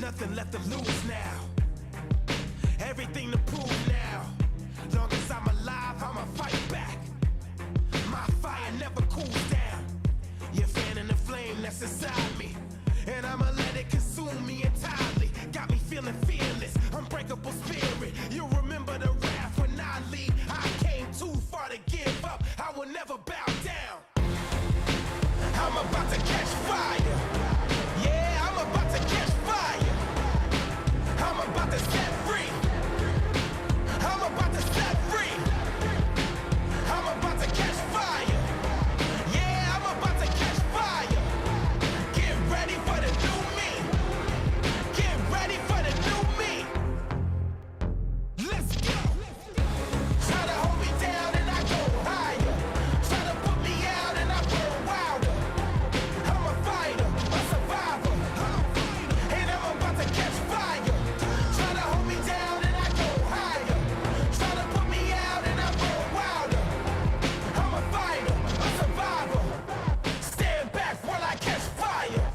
nothing left to lose now. Everything to prove now. Long as I'm alive, I'ma fight back. My fire never cools down. You're fanning the flame that's inside me, and I'ma let it consume me entirely. Got me feeling fearless, unbreakable spirit. You remember the wrath when I lead. I came too far to give up. I will never bow down. I'm about to catch fire. Yeah, I'm about to catch fire. I'm about to set free. I'm about to set free. I'm about to catch fire. Yeah, I'm about to catch fire. Get ready for the new me. Get ready for the new me. Let's go. Try to hold me down and I go higher. Try to put me out and I burn wilder. I'm a fighter, a survivor, and I'm about to catch fire. Try to hold me down and I go higher. Try to put me out and I burn wilder. I'm a fighter, a survivor. Stand back while I catch fire.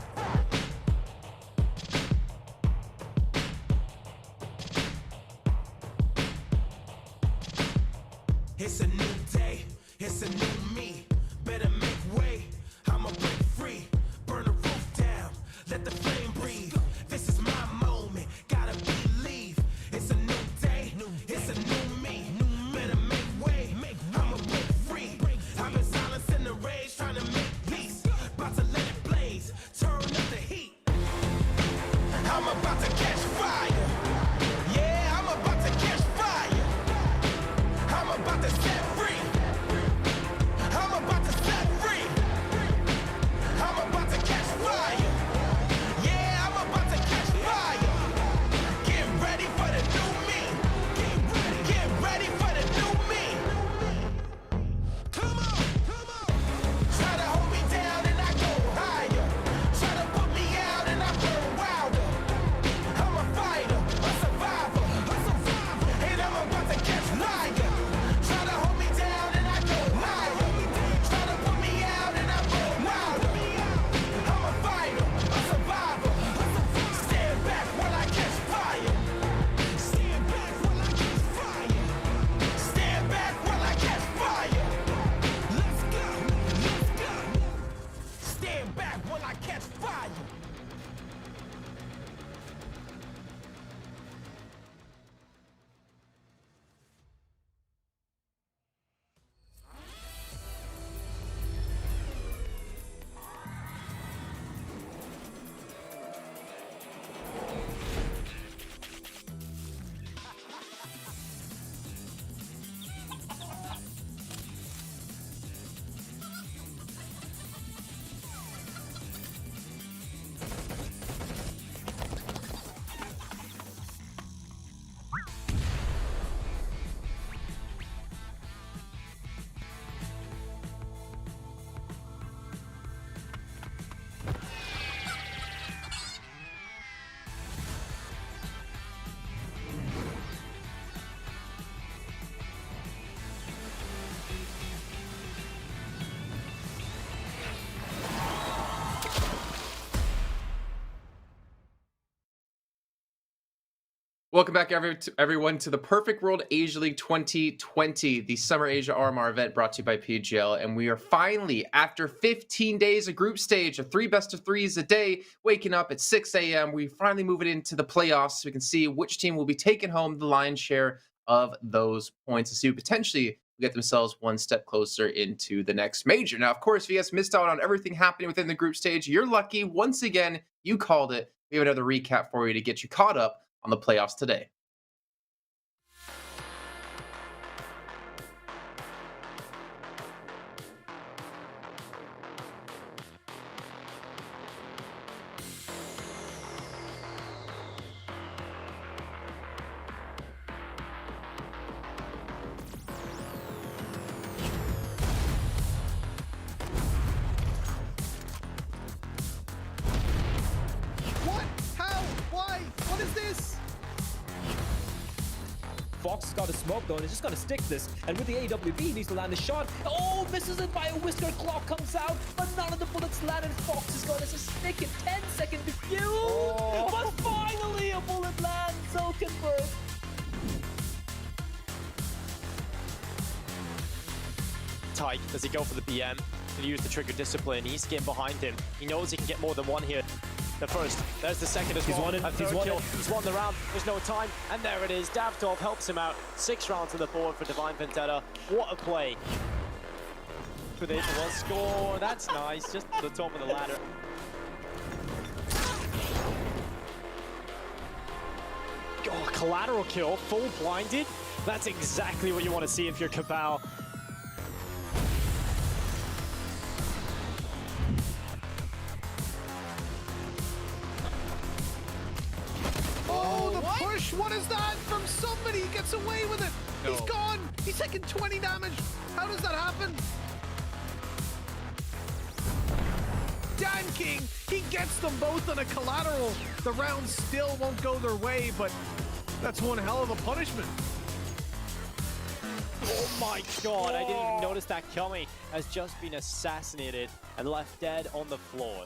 It's a new day, it's a new me. Better make way, I'ma break free. Burn the roof down, let the flame breathe. This is my moment, gotta believe. It's a new day, it's a new me. Better make way, I'ma break free. I've been silencing the rage, trying to make peace. About to let it blaze, turn up the heat. I'm about to catch fire. Yeah, I'm about to catch fire. I'm about to set free. I'm about to set free. I'm about to catch fire. Yeah, I'm about to catch fire. Get ready for the new me. Get ready for the new me. Come on, come on. Try to hold me down and I go higher. Try to put me out and I burn wilder. I'm a fighter, a survivor, and I'm about to catch fire. Try to hold me down and I go higher. Try to put me out and I burn wilder. I'm a fighter, a survivor. Stand back while I catch fire. Stand back while I catch fire. Stand back while I catch fire. Let's go, let's go. Stand back while I catch fire. Welcome back, everyone, to the Perfect World Asia League 2020, the Summer Asia RMR event brought to you by PGL. And we are finally, after 15 days of group stage of 3 best-of-3s a day, waking up at 6 a.m., we finally move it into the playoffs so we can see which team will be taking home the lion's share of those points to see who potentially will get themselves one step closer into the next major. Now, of course, if you guys missed out on everything happening within the group stage, you're lucky. Once again, you called it. We have another recap for you to get you caught up on the playoffs today. Fox has got a smoke though, and he's just got to stick this. And with the AWP, he needs to land a shot. Oh, misses it by a whisker. Clock comes out, but none of the bullets landed. Fox is going to stick it. 10-second defuse. But finally, convert. Tight, does he go for the BM? Can he use the trigger discipline? He's getting behind him. He knows he can get more than one here. The first, there's the second as well. He's won the round. There's no time, and there it is. Davtov helps him out. 6 rounds to the board for Divine Vendetta. What a play! For this one score, that's nice. Just the top of the ladder. Oh, collateral kill, full blinded. That's exactly what you want to see if you're Cabal. What is that from somebody? He gets away with it. No. He's gone. He's taking 20 damage. How does that happen? Dan King, he gets them both on a collateral. The round still won't go their way, but that's one hell of a punishment. Oh my god, I didn't even notice that coming. Has just been assassinated and left dead on the floor.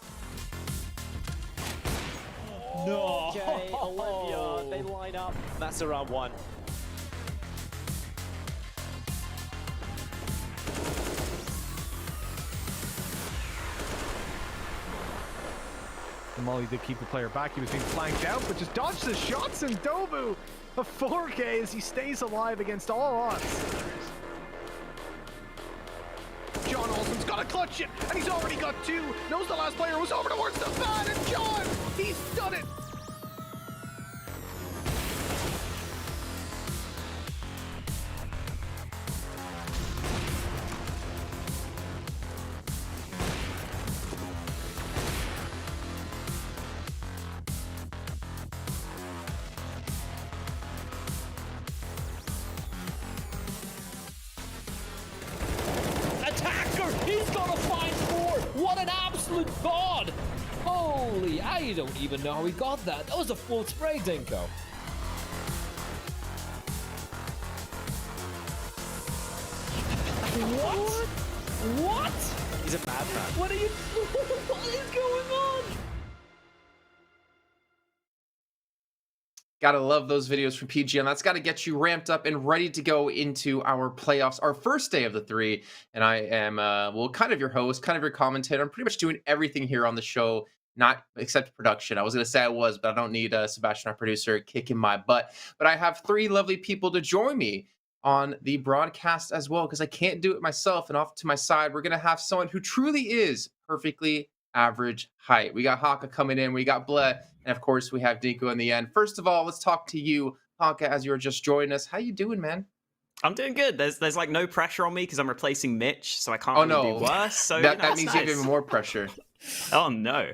No. Okay, Olivia, they line up. That's the round 1. Molly did keep the player back. He was being flanked out, but just dodged the shots, and Dobu, a 4K as he stays alive against all odds. John Olsen's got to clutch it, and he's already got 2. Knows the last player was over towards the fan, and John, he's done it. He's gonna find 4. What an absolute god! Holy, I don't even know how he got that. That was a full spray, Dinko. What? What? He's a madman. What are you? What is going on? Gotta love those videos from PGN. That's got to get you ramped up and ready to go into our playoffs, our first day of the 3. And I am, well, kind of your host, kind of your commentator. I'm pretty much doing everything here on the show, not except production. I was going to say I was, but I don't need Sebastian, our producer, kicking my butt. But I have 3 lovely people to join me on the broadcast as well, because I can't do it myself. And off to my side, we're going to have someone who truly is perfectly average height. We got Haka coming in, we got Bleh, and of course we have Dinko in the end. First of all, let's talk to you, Haka, as you were just joining us. How you doing, man? I'm doing good. There's like no pressure on me because I'm replacing Mitch, so I can't really do worse. So that means you have even more pressure. Oh no.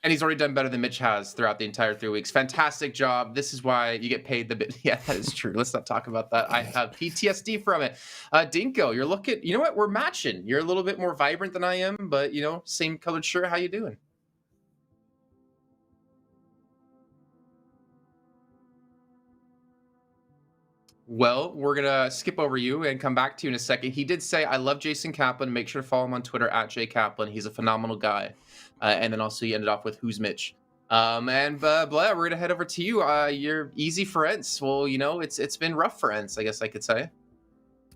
And he's already done better than Mitch has throughout the entire 3 weeks. Fantastic job. This is why you get paid the bit. Yeah, that is true. Let's not talk about that. I have PTSD from it. Dinko, you're looking, you know what? We're matching. You're a little bit more vibrant than I am, but, you know, same colored shirt. How you doing? Well, we're going to skip over you and come back to you in a second. He did say, I love Jason Kaplan. Make sure to follow him on Twitter @JKaplan. He's a phenomenal guy. And then also he ended off with Who's Mitch. And Blair, we're going to head over to you. You're easy for Ents. Well, you know, it's been rough for Ents, I guess I could say.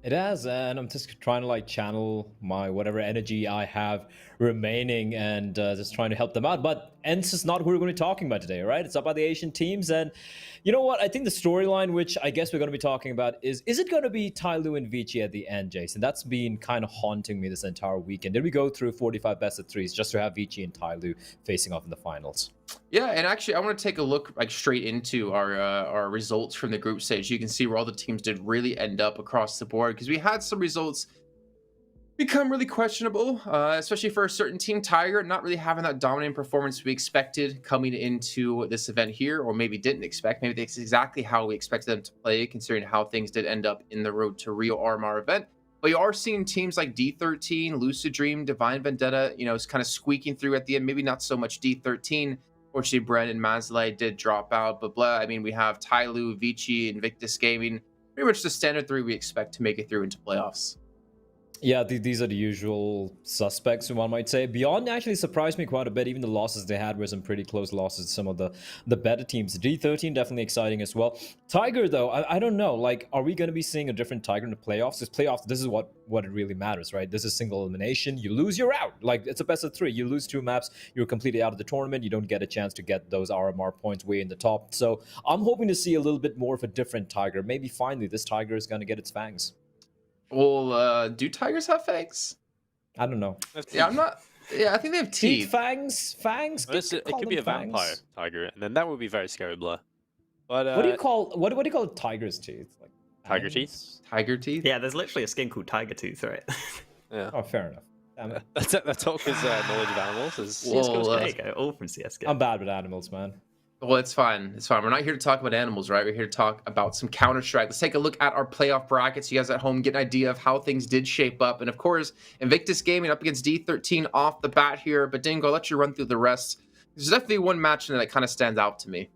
It has, and I'm just trying to like channel my whatever energy I have remaining and just trying to help them out. But Ents is not who we're going to be talking about today, right? It's up by the Asian teams. And you know what? I think the storyline, which I guess we're going to be talking about, is it going to be Tyloo and Vici at the end, Jason? That's been kind of haunting me this entire weekend. Did we go through 45 best of 3s just to have Vici and Tyloo facing off in the finals? Yeah, and actually, I want to take a look like straight into our results from the group stage. You can see where all the teams did really end up across the board, because we had some results become really questionable, especially for a certain team. Tiger not really having that dominant performance we expected coming into this event here, or maybe didn't expect. Maybe that's exactly how we expected them to play, considering how things did end up in the Road to Rio RMR event. But you are seeing teams like D13, Lucid Dream, Divine Vendetta, you know, it's kind of squeaking through at the end. Maybe not so much D13. Fortunately, Brandon Mazlai did drop out. But I mean, we have Tyloo, Vici, Invictus Gaming. Pretty much the standard 3 we expect to make it through into playoffs. Yeah, these are the usual suspects, one might say. Beyond actually surprised me quite a bit. Even the losses they had were some pretty close losses to some of the better teams. D13 definitely exciting as well. Tiger, though, I don't know. Like, are we going to be seeing a different Tiger in the playoffs? This playoffs, this is what it really matters, right? This is single elimination. You lose, you're out. Like, it's a best of 3. You lose 2 maps, you're completely out of the tournament. You don't get a chance to get those RMR points way in the top. So I'm hoping to see a little bit more of a different Tiger. Maybe finally this Tiger is going to get its fangs. Well, do tigers have fangs? I don't know. Yeah, I'm not. Yeah, I think they have teeth. Fangs. It could be a vampire tiger, and then that would be very scary, Blur. But what do you call tiger's teeth? Like tiger teeth? Tiger teeth? Yeah, there's literally a skin called tiger tooth, right? Yeah. Oh, fair enough. Damn it. That's all his knowledge of animals. There you go, all from CSGO. I'm bad with animals, man. Well, it's fine. It's fine. We're not here to talk about animals, right? We're here to talk about some Counter-Strike. Let's take a look at our playoff brackets. You guys at home get an idea of how things did shape up. And of course, Invictus Gaming up against D13 off the bat here. But Dingo, I'll let you run through the rest. There's definitely one match that kind of stands out to me.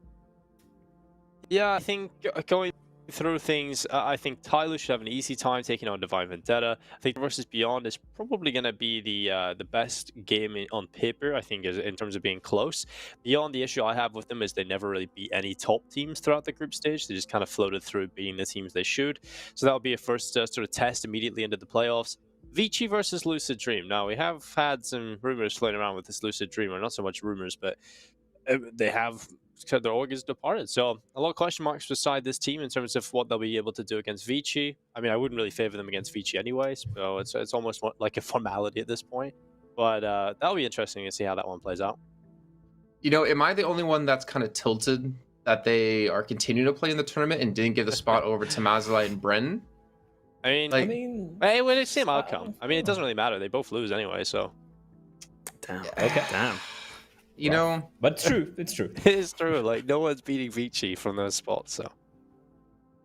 Yeah, I think going through things, I think Tyler should have an easy time taking on Divine Vendetta. I think versus Beyond is probably going to be the best game on paper, I think, in terms of being close. Beyond, the issue I have with them is they never really beat any top teams throughout the group stage. They just kind of floated through beating the teams they should. So that would be a first sort of test immediately into the playoffs. Vici versus Lucid Dream. Now, we have had some rumors floating around with this Lucid Dream, or not so much rumors, but they have their organs departed. So a lot of question marks beside this team in terms of what they'll be able to do against Vici. I mean, I wouldn't really favor them against Vici anyways, so it's almost like a formality at this point. But that'll be interesting to see how that one plays out. You know, am I the only one that's kind of tilted that they are continuing to play in the tournament and didn't give the spot over to Mazalai and Bren? I mean, hey, when it's the same outcome. I mean, it doesn't really matter. They both lose anyway, so. Damn. Okay. Damn. You know, but it's true. It's true. It's true. Like, no one's beating Vici from those spots, so.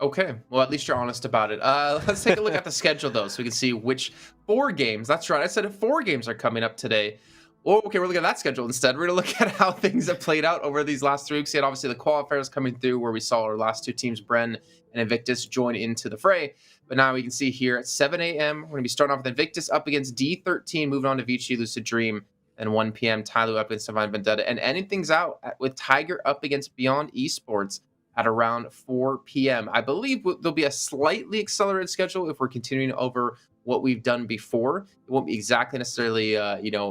Okay, well, at least you're honest about it. Let's take a look at the schedule, though, so we can see which 4 games. That's right, I said 4 games are coming up today. Oh, okay, we're looking at that schedule instead. We're going to look at how things have played out over these last 3 weeks. You had obviously the qualifiers coming through where we saw our last 2 teams, Bren and Invictus, join into the fray. But now we can see here at 7 a.m., we're going to be starting off with Invictus up against D13, moving on to Vici, Lucid Dream. And 1 p.m., Tyler up against Divine Vendetta. And ending things out with Tiger up against Beyond Esports at around 4 p.m. I believe there'll be a slightly accelerated schedule if we're continuing over what we've done before. It won't be exactly necessarily,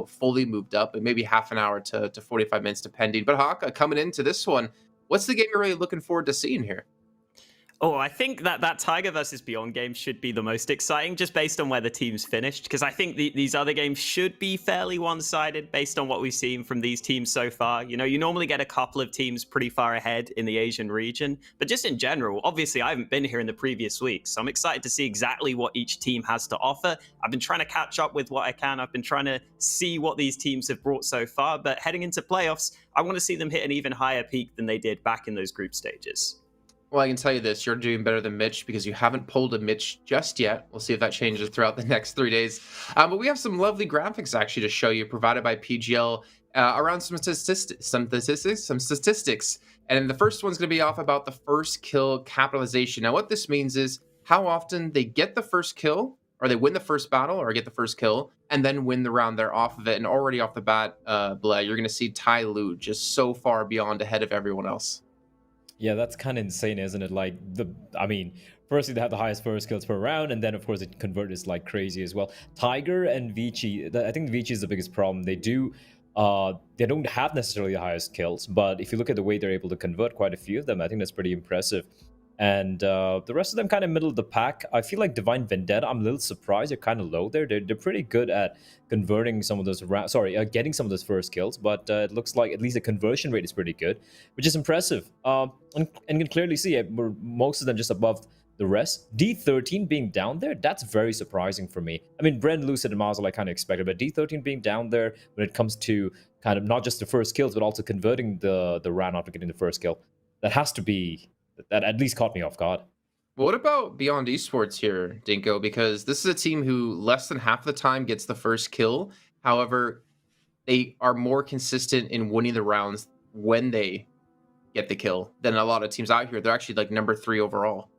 fully moved up, but maybe half an hour to 45 minutes depending. But Haka, coming into this one, what's the game you're really looking forward to seeing here? Oh, I think that Tiger versus Beyond game should be the most exciting, just based on where the teams finished, because I think these other games should be fairly one-sided based on what we've seen from these teams so far. You know, you normally get a couple of teams pretty far ahead in the Asian region, but just in general, obviously I haven't been here in the previous weeks, so I'm excited to see exactly what each team has to offer. I've been trying to catch up with what I can. I've been trying to see what these teams have brought so far, but heading into playoffs, I want to see them hit an even higher peak than they did back in those group stages. Well, I can tell you this, you're doing better than Mitch because you haven't pulled a Mitch just yet. We'll see if that changes throughout the next 3 days. But we have some lovely graphics actually to show you provided by PGL around some statistics. And the first one's going to be off about the first kill capitalization. Now, what this means is how often they get the first kill, or they win the first battle, or get the first kill, and then win the round they're off of it. And already off the bat, Blay, you're going to see Ty Lu just so far beyond ahead of everyone else. Yeah, that's kind of insane, isn't it? Like, firstly, they have the highest first kills per round, and then, of course, it converts like crazy as well. Tiger and Vici, I think Vici is the biggest problem. They don't have necessarily the highest kills, but if you look at the way they're able to convert quite a few of them, I think that's pretty impressive. And the rest of them kind of middle of the pack. I feel like Divine Vendetta, I'm a little surprised they're kind of low there. They're pretty good at converting some of those getting some of those first kills, but it looks like at least the conversion rate is pretty good, which is impressive. And you can clearly see we're most of them just above the rest. D13 being down there, that's very surprising for me. I mean, Bren, Lucid, and Mazel I kind of expected, but D13 being down there when it comes to kind of not just the first kills, but also converting the round after getting the first kill, that at least caught me off guard. What about Beyond Esports here, Dinko? Because this is a team who less than half the time gets the first kill. However, they are more consistent in winning the rounds when they get the kill than a lot of teams out here. They're actually like number 3 overall.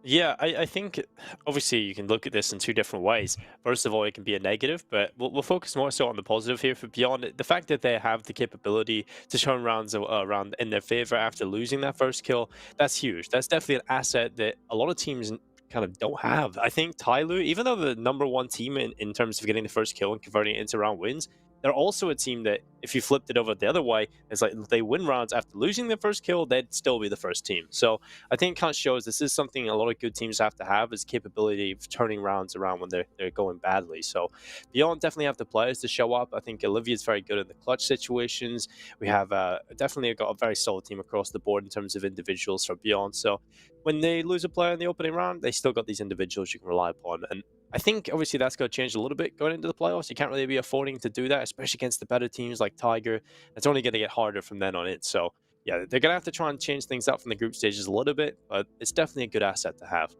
Yeah, I think obviously you can look at this in two different ways. First of all, it can be a negative, but we'll focus more so on the positive here for Beyond. The fact that they have the capability to turn rounds around in their favor after losing that first kill, that's huge. That's definitely an asset that a lot of teams kind of don't have. I think Tyloo, even though the #1 team in terms of getting the first kill and converting it into round wins, they're also a team that if you flipped it over the other way, it's like they win rounds after losing their first kill, they'd still be the first team. So I think it kind of shows this is something a lot of good teams have to have, is capability of turning rounds around when they're going badly. So Beyond definitely have the players to show up. I think Olivia's very good in the clutch situations. We have definitely got a very solid team across the board in terms of individuals for Beyond. So when they lose a player in the opening round, they still got these individuals you can rely upon. And I think obviously that's going to change a little bit going into the playoffs. You can't really be affording to do that, especially against the better teams like Tiger. It's only going to get harder from then on in. So yeah, they're going to have to try and change things up from the group stages a little bit, but it's definitely a good asset to have.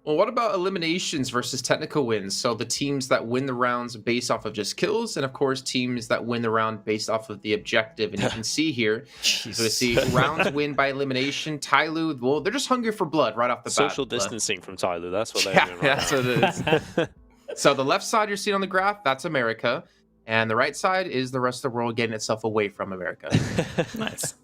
Well, what about eliminations versus technical wins? So the teams that win the rounds based off of just kills, and of course teams that win the round based off of the objective. And you can see here, so to see rounds win by elimination. Tyloo, well, they're just hungry for blood right off the bat. Social distancing from Tyloo, that's what they're doing right that's now. what it is. So the left side you're seeing on the graph, that's America. And the right side is the rest of the world getting itself away from America. Nice.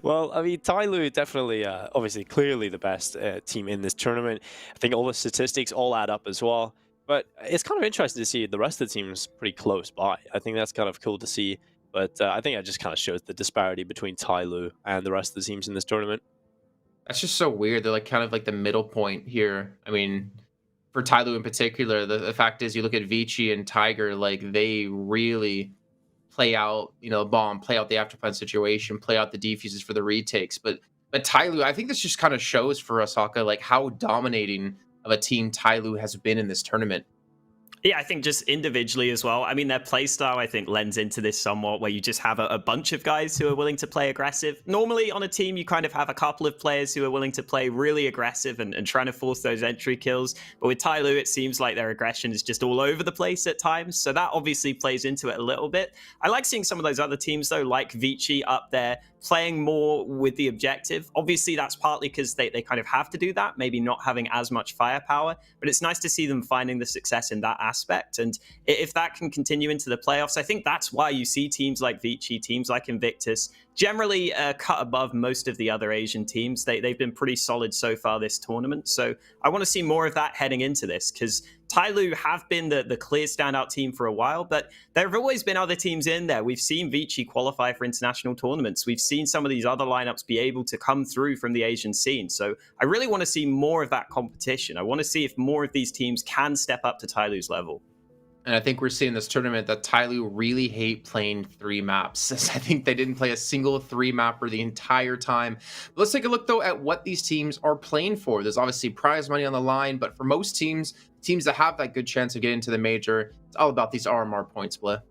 Well, I mean, Tyloo definitely, obviously, clearly the best team in this tournament. I think all the statistics all add up as well. But it's kind of interesting to see the rest of the teams pretty close by. I think that's kind of cool to see. But I think it just kind of shows the disparity between Tyloo and the rest of the teams in this tournament. That's just so weird. They're like kind of like the middle point here. I mean, for Tyloo in particular, the fact is you look at Vici and Tiger, like they really play out, bomb, play out the afterplan situation, play out the defuses for the retakes. But Tyloo, I think this just kind of shows for us, Haka, like how dominating of a team Tyloo has been in this tournament. Yeah, I think just individually as well. I mean, their playstyle, I think, lends into this somewhat, where you just have a bunch of guys who are willing to play aggressive. Normally on a team, you kind of have a couple of players who are willing to play really aggressive and trying to force those entry kills. But with Tyloo, it seems like their aggression is just all over the place at times. So that obviously plays into it a little bit. I like seeing some of those other teams, though, like Vici up there, playing more with the objective. Obviously, that's partly because they kind of have to do that, maybe not having as much firepower, but it's nice to see them finding the success in that aspect. And if that can continue into the playoffs, I think that's why you see teams like Vici, teams like Invictus, generally cut above most of the other Asian teams. They've been pretty solid so far this tournament. So I want to see more of that heading into this, because Tyloo have been the clear standout team for a while, but there have always been other teams in there. We've seen Vici qualify for international tournaments. We've seen some of these other lineups be able to come through from the Asian scene. So I really want to see more of that competition. I want to see if more of these teams can step up to Tyloo's level. And I think we're seeing this tournament that Tyloo really hate playing 3 maps. I think they didn't play a single 3-mapper the entire time. But let's take a look, though, at what these teams are playing for. There's obviously prize money on the line, but for most teams that have that good chance of getting to the major, it's all about these RMR points, Bleh.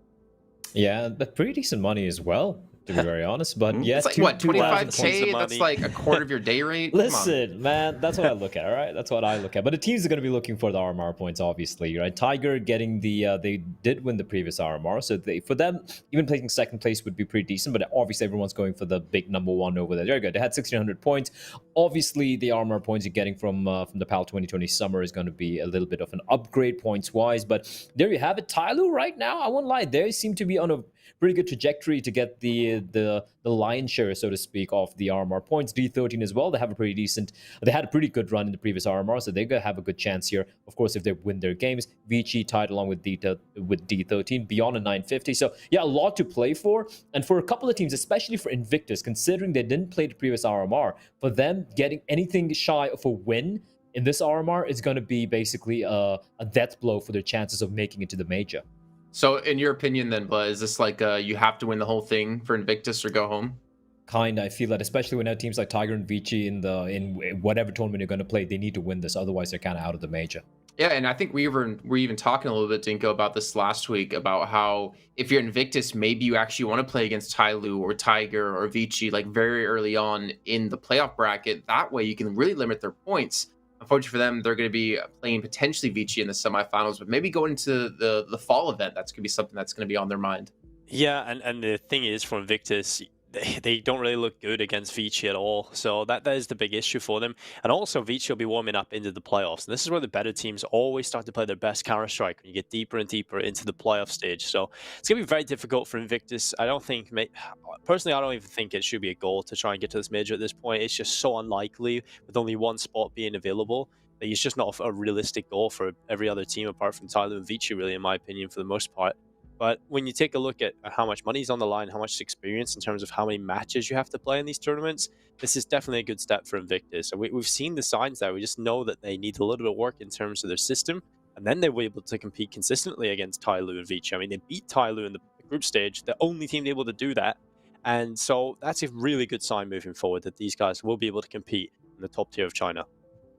Yeah, but pretty decent money as well, to be very honest. But yeah, it's like, what, 25K? That's like a quarter of your day rate? Listen, man, that's what I look at, all right? That's what I look at. But the teams are going to be looking for the RMR points, obviously, right? Tiger getting they did win the previous RMR, so for them, even placing second place would be pretty decent, but obviously everyone's going for the big #1 over there. They're good. They had 1,600 points. Obviously, the RMR points you're getting from the PAL 2020 summer is going to be a little bit of an upgrade points-wise, but there you have it. Tyloo right now, I won't lie, they seem to be on a pretty good trajectory to get the lion's share, so to speak, of the RMR points. D13 as well, they had a pretty good run in the previous RMR, so they're going to have a good chance here, of course, if they win their games. Vici tied along with D13, beyond a 950. So yeah, a lot to play for. And for a couple of teams, especially for Invictus, considering they didn't play the previous RMR, for them getting anything shy of a win in this RMR is going to be basically a death blow for their chances of making it to the major. So in your opinion then, Bleh, is this like you have to win the whole thing for Invictus or go home? Kinda, I feel that, especially when teams like Tiger and Vici in whatever tournament you're going to play, they need to win this, otherwise they're kind of out of the major. Yeah, and I think we were even talking a little bit, Dinko, about this last week, about how if you're Invictus, maybe you actually want to play against Tyloo or Tiger or Vici like very early on in the playoff bracket. That way you can really limit their points. Unfortunately for them, they're going to be playing potentially Vici in the semifinals, but maybe going into the fall event, that's going to be something that's going to be on their mind. Yeah, and the thing is, for Invictus, they don't really look good against Vici at all. So that is the big issue for them. And also Vici will be warming up into the playoffs. And this is where the better teams always start to play their best Counter-Strike when you get deeper and deeper into the playoff stage. So it's going to be very difficult for Invictus. Personally, I don't even think it should be a goal to try and get to this major at this point. It's just so unlikely with only one spot being available. It's just not a realistic goal for every other team apart from Tyler and Vici, really, in my opinion, for the most part. But when you take a look at how much money's on the line, how much experience in terms of how many matches you have to play in these tournaments, this is definitely a good step for Invictus. And we've seen the signs there. We just know that they need a little bit of work in terms of their system, and then they were able to compete consistently against Tyloo and Vici. I mean, they beat Tyloo in the group stage, the only team able to do that. And so that's a really good sign moving forward that these guys will be able to compete in the top tier of China.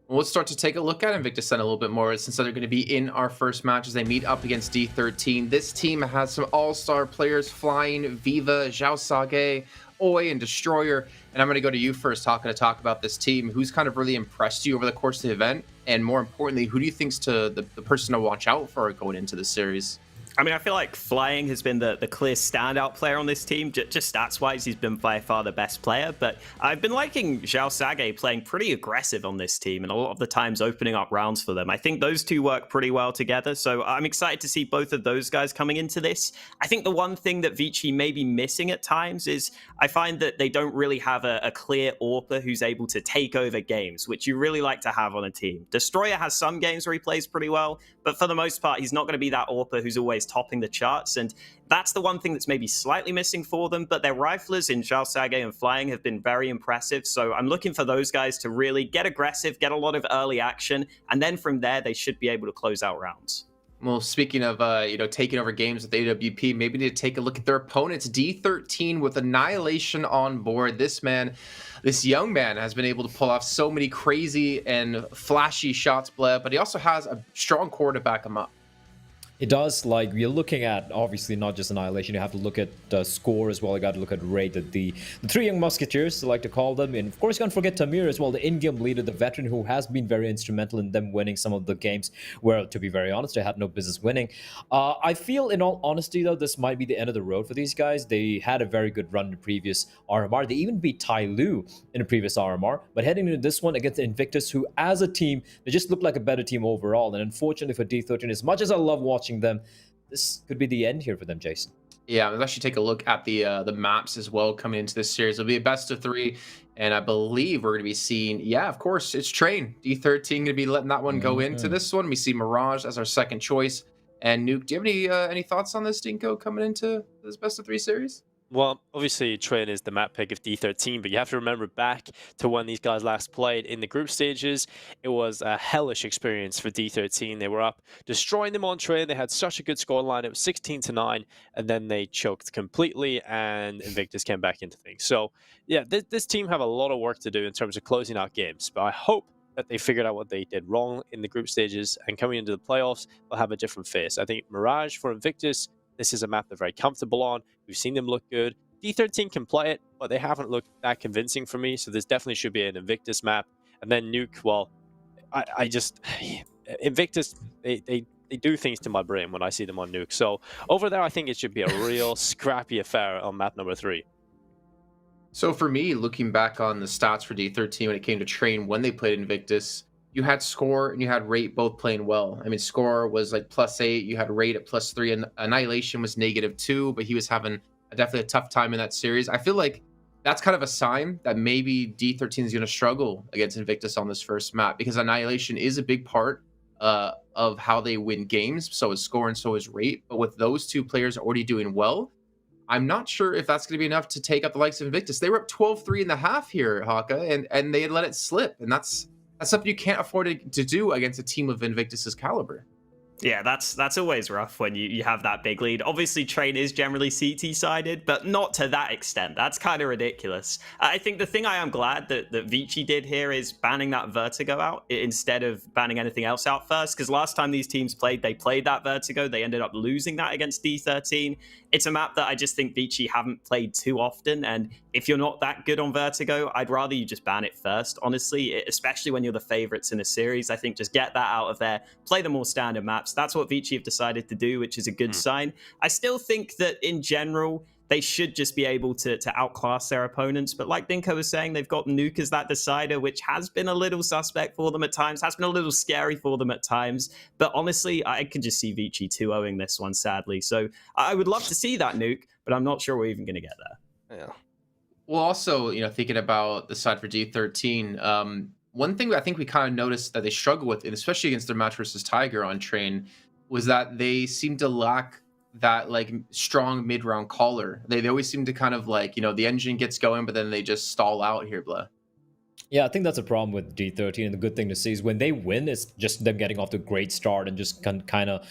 Well, let's start to take a look at Invictus then a little bit more, since they're going to be in our first match as they meet up against D13. This team has some all-star players flying: Viva, Zhao Sage, Oi, and Destroyer. And I'm going to go to you first, Haka, to talk about this team. Who's kind of really impressed you over the course of the event? And more importantly, who do you think's the person to watch out for going into this series? I mean, I feel like Flying has been the clear standout player on this team. Just stats-wise, he's been by far the best player. But I've been liking Zhao Sage playing pretty aggressive on this team, and a lot of the times opening up rounds for them. I think those two work pretty well together, so I'm excited to see both of those guys coming into this. I think the one thing that Vici may be missing at times is I find that they don't really have a clear AWPer who's able to take over games, which you really like to have on a team. Destroyer has some games where he plays pretty well, but for the most part, he's not going to be that AWPer who's always topping the charts, and that's the one thing that's maybe slightly missing for them. But their riflers in Zhao Sage and Flying have been very impressive, so I'm looking for those guys to really get aggressive, get a lot of early action, and then from there they should be able to close out rounds. Well, speaking of taking over games with AWP, maybe need to take a look at their opponents. D13 with Annihilation on board. This young man has been able to pull off so many crazy and flashy shots, but he also has a strong core to back him up. It does. Like, you're looking at, obviously, not just Annihilation. You have to look at score as well. You got to look at rate. The three young musketeers, I like to call them. And, of course, you can't forget Tamir as well, the in-game leader, the veteran who has been very instrumental in them winning some of the games where, to be very honest, they had no business winning. I feel, in all honesty, though, this might be the end of the road for these guys. They had a very good run in the previous RMR. They even beat Tyloo in the previous RMR. But heading into this one against Invictus, who, as a team, they just look like a better team overall. And unfortunately for D13, as much as I love watching them, this could be the end here for them, Jason. Yeah, let's actually take a look at the maps as well coming into this series. It'll be a best of 3, and I believe we're going to be seeing, of course, it's Train. D13 going to be letting that one go into this one. We see Mirage as our second choice. And Nuke, do you have any thoughts on this, Dinko, coming into this best of 3 series? Well, obviously, Train is the map pick of D13, but you have to remember back to when these guys last played in the group stages. It was a hellish experience for D13. They were up, destroying them on Train. They had such a good scoreline. It was 16-9, and then they choked completely, and Invictus came back into things. So, yeah, this team have a lot of work to do in terms of closing out games, but I hope that they figured out what they did wrong in the group stages, and coming into the playoffs, they'll have a different face. I think Mirage for Invictus, this is a map they're very comfortable on. We've seen them look good. D13 can play it, but they haven't looked that convincing for me. So this definitely should be an Invictus map. And then Nuke, well, Invictus, they do things to my brain when I see them on Nuke. So over there, I think it should be a real scrappy affair on map number 3. So for me, looking back on the stats for D13 when it came to Train when they played Invictus, you had score and you had rate both playing well. I mean, score was like +8. You had rate at +3, and Annihilation was -2, but he was having definitely a tough time in that series. I feel like that's kind of a sign that maybe D13 is going to struggle against Invictus on this first map, because Annihilation is a big part of how they win games. So is score and so is rate. But with those two players already doing well, I'm not sure if that's going to be enough to take up the likes of Invictus. They were up 12-3 in the half here, Haka, and they had let it slip. And that's something you can't afford to do against a team of Invictus's caliber. Yeah, that's always rough when you have that big lead. Obviously, Train is generally CT-sided, but not to that extent. That's kind of ridiculous. I think the thing I am glad that Vici did here is banning that Vertigo out instead of banning anything else out first, because last time these teams played, they played that Vertigo. They ended up losing that against D13. It's a map that I just think Vici haven't played too often, and if you're not that good on Vertigo, I'd rather you just ban it first, honestly, especially when you're the favorites in a series. I think just get that out of there, play the more standard maps. That's what Vici have decided to do, which is a good sign. I still think that in general, they should just be able to outclass their opponents. But like Dinko was saying, they've got Nuke as that decider, which has been a little suspect for them at times, has been a little scary for them at times. But honestly, I could just see Vici 2-0ing this one, sadly. So I would love to see that Nuke, but I'm not sure we're even going to get there. Yeah. Well, also, thinking about the side for D13, one thing I think we kind of noticed that they struggle with, and especially against their match versus Tiger on Train, was that they seem to lack that like strong mid-round caller. They always seem to kind of like, the engine gets going, but then they just stall out here, blah. Yeah, I think that's a problem with D13, and the good thing to see is when they win, it's just them getting off to a great start and just kind of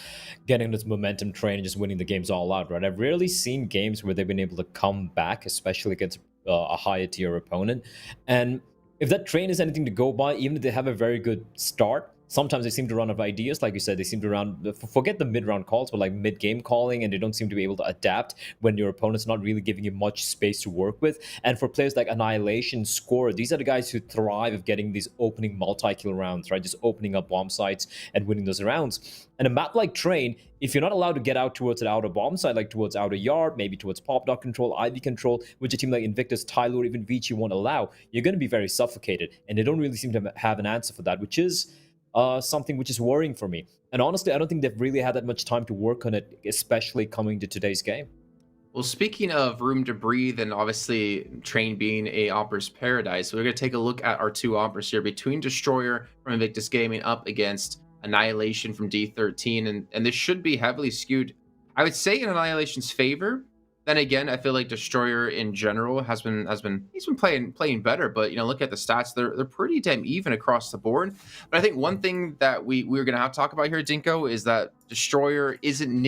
getting this momentum train and just winning the games all out, right? I've rarely seen games where they've been able to come back, especially against a higher tier opponent. And if that train is anything to go by, even if they have a very good start, sometimes they seem to run out of ideas. Like you said, they seem to forget the mid-round calls, but like mid-game calling, and they don't seem to be able to adapt when your opponent's not really giving you much space to work with. And for players like Annihilation, Score, these are the guys who thrive of getting these opening multi-kill rounds, right? Just opening up bomb sites and winning those rounds. And a map like Train, if you're not allowed to get out towards an outer bomb site, like towards outer yard, maybe towards pop dot control, Ivy control, which a team like Invictus, Tyler, even Vici won't allow, you're going to be very suffocated. And they don't really seem to have an answer for that, which is something which is worrying for me. And honestly, I don't think they've really had that much time to work on it, especially coming to today's game. Well, speaking of room to breathe, and obviously Train being a Opera's paradise, we're going to take a look at our two Operas here between Destroyer from Invictus Gaming up against Annihilation from D13, and this should be heavily skewed, I would say, in Annihilation's favor. Then again, I feel like Destroyer in general he's been playing better, but look at the stats, they're pretty damn even across the board. But I think one thing that we're gonna have to talk about here, Dinko, is that Destroyer isn't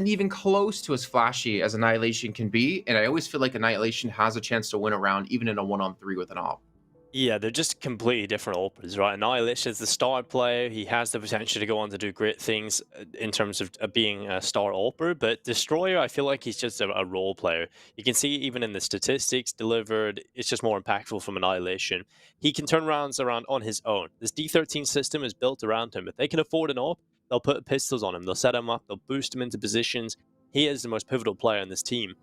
even close to as flashy as Annihilation can be, and I always feel like Annihilation has a chance to win a round even in a 1-on-3 with an op. Yeah, they're just completely different openers, right? Annihilation is the star player. He has the potential to go on to do great things in terms of being a star opener, but Destroyer, I feel like he's just a role player. You can see even in the statistics delivered, it's just more impactful from Annihilation. He can turn rounds around on his own. This D13 system is built around him. If they can afford an op, they'll put pistols on him. They'll set him up. They'll boost him into positions. He is the most pivotal player in this team,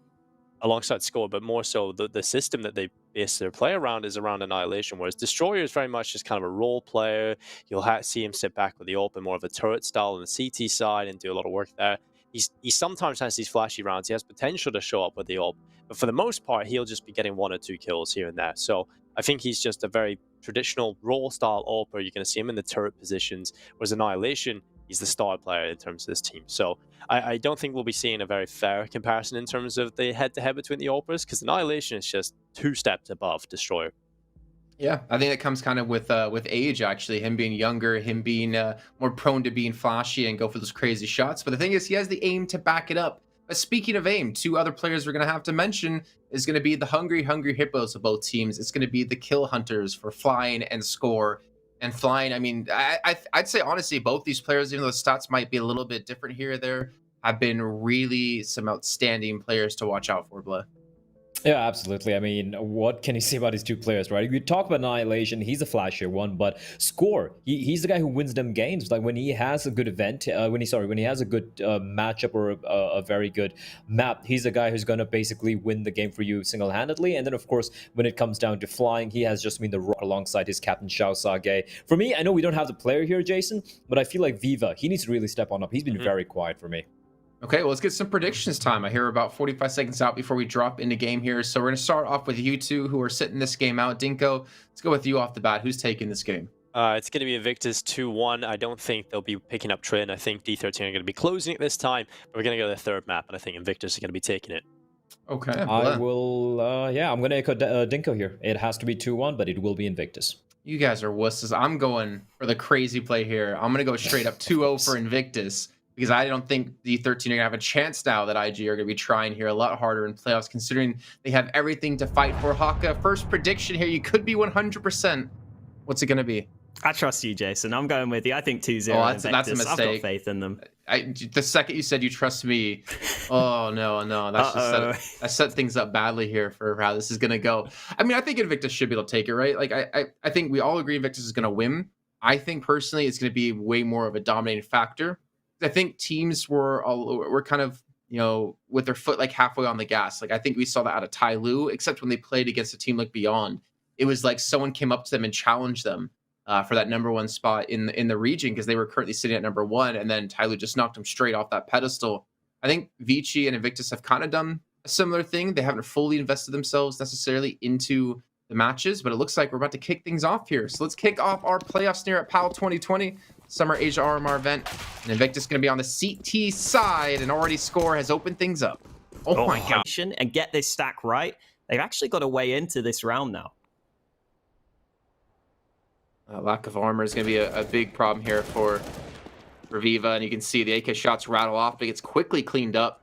alongside Score, but more so the system that they base their play around is around Annihilation, whereas Destroyer is very much just kind of a role player. You'll see him sit back with the open, more of a turret style on the CT side and do a lot of work there. He sometimes has these flashy rounds. He has potential to show up with the op, but for the most part, he'll just be getting 1 or 2 kills here and there. So I think he's just a very traditional role style op where you're going to see him in the turret positions, whereas Annihilation, he's the star player in terms of this team. So I don't think we'll be seeing a very fair comparison in terms of the head-to-head between the Operas, because Annihilation is just 2 steps above Destroyer. Yeah, I think that comes kind of with age, actually. Him being younger, him being more prone to being flashy and go for those crazy shots. But the thing is, he has the aim to back it up. But speaking of aim, 2 other players we're going to have to mention is going to be the hungry hippos of both teams. It's going to be the kill hunters for Flying and Score. And Flying, I mean, I'd say, honestly, both these players, even though the stats might be a little bit different here or there, have been really some outstanding players to watch out for, Blah. Yeah, absolutely. I mean, what can you say about these two players, right? You talk about Annihilation, he's a flashier one, but Score, he's the guy who wins them games. Like when he has a good event, when he has a good matchup or a very good map, he's the guy who's going to basically win the game for you single-handedly. And then, of course, when it comes down to Flying, he has just been the rock alongside his captain Xiao Sage. For me, I know we don't have the player here, Jason, but I feel like Viva, he needs to really step on up. He's been very quiet for me. Okay, well, let's get some predictions time. I hear about 45 seconds out before we drop into game here. So we're going to start off with you two who are sitting this game out. Dinko, let's go with you off the bat. Who's taking this game? It's going to be Invictus 2-1. I don't think they'll be picking up Train. I think D13 are going to be closing it this time. But we're going to go to the third map, and I think Invictus are going to be taking it. Okay. I will, I'm going to echo Dinko here. It has to be 2-1, but it will be Invictus. You guys are wusses. I'm going for the crazy play here. I'm going to go straight up 2-0 for Invictus, because I don't think the 13 are going to have a chance now that IG are going to be trying here a lot harder in playoffs, considering they have everything to fight for. Haka, first prediction here. You could be 100%. What's it going to be? I trust you, Jason. I'm going with you. I think 2-0 that's a Invictus. mistake. I've got faith in them. The second you said you trust me, oh, no. That's just I set things up badly here for how this is going to go. I mean, I think Invictus should be able to take it, right? Like, I think we all agree Invictus is going to win. I think, personally, it's going to be way more of a dominating factor. I think teams were kind of you know, with their foot like halfway on the gas. Like I think we saw that out of Tai Lu, except when they played against a team like Beyond, it was like someone came up to them and challenged them for that #1 spot in the region because they were currently sitting at #1, and then Tai Lu just knocked them straight off that pedestal. I think Vici and Invictus have kind of done a similar thing. They haven't fully invested themselves necessarily into the matches, but it looks like we're about to kick things off here. So let's kick off our playoffs here at PAL 2020, Summer Asia RMR event. And Invictus going to be on the CT side, and already Score has opened things up. Oh my God. And get this stack right. They've actually got a way into this round now. Lack of armor is going to be a big problem here for Viva, and you can see the AK shots rattle off, but it gets quickly cleaned up.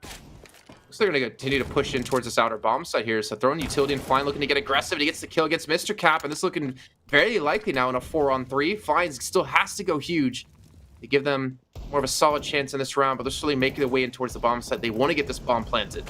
Looks like they're going to continue to push in towards this outer bomb site here. So throwing utility and Flying looking to get aggressive. And he gets the kill against Mr. Cap, and this looking very likely now in a 4-on-3. Flying still has to go huge to give them more of a solid chance in this round, but they're slowly making their way in towards the bomb site. They want to get this bomb planted.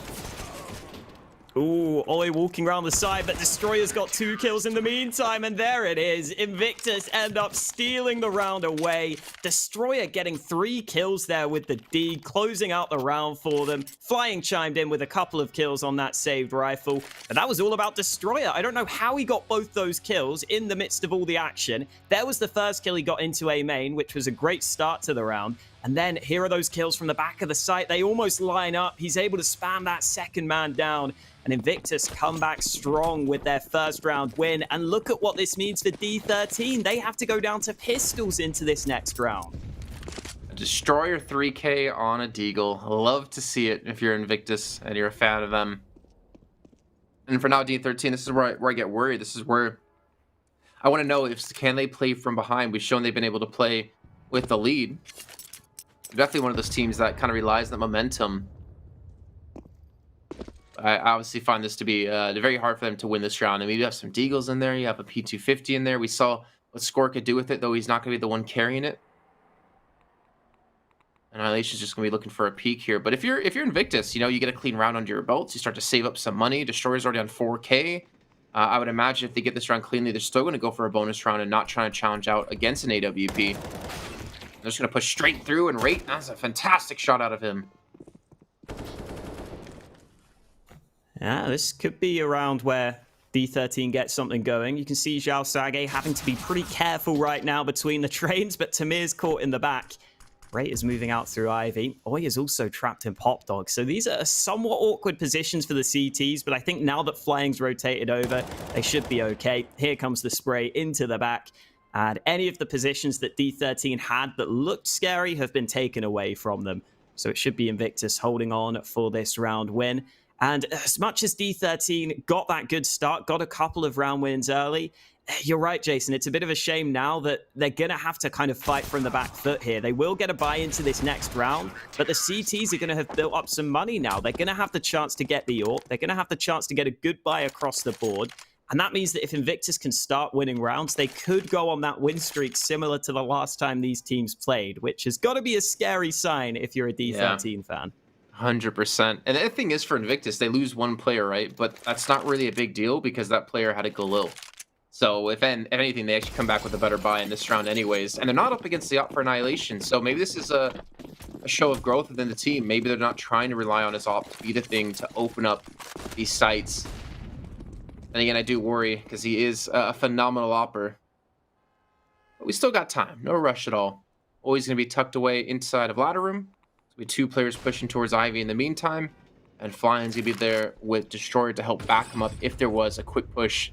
Ooh, Ollie walking around the side, but Destroyer's got 2 kills in the meantime, and there it is. Invictus end up stealing the round away. Destroyer getting 3 kills there with the D, closing out the round for them. Flying chimed in with a couple of kills on that saved rifle, but that was all about Destroyer. I don't know how he got both those kills in the midst of all the action. There was the first kill he got into A main, which was a great start to the round. And then here are those kills from the back of the site. They almost line up. He's able to spam that second man down. And Invictus come back strong with their first round win. And look at what this means for D13. They have to go down to pistols into this next round. A Destroyer 3K on a Deagle. Love to see it if you're Invictus and you're a fan of them. And for now, D13, this is where I get worried. This is where I want to know if can they play from behind. We've shown they've been able to play with the lead. Definitely one of those teams that kind of relies on the momentum. I obviously find this to be very hard for them to win this round. I mean, you have some Deagles in there. You have a P250 in there. We saw what Score could do with it, though he's not going to be the one carrying it. Annihilation's just going to be looking for a peek here. But if you're Invictus, you know, you get a clean round under your belts. You start to save up some money. Destroyer's already on 4K. I would imagine if they get this round cleanly, they're still going to go for a bonus round and not trying to challenge out against an AWP. They're just going to push straight through and rate. That's a fantastic shot out of him. Yeah, this could be a round where D13 gets something going. You can see Zhao Sage having to be pretty careful right now between the trains, but Tamir's caught in the back. Rate is moving out through Ivy. Oi is also trapped in Pop Dog. So these are somewhat awkward positions for the CTs, but I think now that Flying's rotated over, they should be okay. Here comes the spray into the back. And any of the positions that D13 had that looked scary have been taken away from them. So it should be Invictus holding on for this round win. And as much as D13 got that good start, got a couple of round wins early, you're right, Jason. It's a bit of a shame now that they're going to have to kind of fight from the back foot here. They will get a buy into this next round, but the CTs are going to have built up some money now. They're going to have the chance to get the AWP. They're going to have the chance to get a good buy across the board. And that means that if Invictus can start winning rounds, they could go on that win streak similar to the last time these teams played, which has got to be a scary sign if you're a D13 fan. 100%. And the thing is for Invictus, they lose one player, right? But that's not really a big deal because that player had a Galil. So if anything, they actually come back with a better buy in this round anyways. And they're not up against the Op for Annihilation. So maybe this is a show of growth within the team. Maybe they're not trying to rely on his Op to be the thing to open up these sites. And again, I do worry because he is a phenomenal opper. But we still got time. No rush at all. Always going to be tucked away inside of ladder room. So we have 2 players pushing towards Ivy in the meantime. And Flying's going to be there with Destroyer to help back him up if there was a quick push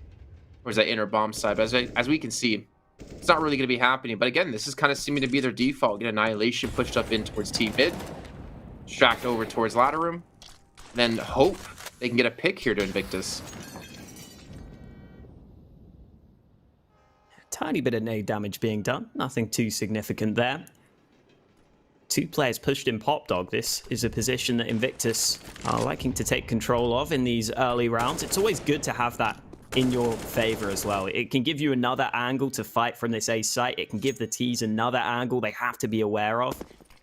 towards that inner bomb side. But as we can see, it's not really going to be happening. But again, this is kind of seeming to be their default. Get Annihilation pushed up in towards T mid. Distract over towards ladder room. Then hope they can get a pick here to Invictus. Tiny bit of nade damage being done. Nothing too significant there. 2 players pushed in Pop Dog. This is a position that Invictus are liking to take control of in these early rounds. It's always good to have that in your favor as well. It can give you another angle to fight from this A site. It can give the T's another angle they have to be aware of,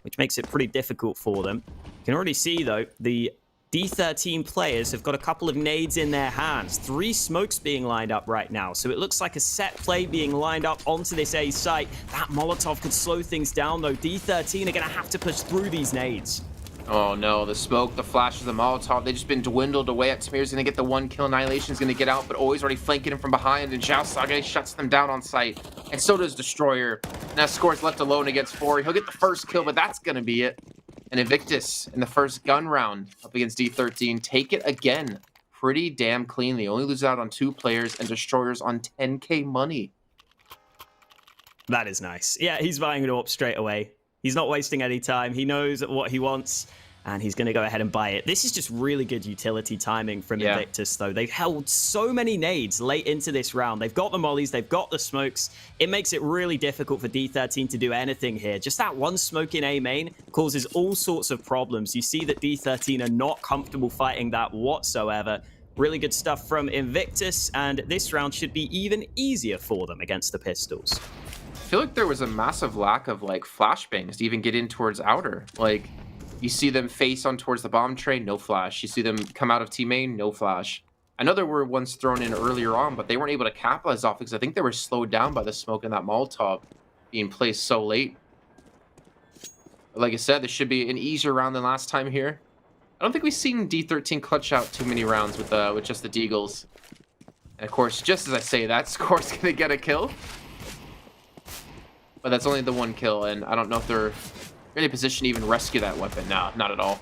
which makes it pretty difficult for them. You can already see, though, the D13 players have got a couple of nades in their hands. 3 smokes being lined up right now. So it looks like a set play being lined up onto this A site. That Molotov could slow things down, though. D13 are going to have to push through these nades. Oh no, the smoke, the flashes, the Molotov, they've just been dwindled away. Tamir's gonna get the 1 kill, Annihilation's gonna get out, but always already flanking him from behind, and Zhao Sage shuts them down on sight. And so does Destroyer. Now Score's left alone against 4. He'll get the first kill, but that's gonna be it. And Invictus in the first gun round up against D13, take it again. Pretty damn cleanly. Only lose out on 2 players, and Destroyers on 10k money. That is nice. Yeah, he's buying it up straight away. He's not wasting any time. He knows what he wants, and he's going to go ahead and buy it. This is just really good utility timing from Invictus, though. They've held so many nades late into this round. They've got the mollies, they've got the smokes. It makes it really difficult for D13 to do anything here. Just that one smoke in A main causes all sorts of problems. You see that D13 are not comfortable fighting that whatsoever. Really good stuff from Invictus, and this round should be even easier for them against the Pistols. I feel like there was a massive lack of like flashbangs to even get in towards outer. Like, you see them face on towards the bomb tray, no flash. You see them come out of T main, no flash. I know there were ones thrown in earlier on, but they weren't able to capitalize off because I think they were slowed down by the smoke and that Molotov being placed so late. But like I said, this should be an easier round than last time here. I don't think we've seen D13 clutch out too many rounds with just the Deagles. And of course, just as I say that, Score's gonna get a kill. But that's only the 1 kill, and I don't know if they're in a position to even rescue that weapon. No, not at all.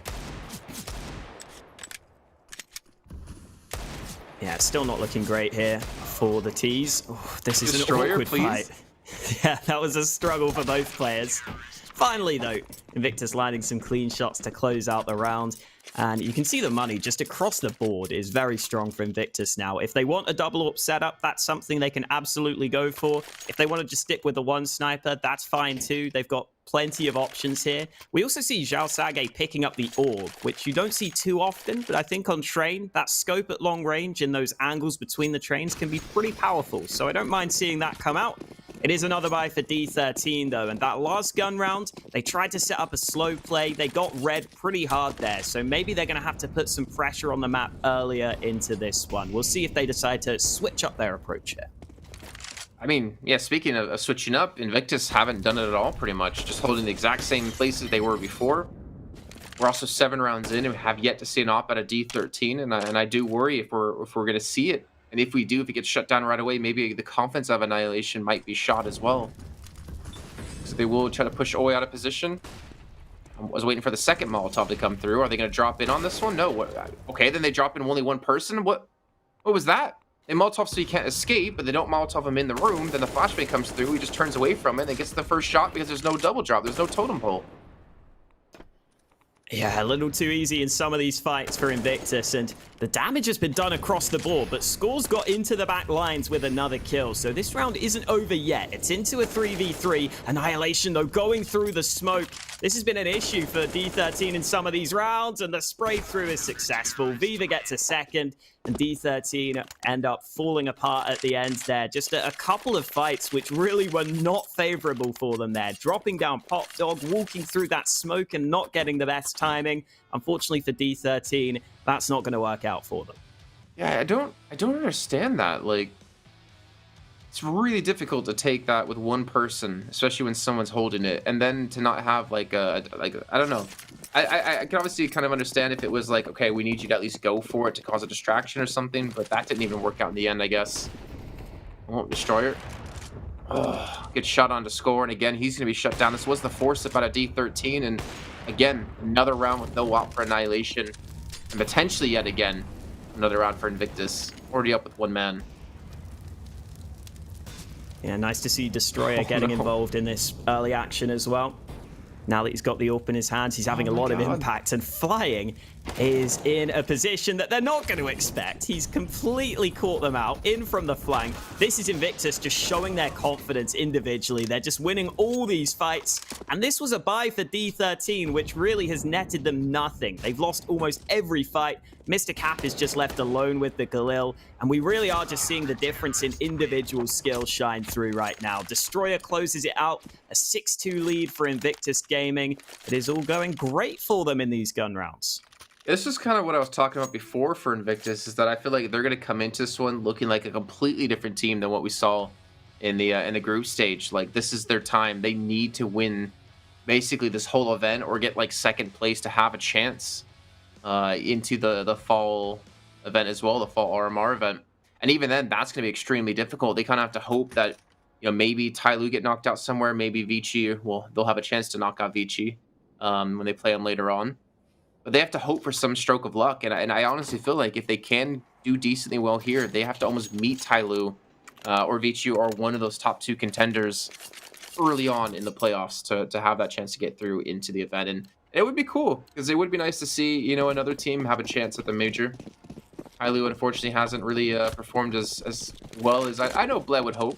Yeah, it's still not looking great here for the T's. Oh, this is Destroyer, an awkward please. fight. Yeah, that was a struggle for both players. Finally, though, Invictus landing some clean shots to close out the round. And you can see the money just across the board is very strong for Invictus now. If they want a double AWP setup, that's something they can absolutely go for. If they want to just stick with the 1 sniper, that's fine too. They've got plenty of options here. We also see Zhao Sage picking up the orb, which you don't see too often, but I think on train, that scope at long range and those angles between the trains can be pretty powerful. So I don't mind seeing that come out. It is another buy for D13, though, and that last gun round, they tried to set up a slow play. They got red pretty hard there, so maybe they're going to have to put some pressure on the map earlier into this one. We'll see if they decide to switch up their approach here. I mean, yeah, speaking of switching up, Invictus haven't done it at all, pretty much. Just holding the exact same places they were before. We're also 7 rounds in and have yet to see an op out of D13, and I do worry if we're going to see it. And if we do, if it gets shut down right away, maybe the confidence of Annihilation might be shot as well. So they will try to push Oi out of position. I was waiting for the second Molotov to come through. Are they going to drop in on this one? No. What? Okay, then they drop in only 1 person. What was that? They Molotov so you can't escape, but they don't Molotov him in the room. Then the flashbang comes through. He just turns away from it and gets the first shot because there's no double drop. There's no totem pole. Yeah, a little too easy in some of these fights for Invictus, and the damage has been done across the board, but Score's got into the back lines with another kill, so this round isn't over yet. It's into a 3v3. Annihilation, though, going through the smoke. This has been an issue for D13 in some of these rounds, and the spray through is successful. Viva gets a second, and D13 end up falling apart at the end there. Just a couple of fights which really were not favorable for them there. Dropping down Pop Dog, walking through that smoke and not getting the best timing. Unfortunately for D13, that's not going to work out for them. Yeah, I don't understand that. Like, it's really difficult to take that with 1 person, especially when someone's holding it, and then to not have I don't know. I can obviously kind of understand if it was like, okay, we need you to at least go for it to cause a distraction or something, but that didn't even work out in the end, I guess. I won't destroy it. Oh, good shot on to Score, and again, he's going to be shut down. This was the force-up out of D13, and again, another round with no op for Annihilation, and potentially yet again, another round for Invictus. Already up with 1 man. Yeah, nice to see Destroyer getting involved in this early action as well. Now that he's got the AWP in his hands, he's having a lot of impact, and Flying is in a position that they're not going to expect. He's completely caught them out in from the flank. This is Invictus just showing their confidence individually. They're just winning all these fights, and this was a buy for D13, which really has netted them nothing. They've lost almost every fight. Mr. Cap is just left alone with the Galil, and we really are just seeing the difference in individual skill shine through right now. Destroyer closes it out, a 6-2 lead for Invictus Gaming. It is all going great for them in these gun rounds. This is kind of what I was talking about before for Invictus, is that I feel like they're going to come into this one looking like a completely different team than what we saw in the group stage. Like, this is their time. They need to win basically this whole event or get like second place to have a chance into the fall event as well, the fall RMR event. And even then, that's going to be extremely difficult. They kind of have to hope that, you know, maybe Tyloo get knocked out somewhere. Maybe Vici, well, they'll have a chance to knock out Vici when they play him later on. But they have to hope for some stroke of luck. And I honestly feel like if they can do decently well here, they have to almost meet Tyloo or Vici or one of those top 2 contenders early on in the playoffs to have that chance to get through into the event. And it would be cool because it would be nice to see, you know, another team have a chance at the major. Tyloo, unfortunately, hasn't really performed as well as I know Bled would hope.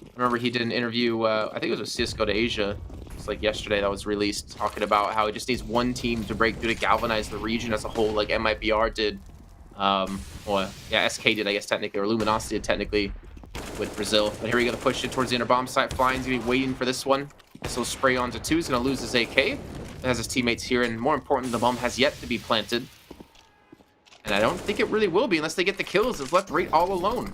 I remember he did an interview, I think it was with Cisco to Asia, it's like yesterday that was released, talking about how it just needs one team to break through to galvanize the region as a whole, like MIBR did. Well, yeah, SK did, I guess, technically, or Luminosity did technically with Brazil. But here we go, the push it towards the inner bomb site. Flying's going to be waiting for this one. This will spray onto 2. He's going to lose his AK. It has his teammates here, and more importantly, the bomb has yet to be planted. And I don't think it really will be unless they get the kills. It's left right all alone.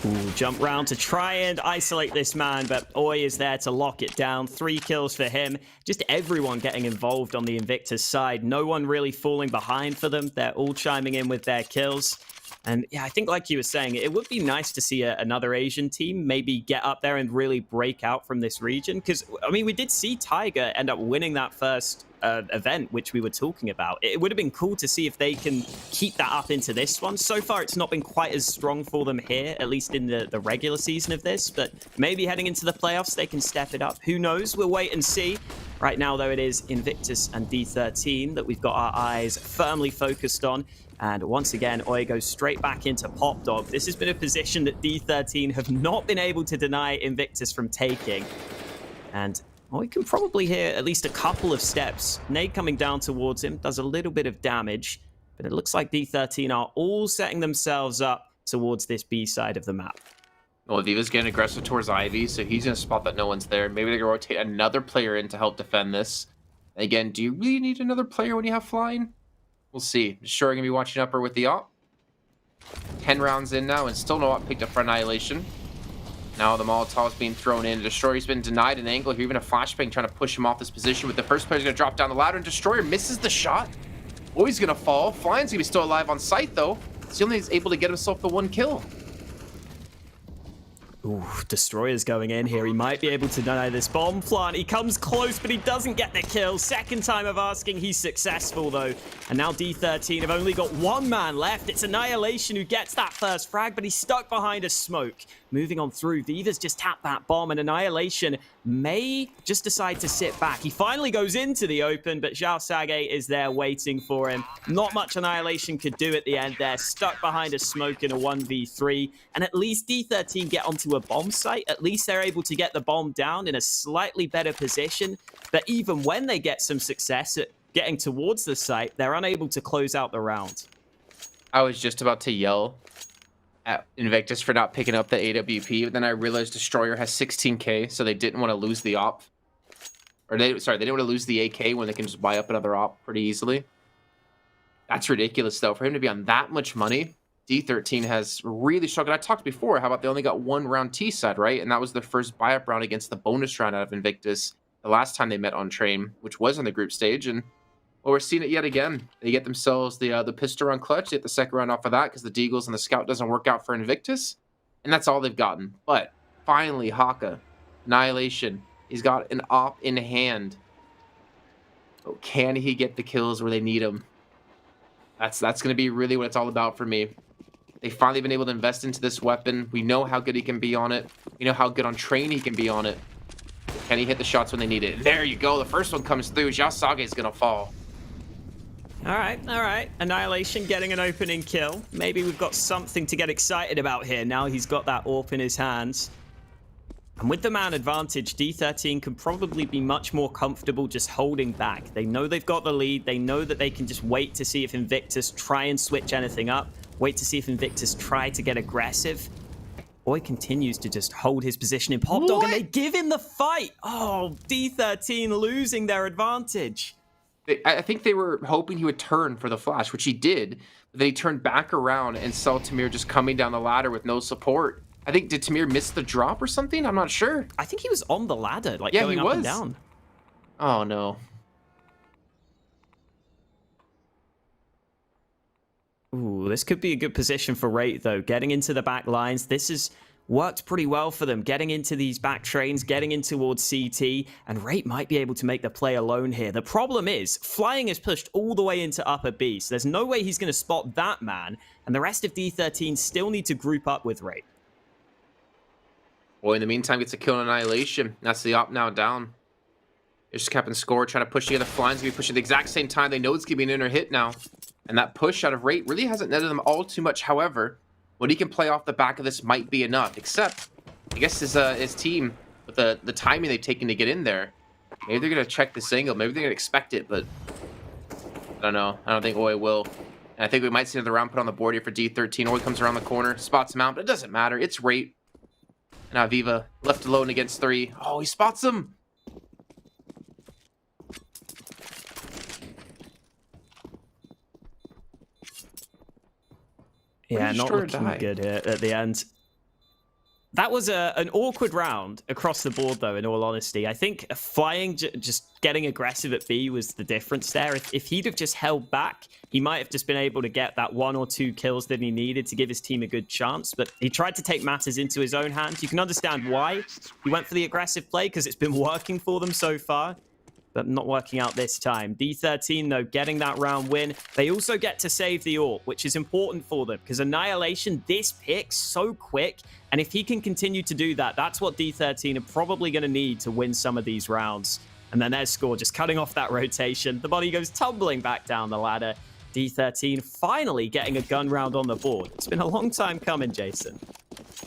Ooh, jump round to try and isolate this man, but Oi is there to lock it down. 3 kills for him. Just everyone getting involved on the Invictus side. No one really falling behind for them. They're all chiming in with their kills. And yeah, I think like you were saying, it would be nice to see another Asian team maybe get up there and really break out from this region. Because, I mean, we did see Tiger end up winning that first event, which we were talking about. It would have been cool to see if they can keep that up into this one. So far, it's not been quite as strong for them here, at least in the regular season of this. But maybe heading into the playoffs, they can step it up. Who knows? We'll wait and see. Right now, though, it is Invictus and D13 that we've got our eyes firmly focused on. And once again, Oi goes straight back into Pop Dog. This has been a position that D13 have not been able to deny Invictus from taking. And Oi can probably hear at least a couple of steps. Nade coming down towards him does a little bit of damage. But it looks like D13 are all setting themselves up towards this B side of the map. Well, Viva's getting aggressive towards Ivy, so he's going to spot that no one's there. Maybe they're going to rotate another player in to help defend this. Again, do you really need another player when you have flying? We'll see. Sure, going to be watching upper with the op. 10 rounds in now, and still no op picked up for Annihilation. Now the Molotov's being thrown in. Destroyer's been denied an angle here, even a flashbang trying to push him off this position. With the first player's going to drop down the ladder, and Destroyer misses the shot. Oh, he's going to fall. Flying's going to be still alive on site, though. He's only able to get himself the 1 kill. Ooh, Destroyer's going in here. He might be able to deny this bomb plant. He comes close, but he doesn't get the kill. Second time of asking, he's successful, though. And now D13 have only got 1 man left. It's Annihilation who gets that first frag, but he's stuck behind a smoke. Moving on through, Viva's just tapped that bomb, and Annihilation may just decide to sit back. He finally goes into the open, but Zhao Sage is there waiting for him. Not much Annihilation could do at the end there. Stuck behind a smoke in a 1v3. And at least D13 get onto a bomb site. At least they're able to get the bomb down in a slightly better position. But even when they get some success at getting towards the site, they're unable to close out the round. I was just about to yell at Invictus for not picking up the AWP, but then I realized Destroyer has 16k, so they didn't want to lose the op. Or they didn't want to lose the AK when they can just buy up another op pretty easily. That's ridiculous, though. For him to be on that much money, D13 has really struggled. I talked before, how about they only got 1 round T side, right? And that was their first buy-up round against the bonus round out of Invictus the last time they met on Train, which was on the group stage. And well, we're seeing it yet again. They get themselves the pistol round clutch. They get the second round off of that because the Deagles and the Scout doesn't work out for Invictus. And that's all they've gotten. But finally, Haka, Annihilation, he's got an op in hand. But can he get the kills where they need him? That's going to be really what it's all about for me. They've finally been able to invest into this weapon. We know how good he can be on it. We know how good on Train he can be on it. Can he hit the shots when they need it? There you go. The first one comes through. Zhao Sage is going to fall. All right. Annihilation getting an opening kill. Maybe we've got something to get excited about here. Now he's got that AWP in his hands. And with the man advantage, D13 can probably be much more comfortable just holding back. They know they've got the lead. They know that they can just wait to see if Invictus try and switch anything up. Wait to see if Invictus try to get aggressive. Oi continues to just hold his position in Pop Dog, and they give him the fight. Oh, D13 losing their advantage. I think they were hoping he would turn for the flash, which he did. But then he turned back around and saw Tamir just coming down the ladder with no support. I think, did Tamir miss the drop or something? I'm not sure. I think he was on the ladder, like Yeah, going he up and was. down. Oh, no. Ooh, this could be a good position for Rate, though. Getting into the back lines. This has worked pretty well for them. Getting into these back trains, getting in towards CT, and Rate might be able to make the play alone here. The problem is, Flying is pushed all the way into upper B, so there's no way he's going to spot that man, and the rest of D13 still need to group up with Rate. Boy, in the meantime, gets a kill on Annihilation. That's the op now down. It's just kept in score, trying to push together. Flying's going to be pushing at the exact same time. They know it's going to be an inner hit now. And that push out of Rate really hasn't netted them all too much. However, what he can play off the back of this might be enough. Except, I guess his team, with the timing they've taken to get in there, maybe they're going to check this angle. Maybe they're going to expect it, but I don't know. I don't think Oi will. And I think we might see another round put on the board here for D13. Oi comes around the corner, spots him out, but it doesn't matter. It's Rate. And Aviva left alone against 3. Oh, he spots him. Yeah, not looking good here at the end. That was an awkward round across the board, though, in all honesty. I think Flying just getting aggressive at B was the difference there. If he'd have just held back, he might have just been able to get that 1 or 2 kills that he needed to give his team a good chance. But he tried to take matters into his own hands. You can understand why he went for the aggressive play, because it's been working for them so far, but not working out this time. D13, though, getting that round win. They also get to save the AWP, which is important for them, because Annihilation, this pick so quick, and if he can continue to do that, that's what D13 are probably going to need to win some of these rounds. And then their score, just cutting off that rotation. The body goes tumbling back down the ladder. D13 finally getting a gun round on the board. It's been a long time coming, Jason.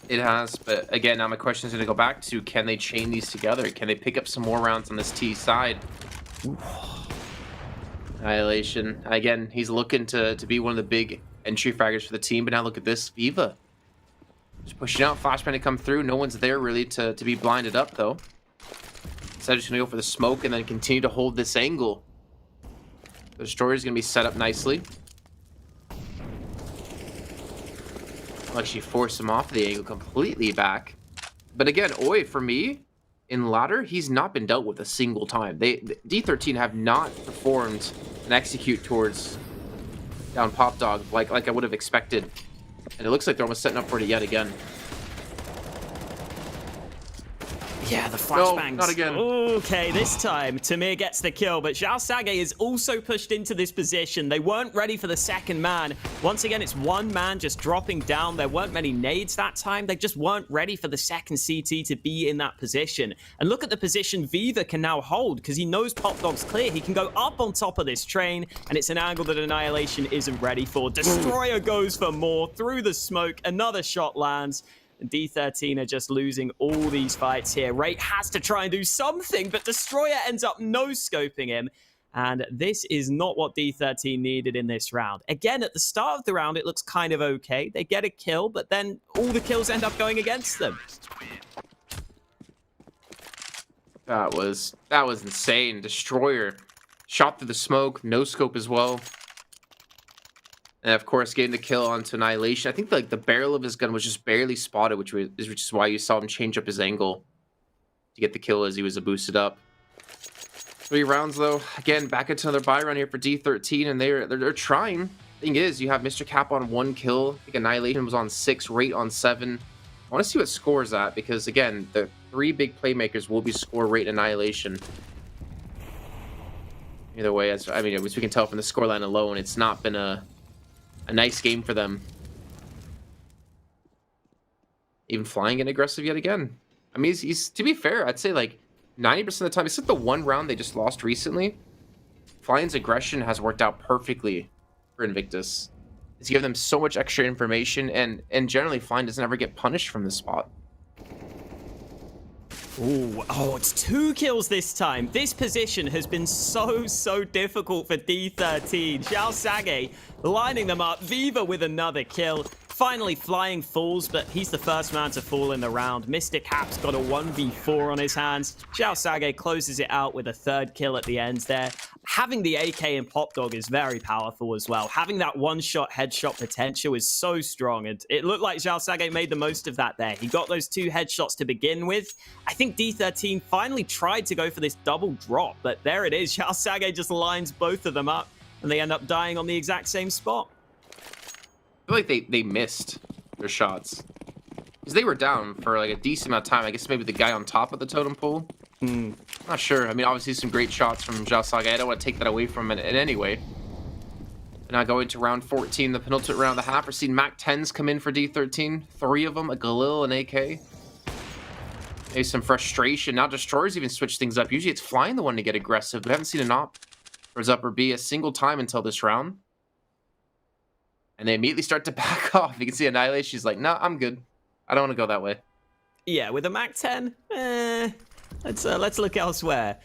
It has, but again, now my question is going to go back to, can they chain these together? Can they pick up some more rounds on this T side? Annihilation. Again, he's looking to be one of the big entry fraggers for the team, but now look at this. Viva. Just pushing out, flashbang to come through. No one's there really to be blinded up, though. Instead, just going to go for the smoke and then continue to hold this angle. The Destroyer's going to be set up nicely. I'll actually force him off the angle completely back. But again, Oi, for me, in ladder, he's not been dealt with a single time. D13 have not performed an execute towards down Pop Dog like I would have expected. And it looks like they're almost setting up for it yet again. Yeah, the flashbangs. No, not again. Okay, this time Tamir gets the kill, but Zhao Sage is also pushed into this position. They weren't ready for the second man. Once again, it's one man just dropping down. There weren't many nades that time. They just weren't ready for the second CT to be in that position. And look at the position Viva can now hold, because he knows Pop Dog's clear. He can go up on top of this train, and it's an angle that Annihilation isn't ready for. Destroyer goes for more through the smoke. Another shot lands. And D13 are just losing all these fights here. Rate has to try and do something, but Destroyer ends up no-scoping him. And this is not what D13 needed in this round. Again, at the start of the round, it looks kind of okay. They get a kill, but then all the kills end up going against them. That was insane. Destroyer shot through the smoke, no scope as well. And of course, getting the kill onto Annihilation. I think the barrel of his gun was just barely spotted, which is why you saw him change up his angle to get the kill as he was boosted up. 3 rounds though. Again, back into another buy round here for D13, and they're trying. Thing is, you have Mr. Cap on 1 kill. I think Annihilation was on 6, Rate on 7. I want to see what score's at, because again, the 3 big playmakers will be score, Rate, and Annihilation. Either way, as we can tell from the scoreline alone, it's not been a nice game for them. Even Flying getting aggressive yet again. I mean, he's to be fair, I'd say like 90% of the time, except the 1 round they just lost recently, Flying's aggression has worked out perfectly for Invictus. It's given them so much extra information, and generally Flying doesn't ever get punished from this spot. Ooh, oh, it's 2 kills this time. This position has been so difficult for D13. Zhao Sage lining them up. Viva with another kill. Finally, Flying falls, but he's the first man to fall in the round. Mystic Hap's got a 1v4 on his hands. Xiao Sage closes it out with a third kill at the end there. Having the AK in Pop Dog is very powerful as well. Having that one-shot headshot potential is so strong, and it looked like Xiao Sage made the most of that there. He got those 2 headshots to begin with. I think D13 finally tried to go for this double drop, but there it is. Xiao Sage just lines both of them up, and they end up dying on the exact same spot. I feel like they missed their shots. Because they were down for like a decent amount of time. I guess maybe the guy on top of the totem pole. Not sure. I mean, obviously some great shots from Xiao Sage. I don't want to take that away from him in any way. And now going to round 14, the penultimate round of the half. We're seeing Mac 10s come in for D13. 3 of them, a Galil, an AK. Maybe some frustration. Now Destroyers even switch things up. Usually it's Flying the one to get aggressive, but I haven't seen an op or upper B a single time until this round. And they immediately start to back off. You can see Annihilation. She's like, "No, I'm good. I don't want to go that way." Yeah, with a Mac 10, let's look elsewhere,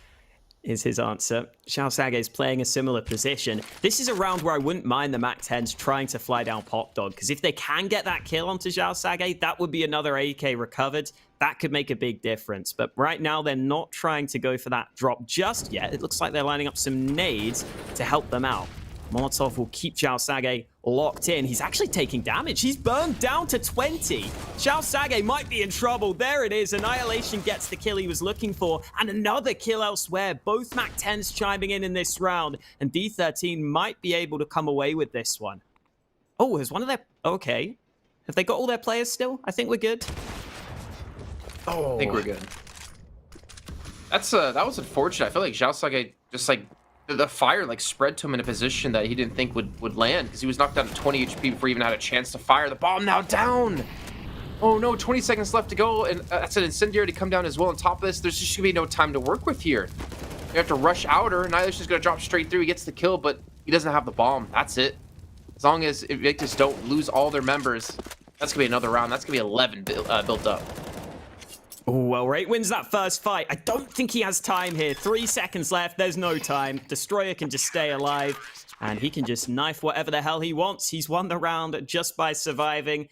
is his answer. Xiao Sage is playing a similar position. This is a round where I wouldn't mind the Mac 10s trying to fly down Pop Dog, because if they can get that kill onto Xiao Sage, that would be another AK recovered. That could make a big difference. But right now, they're not trying to go for that drop just yet. It looks like they're lining up some nades to help them out. Molotov will keep Xiao Sage locked in. He's actually taking damage. He's burned down to 20. Xiao Sage might be in trouble. There it is. Annihilation gets the kill he was looking for. And another kill elsewhere. Both Mac 10s chiming in this round. And D13 might be able to come away with this one. Oh, has one of their... Okay. Have they got all their players still? I think we're good. Oh. I think we're good. That was unfortunate. I feel like Xiao Sage just like... The fire like spread to him in a position that he didn't think would land, because he was knocked down to 20 HP before he even had a chance to fire. The bomb now down. Oh no, 20 seconds left to go, and that's an incendiary to come down as well. On top of this, there's just gonna be no time to work with here. You have to rush outer. Annihilation's gonna drop straight through. He gets the kill, but he doesn't have the bomb. That's it. As long as Invictus don't lose all their members, that's gonna be another round. That's gonna be 11 built up. Oh, well, Rate wins that first fight. I don't think he has time here. 3 seconds left. There's no time. Destroyer can just stay alive, and he can just knife whatever the hell he wants. He's won the round just by surviving.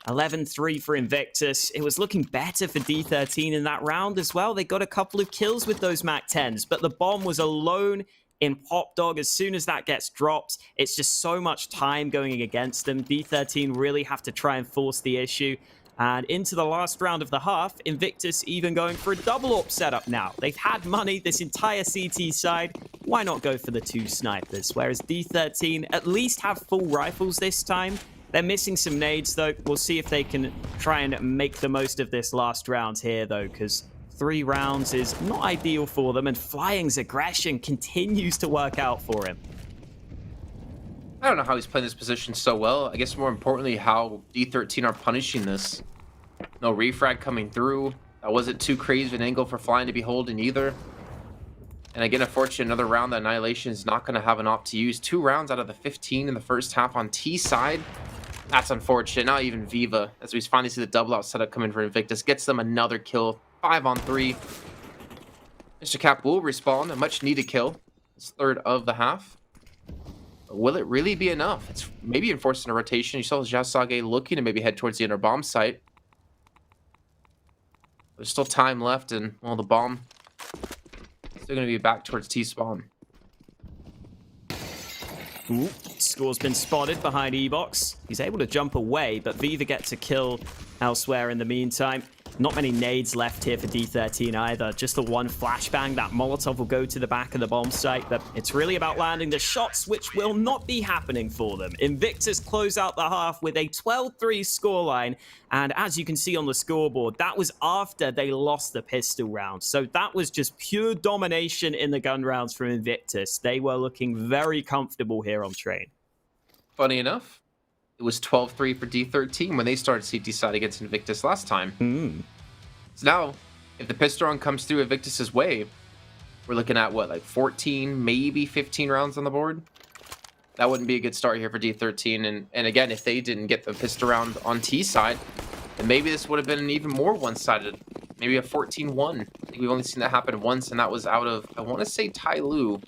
11-3 for Invictus. It was looking better for D13 in that round as well. They got a couple of kills with those Mac 10s, but the bomb was alone in Pop Dog. As soon as that gets dropped, it's just so much time going against them. D13 really have to try and force the issue. And into the last round of the half, Invictus even going for a double AWP setup now. They've had money this entire CT side. Why not go for the 2 snipers? Whereas D13 at least have full rifles this time. They're missing some nades, though. We'll see if they can try and make the most of this last round here, though, because 3 rounds is not ideal for them. And Flying's aggression continues to work out for him. I don't know how he's playing this position so well. I guess more importantly, how D13 are punishing this. No refrag coming through. That wasn't too crazy of an angle for Flying to be holding either. And again, unfortunately, another round that Annihilation is not going to have an op to use. 2 rounds out of the 15 in the first half on T side. That's unfortunate. Not even Viva, as we finally see the double out setup coming for Invictus, gets them another kill. 5 on 3. Mr. Cap will respawn, a much needed kill. It's 3rd of the half. Will it really be enough? It's maybe enforcing a rotation. You saw Xiao Sage looking to maybe head towards the inner bomb site. There's still time left, and well, the bomb still going to be back towards T-spawn. Ooh, Score's been spotted behind E-Box. He's able to jump away, but Viva gets a kill elsewhere in the meantime. Not many nades left here for D13 either. Just the 1 flashbang. That Molotov will go to the back of the bomb site, but it's really about landing the shots, which will not be happening for them. Invictus close out the half with a 12-3 scoreline, and as you can see on the scoreboard, that was after they lost the pistol round. So that was just pure domination in the gun rounds from Invictus. They were looking very comfortable here on Train. Funny enough, it was 12-3 for D13 when they started CT side against Invictus last time. So now, if the pistol round comes through Invictus's way, we're looking at, what, like 14, maybe 15 rounds on the board? That wouldn't be a good start here for D13. And again, if they didn't get the pistol round on T side, then maybe this would have been an even more one-sided. Maybe a 14-1. I think we've only seen that happen once, and that was out of, I want to say, Tai Lu.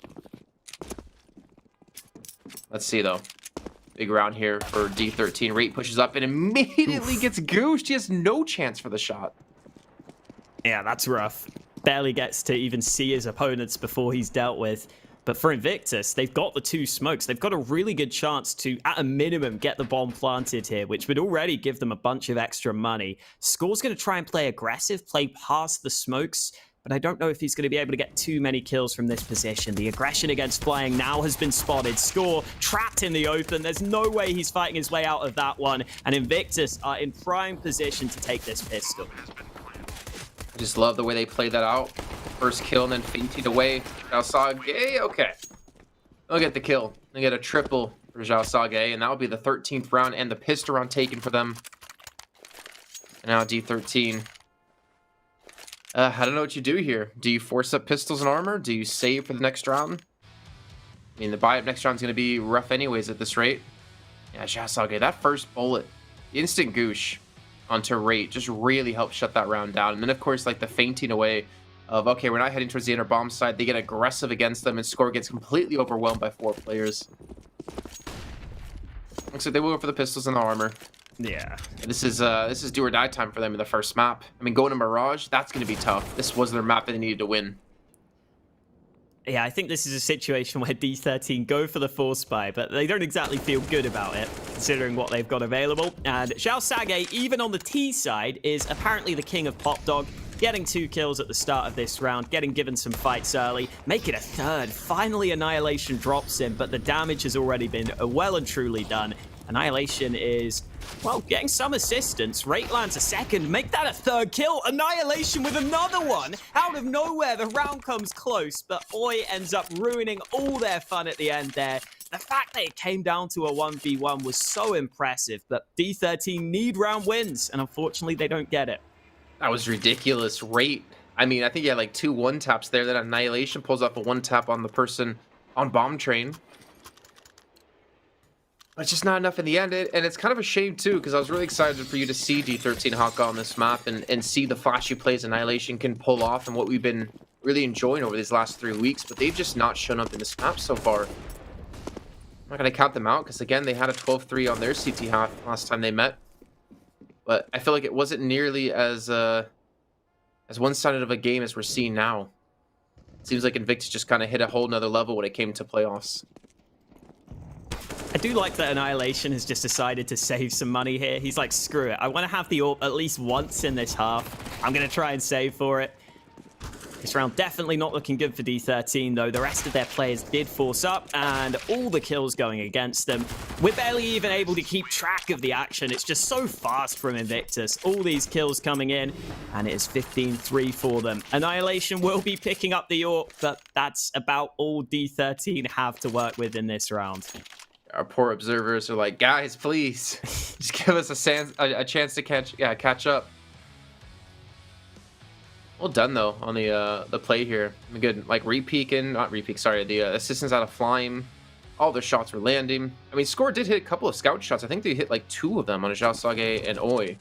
Let's see, though. Big round here for D13. Rate pushes up and immediately gets goosed. He has no chance for the shot. Yeah, that's rough. Barely gets to even see his opponents before he's dealt with. But for Invictus, they've got the 2 smokes. They've got a really good chance to, at a minimum, get the bomb planted here, which would already give them a bunch of extra money. Score's going to try and play aggressive, play past the smokes, but I don't know if he's going to be able to get too many kills from this position. The aggression against flying now has been spotted. Score trapped in the open. There's no way he's fighting his way out of that one. And Invictus are in prime position to take this pistol. I just love the way they played that out. First kill and then fainted away. Zhao Sage, okay. They'll get the kill. They get a triple for Zhao Sage, and that will be the 13th round and the pistol round taken for them. And now D13. I don't know what you do here. Do you force up pistols and armor? Do you save for the next round? I mean, the buy-up next round is going to be rough anyways at this rate. Yeah, Zhao Sage, that first bullet, instant goosh onto rate, just really helped shut that round down. And then, of course, like the fainting away of, okay, we're not heading towards the inner bomb side. They get aggressive against them, and Score gets completely overwhelmed by 4 players. Looks like they will go for the pistols and the armor. Yeah. This is do or die time for them in the first map. I mean, going to Mirage, that's going to be tough. This was their map that they needed to win. Yeah, I think this is a situation where D13 go for the force buy, but they don't exactly feel good about it, considering what they've got available. And Zhao Sage, even on the T side, is apparently the king of Pop Dog, getting 2 kills at the start of this round, getting given some fights early, make it a 3rd. Finally, Annihilation drops him, but the damage has already been well and truly done. Annihilation is, well, getting some assistance. Rate lands a 2nd. Make that a 3rd kill. Annihilation with another one. Out of nowhere, the round comes close, but Oi ends up ruining all their fun at the end there. The fact that it came down to a 1v1 was so impressive, but D13 need round wins, and unfortunately, they don't get it. That was ridiculous. Rate. I mean, I think he had like 2 1-taps there. Then Annihilation pulls off a 1-tap on the person on Bomb Train. It's just not enough in the end, and it's kind of a shame too, because I was really excited for you to see D13 Hawk on this map and see the flashy plays Annihilation can pull off and what we've been really enjoying over these last 3 weeks, but they've just not shown up in this map so far. I'm not going to count them out, because again, they had a 12-3 on their CT half last time they met, but I feel like it wasn't nearly as one-sided of a game as we're seeing now. It seems like Invictus just kind of hit a whole nother level when it came to playoffs. I do like that Annihilation has just decided to save some money here. He's like, screw it. I want to have the AWP at least once in this half. I'm going to try and save for it. This round definitely not looking good for D13, though. The rest of their players did force up, and all the kills going against them. We're barely even able to keep track of the action. It's just so fast from Invictus. All these kills coming in, and it is 15-3 for them. Annihilation will be picking up the AWP, but that's about all D13 have to work with in this round. Our poor observers are like, guys, please, just give us a chance to catch up. Well done though on the play here. Good, like the assistance out of flying. All their shots were landing. I mean, Score did hit a couple of scout shots. I think they hit like 2 of them on Zhao Sage and Oi.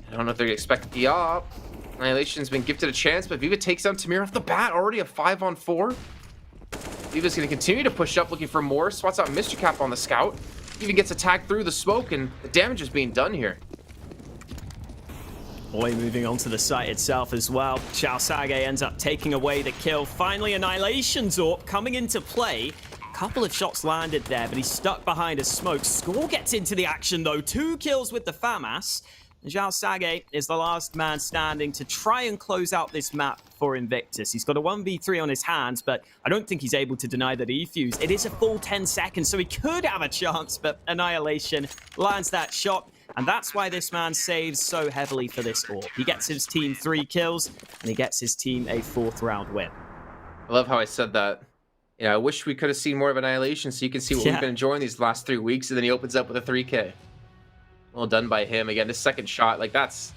I don't know if they expect the op. Annihilation's been gifted a chance, but Viva takes down Tamir off the bat. Already a 5-on-4. Viva's going to continue to push up, looking for more. Swats out Mr. Cap on the scout. Even gets attacked through the smoke, and the damage is being done here. Oi moving on to the site itself as well. Zhao Sage ends up taking away the kill. Finally, Annihilation's AWP coming into play. A couple of shots landed there, but he's stuck behind a smoke. Score gets into the action, though. 2 kills with the FAMAS. Zhao Sage is the last man standing to try and close out this map for Invictus. He's got a 1v3 on his hands, but I don't think he's able to deny the defuse. It is a full 10 seconds, so he could have a chance, but Annihilation lands that shot, and that's why this man saves so heavily for this AWP. He gets his team 3 kills, and he gets his team a 4th round win. I love how I said that. I wish we could have seen more of Annihilation so you can see what we've been enjoying these last 3 weeks, and then he opens up with a 3K. Well done by him. Again, this second shot, like that's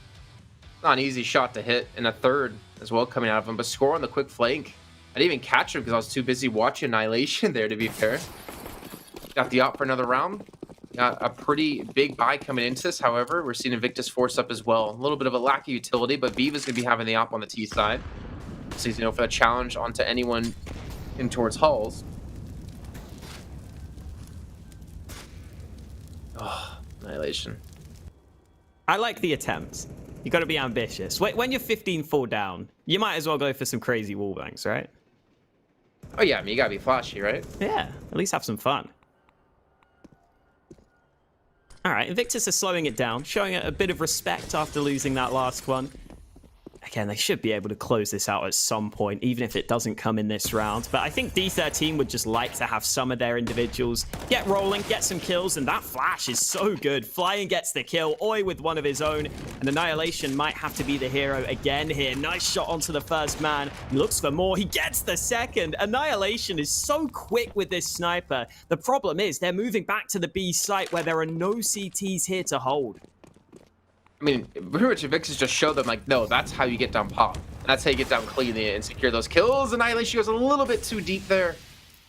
not an easy shot to hit, and a 3rd as well coming out of him, but Score on the quick flank. I didn't even catch him because I was too busy watching Annihilation there, to be fair. Got the op for another round. Got a pretty big buy coming into this, however. We're seeing Invictus force up as well. A little bit of a lack of utility, but Viva's going to be having the op on the T side. So he's for the challenge onto anyone in towards Halls. Oh, Annihilation. I like the attempt. You got to be ambitious. When you're 15-4 down, you might as well go for some crazy wallbangs, right? Oh yeah, I mean, you gotta be flashy, right? Yeah, at least have some fun. All right, Invictus is slowing it down, showing a bit of respect after losing that last one. Again, they should be able to close this out at some point, even if it doesn't come in this round. But I think D13 would just like to have some of their individuals get rolling, get some kills, and that flash is so good. Flying gets the kill, Oi with one of his own, and Annihilation might have to be the hero again here. Nice shot onto the first man. He looks for more. He gets the second. Annihilation is so quick with this sniper. The problem is they're moving back to the B site where there are no CTs here to hold. I mean, pretty much Invictus just showed them, like, no, that's how you get down pop. That's how you get down cleanly and secure those kills. Annihilation goes a little bit too deep there.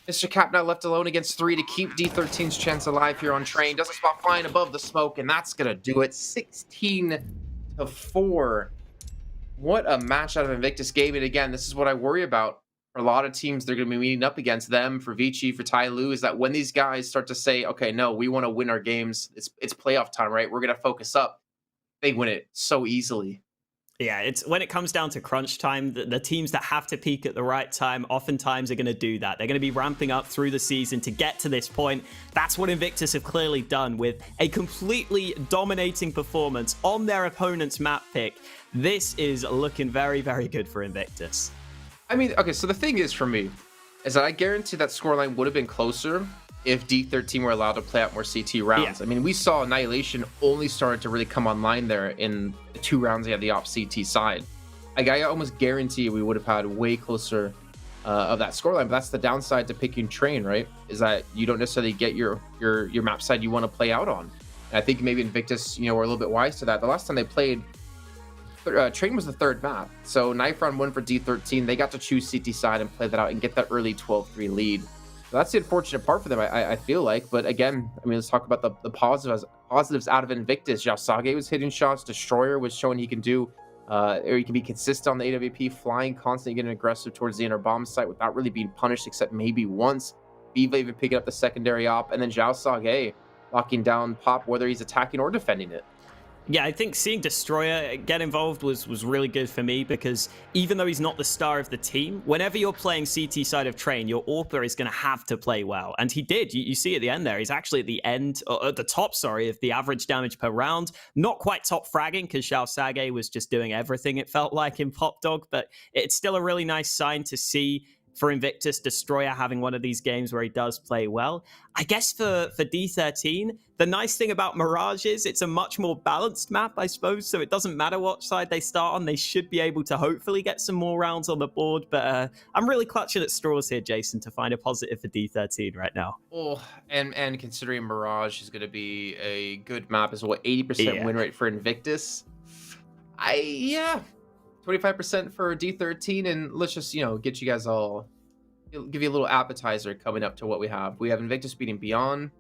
Mr. Cap now left alone against 3 to keep D13's chance alive here on train. Doesn't spot flying above the smoke, and that's going to do it. 16-4. What a match out of Invictus game. And again, this is what I worry about. For a lot of teams, they're going to be meeting up against them. For Vici, for Ty Lu, is that when these guys start to say, okay, no, we want to win our games. It's playoff time, right? We're going to focus up. They win it so easily. Yeah, it's when it comes down to crunch time, the teams that have to peak at the right time oftentimes are going to do that. They're going to be ramping up through the season to get to this point. That's what Invictus have clearly done with a completely dominating performance on their opponent's map pick. This is looking very, very good for Invictus. I mean, okay, so the thing is for me, is that I guarantee that scoreline would have been closer if D13 were allowed to play out more CT rounds. Yeah. I mean, we saw Annihilation only started to really come online there in the 2 rounds they had the op CT side. Like, I almost guarantee we would have had way closer of that scoreline, but that's the downside to picking train, right? Is that you don't necessarily get your map side you want to play out on. And I think maybe Invictus, you know, were a little bit wise to that. The last time they played, train was the 3rd map. So knife round 1 for D13, they got to choose CT side and play that out and get that early 12-3 lead. So that's the unfortunate part for them, I feel like. But again, I mean, let's talk about the positives out of Invictus. Xiao Sage was hitting shots. Destroyer was showing he can do, or he can be consistent on the AWP, flying, constantly getting aggressive towards the inner bomb site without really being punished, except maybe once. Viva even picking up the secondary op, and then Xiao Sage locking down pop, whether he's attacking or defending it. Yeah, I think seeing Destroyer get involved was really good for me, because even though he's not the star of the team, whenever you're playing CT side of train, your AWPer is going to have to play well. And he did. You see at the end there, he's actually at the end, or at the top, sorry, of the average damage per round. Not quite top fragging, because Xiao Sage was just doing everything, it felt like, in Pop Dog, but it's still a really nice sign to see for Invictus, Destroyer having one of these games where he does play well. I guess for D13, the nice thing about Mirage is it's a much more balanced map, I suppose, so it doesn't matter what side they start on. They should be able to hopefully get some more rounds on the board, but I'm really clutching at straws here, Jason, to find a positive for D13 right now. Oh, and considering Mirage is going to be a good map as well, 80% win rate for Invictus, 25% for D13, and let's just, you know, get you guys all, give you a little appetizer coming up to what we have. We have Invictus beating Beyond,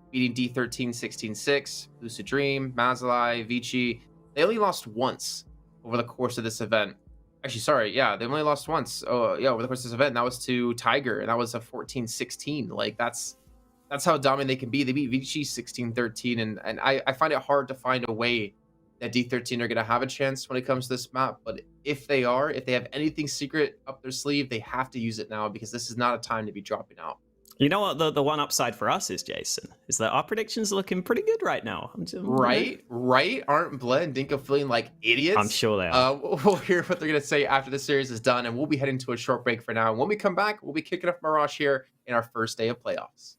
beating D13 16-6, Lucid Dream, Mazalai, Vici. They only lost once over the course of this event. Actually, sorry, yeah, they only lost once. Oh, yeah, over the course of this event, that was to Tiger, and that was a 14-16. Like, that's how dominant they can be. They beat Vici 16-13, and I find it hard to find a way that D13 are going to have a chance when it comes to this map. But if they have anything secret up their sleeve, they have to use it now, because this is not a time to be dropping out. You know what the one upside for us is, Jason, is that our predictions are looking pretty good right now. Right? Aren't Bled and Dinko feeling like idiots? I'm sure they are. We'll hear what they're going to say after the series is done, and we'll be heading to a short break for now. And when we come back, we'll be kicking off Mirage here in our first day of playoffs.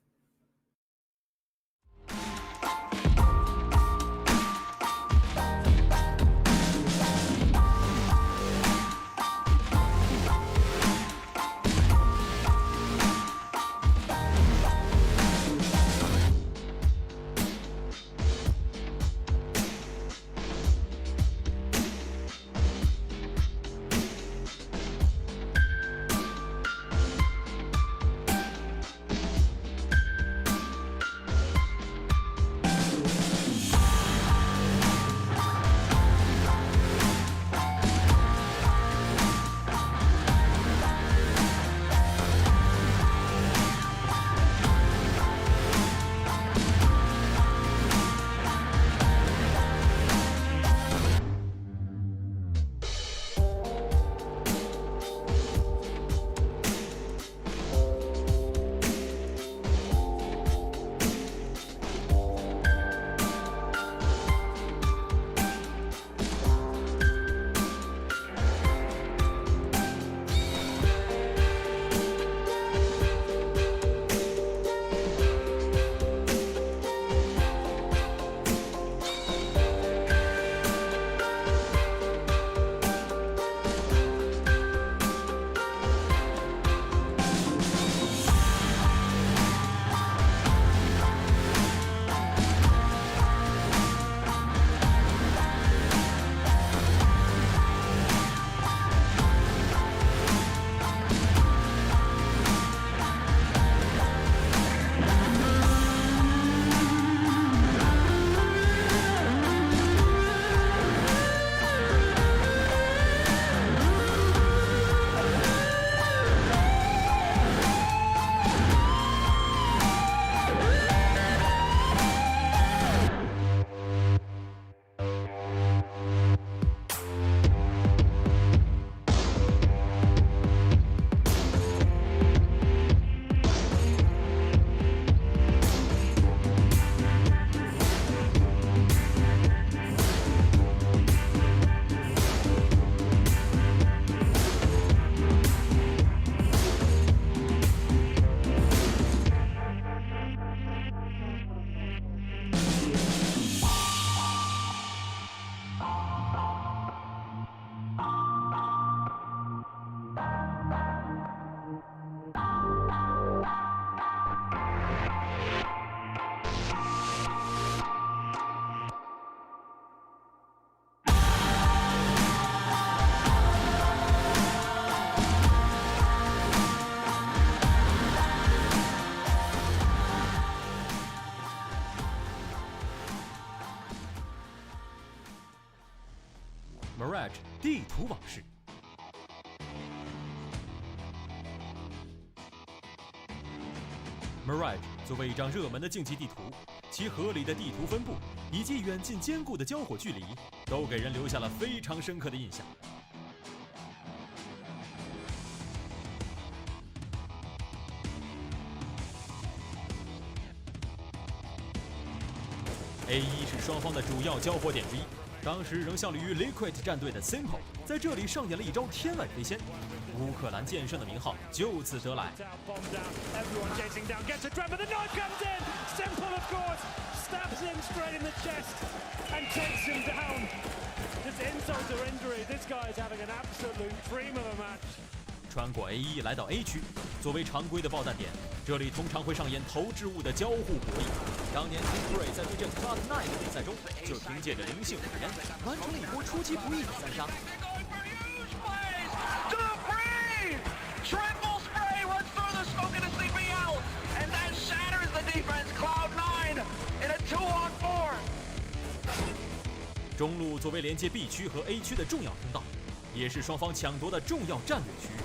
Mirage 地图往事。Mirage 作为一张热门的竞技地图，其合理的地图分布以及远近兼顾的交火距离，都给人留下了非常深刻的印象。A1 是双方的主要交火点之一，当时仍效力于 Liquid 战队的 Simple 在这里上演了一招天外飞仙，乌克兰剑圣的名号就此得来。穿过 A1 来到 A 区，作为常规的爆弹点，这里通常会上演投掷物的交互博弈。当年 D13 在对阵 Cloud9 的比赛中，就凭借着灵性语言，完成了一波出其不意的3杀。Triple spray runs through the smoke and a CP out, and that shatters the defense. Cloud9 in a 2-on-4. 中路作为连接 B 区和 A 区的重要通道，也是双方抢夺的重要战略区域。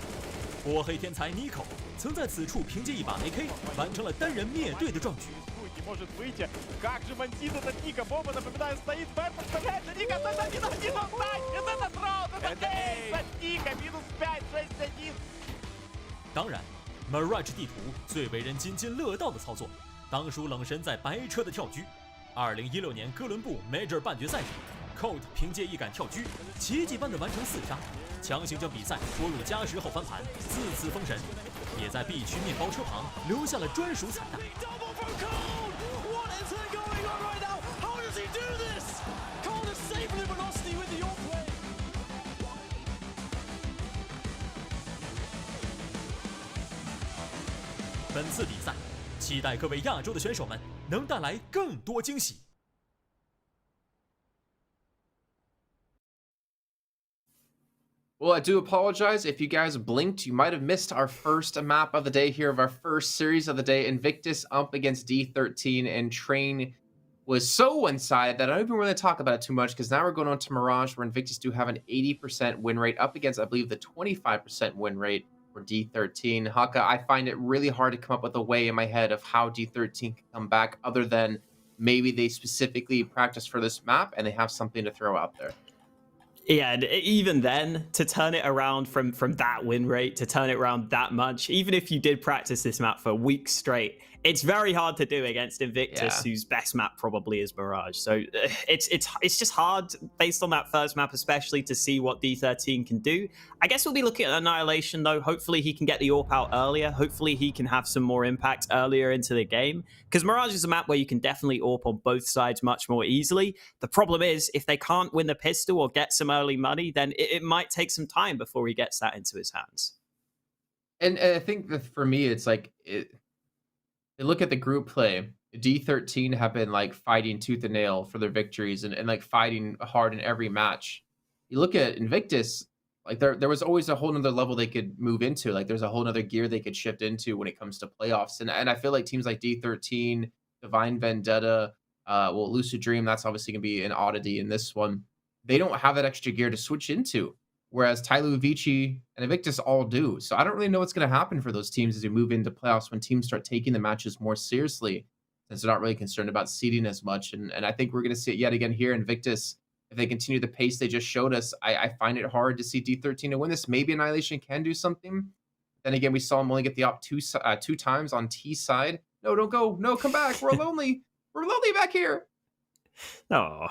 波黑天才 Nico 曾在此处凭借一把 AK 完成了单人灭队的壮举。当然 ，Mirage 地图最为人津津乐道的操作，当属冷神在白车的跳狙。2016年哥伦布 Major 半决赛时 ，Colt 凭借一杆跳狙，奇迹般的完成4杀，强行将比赛拖入加时后翻盘，自此封神，也在 B 区面包车旁留下了专属彩蛋。本次比赛，期待各位亚洲的选手们能带来更多惊喜。Well, I do apologize if you guys blinked. You might have missed our first map of the day here of our first series of the day. Invictus up against D13, and Train was so one-sided that I don't even really talk about it too much, because now we're going on to Mirage, where Invictus do have an 80% win rate up against, I believe, the 25% win rate for D13. Haka, I find it really hard to come up with a way in my head of how D13 can come back, other than maybe they specifically practice for this map and they have something to throw out there. Yeah, and even then, to turn it around from that win rate, to turn it around that much, even if you did practice this map for weeks straight, it's very hard to do against Invictus, whose best map probably is Mirage. So it's just hard, based on that first map especially, to see what D13 can do. I guess we'll be looking at Annihilation, though. Hopefully he can get the AWP out earlier. Hopefully he can have some more impact earlier into the game. Because Mirage is a map where you can definitely AWP on both sides much more easily. The problem is, if they can't win the pistol or get some early money, then it might take some time before he gets that into his hands. And I think that for me, it's like... look at the group play. D13 have been like fighting tooth and nail for their victories and like fighting hard in every match. You look at Invictus, like there was always a whole nother level they could move into. Like there's a whole nother gear they could shift into when it comes to playoffs. And I feel like teams like D13, Divine Vendetta, Lucid Dream, that's obviously going to be an oddity in this one. They don't have that extra gear to switch into. Whereas Tyloo, Vici, and Invictus all do. So I don't really know what's going to happen for those teams as we move into playoffs when teams start taking the matches more seriously, since they're not really concerned about seeding as much. And I think we're going to see it yet again here. Invictus, if they continue the pace they just showed us, I find it hard to see D13 to win this. Maybe Annihilation can do something. Then again, we saw him only get the op two times on T side. No, don't go. No, come back. We're lonely. We're lonely back here. Oh.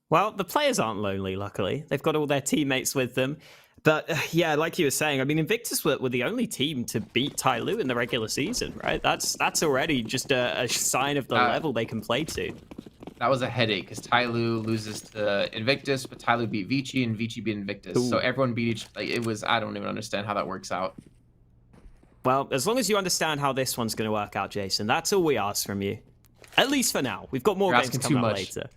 Well, the players aren't lonely, luckily. They've got all their teammates with them. But yeah, like you were saying, I mean, Invictus were the only team to beat Tyloo in the regular season, right? That's already just a sign of the level they can play to. That was a headache, because Tyloo loses to Invictus, but Tyloo beat Vici, and Vici beat Invictus. Ooh. So everyone beat each... Like, it was... I don't even understand how that works out. Well, as long as you understand how this one's going to work out, Jason, that's all we ask from you. At least for now. We've got more games coming up later.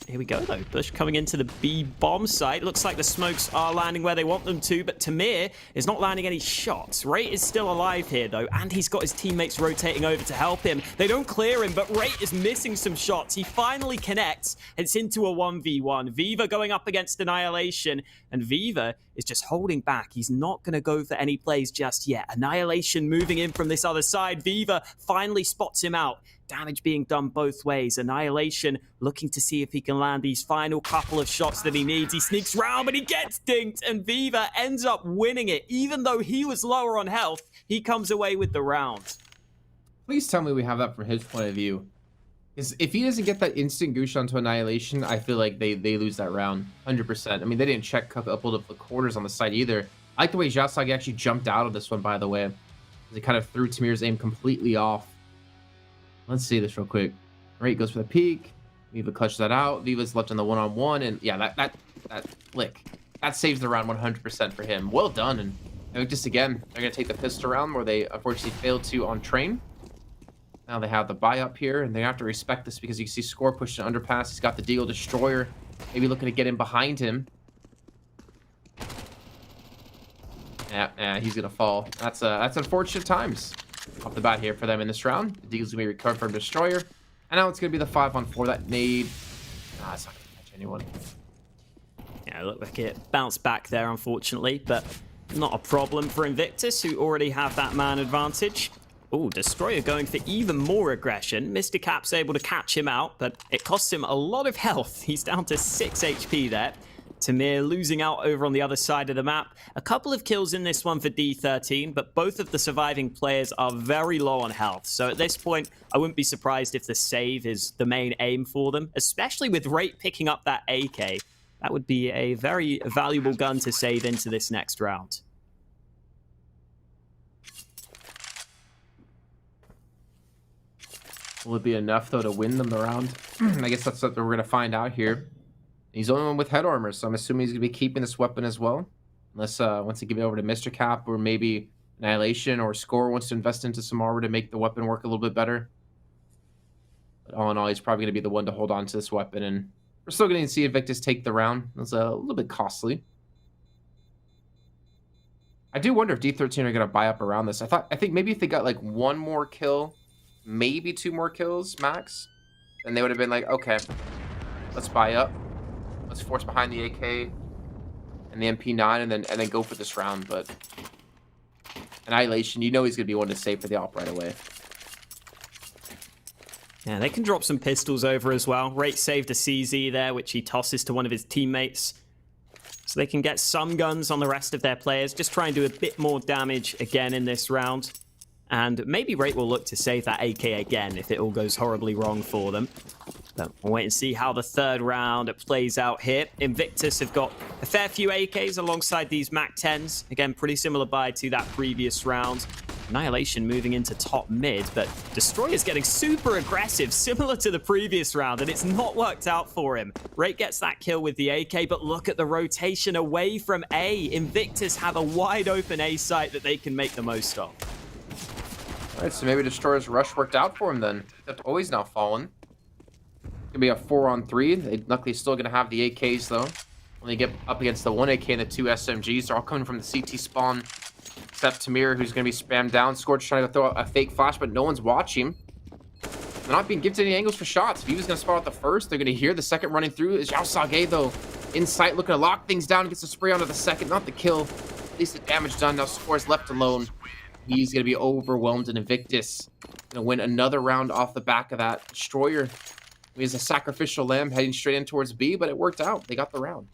Here we go, though. Bush coming into the B bomb site. Looks like the smokes are landing where they want them to, but Tamir is not landing any shots. Rate is still alive here, though, and he's got his teammates rotating over to help him. They don't clear him, but Rate is missing some shots. He finally connects. It's into a 1v1. Viva going up against Annihilation, and Viva is just holding back. He's not going to go for any plays just yet. Annihilation moving in from this other side. Viva finally spots him out. Damage being done both ways. Annihilation looking to see if he can land these final couple of shots that he needs. He sneaks round, but he gets dinked, and Viva ends up winning it. Even though he was lower on health, he comes away with the round. Please tell me we have that from his point of view. Because if he doesn't get that instant goosh onto Annihilation, I feel like they lose that round, 100%. I mean, they didn't check up all the quarters on the side either. I like the way Jasagi actually jumped out of this one, by the way. He kind of threw Tamir's aim completely off. Let's see this real quick. Rate goes for the peak. Viva clutches that out. Viva's left on the one-on-one, and yeah, that flick. That saves the round 100% for him. Well done. And Invictus again, they're going to take the pistol round where they unfortunately failed to on train. Now they have the buy up here, and they have to respect this because you can see Score pushed an underpass. He's got the Deagle Destroyer, maybe looking to get in behind him. Yeah, he's going to fall. That's unfortunate times off the bat here for them in this round. The Deagle's going to be recovered from Destroyer. And now it's going to be the 5-on-4. That nade. Nah, it's not going to catch anyone. Yeah, look like it bounced back there, unfortunately, but not a problem for Invictus, who already have that man advantage. Oh, Destroyer going for even more aggression. Mr. Cap's able to catch him out, but it costs him a lot of health. He's down to 6 HP there. Tamir losing out over on the other side of the map. A couple of kills in this one for D13, but both of the surviving players are very low on health. So at this point, I wouldn't be surprised if the save is the main aim for them, especially with Rate picking up that AK. That would be a very valuable gun to save into this next round. Will it be enough, though, to win them the round? I guess that's what we're going to find out here. He's the only one with head armor, so I'm assuming he's going to be keeping this weapon as well. Unless once he give it over to Mr. Cap, or maybe Annihilation or Score wants to invest into some armor to make the weapon work a little bit better. But all in all, he's probably going to be the one to hold on to this weapon. And we're still going to see Invictus take the round. That's a little bit costly. I do wonder if D13 are going to buy up around this. I think maybe if they got like one more kill, maybe 2 more kills max, then they would have been like, okay, let's buy up. Let's force behind the AK and the MP9 and then go for this round. But Annihilation, you know he's going to be one to save for the op right away. Yeah, they can drop some pistols over as well. Rate saved a CZ there, which he tosses to one of his teammates. So they can get some guns on the rest of their players. Just try and do a bit more damage again in this round. And maybe Rate will look to save that AK again if it all goes horribly wrong for them. But we'll wait and see how the third round plays out here. Invictus have got a fair few AKs alongside these MAC-10s. Again, pretty similar buy to that previous round. Annihilation moving into top mid, but Destroyer's getting super aggressive, similar to the previous round, and it's not worked out for him. Rate gets that kill with the AK, but look at the rotation away from A. Invictus have a wide open A site that they can make the most of. All right, so maybe Destroyer's rush worked out for him then. That's always now fallen. Gonna be a 4-on-3. They luckily still gonna have the AKs though. When they get up against the 1 AK and the 2 SMGs, they're all coming from the CT spawn. Except Tamir, who's gonna be spammed down. Scorch trying to throw a fake flash, but no one's watching. They're not being gifted any angles for shots. If he was gonna spot out the first, they're gonna hear the second running through. Is Zhao Sage though in sight, looking to lock things down. Gets a spray onto the second, not the kill. At least the damage done. Now Score's left alone. He's gonna be overwhelmed, and Invictus gonna win another round off the back of that. Destroyer. He was a sacrificial lamb heading straight in towards B, but it worked out. They got the round.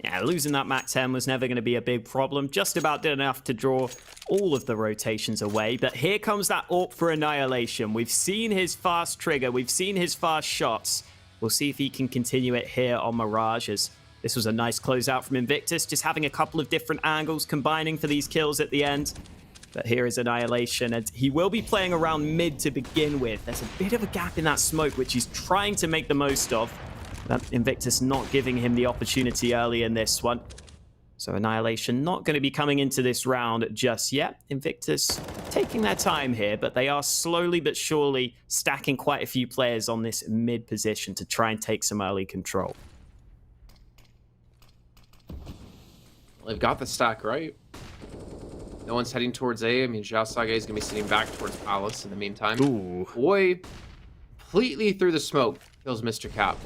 Yeah, losing that MAC-10 was never going to be a big problem. Just about did enough to draw all of the rotations away. But here comes that AWP for Annihilation. We've seen his fast trigger. We've seen his fast shots. We'll see if he can continue it here on Mirage, as this was a nice closeout from Invictus, just having a couple of different angles combining for these kills at the end. But here is Annihilation, and he will be playing around mid to begin with. There's a bit of a gap in that smoke, which he's trying to make the most of. But Invictus not giving him the opportunity early in this one. So Annihilation not going to be coming into this round just yet. Invictus taking their time here, but they are slowly but surely stacking quite a few players on this mid position to try and take some early control. They've got the stack right. No one's heading towards A. I mean, Xiao Sage is going to be sitting back towards Palace in the meantime. Ooh. Boy, completely through the smoke, kills Mr. Cap.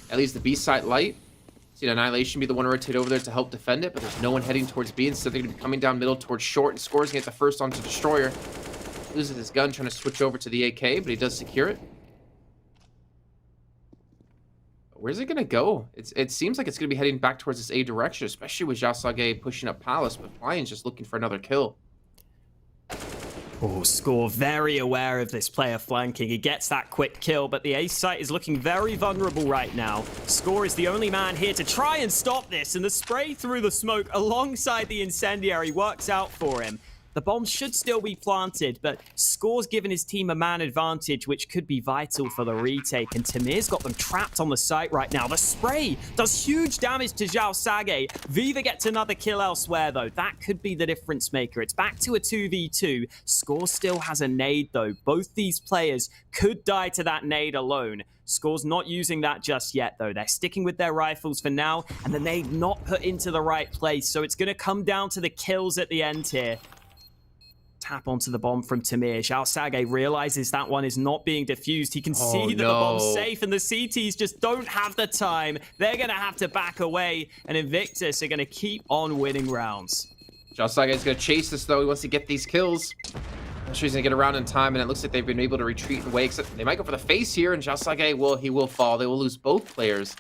At least the B site light. See Annihilation be the one to rotate over there to help defend it, but there's no one heading towards B. Instead, they're going to be coming down middle towards short, and Score's going to get the first onto Destroyer. Loses his gun, trying to switch over to the AK, but he does secure it. Where's it going to go? It seems like it's going to be heading back towards this A direction, especially with Xiao Sage pushing up Palace, but Flying's just looking for another kill. Oh, Score very aware of this player flanking. He gets that quick kill, but the A site is looking very vulnerable right now. Score is the only man here to try and stop this, and the spray through the smoke alongside the incendiary works out for him. The bomb should still be planted, but Score's given his team a man advantage, which could be vital for the retake. And Tamir's got them trapped on the site right now. The spray does huge damage to Xiao Sage. Viva gets another kill elsewhere, though. That could be the difference maker. It's back to a 2v2. Score still has a nade, though. Both these players could die to that nade alone. Score's not using that just yet, though. They're sticking with their rifles for now, and the nade not put into the right place. So it's going to come down to the kills at the end here. Tap onto the bomb from Tamir. Xiao Sage realizes that one is not being defused. He can see that the bomb's safe, and the CTs just don't have the time. They're going to have to back away, and Invictus are going to keep on winning rounds. Xiao Sage is going to chase this, though. He wants to get these kills. I'm sure he's going to get around in time, and it looks like they've been able to retreat away, except they might go for the face here, and Xiao Sage, he will fall. They will lose both players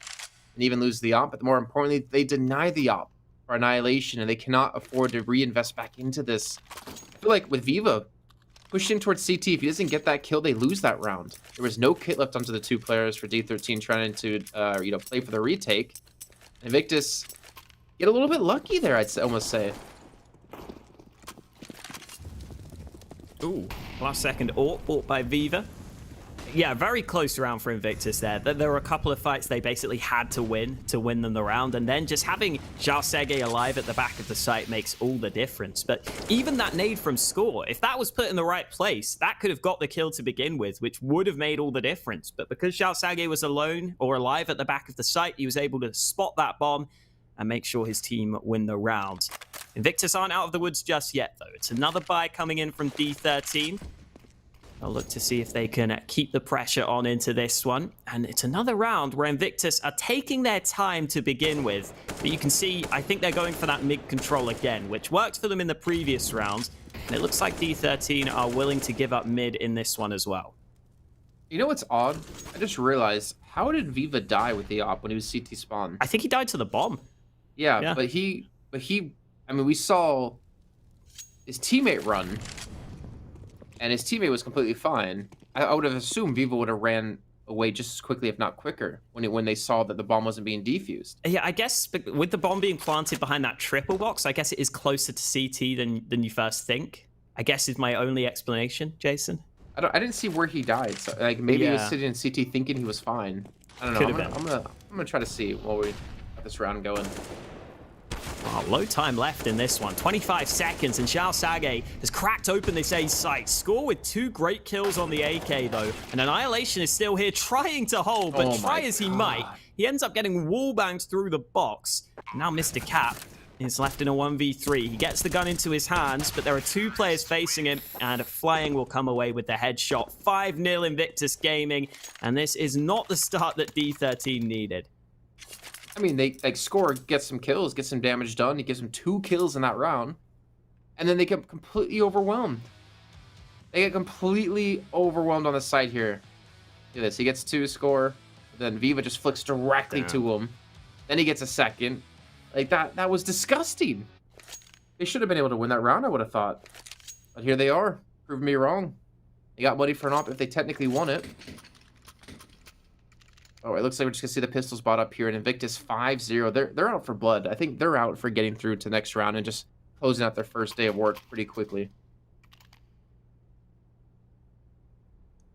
and even lose the op, but more importantly, they deny the op for Annihilation, and they cannot afford to reinvest back into this. I feel like with Viva pushed in towards CT, if he doesn't get that kill, they lose that round. There was no kit left onto the two players for D13 trying to play for the retake. Invictus get a little bit lucky there, I'd almost say. Ooh, last second AWP bought by Viva. Yeah, very close round for Invictus there. There were a couple of fights they basically had to win them the round, and then just having Xiao Sage alive at the back of the site makes all the difference. But even that nade from Score, if that was put in the right place, that could have got the kill to begin with, which would have made all the difference. But because Xiao Sage was alone or alive at the back of the site, he was able to spot that bomb and make sure his team win the round. Invictus aren't out of the woods just yet, though. It's another buy coming in from D13. I'll look to see if they can keep the pressure on into this one. And it's another round where Invictus are taking their time to begin with. But you can see, I think they're going for that mid control again, which worked for them in the previous round. And it looks like D13 are willing to give up mid in this one as well. You know what's odd? I just realized, how did Viva die with the op when he was CT spawn? I think he died to the bomb. Yeah. but he, I mean, we saw his teammate run, and his teammate was completely fine. I would have assumed Viva would have ran away just as quickly, if not quicker, when they saw that the bomb wasn't being defused. Yeah, I guess with the bomb being planted behind that triple box, I guess it is closer to CT than you first think. I guess is my only explanation, Jason. I didn't see where he died. So like maybe he was sitting in CT thinking he was fine. I don't know. I'm gonna try to see while we got this round going. Oh, low time left in this one. 25 seconds, and Xiao Sage has cracked open this A site. Score with 2 great kills on the AK, though. And Annihilation is still here trying to hold, but try as he might, he ends up getting wall-banged through the box. Now Mr. Cap is left in a 1v3. He gets the gun into his hands, but there are 2 players facing him, and Flying will come away with the headshot. 5-0 Invictus Gaming, and this is not the start that D13 needed. I mean, they Score, gets some kills, gets some damage done. He gives them 2 kills in that round. And then they get completely overwhelmed. They get completely overwhelmed on the side here. Look at this. He gets 2 Score. Then Viva just flicks directly to him. Then he gets a second. Like, that was disgusting. They should have been able to win that round, I would have thought. But here they are. Proving me wrong. They got money for an op if they technically won it. Oh, it looks like we're just going to see the pistols bought up here. And Invictus 5-0. They're out for blood. I think they're out for getting through to the next round and just closing out their first day of work pretty quickly.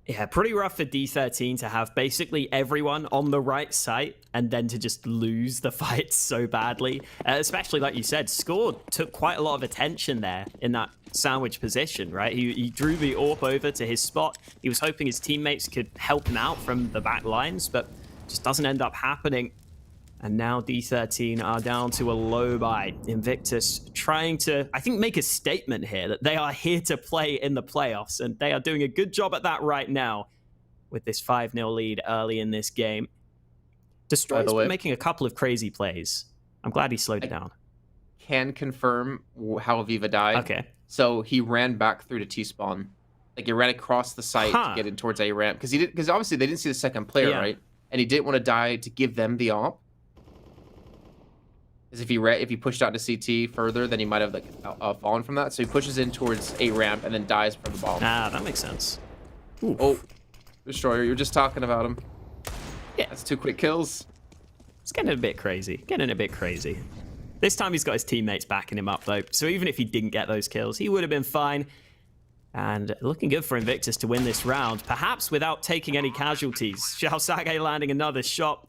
Yeah, pretty rough for D13 to have basically everyone on the right site and then to just lose the fight so badly. Especially, like you said, Score took quite a lot of attention there in that sandwich position, right? He drew the AWP over to his spot. He was hoping his teammates could help him out from the back lines, but just doesn't end up happening. And now D13 are down to a low buy. Invictus trying to, I think, make a statement here that they are here to play in the playoffs, and they are doing a good job at that right now with this 5-0 lead early in this game. Destroyer's been making a couple of crazy plays. I'm glad he slowed it down. Can confirm how Viva died. Okay. So he ran back through to T-spawn. Like, he ran across the site to get in towards A ramp. Because obviously they didn't see the second player, right? And he didn't want to die to give them the op. Because if he pushed out to CT further, then he might have fallen from that. So he pushes in towards A ramp and then dies from the bomb. Ah, that makes sense. Ooh. Oh, Destroyer, you're just talking about him. Yeah, that's 2 quick kills. It's getting a bit crazy. This time he's got his teammates backing him up though. So even if he didn't get those kills, he would have been fine. And looking good for Invictus to win this round, perhaps without taking any casualties. Xiaosage landing another shot.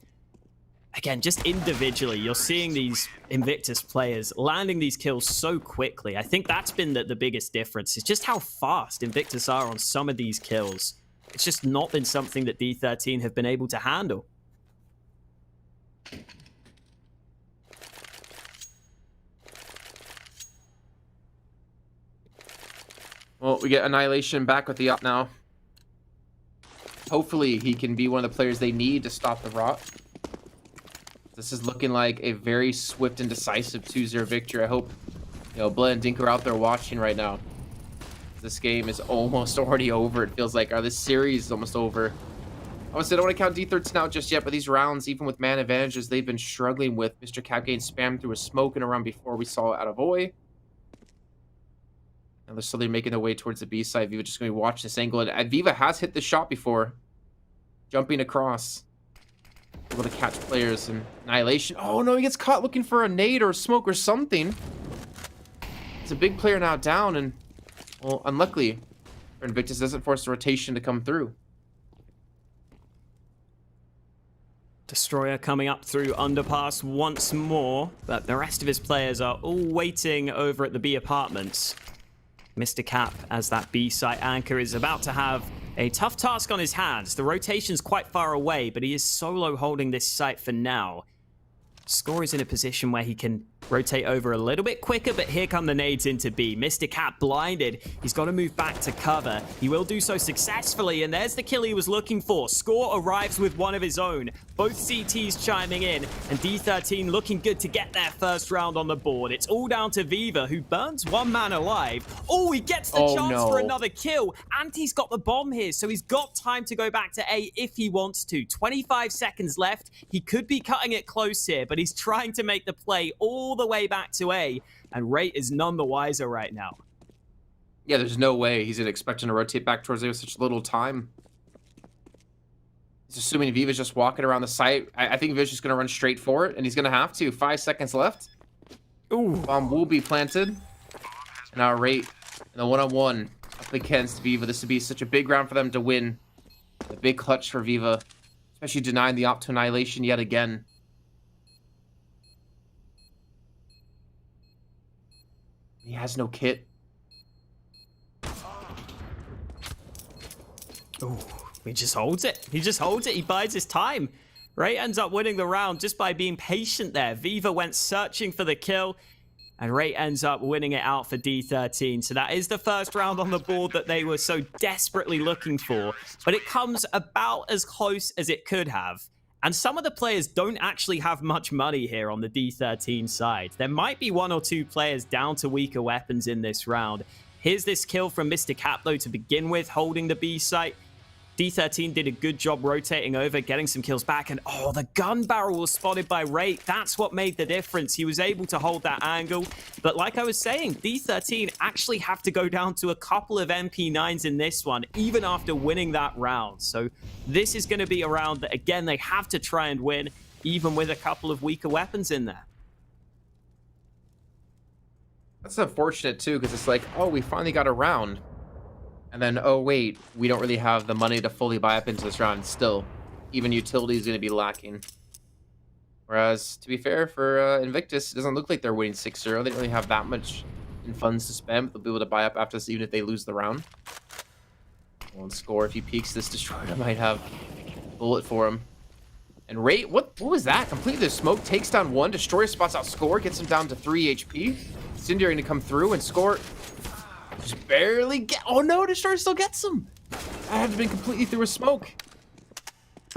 Again, just individually, you're seeing these Invictus players landing these kills so quickly. I think that's been the biggest difference. It's just how fast Invictus are on some of these kills. It's just not been something that D13 have been able to handle. Well, we get Annihilation back with the up now. Hopefully, he can be one of the players they need to stop the rot. This is looking like a very swift and decisive 2-0 victory. I hope, Blood and Dink are out there watching right now. This game is almost already over. It feels like this series is almost over. Obviously, I don't want to count D13 out just yet, but these rounds, even with man advantages, they've been struggling with. Mr. Capgame spammed through a smoke in a round before we saw it out of Oi. And they're slowly making their way towards the B side. Viva just going to be watching this angle. And Viva has hit the shot before. Jumping across. Able to catch players and Annihilation. Oh no, he gets caught looking for a nade or a smoke or something. It's a big player now down, and well, unluckily for Invictus doesn't force the rotation to come through. Destroyer coming up through underpass once more, but the rest of his players are all waiting over at the B apartments. Mr. Cap, as that B site anchor, is about to have a tough task on his hands. The rotation's quite far away, but he is solo holding this site for now. Score is in a position where he can rotate over a little bit quicker, but here come the nades into B. Mr. Cap blinded. He's got to move back to cover. He will do so successfully, and there's the kill he was looking for. Score arrives with one of his own. Both CTs chiming in, and D13 looking good to get their first round on the board. It's all down to Viva, who burns one man alive. Oh, he gets the chance for another kill, and he's got the bomb here, so he's got time to go back to A if he wants to. 25 seconds left. He could be cutting it close here, but he's trying to make the play all the way back to A, and Rate is none the wiser right now. Yeah, there's no way he's expecting to rotate back towards A with such little time. He's assuming Viva's just walking around the site. I think Viva's just going to run straight for it, and he's going to have to. 5 seconds left. Ooh. Bomb will be planted. And now Rate in the one-on-one up against Viva. This would be such a big round for them to win. A big clutch for Viva, especially denying the op to Annihilation yet again. He has no kit. Ooh, he just holds it. He just holds it. He bides his time. Ray ends up winning the round just by being patient there. Viva went searching for the kill, and Ray ends up winning it out for D13. So that is the first round on the board that they were so desperately looking for, but it comes about as close as it could have. And some of the players don't actually have much money here on the D13 side. There might be 1 or 2 players down to weaker weapons in this round. Here's this kill from Mr. Cap, though, to begin with, holding the B site. D13 did a good job rotating over, getting some kills back, and oh, the gun barrel was spotted by Rate. That's what made the difference. He was able to hold that angle, but like I was saying, D13 actually have to go down to a couple of MP9s in this one, even after winning that round. So this is going to be a round that, again, they have to try and win, even with a couple of weaker weapons in there. That's unfortunate, too, because it's like, oh, we finally got a round. And then, oh wait, we don't really have the money to fully buy up into this round. Still, even utility is going to be lacking. Whereas, to be fair, for Invictus, it doesn't look like they're winning 6-0. They don't really have that much in funds to spend. They'll be able to buy up after this, even if they lose the round. Won't score. If he peeks this Destroyer, might have a bullet for him. And Rate, what was that? Completely the smoke, takes down one. Destroyer spots out Score, gets him down to 3 HP. Incendiary going to come through and Score just barely get. Oh no, Destroyer still gets him. I have been completely through a smoke.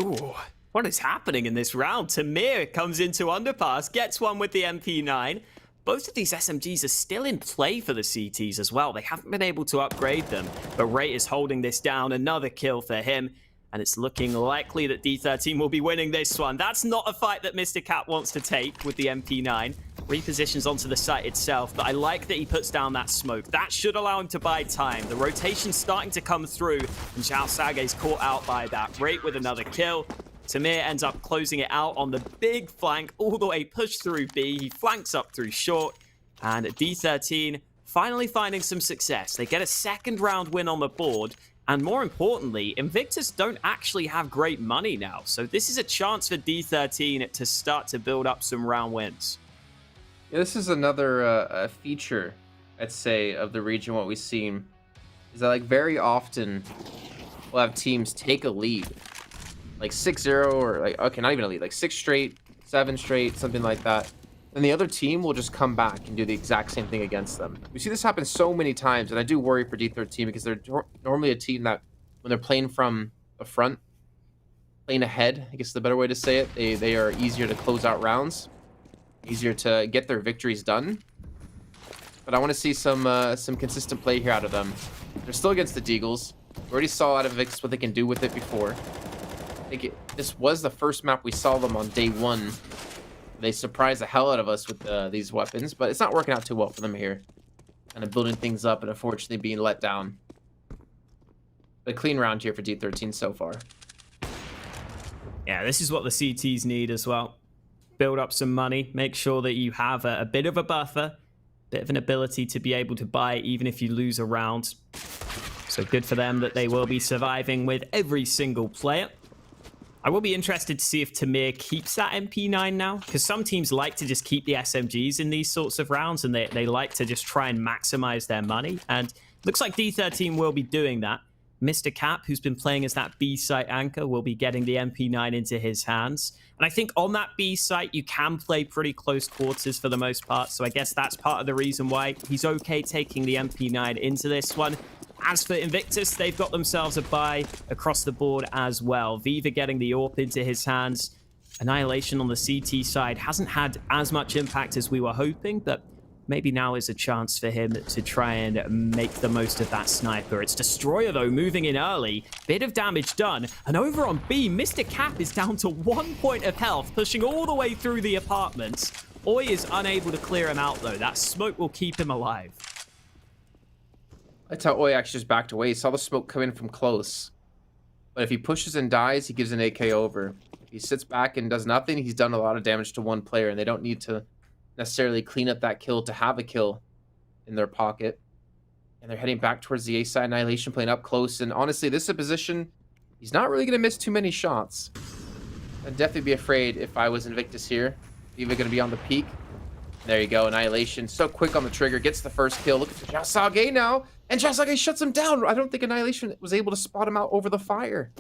Ooh, what is happening in this round? Tamir comes into Underpass, gets one with the MP9. Both of these SMGs are still in play for the CTs as well. They haven't been able to upgrade them, but Rate is holding this down. Another kill for him, and it's looking likely that D13 will be winning this one. That's not a fight that Mr. Cat wants to take with the MP9. Repositions onto the site itself, but I like that he puts down that smoke. That should allow him to buy time. The rotation's starting to come through, and Zhao Sage's caught out by that. Rate with another kill. Tamir ends up closing it out on the big flank, all the way pushed through B. He flanks up through short, and D13 finally finding some success. They get a second round win on the board, and more importantly, Invictus don't actually have great money now, so this is a chance for D13 to start to build up some round wins. Yeah, this is another feature, I'd say, of the region. What we've seen is that, like, very often we'll have teams take a lead, like 6-0 or like, okay, not even a lead, like 6 straight, 7 straight, something like that. And the other team will just come back and do the exact same thing against them. We see this happen so many times, and I do worry for D13 because they're normally a team that, when they're playing from the front, playing ahead, I guess is the better way to say it, they are easier to close out rounds, easier to get their victories done. But I want to see some consistent play here out of them. They're still against the Deagles. We already saw out of Invictus what they can do with it before. This was the first map we saw them on day 1. They surprised the hell out of us with these weapons, but it's not working out too well for them here. Kind of building things up and unfortunately being let down. But a clean round here for D13 so far. Yeah, this is what the CTs need as well. Build up some money, make sure that you have a bit of a buffer, bit of an ability to be able to buy even if you lose a round. So good for them that they will be surviving with every single player. I will be interested to see if Tamir keeps that MP9 now, because some teams like to just keep the SMGs in these sorts of rounds, and they like to just try and maximize their money, and looks like D13 will be doing that. Mr. Cap, who's been playing as that B site anchor, will be getting the MP9 into his hands. And I think on that B site, you can play pretty close quarters for the most part, so I guess that's part of the reason why he's okay taking the MP9 into this one. As for Invictus, they've got themselves a buy across the board as well. Viva getting the AWP into his hands. Annihilation on the CT side hasn't had as much impact as we were hoping, but maybe now is a chance for him to try and make the most of that sniper. It's Destroyer, though, moving in early. Bit of damage done. And over on B, Mr. Cap is down to 1 point of health, pushing all the way through the apartments. Oi is unable to clear him out, though. That smoke will keep him alive. That's how Oi actually just backed away. He saw the smoke come in from close. But if he pushes and dies, he gives an AK over. If he sits back and does nothing, he's done a lot of damage to one player, and they don't need to necessarily clean up that kill to have a kill in their pocket. And they're heading back towards the A side. Annihilation playing up close. And honestly, this is a position he's not really going to miss too many shots. I'd definitely be afraid if I was Invictus here. Even going to be on the peak. There you go, Annihilation. So quick on the trigger, gets the first kill. Look at Zhao Sage now. And Zhao Sage shuts him down. I don't think Annihilation was able to spot him out over the fire.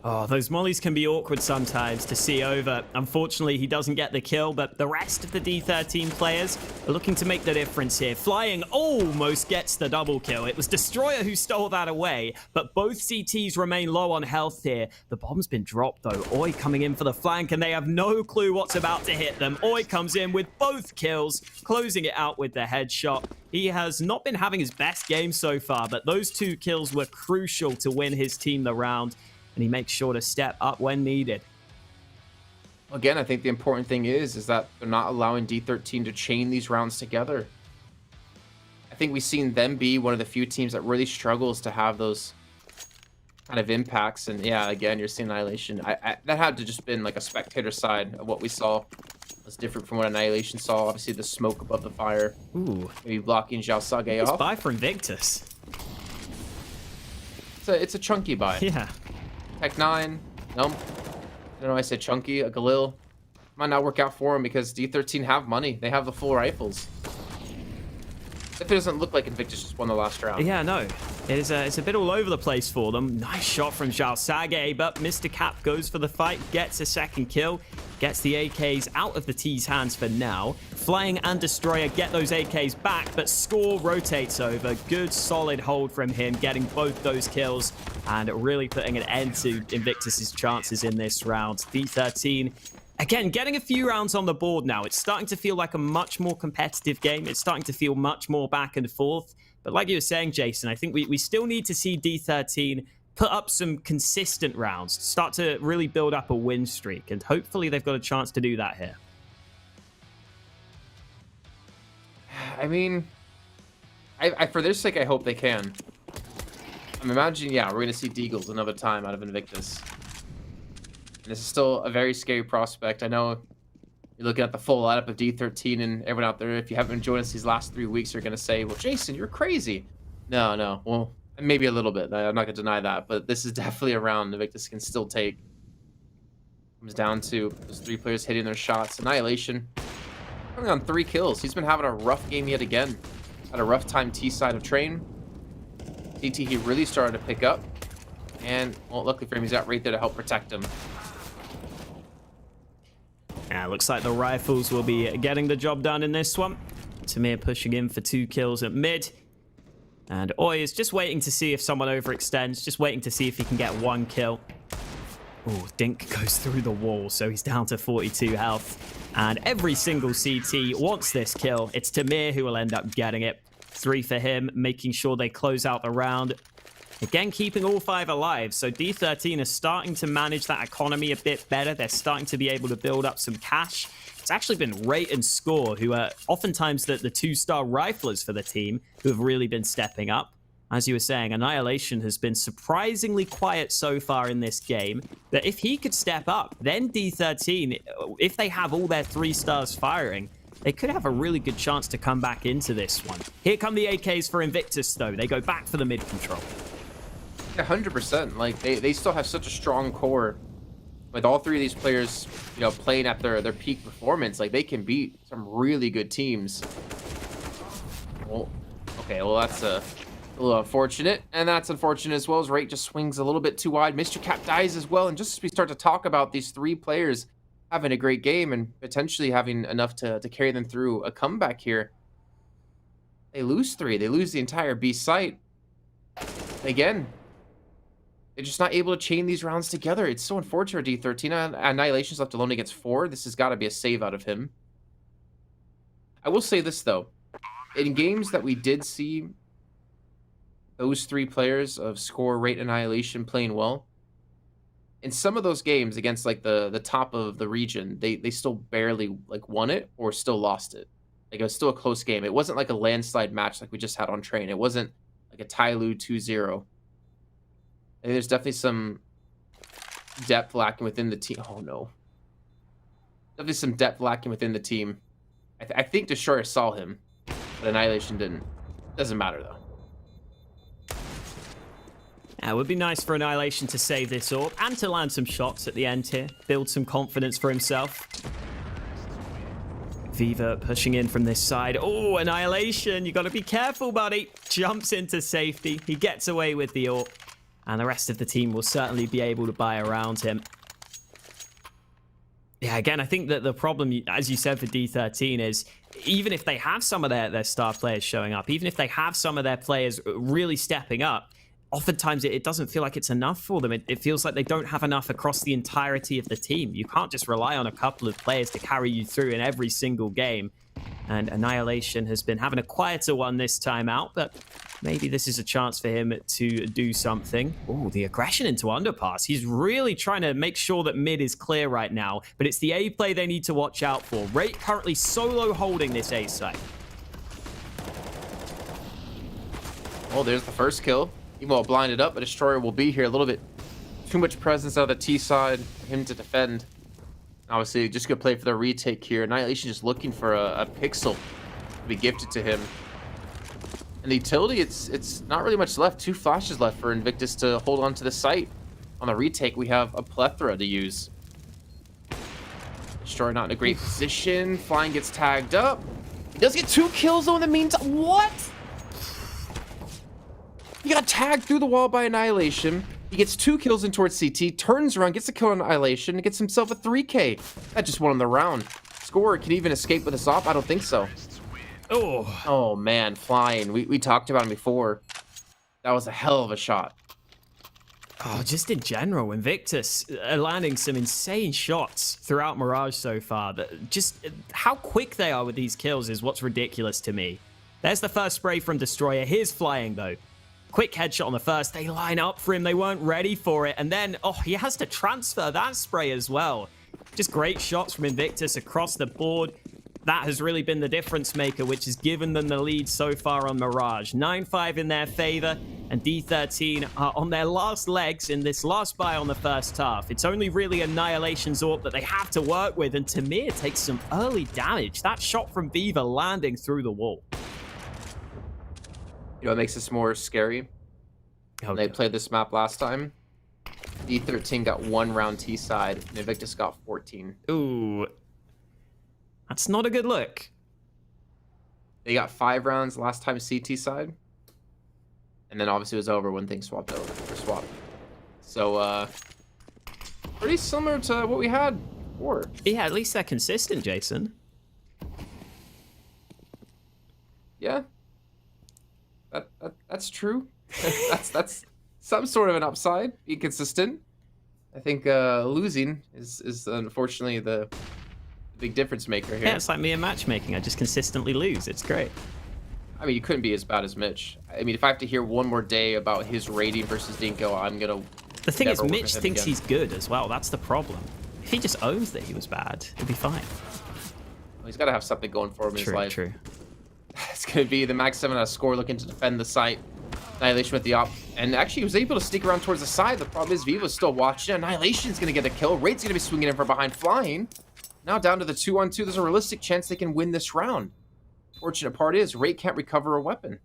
Oh, those mollies can be awkward sometimes to see over. Unfortunately, he doesn't get the kill, but the rest of the D13 players are looking to make the difference here. Flying almost gets the double kill. It was Destroyer who stole that away, but both CTs remain low on health here. The bomb's been dropped, though. Oi coming in for the flank, and they have no clue what's about to hit them. Oi comes in with both kills, closing it out with the headshot. He has not been having his best game so far, but those 2 kills were crucial to win his team the round. And he makes sure to step up when needed. Again, I think the important thing is that they're not allowing D13 to chain these rounds together. I think we've seen them be one of the few teams that really struggles to have those kind of impacts. And yeah, again, you're seeing Annihilation. That had to just been like a spectator side of what we saw. It was different from what Annihilation saw. Obviously, the smoke above the fire. Ooh. Maybe blocking Zhao Sage off. Buy for Invictus. It's a chunky buy. Yeah. Tech 9. Nope. I don't know. I said chunky. A Galil might not work out for him because D13 have money. They have the full rifles. If it doesn't look like Invictus just won the last round. Yeah, no. It's a bit all over the place for them. Nice shot from Zhao Sage, but Mr. Cap goes for the fight, gets a second kill, gets the AKs out of the T's hands for now. Flying and Destroyer get those AKs back, but Score rotates over. Good, solid hold from him, getting both those kills and really putting an end to Invictus's chances in this round. D13, again, getting a few rounds on the board now. It's starting to feel like a much more competitive game. It's starting to feel much more back and forth. But like you were saying, Jason, I think we still need to see D13 put up some consistent rounds, start to really build up a win streak, and hopefully they've got a chance to do that here. I mean, for their sake, I hope they can. I'm imagining, yeah, we're going to see Deagles another time out of Invictus. And this is still a very scary prospect. I know you're looking at the full lineup of D13, and everyone out there, if you haven't joined us these last 3 weeks, are going to say, well, Jason, you're crazy. No. Well, maybe a little bit. I'm not going to deny that. But this is definitely a round Invictus can still take. Comes down to those 3 players hitting their shots. Annihilation only on 3 kills. He's been having a rough game yet again. Had a rough time T side of train. TT he really started to pick up. And, well, luckily for him, he's out right there to help protect him. Yeah, looks like the rifles will be getting the job done in this one. Tamir pushing in for 2 kills at mid. And Oi is just waiting to see if someone overextends, just waiting to see if he can get 1 kill. Oh, Dink goes through the wall, so he's down to 42 health. And every single CT wants this kill. It's Tamir who will end up getting it. 3 for him, making sure they close out the round. Again, keeping all 5 alive, so D13 is starting to manage that economy a bit better. They're starting to be able to build up some cash. It's actually been Rate and Score, who are oftentimes the 2-star riflers for the team, who have really been stepping up. As you were saying, Annihilation has been surprisingly quiet so far in this game, that if he could step up, then D13, if they have all their 3 stars firing, they could have a really good chance to come back into this one. Here come the AKs for Invictus, though. They go back for the mid control. 100%. Like, they still have such a strong core. With all 3 of these players, you know, playing at their peak performance, like, they can beat some really good teams. Well, okay, well, that's a little unfortunate. And that's unfortunate as well, as Rate just swings a little bit too wide. Mr. Cap dies as well. And just as we start to talk about these 3 players having a great game and potentially having enough to carry them through a comeback here, they lose 3. They lose the entire B site. Again, they're just not able to chain these rounds together. It's so unfortunate. D13 Annihilation's left alone against 4. This has got to be a save out of him. I will say this, though. In games that we did see those 3 players of Score, Rate, Annihilation playing well, in some of those games against, like, the top of the region, they still barely, like, won it or still lost it. Like, it was still a close game. It wasn't like a landslide match like we just had on Train. It wasn't like a Tyloo 2-0. I think there's definitely some depth lacking within the team. Oh, no. Definitely some depth lacking within the team. I think Destroyer saw him, but Annihilation didn't. Doesn't matter, though. Yeah, it would be nice for Annihilation to save this orb and to land some shots at the end here. Build some confidence for himself. Viva pushing in from this side. Oh, Annihilation. You got to be careful, buddy. Jumps into safety. He gets away with the orb. And the rest of the team will certainly be able to buy around him. Yeah, again, I think that the problem, as you said, for D13 is even if they have some of their star players showing up, even if they have some of their players really stepping up, oftentimes it doesn't feel like it's enough for them. It feels like they don't have enough across the entirety of the team. You can't just rely on a couple of players to carry you through in every single game. And Annihilation has been having a quieter one this time out, but maybe this is a chance for him to do something. Oh, the aggression into underpass. He's really trying to make sure that mid is clear right now, but it's the A play they need to watch out for. Rate currently solo holding this A site. Oh, there's the first kill. Even while blinded up, but Destroyer will be here. A little bit too much presence out of the T side for him to defend. Obviously, just good play for the retake here. Annihilation just looking for a pixel to be gifted to him. And the utility, it's not really much left. 2 flashes left for Invictus to hold on to the site. On the retake, we have a plethora to use. Destroyer not in a great position. Flying gets tagged up. He does get 2 kills though in the meantime. What? He got tagged through the wall by Annihilation. He gets 2 kills in towards CT, turns around, gets a kill on Annihilation, and gets himself a 3K. That just won him the round. Scorer can even escape with a SOP? I don't think so. Oh man, Flying. We talked about him before. That was a hell of a shot. Oh, just in general, Invictus are landing some insane shots throughout Mirage so far. Just how quick they are with these kills is what's ridiculous to me. There's the first spray from Destroyer. Here's Flying, though. Quick headshot on the first. They line up for him. They weren't ready for it. And then, oh, he has to transfer that spray as well. Just great shots from Invictus across the board. That has really been the difference maker, which has given them the lead so far on Mirage. 9-5 in their favor, and D13 are on their last legs in this last buy on the first half. It's only really Annihilation's AWP that they have to work with, and Tamir takes some early damage. That shot from Viva landing through the wall. You know what makes this more scary? When they played this map last time, D13 got 1 round T side, and Invictus got 14. Ooh. That's not a good look. They got 5 rounds last time CT side. And then obviously it was over when things swapped over. So, pretty similar to what we had before. Yeah, at least they're consistent, Jason. Yeah. That's true. that's some sort of an upside, being consistent. I think losing is unfortunately the big difference maker here. Yeah, it's like me in matchmaking. I just consistently lose. It's great. I mean, you couldn't be as bad as Mitch. I mean, if I have to hear one more day about his rating versus Dinko, I'm gonna. The thing is, Mitch thinks he's good as well. That's the problem. If he just owns that he was bad, he'll be fine. Well, he's got to have something going for him in his life. True. It's gonna be the Mag 7 score looking to defend the site. Annihilation with the op, and actually he was able to sneak around towards the side. The problem is Viva's still watching. Annihilation's gonna get a kill. Raid's gonna be swinging in from behind, Flying. Now down to the 2-on-2. There's a realistic chance they can win this round. Fortunate part is Raid can't recover a weapon.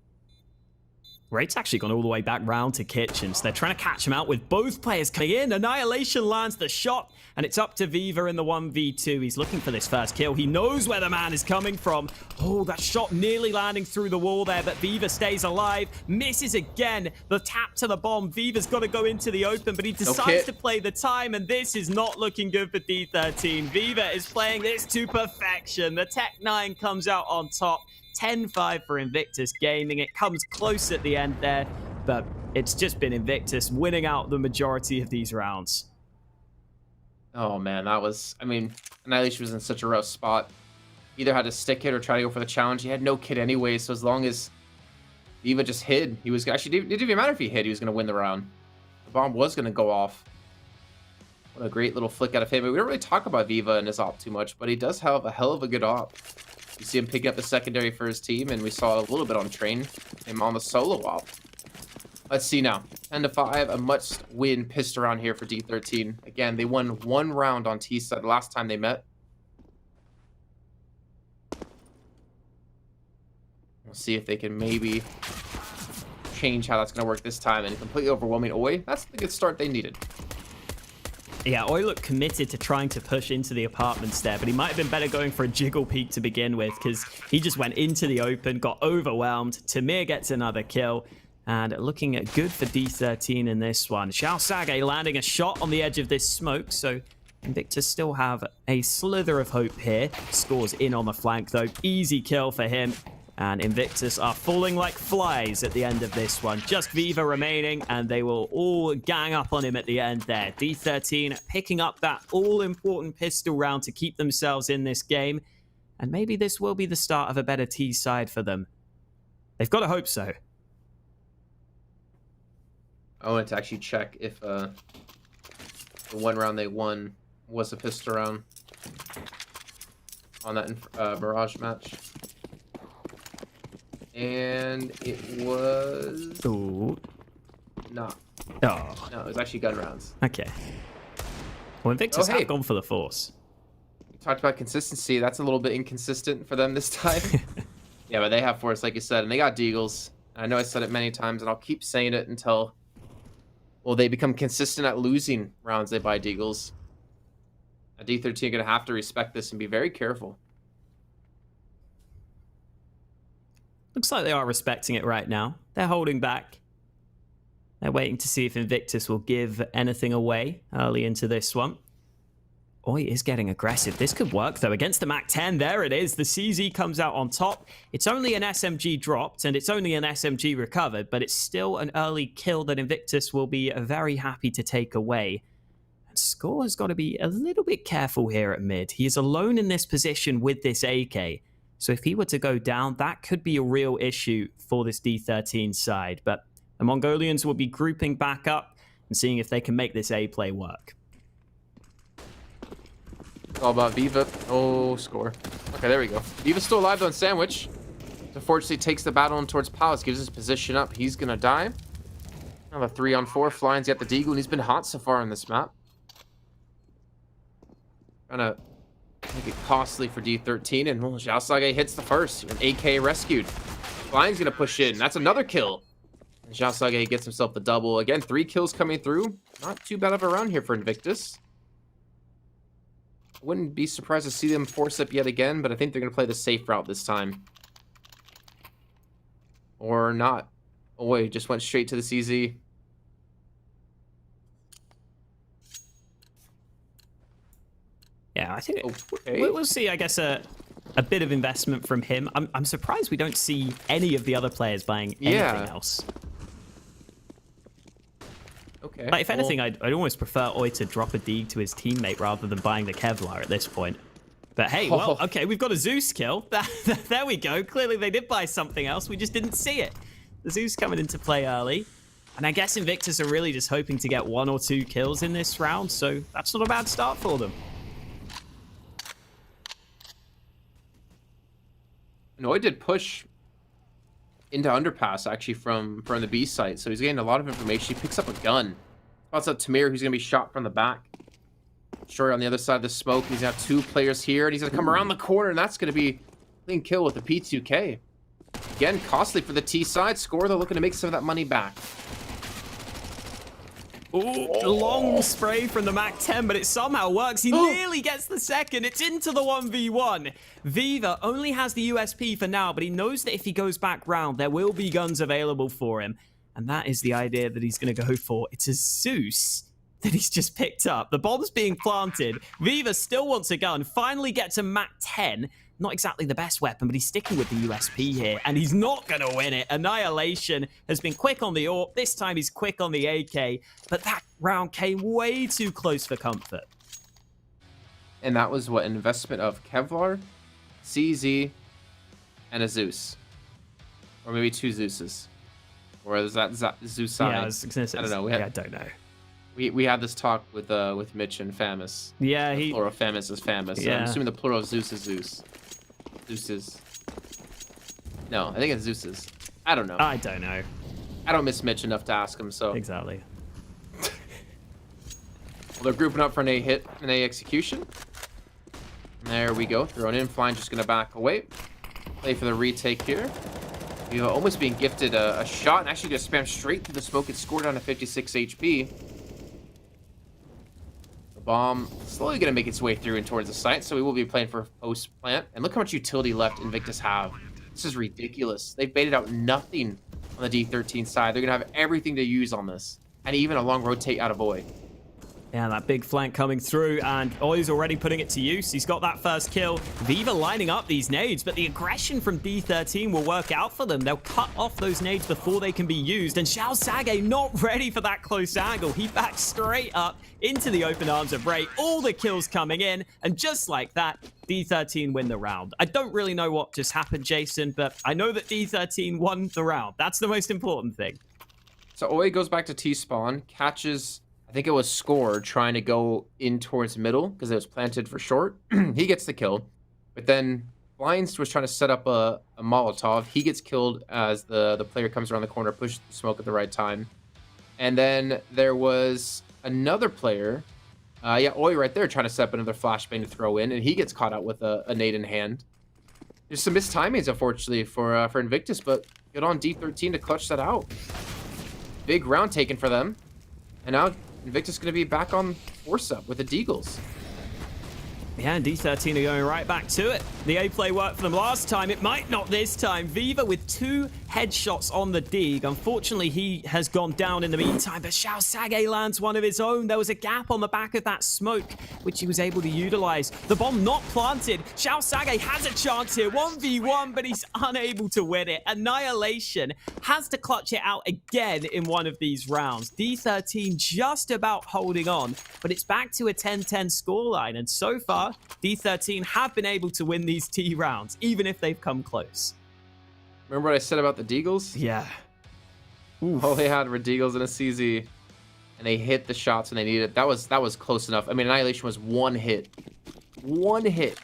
Raid's actually gone all the way back round to Kitchens. They're trying to catch him out with both players coming in. Annihilation lands the shot, and it's up to Viva in the 1v2. He's looking for this first kill. He knows where the man is coming from. Oh, that shot nearly landing through the wall there, but Viva stays alive. Misses again. The tap to the bomb. Viva's got to go into the open, but he decides to play the time, and this is not looking good for D13. Viva is playing this to perfection. The Tech-9 comes out on top. 10-5 for Invictus Gaming. It comes close at the end there, but it's just been Invictus winning out the majority of these rounds. Oh man, that was, I mean, Annihilation was in such a rough spot. Either had to stick it or try to go for the challenge. He had no kit anyway, so as long as Viva just hid, he was actually, it didn't even matter if he hid, he was going to win the round. The bomb was going to go off. What a great little flick out of him. We don't really talk about Viva and his op too much, but he does have a hell of a good op. You see him picking up the secondary for his team, and we saw a little bit on Train, him on the solo op. Let's see now. 10-5, a must-win pissed around here for D13. Again, they won 1 round on T-side the last time they met. We'll see if they can maybe change how that's going to work this time, and completely overwhelming Oi. That's the good start they needed. Yeah, Oi looked committed to trying to push into the apartments there, but he might have been better going for a jiggle peek to begin with, because he just went into the open, got overwhelmed. Tamir gets another kill, and looking at good for D13 in this one. Xiao Sage landing a shot on the edge of this smoke, so Invictus still have a slither of hope here. Scores in on the flank, though. Easy kill for him. And Invictus are falling like flies at the end of this one. Just Viva remaining, and they will all gang up on him at the end there. D13 picking up that all-important pistol round to keep themselves in this game. And maybe this will be the start of a better T side for them. They've got to hope so. I wanted to actually check if the 1 round they won was a pistol round on that Mirage match. And it was not. Oh. No, it was actually gun rounds. Okay. Well, Invictus have gone for the Force. We talked about consistency. That's a little bit inconsistent for them this time. Yeah, but they have Force, like you said, and they got Deagles. I know I said it many times, and I'll keep saying it until, well, they become consistent at losing rounds they buy Deagles. D13 are going to have to respect this and be very careful. Looks like they are respecting it right now. They're holding back. They're waiting to see if Invictus will give anything away early into this one. Oi is getting aggressive. This could work, though. Against the MAC-10, there it is. The CZ comes out on top. It's only an SMG dropped, and it's only an SMG recovered, but it's still an early kill that Invictus will be very happy to take away. And Score has got to be a little bit careful here at mid. He is alone in this position with this AK. So if he were to go down, that could be a real issue for this D13 side. But the Mongolians will be grouping back up and seeing if they can make this A play work. It's all about Viva. Oh, Score. Okay, there we go. Viva's still alive, though, on Sandwich. Unfortunately, takes the battle in towards Palace, gives his position up. He's going to die. Now a 3-on-4. Flying's got the Deagle, and he's been hot so far on this map. Trying to make it costly for D13, and well, Xiao Sage hits the first. An AK rescued. Flying's going to push in. That's another kill. And Xiao Sage gets himself the double. Again, 3 kills coming through. Not too bad of a round here for Invictus. Wouldn't be surprised to see them force up yet again, but I think they're going to play the safe route this time. Or not. Oh, wait, just went straight to the CZ. Yeah, I think okay. we'll see, I guess, a bit of investment from him. I'm surprised we don't see any of the other players buying anything else. Okay. Like, if anything, I'd almost prefer Oi to drop a Deeg to his teammate rather than buying the Kevlar at this point. But hey, well, okay, we've got a Zeus kill. There we go. Clearly they did buy something else. We just didn't see it. The Zeus coming into play early. And I guess Invictus are really just hoping to get 1 or 2 kills in this round, so that's not a bad start for them. Noi did push into underpass actually from the B site, so he's getting a lot of information. He picks up a gun. Spots out Tamir, who's gonna be shot from the back. Short on the other side of the smoke. He's got 2 players here, and he's gonna come around the corner, and that's gonna be a clean kill with the P2K. Again, costly for the T side. Score, they're looking to make some of that money back. Ooh, long spray from the MAC-10, but it somehow works. He nearly gets the second. It's into the 1v1. Viva only has the USP for now, but he knows that if he goes back round, there will be guns available for him. And that is the idea that he's going to go for. It's a Zeus that he's just picked up. The bomb's being planted. Viva still wants a gun. Finally gets a MAC-10. Not exactly the best weapon, but he's sticking with the USP here, and he's not going to win it. Annihilation has been quick on the AWP. This time he's quick on the AK, but that round came way too close for comfort. And that was what, an investment of Kevlar, CZ, and a Zeus. Or maybe 2 Zeuses. Or is that Zeus side? Yeah, I was gonna say, I don't know. I don't know. We had this talk with Mitch and Famus. Yeah, the plural of Famus is Famus. So Yeah. I'm assuming the plural of Zeus is Zeus. Zeus's. No, I think it's Zeus's. I don't know. I don't know. I don't miss Mitch enough to ask him, so. Exactly. Well, they're grouping up for an A hit, an A execution. There we go. Thrown in. Flying just going to back away. Play for the retake here. You've almost being gifted a shot and actually just spam straight through the smoke. It's scored on a 56 HP. The bomb slowly going to make its way through and towards the site, so we will be playing for post plant. And look how much utility left Invictus have. This is ridiculous. They've baited out nothing on the D13 side. They're going to have everything to use on this. And even a long rotate out of Oi. Yeah, that big flank coming through, and Oi's already putting it to use. He's got that first kill. Viva lining up these nades, but the aggression from D13 will work out for them. They'll cut off those nades before they can be used, and Xiao Sage not ready for that close angle. He backs straight up into the open arms of Ray. All the kills coming in, and just like that, D13 win the round. I don't really know what just happened, Jason, but I know that D13 won the round. That's the most important thing. So Oi goes back to T-spawn, catches... I think it was Score trying to go in towards middle because it was planted for short. He gets the kill. But then Blinds was trying to set up a Molotov. He gets killed as the player comes around the corner, pushes the smoke at the right time. And then there was another player. Oi right there trying to set up another flashbang to throw in. And he gets caught out with a nade in hand. There's some missed timings, unfortunately, for Invictus. But Good on D13 to clutch that out. Big round taken for them. And now Invictus going to be back on force up with the Deagles. Yeah, and D13 are going right back to it. The A play worked for them last time. It might not this time. Viva with 2 headshots on the Deeg. Unfortunately, he has gone down in the meantime, but Xiao Sage lands one of his own. There was a gap on the back of that smoke, which he was able to utilize. The bomb not planted. Xiao Sage has a chance here. 1v1, but he's unable to win it. Annihilation has to clutch it out again in one of these rounds. D13 just about holding on, but it's back to a 10-10 scoreline, and so far, D13 have been able to win these T rounds, even if they've come close. Remember what I said about the Deagles? Yeah. All they had were Deagles and a CZ, and they hit the shots when they needed it. That was close enough. I mean, Annihilation was 1 hit. 1 hit.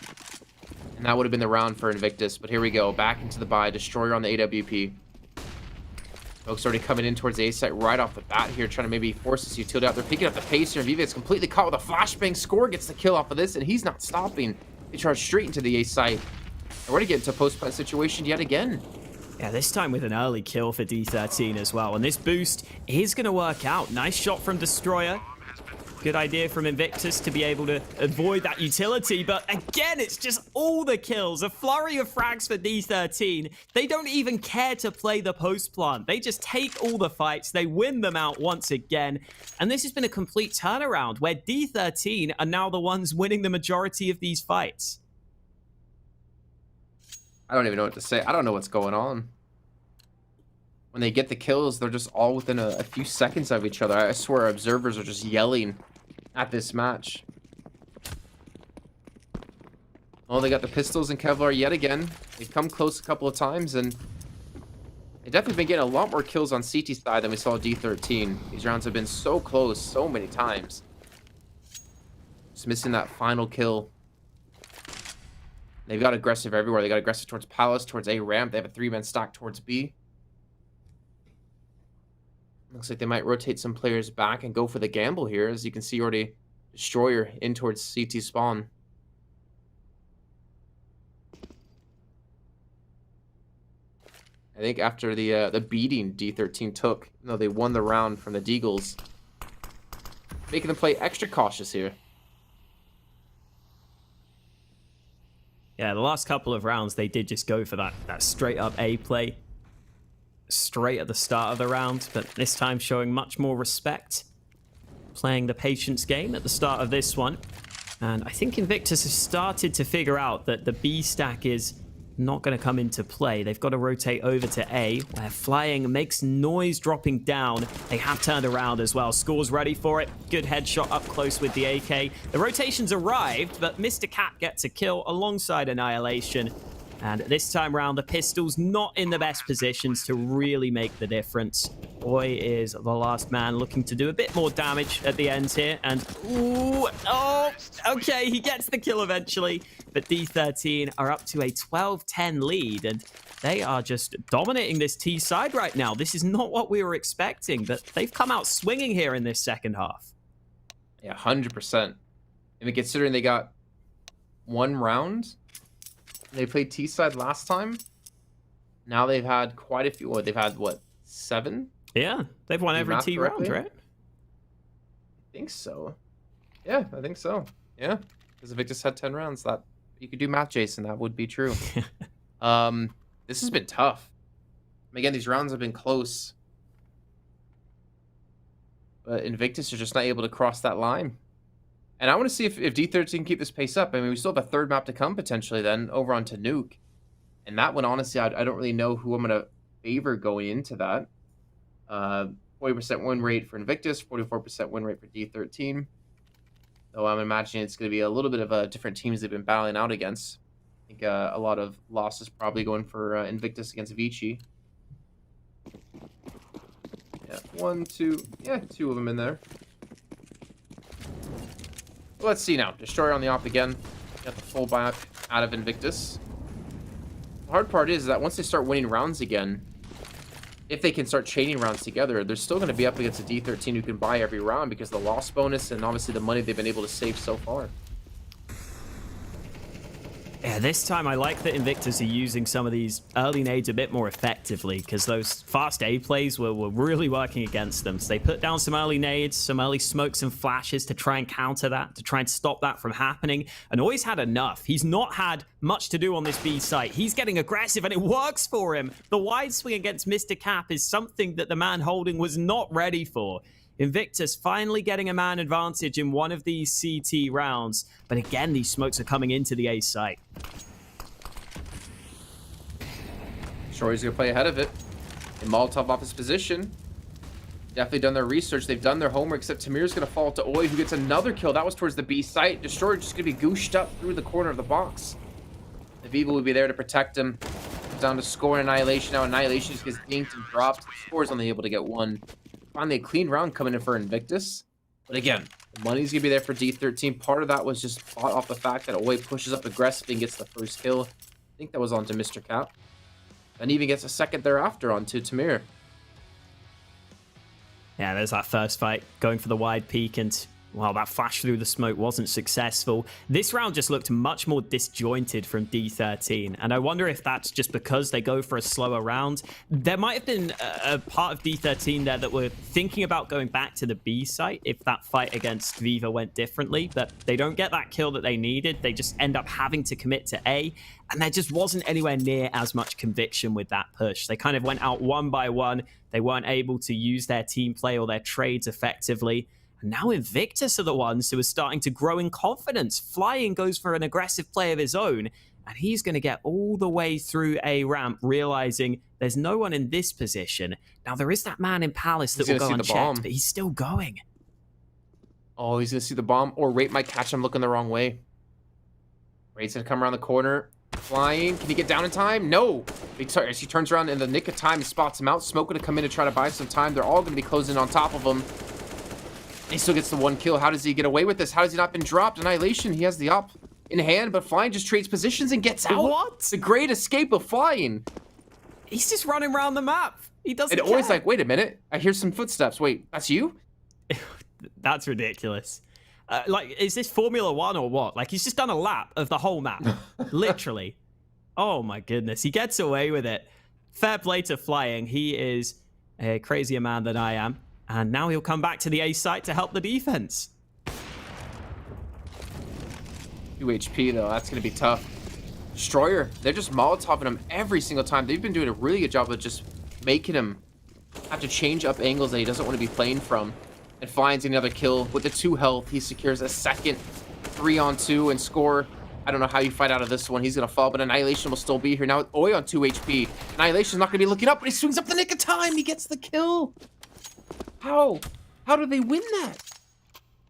And that would have been the round for Invictus. But here we go. Back into the buy. Destroyer on the AWP. Folks already coming in towards the A site right off the bat here, trying to maybe force this utility out. They're picking up the pace here. Viva is completely caught with a flashbang. Score gets the kill off of this, and he's not stopping. They charge straight into the A site. And we're going to get into a post-plant situation yet again. Yeah, this time with an early kill for D13 as well. And this boost is going to work out. Nice shot from Destroyer. Good idea from Invictus to be able to avoid that utility. But again, it's just all the kills. A flurry of frags for D13. They don't even care to play the post plant. They just take all the fights. They win them out once again. And this has been a complete turnaround where D13 are now the ones winning the majority of these fights. I don't even know what to say. I don't know what's going on. When they get the kills, they're just all within a few seconds of each other. I swear observers are just yelling at this match. Oh, they got the pistols and Kevlar yet again. They've come close a couple of times, and they've definitely been getting a lot more kills on CT side than we saw D13. These rounds have been so close so many times. Just missing that final kill. They've got aggressive everywhere. They got aggressive towards Palace, towards A ramp. They have a 3-man stack towards B. Looks like they might rotate some players back and go for the gamble here. As you can see, already Destroyer in towards CT spawn. I think after the beating D13 took, they won the round from the Deagles, making them play extra cautious here. Yeah, the last couple of rounds, they did just go for that straight up A play. Straight at the start of the round, but this time showing much more respect. Playing the patience game at the start of this one. And I think Invictus has started to figure out that the B stack is not going to come into play. They've got to rotate over to A, where Flying makes noise dropping down. They have turned around as well. Score's ready for it. Good headshot up close with the AK. The rotations arrived, but Mr. Cat gets a kill alongside Annihilation. And this time around, the Pistols not in the best positions to really make the difference. Boy is the last man looking to do a bit more damage at the end here. And, ooh, oh, okay, he gets the kill eventually. But D13 are up to a 12-10 lead, and they are just dominating this T side right now. This is not what we were expecting, but they've come out swinging here in this second half. Yeah, 100%. I mean, considering they got 1 round... They played T-side last time. Now they've had quite a few. Well, they've had, what, 7? Yeah, they've won every T round, right? I think so. Yeah, I think so. Yeah, because Invictus had 10 rounds. That you could do math, Jason. That would be true. This has been tough. Again, these rounds have been close. But Invictus are just not able to cross that line. And I want to see if D13 can keep this pace up. I mean, we still have a 3rd map to come potentially then over onto Nuke. And that one, honestly, I don't really know who I'm going to favor going into that. 40% win rate for Invictus, 44% win rate for D13. Though I'm imagining it's going to be a little bit of different teams they've been battling out against. I think a lot of losses probably going for Invictus against Vici. Yeah, 1, 2, yeah, 2 of them in there. Let's see now. Destroyer on the op again. Got the full back out of Invictus. The hard part is that once they start winning rounds again, if they can start chaining rounds together, they're still going to be up against a D13 who can buy every round because of the loss bonus and obviously the money they've been able to save so far. Yeah, this time I like that Invictus are using some of these early nades a bit more effectively, because those fast A plays were really working against them. So they put down some early nades, some early smokes and flashes to try and counter that, to try and stop that from happening. And always had enough. He's not had much to do on this B site. He's getting aggressive and it works for him. The wide swing against Mr. Cap is something that the man holding was not ready for. Invictus finally getting a man advantage in one of these CT rounds. But again, these smokes are coming into the A site. Destroyer's going to play ahead of it. And Molotov off his position. Definitely done their research. They've done their homework, except Tamir's going to fall to Oi, who gets another kill. That was towards the B site. Destroyer just going to be gooshed up through the corner of the box. The Viva will be there to protect him. Comes down to score Annihilation. Now Annihilation just gets dinked and dropped. Score's only able to get one. Finally, a clean round coming in for Invictus. But again, the money's going to be there for D13. Part of that was just bought off the fact that Oi pushes up aggressively and gets the first kill. I think that was onto Mr. Cap. And even gets a second thereafter onto Tamir. Yeah, there's that first fight going for the wide peak, and well, that flash through the smoke wasn't successful. This round just looked much more disjointed from D13, and I wonder if that's just because they go for a slower round. There might have been a part of D13 there that were thinking about going back to the B site if that fight against Viva went differently, but they don't get that kill that they needed. They just end up having to commit to A, and there just wasn't anywhere near as much conviction with that push. They kind of went out one by one. They weren't able to use their team play or their trades effectively. And now Invictus are the ones who are starting to grow in confidence. Flying goes for an aggressive play of his own, and he's going to get all the way through A ramp, realizing there's no one in this position. Now, there is that man in Palace that will go unchecked, but he's still going. Oh, he's going to see the bomb, or Rate might catch him looking the wrong way. Rate's going to come around the corner. Flying. Can he get down in time? No. He turns around in the nick of time and spots him out. Smoke going to come in to try to buy some time. They're all going to be closing on top of him. He still gets the one kill. How does he get away with this? How has he not been dropped? Annihilation. He has the up in hand, but Flying just trades positions and gets out. What? The great escape of Flying. He's just running around the map. He doesn't care. Always like, wait a minute. I hear some footsteps. Wait, that's you? That's ridiculous. Like, is this Formula 1 or what? Like, he's just done a lap of the whole map. Literally. Oh, my goodness. He gets away with it. Fair play to Flying. He is a crazier man than I am. And now he'll come back to the A site to help the defense. 2 HP, though. That's going to be tough. Destroyer, they're just Molotoving him every single time. They've been doing a really good job of just making him have to change up angles that he doesn't want to be playing from. And finds another kill. With the 2 health, he secures a second 3-on-2 and score. I don't know how you fight out of this one. He's going to fall, but Annihilation will still be here. Now, Oi on 2 HP. Annihilation's not going to be looking up, but he swings up the nick of time. He gets the kill. How? How do they win that?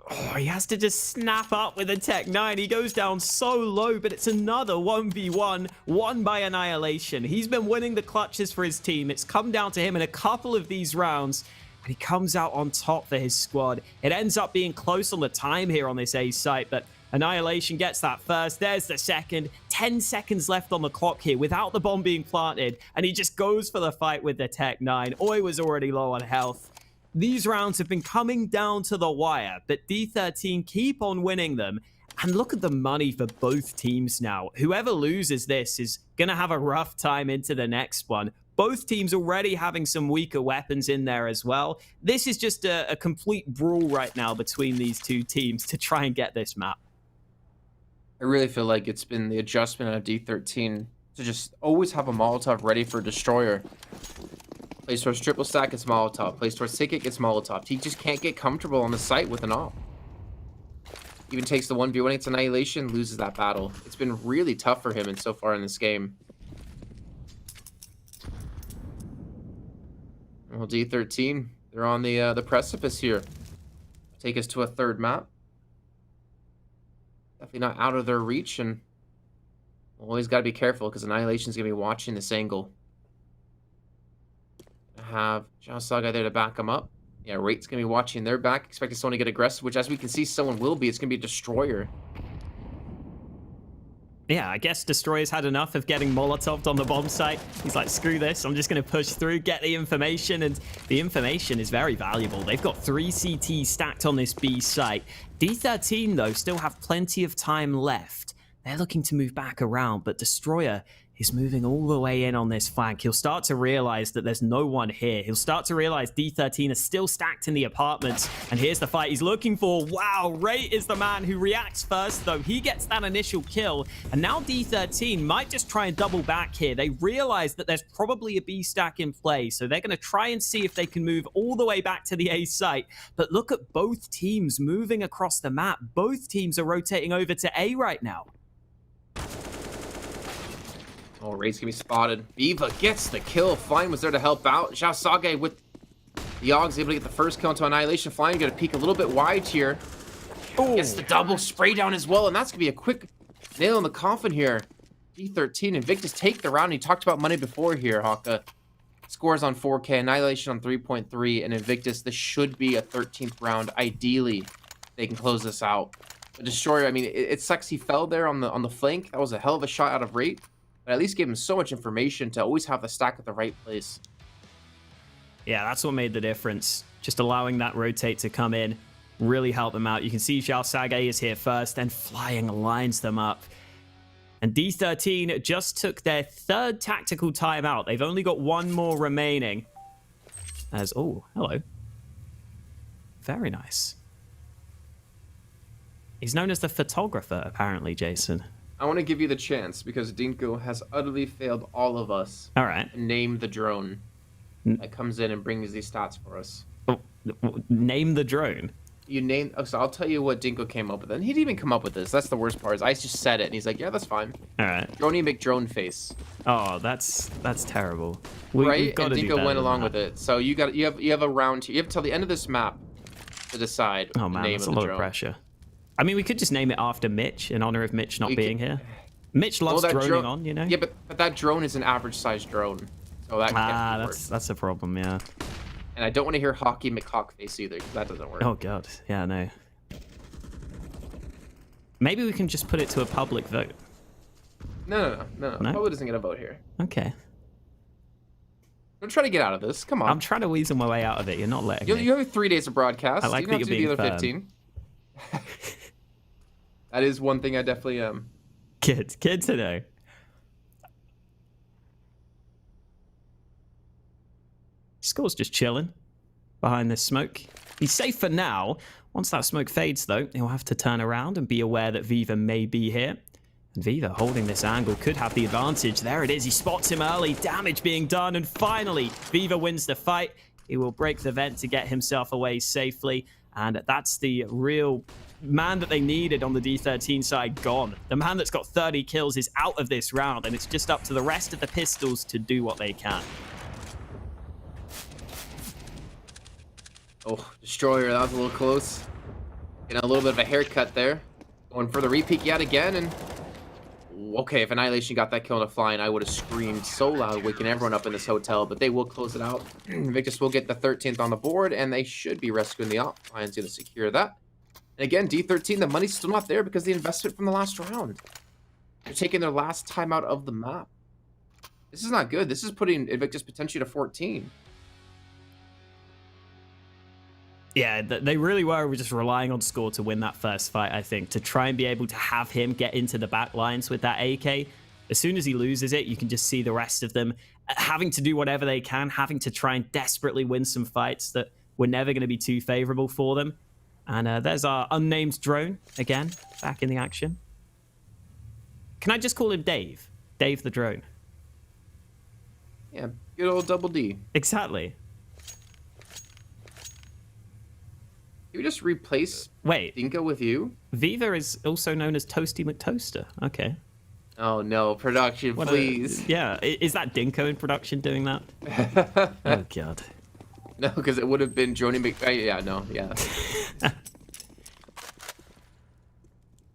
Oh, he has to just snap up with a Tech 9. He goes down so low, but it's another 1v1, won by Annihilation. He's been winning the clutches for his team. It's come down to him in a couple of these rounds, and he comes out on top for his squad. It ends up being close on the time here on this A site, but Annihilation gets that first. There's the second. 10 seconds left on the clock here without the bomb being planted, and he just goes for the fight with the Tech 9. Oi was already low on health. These rounds have been coming down to the wire, but D13 keep on winning them. And look at the money for both teams now. Whoever loses this is going to have a rough time into the next one. Both teams already having some weaker weapons in there as well. This is just a complete brawl right now between these two teams to try and get this map. I really feel like it's been the adjustment of D13 to just always have a Molotov ready for Destroyer. Plays towards triple stack, it's Molotov. Plays towards ticket, gets Molotov. He just can't get comfortable on the site with an op. Even takes the 1v1 against Annihilation, loses that battle. It's been really tough for him and so far in this game. Well, D13, they're on the precipice here. Take us to a third map. Definitely not out of their reach, and always got to be careful because Annihilation's going to be watching this angle. Have John Saga there to back him up. Yeah, Rate's going to be watching their back. Expecting someone to get aggressive, which as we can see, someone will be. It's going to be a Destroyer. Yeah, I guess Destroyer's had enough of getting Molotoved on the bomb site. He's like, screw this, I'm just going to push through, get the information, and the information is very valuable. They've got 3 CTs stacked on this B site. D13, though, still have plenty of time left. They're looking to move back around, but Destroyer is moving all the way in on this flank. He'll start to realize that there's no one here. He'll start to realize D13 is still stacked in the apartments. And here's the fight he's looking for. Wow, Ray is the man who reacts first, though. He gets that initial kill. And now D13 might just try and double back here. They realize that there's probably a B stack in play, so they're going to try and see if they can move all the way back to the A site. But look at both teams moving across the map. Both teams are rotating over to A right now. Oh, Ray's gonna be spotted. Viva gets the kill. Flying was there to help out. Xiao Sage with the Yogs able to get the first kill into Annihilation. Flying gonna peek a little bit wide here. Ooh. Gets the double spray down as well, and that's gonna be a quick nail in the coffin here. D13 Invictus take the round. He talked about money before here, Haka. Scores on 4K, Annihilation on 3.3, and Invictus, this should be a 13th round. Ideally, they can close this out. But Destroyer, I mean, it sucks he fell there on the flank. That was a hell of a shot out of rate. But at least gave him so much information to always have the stack at the right place. Yeah, that's what made the difference. Just allowing that rotate to come in really helped them out. You can see Xiao Sage is here first, then Flying lines them up. And D13 just took their third tactical timeout. They've only got one more remaining. As, oh, hello. Very nice. He's known as the photographer, apparently, Jason. I want to give you the chance because Dinko has utterly failed all of us. All right. Name the drone that comes in and brings these stats for us. Oh, name the drone. You name. Oh, so I'll tell you what Dinko came up with. And he didn't even come up with this. That's the worst part. Is I just said it, and he's like, "Yeah, that's fine." All right. Droney McDrone face. Oh, that's terrible. Right? And Dinko went along with it. So you have a round. You have till the end of this map to decide. Oh man, that's a lot of pressure. I mean, we could just name it after Mitch in honor of Mitch not being here. Mitch loves droning on, you know? Yeah, but that drone is an average-sized drone. So that can't work. That's a problem, yeah. And I don't want to hear Hockey McHawkface either, because that doesn't work. Oh, God. Yeah, no. Maybe we can just put it to a public vote. No? Public isn't going to vote here. Okay. I'm trying to get out of this. Come on. I'm trying to weasel my way out of it. You're not letting me. You have 3 days of broadcast. I like that you're being the other 15. That is one thing I definitely am. Kids to know. Score's just chilling behind this smoke. He's safe for now. Once that smoke fades, though, he'll have to turn around and be aware that Viva may be here. And Viva, holding this angle, could have the advantage. There it is. He spots him early. Damage being done. And finally, Viva wins the fight. He will break the vent to get himself away safely. And that's the real man that they needed on the D13 side gone. The man that's got 30 kills is out of this round, and it's just up to the rest of the Pistols to do what they can. Oh, Destroyer, that was a little close. Getting a little bit of a haircut there. Going for the repeat yet again, and... Okay, if Annihilation got that kill on a Flying, I would have screamed so loud, waking everyone up in this hotel, but they will close it out. Invictus will get the 13th on the board, and they should be rescuing the op. Flying's going to secure that. And again, D13, the money's still not there because of the investment from the last round. They're taking their last time out of the map. This is not good. This is putting Invictus potentially to 14. Yeah, they really were just relying on Score to win that first fight, I think, to try and be able to have him get into the back lines with that AK. As soon as he loses it, you can just see the rest of them having to do whatever they can, having to try and desperately win some fights that were never going to be too favorable for them. And there's our unnamed drone, again, back in the action. Can I just call him Dave? Dave the drone. Yeah, good old Double D. Exactly. Can we just replace Dinko with you? Viva is also known as Toasty McToaster. Okay. Oh no, production, please. Yeah, is that Dinko in production doing that? Oh God. No, because it would have been Joni Mc... yeah, no, yeah.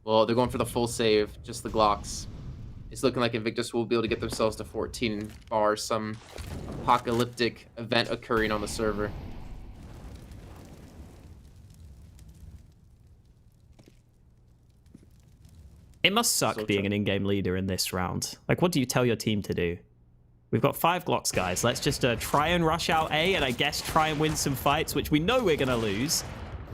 Well, they're going for the full save, just the Glocks. It's looking like Invictus will be able to get themselves to 14 bar some apocalyptic event occurring on the server. It must suck being an in-game leader in this round. Like, what do you tell your team to do? We've got 5 Glocks, guys. Let's just try and rush out A and I guess try and win some fights, which we know we're going to lose.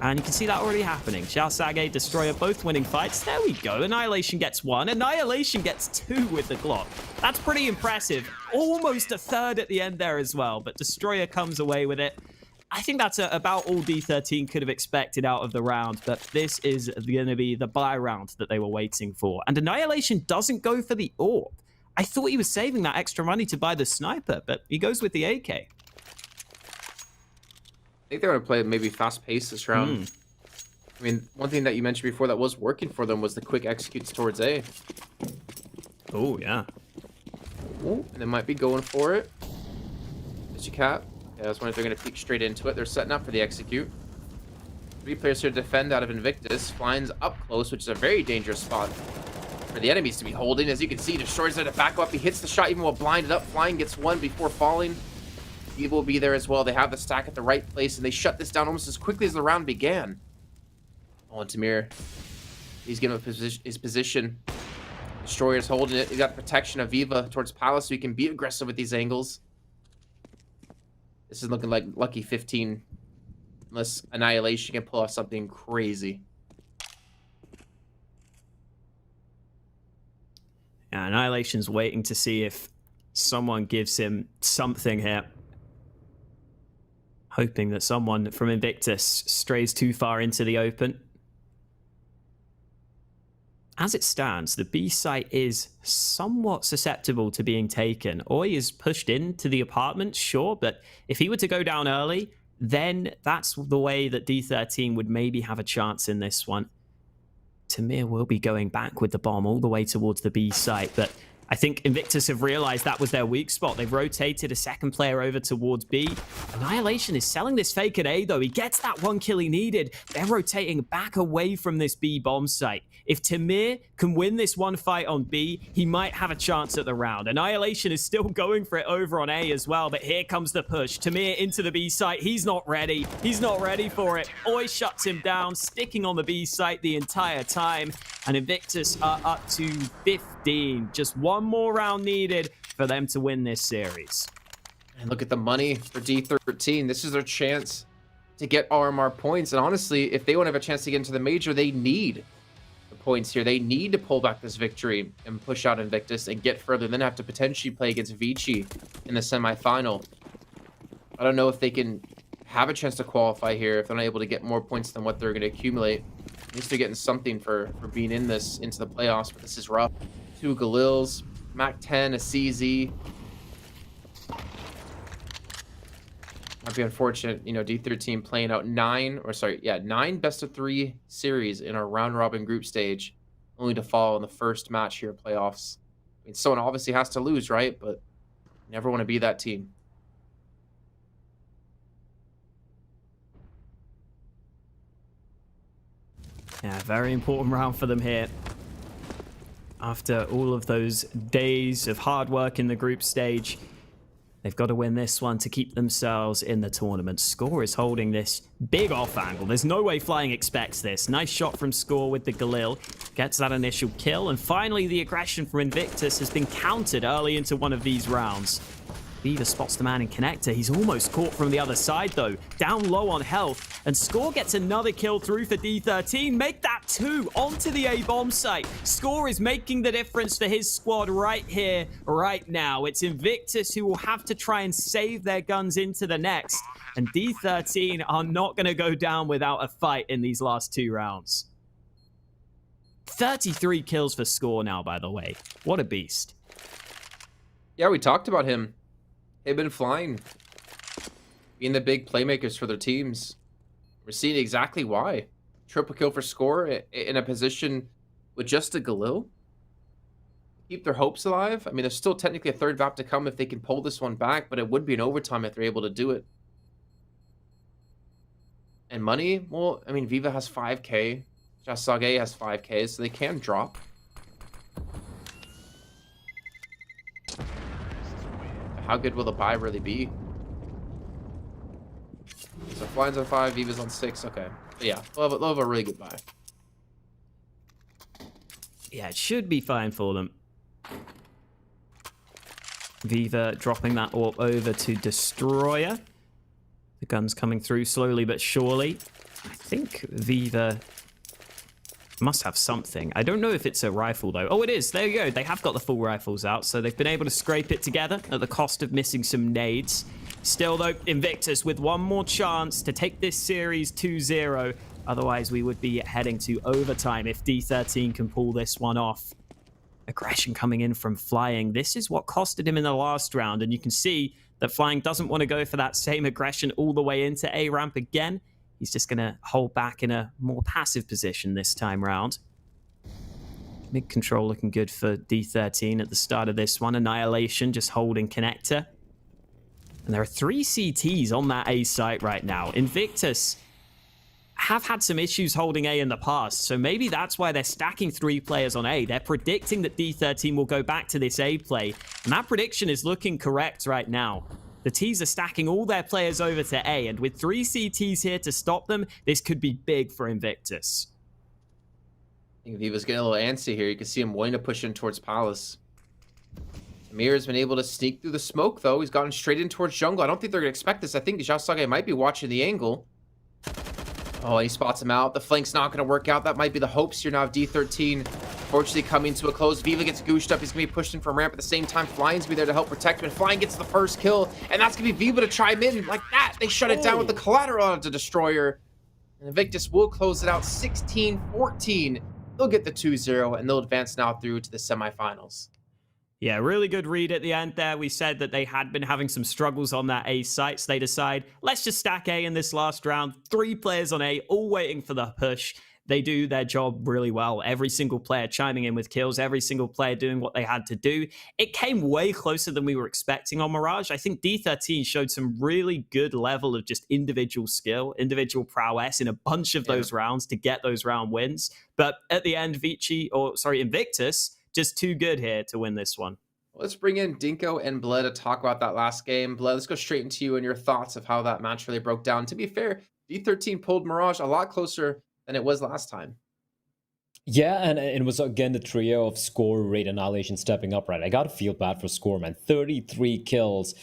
And you can see that already happening. Xiao Sage, Destroyer, both winning fights. There we go. Annihilation gets 1. Annihilation gets 2 with the Glock. That's pretty impressive. Almost a third at the end there as well. But Destroyer comes away with it. I think that's about all D13 could have expected out of the round. But this is going to be the buy round that they were waiting for. And Annihilation doesn't go for the AWP. I thought he was saving that extra money to buy the sniper. But he goes with the AK. I think they're going to play maybe fast-paced this round. I mean, one thing that you mentioned before that was working for them was the quick executes towards A. Oh, yeah. Ooh, and they might be going for it. As you cap. Yeah, I was wondering if they're going to peek straight into it. They're setting up for the execute. 3 players here to defend out of Invictus. Flying's up close, which is a very dangerous spot for the enemies to be holding. As you can see, Destroyer's there to back up. He hits the shot even while blinded up. Flying gets 1 before falling. Eva will be there as well. They have the stack at the right place, and they shut this down almost as quickly as the round began. Oh, and Tamir, he's giving up his position. Destroyer's holding it. He got the protection of Viva towards Palace, so he can be aggressive with these angles. This is looking like lucky 15, unless Annihilation can pull off something crazy. Yeah, Annihilation's waiting to see if someone gives him something here. Hoping that someone from Invictus strays too far into the open. As it stands, the B site is somewhat susceptible to being taken. Oi is pushed into the apartment, sure, but if he were to go down early, then that's the way that D13 would maybe have a chance in this one. Tamir will be going back with the bomb all the way towards the B site, but I think Invictus have realized that was their weak spot. They've rotated a second player over towards B. Annihilation is selling this fake at A, though. He gets that 1 kill he needed. They're rotating back away from this B bomb site. If Tamir can win this one fight on B, he might have a chance at the round. Annihilation is still going for it over on A as well, but here comes the push. Tamir into the B site. He's not ready. He's not ready for it. Oi shuts him down, sticking on the B site the entire time. And Invictus are up to 15. Just one more round needed for them to win this series. And look at the money for D13. This is their chance to get RMR points. And honestly, if they want to have a chance to get into the major, they need the points here. They need to pull back this victory and push out Invictus and get further. Then have to potentially play against Vici in the semifinal. I don't know if they can have a chance to qualify here if they're not able to get more points than what they're going to accumulate. At least they're getting something for being in this into the playoffs, but this is rough. 2 Galils, Mac 10, a CZ. Might be unfortunate, you know, D13 playing out 9 best of 3 series in our round robin group stage, only to fall in the first match here at playoffs. I mean, someone obviously has to lose, right? But you never want to be that team. Yeah, very important round for them here. After all of those days of hard work in the group stage, they've got to win this one to keep themselves in the tournament. Score is holding this big off angle. There's no way Flying expects this. Nice shot from Score with the Galil. Gets that initial kill. And finally, the aggression from Invictus has been countered early into one of these rounds. Beaver spots the man in connector. He's almost caught from the other side, though. Down low on health. And Score gets another kill through for D13. Make that 2 onto the A bomb site. Score is making the difference for his squad right here, right now. It's Invictus who will have to try and save their guns into the next. And D13 are not going to go down without a fight in these last 2 rounds. 33 kills for Score now, by the way. What a beast. Yeah, we talked about him. They've been flying, being the big playmakers for their teams. We're seeing exactly why. Triple kill for Score in a position with just a Galil. Keep their hopes alive. I mean, there's still technically a third VAP to come if they can pull this one back, but it would be an overtime if they're able to do it. And money, well, I mean, Viva has 5k. Jasage has 5k, so they can drop. How good will the buy really be? So Flying's on 5, Viva's on 6. Okay. But yeah, we'll have a really good buy. Yeah, it should be fine for them. Viva dropping that AWP over to Destroyer. The gun's coming through slowly but surely. I think Viva must have something. I don't know if it's a rifle though. Oh, it is. There you go. They have got the full rifles out, so they've been able to scrape it together at the cost of missing some nades. Still though, Invictus with one more chance to take this series 2-0. Otherwise, we would be heading to overtime if D13 can pull this one off. Aggression coming in from Flying. This is what costed him in the last round, and you can see that Flying doesn't want to go for that same aggression all the way into A ramp again. He's just going to hold back in a more passive position this time round. Mid control looking good for D13 at the start of this one. Annihilation just holding connector. And there are 3 CTs on that A site right now. Invictus have had some issues holding A in the past, so maybe that's why they're stacking 3 players on A. They're predicting that D13 will go back to this A play, and that prediction is looking correct right now. The T's are stacking all their players over to A, and with 3 CTs here to stop them, this could be big for Invictus. I think Viva's getting a little antsy here. You can see him wanting to push in towards Palace. Amir's been able to sneak through the smoke, though. He's gotten straight in towards jungle. I don't think they're going to expect this. I think Jasage might be watching the angle. Oh, he spots him out. The flank's not going to work out. That might be the hopes here now of D13. Fortunately, coming to a close. Viva gets gooshed up. He's going to be pushed in from ramp at the same time. Flying's going to be there to help protect him. And Flying gets the first kill. And that's going to be Viva to chime in like that. They shut it down with the collateral onto Destroyer. And Invictus will close it out 16-14. They'll get the 2-0, and they'll advance now through to the semifinals. Yeah, really good read at the end there. We said that they had been having some struggles on that A site, so they decide, let's just stack A in this last round. 3 players on A, all waiting for the push. They do their job really well. Every single player chiming in with kills, every single player doing what they had to do. It came way closer than we were expecting on Mirage. I think D13 showed some really good level of just individual skill, individual prowess in a bunch of those rounds to get those round wins. But at the end, Invictus, just too good here to win this one. Let's bring in Dinko and Bled to talk about that last game. Bled, let's go straight into you and your thoughts of how that match really broke down. To be fair, D13 pulled Mirage a lot closer than it was last time. Yeah, and it was again the trio of Score, Raid, Annihilation stepping up, right? I gotta feel bad for Score, man. 33 kills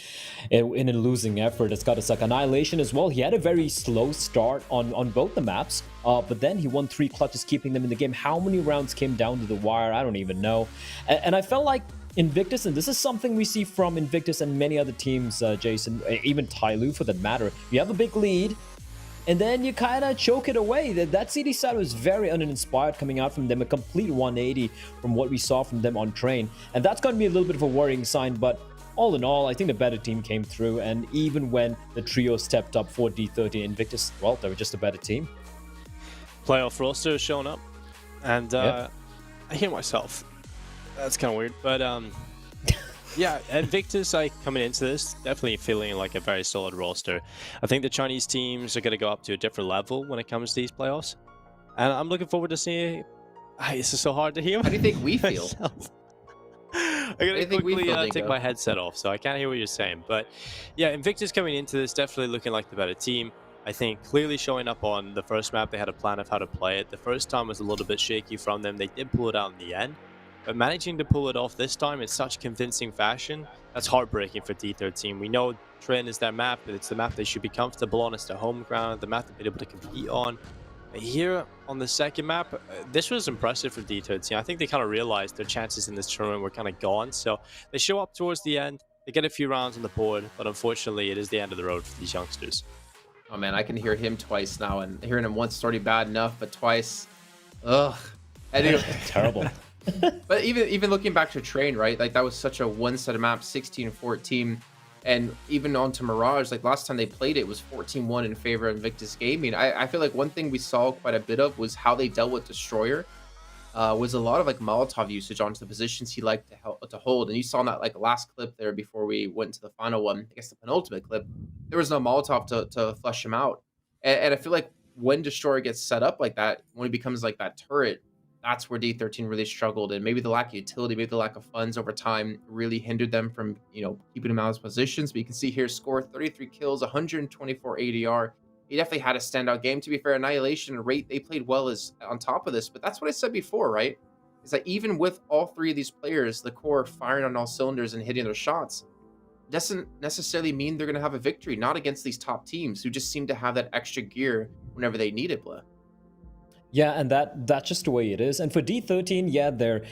in a losing effort. It's gotta suck. Annihilation as well. He had a very slow start on both the maps, but then he won 3 clutches, keeping them in the game. How many rounds came down to the wire? I don't even know. And I felt like Invictus, and this is something we see from Invictus and many other teams, Jason, even Tyloo for that matter. You have a big lead, and then you kind of choke it away. That CD side was very uninspired coming out from them, a complete 180 from what we saw from them on Train. And that's going to be a little bit of a worrying sign, but all in all, I think the better team came through. And even when the trio stepped up for D13 Invictus, well, they were just a better team. Playoff roster has shown up, and I hear myself. That's kind of weird, but yeah, Invictus, coming into this, definitely feeling like a very solid roster. I think the Chinese teams are going to go up to a different level when it comes to these playoffs, and I'm looking forward to seeing. This is so hard to hear. How do you think we feel? I'm going to quickly take my headset off, so I can't hear what you're saying. But yeah, Invictus coming into this, definitely looking like the better team. I think clearly showing up on the first map, they had a plan of how to play it. The first time was a little bit shaky from them. They did pull it out in the end. But managing to pull it off this time in such convincing fashion, that's heartbreaking for D13. We know Train is their map, but it's the map they should be comfortable on. It's their home ground, the map they've been able to compete on. But here on the second map, this was impressive for D13. I think they kind of realized their chances in this tournament were kind of gone. So they show up towards the end, they get a few rounds on the board, but unfortunately it is the end of the road for these youngsters. Oh man, I can hear him twice now, and hearing him once is already bad enough, but twice, ugh. Terrible. But even looking back to Train, right? Like that was such a one-sided map, 16-14, and even on to Mirage, like last time they played it was 14-1 in favor of Invictus Gaming. I feel like one thing we saw quite a bit of was how they dealt with Destroyer. Was a lot of like Molotov usage onto the positions he liked to hold, and you saw in that like last clip there before we went to the final one, I guess the penultimate clip, there was no Molotov to flush him out, and I feel like when Destroyer gets set up like that, when he becomes like that turret, that's where D13 really struggled, and maybe the lack of utility, maybe the lack of funds over time really hindered them from, keeping him out of his positions. But you can see here, Score 33 kills, 124 ADR. He definitely had a standout game. To be fair, Annihilation and Rate, they played well as on top of this, but that's what I said before, right? Is that even with all 3 of these players, the core firing on all cylinders and hitting their shots, doesn't necessarily mean they're going to have a victory, not against these top teams who just seem to have that extra gear whenever they need it, Blah. Yeah, and that's just the way it is. And for D13, yeah, their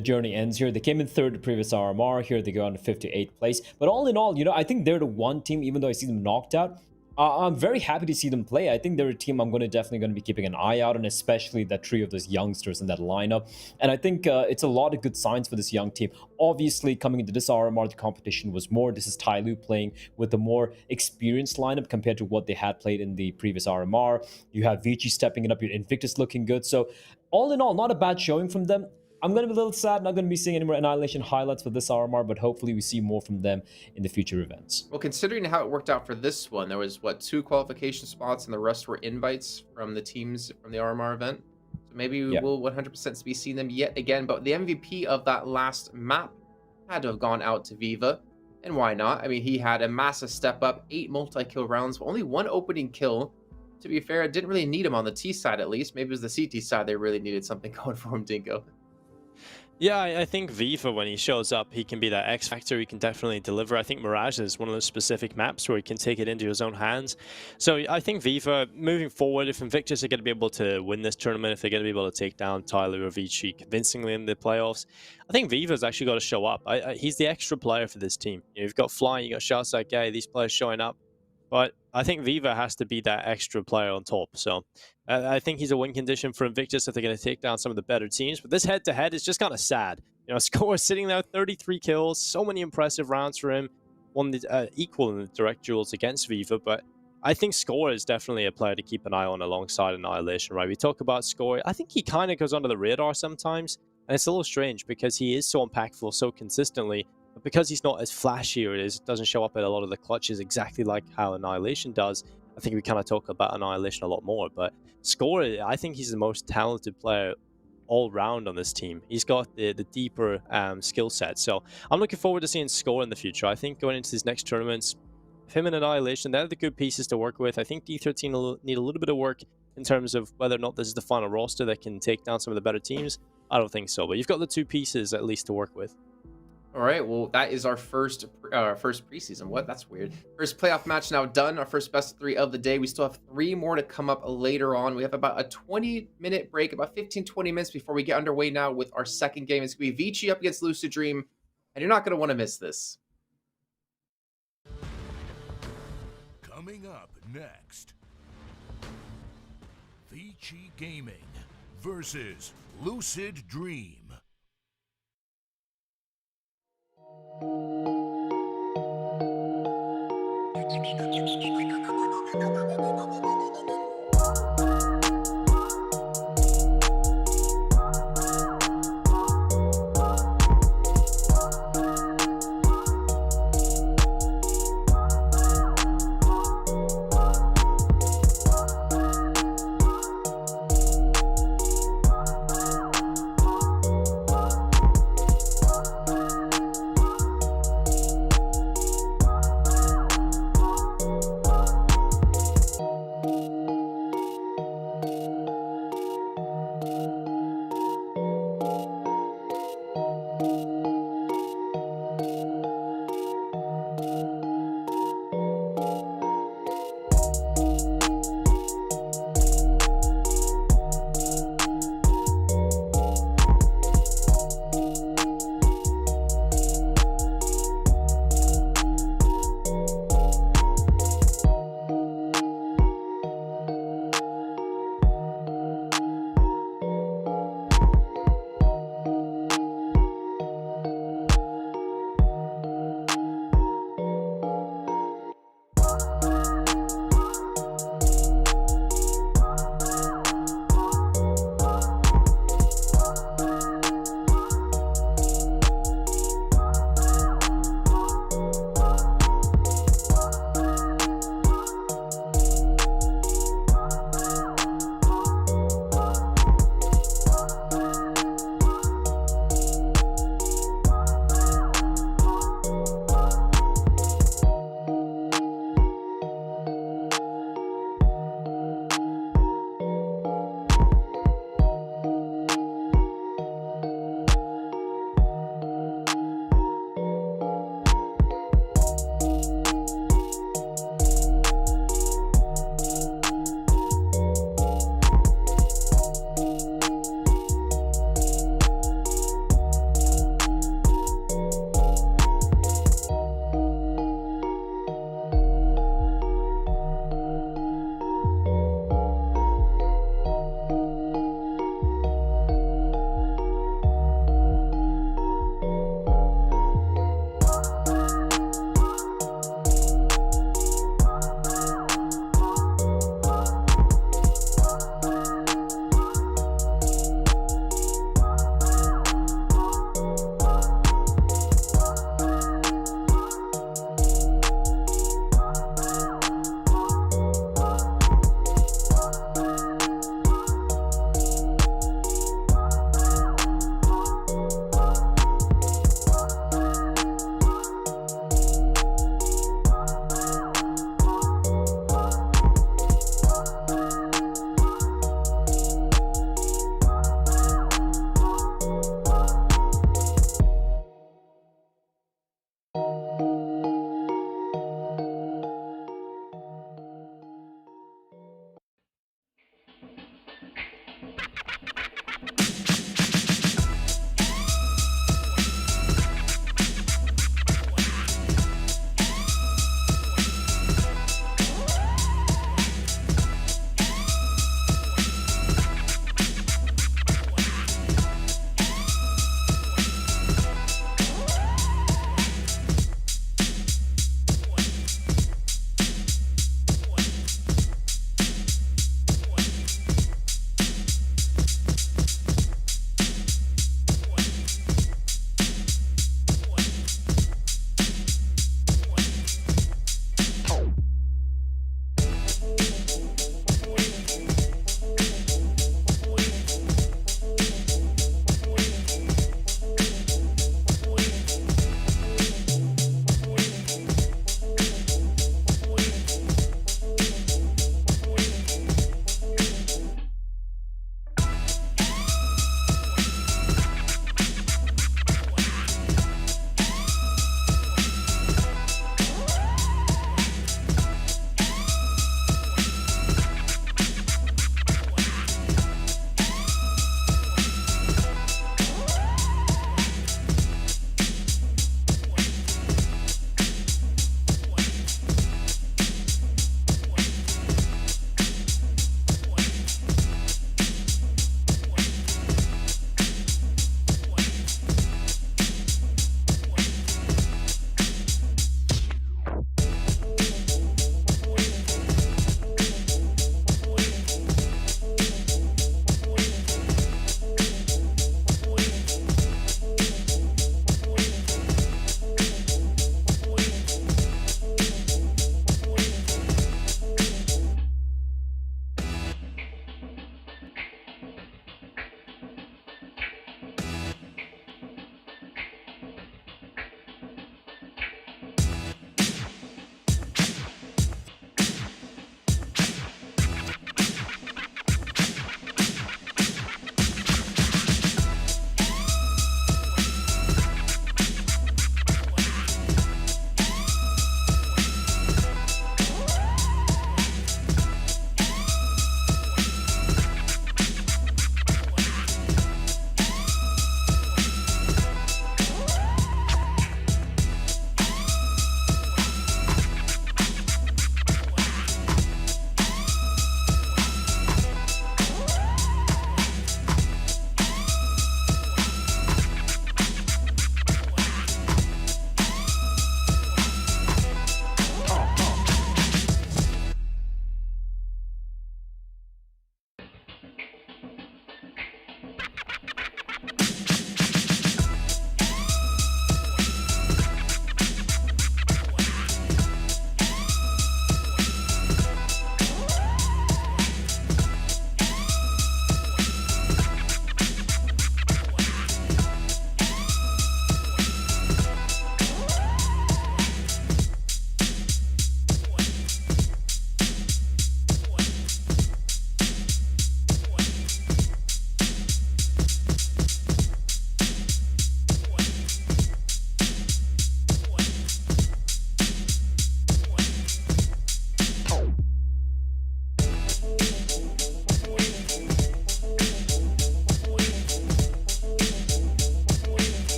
journey ends here. They came in third the previous RMR. Here they go on to 58th place. But all in all, I think they're the one team, even though I see them knocked out, I'm very happy to see them play. I think they're a team I'm definitely going to be keeping an eye out on, especially that trio of those youngsters in that lineup. And I think it's a lot of good signs for this young team. Obviously, coming into this RMR, the competition was more. This is Tai Lu playing with a more experienced lineup compared to what they had played in the previous RMR. You have Vici stepping it up. Your Invictus looking good. So all in all, not a bad showing from them. I'm going to be a little sad, not going to be seeing any more Annihilation highlights for this RMR, but hopefully we see more from them in the future events. Well, considering how it worked out for this one, there was, 2 qualification spots, and the rest were invites from the teams from the RMR event. So maybe we will 100% be seeing them yet again, but the MVP of that last map had to have gone out to Viva, and why not? I mean, he had a massive step up, 8 multi-kill rounds, but only 1 opening kill. To be fair, it didn't really need him on the T side, at least. Maybe it was the CT side they really needed something going for him, Dingo. Yeah, I think Viva, when he shows up, he can be that X factor. He can definitely deliver. I think Mirage is one of those specific maps where he can take it into his own hands. So I think Viva, moving forward, if Invictus are going to be able to win this tournament, if they're going to be able to take down Tyler or Vici convincingly in the playoffs, I think Viva's actually got to show up. He's the extra player for this team. You've got Flying, you've got Shots Like Gay, these players showing up. But I think Viva has to be that extra player on top. So I think he's a win condition for Invictus if they're going to take down some of the better teams. But this head-to-head is just kind of sad. Score sitting there, 33 kills, so many impressive rounds for him. Won the equal in the direct duels against Viva. But I think Score is definitely a player to keep an eye on alongside Annihilation, right? We talk about Score. I think he kind of goes under the radar sometimes. And it's a little strange because he is so impactful so consistently. But because he's not as flashy or it doesn't show up at a lot of the clutches exactly like how Annihilation does, I think we kind of talk about Annihilation a lot more. But Score, I think he's the most talented player all round on this team. He's got the deeper skill set. So I'm looking forward to seeing Score in the future. I think going into these next tournaments, him and Annihilation, they're the good pieces to work with. I think D13 will need a little bit of work in terms of whether or not this is the final roster that can take down some of the better teams. I don't think so, but you've got the 2 pieces at least to work with. All right, well, that is our first preseason. What? That's weird. First playoff match now done. Our first best of 3 of the day. We still have 3 more to come up later on. We have about a 20-minute break, about 15-20 minutes before we get underway now with our second game. It's going to be Vici up against Lucid Dream, and you're not going to want to miss this. Coming up next, Vici Gaming versus Lucid Dream.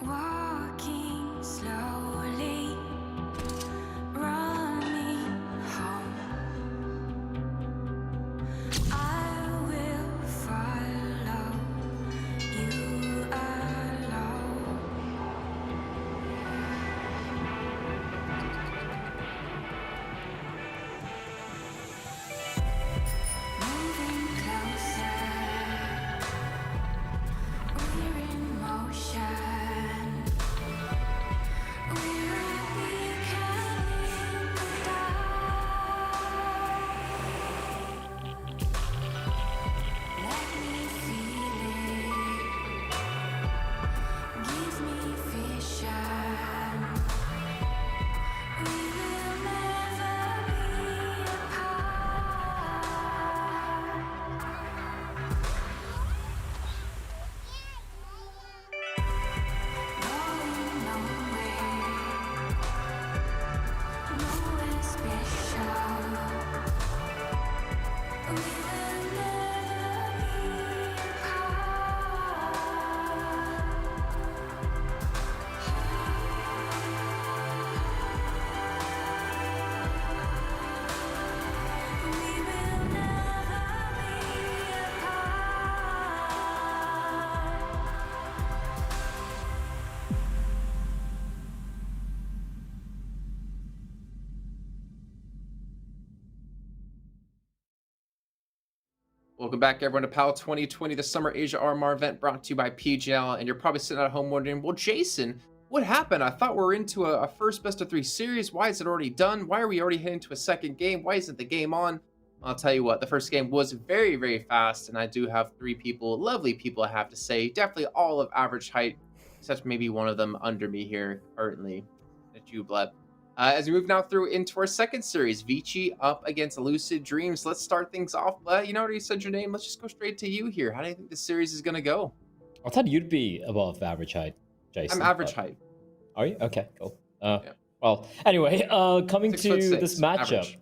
Walking slowly, running home. I will follow you alone. Moving closer, we're in motion. Welcome back, everyone, to PAL 2020, the Summer Asia RMR event brought to you by PGL. And you're probably sitting at home wondering, well, Jason, what happened? I thought we were into a first best of 3 series. Why is it already done? Why are we already heading to a second game? Why isn't the game on? I'll tell you what, the first game was very, very fast. And I do have 3 people, lovely people, I have to say. Definitely all of average height, except maybe one of them under me here currently. At Jubleb. As we move now through into our second series, Vici up against Lucid Dreams. Let's start things off. You know, already said your name. Let's just go straight to you here. How do you think this series is going to go? I thought you'd be above average height, Jason. I'm average height. Are you? Okay, cool. Yeah. Well, anyway, coming 6'6", to this matchup. average.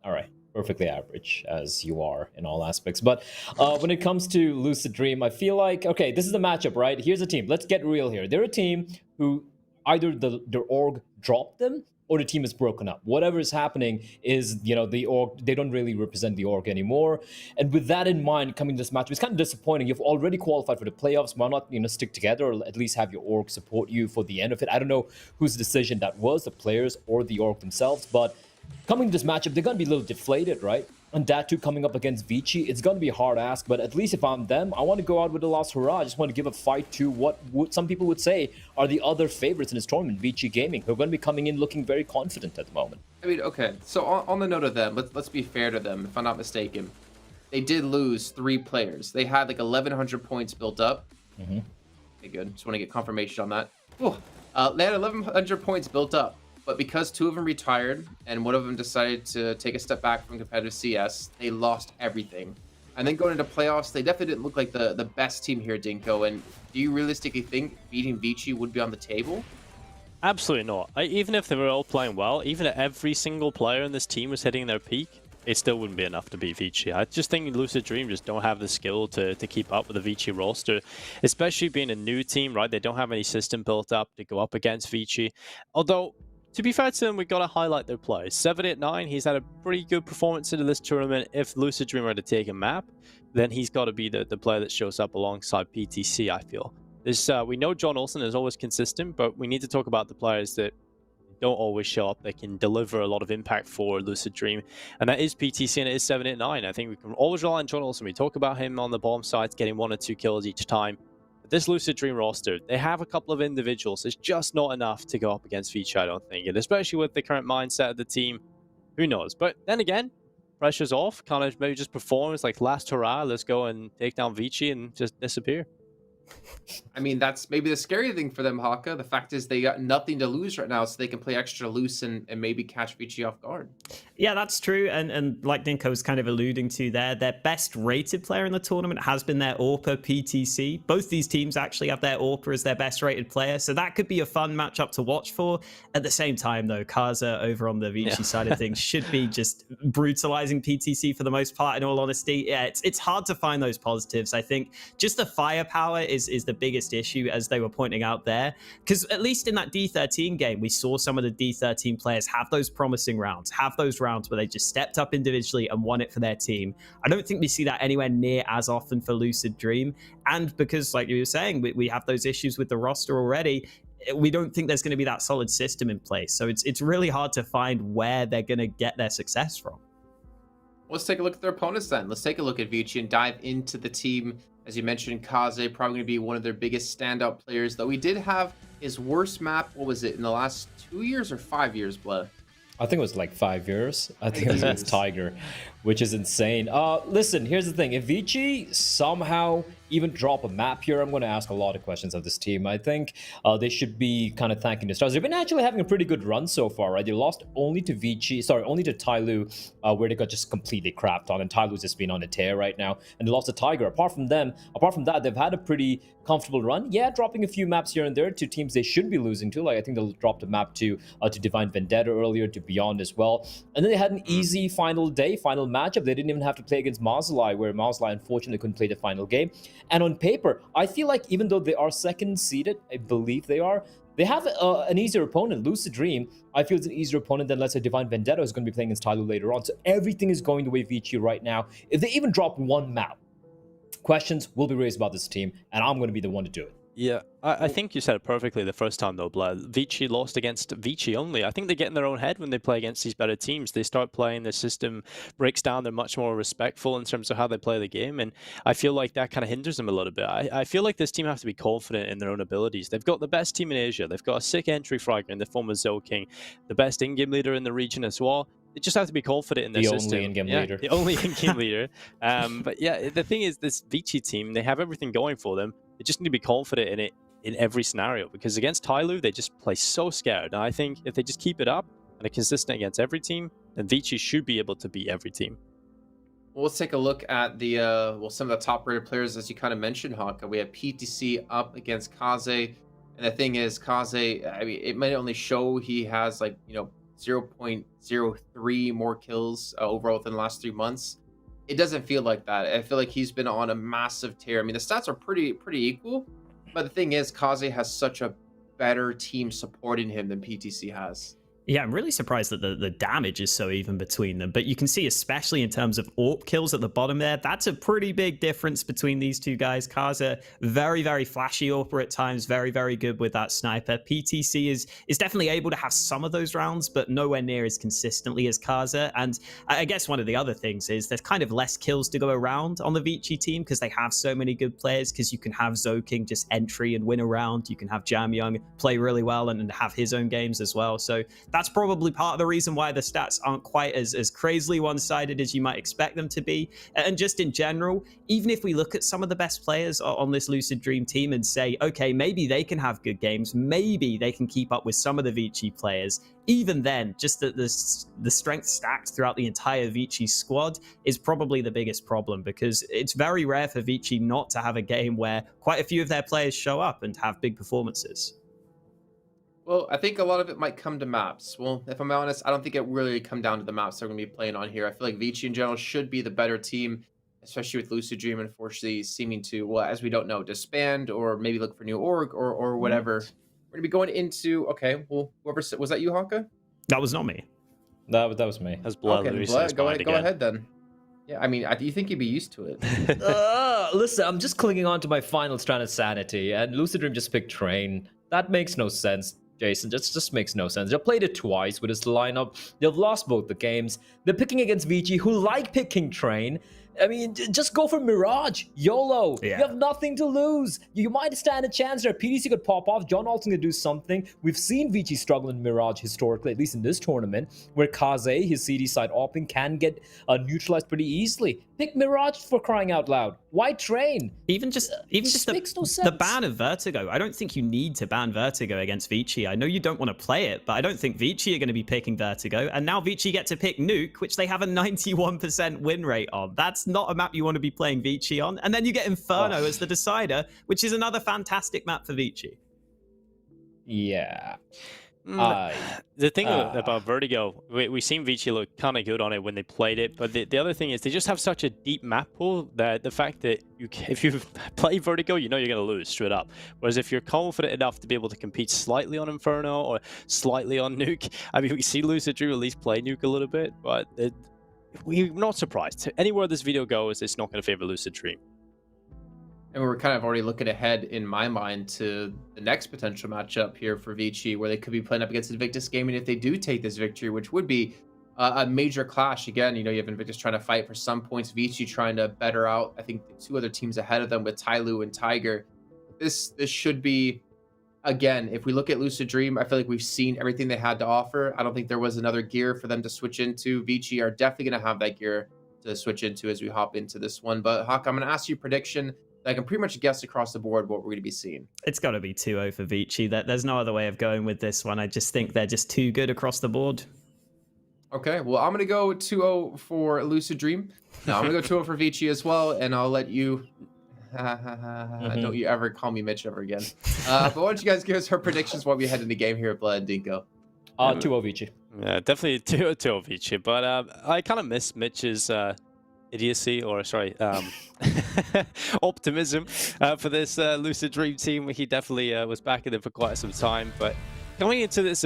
All right, perfectly average, as you are in all aspects. But when it comes to Lucid Dream, I feel like, okay, this is the matchup, right? Here's a team. Let's get real here. They're a team who either their org dropped them or the team is broken up. Whatever is happening is, you know, the org, they don't really represent the org anymore. And with that in mind, coming to this match, it's kind of disappointing. You've already qualified for the playoffs. Why not, you know, stick together or at least have your org support you for the end of it? I don't know whose decision that was, the players or the org themselves, but coming to this matchup, they're going to be a little deflated, right? And that too, coming up against Vici, it's going to be a hard ask, but at least if I'm them, I want to go out with the last hurrah. I just want to give a fight to what some people would say are the other favorites in this tournament, Vici Gaming, who are going to be coming in looking very confident at the moment. I mean, okay, so on the note of them, let's be fair to them, if I'm not mistaken. They did lose 3 players. They had like 1,100 points built up. Mm-hmm. Okay, good. Just want to get confirmation on that. Ooh. They had 1,100 points built up. But because 2 of them retired and one of them decided to take a step back from competitive CS, they lost everything. And then going into playoffs, they definitely didn't look like the best team here, Dinko. And do you realistically think beating Vici would be on the table? Absolutely not. Even if they were all playing well, even if every single player in this team was hitting their peak, it still wouldn't be enough to beat Vici. I just think Lucid Dream just don't have the skill to keep up with the Vici roster, especially being a new team, right? They don't have any system built up to go up against Vici. Although, to be fair to them, we've got to highlight their players. 789, he's had a pretty good performance into this tournament. If Lucid Dream were to take a map, then he's got to be the player that shows up alongside PTC, I feel. We know John Olsen is always consistent, but we need to talk about the players that don't always show up, they can deliver a lot of impact for Lucid Dream. And that is PTC and it is 789. I think we can always rely on John Olsen. We talk about him on the bomb sides getting 1 or 2 kills each time. But this Lucid Dream roster, they have a couple of individuals. It's just not enough to go up against Vici, I don't think. And especially with the current mindset of the team, who knows? But then again, pressure's off. Kind of maybe just performance like last hurrah. Let's go and take down Vici and just disappear. I mean, that's maybe the scary thing for them, Haka. The fact is they got nothing to lose right now, so they can play extra loose and maybe catch Vici off guard. Yeah, that's true. And like Ninko was kind of alluding to there, their best rated player in the tournament has been their AWPer PTC. Both these teams actually have their AWPer as their best rated player, so that could be a fun matchup to watch for. At the same time, though, Kaza over on the Vici side of things should be just brutalizing PTC for the most part, in all honesty. Yeah, it's hard to find those positives. I think just the firepower is the biggest issue, as they were pointing out there, because at least in that D13 game, we saw some of the D13 players have those promising rounds, have those rounds where they just stepped up individually and won it for their team. I don't think we see that anywhere near as often for Lucid Dream, and because, like you were saying, we have those issues with the roster already, we don't think there's going to be that solid system in place, so it's really hard to find where they're going to get their success from. Let's take a look at their opponents then. Let's take a look at Vici and dive into the team. As you mentioned, Kaze probably going to be one of their biggest standout players, though he did have his worst map, what was it, in the last 2 years or 5 years, Blood? I think it was like 5 years. I think it was against Tiger, which is insane. Listen, here's the thing. If Vici somehow even drop a map here, I'm going to ask a lot of questions of this team. I think they should be kind of thanking the stars. They've been actually having a pretty good run so far, right? They lost only to Tyloo, where they got just completely crapped on, and Tyloo's just been on a tear right now. And they lost to Tiger. Apart from that, they've had a pretty comfortable run. Yeah, dropping a few maps here and there to teams they should be losing to. Like, I think they dropped a map to Divine Vendetta earlier, to Beyond as well. And then they had an easy final matchup. They didn't even have to play against Marzalai, where Marzalai unfortunately couldn't play the final game. And on paper, I feel like even though they are second seeded, I believe they have an easier opponent. Lucid Dream, I feel, is an easier opponent than, let's say, Divine Vendetta is going to be playing against Tyloo later on. So everything is going the way of Vici right now. If they even drop one map, questions will be raised about this team, and I'm going to be the one to do it. Yeah, I think you said it perfectly the first time, though, Blair. Vici lost against Vici only. I think they get in their own head when they play against these better teams. They start playing, the system breaks down, they're much more respectful in terms of how they play the game, and I feel like that kind of hinders them a little bit. I feel like this team have to be confident in their own abilities. They've got the best team in Asia. They've got a sick entry fragger in the form of Zoking, the best in-game leader in the region as well. They just have to be confident in their system. The only in-game leader. The only in-game leader. But yeah, the thing is, this Vici team, they have everything going for them. They just need to be confident in it in every scenario, because against Tyloo, they just play so scared. And I think if they just keep it up and are consistent against every team, then Vici should be able to beat every team. Well, let's take a look at the some of the top-rated players, as you kind of mentioned, Haka. We have PTC up against Kaze, and the thing is, Kaze, I mean, it might only show he has 0.03 more kills overall within the last 3 months. It doesn't feel like that. I feel like he's been on a massive tear. I mean, the stats are pretty equal, but the thing is, Kaze has such a better team supporting him than PTC has. Yeah, I'm really surprised that the damage is so even between them. But you can see, especially in terms of AWP kills at the bottom there, that's a pretty big difference between these two guys. Kaza, very, very flashy AWPer at times, very, very good with that sniper. PTC is definitely able to have some of those rounds, but nowhere near as consistently as Kaza. And I guess one of the other things is there's kind of less kills to go around on the Vici team, because they have so many good players, because you can have Zoking just entry and win a round. You can have Jam Young play really well and have his own games as well. So that's probably part of the reason why the stats aren't quite as crazily one-sided as you might expect them to be. And just in general, even if we look at some of the best players on this Lucid Dream team and say, okay, maybe they can have good games, maybe they can keep up with some of the Vici players, even then, just the strength stacked throughout the entire Vici squad is probably the biggest problem, because it's very rare for Vici not to have a game where quite a few of their players show up and have big performances. Well, I think a lot of it might come to maps. Well, if I'm honest, I don't think it really come down to the maps they're going to be playing on here. I feel like Vici in general should be the better team, especially with Lucid Dream unfortunately seeming to, well, as we don't know, disband or maybe look for new org or whatever. We're going to be going into, okay, well, whoever, was that you, Haka? That was not me. That was me. That's Blood. Okay, Blood, go ahead then. Yeah, I mean, do you think you'd be used to it? Listen, I'm just clinging on to my final strand of sanity, and Lucid Dream just picked Train. That makes no sense. Jason. Just makes no sense. They've played it twice with this lineup. They've lost both the games. They're picking against Vici, who like picking Train. I mean, just go for Mirage. YOLO. Yeah. You have nothing to lose. You might stand a chance there. PDC could pop off. John Alton could do something. We've seen Vici struggle in Mirage historically, at least in this tournament, where Kaze, his CD side opping, can get neutralized pretty easily. Pick Mirage for crying out loud. Why Train? Even just makes no the sense. ban of Vertigo. I don't think you need to ban Vertigo against Vici. I know you don't want to play it, but I don't think Vici are going to be picking Vertigo. And now Vici get to pick Nuke, which they have a 91% win rate on. That's not a map you want to be playing Vici on. And then you get Inferno as the decider, which is another fantastic map for Vici. Yeah. The thing about Vertigo, we've seen Vici look kind of good on it when they played it, but the other thing is they just have such a deep map pool that the fact that if you play Vertigo, you know you're going to lose straight up. Whereas if you're confident enough to be able to compete slightly on Inferno or slightly on Nuke, I mean, we see Lucid Dream at least play Nuke a little bit, but we're not surprised. Anywhere this video goes, it's not going to favor Lucid Dream. And we're kind of already looking ahead in my mind to the next potential matchup here for Vici, where they could be playing up against Invictus Gaming if they do take this victory, which would be a major clash. Again, you know, you have Invictus trying to fight for some points, Vici trying to better out, I think, the two other teams ahead of them with Tyloo and Tiger. This should be, again, if we look at Lucid Dream, I feel like we've seen everything they had to offer. I don't think there was another gear for them to switch into. Vici are definitely going to have that gear to switch into as we hop into this one. But Hawk, I'm going to ask you a prediction. I can pretty much guess across the board what we're going to be seeing. It's got to be 2-0 for Vici. There's no other way of going with this one. I just think they're just too good across the board. Okay, well, I'm going to go 2-0 for Lucid Dream. No, I'm going to go 2-0 for Vici as well, and I'll let you... Don't you ever call me Mitch ever again. But why don't you guys give us our predictions while we head into game here at Blood and Dinko? 2-0 Vici. Yeah, definitely 2-0 Vici, but I kind of miss Mitch's... idiocy, or sorry, optimism for this Lucid Dream team. He definitely was backing them for quite some time, but coming into this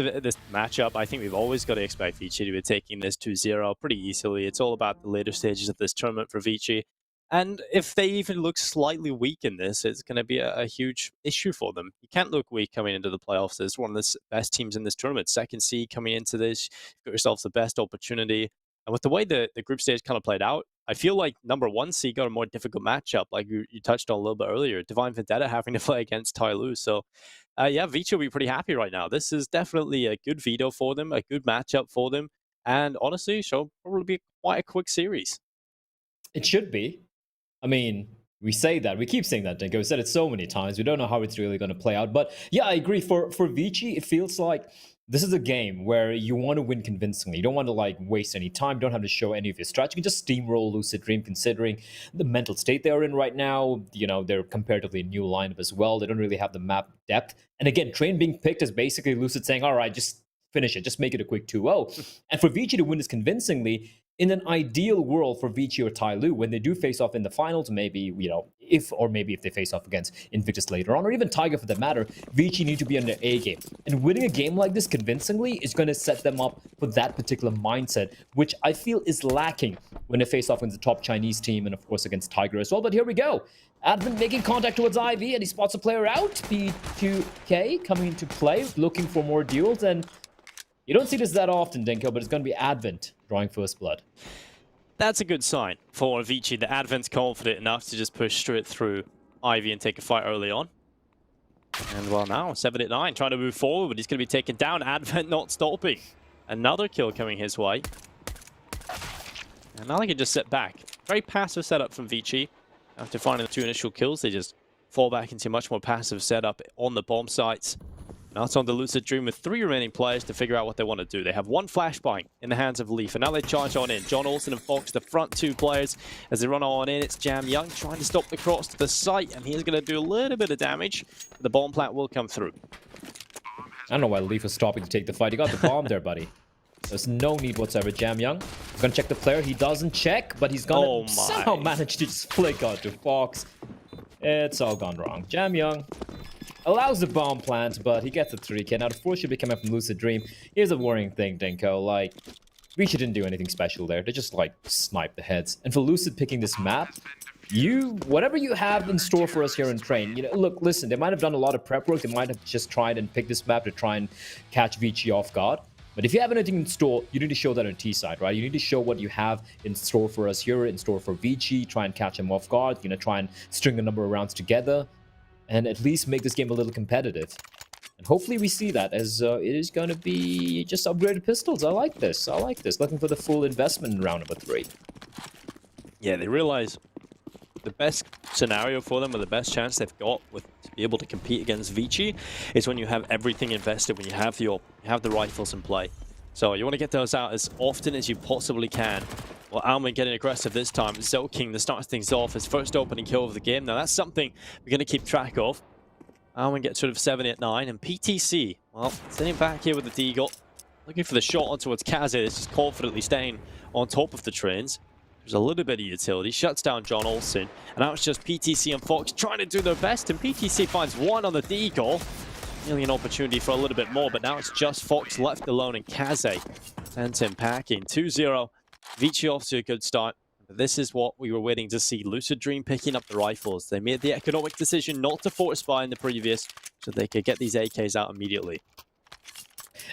matchup, I think we've always got to expect Vici to be taking this 2-0 pretty easily. It's all about the later stages of this tournament for Vici, and if they even look slightly weak in this, it's going to be a huge issue for them. You can't look weak coming into the playoffs. It's one of the best teams in this tournament. Second seed coming into this, you've got yourselves the best opportunity. And with the way the group stage kind of played out, I feel like number one seed got a more difficult matchup, like you touched on a little bit earlier. Divine Vendetta having to play against Tyloo. So, yeah, Vici will be pretty happy right now. This is definitely a good veto for them, a good matchup for them. And honestly, she'll probably be quite a quick series. It should be. I mean, we say that. We keep saying that, Dinko. We said it so many times. We don't know how it's really going to play out. But yeah, I agree. For Vici, it feels like this is a game where you want to win convincingly. You don't want to like waste any time. You don't have to show any of your strategy. You can just steamroll Lucid Dream considering the mental state they are in right now. You know, they're comparatively new lineup as well. They don't really have the map depth. And again, Train being picked is basically Lucid saying, all right, just finish it. Just make it a quick 2-0. And for Vici to win this convincingly, in an ideal world for Vici or Tyloo, when they do face off in the finals, maybe, you know, if they face off against Invictus later on, or even Tiger for that matter, Vici need to be on their A game. And winning a game like this convincingly is going to set them up for that particular mindset, which I feel is lacking when they face off against the top Chinese team and, of course, against Tiger as well. But here we go. Advent making contact towards Ivy, and he spots a player out. P2K coming into play, looking for more duels, and you don't see this that often, Dinko, but it's going to be Advent drawing first blood. That's a good sign for Vici. The Advent's confident enough to just push straight through Ivy and take a fight early on. And well, now 7-9 trying to move forward, but he's going to be taken down. Advent not stopping. Another kill coming his way. And now they can just sit back. Very passive setup from Vici. After finding the two initial kills, they just fall back into much more passive setup on the bomb sites. Now it's on the Lucid Dream with 3 remaining players to figure out what they want to do. They have 1 flashbang in the hands of Leaf, and now they charge on in. John Olsen and Fox, the front 2 players. As they run on in, it's Jam Young trying to stop the cross to the site, and he's going to do a little bit of damage. The bomb plant will come through. I don't know why Leaf was stopping to take the fight. You got the bomb there, buddy. There's no need whatsoever. Jam Young, I'm going to check the player. He doesn't check, but he's going to somehow manage to just flick out to Fox. It's all gone wrong. Jam Young allows the bomb plant, but he gets a 3K. Now the 4 should be coming up from Lucid Dream. Here's a worrying thing, Dinko. Like, Vici didn't do anything special there. They just, like, sniped the heads. And for Lucid picking this map, whatever you have in store for us here in Train, look, listen, they might have done a lot of prep work. They might have just tried and picked this map to try and catch Vici off guard. But if you have anything in store, you need to show that on T side, right? You need to show what you have in store for us here, in store for Vici, try and catch him off guard, try and string a number of rounds together, and at least make this game a little competitive. And hopefully we see that, as it is going to be just upgraded pistols. I like this. Looking for the full investment in round number 3. Yeah, they realize the best scenario for them, or the best chance they've got to be able to compete against Vici, is when you have everything invested, when you have the rifles in play. So you want to get those out as often as you possibly can. Well, Alman getting aggressive this time. Zoking that starts things off, his first opening kill of the game. Now that's something we're going to keep track of. Alman gets sort of 7 at 9, and PTC, well, sitting back here with the Deagle, looking for the shot on towards Kaze. It's just confidently staying on top of the trains. There's a little bit of utility, shuts down John Olsen, and now it's just PTC and Fox trying to do their best, and PTC finds 1 on the Deagle. Nearly an opportunity for a little bit more, but now it's just Fox left alone, and Kaze sends him packing. 2-0, Vici off to a good start. But this is what we were waiting to see. Lucid Dream picking up the rifles. They made the economic decision not to force buy in the previous, so they could get these AKs out immediately.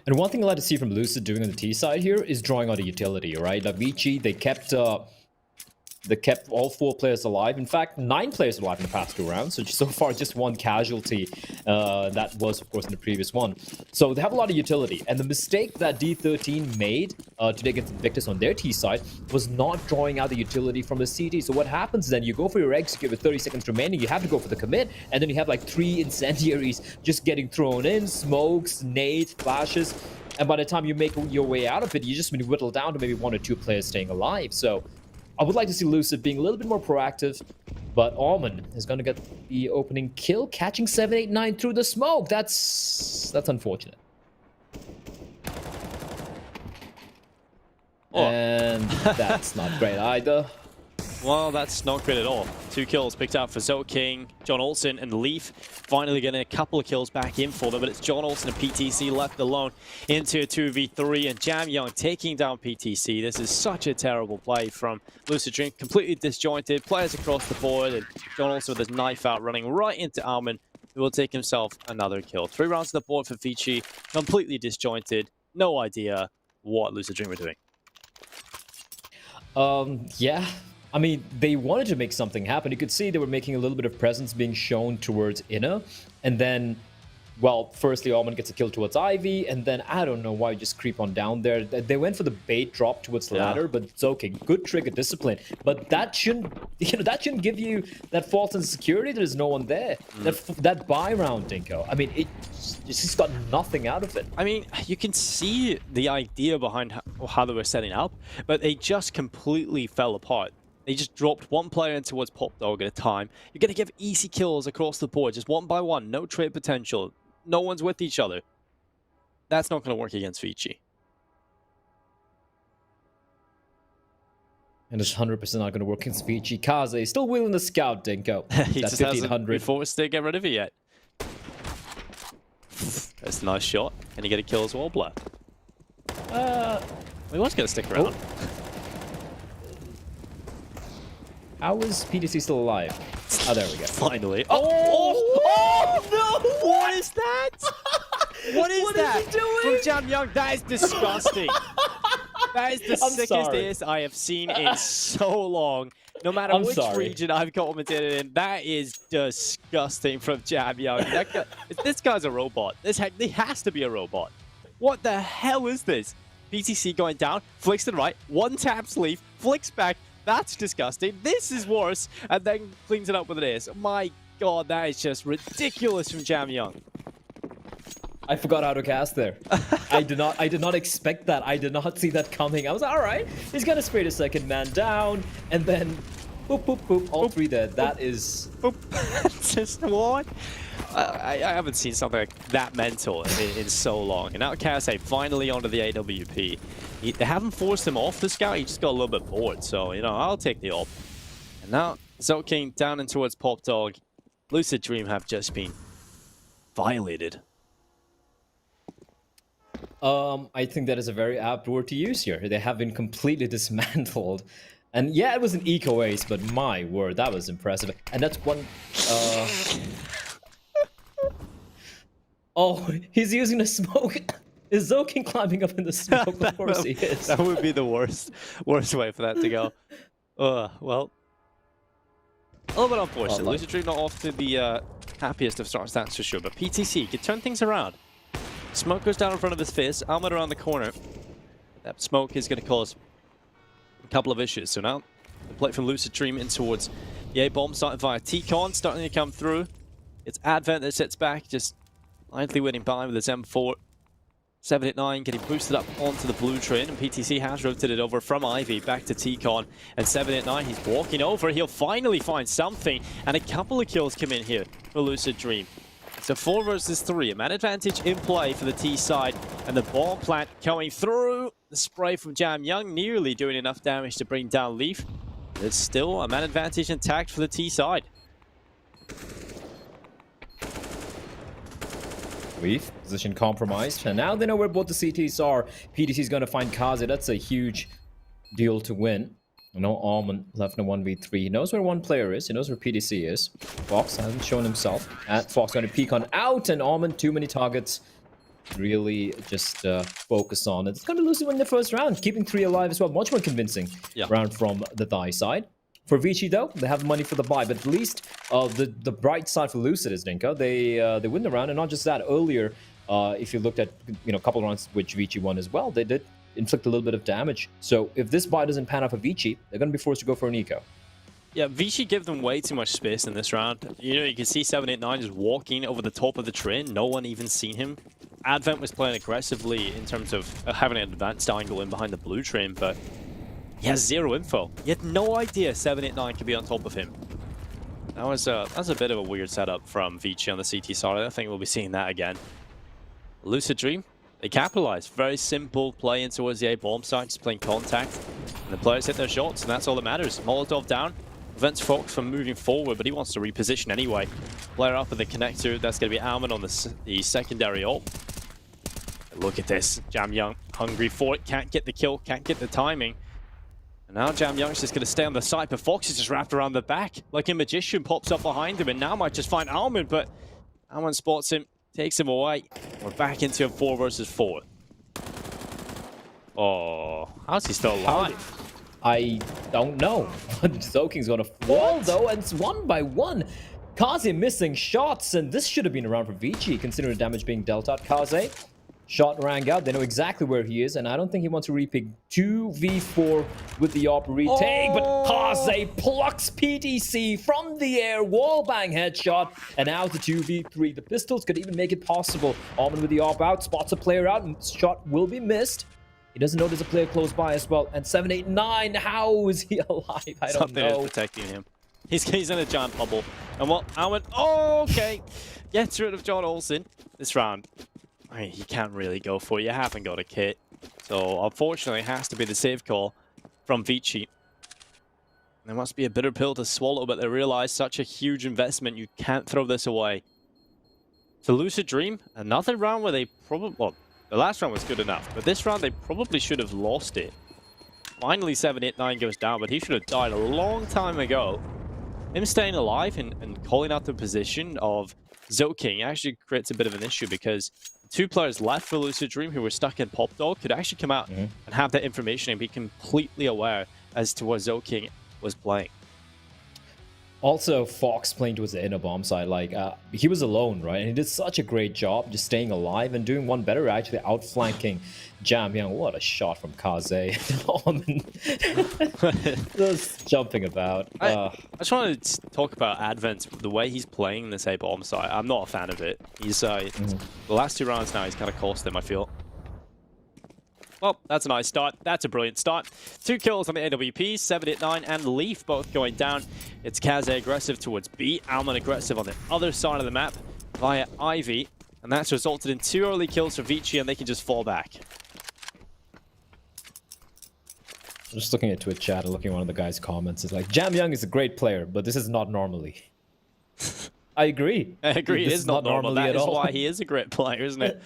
And one thing I'd like to see from Lucid doing on the T side here is drawing out a utility, right? Now, Vici, they kept all 4 players alive. In fact, 9 players alive in the past 2 rounds. So far, just 1 casualty. That was, of course, in the previous one. So they have a lot of utility. And the mistake that D13 made today against Invictus on their T side was not drawing out the utility from the CT. So what happens then? You go for your execute with 30 seconds remaining. You have to go for the commit. And then you have like 3 incendiaries just getting thrown in. Smokes, nades, flashes. And by the time you make your way out of it, you just been whittled down to maybe 1 or 2 players staying alive. So I would like to see Lucid being a little bit more proactive, but Alman is going to get the opening kill, catching 789 through the smoke. That's unfortunate. Oh. And that's not great either. Well, that's not great at all. 2 kills picked out for Zoking, John Olsen, and Leaf. Finally getting a couple of kills back in for them, but it's John Olsen and PTC left alone into a 2v3, and Jam Young taking down PTC. This is such a terrible play from Lucid Dream. Completely disjointed, players across the board, and John Olsen with his knife out, running right into Alman, who will take himself another kill. 3 rounds on the board for Vici, completely disjointed. No idea what Lucid Dream were doing. Yeah. I mean, they wanted to make something happen. You could see they were making a little bit of presence being shown towards Inner. And then, well, firstly, Alman gets a kill towards Ivy. And then, I don't know why you just creep on down there. They went for the bait drop towards the ladder, but it's okay. Good trigger discipline. But that shouldn't, that shouldn't give you that false insecurity. There's no one there. That buy round, Dinko. I mean, it just got nothing out of it. I mean, you can see the idea behind how they were setting up, but they just completely fell apart. They just dropped 1 player in towards Pop Dog at a time. You're going to give easy kills across the board, just 1 by 1. No trade potential. No one's with each other. That's not going to work against Vici. And it's 100% not going to work against Vici. Kaze still wheeling the scout, Dinko. He just hasn't been forced to get rid of it yet. That's a nice shot. Can he get a kill as well, Blair? He was going to stick around. How is PTC still alive? Oh, there we go. Finally. Oh no! What is that? What is that? From Jam Young, that is disgusting. That is the sickest ace I have seen in so long. No matter which region I've commentated in, that is disgusting from Jam Young. This guy's a robot. He has to be a robot. What the hell is this? PTC going down, flicks to the right, 1 tap sleeve, flicks back. That's disgusting. This is worse. And then cleans it up with an ace. My god, that is just ridiculous from Jam Young. I forgot how to cast there. I did not expect that. I did not see that coming. I was like, all right, he's gonna spray the second man down, and then boop, boop, boop, all 3 dead. That is... Boop. Just what? I haven't seen something like that mental in so long. And now Kaze finally onto the AWP. They haven't forced him off the scout, he just got a little bit bored. So, I'll take the op. And now Zoking down and towards Pop Dog. Lucid Dream have just been violated. I think that is a very apt word to use here. They have been completely dismantled. And yeah, it was an eco ace, but my word, that was impressive. And that's one. Oh, he's using the smoke. Is Zoking climbing up in the smoke? Of course he is. That would be the worst way for that to go. Well, a little bit unfortunate. Lucid Dream not off to the happiest of starts, that's for sure. But PTC can turn things around. Smoke goes down in front of his face. Almond around the corner. That smoke is going to cause a couple of issues. So now the play from Lucid Dream in towards the A-bomb starting via T-Con, starting to come through. It's Advent that sits back, just lightly winning by with his M4. 789 getting boosted up onto the blue train, and PTC has rotated over from Ivy back to T-Con, and 789, he's walking over, he'll finally find something, and a couple of kills come in here for Lucid Dream. So 4 versus 3, a man advantage in play for the T side, and the bomb plant coming through. The spray from Jam Young nearly doing enough damage to bring down Leaf. There's still a man advantage intact for the T side. Leaf, position compromised, and now they know where both the CTs are. PTC is going to find Kaze. That's a huge deal to win. No Almond left in a 1v3. He knows where one player is. He knows where PTC is. Fox hasn't shown himself. And Fox going to peek on out, and Almond, too many targets. Really just focus on it. It's going to lose in the first round, keeping 3 alive as well. Much more convincing round from the Thai side. For Vici, though, they have money for the buy, but at least the bright side for Lucid is, Dinka, they win the round, and not just that. Earlier, if you looked at a couple of rounds which Vici won as well, they did inflict a little bit of damage. So if this buy doesn't pan out for Vici, they're going to be forced to go for an eco. Yeah, Vici gave them way too much space in this round. You can see 789 just walking over the top of the train. No one even seen him. Advent was playing aggressively in terms of having an advanced angle in behind the blue train, but he has zero info. He had no idea 789 could be on top of him. That was a bit of a weird setup from Vici on the CT side. I don't think we'll be seeing that again. Lucid Dream, they capitalized. Very simple play in towards the A-bomb side, just playing contact. And the players hit their shots, and that's all that matters. Molotov down, prevents Fox from moving forward, but he wants to reposition anyway. Player up at the connector, that's going to be Almond on the secondary ult. Look at this, Jam Young, hungry for it, can't get the kill, can't get the timing. And now Jam Young's just going to stay on the side, but Fox is just wrapped around the back like a magician, pops up behind him, and now might just find Almond, but Almond spots him, takes him away. We're back into a 4 versus 4. Oh, how's he still alive? I don't know. Zoking's going to fall, though, and it's 1 by 1. Kaze missing shots, and this should have been around for Vici, considering the damage being dealt out. Kaze, shot rang out. They know exactly where he is, and I don't think he wants to repick 2v4 with the AWP retake, but Kaze plucks PTC from the air, wallbang headshot, and now it's a 2v3. The pistols could even make it possible. Almond with the AWP out, spots a player out, and shot will be missed. He doesn't know there's a player close by as well. And 789, how is he alive? I don't Something know. is protecting him. He's in a giant bubble. And what? Almond, okay. Gets rid of John Olsen this round. I mean, you can't really go for it. You haven't got a kit. So, unfortunately, it has to be the save call from Vici. There must be a bitter pill to swallow, but they realize such a huge investment, you can't throw this away. So, Lucid Dream, another round where they probably... Well, the last round was good enough, but this round they probably should have lost it. Finally, 789 goes down, but he should have died a long time ago. Him staying alive and calling out the position of Zoking actually creates a bit of an issue, because 2 players left for Lucid Dream who were stuck in Pop Dog could actually come out and have that information and be completely aware as to what Zoking was playing. Also, Fox playing towards the inner bomb side, like, he was alone, right? And he did such a great job just staying alive and doing one better, actually outflanking Jam Young. What a shot from Kaze. Just jumping about. I just wanted to talk about Advent, the way he's playing this A-bomb side. I'm not a fan of it. He's the last 2 rounds now, he's kind of cost him, I feel. Well, that's a nice start. That's a brilliant start. 2 kills on the AWP, 789 and Leaf both going down. It's Kaze aggressive towards B, Almond aggressive on the other side of the map via Ivy. And that's resulted in 2 early kills for Vici, and they can just fall back. I'm just looking at Twitch chat and looking at one of the guys' comments. It's like, Jam Young is a great player, but this is not normally. I agree. I agree, it is not normal. That is all. why he is a great player, isn't it?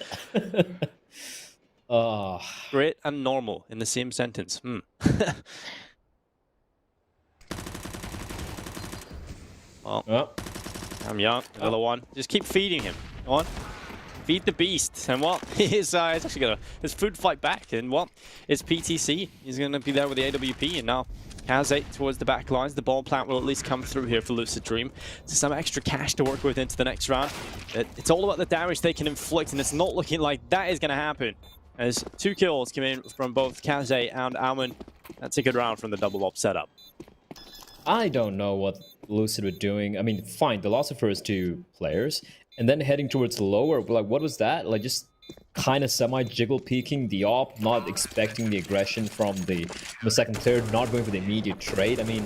Great and normal in the same sentence. Well, Oh. I'm young. Another one. Just keep feeding him. Go on. Feed the beast. And what? He's actually got his food fight back. And what? It's PTC. He's going to be there with the AWP. And now Kaze towards the back lines. The ball plant will at least come through here for Lucid Dream. So some extra cash to work with into the next round. It's all about the damage they can inflict. And it's not looking like that is going to happen. As 2 kills come in from both Kaze and Alman. That's a good round from the double op setup. I don't know what Lucid were doing. I mean, fine, they lost the first 2 players, and then heading towards the lower, like, what was that? Like, just kind of semi-jiggle peeking the op, not expecting the aggression from the second, third, not going for the immediate trade. I mean,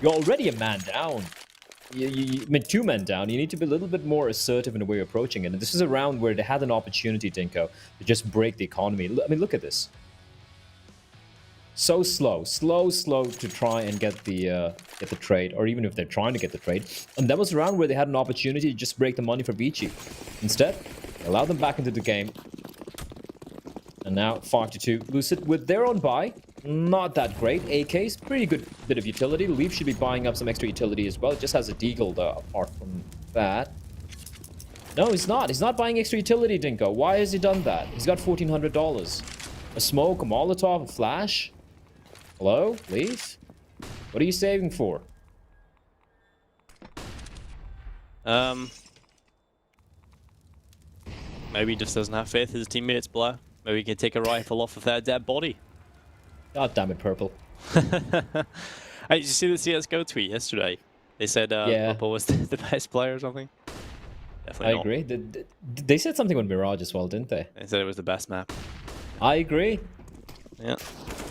you're already a man down. I mean, 2 men down. You need to be a little bit more assertive in the way you're approaching it. And this is a round where they had an opportunity, Dinko, to just break the economy. I mean, look at this. So slow to try and get the trade, or even if they're trying to get the trade. And that was a round where they had an opportunity to just break the money for Vici. Instead, they allowed them back into the game. And now 5-2. Lucid with their own buy, not that great. AK's pretty good bit of utility. Leaf should be buying up some extra utility as well. It just has a deagle though, apart from that. No, he's not. He's not buying extra utility, Dinko. Why has he done that? He's got $1,400. A smoke, a Molotov, a flash. Hello, Leaf? What are you saving for? Maybe he just doesn't have faith in his teammates, Blur. Maybe he can take a rifle off of their dead body. God damn it, Purple. Hey, did you see the CSGO tweet yesterday? They said Purple was the best player or something. Definitely not. I agree. They said something on Mirage as well, didn't they? They said it was the best map. I agree. Yeah.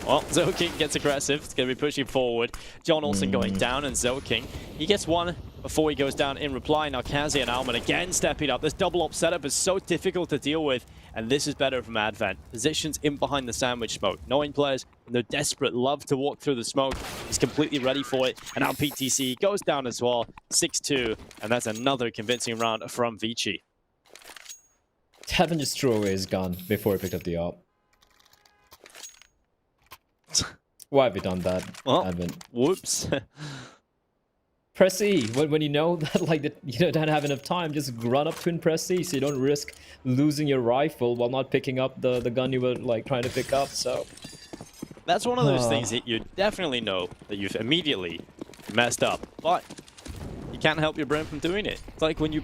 Well, Zoking gets aggressive. It's going to be pushing forward. John Olsen going down, and Zoking, he gets one before he goes down in reply. Now Kaze and Alman again stepping up. This double op setup is so difficult to deal with, and this is better from Advent. Positions in behind the sandwich smoke. Knowing players, when they're desperate, love to walk through the smoke. He's completely ready for it. And now PTC goes down as well. 6-2, and that's another convincing round from Vici. Advent just threw away his gun before he picked up the op. Why have you done that, Well, Advent? Whoops. Press E. When you know that you don't have enough time, just run up to and press E so you don't risk losing your rifle while not picking up the gun you were trying to pick up. So that's one of those things that you definitely know that you've immediately messed up, but you can't help your brain from doing it. It's like when you're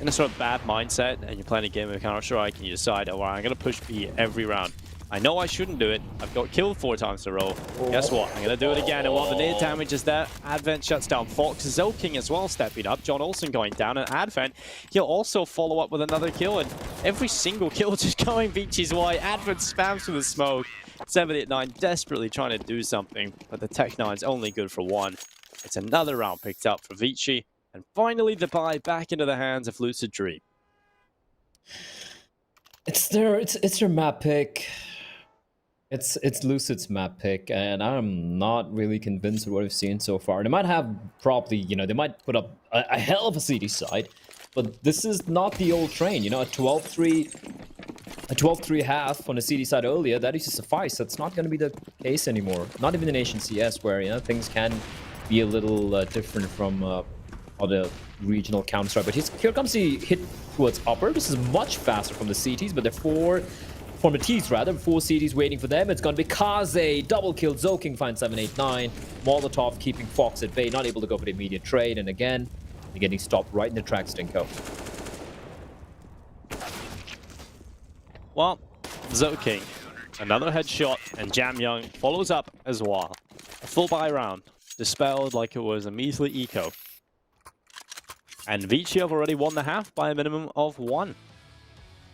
in a sort of bad mindset and you're playing a game of Counter-Strike and you decide, oh, well, I'm going to push B every round. I know I shouldn't do it. I've got killed 4 times in a row. Guess what? I'm going to do it again. And while the near damage is there, Advent shuts down Fox. Zoking as well stepping up. John Olsen going down. And Advent, he'll also follow up with another kill. And every single kill just going Vici's way. Advent spams with the smoke. 789 desperately trying to do something. But the Tech-9's only good for 1. It's another round picked up for Vici. And finally the buy back into the hands of Lucid Dream. it's their map pick. It's Lucid's map pick, and I'm not really convinced with what we've seen so far. They might have probably, they might put up a hell of a CD side, but this is not the old train. A 12-3 half on the CD side earlier, that used to suffice. That's not going to be the case anymore. Not even in Asian CS, where things can be a little different from other regional Counter-Strike. But here comes the hit towards upper. This is much faster from the CTs, but they're from the T's rather, 4 CDs waiting for them. It's gonna be Kaze, double kill, Zoking finds 789, Molotov keeping Fox at bay, not able to go for the immediate trade, and again, they're getting stopped right in the tracks, Dinko. Well, Zoking, another headshot, and Jam Young follows up as well. A full buy round, dispelled like it was a measly eco. And Vici have already won the half by a minimum of 1.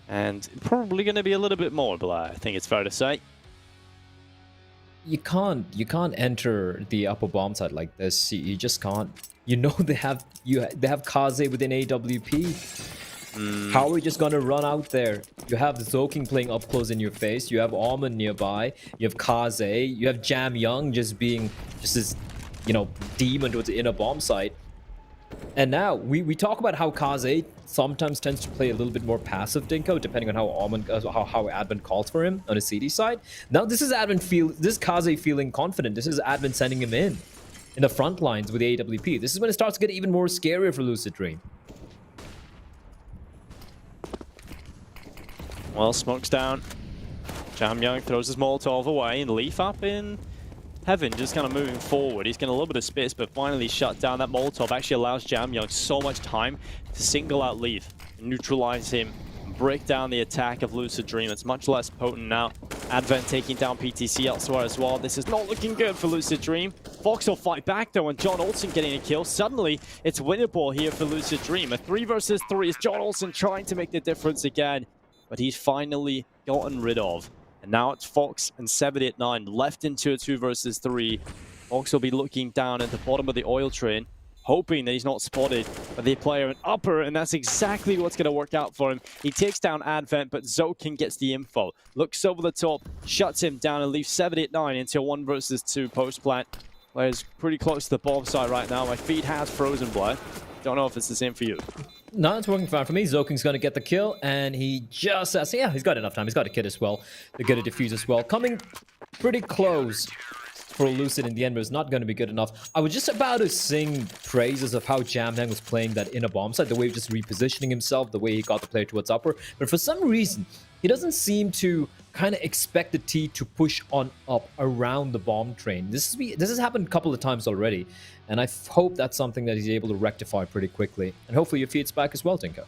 And probably going to be a little bit more, but I think it's fair to say. You can't enter the upper bomb side like this. You just can't. They have Kaze within AWP. How are we just gonna run out there? You have Zoking playing up close in your face. You have Alman nearby. You have Kaze. You have Jam Young just being this demon towards the inner bomb site. And now we talk about how Kaze sometimes tends to play a little bit more passive, Dinko, depending on how Advent calls for him on the CD side. Now this is Kaze feeling confident. This is Advent sending him in. in the front lines with the AWP. This is when it starts to get even more scarier for Lucid Dream. Well, smoke's down. Jam Young throws his Molotov away, and Leaf up in heaven, just kind of moving forward. He's getting a little bit of space, but finally shut down. That Molotov actually allows Jam Young so much time to single out Leaf, neutralize him, break down the attack of Lucid Dream. It's much less potent now. Advent taking down PTC elsewhere as well. This is not looking good for Lucid Dream. Fox will fight back though, and John Olsen getting a kill. Suddenly, it's winnable here for Lucid Dream. A 3 versus 3 is John Olsen trying to make the difference again, but he's finally gotten rid of. And now it's Fox and 789 left into a 2 versus 3. Fox will be looking down at the bottom of the oil train, hoping that he's not spotted by the player in upper, and that's exactly what's going to work out for him. He takes down Advent, but Zokin gets the info. Looks over the top, shuts him down, and leaves 789 into a 1 versus 2 post-plant. Player's pretty close to the bomb site right now. My feed has frozen, Blair. Don't know if it's the same for you. No, it's working fine for me. Zokin's going to get the kill, and he just says, yeah, he's got enough time. He's got a kit as well to get a defuse as well. Coming pretty close for Lucid in the end, but it's not going to be good enough. I was just about to sing praises of how Jamhang was playing that inner bomb site, the way he was just repositioning himself, the way he got the player towards upper. But for some reason, he doesn't seem to kind of expect the T to push on up around the bomb train. This has happened a couple of times already, and I hope that's something that he's able to rectify pretty quickly. And hopefully your feed's back as well, Tinko.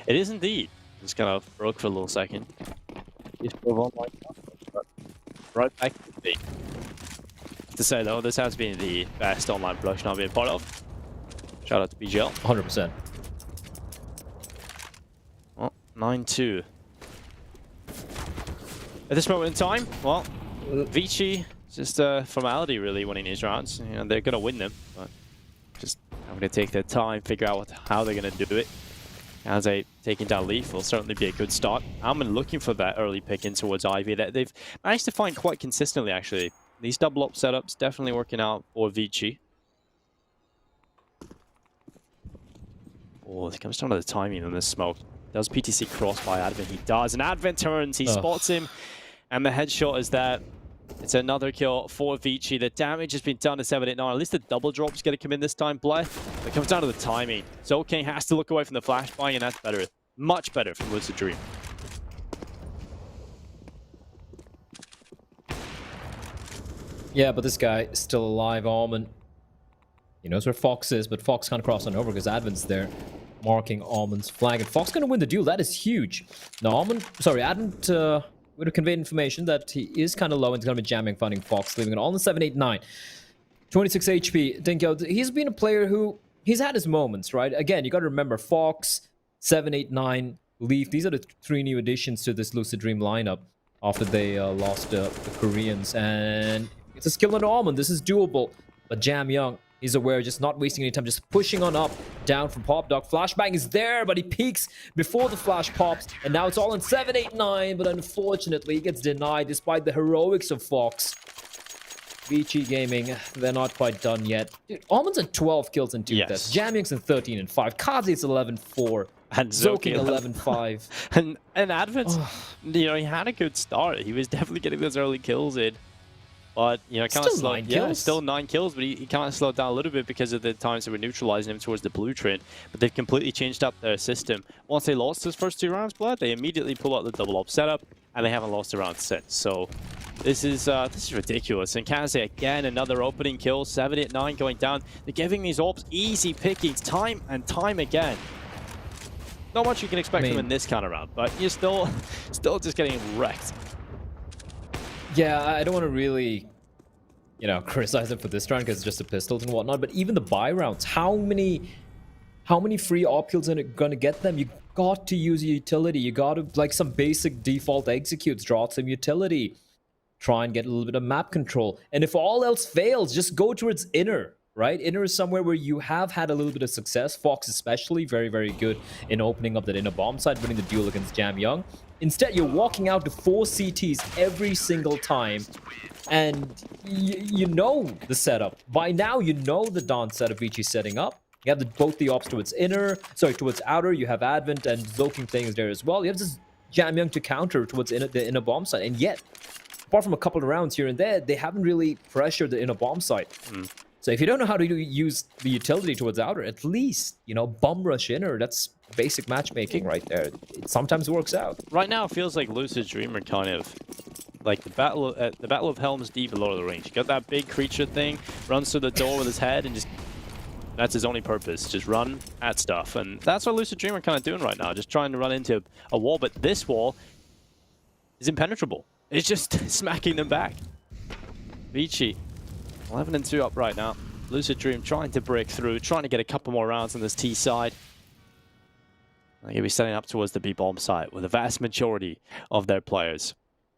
It is indeed. Just kind of broke for a little second. Right back to the feed. To say though, this has been the best online production I've been part of. Shout out to BGL. 100%. Well, 9-2. At this moment in time, well, Vici, just a formality really winning these rounds. You know, they're going to win them, but just having to take their time, figure out how they're going to do it. As a taking down Leaf will certainly be a good start. Almond looking for that early pick in towards Ivy that they've managed to find quite consistently, actually. These double up setups definitely working out for Vici. Oh, it comes down to the timing on this smoke. Does PTC cross by Advent? He does, and Advent turns, he spots him, and the headshot is there. It's another kill for Vici. The damage has been done to 789. At least the double drop's going to come in this time, Blair. It comes down to the timing. Zoking has to look away from the flashbang, and that's better. Much better from Lucid Dream. Yeah, but this guy is still alive, Almond. He knows where Fox is, but Fox can't cross on over because Advent's there, marking Almond's flag. And Fox going to win the duel. That is huge. Now, Advent would have conveyed information that he is kind of low and he's going to be jamming, finding Fox, leaving it all in 789. 26 HP. Dinko, he's been a player who, he's had his moments, right? Again, you got to remember, Fox, 789, Leaf. These are the 3 new additions to this Lucid Dream lineup after they lost the Koreans. And it's a skill on Almond. This is doable. But Jam Young, he's aware, just not wasting any time, just pushing on up, down from Pop Dog. Flashbang is there, but he peeks before the flash pops, and now it's all in 789, but unfortunately, he gets denied despite the heroics of Fox. Vici Gaming, they're not quite done yet. Dude, Almond's at 12 kills and 2 deaths. Jam Young's in 13 and 5. Kazi's 11-4. And Zoking 11-5. and Advent, you know, he had a good start. He was definitely getting those early kills in. But, you know, kind of slow. Yeah, still 9 kills, but he kind of slowed down a little bit because of the times they were neutralizing him towards the blue train. But they've completely changed up their system. Once they lost those first 2 rounds, Blood, they immediately pull out the double up setup, and they haven't lost a round since. So this is ridiculous. And Kaze again, another opening kill, 7-9 going down. They're giving these ops easy pickings time and time again. Not much you can expect from in this kind of round, but you're still just getting wrecked. Yeah, I don't want to really, you know, criticize him for this round because it's just the pistols and whatnot. But even the buy rounds, how many free op kills are going to get them? You got to use a utility. You got to, like, some basic default executes, draw out some utility, try and get a little bit of map control. And if all else fails, just go towards inner. Right? Inner is somewhere where you have had a little bit of success. Fox especially, very, very good in opening up that inner bomb site, winning the duel against Jam Young. Instead, you're walking out to 4 CTs every single time, and you know the setup. By now, you know the Dawn setup Vichi's setting up. You have both the ops towards towards outer. You have Advent and Zoking playing is there as well. You have this Jam Young to counter towards the inner bomb site, and yet, apart from a couple of rounds here and there, they haven't really pressured the inner bomb site. So if you don't know how to use the utility towards outer, at least, you know, bomb rush inner. That's basic matchmaking right there. It sometimes works out. Right now, it feels like Lucid Dream are kind of like the battle of Helm's Deep at Lord of the Rings. You got that big creature thing, runs through the door with his head, and just that's his only purpose. Just run at stuff, and that's what Lucid Dream are kind of doing right now. Just trying to run into a wall, but this wall is impenetrable. It's just smacking them back. Vici, 11-2 up right now. Lucid Dream trying to break through, trying to get a couple more rounds on this T side. They're going to be setting up towards the B bomb site with the vast majority of their players.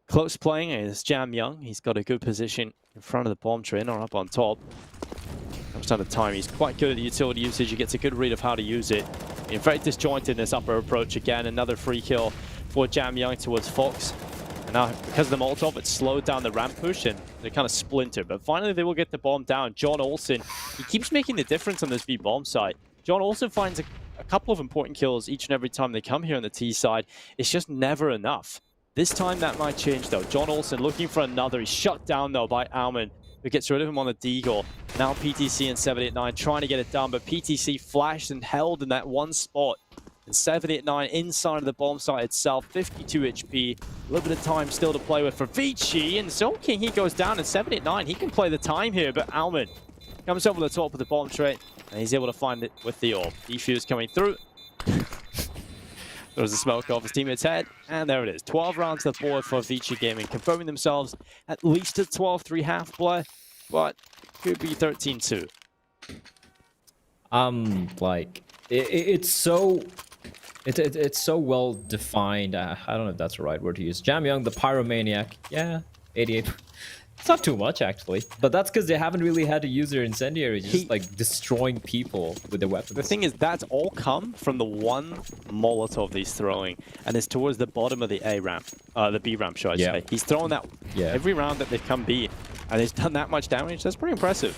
Close playing is Jam Young. He's got a good position in front of the bomb train or up on top. Comes down to time. He's quite good at the utility usage. He gets a good read of how to use it. In very disjointed in this upper approach again. Another free kill for Jam Young towards Fox. And now, because of the Molotov, it slowed down the ramp push and they kind of splinter. But finally, they will get the bomb down. John Olsen, he keeps making the difference on this B bomb site. John also finds a couple of important kills each and every time they come here on the T side. It's just never enough. This time that might change though. John Olsen looking for another. He's shut down though by Alman, who gets rid of him on the Deagle. Now PTC and 789 trying to get it done, but PTC flashed and held in that one spot. And 789 inside of the bomb site itself, 52 HP. A little bit of time still to play with for Vici. And Zolking, he goes down, and 789, he can play the time here, but Alman comes over the top of the bomb tray, and he's able to find it with the orb. Defuse coming through. There was a smoke off his teammate's head, and there it is. 12 rounds to the board for Vici Gaming, confirming themselves at least a 12-3 half play, but could be 13-2. Like it's so well defined. I don't know if that's the right word to use. Jam Young, the pyromaniac. Yeah, 88. It's not too much, actually. But that's because they haven't really had to use their incendiary, just like destroying people with their weapons. The thing is, that's all come from the one Molotov he's throwing, and it's towards the bottom of the A ramp, the B ramp, should I say. He's throwing that every round that they've come B, and he's done that much damage. That's pretty impressive.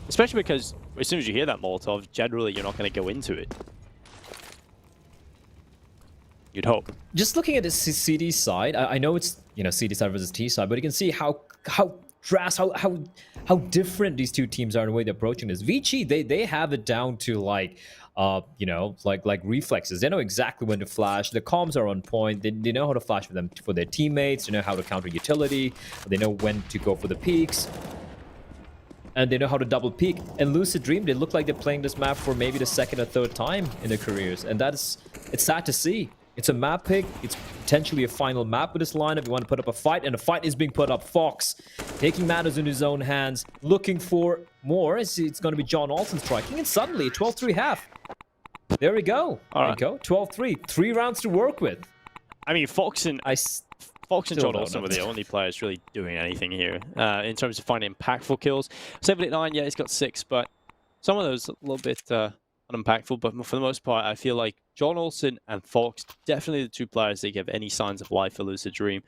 Especially because as soon as you hear that Molotov, generally you're not going to go into it. You'd hope. Just looking at the CD side, I know it's, you know, CD side versus T side, but you can see how different these two teams are in the way they're approaching this. Vici, they have it down to like, you know, like reflexes. They know exactly when to flash. The comms are on point. They know how to flash for their teammates. They know how to counter utility. They know when to go for the peaks. And they know how to double peak. And Lucid Dream, they look like they're playing this map for maybe the second or third time in their careers. And it's sad to see. It's a map pick. It's potentially a final map with this lineup. You want to put up a fight, and a fight is being put up. Fox taking matters in his own hands, looking for more. It's going to be John Olsen striking, and suddenly 12-3 half. There we go. There we go. 12-3. 3 rounds to work with. I mean, Fox and John Olsen were the only players really doing anything here in terms of finding impactful kills. 789, yeah, he's got 6, but some of those a little bit unimpactful. But for the most part, I feel like John Olsen and Fox, definitely the two players that give any signs of life for Lucid Dream.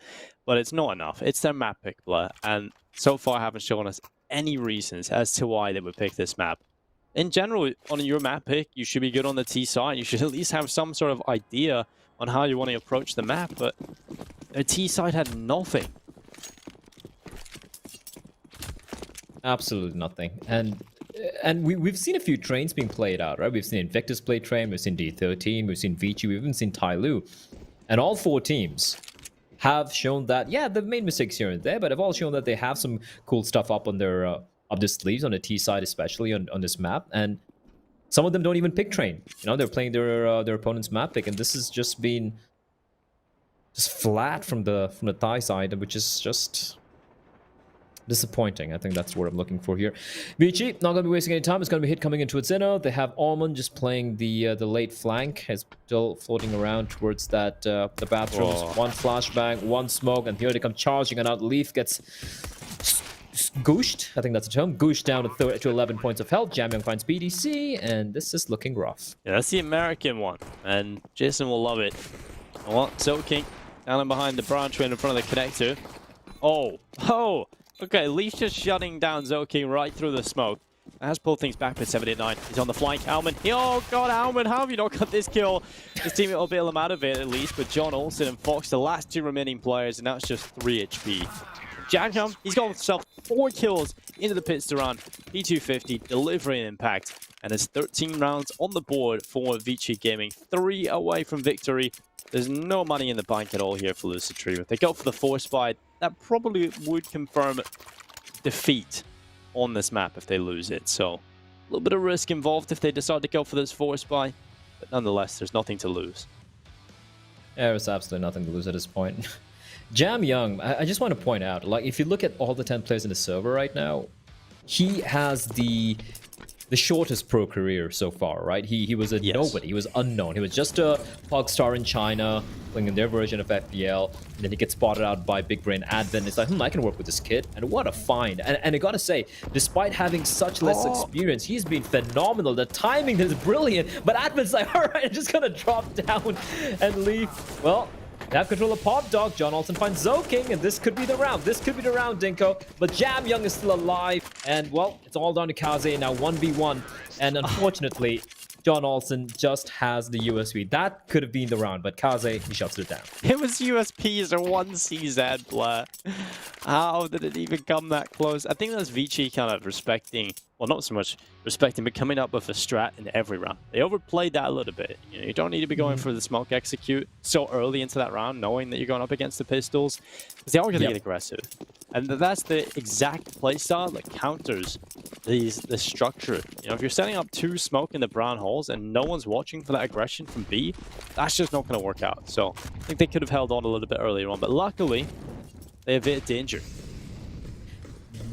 But it's not enough. It's their map pick player, and so far haven't shown us any reasons as to why they would pick this map. In general, on your map pick, you should be good on the T side. You should at least have some sort of idea on how you want to approach the map, but their T side had nothing. Absolutely nothing. And we've seen a few trains being played out, right? We've seen Invictus play train, we've seen D13, we've seen Vici, we've even seen Tyloo. And all 4 teams have shown that, yeah, they've made mistakes here and there, but have all shown that they have some cool stuff up on their sleeves, on the T side especially, on this map. And some of them don't even pick train. You know, they're playing their opponent's map pick, and this has just been just flat from the Thai side, which is just disappointing. I think that's what I'm looking for here. Vici, not going to be wasting any time. It's going to be hit coming into its inner. They have Almond just playing the late flank, is still floating around towards that the bathrooms. Whoa. 1 flashbang, 1 smoke, and here they come charging, and out Leaf gets gooshed. I think that's a term. Gooshed down to 11 points of health. Jam Young finds BDC, and this is looking rough. Yeah, that's the American one, and Jason will love it. So King down and behind the branch in front of the connector. Oh! Okay, Leaf just shutting down Zoking right through the smoke. Has pulled things back with 789. He's on the flank. Alman. Oh god, Alman, how have you not got this kill? His teammate will bail him out of it at least, but John Olsen and Fox, the last 2 remaining players, and that's just 3 HP. Jam Young, he's got himself 4 kills into the pits to run. P250 delivering impact. And there's 13 rounds on the board for Vici Gaming. 3 away from victory. There's no money in the bank at all here for Lucid Dream. If they go for the force buy, that probably would confirm defeat on this map if they lose it. So a little bit of risk involved if they decide to go for this force buy. But nonetheless, there's nothing to lose. Yeah, there's absolutely nothing to lose at this point. Jam Young, I just want to point out, like, if you look at all the 10 players in the server right now, he has the shortest pro career so far, right? He was a nobody. He was unknown. He was just a pug star in China, playing in their version of FPL. And then he gets spotted out by Big Brain Advent. It's like, I can work with this kid. And what a find. And I gotta say, despite having such less experience, he's been phenomenal. The timing is brilliant. But Advent's like, all right, I'm just gonna drop down and leave. Well, they have control of Pop Dog. John Olsen finds Zoking, and this could be the round. This could be the round, Dinko. But Jam Young is still alive. And, well, it's all down to Kaze now, 1v1. And unfortunately, John Olsen just has the USP. That could have been the round, but Kaze, he shuts it down. It was USPs or 1CZ, Blair. How did it even come that close? I think that's Vici kind of respecting, well, not so much respecting, but coming up with a strat in every round. They overplayed that a little bit. You know, you don't need to be going for the smoke execute so early into that round, knowing that you're going up against the pistols, because they are going to get aggressive. And that's the exact playstyle that counters the structure. You know, if you're setting up 2 smoke in the brown holes and no one's watching for that aggression from B, that's just not going to work out. So I think they could have held on a little bit earlier on, but luckily they evaded danger.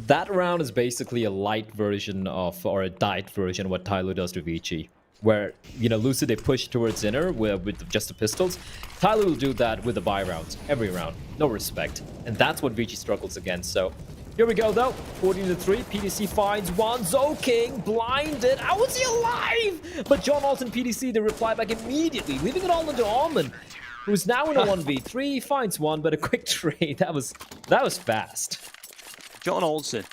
That round is basically a light version of, or a diet version of what Tyler does to Vici. Where, you know, Lucid, they push towards inner with just the pistols. Tyler will do that with the buy rounds, every round. No respect. And that's what Vici struggles against. So here we go, though. 14-3. PDC finds one. Zoking blinded. How was he alive? But John Alton PDC, they reply back immediately, leaving it all into Almond, who's now in a 1v3. Finds one, but a quick trade. That was fast. John Olsen,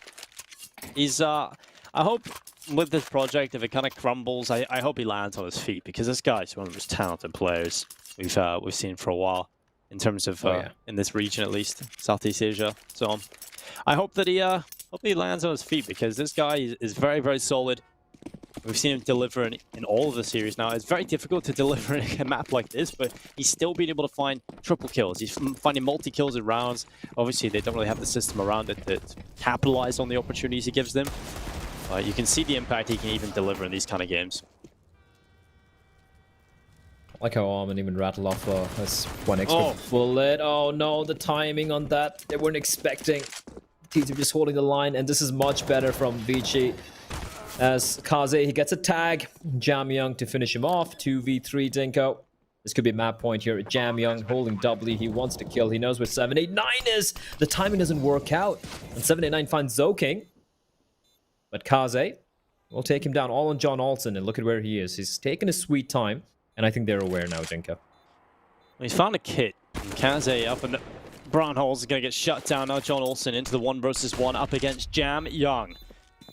he's, I hope with this project, if it kind of crumbles, I hope he lands on his feet, because this guy's one of the most talented players we've seen for a while, in terms of, in this region at least, Southeast Asia. So I hope that he lands on his feet, because this guy is very, very solid. We've seen him deliver in all of the series now. It's very difficult to deliver in a map like this, but he's still been able to find triple kills. He's finding multi-kills in rounds. Obviously, they don't really have the system around it to capitalize on the opportunities he gives them. You can see the impact he can even deliver in these kind of games. I like how Armin even rattled off this one extra bullet. Oh no, the timing on that, they weren't expecting. The teams are just holding the line, and this is much better from Vici. As Kaze, he gets a tag. Jam Young to finish him off. 2v3 Dinko. This could be a map point here. Jam Young holding doubly. He wants to kill. He knows where 789 is. The timing doesn't work out. And 789 finds Zoking. But Kaze will take him down all on John Olsen. And look at where he is. He's taking his sweet time. And I think they're aware now, Dinko. He's found a kit. Kaze up in the brown holes is going to get shut down. Now John Olsen into the 1v1 up against Jam Young.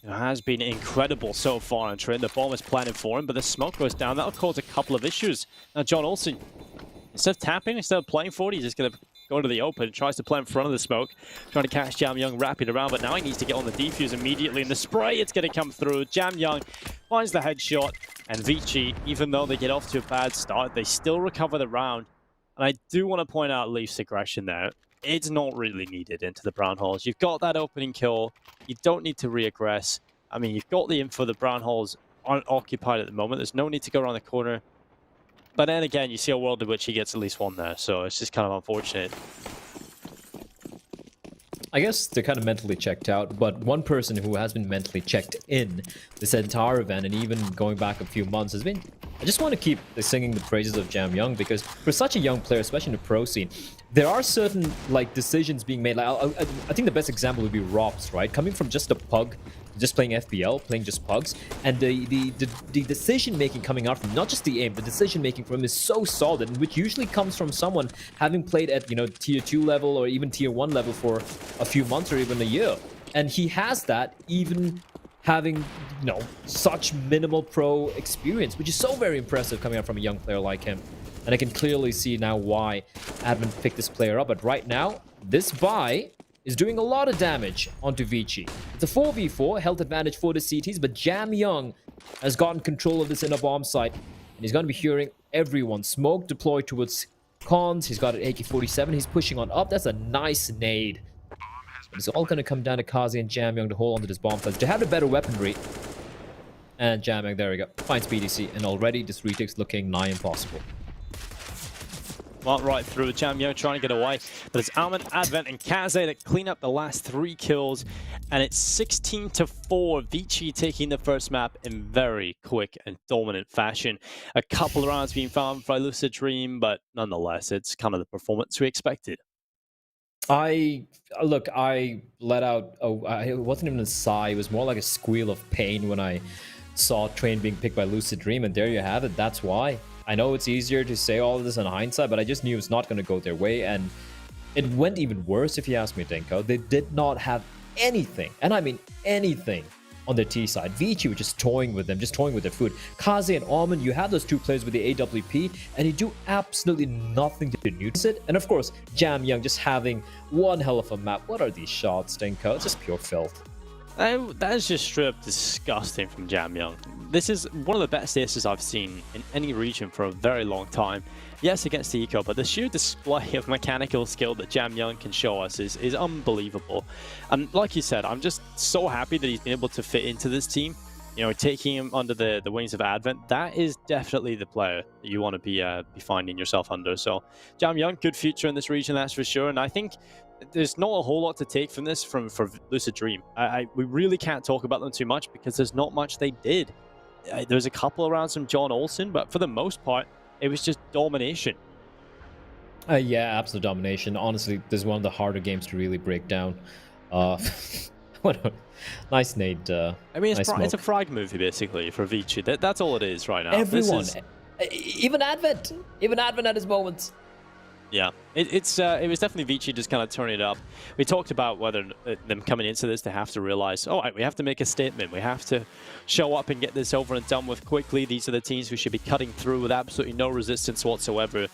It has been incredible so far on Trin. The bomb is planted for him, but the smoke goes down. That'll cause a couple of issues. Now John Olsen, instead of tapping, instead of playing for it, he's just going to go into the open, tries to play in front of the smoke, trying to catch Jam Young rapid around, but now he needs to get on the defuse immediately. In the spray, it's going to come through. Jam Young finds the headshot, and Vici, even though they get off to a bad start, they still recover the round. And I do want to point out Leaf's aggression there. It's not really needed into the brown holes. You've got that opening kill. You don't need to re-aggress. I mean, you've got the info. The brown holes aren't occupied at the moment. There's no need to go around the corner. But then again, you see a world in which he gets at least one there. So it's just kind of unfortunate. I guess they're kind of mentally checked out, but one person who has been mentally checked in this entire event, and even going back a few months, has been... I just want to keep singing the praises of Jam Young, because for such a young player, especially in the pro scene, there are certain decisions being made. Like I think the best example would be Robs, right? Coming from just a pug, just playing FPL, playing just pugs, and the decision making coming out from not just the aim, the decision making from him is so solid, which usually comes from someone having played at tier 2 level or even tier 1 level for a few months or even a year, and he has that even having such minimal pro experience, which is so very impressive coming out from a young player like him. And I can clearly see now why Advent picked this player up. But right now, this buy is doing a lot of damage onto Vici. It's a 4v4, health advantage for the CTs, but Jam Young has gotten control of this inner bomb site, and he's going to be hearing everyone. Smoke deployed towards Cons. He's got an AK-47. He's pushing on up. That's a nice nade. But it's all going to come down to Kazi and Jam Young to hold onto this bomb fence, to have the better weaponry. And Jam Young, there we go, finds PDC, and already this retake's looking nigh impossible. Well, right through Jam Young trying to get away, but it's Almond, Advent, and Kaze that clean up the last 3 kills, and it's 16-4. Vici taking the first map in very quick and dominant fashion. A couple of rounds being found by Lucid Dream, but nonetheless, it's kind of the performance we expected. I let out, it wasn't even a sigh, it was more like a squeal of pain when I saw Train being picked by Lucid Dream, and there you have it. That's why. I know it's easier to say all of this in hindsight, but I just knew it's not going to go their way, and it went even worse if you ask me, Denko. They did not have anything, and I mean anything, on their T side. Vici was just toying with them, just toying with their food. Kaze and Almond, you have those 2 players with the AWP, and you do absolutely nothing to neutralize it. And of course, Jam Young just having one hell of a map. What are these shots, Denko? It's just pure filth. That is just straight up disgusting from Jam Young. This is one of the best aces I've seen in any region for a very long time. Yes, against the Eco, but the sheer display of mechanical skill that Jam Young can show us is unbelievable. And like you said, I'm just so happy that he's been able to fit into this team. You know, taking him under the wings of Advent, that is definitely the player that you want to be finding yourself under. So Jam Young, good future in this region, that's for sure. And I think there's not a whole lot to take from this for Lucid Dream. We really can't talk about them too much because there's not much they did. There's a couple of rounds from John Olsen, but for the most part, it was just domination. Yeah, absolute domination. Honestly, this is one of the harder games to really break down. Nice nade. I mean, nice it's a frag movie, basically, for Vici. That's all it is right now. Everyone. Even Advent had his moments. Yeah, it was definitely Vici just kind of turning it up. We talked about whether them coming into this, they have to realize, all right, we have to make a statement. We have to show up and get this over and done with quickly. These are the teams we should be cutting through with absolutely no resistance whatsoever.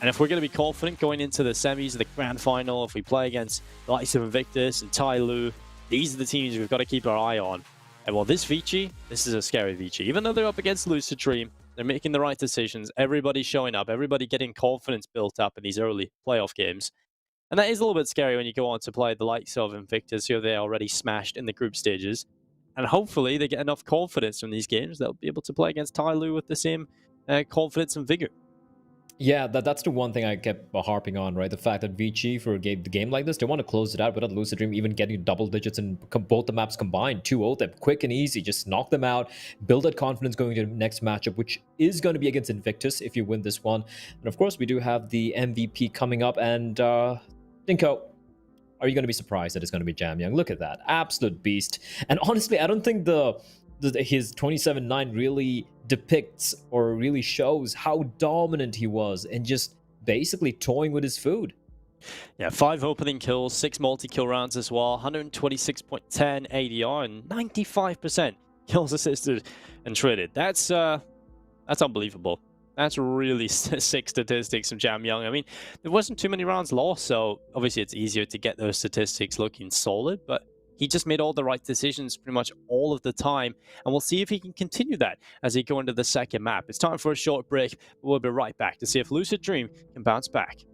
And if we're going to be confident going into the semis, the grand final, if we play against the likes of Invictus and Tyloo, these are the teams we've got to keep our eye on. And well, this Vici, this is a scary Vici. Even though they're up against Lucid Dream, they're making the right decisions. Everybody's showing up. Everybody getting confidence built up in these early playoff games. And that is a little bit scary when you go on to play the likes of Invictus, who they already smashed in the group stages. And hopefully they get enough confidence from these games, they'll be able to play against Tyloo with the same confidence and vigor. Yeah, that's the one thing I kept harping on, right? The fact that Vici, for the game like this, they want to close it out without Lucid Dream even getting double digits in both the maps combined. 2-0 them, quick and easy. Just knock them out, build that confidence going into the next matchup, which is going to be against Invictus if you win this one. And of course, we do have the MVP coming up. And Dinko, are you going to be surprised that it's going to be Jam Young? Look at that. Absolute beast. And honestly, I don't think his 27-9 really depicts or really shows how dominant he was and just basically toying with his food. Yeah, 5 opening kills, 6 multi-kill rounds as well, 126.10 ADR, and 95% kills assisted and traded. That's unbelievable. That's really sick statistics from Jam Young. I mean, there wasn't too many rounds lost, so obviously it's easier to get those statistics looking solid, but he just made all the right decisions pretty much all of the time, and we'll see if he can continue that as he go into the second map. It's time for a short break, but we'll be right back to see if Lucid Dream can bounce back.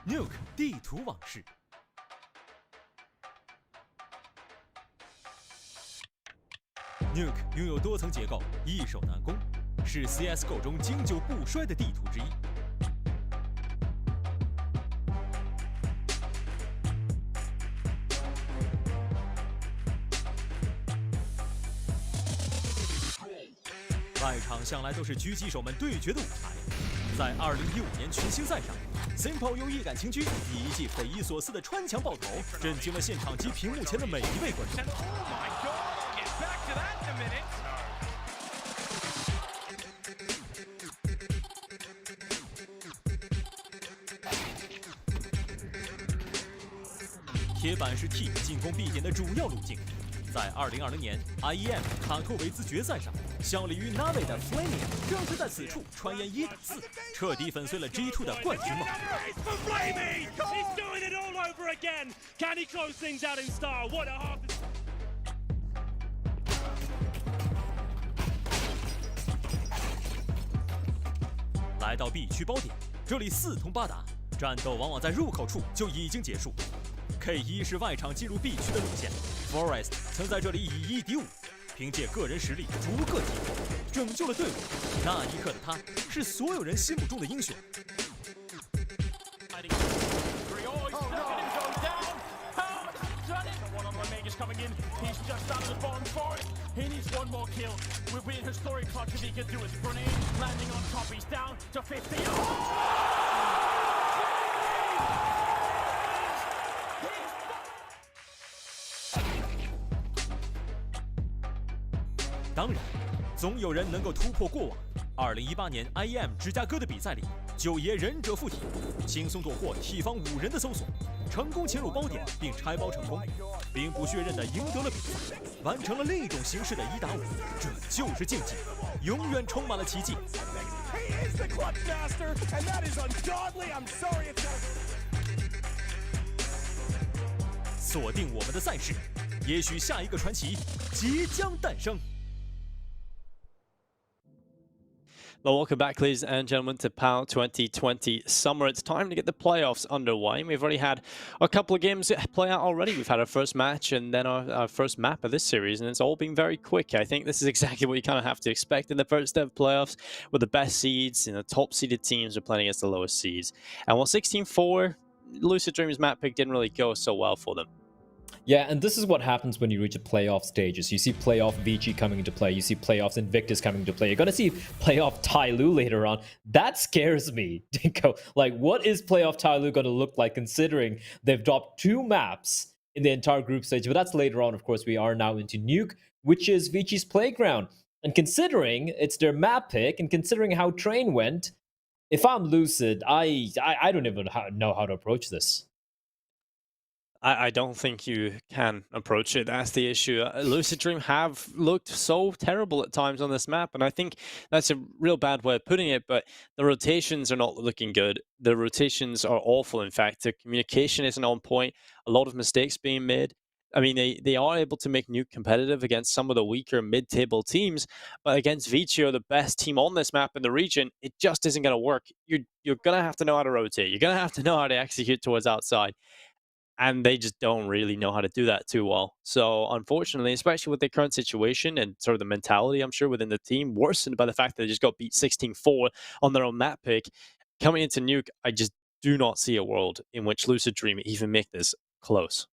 Nuke 地图往事。Nuke 拥有多层结构，易守难攻，是 CS:GO 中经久不衰的地图之一。外场向来都是狙击手们对决的舞台。在2015年群星赛上 ，Simple 用一杆轻狙以一记匪夷所思的穿墙爆头，震惊了现场及屏幕前的每一位观众。铁板是 T 进攻 B 点的主要路径。在2020年 IEM 卡托维兹决赛上，效力于 Na'Vi 的 Flaming 正是在此处穿越1打4，彻底粉碎了 G2 的冠军梦。来到 B 区包点，这里4通8达，战斗往往在入口处就已经结束。K1是外场进入 B 区的路线 ，Forest 曾在这里以1敌5，凭借个人实力逐个击破，拯救了队伍。那一刻的他，是所有人心目中的英雄。当然，总有人能够突破过往。2018年 IEM 芝加哥的比赛里，九爷忍者附体，轻松躲过T方5人的搜索，成功潜入包点并拆包成功，兵不血刃地赢得了比赛，完成了另一种形式的1打5。这就是竞技，永远充满了奇迹。锁定我们的赛事，也许下一个传奇即将诞生。Well, welcome back, ladies and gentlemen, to PAL 2020 Summer. It's time to get the playoffs underway. We've already had a couple of games play out already. We've had our first match and then our first map of this series, and it's all been very quick. I think this is exactly what you kind of have to expect in the first step of playoffs, with the best seeds, top-seeded teams are playing against the lowest seeds. And while 16-4, Lucid Dream's map pick didn't really go so well for them. Yeah, and this is what happens when you reach a playoff stages. You see playoff Vici coming into play. You see playoffs Invictus coming into play. You're going to see playoff Tyloo later on. That scares me, Dinko. Like, what is playoff Tyloo going to look like, considering they've dropped 2 maps in the entire group stage? But that's later on. Of course, we are now into Nuke, which is Vici's playground. And considering it's their map pick, and considering how Train went, if I'm Lucid, I don't even know how to approach this. I don't think you can approach it. That's the issue. Lucid Dream have looked so terrible at times on this map, and I think that's a real bad way of putting it, but the rotations are not looking good. The rotations are awful, in fact. The communication isn't on point. A lot of mistakes being made. I mean, they are able to make Nuke competitive against some of the weaker mid-table teams, but against Vici, the best team on this map in the region, it just isn't going to work. You're going to have to know how to rotate. You're going to have to know how to execute towards outside. And they just don't really know how to do that too well. So unfortunately, especially with the current situation and sort of the mentality, I'm sure, within the team, worsened by the fact that they just got beat 16-4 on their own map pick, coming into Nuke, I just do not see a world in which Lucid Dream even make this close.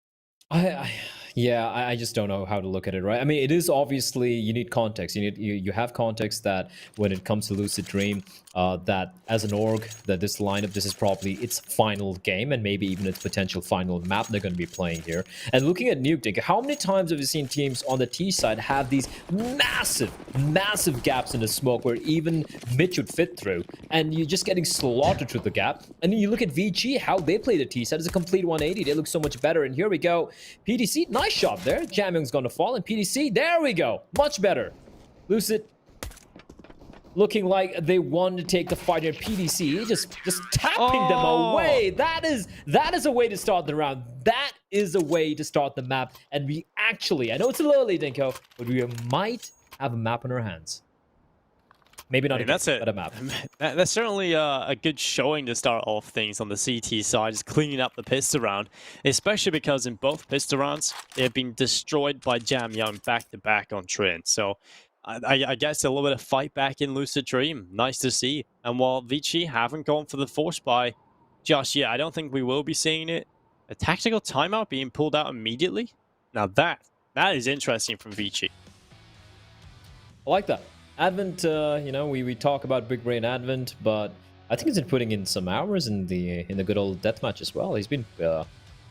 I just don't know how to look at it, right? I mean, it is obviously, you need context. You have context that when it comes to Lucid Dream, that as an org, that this lineup, this is probably its final game and maybe even its potential final map they're going to be playing here. And looking at Nuke, how many times have you seen teams on the T side have these massive gaps in the smoke where even Mitch would fit through, and you're just getting slaughtered through the gap? And then you look at VG, how they play the T side is a complete 180. They look so much better. And here we go. PDC, nice shot there. Jamyoung's going to fall, and PDC, there we go. Much better. Lucid looking like they want to take the fight here. PDC just tapping them away. That is a way to start the round. That is a way to start the map. And we actually, I know it's a little early, Dinko, but we might have a map in our hands. Maybe not I mean, that's a map. That's certainly a good showing to start off things on the CT side, just cleaning up the pistol round, especially because in both pistol rounds, they have been destroyed by Jam Young back-to-back on Trin. So I guess a little bit of fight back in Lucid Dream. Nice to see. And while Vici haven't gone for the force buy just yet, I don't think we will be seeing it. A tactical timeout being pulled out immediately? Now that is interesting from Vici. I like that. Advent, you know, we talk about Big Brain Advent, but I think he's been putting in some hours in the good old deathmatch as well. He's been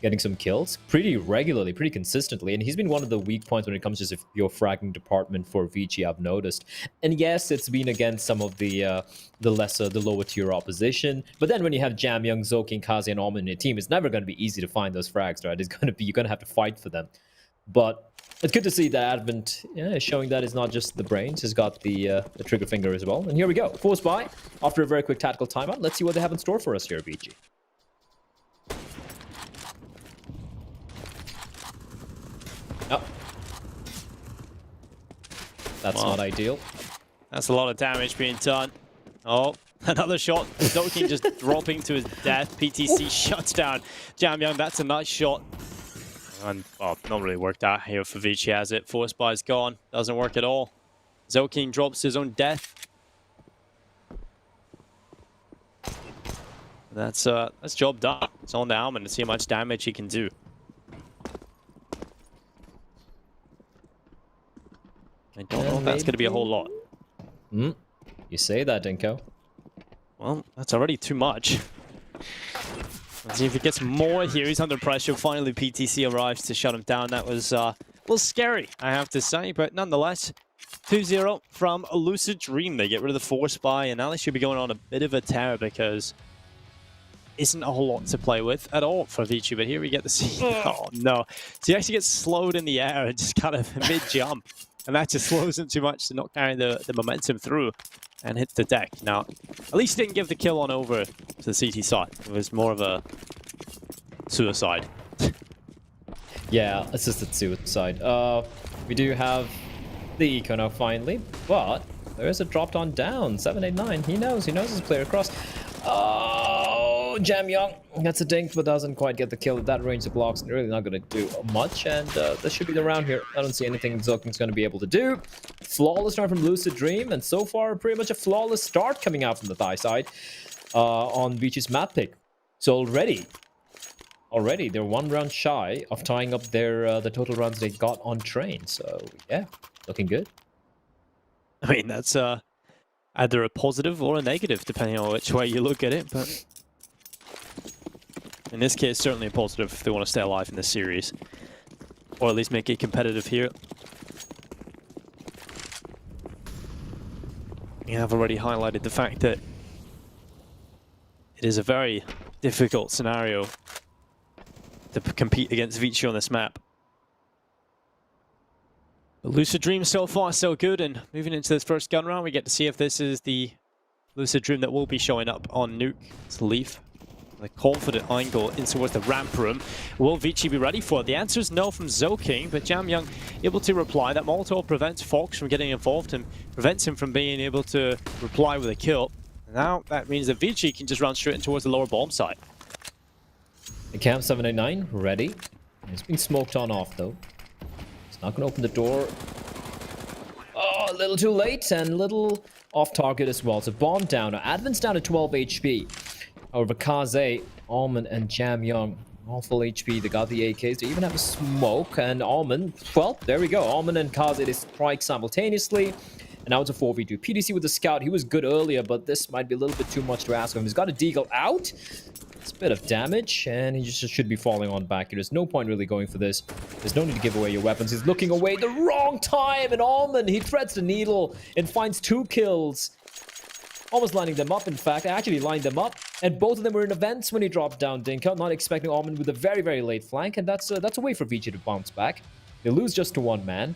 getting some kills pretty regularly, pretty consistently, and he's been one of the weak points when it comes to your fragging department for Vici, I've noticed. And yes, it's been against some of the lower tier opposition, but then when you have Jam Young, Zoking, Kazi, and Almond in your team, it's never going to be easy to find those frags, right? You're going to have to fight for them. But it's good to see that Advent is showing that it's not just the brains, he's got the trigger finger as well. And here we go, force buy after a very quick tactical timeout. Let's see what they have in store for us here, VG. Oh. That's not ideal. That's a lot of damage being done. Oh, another shot. Doking just dropping to his death. PTC shuts down Jam Young. That's a nice shot. And, well, not really worked out here for Vici, has it? Force buy's gone. Doesn't work at all. Zoking drops his own death. That's job done. It's on the Almond to see how much damage he can do. I don't know if that's going to be a whole lot. You say that, Dinko. Well, that's already too much. Let's see if he gets more here. He's under pressure. Finally, PTC arrives to shut him down. That was a little scary, I have to say. But nonetheless, 2-0 from Lucid Dream. They get rid of the force buy, and now they should be going on a bit of a tear because isn't a whole lot to play with at all for Vici. But here we get to see... Oh, no. So he actually gets slowed in the air and just kind of mid-jump. And that just slows him too much to not carry the momentum through and hits the deck. Now, at least he didn't give the kill on over to the CT side. It was more of a suicide. Yeah, assisted suicide. We do have the eco now finally, but there is a drop on down. 789. He knows his player across. Oh, Jam Young gets a dink, but doesn't quite get the kill at that range. The blocks really not going to do much, and this should be the round here. I don't see anything Zoking's going to be able to do. Flawless start from Lucid Dream, and so far pretty much a flawless start coming out from the Thai side on Vici's map pick. So already they're 1 round shy of tying up their the total runs they got on train. So yeah, looking good. I mean, that's either a positive or a negative, depending on which way you look at it, but in this case, certainly a positive if they want to stay alive in this series, or at least make it competitive here. You have already highlighted the fact that it is a very difficult scenario to compete against Vici on this map. But Lucid Dream so far so good, and moving into this first gun round, we get to see if this is the Lucid Dream that will be showing up on Nuke. It's Leaf. A confident angle in towards the ramp room. Will Vici be ready for it? The answer is no from Zoking, but Jam Young able to reply. That Molotov prevents Fox from getting involved and prevents him from being able to reply with a kill. Now that means that Vici can just run straight in towards the lower bomb site. The Camp 789 ready. It's been smoked on off though. It's not going to open the door. Oh, a little too late and a little off target as well. So bomb down. Now Advent's down to 12 HP. However, Kaze, Almond, and Jam Young, all full HP. They got the AKs. They even have a smoke. And Almond, well, there we go. Almond and Kaze, they strike simultaneously. And now it's a 4v2. PDC with the scout. He was good earlier, but this might be a little bit too much to ask of him. He's got a deagle out. It's a bit of damage, and he just should be falling on back here. There's no point really going for this. There's no need to give away your weapons. He's looking away the wrong time. And Almond, he threads the needle and finds 2 kills. Almost lining them up, in fact. I actually lined them up. And both of them were in events when he dropped down Dinka. Not expecting Almond with a very, very late flank. And that's a way for Vici to bounce back. They lose just to 1 man.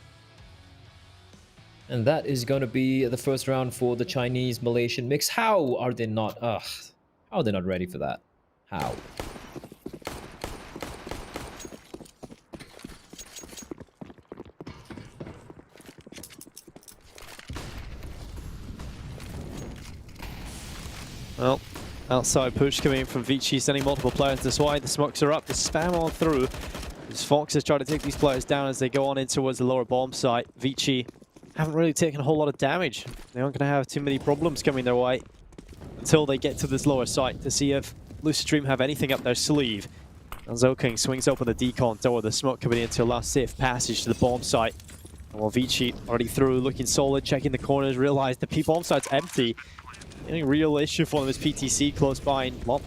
And that is going to be the first round for the Chinese-Malaysian mix. How are they not... how are they not ready for that? How? Well, outside push coming in from Vici, sending multiple players this way. The smokes are up, the spam on through. As Fox is trying to take these players down as they go on in towards the lower bomb site. Vici haven't really taken a whole lot of damage. They aren't going to have too many problems coming their way until they get to this lower site to see if Lucid Dream have anything up their sleeve. And Zoking swings open the decon door, the smoke coming into a last safe passage to the bomb site. And while Vici already through, looking solid, checking the corners, realized the bomb site's empty. The only real issue for them is PTC close by, and well,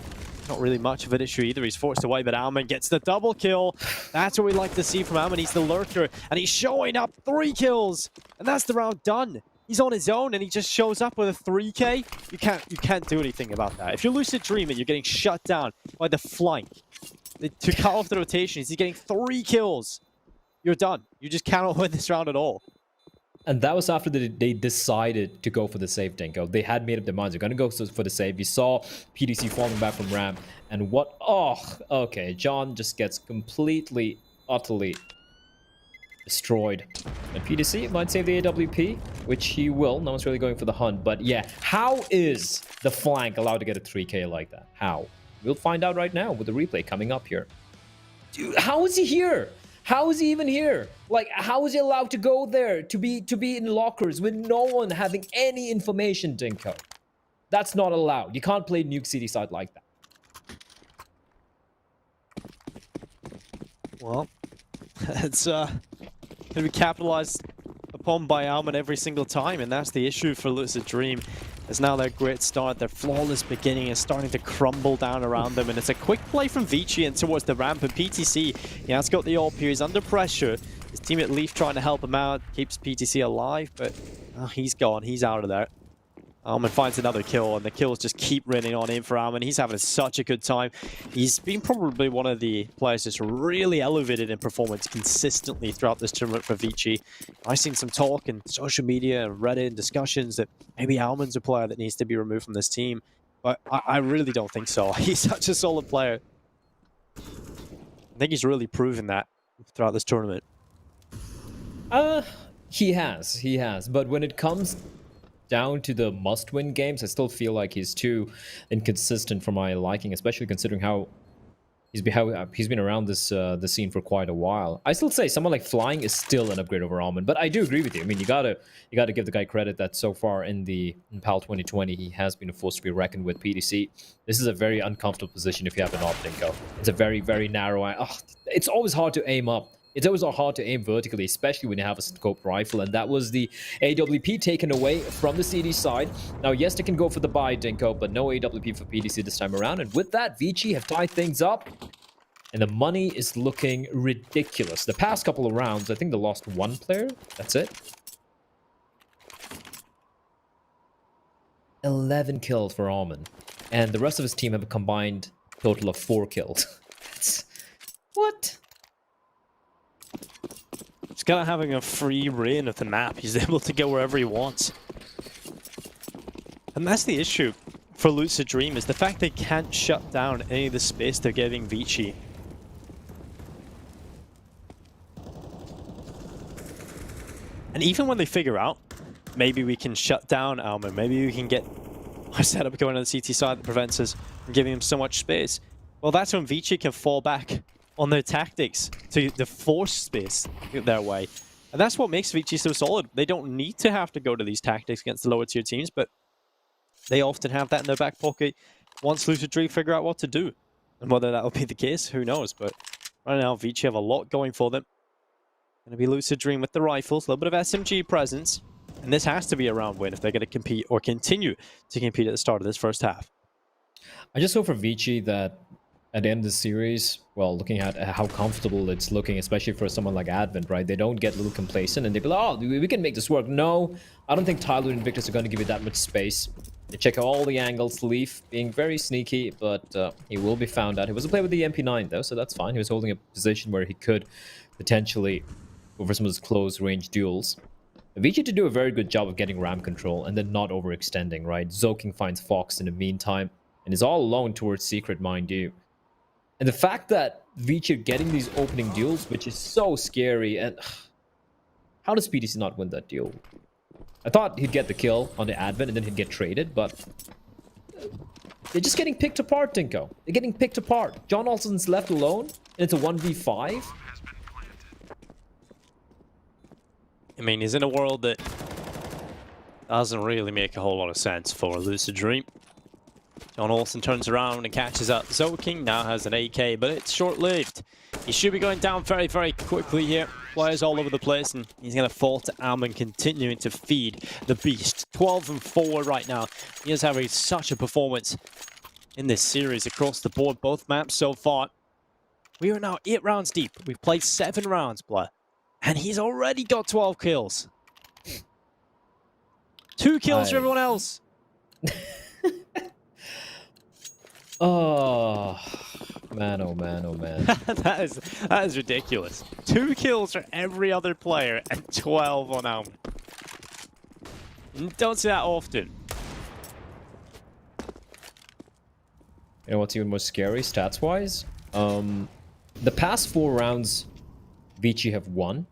not really much of an issue either. He's forced away, but Alman gets the double kill. That's what we like to see from Alman. He's the lurker, and he's showing up 3 kills, and that's the round done. He's on his own, and he just shows up with a 3K. You can't do anything about that. If you're Lucid Dream and you're getting shut down by the flank to cut off the rotations, he's getting 3 kills. You're done. You just cannot win this round at all. And that was after they decided to go for the save, Dinko. They had made up their minds. They're going to go for the save. We saw PDC falling back from Ram. And what? Oh, okay. John just gets completely, utterly destroyed. And PDC might save the AWP, which he will. No one's really going for the hunt. But yeah, how is the flank allowed to get a 3K like that? How? We'll find out right now with the replay coming up here. Dude, how is he here? How is he even here? Like, how is he allowed to go there to be in lockers with no one having any information, Dinko? That's not allowed. You can't play Nuke City side like that. Well, it's going to be capitalized upon by Alman every single time, and that's the issue for Lucid Dream. As now their great start, their flawless beginning is starting to crumble down around them, and it's a quick play from Vici and towards the ramp, and PTC, he has got the AWP here, he's under pressure. His teammate Leaf trying to help him out, keeps PTC alive, but he's gone, he's out of there. Alman finds another kill, and the kills just keep raining on in for Alman. He's having such a good time. He's been probably one of the players that's really elevated in performance consistently throughout this tournament for Vici. I've seen some talk in social media and Reddit and discussions that maybe Alman's a player that needs to be removed from this team, but I really don't think so. He's such a solid player. I think he's really proven that throughout this tournament. He has. But when it comes down to the must-win games, I still feel like he's too inconsistent for my liking, especially considering how he's been around this the scene for quite a while. I still say someone like Flying is still an upgrade over Alman, but I do agree with you. I mean, you gotta give the guy credit that so far in PAL 2020 he has been a force to be reckoned with. PDC, this is a very uncomfortable position if you have an optic go. It's a very, very narrow. It's always hard to aim up. It's always hard to aim vertically, especially when you have a scope rifle, and that was the AWP taken away from the CD side. Now, yes, they can go for the buy, Dinko, but no AWP for PDC this time around, and with that, Vici have tied things up, and the money is looking ridiculous. The past couple of rounds, I think they lost 1 player. That's it. 11 kills for Alman, and the rest of his team have a combined total of 4 kills. What? He's kind of having a free reign of the map. He's able to go wherever he wants. And that's the issue for Lucid Dream, is the fact they can't shut down any of the space they're giving Vici. And even when they figure out, maybe we can shut down Alman, maybe we can get our setup going on the CT side that prevents us from giving him so much space. Well, that's when Vici can fall back on their tactics to force space their way. And that's what makes Vici so solid. They don't need to have to go to these tactics against the lower tier teams, but they often have that in their back pocket once Lucid Dream figure out what to do. And whether that will be the case, who knows? But right now, Vici have a lot going for them. Going to be Lucid Dream with the rifles, a little bit of SMG presence. And this has to be a round win if they're going to compete or continue to compete at the start of this first half. I just hope for Vici that at the end of the series, well, looking at how comfortable it's looking, especially for someone like Advent, right? They don't get a little complacent and they be like, oh, we can make this work. No, I don't think Tyler and Invictus are going to give you that much space. They check out all the angles. Leaf being very sneaky, but he will be found out. He wasn't playing with the MP9, though, so that's fine. He was holding a position where he could potentially go for some of his close-range duels. Vici to do a very good job of getting ram control and then not overextending, right? Zoking finds Fox in the meantime and is all alone towards Secret, mind you. And the fact that Vici getting these opening duels, which is so scary, and how does PDC not win that duel? I thought he'd get the kill on the Advent and then he'd get traded, but They're just getting picked apart, Dinko. They're getting picked apart. John Olsen's left alone, and it's a 1v5. I mean, he's in a world that doesn't really make a whole lot of sense for Lucid Dream. John Olsen turns around and catches up. Zoking now has an AK, but it's short-lived. He should be going down very, very quickly here. Players all over the place, and he's going to fall to Alman, continuing to feed the beast. 12-4 right now. He is having such a performance in this series across the board, both maps so far. We are now 8 rounds deep. We've played 7 rounds, Blur. And he's already got 12 kills. 2 kills for everyone else. Oh, man, oh man, oh man. that is ridiculous. 2 kills for every other player and 12 on Alman. You don't see that often. You know what's even more scary, stats-wise? The past 4 rounds, Vici have won.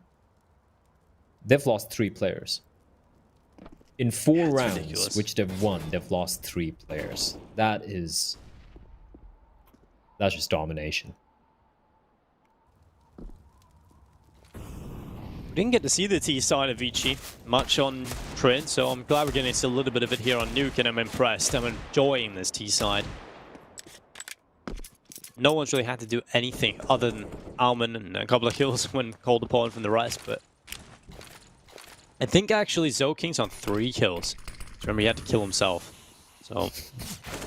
They've lost 3 players. In 4 rounds, ridiculous. Which they've won, they've lost 3 players. That's just domination. We didn't get to see the T side of Vici much on Trin, so I'm glad we're getting a little bit of it here on Nuke, and I'm impressed. I'm enjoying this T side. No one's really had to do anything other than Alman and a couple of kills when called upon from the rest, but I think actually Zoking's on 3 kills. Remember, he had to kill himself, so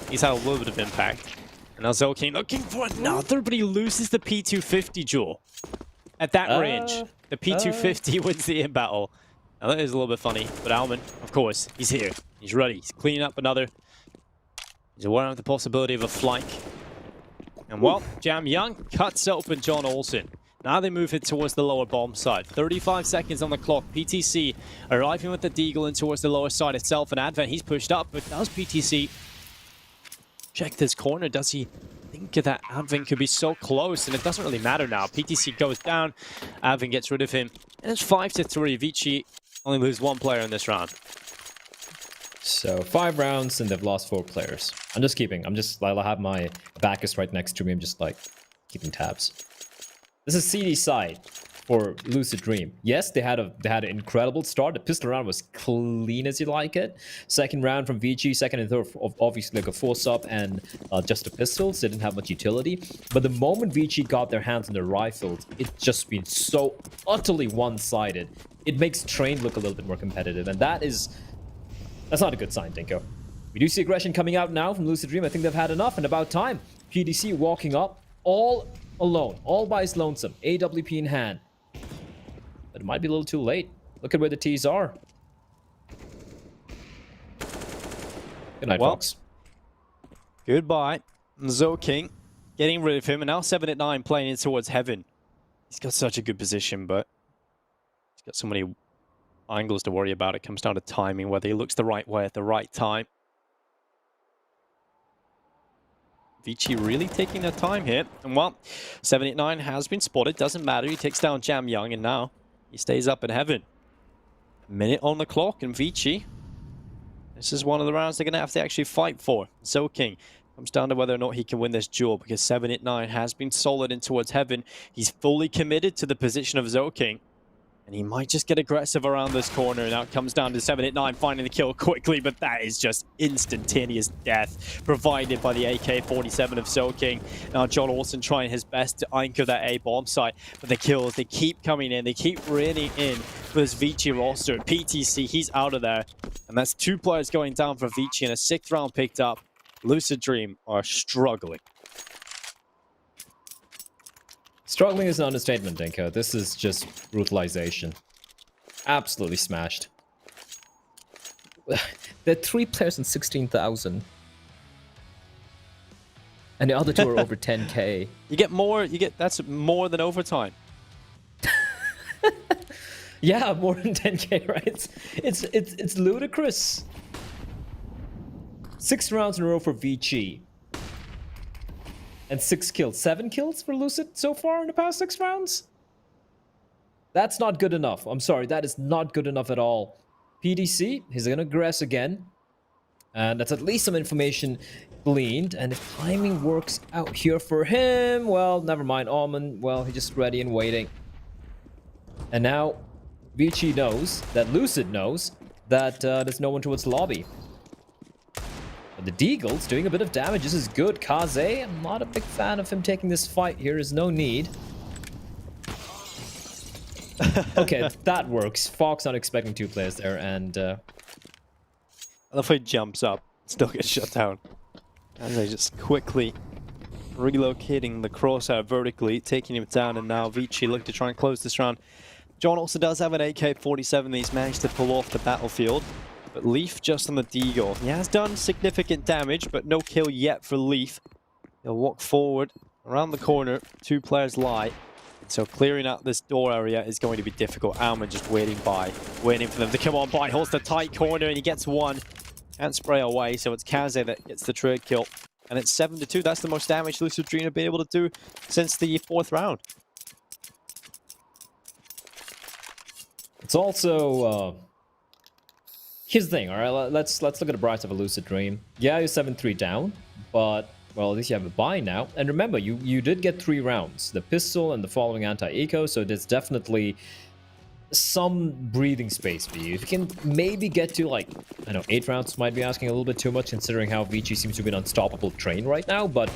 he's had a little bit of impact. And now Zoking looking for another, but he loses the P250 duel. At that range, the P250 wins the in-battle. Now that is a little bit funny, but Alman, of course, he's here. He's ready. He's cleaning up another. He's aware of the possibility of a flank. And well, Jam Young cuts open John Olsen. Now they move it towards the lower bomb side. 35 seconds on the clock. PTC arriving with the Deagle in towards the lower side itself. And Advent, he's pushed up, but does PTC check this corner? Does he think that Advent could be so close? And it doesn't really matter now. PTC goes down. Advent gets rid of him. And it's 5-3. Vici only lose 1 player in this round. So 5 rounds and they've lost 4 players. I'll have my Bacchus right next to me. I'm just like keeping tabs. This is CD side for Lucid Dream. Yes, they had an incredible start. The pistol round was clean as you like it. Second round from VG, second and third obviously like a force up and just the pistols. They didn't have much utility. But the moment VG got their hands on the rifles, it's just been so utterly one-sided. It makes Train look a little bit more competitive, and that's not a good sign, Dinko. We do see aggression coming out now from Lucid Dream. I think they've had enough, and about time. PDC walking up all alone, all by his lonesome, AWP in hand. But it might be a little too late. Look at where the T's are. Good night, folks. Goodbye. Zoking getting rid of him, and now 7 at 9 playing in towards Heaven. He's got such a good position, but he's got so many angles to worry about. It comes down to timing, whether he looks the right way at the right time. Vici really taking their time here. And well, 789 has been spotted. Doesn't matter. He takes down Jam Young, and now he stays up in Heaven. A minute on the clock, and Vici, this is one of the rounds they're going to have to actually fight for. Zoking comes down to whether or not he can win this duel, because 789 has been solid in towards Heaven. He's fully committed to the position of Zoking. And he might just get aggressive around this corner. Now it comes down to 789 finding the kill quickly, but that is just instantaneous death provided by the AK-47 of Zoking. Now John Olsen trying his best to anchor that A-bomb site, but the kills, they keep coming in. They keep raining in for this Vici roster. PTC, he's out of there. And that's 2 players going down for Vici, and a 6th round picked up. Lucid Dream are struggling. Struggling is an understatement, Dinko. This is just brutalization. Absolutely smashed. There are 3 players in 16,000. And the other 2 are over 10k. That's more than overtime. Yeah, more than 10k, right? It's ludicrous. 6 rounds in a row for VG. And 6 kills. 7 kills for Lucid so far in the past 6 rounds? That's not good enough. I'm sorry, that is not good enough at all. PDC, he's gonna aggress again. And that's at least some information gleaned, and if timing works out here for him, well, never mind. Almond, well, he's just ready and waiting. And now Vici knows that Lucid knows that there's no one towards the lobby. But the Deagle's doing a bit of damage. This is good. Kaze, I'm not a big fan of him taking this fight here. Is no need. Okay, that works. Fox not expecting 2 players there, and I love how he jumps up, still gets shut down. And they just quickly relocating the crosshair vertically, taking him down, and now Vici look to try and close this round. John also does have an AK-47 that he's managed to pull off the battlefield, but Leaf just on the Deagle. He has done significant damage, but no kill yet for Leaf. He'll walk forward, around the corner, 2 players lie. So clearing out this door area is going to be difficult. Alman just waiting for them to come on by. Holds the tight corner and he gets 1. Can't spray away, so it's Kaze that gets the trade kill. And it's 7-2. That's the most damage Lucid Dream have been able to do since the 4th round. it's also here's the thing. All right, let's look at the bright side of a Lucid Dream. Yeah, you're 7-3 down, but well, at least you have a buy now. And remember, you did get 3 rounds, the pistol and the following anti-eco, so there's definitely some breathing space for you. If you can maybe get to, like, I know 8 rounds might be asking a little bit too much considering how Vici seems to be an unstoppable train right now, but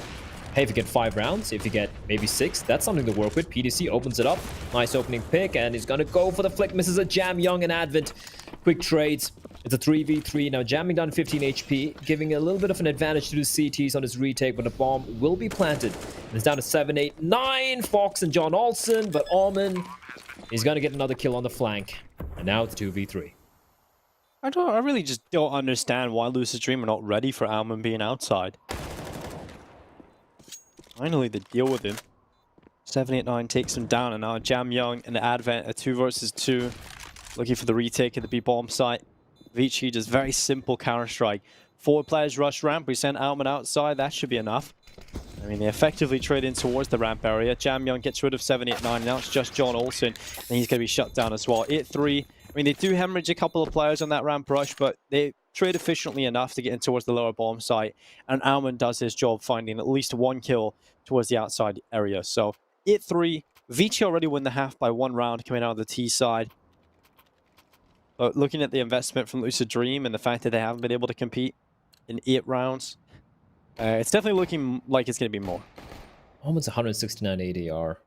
hey, if you get 5 rounds, if you get maybe 6, that's something to work with. PDC opens it up, nice opening pick, and he's gonna go for the flick, misses a jam. Young and Advent, quick trades. It's a 3v3. Now jamming down 15 HP, giving a little bit of an advantage to the CTs on his retake, but a bomb will be planted. And it's down to 7, 8, 9. Fox and John Olsen, but Alman is going to get another kill on the flank. And now it's 2v3. I really just don't understand why Lucid Dream are not ready for Alman being outside. Finally, they deal with him. 7, 8, 9 takes him down, and now Jam Young and Advent, a 2 versus 2. Looking for the retake at the B bomb site. Vici just very simple counter-strike. 4 players rush ramp. We send Alman outside. That should be enough. I mean, they effectively trade in towards the ramp area. Jam Young gets rid of 7, 8, 9. Now it's just John Olsen, and he's going to be shut down as well. 8-3. I mean, they do hemorrhage a couple of players on that ramp rush, but they trade efficiently enough to get in towards the lower bomb site. And Alman does his job finding at least 1 kill towards the outside area. So 8-3. Vici already win the half by 1 round coming out of the T side. But looking at the investment from Lucid Dream and the fact that they haven't been able to compete in 8 rounds, it's definitely looking like it's going to be more. Almost 169 ADR.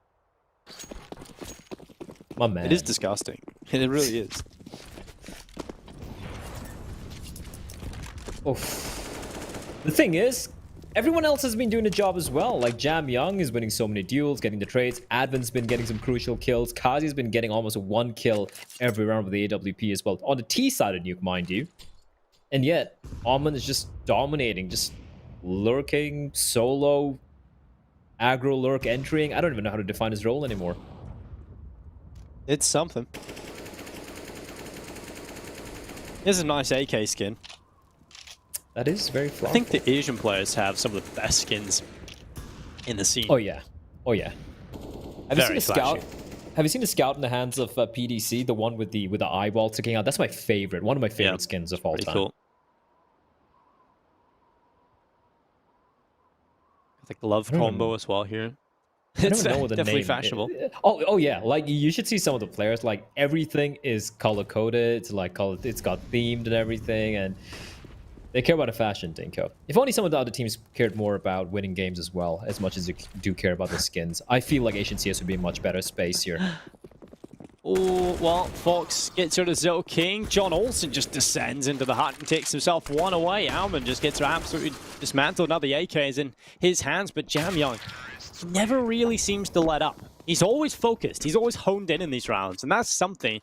My man. It is disgusting. It really is. Oof. The thing is, everyone else has been doing the job as well. Like Jam Young is winning so many duels, getting the trades. Advent's been getting some crucial kills. Kazi's been getting almost 1 kill every round with the AWP as well. On the T side of Nuke, mind you. And yet, Alman is just dominating, just lurking, solo, aggro lurk entering. I don't even know how to define his role anymore. It's something. Here's a nice AK skin. That is very flaw. I think the Asian players have some of the best skins in the scene. Oh yeah. Oh yeah. Have you seen a scout? Have you seen the scout in the hands of PDC, the one with the eyeball sticking out? That's my favorite. One of my favorite skins of all time. Cool. The glove combo as well here. It's definitely fashionable. Oh yeah, like you should see some of the players. Like everything is color coded. It's like it's got themed and everything, and they care about the fashion, Dinko. If only some of the other teams cared more about winning games as well, as much as you do care about the skins. I feel like Asian CS would be a much better space here. Oh, well, Fox gets rid of Zo King. John Olsen just descends into the hut and takes himself 1 away. Alman just gets absolutely dismantled. Now the AK is in his hands, but Jam Young never really seems to let up. He's always focused. He's always honed in these rounds, and that's something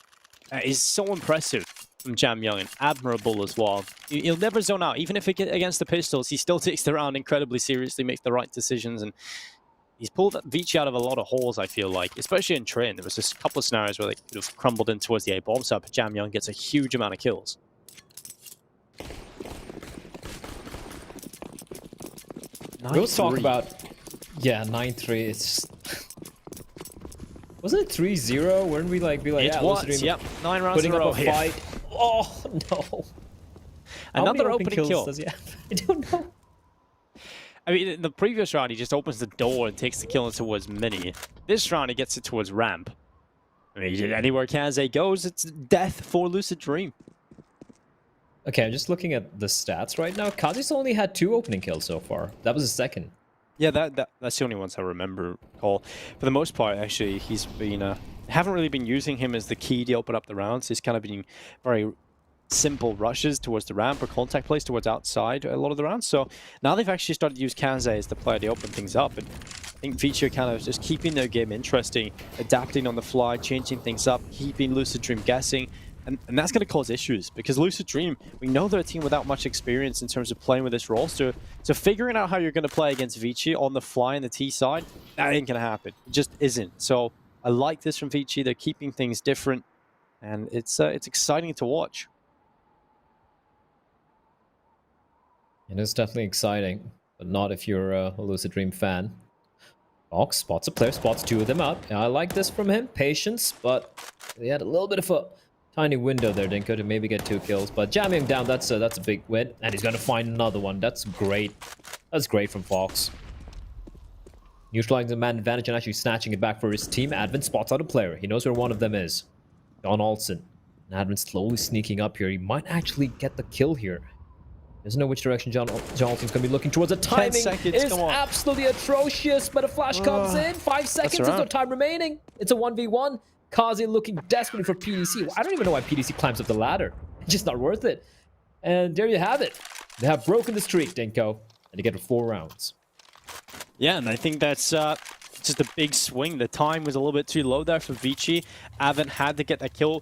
that is so impressive from Jam Young and admirable as well. He'll never zone out. Even if it gets against the pistols, he still takes the round incredibly seriously, makes the right decisions, and he's pulled Vici out of a lot of holes, I feel like, especially in train. There was just a couple of scenarios where they could have crumbled in towards the A bomb site, but Jam Young gets a huge amount of kills. We'll talk about 9-3. It's wasn't it 3-0? Weren't we like it was, yep, 9 rounds putting in a row up a fight? Oh no! Another opening kill. Does he have? I don't know. I mean, in the previous round, he just opens the door and takes the kill towards Mini. This round, he gets it towards Ramp. I mean, anywhere Kaze goes, it's death for Lucid Dream. Okay, I'm just looking at the stats right now. Kazi's only had 2 opening kills so far. That was his second. Yeah, that's the only ones I remember, Cole. For the most part, actually, he's been... haven't really been using him as the key to open up the rounds. He's kind of been very simple rushes towards the ramp or contact plays towards outside a lot of the rounds. So now they've actually started to use Kaze as the player to open things up. And I think Vici are kind of just keeping their game interesting, adapting on the fly, changing things up, keeping Lucid Dream guessing. And that's going to cause issues because Lucid Dream, we know they're a team without much experience in terms of playing with this roster. So figuring out how you're going to play against Vici on the fly in the T side, that ain't going to happen. It just isn't. So I like this from Vici. They're keeping things different. And it's exciting to watch. It is definitely exciting, but not if you're a Lucid Dream fan. Fox spots a player, spots 2 of them out. I like this from him. Patience, but he had a little bit of a tiny window there, Dinko, to maybe get 2 kills. But jamming him down, that's a big win. And he's going to find another one. That's great. That's great from Fox. Neutralizing the man advantage and actually snatching it back for his team. Advent spots out a player. He knows where one of them is. John Olsen. And Advent slowly sneaking up here. He might actually get the kill here. Doesn't know which direction John Olsen's going to be looking towards. The timing is absolutely atrocious, but a flash comes in. 5 seconds, there's no time remaining. It's a 1v1. Kaze looking desperately for PDC. I don't even know why PDC climbs up the ladder. It's just not worth it. And there you have it. They have broken the streak, Dinko, and they get to 4 rounds. Yeah, and I think that's just a big swing. The time was a little bit too low there for Vici. Avent had to get that kill.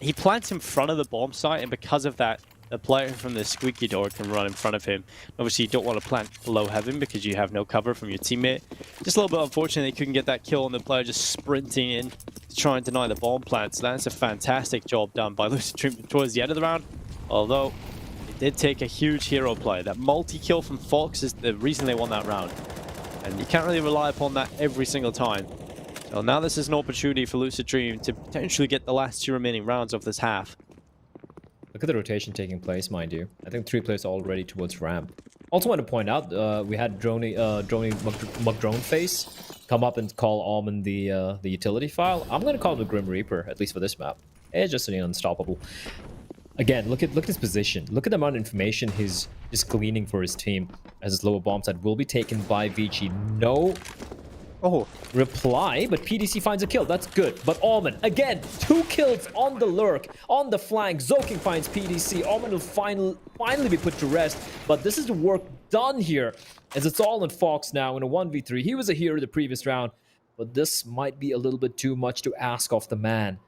He plants in front of the bomb site, and because of that, the player from the squeaky door can run in front of him. Obviously, you don't want to plant below heaven because you have no cover from your teammate. Just a little bit unfortunate they couldn't get that kill, and the player just sprinting in to try and deny the bomb plant. So that's a fantastic job done by Lucid Dream towards the end of the round. Although, it did take a huge hero play. That multi-kill from Fox is the reason they won that round. And you can't really rely upon that every single time. So now this is an opportunity for Lucid Dream to potentially get the last 2 remaining rounds of this half. Look at the rotation taking place, mind you. I think 3 players already towards ramp. Also want to point out, we had Droney McDrone face come up and call Almond the utility file. I'm going to call it the Grim Reaper, at least for this map. It's just an unstoppable. Again, look at his position. Look at the amount of information he's just gleaning for his team as his lower bomb side will be taken by Vici. No reply, but PDC finds a kill. That's good. But Almond, again, 2 kills on the lurk, on the flank. Zoking finds PDC. Almond will finally be put to rest. But this is the work done here, as it's all in Fox now in a 1v3. He was a hero the previous round, but this might be a little bit too much to ask of the man.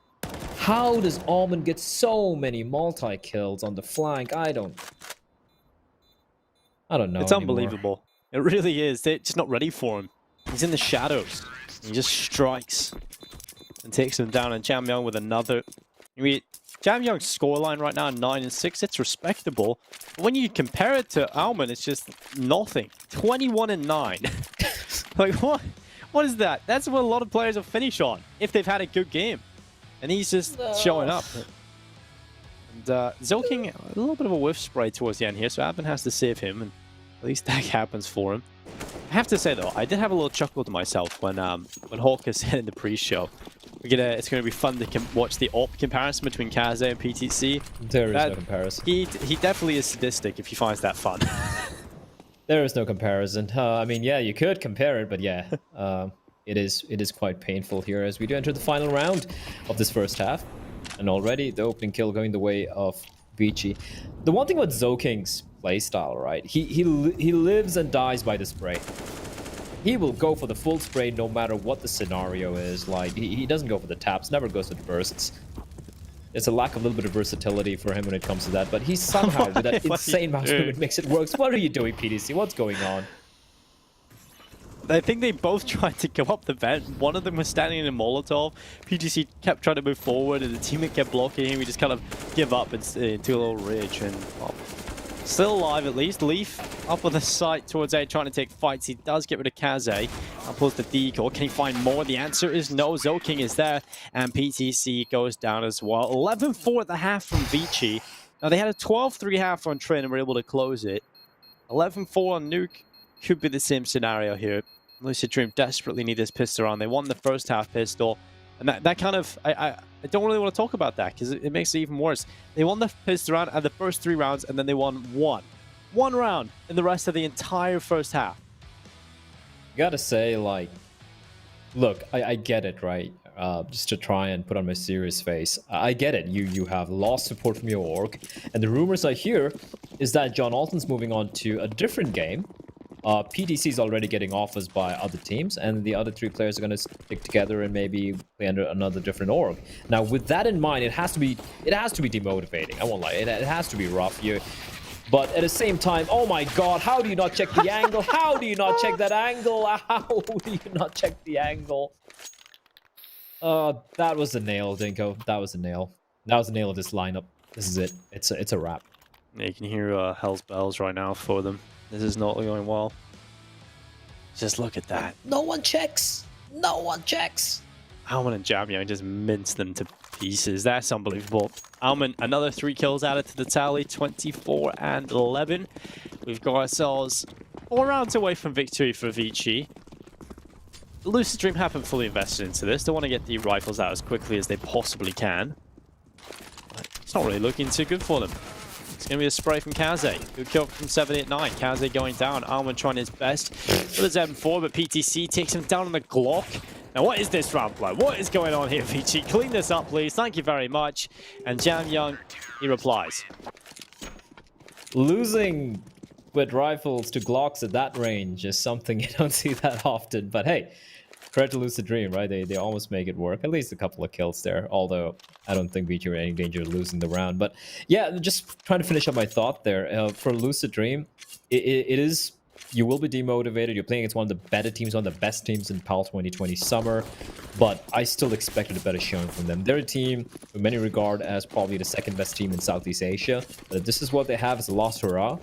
How does Almond get so many multi-kills on the flank? I don't know. It's unbelievable. It really is. They're just not ready for him. He's in the shadows. He just strikes and takes them down. And Jam Young with another. I mean, Jam Young's scoreline right now, 9-6. It's respectable. But when you compare it to Almond, it's just nothing. 21-9. Like, what? What is that? That's what a lot of players will finish on if they've had a good game. And he's just showing up. And Zoking, a little bit of a whiff spray towards the end here, so Advent has to save him, and at least that happens for him. I have to say though, I did have a little chuckle to myself when Hawker said in the pre-show, it's going to be fun to watch the AWP comparison between Kaze and PTC. There is no comparison. He definitely is sadistic if he finds that fun. There is no comparison. I mean, yeah, you could compare it, but yeah, it is quite painful here as we do enter the final round of this first half. And already the opening kill going the way of Vici. The one thing about Zoking's playstyle, right? He lives and dies by the spray. He will go for the full spray no matter what the scenario is. Like, he doesn't go for the taps, never goes for the bursts. There's a lack of a little bit of versatility for him when it comes to that, but he somehow, with that insane mouse movement, makes it work. What are you doing, PDC? What's going on? I think they both tried to go up the vent. One of them was standing in a Molotov. PGC kept trying to move forward, and the teammate kept blocking him. We just kind of give up into a little ridge, and well, still alive at least. Leaf up with a sight towards A, trying to take fights. He does get rid of Kaze. Now pulls the decoy. Can he find more? The answer is no. Zoking is there, and PTC goes down as well. 11-4 at the half from Vici. Now they had a 12-3 half on Trin and were able to close it. 11-4 on Nuke. Could be the same scenario here. Lucid Dream desperately need this pistol round. They won the first half pistol. And that kind of... I don't really want to talk about that because it makes it even worse. They won the pistol round and the first 3 rounds, and then they won one round in the rest of the entire first half. You gotta say, like, look, I get it, right? Just to try and put on my serious face. I get it. You have lost support from your org. And the rumors I hear is that John Alton's moving on to a different game. PTC is already getting offers by other teams, and the other 3 players are going to stick together and maybe play under another different org. Now, with that in mind, it has to be demotivating. I won't lie, it has to be rough here. But at the same time, oh my god, how do you not check the angle? How do you not check that angle? How do you not check the angle? That was a nail, Dinko. That was a nail. That was the nail of this lineup. This is it. It's a wrap. Yeah, you can hear Hell's Bells right now for them. This is not going well. Just look at that. No one checks. No one checks. Alman and Jamyo just minced them to pieces. That's unbelievable. Alman, another 3 kills added to the tally, 24 and 11. We've got ourselves 4 rounds away from victory for Vici. The Lucid Dream haven't fully invested into this. They want to get the rifles out as quickly as they possibly can. But it's not really looking too good for them. It's going to be a spray from Kaze. Good kill from 789. Kaze going down. Alman trying his best with his M4, but PTC takes him down on the Glock. Now, what is this round play? What is going on here, Vici? Clean this up, please. Thank you very much. And Jam Young, he replies. Losing with rifles to Glocks at that range is something you don't see that often. But hey, credit to Lucid Dream, right? They almost make it work. At least a couple of kills there. Although I don't think Vici are in any danger of losing the round. But yeah, just trying to finish up my thought there. For Lucid Dream, it is... You will be demotivated. You're playing against one of the better teams, one of the best teams in PAL 2020 summer. But I still expected a better showing from them. They're a team in many regard as probably the 2nd best team in Southeast Asia. But if this is what they have as a lost hurrah,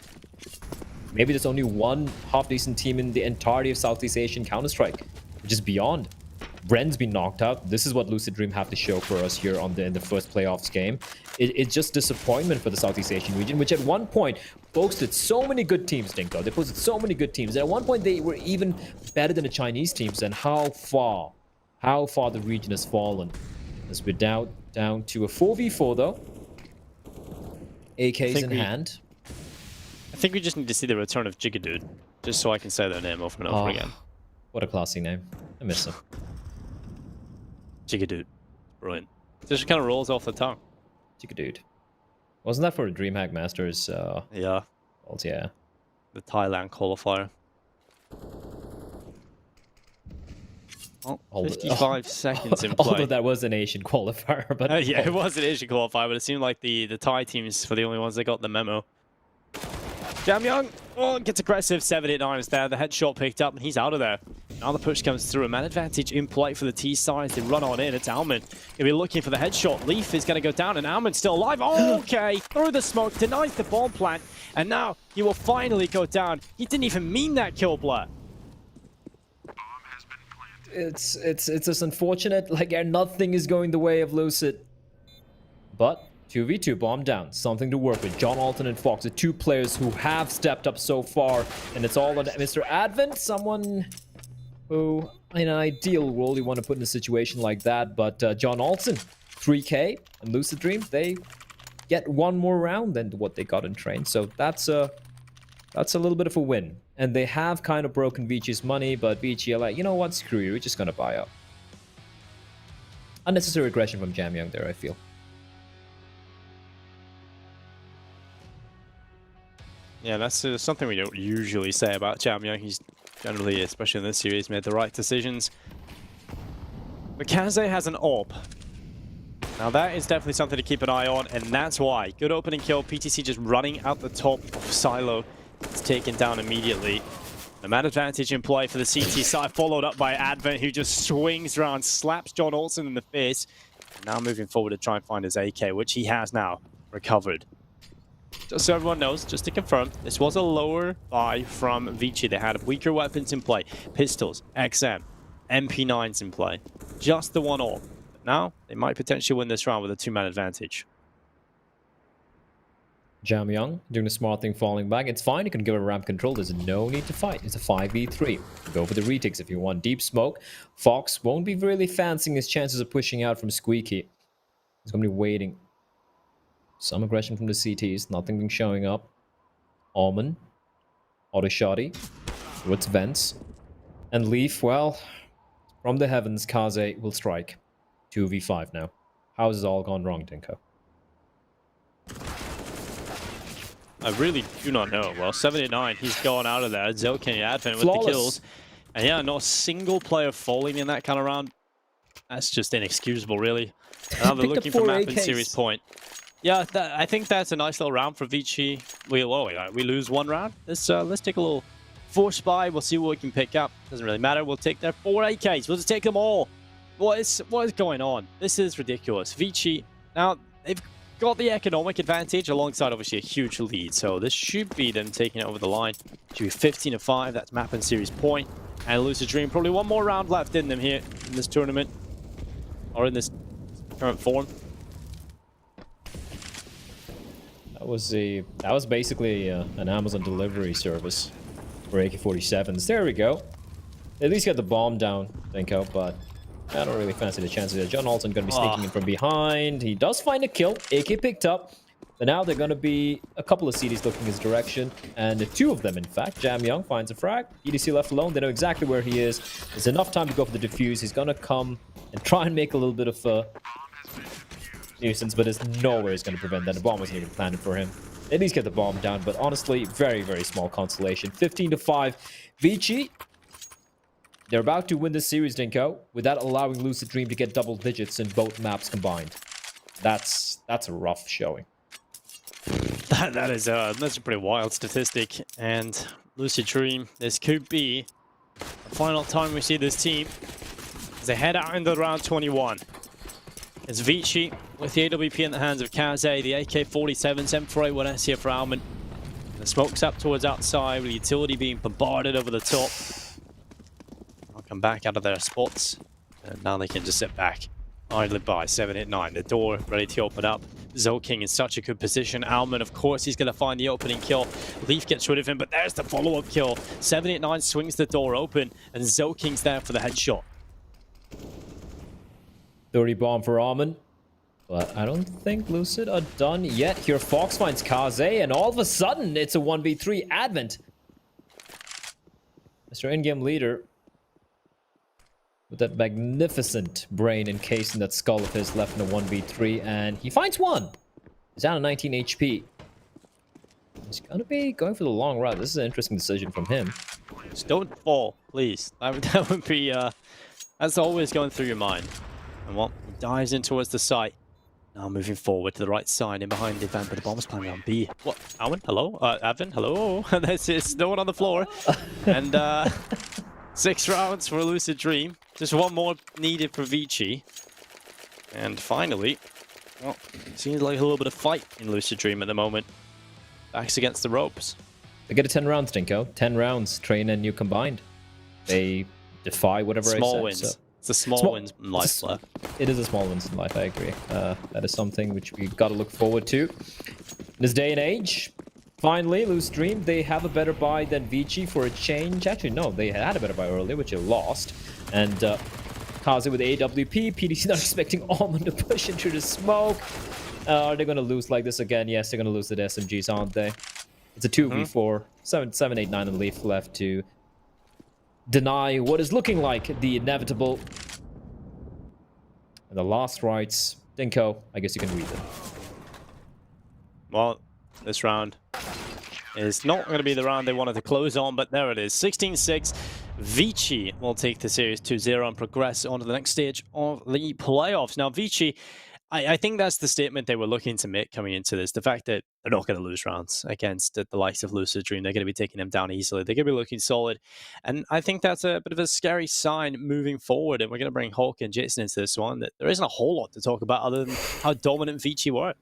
maybe there's only one half-decent team in the entirety of Southeast Asian Counter-Strike, which is Beyond. Bren's been knocked out. This is what Lucid Dream have to show for us here in the first playoffs game. It's just disappointment for the Southeast Asian region, which at one point boasted so many good teams, Dinko. They posted so many good teams. And at one point, they were even better than the Chinese teams. And how far the region has fallen. As we're down to a 4v4, though. AKs in hand. I think we just need to see the return of Jigadude, just so I can say their name over and over again. What a classy name. I miss him. Jigadude. Brilliant. Just kind of rolls off the tongue. Jigadude. Wasn't that for a DreamHack Masters? Yeah. Well, yeah. The Thailand qualifier. Oh, 55 seconds in play. Although that was an Asian qualifier. But yeah, it was an Asian qualifier, but it seemed like the Thai teams were the only ones that got the memo. Jam Young, gets aggressive. 789 is there. The headshot picked up, and he's out of there. Now the push comes through. A man advantage in play for the T side. They run on in. It's Alman. He'll be looking for the headshot. Leaf is going to go down, and Alman's still alive. Oh, okay. Through the smoke, denies the bomb plant, and now he will finally go down. He didn't even mean that kill, Blair. It's just unfortunate. Like, nothing is going the way of Lucid. But 2v2 bomb down, something to work with. John Alton and Fox, the 2 players who have stepped up so far, and it's all on Mr. Advent, someone who, in an ideal world, you want to put in a situation like that. But John Alton, 3K, and Lucid Dream, they get 1 more round than what they got in train. So that's a little bit of a win. And they have kind of broken Vici's money, but Vici are like, you know what, screw you, we're just gonna buy up. Unnecessary aggression from Jam Young there, I feel. Yeah, that's something we don't usually say about Jam Young. He's generally, especially in this series, made the right decisions. But Kaze has an AWP. Now that is definitely something to keep an eye on, and that's why. Good opening kill, PTC just running out the top of Silo. It's taken down immediately. The man advantage in play for the CT side, followed up by Advent, who just swings around, slaps John Olsen in the face. And now moving forward to try and find his AK, which he has now recovered. Just so everyone knows, just to confirm, this was a lower buy from Vici. They had weaker weapons in play. Pistols, XM, MP9s in play. Just the 1 AWP. But now, they might potentially win this round with a 2-man advantage. Young doing the smart thing, falling back. It's fine. You can give it ramp control. There's no need to fight. It's a 5v3. Go for the retakes if you want. Deep smoke. Fox won't be really fancying his chances of pushing out from Squeaky. He's going to be waiting. Some aggression from the CTs. Nothing been showing up. Almond. Auto Shoddy. What's Vents. And Leaf, well, from the heavens, Kaze will strike. 2v5 now. How has this all gone wrong, Dinko? I really do not know. Well, 79, he's gone out of there. Zokin Advent with Flawless. the kills. And yeah, not a single player falling in that kind of round. That's just inexcusable, really. Now they're looking for map and series point. Yeah, I think that's a nice little round for Vici. We lose one round. Let's take a little force buy. We'll see what we can pick up. Doesn't really matter. We'll take their 4 AKs. We'll just take them all. What is going on? This is ridiculous. Vici, now they've got the economic advantage alongside obviously a huge lead. So this should be them taking it over the line. Should be 15-5. That's map and series point. And Lucid Dream, probably one more round left in them here in this tournament. Or in this current form. That was basically an Amazon delivery service for AK-47s. There we go. At least got the bomb down, Dinko, but I don't really fancy the chances there. John Alton going to be sneaking in from behind. He does find a kill. AK picked up. But now they're going to be a couple of CDs looking his direction. And 2 of them, in fact. Jam Young finds a frag. EDC left alone. They know exactly where he is. There's enough time to go for the defuse. He's going to come and try and make a little bit of a nuisance, but there's nowhere he's going to prevent that. The bomb wasn't even planted for him. At least get the bomb down, but honestly, very, very small consolation. 15-5. Vici, they're about to win this series, Dinko, without allowing Lucid Dream to get double digits in both maps combined. That's a rough showing. That's a pretty wild statistic. And Lucid Dream, this could be the final time we see this team as they head out into round 21. It's Vici with the AWP in the hands of Kaze, the AK-47, 748 with SCF for Alman. The smoke's up towards outside with the utility being bombarded over the top. I'll come back out of their spots. And now they can just sit back. Idly by 789. The door ready to open up. Zoking in such a good position. Alman, of course, he's going to find the opening kill. Leaf gets rid of him, but there's the follow-up kill. 789 swings the door open, and Zoking's there for the headshot. 30 bomb for Alman. But I don't think Lucid are done yet. Here Fox finds Kaze, and all of a sudden, it's a 1v3 Advent. Mr. In-game leader with that magnificent brain encased in that skull of his left in a 1v3, and he finds one. He's down to 19 HP. He's gonna be going for the long route. This is an interesting decision from him. Just don't fall, please. That would be, that's always going through your mind. And what? He dives in towards the site. Now moving forward to the right side, in behind the event, but the bomb is planning on B. What? Alwyn? Hello? Advin? Hello? There's no one on the floor. And, 6 rounds for Lucid Dream. Just one more needed for Vici. And finally, well, seems like a little bit of fight in Lucid Dream at the moment. Backs against the ropes. They get a 10 rounds, Dinko. 10 rounds, train and you combined. They defy whatever small I said. Wins. So. It's a small wins in life. It is a small wins in life, I agree. That is something which we got to look forward to. In this day and age, finally, Lucid Dream, they have a better buy than Vici for a change. Actually, no, they had a better buy earlier, which they lost. And Kaze with AWP, PDC not expecting Almond to push into the smoke. Are they going to lose like this again? Yes, they're going to lose the SMGs, aren't they? It's a 2v4. 7, 8, 9 and Leaf left to deny what is looking like the inevitable. And the last rights, Dinko, I guess you can read them. Well, this round is not going to be the round they wanted to close on, but there it is. 16-6. Vici will take the series 2-0 and progress on to the next stage of the playoffs. Now, Vici, I think that's the statement they were looking to make coming into this. The fact that they're not going to lose rounds against the likes of Lucid Dream. They're going to be taking them down easily. They're going to be looking solid. And I think that's a bit of a scary sign moving forward. And we're going to bring Hulk and Jason into this one. That there isn't a whole lot to talk about other than how dominant Vici were.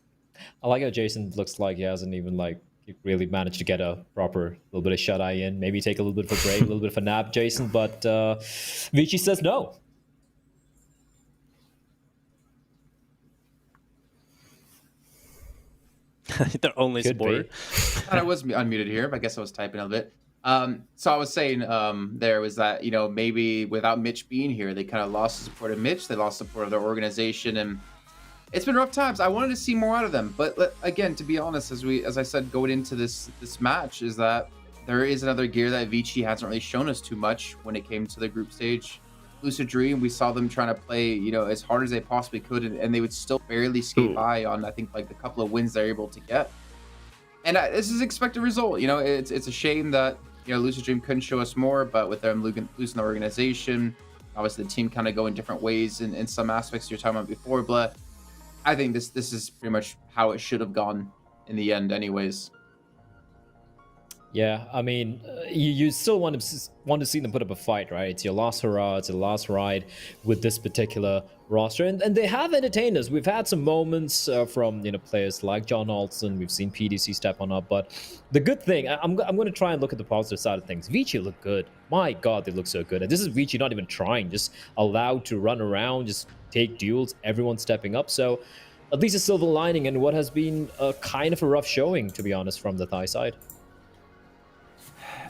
I like how Jason looks like he hasn't even really managed to get a proper little bit of shut-eye in. Maybe take a little bit of a break, a little bit of a nap, Jason. But Vici says no. Their only Could supporter. be. I was unmuted here, but I guess I was typing a bit. So I was saying there was that, you know, maybe without Mitch being here, they kind of lost the support of Mitch. They lost support of their organization, and it's been rough times. I wanted to see more out of them, but again, to be honest, as I said going into this match, is that there is another gear that Vici hasn't really shown us too much when it came to the group stage. Lucid Dream, we saw them trying to play, you know, as hard as they possibly could, and they would still barely skate by on, I think, like the couple of wins they're able to get. And this is expected result. You know, it's a shame that, you know, Lucid Dream couldn't show us more, but with them losing the organization, obviously the team kind of going different ways in some aspects you're talking about before. But I think this is pretty much how it should have gone in the end, anyways. Yeah, I mean, you still want to see them put up a fight, right? It's your last hurrah, it's your last ride with this particular roster, and they have entertained us. We've had some moments from, you know, players like John Alston. We've seen PDC step on up, but the good thing, I'm going to try and look at the positive side of things. Vici look good. My God, they look so good. And this is Vici not even trying, just allowed to run around, just take duels, everyone stepping up. So at least a silver lining in what has been a kind of a rough showing, to be honest, from the Thai side.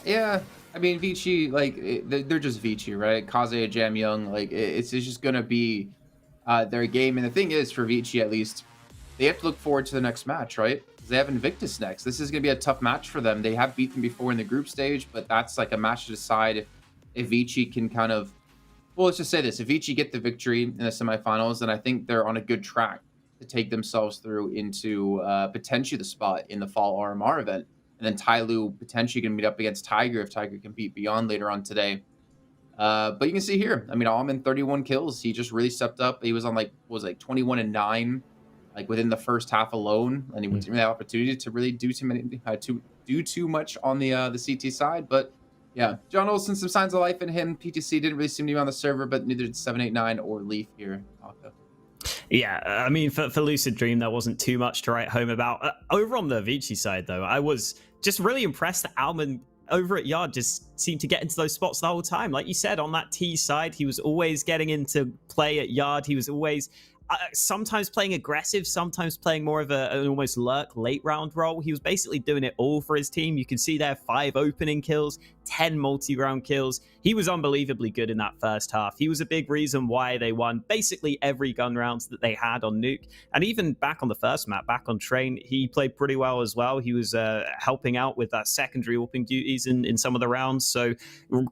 Yeah, I mean, Vici, like, they're just Vici, right? Kaze, Jam Young, like, it's just going to be their game. And the thing is, for Vici at least, they have to look forward to the next match, right? Because they have Invictus next. This is going to be a tough match for them. They have beat them before in the group stage, but that's like a match to decide if Vici can kind of, well, let's just say this. If Vici get the victory in the semifinals, then I think they're on a good track to take themselves through into potentially the spot in the fall RMR event. And then Tyloo potentially can meet up against Tiger if Tiger can beat Beyond later on today. But you can see here, I mean, Alman 31 kills. He just really stepped up. He was on like 21-9, like within the first half alone, and he didn't really have opportunity to really do too much on the CT side. But yeah, John Olsen, some signs of life in him. PTC didn't really seem to be on the server, but neither did 789 or Leaf here. Yeah, I mean, for Lucid Dream, there wasn't too much to write home about. Over on the Vici side, though, I was just really impressed that Alman over at Yard just seemed to get into those spots the whole time. Like you said, on that T side, he was always getting into play at Yard. He was always sometimes playing aggressive, sometimes playing more of an almost lurk late round role. He was basically doing it all for his team. You can see there 5 opening kills, 10 multi-round kills. He was unbelievably good in that first half. He was a big reason why they won basically every gun rounds that they had on Nuke. And even back on the first map, back on Train, he played pretty well as well. He was helping out with that secondary AWPing duties in some of the rounds. So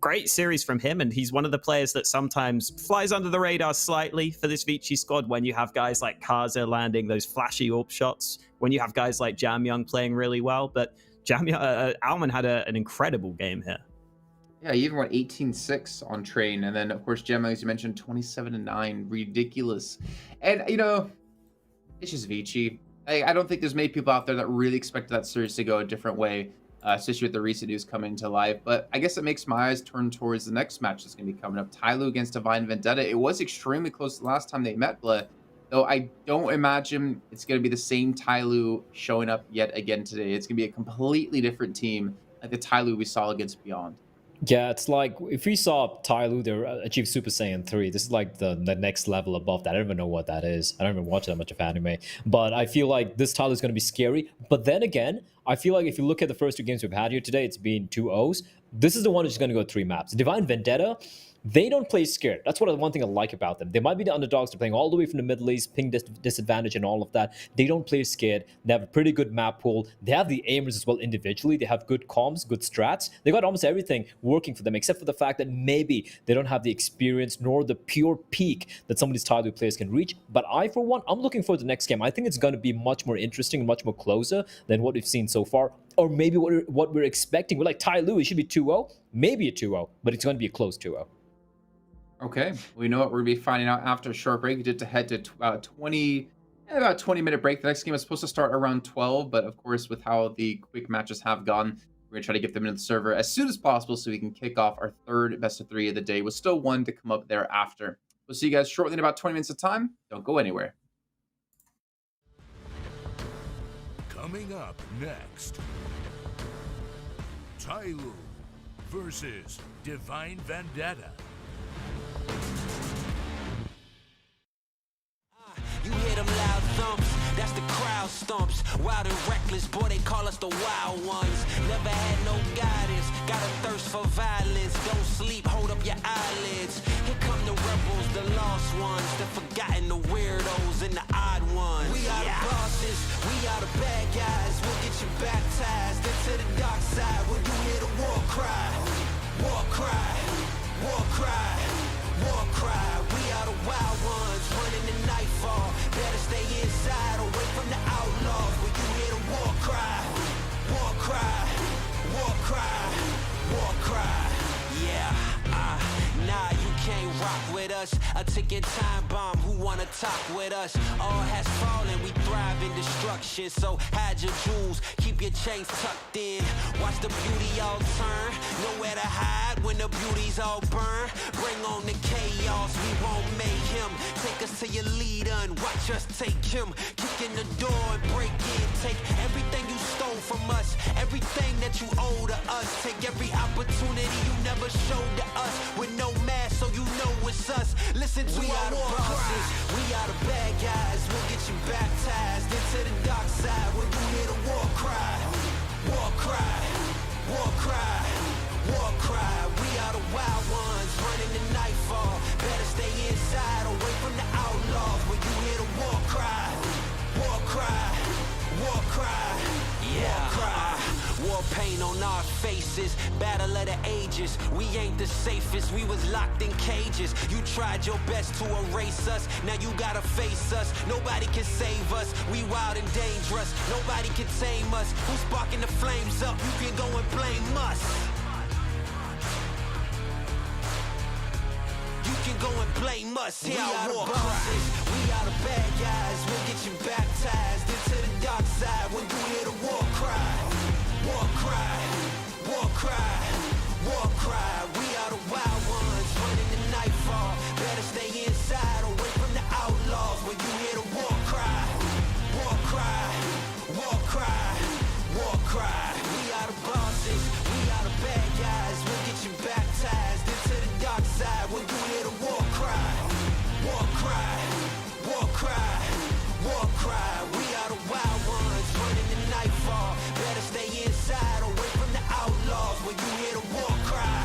great series from him. And he's one of the players that sometimes flies under the radar slightly for this Vici squad when you have guys like Kaza landing those flashy AWP shots, when you have guys like Jam Young playing really well. But Alman had an incredible game here. Yeah, he even went 18-6 on Train. And then, of course, Jam Young, as you mentioned, 27-9. Ridiculous. And, you know, it's just Vici. I don't think there's many people out there that really expected that series to go a different way, especially with the recent news coming to life. But I guess it makes my eyes turn towards the next match that's going to be coming up. Tyloo against Divine Vendetta. It was extremely close the last time they met, but though I don't imagine it's going to be the same Tyloo showing up yet again today. It's going to be a completely different team like the Tyloo we saw against Beyond. Yeah, it's like if we saw Tyloo there achieve Super Saiyan 3, this is like the next level above that. I don't even know what that is. I don't even watch that much of anime. But I feel like this Tyloo is going to be scary. But then again, I feel like if you look at the first 2 games we've had here today, it's been 2-0s. This is the one that's going to go 3 maps. Divine Vendetta, they don't play scared. That's one thing I like about them. They might be the underdogs. They're playing all the way from the Middle East, ping disadvantage and all of that. They don't play scared. They have a pretty good map pool. They have the aimers as well individually. They have good comms, good strats. They got almost everything working for them, except for the fact that maybe they don't have the experience nor the pure peak that some of these Tyloo players can reach. But I, for one, I'm looking forward to the next game. I think it's going to be much more interesting and much more closer than what we've seen so far. Or maybe what we're expecting. We're like, Tyloo, it should be 2-0. Maybe a 2-0, but it's going to be a close 2-0. Okay, we know what we're going to be finding out after a short break. We did to head to about 20-minute break. The next game is supposed to start around 12, but of course, with how the quick matches have gone, we're going to try to get them into the server as soon as possible so we can kick off our 3rd best of 3 of the day with still 1 to come up thereafter. We'll see you guys shortly in about 20 minutes of time. Don't go anywhere. Coming up next, Tyloo versus Divine Vendetta. You hear them loud thumps, that's the crowd wild stumps, wild and reckless, boy, they call us the wild ones. Never had no guidance, got a thirst for violence. Don't sleep, hold up your eyelids. Here come the rebels, the lost ones, the forgotten, the weirdos, and the odd ones. We are the bosses, we are the bad guys. We'll get you baptized into the dark side when you hear the war cry. War cry, war cry, war cry. We are the wild ones, running the nightfall. Better stay inside, away from the outlaws. When you hear the war cry, war cry, war cry, war cry. Yeah, nah, you can't rock with us. A ticking time bomb, who wanna talk with us? All has fallen, we thrive in destruction. So hide your jewels, keep your chains tucked in. Watch the beauty all turn, nowhere to hide when the beauties all burn. Bring on the chaos, we won't make him. Take us to your leader and watch us take him. Kick in the door and break in. Take everything you stole from us, everything that you owe to us. Take every opportunity you never showed to us. With no mask, so you know it's us. Listen to our war bosses, we are the bad guys. We'll get you baptized into the dark side when you hear the war cry. War cry, war cry, war cry. We are the wild ones, running the nightfall. Better stay inside, away from the outlaws. When you hear the war cry, war cry, war cry, war cry. War paint on our faces, battle of the ages. We ain't the safest, we was locked in cages. You tried your best to erase us, now you gotta face us. Nobody can save us, we wild and dangerous. Nobody can tame us, who's sparking the flames up? You can go and blame us. You can go and blame us. Here we are the bosses, we are the bad guys. We'll get you baptized into the dark side when you hear the war cry. War cry, war cry, war cry. We are the wild ones, running the nightfall. Better stay inside, away from the outlaws. When you hear the war cry, war cry, war cry, war cry. We are the bosses, we are the bad guys. We'll get you baptized into the dark side when you hear the war cry. War cry, war cry, war cry. We are the wild ones, running the nightfall. Better stay inside, away from the outlaws. When you hear the war cry,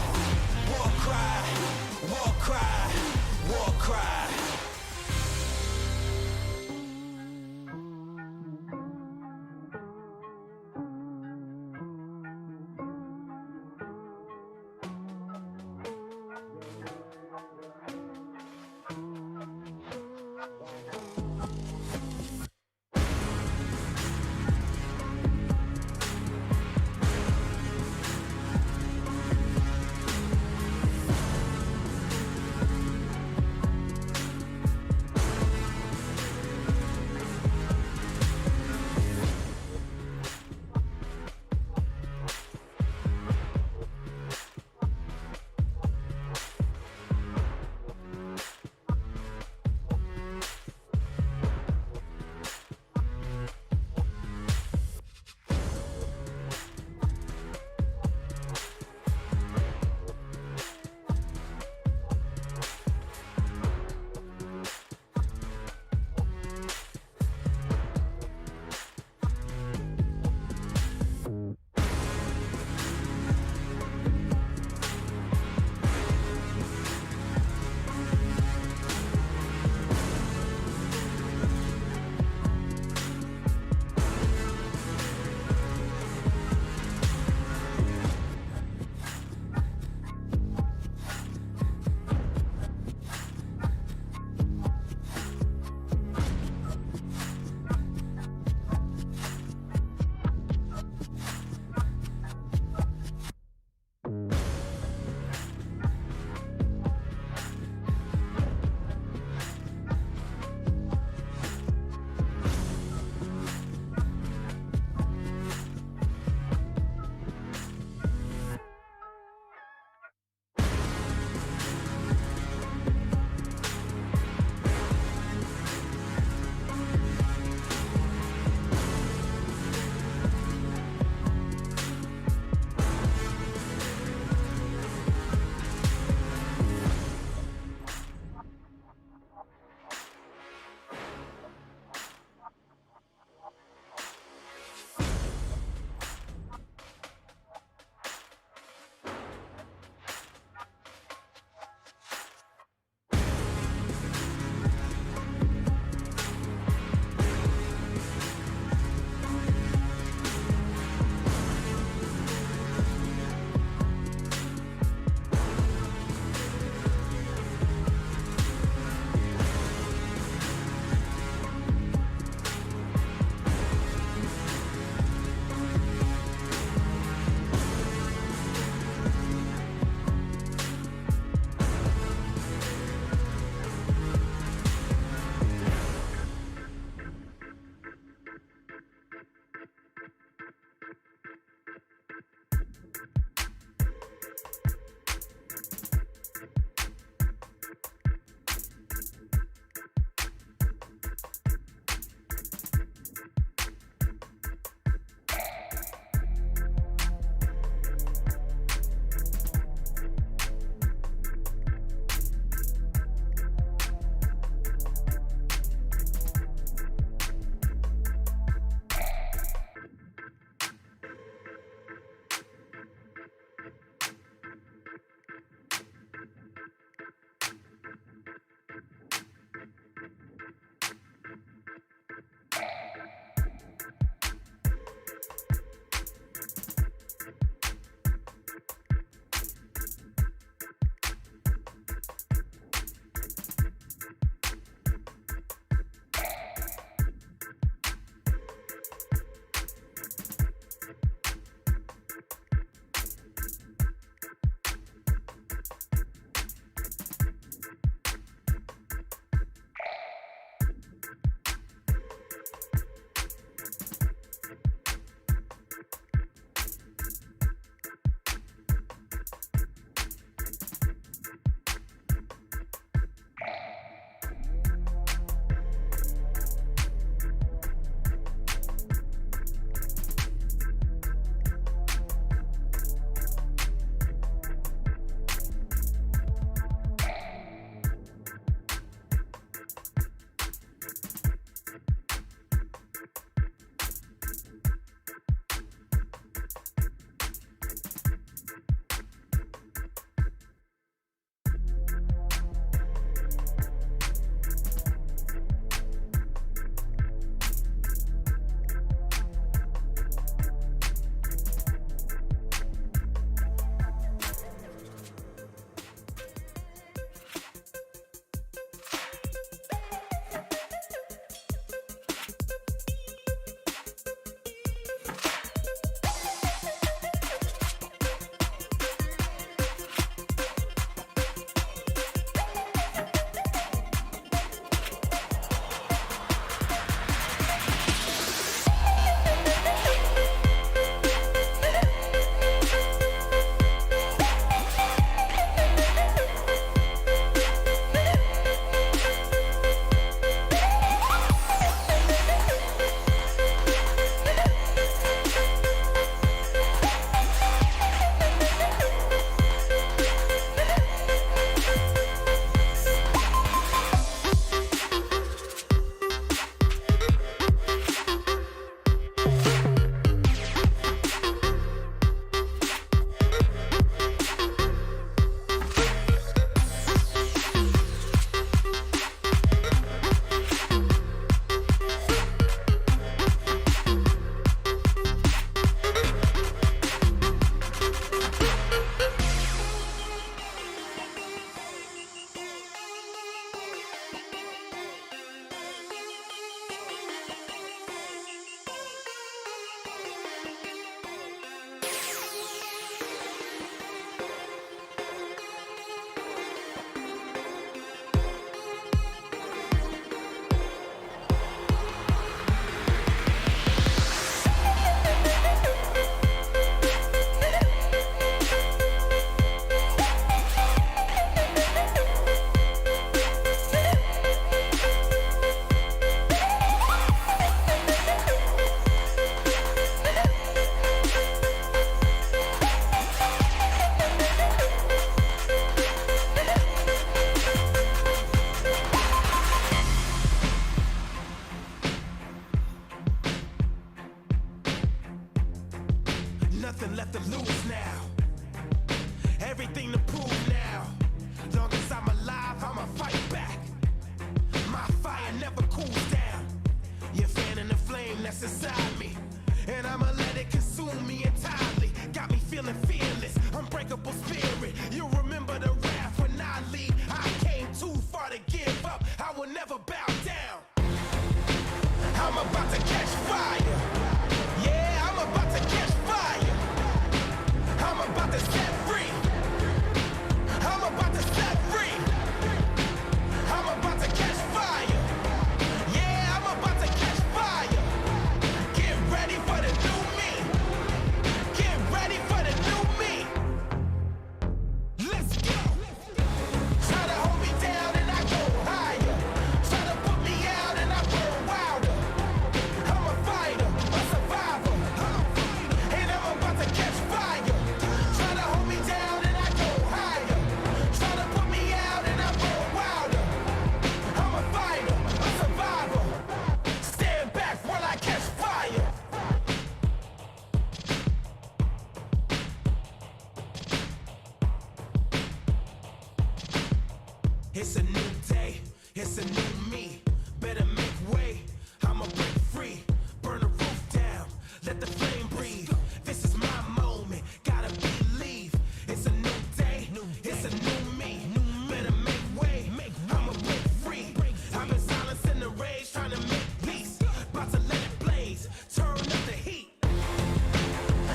It's a new day, it's a new me. Better make way, I'ma break free. Burn the roof down, let the flame breathe. This is my moment, gotta believe. It's a new day, it's a new me. Better make way, I'ma break free. I've been silencing the rage, trying to make peace. About to let it blaze, turn up the heat.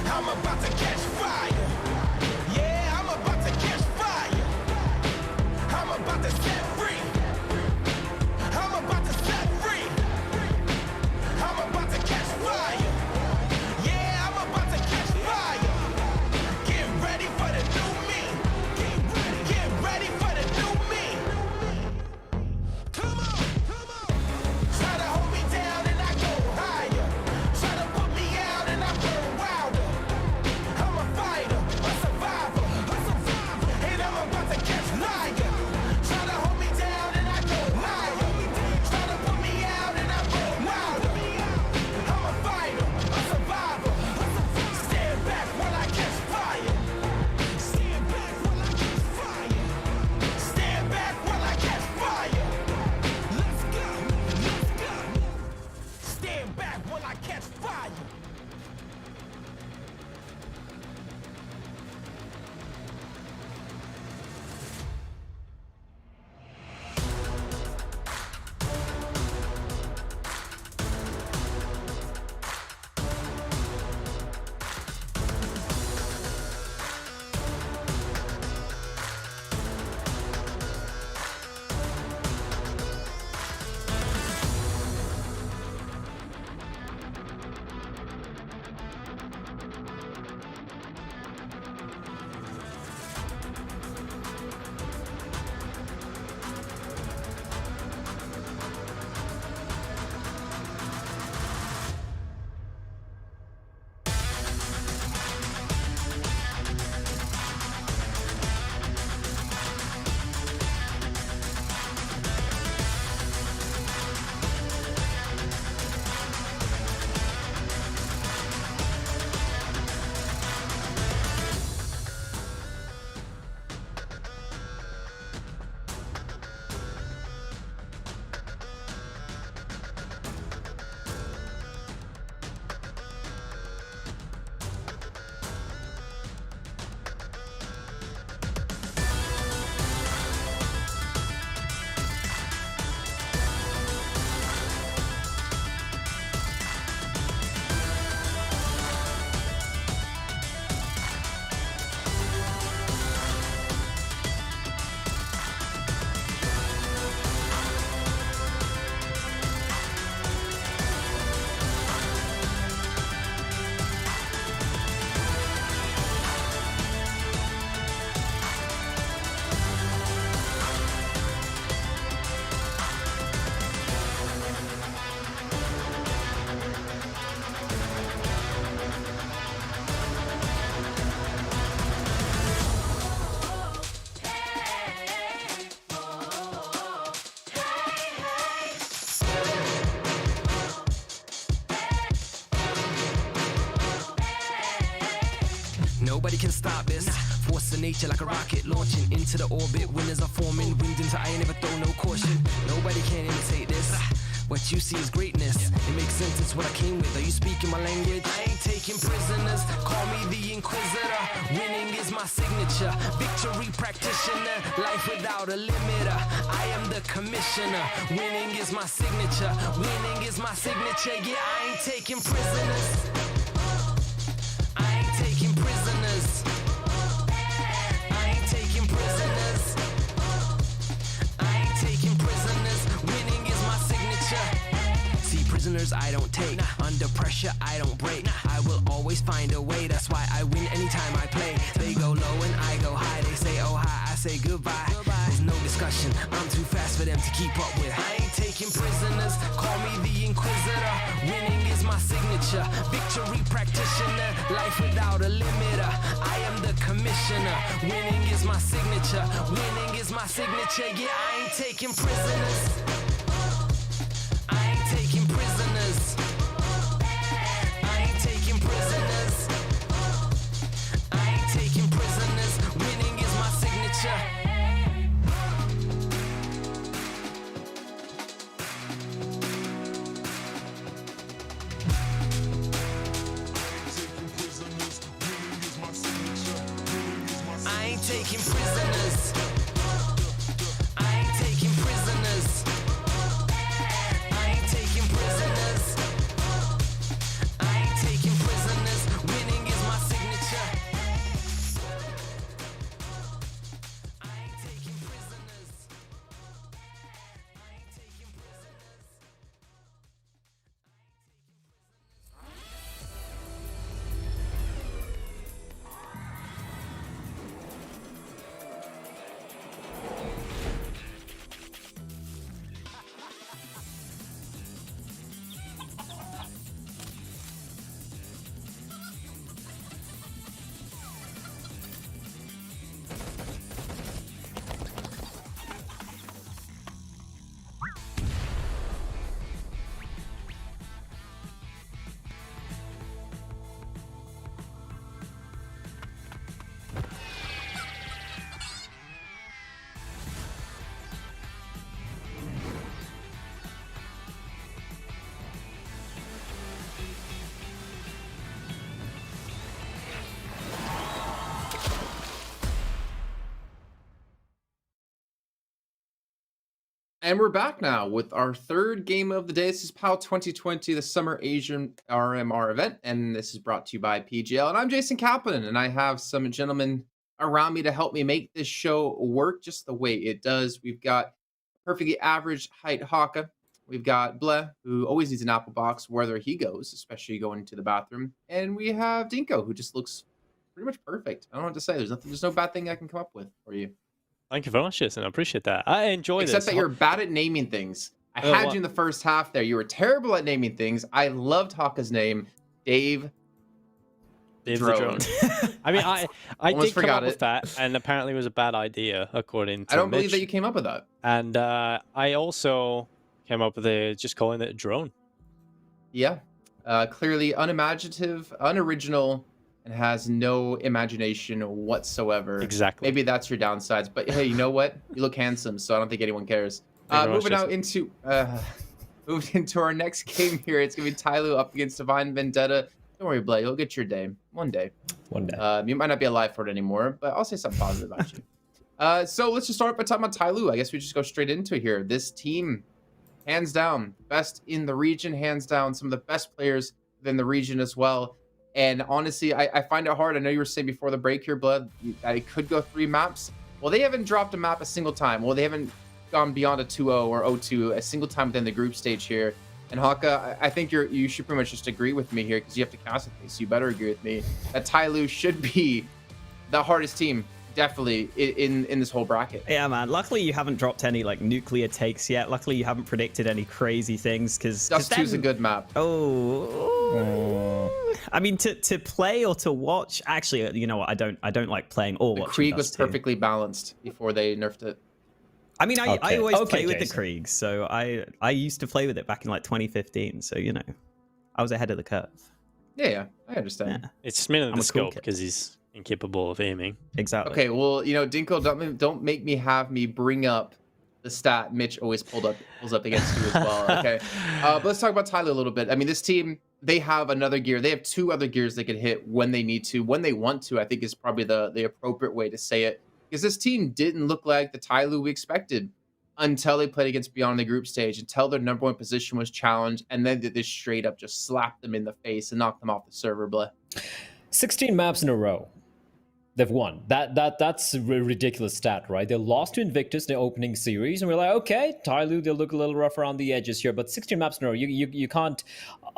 I'm about to catch fire. Yeah, I'm about to catch fire. I'm about to set free. I'm about to set free. I'm about to catch fire. Yeah, I'm about to catch fire. Get ready for the new me. Get ready for the new me. Come on, come on. Try to hold me down and I go higher. Try to put me out and I burn wilder. I'm a fighter, a survivor, and I'm about to catch fire. Try to hold me down and I go higher. Try to put me out and I burn wilder. I'm a fighter, a survivor. Stand back while I catch fire. Stand back while I catch fire. Stand back while I catch fire. Let's go, let's go. Stand back while I catch fire. Nobody can stop this. Force of nature like a rocket launching into the orbit. Winners are forming, wind into eye, never throw no caution. Nobody can imitate this. What you see is greatness. It makes sense, it's what I came with. Are you speaking my language? I ain't taking prisoners. Call me the Inquisitor. Winning is my signature. Victory practitioner. Life without a limiter. I am the commissioner. Winning is my signature. Winning is my signature. Yeah, I ain't taking prisoners. I ain't taking prisoners. I ain't taking prisoners. I ain't taking prisoners. Winning is my signature. See, prisoners I don't take. Under pressure I don't break. I will always find a way. That's why I win anytime I play. They go low and I go high. They say oh hi, I say goodbye. There's no discussion. I'm too fast for them to keep up with. I ain't taking prisoners. Call me the Inquisitor. Winning is my signature. Victory practitioner. Life without a limiter. I am the commissioner. Winning is my signature. Winning is my signature. Yeah, I ain't taking prisoners. I ain't taking prisoners. I ain't taking prisoners. I ain't taking prisoners. Winning is my signature. And we're back now with our third game of the day. This is PAL 2020, the Summer Asian RMR event, and this is brought to you by PGL. And I'm Jason Kaplan, and I have some gentlemen around me to help me make this show work just the way it does. We've got perfectly average height Haka. We've got Bleh, who always needs an apple box wherever he goes, especially going to the bathroom. And we have Dinko, who just looks pretty much perfect. I don't know what to say. There's no bad thing I can come up with for you. Thank you very much, Jason. I appreciate that. I enjoy this. Except that you're bad at naming things. I had you in the first half there. You were terrible at naming things. I loved Haka's name, Dave Dave Drone. the Drone. I mean, I did come up with that, and apparently it was a bad idea, according to I don't Mitch. believe that you came up with that. And I also came up with just calling it a drone. Yeah. Clearly unimaginative, unoriginal, and has no imagination whatsoever. Exactly. Maybe that's your downsides. But hey, you know what? You look handsome, so I don't think anyone cares. Moving into our next game here. It's gonna be Tyloo up against Divine Vendetta. Don't worry, Blay. You'll get your day one day. One day. You might not be alive for it anymore, but I'll say something positive about you. So let's just start by talking about Tyloo. I guess we just go straight into it here. This team, hands down, best in the region. Hands down, some of the best players in the region as well. And honestly, I find it hard. I know you were saying before the break here, Blood, that it could go 3 maps. Well, they haven't dropped a map a single time. Well, they haven't gone beyond a 2-0 or 0-2 a single time within the group stage here. And Haka, I think you should pretty much just agree with me here because you have to cast with me, so you better agree with me that Tyloo should be the hardest team, definitely, in this whole bracket. Yeah, man. Luckily, you haven't dropped any like nuclear takes yet. Luckily, you haven't predicted any crazy things because Dust 2's a good map. I mean, to play or to watch. Actually, you know what? I don't like playing or watching. Krieg was Dust 2. perfectly balanced before they nerfed it. I mean, I always play with Jason. the Krieg, so I used to play with it back in like 2015. So you know, I was ahead of the curve. Yeah, I understand. Yeah. It's just mainly I'm the a cool scope kid. because he's incapable of aiming. Exactly. Okay, well, you know, Dinko, don't make me have me bring up the stat Mitch always pulls up against you as well. Okay, but let's talk about Tyloo a little bit. I mean, this team, they have another gear. They have 2 other gears they could hit when they need to, when they want to. I think is probably the appropriate way to say it, because this team didn't look like the Tyloo we expected until they played against Beyond the group stage, until their #1 position was challenged, and then they just straight up just slapped them in the face and knocked them off the server. 16 maps in a row. They've won. That's a ridiculous stat, right? They lost to Invictus in the opening series, and we're like, okay, Tyloo, they look a little rough around the edges here, but 16 maps in a row, you can't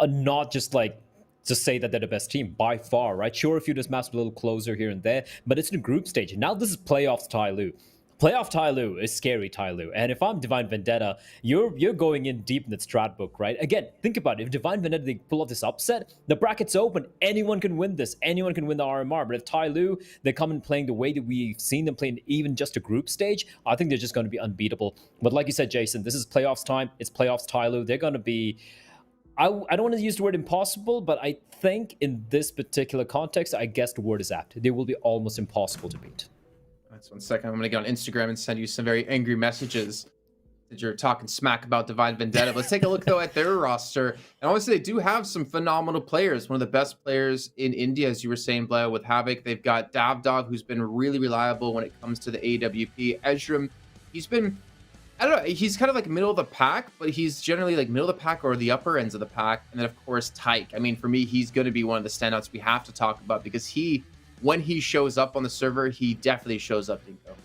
not just say that they're the best team by far, right? Sure, a few of those maps a little closer here and there, but it's in the group stage. Now this is playoffs Tyloo. Playoff Tyloo is scary Tyloo. And if I'm Divine Vendetta, you're going in deep in the strat book, right? Again, think about it. If Divine Vendetta, they pull off this upset, the bracket's open. Anyone can win this. Anyone can win the RMR. But if Tyloo, they come in playing the way that we've seen them playing even just a group stage, I think they're just going to be unbeatable. But like you said, Jason, this is playoffs time. It's playoffs Tyloo. They're going to be... I don't want to use the word impossible, but I think in this particular context, I guess the word is apt. They will be almost impossible to beat. That's 1 second. I'm going to get on Instagram and send you some very angry messages that you're talking smack about Divine Vendetta. Let's take a look, though, at their roster. And honestly, they do have some phenomenal players. One of the best players in India, as you were saying, Blair, with Havoc. They've got Davdog, who's been really reliable when it comes to the AWP. Ezram, he's been, I don't know, he's kind of like middle of the pack, but he's generally like middle of the pack or the upper ends of the pack. And then, of course, Tyke. I mean, for me, he's going to be one of the standouts we have to talk about because when he shows up on the server, he definitely shows up, Dinko.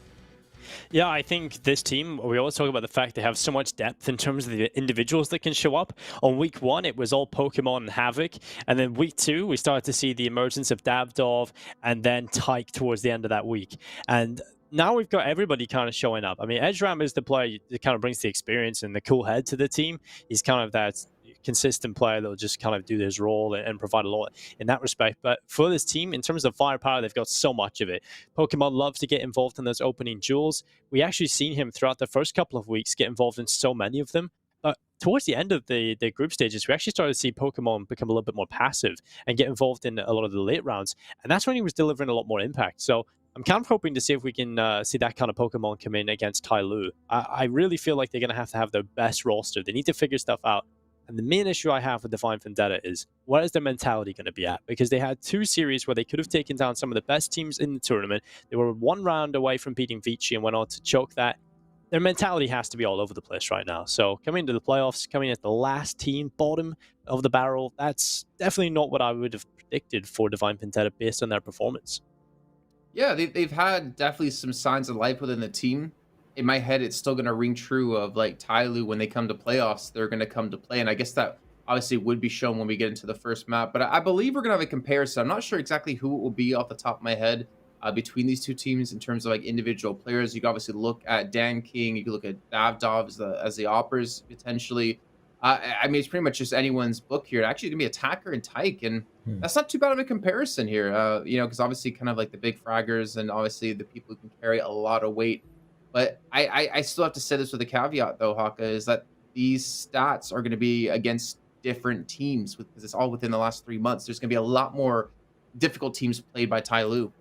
Yeah, I think this team, we always talk about the fact they have so much depth in terms of the individuals that can show up. On week 1, it was all Pokemon and Havoc. And then week 2, we started to see the emergence of Davdov and then Tyke towards the end of that week. And now we've got everybody kind of showing up. I mean, Ezram is the player that kind of brings the experience and the cool head to the team. He's kind of that consistent player that will just kind of do his role and provide a lot in that respect. But for this team, in terms of firepower, they've got so much of it. Pokemon loves to get involved in those opening duels. We actually seen him throughout the first couple of weeks get involved in so many of them. But towards the end of the group stages, we actually started to see Pokemon become a little bit more passive and get involved in a lot of the late rounds. And that's when he was delivering a lot more impact. So I'm kind of hoping to see if we can see that kind of Pokemon come in against Tyloo. I really feel like they're going to have the best roster. They need to figure stuff out. And the main issue I have with Divine Vendetta is, what is their mentality going to be at? Because they had 2 series where they could have taken down some of the best teams in the tournament. They were 1 round away from beating Vici and went on to choke that. their mentality has to be all over the place right now. So coming into the playoffs, coming at the last team, bottom of the barrel, that's definitely not what I would have predicted for Divine Vendetta based on their performance. Yeah, they've had definitely some signs of life within the team. In my head, it's still going to ring true of like Tyloo, when they come to playoffs, they're going to come to play. And I guess that obviously would be shown when we get into the first map. But I believe we're going to have a comparison. I'm not sure exactly who it will be off the top of my head between these two teams in terms of like individual players. You can obviously look at Dan King. You can look at Davdov as the Oppers potentially. I mean, it's pretty much just anyone's book here. Actually, going to be Attacker and Tyke, and that's not too bad of a comparison here. You know, because obviously kind of like the big fraggers and obviously the people who can carry a lot of weight. But I still have to say this with a caveat, though, Haka, is that these stats are going to be against different teams because it's all within the last 3 months. There's going to be a lot more difficult teams played by Tyloo.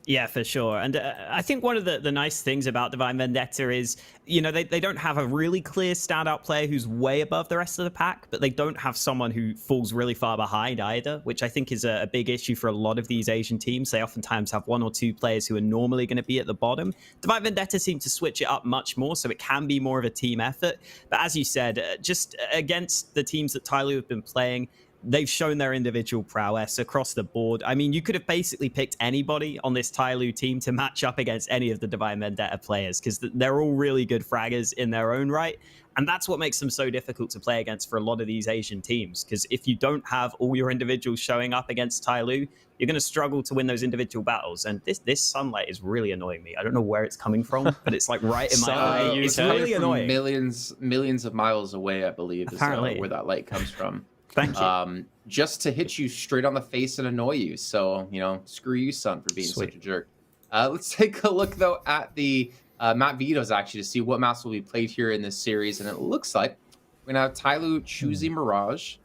Yeah, for sure. And I think one of the nice things about Divine Vendetta is, you know, they don't have a really clear standout player who's way above the rest of the pack, but they don't have someone who falls really far behind either, which I think is a big issue for a lot of these Asian teams. They oftentimes have 1 or 2 players who are normally going to be at the bottom. Divine Vendetta seem to switch it up much more, so it can be more of a team effort. But as you said, just against the teams that Tyloo have been playing, they've shown their individual prowess across the board. I mean, you could have basically picked anybody on this Tyloo team to match up against any of the Divine Vendetta players because they're all really good fraggers in their own right. And that's what makes them so difficult to play against for a lot of these Asian teams. Because if you don't have all your individuals showing up against Tyloo, you're going to struggle to win those individual battles. And this sunlight is really annoying me. I don't know where it's coming from, but it's like right in my eye. It's really annoying. Millions of miles away, I believe, is where that light comes from. Thank you. Just to hit you straight on the face and annoy you. So, you know, screw you, son, for being such a jerk. Let's take a look, though, at the map vetoes, actually, to see what maps will be played here in this series. And it looks like we're going to have Tyloo choosing Mirage,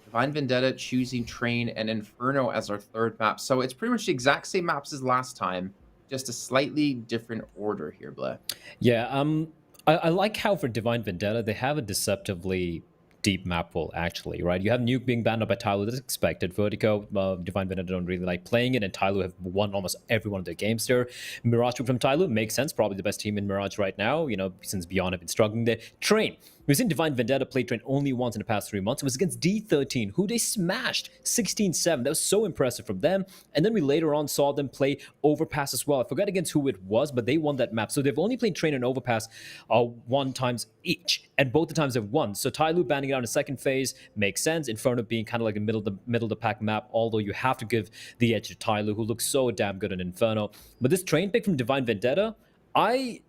Divine Vendetta choosing Train, and Inferno as our third map. So it's pretty much the exact same maps as last time, just a slightly different order here, Blair. Yeah, I like how for Divine Vendetta, they have a deceptively deep map pool, actually, right? You have Nuke being banned up by Tyloo, that's expected. Vertigo, Divine Vendetta don't really like playing it, and Tyloo have won almost every one of their games there. Mirage from Tyloo makes sense, probably the best team in Mirage right now, you know, since Beyond have been struggling there. Train. We've seen Divine Vendetta play Train only once in the past 3 months. It was against D13, who they smashed 16-7. That was so impressive from them. And then we later on saw them play Overpass as well. I forgot against who it was, but they won that map. So they've only played Train and Overpass 1 times each, and both the times they've won. So Tyloo banning it out in the second phase makes sense. Inferno being kind of like a middle of the pack map, although you have to give the edge to Tyloo, who looks so damn good in Inferno. But this Train pick from Divine Vendetta, I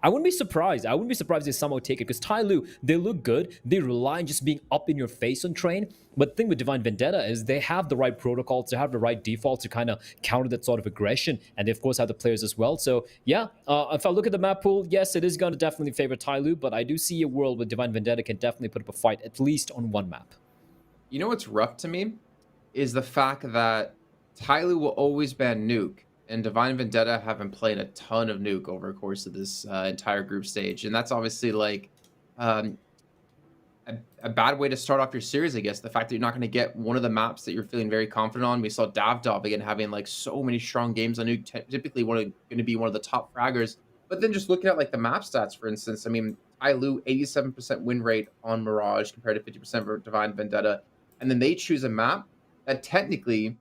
wouldn't be surprised. I wouldn't be surprised if they somehow take it because Tyloo, they look good. They rely on just being up in your face on Train. But the thing with Divine Vendetta is they have the right protocols. They have the right defaults to kind of counter that sort of aggression. And they, of course, have the players as well. So, yeah, if I look at the map pool, yes, it is going to definitely favor Tyloo. But I do see a world where Divine Vendetta can definitely put up a fight, at least on one map. You know what's rough to me is the fact that Tyloo will always ban Nuke. And Divine Vendetta have been playing a ton of Nuke over the course of this entire group stage. And that's obviously like a bad way to start off your series, I guess. The fact that you're not going to get one of the maps that you're feeling very confident on. We saw Davdov again having like so many strong games on Nuke, typically going to be one of the top fraggers. But then just looking at like the map stats, for instance, I mean, Tyloo, 87% win rate on Mirage compared to 50% for Divine Vendetta. And then they choose a map that technically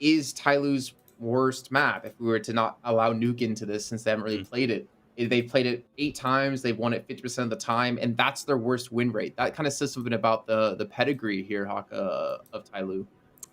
is Tyloo's worst map if we were to not allow Nuke into this, since they haven't really played it. They've played it 8 times, they've won it 50% of the time, and that's their worst win rate. That kind of says something about the pedigree here, Haka, of Tyloo.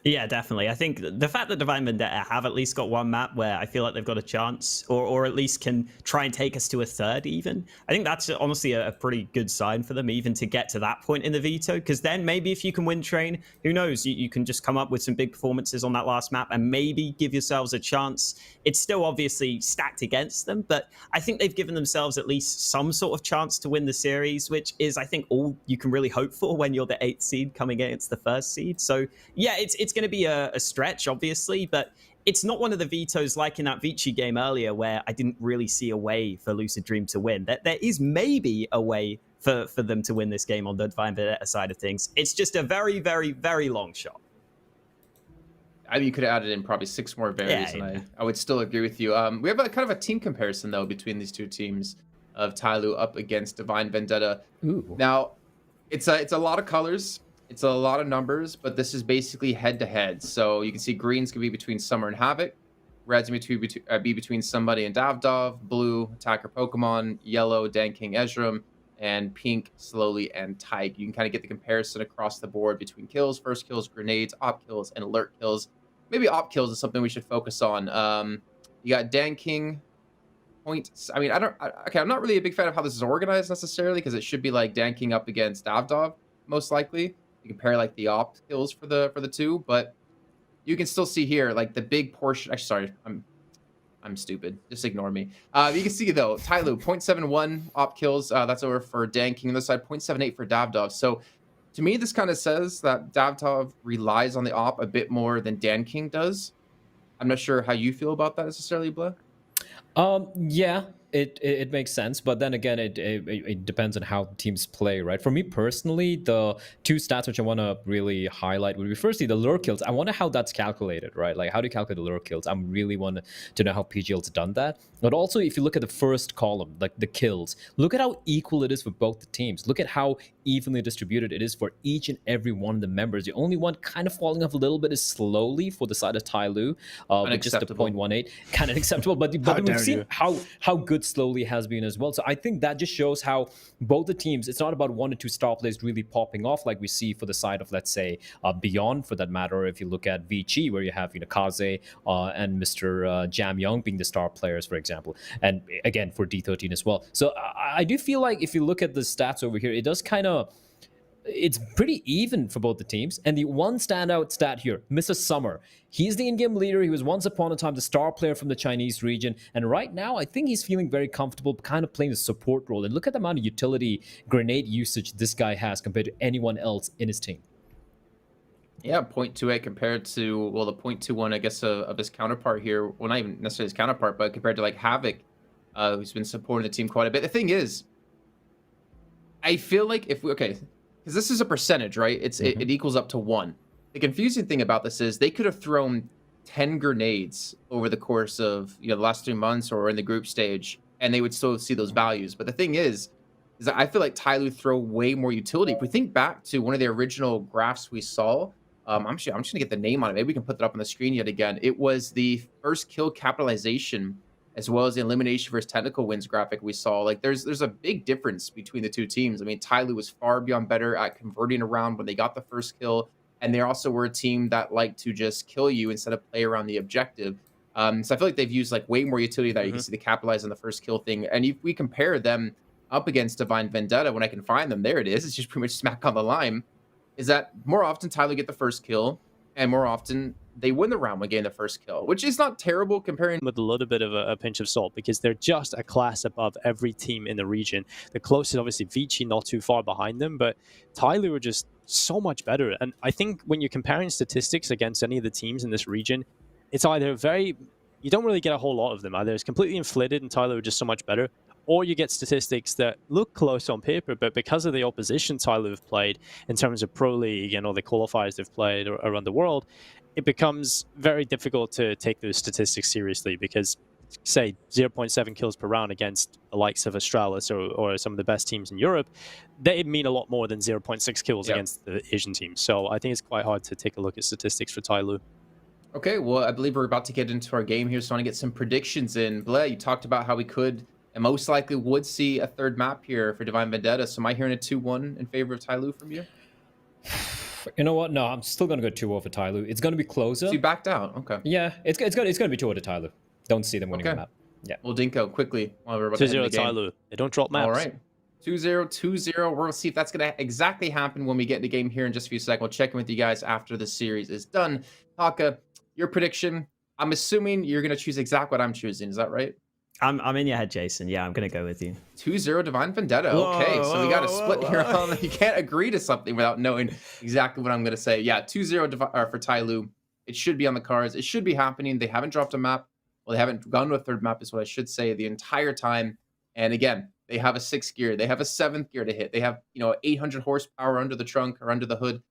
Yeah, definitely. I think the fact that Divine Vendetta have at least got one map where I feel like they've got a chance, or at least can try and take us to a third even, I think that's honestly a pretty good sign for them, even to get to that point in the veto, because then maybe if you can win Train, who knows, you can just come up with some big performances on that last map and maybe give yourselves a chance. It's still obviously stacked against them, but I think they've given themselves at least some sort of chance to win the series, which is, I think, all you can really hope for when you're the 8th seed coming against the 1st seed. So yeah, it's going to be a stretch, obviously, but it's not one of the vetoes like in that Vici game earlier where I didn't really see a way for Lucid Dream to win. There is maybe a way for them to win this game on the Divine Vendetta side of things. It's just a very, very, very long shot. I mean, you could have added in probably 6 more berries, and I would still agree with you. We have a kind of a team comparison, though, between these two teams. of Tyloo up against Divine Vendetta. Ooh. Now, it's a lot of colors. It's a lot of numbers, but this is basically head-to-head. So you can see green's going to be between Summer and Havoc. Red's going to be between somebody and Davdov. Blue, Attacker Pokemon. Yellow, Danking Ezreal. And pink, Slowly, and Tyke. You can kind of get the comparison across the board between kills, first kills, grenades, op kills, and alert kills. Maybe op kills is something we should focus on. You got Danking Points. I mean, I'm not really a big fan of how this is organized necessarily, because it should be like Danking up against Davdov, most likely. You compare like the op kills for the two, but you can still see here like the big portion. Actually, sorry, I'm stupid. Just ignore me. You can see though, Tyloo 0.71 op kills. That's over for Danking. On the side, 0.78 for Davdov. So to me, this kind of says that Davdov relies on the op a bit more than Danking does. I'm not sure how you feel about that necessarily, Blair. Yeah, it makes sense, but then again, it depends on how teams play, right? For me personally, the two stats which I want to really highlight would be firstly the lure kills. I wonder how that's calculated, right? Like, how do you calculate the lure kills? I'm really want to know how PGL's done that. But also, if you look at the first column, like the kills, look at how equal it is for both the teams. Look at how evenly distributed it is for each and every one of the members. The only one kind of falling off a little bit is Slowly for the side of Tyloo, with just a 0.18, kind of acceptable. But we've seen how good Slowly has been as well. So I think that just shows how both the teams, it's not about one or two star players really popping off like we see for the side of, let's say, Beyond, for that matter. If you look at VG, where you have Kaze and Mr. Jam Young being the star players, for example, and again for D13 as well. So I do feel like if you look at the stats over here, it does kind of, it's pretty even for both the teams. And the one standout stat here, Mr. Summer. He's the in-game leader. He was once upon a time the star player from the Chinese region. And right now, I think he's feeling very comfortable kind of playing the support role. And look at the amount of utility grenade usage this guy has compared to anyone else in his team. Yeah, 0.28 compared to, well, the 0.21, I guess, of his counterpart here. Well, not even necessarily his counterpart, but compared to like Havoc, who's been supporting the team quite a bit. The thing is, I feel like if we, okay, because this is a percentage, right? It equals up to 1. The confusing thing about this is they could have thrown 10 grenades over the course of the last 3 months or in the group stage, and they would still see those values. But the thing is that I feel like Tyloo throw way more utility. If we think back to one of the original graphs we saw, I'm just gonna get the name on it. Maybe we can put that up on the screen yet again. It was the first kill capitalization as well as the elimination versus technical wins graphic we saw. Like there's a big difference between the two teams. I mean, Tyloo was far beyond better at converting around when they got the first kill, and they also were a team that liked to just kill you instead of play around the objective. So I feel like they've used like way more utility that you can see the capitalize on the first kill thing. And if we compare them up against Divine Vendetta, when I can find them, there it is. It's just pretty much smack on the line. Is that more often Tyloo get the first kill, and more often they win the round when getting the first kill, which is not terrible comparing with a little bit of a pinch of salt, because they're just a class above every team in the region. The closest, obviously, Vici not too far behind them, but Tyloo are just so much better. And I think when you're comparing statistics against any of the teams in this region, it's either you don't really get a whole lot of them. Either it's completely inflated and Tyloo are just so much better, or you get statistics that look close on paper, but because of the opposition Tyloo have played in terms of Pro League and all the qualifiers they've played around the world, it becomes very difficult to take those statistics seriously, because, say, 0.7 kills per round against the likes of Astralis or some of the best teams in Europe, they mean a lot more than 0.6 kills against the Asian teams. So I think it's quite hard to take a look at statistics for Tyloo. Okay, well, I believe we're about to get into our game here, so I want to get some predictions in. Blair, you talked about how we could and most likely would see a third map here for Divine Vendetta. So am I hearing a 2-1 in favor of Tyloo from you? You know what? No, I'm still going to go 2-0 for Tyloo. It's going to be closer. So you backed out. Okay. Yeah, it's going to be 2-0 to Tyloo. Don't see them winning the map. Yeah. Well, Dinko, quickly, while we're about to end the game. 2-0 Tyloo. They don't drop maps. All right. 2-0, 2-0. We're going to see if that's going to exactly happen when we get in the game here in just a few seconds. We'll check in with you guys after the series is done. Taka, your prediction. I'm assuming you're going to choose exactly what I'm choosing. Is that right? I'm in your head, Jason. Yeah, I'm going to go with you. 2-0 Divine Vendetta. Okay, so we got a split here. You can't agree to something without knowing exactly what I'm going to say. Yeah, 2-0 for Tyloo. It should be on the cards. It should be happening. They haven't dropped a map. Well, they haven't gone to a third map is what I should say the entire time. And again, they have a 6th gear. They have a 7th gear to hit. They have 800 horsepower under the trunk or under the hood.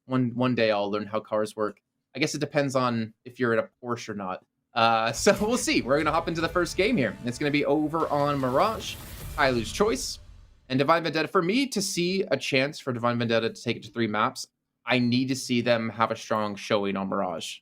One day I'll learn how cars work. I guess it depends on if you're in a Porsche or not. So we'll see. We're going to hop into the first game here. It's going to be over on Mirage. Tyloo's choice. And Divine Vendetta, for me to see a chance for Divine Vendetta to take it to 3 maps, I need to see them have a strong showing on Mirage.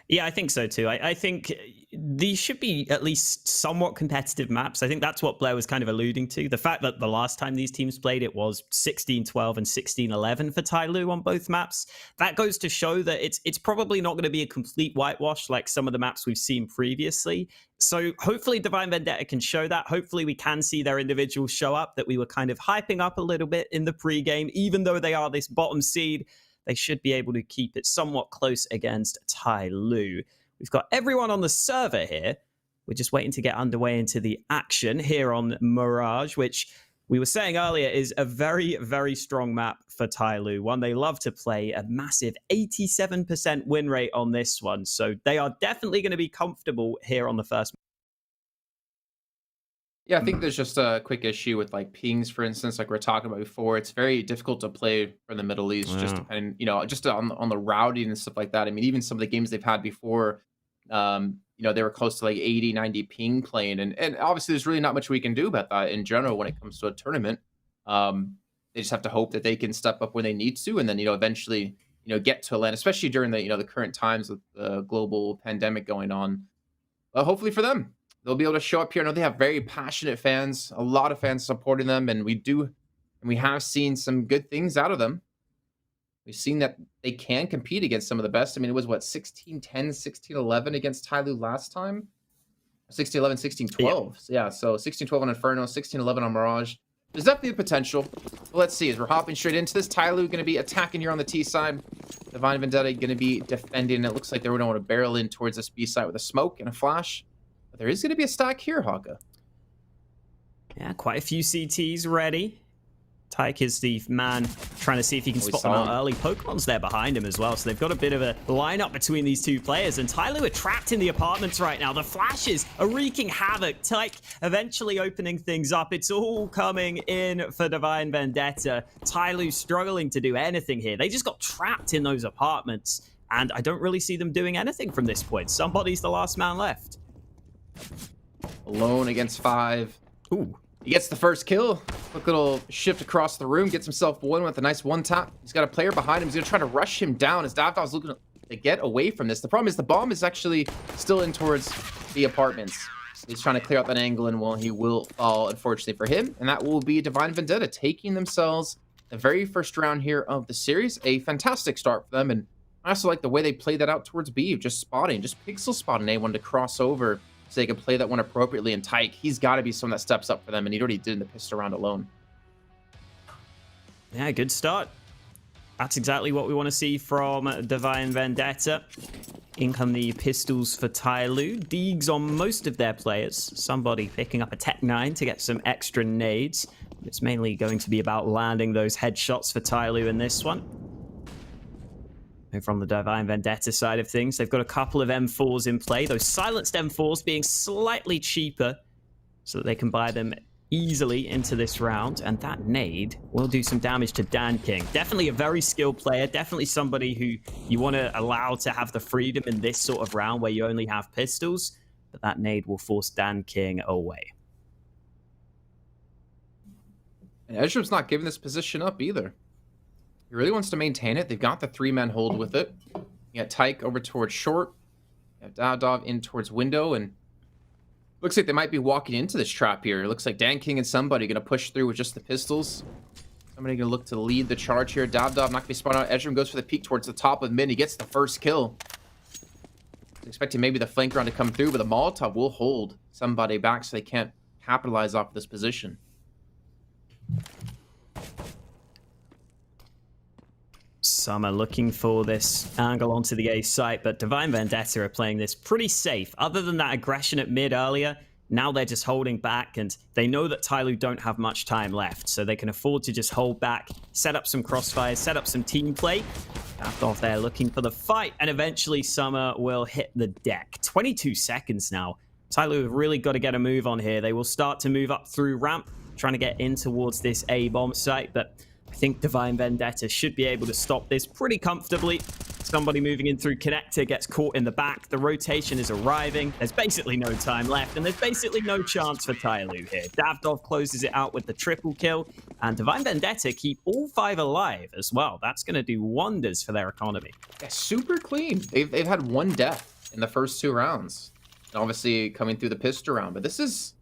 Yeah, I think so too. I think these should be at least somewhat competitive maps. I think that's what Blair was kind of alluding to. The fact that the last time these teams played, it was 16-12 and 16-11 for Tyloo on both maps. That goes to show that it's probably not going to be a complete whitewash like some of the maps we've seen previously. So hopefully Divine Vendetta can show that. Hopefully we can see their individuals show up that we were kind of hyping up a little bit in the pregame. Even though they are this bottom seed, they should be able to keep it somewhat close against Tyloo. We've got everyone on the server here. We're just waiting to get underway into the action here on Mirage, which we were saying earlier is a very, very strong map for Tyloo. One they love to play, a massive 87% win rate on this one. So they are definitely going to be comfortable here on the first. Yeah, I think there's just a quick issue with like pings, for instance, like we are talking about before. It's very difficult to play from the Middle East, just depending, just on the routing and stuff like that. I mean, even some of the games they've had before, they were close to like 80, 90 ping playing. And obviously there's really not much we can do about that in general when it comes to a tournament. They just have to hope that they can step up when they need to, and then, eventually, get to a land, especially during the, the current times with the global pandemic going on. Hopefully for them, they'll be able to show up here. I know they have very passionate fans, a lot of fans supporting them, and we have seen some good things out of them. We've seen that they can compete against some of the best. I mean, it was 16-10, 16-11 against Tyloo last time? 16-11, 16-12. Yeah, so 16-12 on Inferno, 16-11 on Mirage. There's definitely the potential. But let's see, as we're hopping straight into this, Tyloo going to be attacking here on the T side. Divine Vendetta going to be defending. It looks like they're going to want to barrel in towards this B side with a smoke and a flash. But there is going to be a stack here, Haka. Yeah, quite a few CTs ready. Tyke is the man trying to see if he can spot them out early. Pokemon's there behind him as well, so they've got a bit of a lineup between these two players. And Tyloo are trapped in the apartments right now. The flashes are wreaking havoc. Tyke eventually opening things up. It's all coming in for Divine Vendetta. Tyloo struggling to do anything here. They just got trapped in those apartments, and I don't really see them doing anything from this point. Somebody's the last man left. Alone against 5. Ooh. He gets the first kill. Quick little shift across the room. Gets himself one with a nice one tap. He's got a player behind him. He's going to try to rush him down as Davdov's looking to get away from this. The problem is the bomb is actually still in towards the apartments. He's trying to clear out that angle, and well, he will fall, unfortunately for him. And that will be Divine Vendetta taking themselves the very first round here of the series. A fantastic start for them. And I also like the way they played that out towards B, just pixel spotting A1 to cross over, so they can play that one appropriately. And Tyke, he's got to be someone that steps up for them, and he already did in the pistol round alone. Yeah, good start. That's exactly what we want to see from Divine Vendetta. In come the pistols for Tyloo. Deegs on most of their players. Somebody picking up a Tech 9 to get some extra nades. It's mainly going to be about landing those headshots for Tyloo in this one. From the Divine Vendetta side of things, they've got a couple of M4s in play. Those silenced M4s being slightly cheaper so that they can buy them easily into this round. And that nade will do some damage to Dan King. Definitely a very skilled player. Definitely somebody who you want to allow to have the freedom in this sort of round where you only have pistols. But that nade will force Dan King away. And Ezra's not giving this position up either. He really wants to maintain it. They've got the 3-man hold with it. You got Tyke over towards short. You have Davdov in towards window. And looks like they might be walking into this trap here. It looks like Dan King and somebody going to push through with just the pistols. Somebody going to look to lead the charge here. Davdov not going to be spun out. Ezra goes for the peek towards the top of mid. He gets the first kill. Expecting maybe the flank round to come through, but the Molotov will hold somebody back so they can't capitalize off this position. Summer looking for this angle onto the A site, but Divine Vendetta are playing this pretty safe. Other than that aggression at mid earlier, now they're just holding back, and they know that Tyloo don't have much time left, so they can afford to just hold back, set up some crossfires, set up some team play. Davdov there looking for the fight, and eventually Summer will hit the deck. 22 seconds now. Tyloo have really got to get a move on here. They will start to move up through ramp, trying to get in towards this A bomb site, but I think Divine Vendetta should be able to stop this pretty comfortably. Somebody moving in through connector gets caught in the back. The rotation is arriving. There's basically no time left, and there's basically no chance for Tyloo here. Davdov closes it out with the triple kill, and Divine Vendetta keep all 5 alive as well. That's going to do wonders for their economy. Yeah, super clean. They've had 1 death in the first 2 rounds. And obviously coming through the pistol round, but this is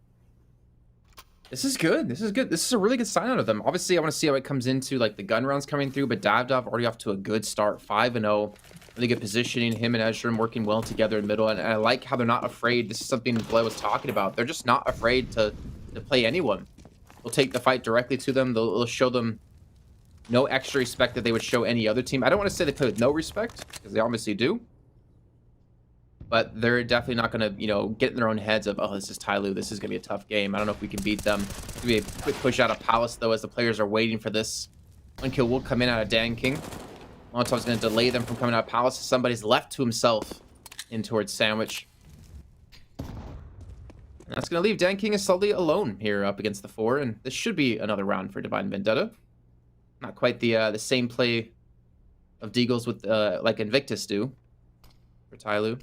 good. This is good. This is a really good sign out of them. Obviously, I want to see how it comes into like the gun rounds coming through, but Davdov already off to a good start, 5-0. Really good positioning. Him and Ezram working well together in middle, and I like how they're not afraid. This is something Blair was talking about. They're just not afraid to play anyone. They'll take the fight directly to them. They'll show them no extra respect that they would show any other team. I don't want to say they play with no respect, because they obviously do. But they're definitely not going to, you know, get in their own heads of, oh, this is Tyloo. This is going to be a tough game. I don't know if we can beat them. It's going to be a quick push out of Palace, though, as the players are waiting for this. 1 kill will come in out of Dan King. Molotov's going to delay them from coming out of Palace. Somebody's left to himself in towards Sandwich. And that's going to leave Dan King slowly alone here up against the 4. And this should be another round for Divine Vendetta. Not quite the same play of Deagles with like Invictus do for Tyloo.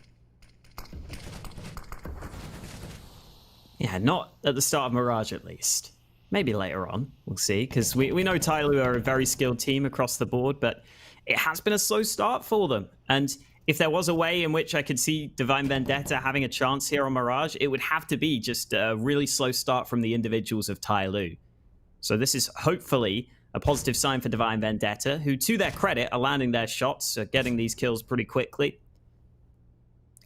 Yeah, not at the start of Mirage at least. Maybe later on, we'll see, because we know Tyloo are a very skilled team across the board, but it has been a slow start for them. And if there was a way in which I could see Divine Vendetta having a chance here on Mirage, it would have to be just a really slow start from the individuals of Tyloo. So this is hopefully a positive sign for Divine Vendetta, who, to their credit, are landing their shots, are getting these kills pretty quickly.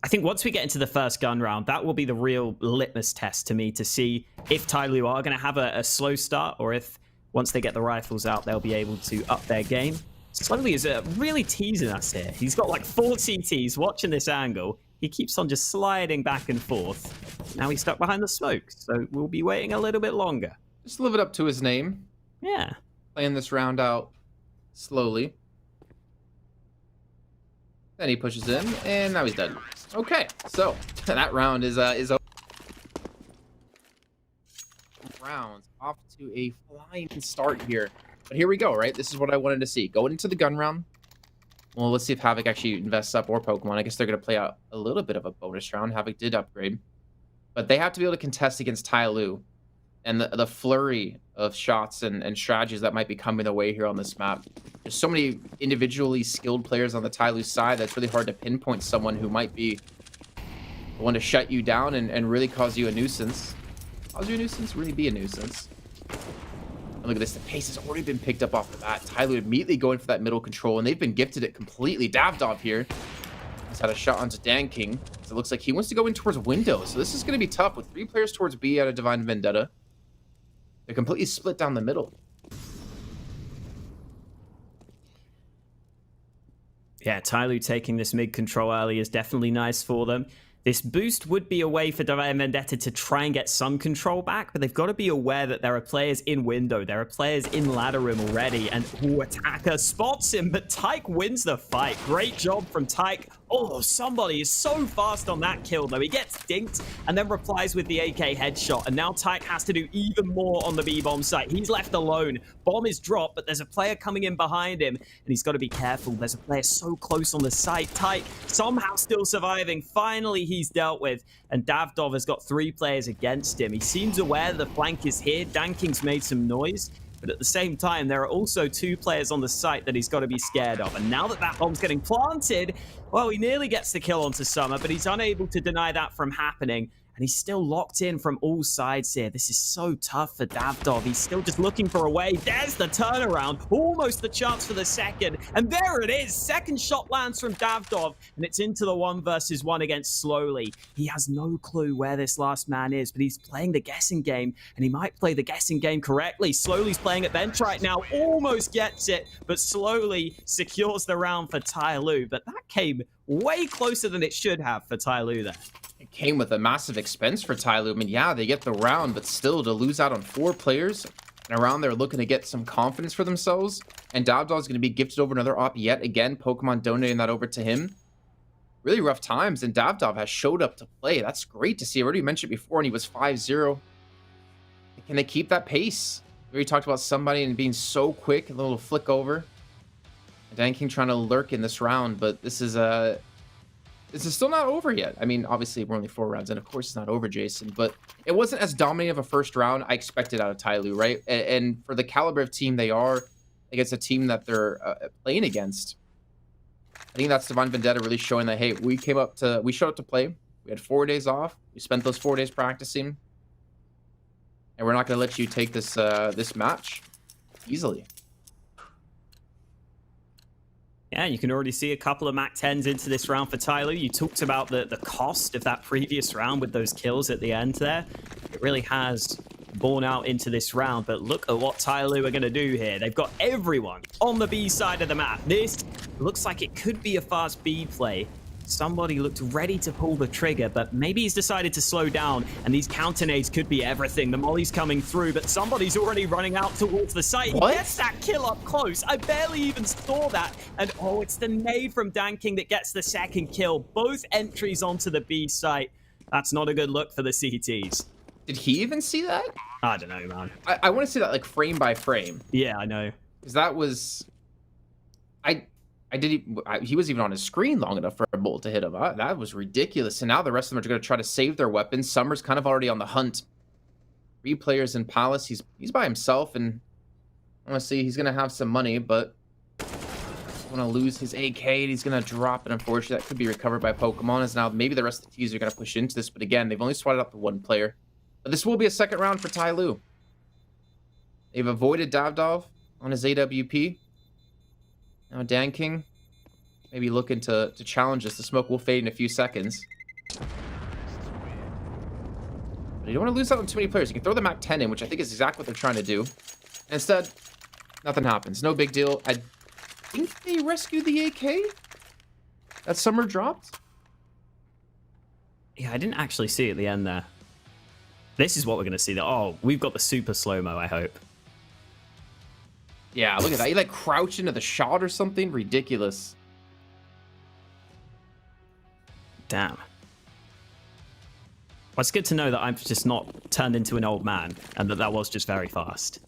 I think once we get into the first gun round, that will be the real litmus test to me to see if Tyloo are going to have a slow start, or if once they get the rifles out, they'll be able to up their game. Slowly is really teasing us here. He's got like 4 CTs watching this angle. He keeps on just sliding back and forth. Now he's stuck behind the smoke, so we'll be waiting a little bit longer. Just live it up to his name. Yeah. Playing this round out slowly. Then he pushes in, and now he's dead. Okay, so that round is over. Rounds off to a flying start here. But here we go, right? This is what I wanted to see. Going into the gun round. Well, let's see if Havoc actually invests up, or Pokemon. I guess they're going to play out a little bit of a bonus round. Havoc did upgrade. But they have to be able to contest against Tyloo. And the flurry of shots and strategies that might be coming their way here on this map. There's so many individually skilled players on the Tyloo side that's really hard to pinpoint someone who might be the one to shut you down and really cause you a nuisance. Cause you a nuisance? Really be a nuisance. And look at this. The pace has already been picked up off the bat. Tyloo immediately going for that middle control, and they've been gifted it completely. Davdov here has had a shot onto Dan King. So it looks like he wants to go in towards window. So this is going to be tough with 3 players towards B out of Divine Vendetta. They're completely split down the middle. Yeah, Tyloo taking this mid control early is definitely nice for them. This boost would be a way for Divine Vendetta to try and get some control back, but they've got to be aware that there are players in window, there are players in ladder room already, and Attacker spots him, but Tyke wins the fight. Great job from Tyke. Oh, somebody is so fast on that kill, though. He gets dinked and then replies with the AK headshot, and now Tyke has to do even more on the B-bomb site. He's left alone. Bomb is dropped, but there's a player coming in behind him, and he's got to be careful. There's a player so close on the site. Tyke somehow still surviving. Finally, he's dealt with, and Davdov has got 3 players against him. He seems aware the flank is here. Dan King's made some noise, but at the same time, there are also 2 players on the site that he's got to be scared of. And now that that bomb's getting planted, well, he nearly gets the kill onto Summer, but he's unable to deny that from happening. And he's still locked in from all sides here. This is so tough for Davdov. He's still just looking for a way. There's the turnaround. Almost the chance for the second. And there it is. Second shot lands from Davdov. And it's into the 1 versus 1 against Slowly. He has no clue where this last man is, but he's playing the guessing game. And he might play the guessing game correctly. Slowly's playing at bench right now. Almost gets it, but Slowly secures the round for Tyloo. But that came way closer than it should have for Tyloo there. It came with a massive expense for Tyloo. I mean, yeah, they get the round, but still to lose out on 4 players and around there looking to get some confidence for themselves. And Davdov is going to be gifted over another op yet again. Pokemon donating that over to him. Really rough times, and Davdov has showed up to play. That's great to see. I already mentioned before, and he was 5-0. Can they keep that pace? We already talked about somebody and being so quick, a little flick over. Danking trying to lurk in this round, but this is still not over yet. I mean, obviously we're only 4 rounds, and of course it's not over, Jason. But it wasn't as dominating of a first round I expected out of Tyloo, right? And for the caliber of team they are against a team that they're playing against, I think that's Divine Vendetta really showing that, hey, we showed up to play. We had 4 days off. We spent those 4 days practicing, and we're not going to let you take this this match easily. Yeah, you can already see a couple of Mac 10s into this round for Tyloo. You talked about the cost of that previous round with those kills at the end there. It really has borne out into this round, but look at what Tyloo are going to do here. They've got everyone on the B side of the map. This looks like it could be a fast B play. Somebody looked ready to pull the trigger, but maybe he's decided to slow down, and these counter nades could be everything. The molly's coming through, but somebody's already running out towards the site. He gets that kill up close. I barely even saw that. And oh, it's the nade from Danking that gets the second kill. Both entries onto the B site. That's not a good look for the CTs. Did he even see that? I don't know, man. I want to see that like frame by frame. Yeah, I know. Because that was... he was even on his screen long enough for a bolt to hit him. That was ridiculous. And now the rest of them are going to try to save their weapons. Summer's kind of already on the hunt. 3 players in Palace. He's by himself, and honestly, he's going to have some money, but going to lose his AK, and he's going to drop it. Unfortunately, that could be recovered by Pokemon. As now maybe the rest of the teams are going to push into this, but again, they've only swatted up to 1 player. But this will be a second round for Tyloo. They've avoided Davdov on his AWP. Now Danking maybe looking to challenge us. The smoke will fade in a few seconds. But you don't want to lose out on too many players. You can throw the Mac 10 in, which I think is exactly what they're trying to do. Instead, nothing happens. No big deal. I think they rescued the AK that Summer dropped. Yeah, I didn't actually see at the end there. This is what we're going to see. Oh, we've got the super slow-mo, I hope. Yeah, look at that. He like crouched into the shot or something. Ridiculous. Damn. Well, it's good to know that I've just not turned into an old man and that was just very fast.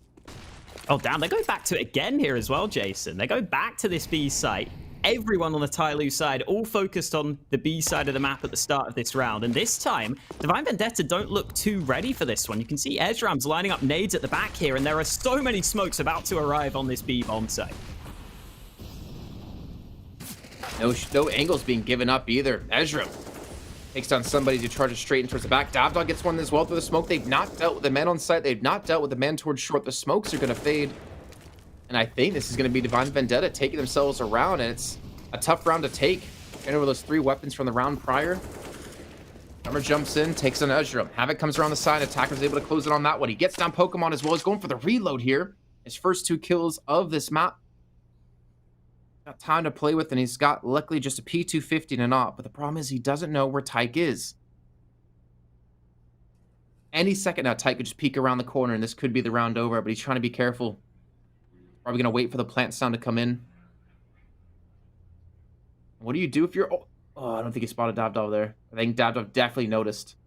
Oh, damn. They go back to it again here as well, Jason. They go back to this B site. Everyone on the Tyloo side all focused on the B side of the map at the start of this round. And this time, Divine Vendetta don't look too ready for this one. You can see Ezram's lining up nades at the back here, and there are so many smokes about to arrive on this B bomb site. No angles being given up either. Ezram takes down somebody to charge it straight in towards the back. Davdog gets one as well through the smoke. They've not dealt with the man on site. They've not dealt with the man towards short. The smokes are going to fade. And I think this is going to be Divine Vendetta taking themselves around, and it's a tough round to take. Getting over those 3 weapons from the round prior. Summer jumps in, takes on Ezram. Havoc comes around the side. Attacker's able to close it on that one. He gets down Pokemon as well. He's going for the reload here. His first 2 kills of this map. Got time to play with, and he's got luckily just a P250 and a knot. But the problem is he doesn't know where Tyke is. Any second now, Tyke could just peek around the corner, and this could be the round over. But he's trying to be careful. Probably going to wait for the plant sound to come in. What do you do if you're... Oh, I don't think he spotted Davdov there. I think Davdov definitely noticed.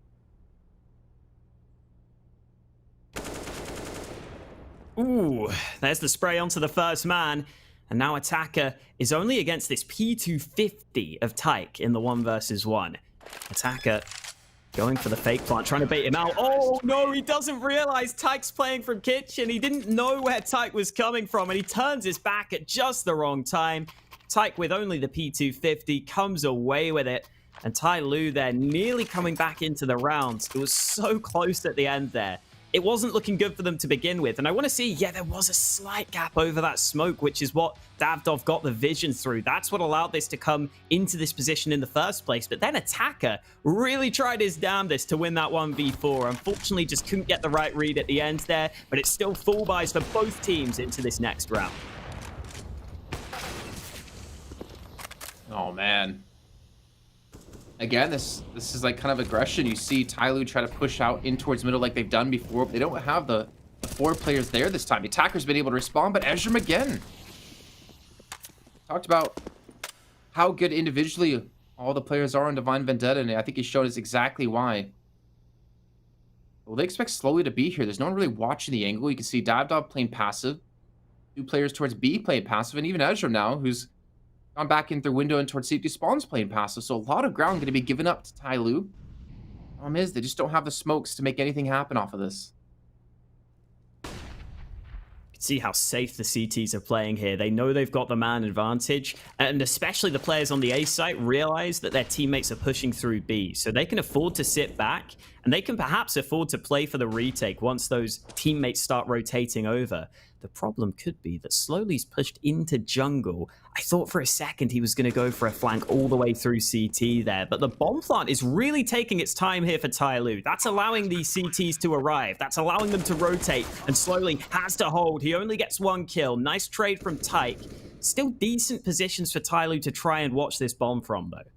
Ooh, there's the spray onto the first man. And now Attacker is only against this P250 of Tyke in the 1 versus 1. Attacker going for the fake plant, trying to bait him out. Oh, no, he doesn't realize Tyke's playing from kitchen. He didn't know where Tyke was coming from, and he turns his back at just the wrong time. Tyke, with only the P250, comes away with it. And Tyloo there nearly coming back into the rounds. It was so close at the end there. It wasn't looking good for them to begin with. And I want to see, yeah, there was a slight gap over that smoke, which is what Davdov got the vision through. That's what allowed this to come into this position in the first place. But then Attacker really tried his damnedest to win that 1v4. Unfortunately, just couldn't get the right read at the end there. But it's still full buys for both teams into this next round. Oh, man. Again, this is like kind of aggression. You see Tyloo try to push out in towards middle like they've done before, but they don't have the 4 players there this time. The Attacker's been able to respond, but Ezram again. Talked about how good individually all the players are on Divine Vendetta, and I think he showed us exactly why. Well, they expect Slowly to be here. There's no one really watching the angle. You can see Davdov playing passive. 2 players towards B playing passive, and even Ezra now, who's gone back in through window and towards CT spawns playing passive. So a lot of ground going to be given up to Tyloo. Problem is, they just don't have the smokes to make anything happen off of this. See how safe the CTs are playing here. They know they've got the man advantage, and especially the players on the A site realize that their teammates are pushing through B, so they can afford to sit back, and they can perhaps afford to play for the retake once those teammates start rotating over. The problem could be that Slowly's pushed into jungle. I thought for a second he was going to go for a flank all the way through CT there, but the bomb plant is really taking its time here for Tyloo. That's allowing these CTs to arrive. That's allowing them to rotate, and Slowly has to hold. He only gets 1 kill. Nice trade from Tyke. Still decent positions for Tyloo to try and watch this bomb from, though.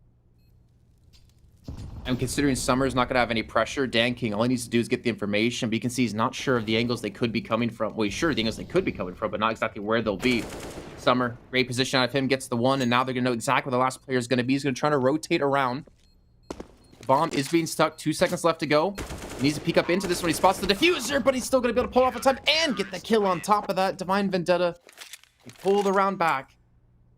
And considering Summer's not going to have any pressure, Dan King, all he needs to do is get the information, but you can see he's not sure of the angles they could be coming from. Well, he's sure of the angles they could be coming from, but not exactly where they'll be. Summer, great position out of him, gets the 1, and now they're going to know exactly where the last player is going to be. He's going to try to rotate around. Bomb is being stuck. 2 seconds left to go. He needs to peek up into this one. He spots the diffuser, but he's still going to be able to pull off a time and get the kill on top of that. Divine Vendetta, they pull the round back.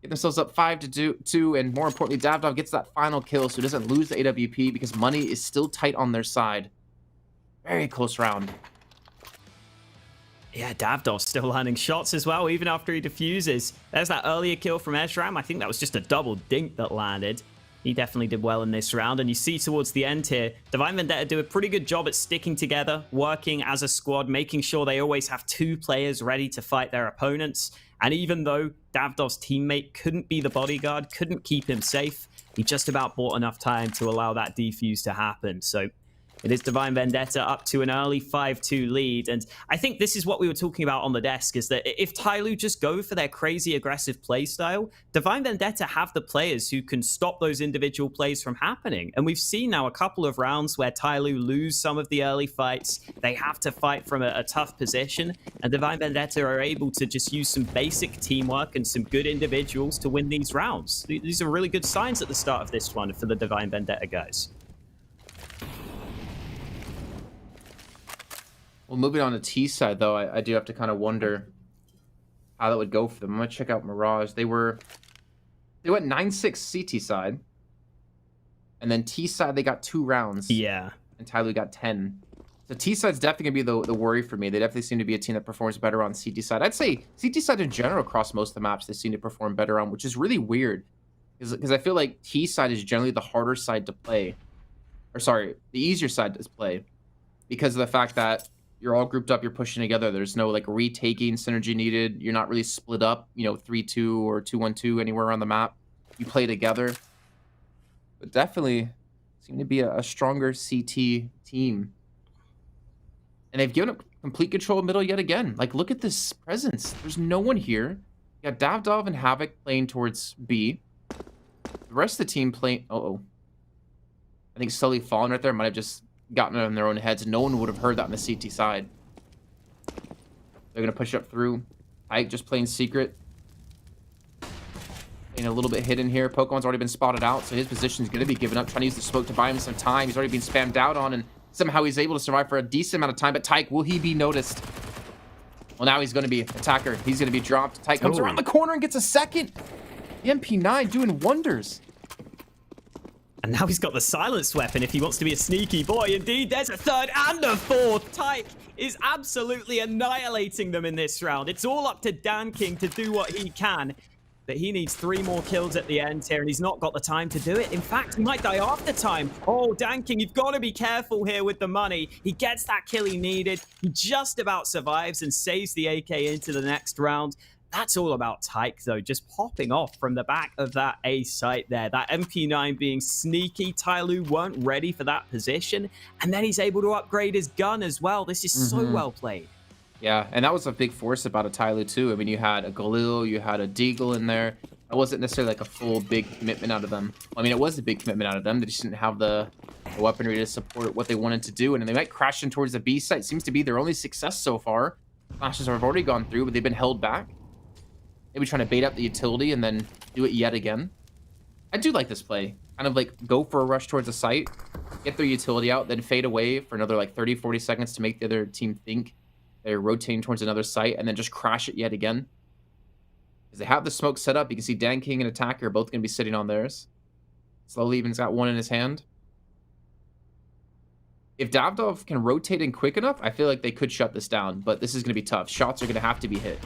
Get themselves up 5-2, and more importantly, Davdov gets that final kill, so he doesn't lose the AWP because money is still tight on their side. Very close round. Yeah, Davdov's still landing shots as well, even after he defuses. There's that earlier kill from Ezram. I think that was just a double dink that landed. He definitely did well in this round, and you see towards the end here, Divine Vendetta do a pretty good job at sticking together, working as a squad, making sure they always have 2 players ready to fight their opponents. And even though Davdov's teammate couldn't be the bodyguard, couldn't keep him safe, he just about bought enough time to allow that defuse to happen. So it is Divine Vendetta up to an early 5-2 lead. And I think this is what we were talking about on the desk, is that if Tyloo just go for their crazy aggressive playstyle, Divine Vendetta have the players who can stop those individual plays from happening. And we've seen now a couple of rounds where Tyloo lose some of the early fights. They have to fight from a tough position, and Divine Vendetta are able to just use some basic teamwork and some good individuals to win these rounds. These are really good signs at the start of this one for the Divine Vendetta guys. Well, moving on to T side, though, I do have to kind of wonder how that would go for them. I'm going to check out Mirage. They went 9-6 CT side. And then T side, they got 2 rounds. Yeah. And Tyloo got 10. So T side's definitely going to be the worry for me. They definitely seem to be a team that performs better on CT side. I'd say CT side in general across most of the maps they seem to perform better on, which is really weird. Because I feel like T side is generally the harder side to play. Or sorry, the easier side to play. Because of the fact that you're all grouped up, you're pushing together. There's no like retaking synergy needed. You're not really split up, 3-2 or 2-1-2 anywhere around the map. You play together. But definitely seem to be a stronger CT team. And they've given up complete control of middle yet again. Like, look at this presence. There's no one here. You got Davdov and Havoc playing towards B. The rest of the team playing... Uh-oh. I think Sully falling right there might have just gotten it in their own heads. No one would have heard that on the CT side. They're going to push up through. Ike just playing secret. Playing a little bit hidden here. Pokemon's already been spotted out, so his position is going to be given up. Trying to use the smoke to buy him some time. He's already been spammed out on, and somehow he's able to survive for a decent amount of time. But Tyke, will he be noticed? Well, now he's going to be attacker. He's going to be dropped. Tyke comes around the corner and gets a second. The MP9 doing wonders. And now he's got the silenced weapon if he wants to be a sneaky boy. Indeed, there's a 3rd and a 4th. Tyke is absolutely annihilating them in this round. It's all up to Dan King to do what he can. But he needs 3 more kills at the end here, and he's not got the time to do it. In fact, he might die after time. Oh, Dan King, you've got to be careful here with the money. He gets that kill he needed. He just about survives and saves the AK into the next round. That's all about Tyke, though, just popping off from the back of that A site there. That MP9 being sneaky. Tyloo weren't ready for that position, and then he's able to upgrade his gun as well. This is so well played. Yeah, and that was a big force about a Tyloo, too. I mean, you had a Galil, you had a Deagle in there. It wasn't necessarily like a full big commitment out of them. I mean, it was a big commitment out of them. They just didn't have the weaponry to support what they wanted to do, and they might crash in towards the B site. Seems to be their only success so far. Flashes have already gone through, but they've been held back. Maybe trying to bait up the utility and then do it yet again. I do like this play. Kind of like go for a rush towards the site, get their utility out, then fade away for another like 30-40 seconds to make the other team think they're rotating towards another site, and then just crash it yet again. Because they have the smoke set up. You can see Dan King and Attacker are both going to be sitting on theirs. Slowly even's got one in his hand. If Davdov can rotate in quick enough, I feel like they could shut this down. But this is going to be tough. Shots are going to have to be hit.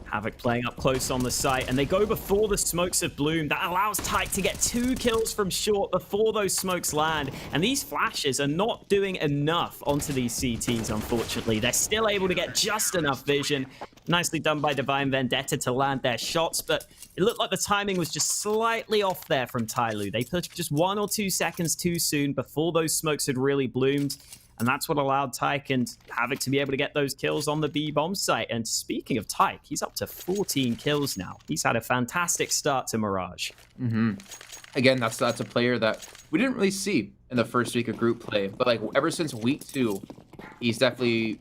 Havoc playing up close on the site, and they go before the smokes have bloomed. That allows Tyke to get 2 kills from short before those smokes land. And these flashes are not doing enough onto these CTs, unfortunately. They're still able to get just enough vision. Nicely done by Divine Vendetta to land their shots, but it looked like the timing was just slightly off there from Tyloo. They pushed just 1 or 2 seconds too soon before those smokes had really bloomed. And that's what allowed Tyke and Havoc to be able to get those kills on the B-bomb site. And speaking of Tyke, he's up to 14 kills now. He's had a fantastic start to Mirage. Again, that's a player that we didn't really see in the first week of group play. But like ever since week 2, he's definitely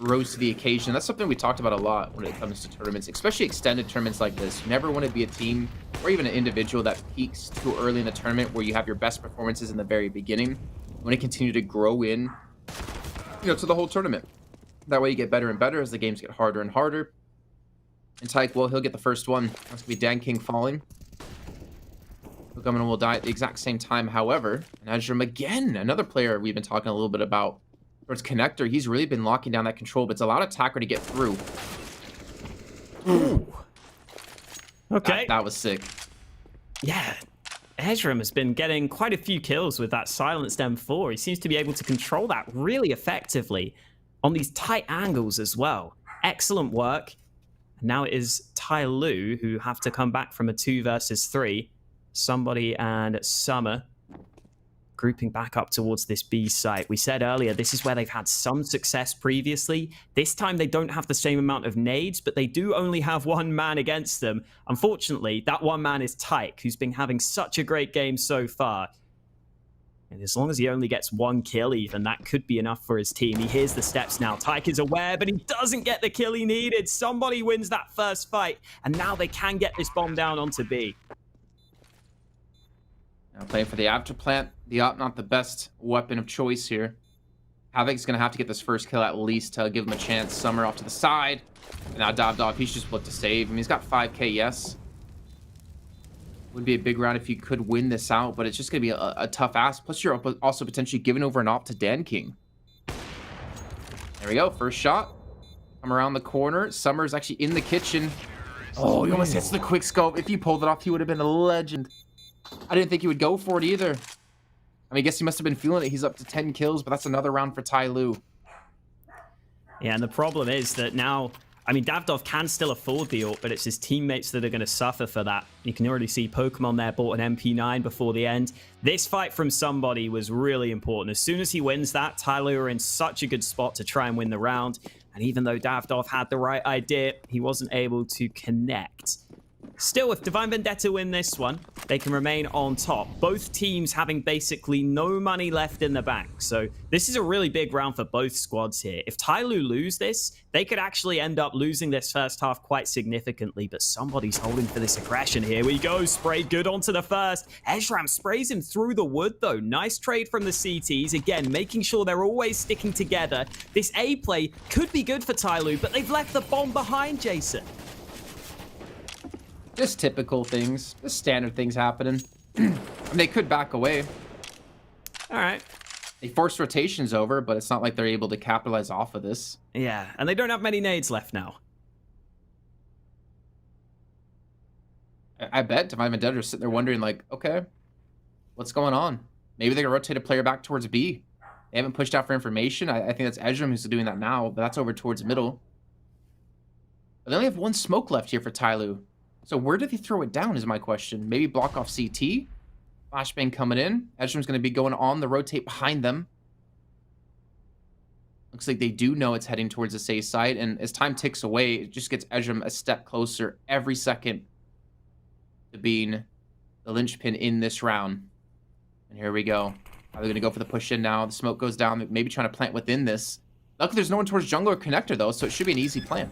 rose to the occasion. That's something we talked about a lot when it comes to tournaments, especially extended tournaments like this. You never want to be a team or even an individual that peaks too early in the tournament where you have your best performances in the very beginning. You want to continue to grow in, to the whole tournament. That way you get better and better as the games get harder and harder. And Tyke, well, he'll get the first one. That's going to be Dan King falling. Hookman will die at the exact same time, however. And Ezram again, another player we've been talking a little bit about. Towards Connector, he's really been locking down that control, but it's allowed Attacker to get through. Ooh. Okay. That was sick. Yeah. Ezram has been getting quite a few kills with that silenced M4. He seems to be able to control that really effectively on these tight angles as well. Excellent work. Now it is Tyloo who have to come back from a 2 versus 3. Somebody and Summer grouping back up towards this B site. We said earlier, this is where they've had some success previously. This time they don't have the same amount of nades, but they do only have 1 man against them. Unfortunately, that 1 man is Tyke, who's been having such a great game so far. And as long as he only gets 1 kill even, that could be enough for his team. He hears the steps now. Tyke is aware, but he doesn't get the kill he needed. Somebody wins that first fight, and now they can get this bomb down onto B. Now playing for the after plant. The op, not the best weapon of choice here. Havoc's going to have to get this first kill at least to give him a chance. Summer off to the side. And now Davdov, he's just looked to save. I mean, he's got 5k, yes. Would be a big round if you could win this out, but it's just going to be a tough ask. Plus, you're also potentially giving over an op to Dan King. There we go. First shot. Come around the corner. Summer's actually in the kitchen. Oh, he almost hits the quick scope. If he pulled it off, he would have been a legend. I didn't think he would go for it either. I mean, I guess he must have been feeling it. He's up to 10 kills, but that's another round for Tyloo. Yeah, and the problem is that now, I mean, Davdov can still afford the ult, but it's his teammates that are going to suffer for that. You can already see Pokemon there bought an MP9 before the end. This fight from somebody was really important. As soon as he wins that, Tyloo are in such a good spot to try and win the round. And even though Davdov had the right idea, he wasn't able to connect. Still, if Divine Vendetta win this one, they can remain on top. Both teams having basically no money left in the bank. So this is a really big round for both squads here. If Tyloo lose this, they could actually end up losing this first half quite significantly. But somebody's holding for this aggression. Here we go. Sprayed good onto the first. Ezram sprays him through the wood, though. Nice trade from the CTs. Again, making sure they're always sticking together. This A play could be good for Tyloo, but they've left the bomb behind, Jason. Just typical things. Just standard things happening. They could back away. All right. They forced rotations over, but it's not like they're able to capitalize off of this. Yeah, and they don't have many nades left now. I bet Divine Vendetta is sitting there wondering, like, okay, what's going on? Maybe they're going to rotate a player back towards B. They haven't pushed out for information. I think that's Ezram who's doing that now, but that's over towards middle. But they only have 1 smoke left here for Tyloo. So where did they throw it down is my question. Maybe block off CT. Flashbang coming in. Ezram's going to be going on the rotate behind them. Looks like they do know it's heading towards the safe side. And as time ticks away, it just gets Ezram a step closer every second to being the linchpin in this round. And here we go. Are they going to go for the push in now? The smoke goes down. Maybe trying to plant within this. Luckily, there's no one towards jungle or connector, though, so it should be an easy plan.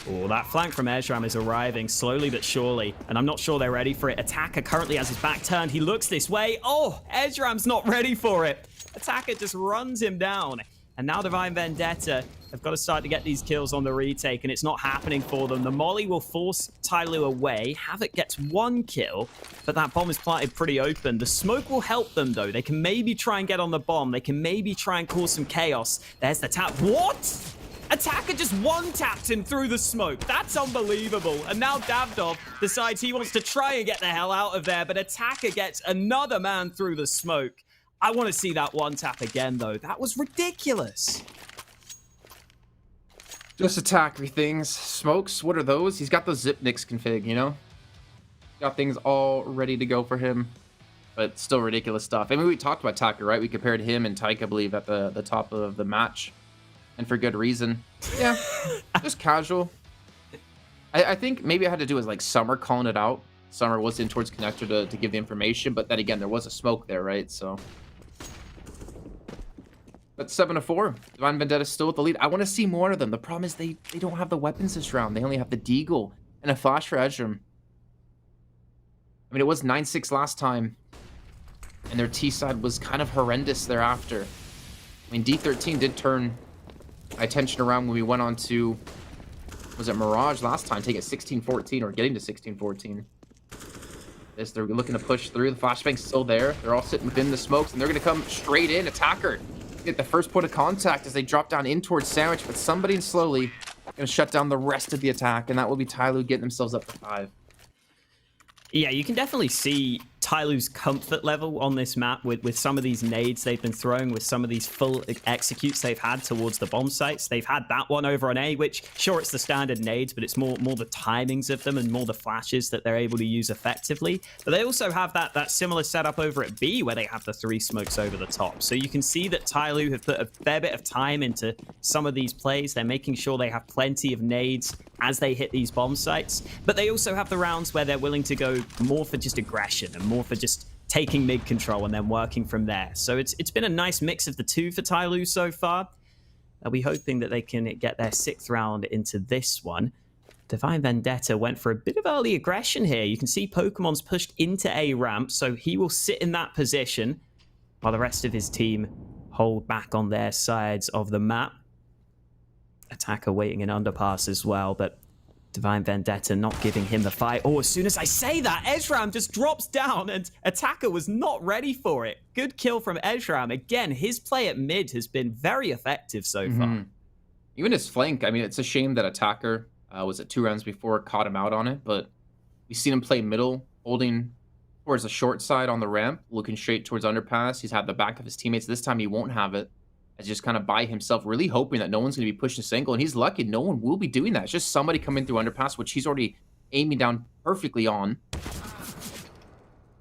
Oh, that flank from Ezram is arriving slowly but surely, and I'm not sure they're ready for it. Attacker currently has his back turned. He looks this way. Oh, Ezram's not ready for it. Attacker just runs him down. And now Divine Vendetta have got to start to get these kills on the retake, and it's not happening for them. The molly will force Tyloo away. Havoc gets 1 kill, but that bomb is planted pretty open. The smoke will help them, though. They can maybe try and get on the bomb. They can maybe try and cause some chaos. There's the tap. What? Attacker just one-tapped him through the smoke. That's unbelievable. And now Davdov decides he wants to try and get the hell out of there, but Attacker gets another man through the smoke. I want to see that one-tap again, though. That was ridiculous. Just attackery things. Smokes, what are those? He's got the Zipnix config, you know? Got things all ready to go for him, but still ridiculous stuff. I mean, we talked about Attacker, right? We compared him and Tyke, I believe, at the top of the match, and for good reason. Yeah, just casual. I think maybe I had to do with, like, Summer calling it out. Summer was in towards connector to give the information, but then again, there was a smoke there, right? So... But 7-4. Divine Vendetta still with the lead. I want to see more of them. The problem is they don't have the weapons this round. They only have the Deagle and a flash for Ezreal. I mean, it was 9-6 last time. And their T side was kind of horrendous thereafter. I mean, D13 did turn my attention around when we went on to... Was it Mirage last time? Take it 16-14 or getting to 16-14. They're looking to push through. The flashbang's still there. They're all sitting within the smokes, and they're going to come straight in. Attacker get the first point of contact as they drop down in towards Sandwich, but somebody slowly going to shut down the rest of the attack, and that will be Tyloo getting themselves up to 5. Yeah, you can definitely see Tyloo's comfort level on this map with some of these nades they've been throwing, with some of these full executes they've had towards the bomb sites. They've had that one over on A, which, sure, it's the standard nades, but it's more the timings of them and more the flashes that they're able to use effectively. But they also have that similar setup over at B, where they have the 3 smokes over the top. So you can see that Tyloo have put a fair bit of time into some of these plays. They're making sure they have plenty of nades as they hit these bomb sites. But they also have the rounds where they're willing to go more for just aggression and more for just taking mid control and then working from there. So it's been a nice mix of the two for Tyloo so far. I'll be hoping that they can get their 6th round into this one. Divine Vendetta went for a bit of early aggression here. You can see Pokemon's pushed into A ramp, so he will sit in that position while the rest of his team hold back on their sides of the map. Attacker waiting in underpass as well, but Divine Vendetta not giving him the fight. Oh, as soon as I say that, Ezram just drops down and Attacker was not ready for it. Good kill from Ezram. Again, his play at mid has been very effective so far. Even his flank, I mean, it's a shame that Attacker was at 2 rounds before, caught him out on it, but we've seen him play middle, holding towards the short side on the ramp, looking straight towards underpass. He's had the back of his teammates. This time he won't have it. As just kind of by himself, really hoping that no one's going to be pushing single, and he's lucky no one will be doing that. It's just somebody coming through underpass, which he's already aiming down perfectly on.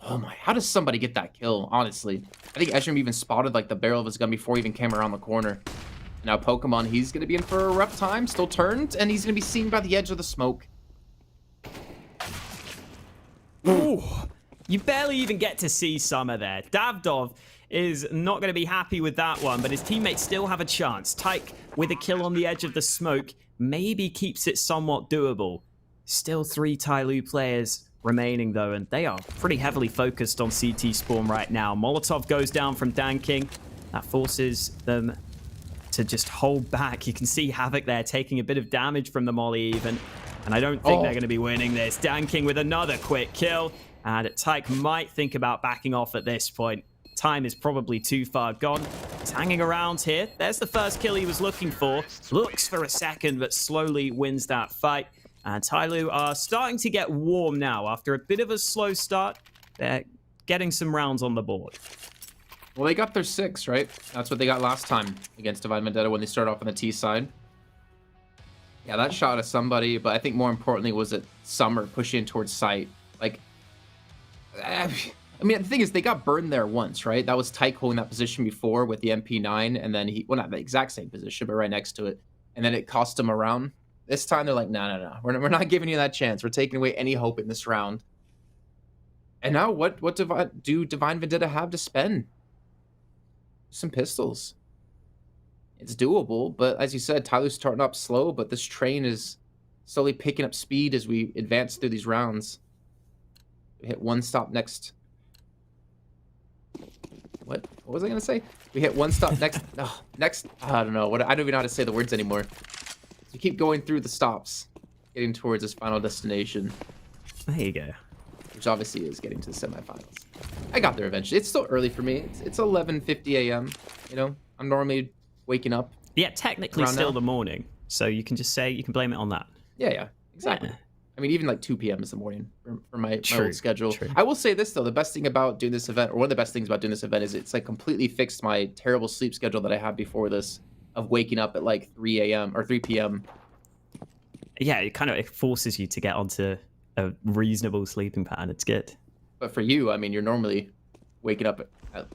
Oh my, how does somebody get that kill, honestly? I think Ezreal even spotted like the barrel of his gun before he even came around the corner. Now Pokemon, he's going to be in for a rough time, still turned, and he's going to be seen by the edge of the smoke. Ooh, you barely even get to see Summer there. Davdov is not going to be happy with that one, but his teammates still have a chance. Tyke with a kill on the edge of the smoke maybe keeps it somewhat doable. Still 3 Tyloo players remaining though, and they are pretty heavily focused on CT spawn right now. Molotov goes down from Danking. That forces them to just hold back. You can see Havoc there taking a bit of damage from the molly even, and I don't think they're going to be winning this. Danking with another quick kill, and Tyke might think about backing off at this point. Time is probably too far gone. He's hanging around here. There's the first kill he was looking for. Looks for a second, but slowly wins that fight. And Tyloo are starting to get warm now. After a bit of a slow start, they're getting some rounds on the board. Well, they got their 6, right? That's what they got last time against Divine Vendetta when they started off on the T side. Yeah, that shot at somebody, but I think more importantly was it Summer pushing towards sight. Like, I mean, the thing is, they got burned there once, right? That was Tyke holding that position before with the MP9, and then well, not the exact same position, but right next to it. And then it cost them a round. This time, they're like, no. We're not giving you that chance. We're taking away any hope in this round. And now, what do Divine Vendetta have to spend? Some pistols. It's doable, but as you said, Tyloo's starting up slow, but this train is slowly picking up speed as we advance through these rounds. We hit 1 stop next. What was I gonna say? We hit one stop next. Next. I don't know. I don't even know how to say the words anymore. We keep going through the stops, getting towards this final destination. There you go. Which obviously is getting to the semifinals. I got there eventually. It's still early for me. It's 11:50 a.m. You know, I'm normally waking up. Yeah, technically still the morning. So you can just say, you can blame it on that. Yeah, exactly. Yeah. I mean, even like 2 p.m. is the morning for my old schedule. True. I will say this, though. The best thing about doing this event, or one of the best things about doing this event, is it's like completely fixed my terrible sleep schedule that I had before this of waking up at like 3 a.m. or 3 p.m. Yeah, it forces you to get onto a reasonable sleeping pattern. It's good. But for you, I mean, you're normally waking up at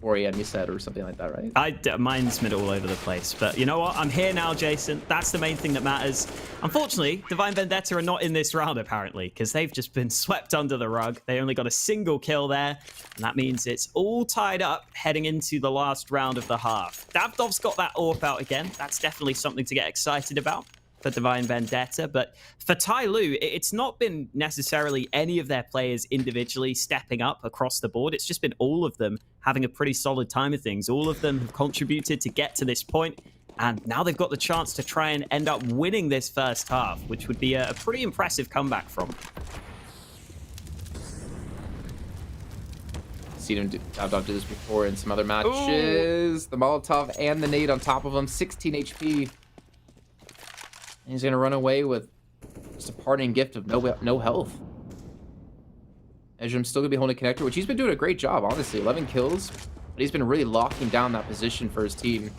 4 a.m. you said, or something like that, right? Mine's been all over the place. But you know what? I'm here now, Jason. That's the main thing that matters. Unfortunately, Divine Vendetta are not in this round, apparently, because they've just been swept under the rug. They only got a single kill there, and that means it's all tied up heading into the last round of the half. Davdov's got that AWP out again. That's definitely something to get excited about for Divine Vendetta, but for Tyloo, it's not been necessarily any of their players individually stepping up across the board. It's just been all of them having a pretty solid time of things. All of them have contributed to get to this point, and now they've got the chance to try and end up winning this first half, which would be a pretty impressive comeback from them. Seen him Davdov do this before in some other matches. Ooh. The Molotov and the nade on top of him, 16 HP. And he's going to run away with just a parting gift of no health. Ezram's still going to be holding a connector, which he's been doing a great job, honestly. 11 kills, but he's been really locking down that position for his team.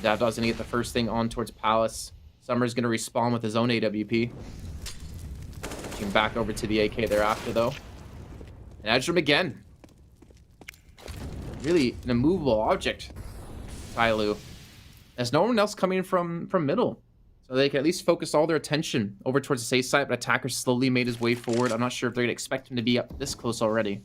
Davdov's going to get the first thing on towards Palace. Summer's going to respawn with his own AWP. Switching back over to the AK thereafter, though. And Ezram again. Really an immovable object, Tyloo. There's no one else coming from middle. So they can at least focus all their attention over towards the safe side, but Attacker slowly made his way forward. I'm not sure if they're going to expect him to be up this close already.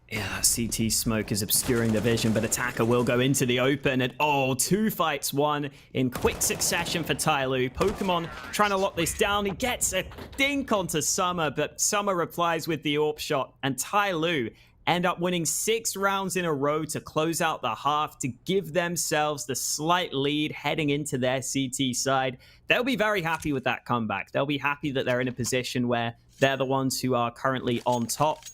Yeah, that CT smoke is obscuring the vision, but Attacker will go into the open. And oh, 2 fights won in quick succession for Tyloo. Pokemon trying to lock this down. He gets a dink onto Summer, but Summer replies with the AWP shot. And Tyloo end up winning 6 rounds in a row to close out the half to give themselves the slight lead heading into their CT side. They'll be very happy with that comeback. They'll be happy that they're in a position where they're the ones who are currently on top.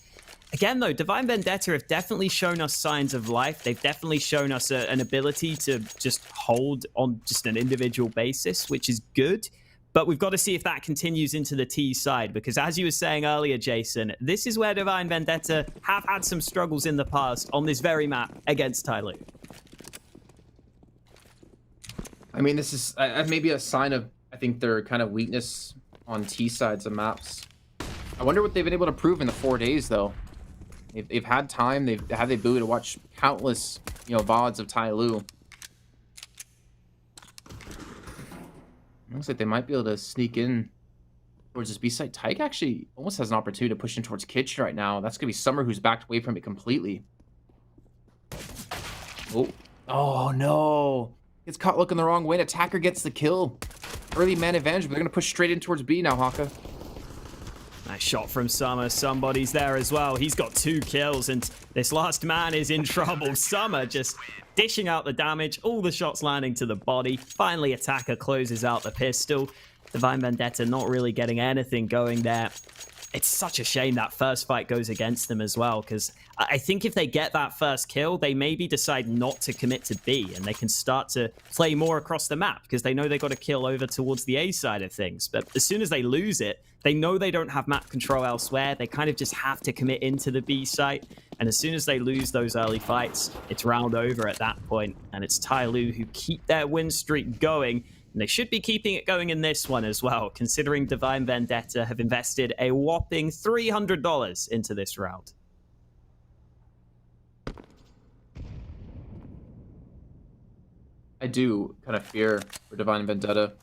Again, though, Divine Vendetta have definitely shown us signs of life. They've definitely shown us an ability to just hold on just an individual basis, which is good. But we've got to see if that continues into the T side, because as you were saying earlier, Jason, this is where Divine Vendetta have had some struggles in the past on this very map against Tyloo. I mean, this is maybe a sign of, I think, their kind of weakness on T sides of maps. I wonder what they've been able to prove in the 4 days, though. They've had time. They've had the ability to watch countless, VODs of Tyloo. Looks like they might be able to sneak in towards this B site. Tyke actually almost has an opportunity to push in towards Kitchen right now. That's going to be Summer, who's backed away from it completely. Oh no. Gets caught looking the wrong way. Attacker gets the kill. Early man advantage, but they're going to push straight in towards B now, Haka. Nice shot from Summer. Somebody's there as well. He's got 2 kills, and this last man is in trouble. Summer just dishing out the damage, all the shots landing to the body. Finally, Attacker closes out the pistol. Divine Vendetta not really getting anything going there. It's such a shame that first fight goes against them as well, because I think if they get that first kill, they maybe decide not to commit to B, and they can start to play more across the map, because they know they got to kill over towards the A side of things. But as soon as they lose it, they know they don't have map control elsewhere. They kind of just have to commit into the B site. And as soon as they lose those early fights, it's round over at that point. And it's Tyloo who keep their win streak going. And they should be keeping it going in this one as well, considering Divine Vendetta have invested a whopping $300 into this round. I do kind of fear for Divine Vendetta.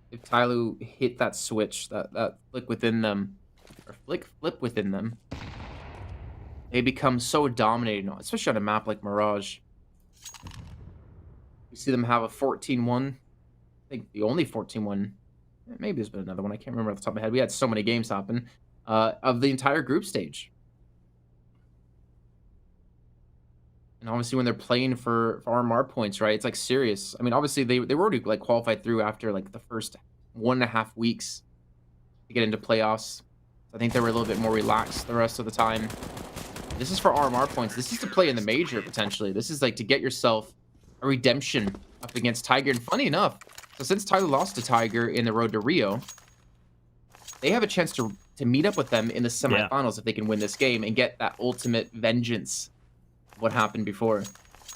If Tyloo hit that switch, that flick within them, or flip within them, they become so dominating, especially on a map like Mirage. You see them have a 14-1. I think the only 14-1, maybe there's been another one, I can't remember off the top of my head. We had so many games happen of the entire group stage. And obviously when they're playing for RMR points, right? It's like serious. I mean, obviously they were already like qualified through after like the first 1.5 weeks to get into playoffs. I think they were a little bit more relaxed the rest of the time. This is for RMR points. This is to play in the major potentially. This is like to get yourself a redemption up against Tiger. And funny enough, so since Tyler lost to Tiger in the road to Rio, they have a chance to meet up with them in the semifinals if they can win this game and get that ultimate vengeance. What happened before.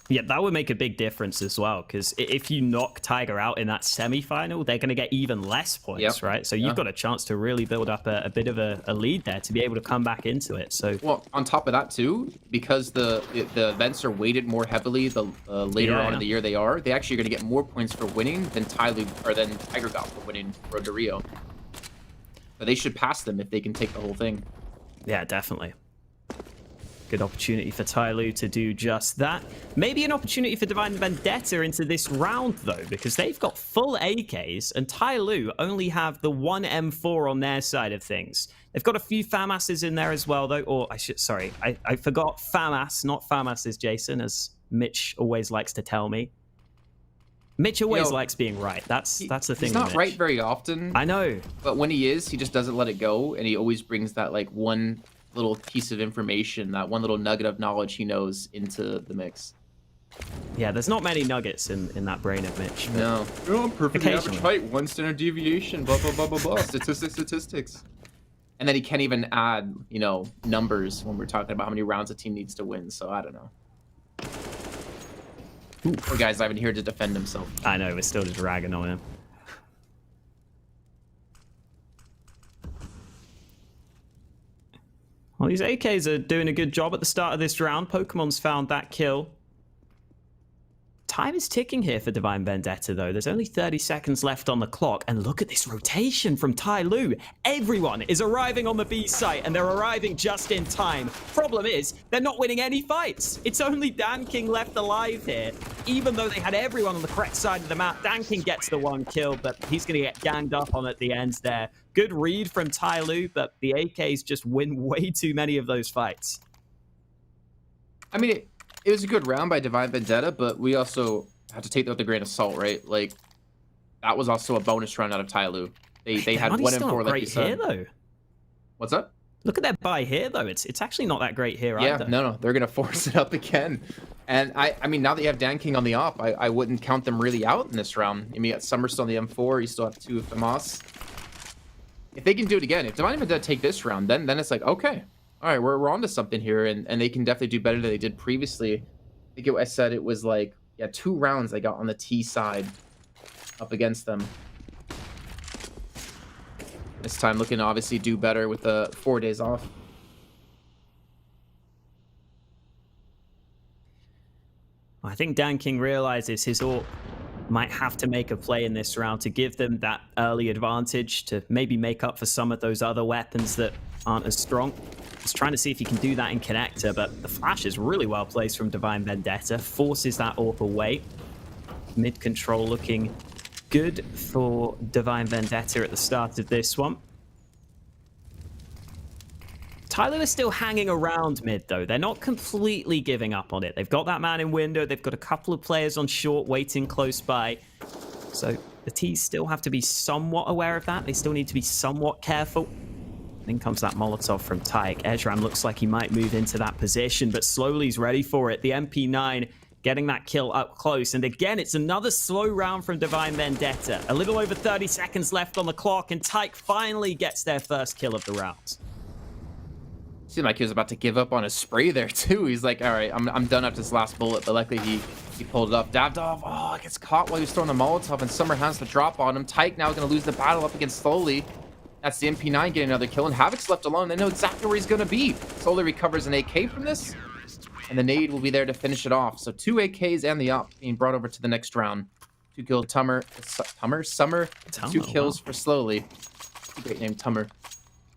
Yeah, that would make a big difference as well, because if you knock Tiger out in that semi-final, they're going to get even less points, right? So you've got a chance to really build up a bit of a lead there to be able to come back into it. So well, on top of that too, because the events are weighted more heavily the later on in the year they actually are going to get more points for winning than Tiger got for winning Road to Rio. But they should pass them if they can take the whole thing. Yeah, definitely. Good opportunity for Tyloo to do just that. Maybe an opportunity for Divine Vendetta into this round, though, because they've got full AKs, and Tyloo only have the one M4 on their side of things. They've got a few FAMASs in there as well, though. Or, I forgot FAMAS, not FAMASs, Jason, as Mitch always likes to tell me. Mitch always likes being right. That's the thing. He's not with right very often. I know. But when he is, he just doesn't let it go, and he always brings that, like, one little piece of information, that one little nugget of knowledge he knows into the mix. Yeah, there's not many nuggets in that brain of Mitch. No. Oh, perfect average height, 1 standard deviation, blah, blah, blah, blah, blah. Statistics. And then he can't even add, you know, numbers when we're talking about how many rounds a team needs to win, so I don't know. Poor guy's not even here to defend himself. I know, we're still just ragging on him. Well, these AKs are doing a good job at the start of this round. Pokemon's found that kill. Time is ticking here for Divine Vendetta, though. There's only 30 seconds left on the clock. And look at this rotation from Tyloo. Everyone is arriving on the B site, and they're arriving just in time. Problem is, they're not winning any fights. It's only DanKing left alive here. Even though they had everyone on the correct side of the map, DanKing gets the one kill, but he's going to get ganged up on at the end there. Good read from Tyloo, but the AKs just win way too many of those fights. I mean, it was a good round by Divine Vendetta, but we also have to take that with a grain of salt, right? Like, that was also a bonus round out of Tyloo. They had 1 and 4, like you said. Here, though. What's up? Look at their buy here, though. It's actually not that great here either. Yeah, no, they're gonna force it up again. And I mean, now that you have DanKing on the op, I wouldn't count them really out in this round. I mean, you got Summer still on the M4. You still have 2 FAMAS. If they can do it again, if Divine Vendetta take this round, then it's like, okay, all right, we're onto something here, and they can definitely do better than they did previously. I think I said it was like, 2 rounds they got on the T side up against them. This time looking to obviously do better with the 4 days off. I think DanKing realizes his AWP might have to make a play in this round to give them that early advantage, to maybe make up for some of those other weapons that aren't as strong. He's trying to see if he can do that in Connector, but the flash is really well placed from Divine Vendetta, forces that AWP away. Mid control looking good for Divine Vendetta at the start of this one. Tyloo is still hanging around mid, though. They're not completely giving up on it. They've got that man in window. They've got a couple of players on short waiting close by. So the T's still have to be somewhat aware of that. They still need to be somewhat careful. Then comes that Molotov from Tyke. Ezram looks like he might move into that position, but slowly he's ready for it. The MP9 getting that kill up close. And again, it's another slow round from Divine Vendetta. A little over 30 seconds left on the clock, and Tyke finally gets their first kill of the round. Seemed like he was about to give up on his spray there too. He's like, all right, I'm done after this last bullet, but luckily he pulled it up. Davdov, oh, gets caught while he was throwing the Molotov, and Summer has the drop on him. Tyke now going to lose the battle up against Slowly. That's the MP9 getting another kill, and Havoc's left alone. They know exactly where he's going to be. Slowly recovers an AK from this, and the nade will be there to finish it off. So 2 AKs and the op being brought over to the next round. 2 kills, Summer, 2 kills for Slowly. Great name, Tummer.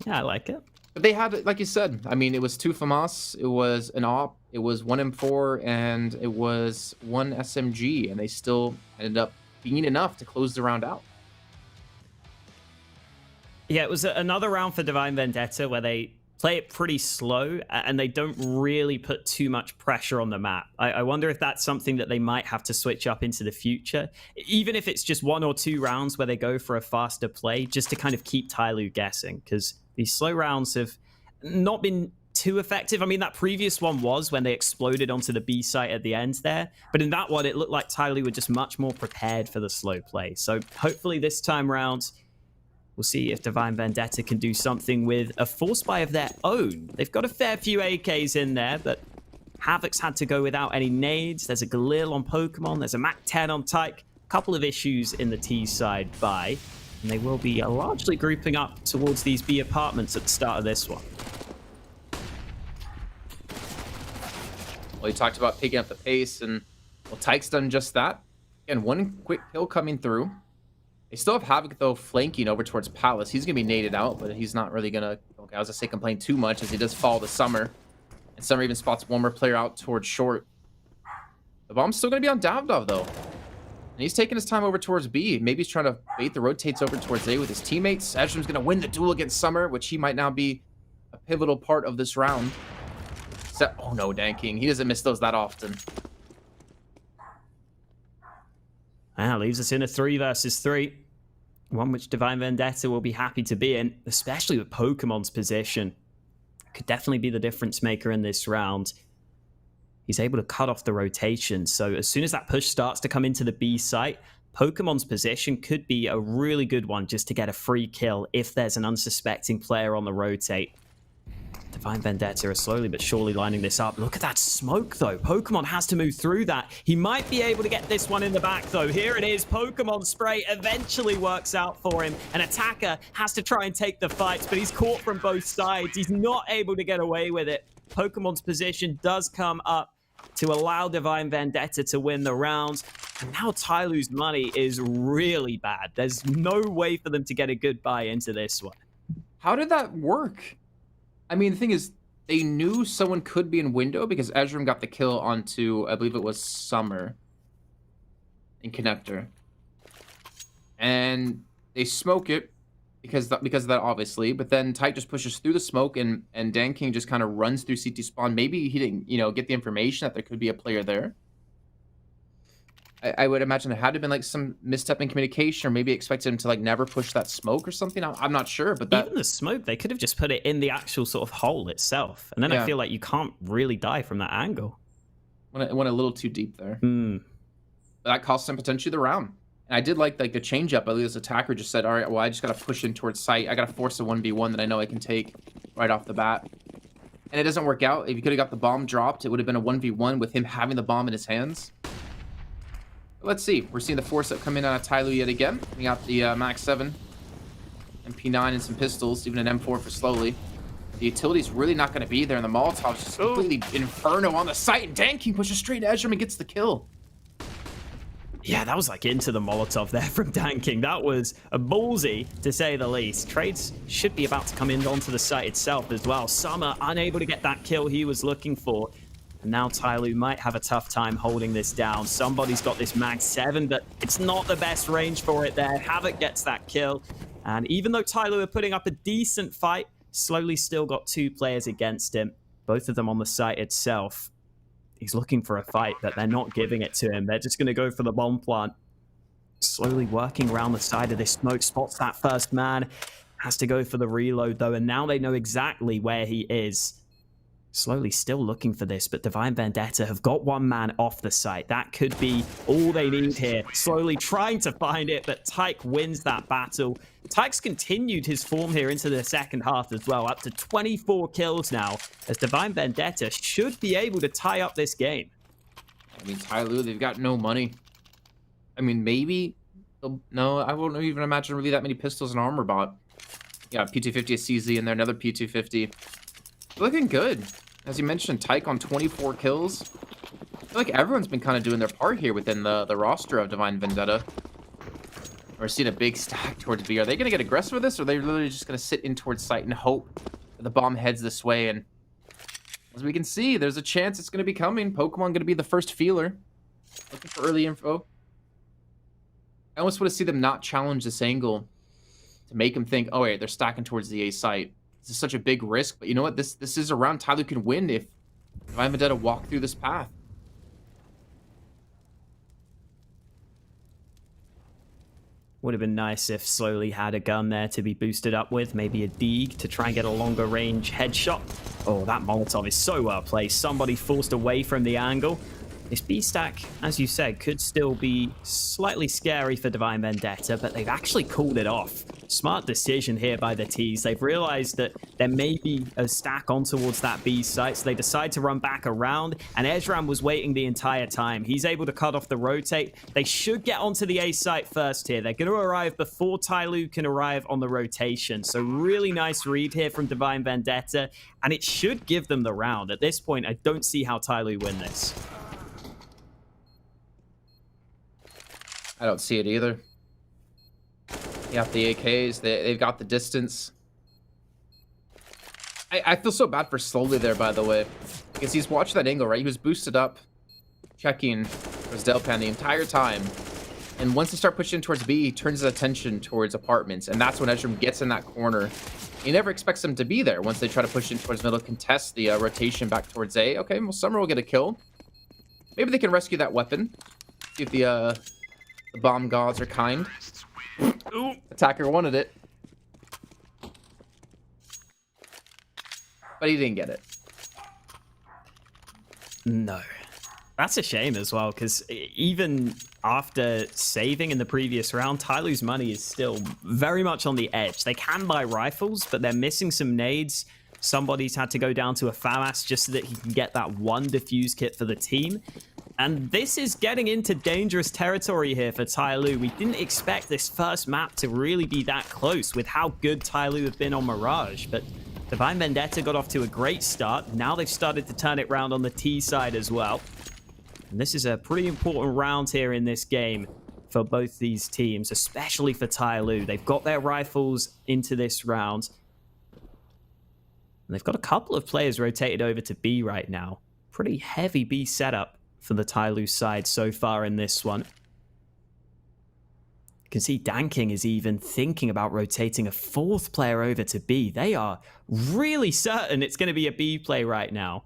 Yeah, I like it. But they had, like you said, I mean, it was 2 FAMAS, it was an op, it was 1 M4, and it was 1 SMG, and they still ended up being enough to close the round out. Yeah, it was another round for Divine Vendetta where they play it pretty slow, and they don't really put too much pressure on the map. I wonder if that's something that they might have to switch up into the future, even if it's just 1 or 2 rounds where they go for a faster play, just to kind of keep Tyloo guessing, because these slow rounds have not been too effective. I mean, that previous one was when they exploded onto the B site at the end there, but in that one, it looked like Tyloo were just much more prepared for the slow play. So hopefully this time around, we'll see if Divine Vendetta can do something with a force buy of their own. They've got a fair few AKs in there, but Havoc's had to go without any nades. There's a Galil on Pokemon. There's a Mac 10 on Tyke. A couple of issues in the T side buy, and they will be largely grouping up towards these B apartments at the start of this one. Well, he talked about picking up the pace, and well, Tyke's done just that. Again, one quick kill coming through. They still have Havoc, though, flanking over towards Palace. He's going to be naded out, but he's not really going to, okay, I was going to say complain too much, as he does follow the Summer. And Summer even spots one more player out towards short. The bomb's still going to be on Davdov, though. And he's taking his time over towards B. Maybe he's trying to bait the rotates over towards A with his teammates. Ezreal's going to win the duel against Summer, which he might now be a pivotal part of this round. Oh, no, Danking. He doesn't miss those that often. Leaves us in a 3 versus 3. One which Divine Vendetta will be happy to be in, especially with Pokemon's position. Could definitely be the difference maker in this round. He's able to cut off the rotation, so as soon as that push starts to come into the B site, Pokemon's position could be a really good one just to get a free kill if there's an unsuspecting player on the rotate. Divine Vendetta are slowly but surely lining this up. Look at that smoke, though. Pokemon has to move through that. He might be able to get this one in the back, though. Here it is. Pokemon spray eventually works out for him. An attacker has to try and take the fights, but he's caught from both sides. He's not able to get away with it. Pokemon's position does come up to allow Divine Vendetta to win the round. And now Tyloo's money is really bad. There's no way for them to get a good buy into this one. How did that work? I mean, the thing is, they knew someone could be in window because Ezreal got the kill onto, I believe it was Summer in Connector. And they smoke it because of that, obviously. But then Tyke just pushes through the smoke, and Dan King just kind of runs through CT spawn. Maybe he didn't, get the information that there could be a player there. I would imagine there had to have been like some misstep in communication, or maybe expected him to like never push that smoke or something. I'm not sure, but that... Even the smoke, they could have just put it in the actual sort of hole itself. And then I feel like you can't really die from that angle. Went a little too deep there. Mm. That cost him potentially the round. And I did like the change up. At least this attacker just said, all right, well, I just got to push in towards site. I got to force a 1v1 that I know I can take right off the bat. And it doesn't work out. If you could have got the bomb dropped, it would have been a 1v1 with him having the bomb in his hands. Let's see. We're seeing the force up come in out of Tyloo yet again. We got the Max 7 and P9 and some pistols, even an M4 for slowly. The utility's really not going to be there, and the Molotov's just completely inferno on the site, and Dan King pushes straight to Ezreal and gets the kill. Yeah, that was like into the Molotov there from Dan King. That was a ballsy, to say the least. Trades should be about to come in onto the site itself as well. Summer unable to get that kill he was looking for. And now Tyloo might have a tough time holding this down. Somebody's got this Mag 7, but it's not the best range for it there. Havoc gets that kill. And even though Tyloo are putting up a decent fight, slowly still got 2 players against him, both of them on the site itself. He's looking for a fight, but they're not giving it to him. They're just going to go for the bomb plant. Slowly working around the side of this smoke, spots that first man. Has to go for the reload, though, and now they know exactly where he is. Slowly still looking for this, but Divine Vendetta have got 1 man off the site. That could be all they need here. Slowly trying to find it, but Tyke wins that battle. Tyke's continued his form here into the second half as well, up to 24 kills now, as Divine Vendetta should be able to tie up this game. I mean, Tyloo, they've got no money. I mean, maybe... No, I won't even imagine really that many pistols and armor bot. Yeah, P250 CZ in there, another P250. Looking good. As you mentioned, Tyke on 24 kills. I feel like everyone's been kind of doing their part here within the roster of Divine Vendetta. We're seeing a big stack towards B. Are they going to get aggressive with this, or are they literally just going to sit in towards site and hope that the bomb heads this way? And as we can see, there's a chance it's going to be coming. Pokemon going to be the first feeler. Looking for early info. I almost want to see them not challenge this angle to make them think, oh wait, they're stacking towards the A site. This is such a big risk, but you know what? This is a round Tyloo can win if Divine Vendetta walk through this path. Would have been nice if Slowly had a gun there to be boosted up with, maybe a Deeg to try and get a longer range headshot. Oh, that Molotov is so well placed. Somebody forced away from the angle. This B-stack, as you said, could still be slightly scary for Divine Vendetta, but they've actually called it off. Smart decision here by the T's. They've realized that there may be a stack on towards that B site, so they decide to run back around, and Ezram was waiting the entire time. He's able to cut off the rotate. They should get onto the A site first here. They're going to arrive before Tyloo can arrive on the rotation, so really nice read here from Divine Vendetta, and it should give them the round. At this point, I don't see how Tyloo win this. I don't see it either. You got the AKs. They've got the distance. I feel so bad for Slowly there, by the way. Because he's watched that angle, right? He was boosted up, checking for his Delpan the entire time. And once they start pushing towards B, he turns his attention towards apartments. And that's when Ezram gets in that corner. He never expects them to be there once they try to push in towards middle, contest the rotation back towards A. Okay, well, Summer will get a kill. Maybe they can rescue that weapon. See if the bomb gods are kind. Ooh, attacker wanted it. But he didn't get it. No. That's a shame as well, because even after saving in the previous round, Tyloo's money is still very much on the edge. They can buy rifles, but they're missing some nades. Somebody's had to go down to a FAMAS just so that he can get that one defuse kit for the team. And this is getting into dangerous territory here for Tyloo. We didn't expect this first map to really be that close with how good Tyloo have been on Mirage. But Divine Vendetta got off to a great start. Now they've started to turn it round on the T side as well. And this is a pretty important round here in this game for both these teams, especially for Tyloo. They've got their rifles into this round. And they've got a couple of players rotated over to B right now. Pretty heavy B setup for the Tyloo side so far in this one. You can see Danking is even thinking about rotating a fourth player over to B. They are really certain it's going to be a B play right now.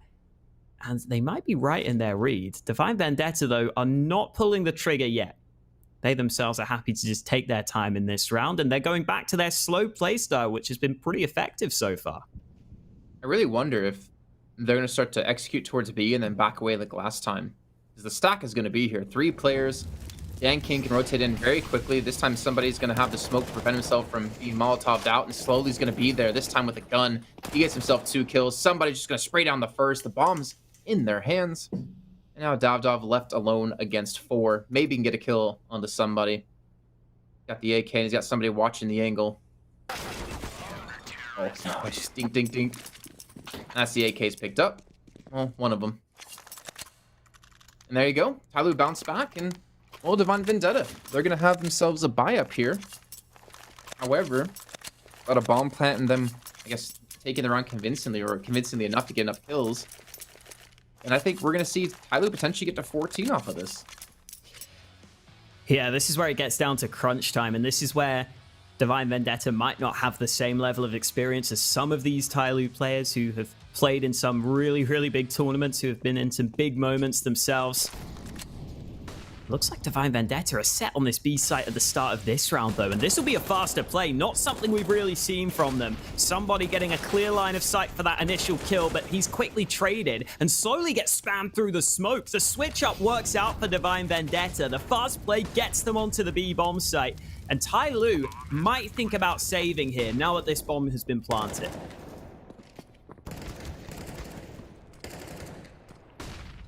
And they might be right in their read. Divine Vendetta, though, are not pulling the trigger yet. They themselves are happy to just take their time in this round, and they're going back to their slow playstyle, which has been pretty effective so far. I really wonder if they're going to start to execute towards B and then back away like last time. Because the stack is going to be here. 3 players. Dan King can rotate in very quickly. This time somebody's going to have the smoke to prevent himself from being Molotov'd out, and Slowly is going to be there. This time with a gun. He gets himself 2 kills. Somebody's just going to spray down the first. The bomb's in their hands. And now Davdov left alone against 4. Maybe he can get a kill onto somebody. Got the AK and he's got somebody watching the angle. Oh, no. Just dink, dink, dink. That's the AK's picked up. Well, one of them. And there you go. Tyloo bounced back, and well, Divine Vendetta, they're going to have themselves a buy up here. However, got a bomb plant and them, I guess, taking the round convincingly, or convincingly enough to get enough kills. And I think we're going to see Tyloo potentially get to 14 off of this. Yeah, this is where it gets down to crunch time, and this is where Divine Vendetta might not have the same level of experience as some of these Tyloo players who have played in some really, really big tournaments, who have been in some big moments themselves. Looks like Divine Vendetta are set on this B site at the start of this round, though, and this will be a faster play, not something we've really seen from them. Somebody getting a clear line of sight for that initial kill, but he's quickly traded and slowly gets spammed through the smoke. The switch-up works out for Divine Vendetta. The fast play gets them onto the B bomb site, and Tyloo might think about saving here now that this bomb has been planted.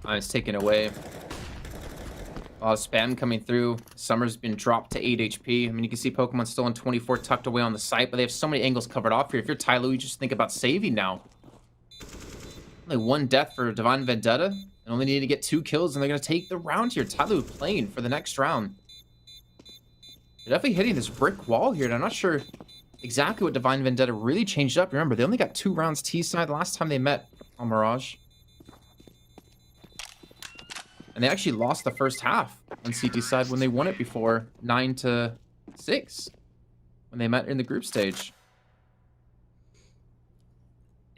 It's taken away. Spam coming through. Summer's been dropped to 8 HP. I mean, you can see Pokemon still on 24 tucked away on the site, but they have so many angles covered off here. If you're Tyloo, you just think about saving now. Only 1 death for Divine Vendetta, and only need to get 2 kills, and they're going to take the round here. Tyloo playing for the next round. They're definitely hitting this brick wall here, and I'm not sure exactly what Divine Vendetta really changed up. Remember, they only got 2 rounds T-side last time they met on Mirage. And they actually lost the first half on CT side when they won it before, 9-6, when they met in the group stage.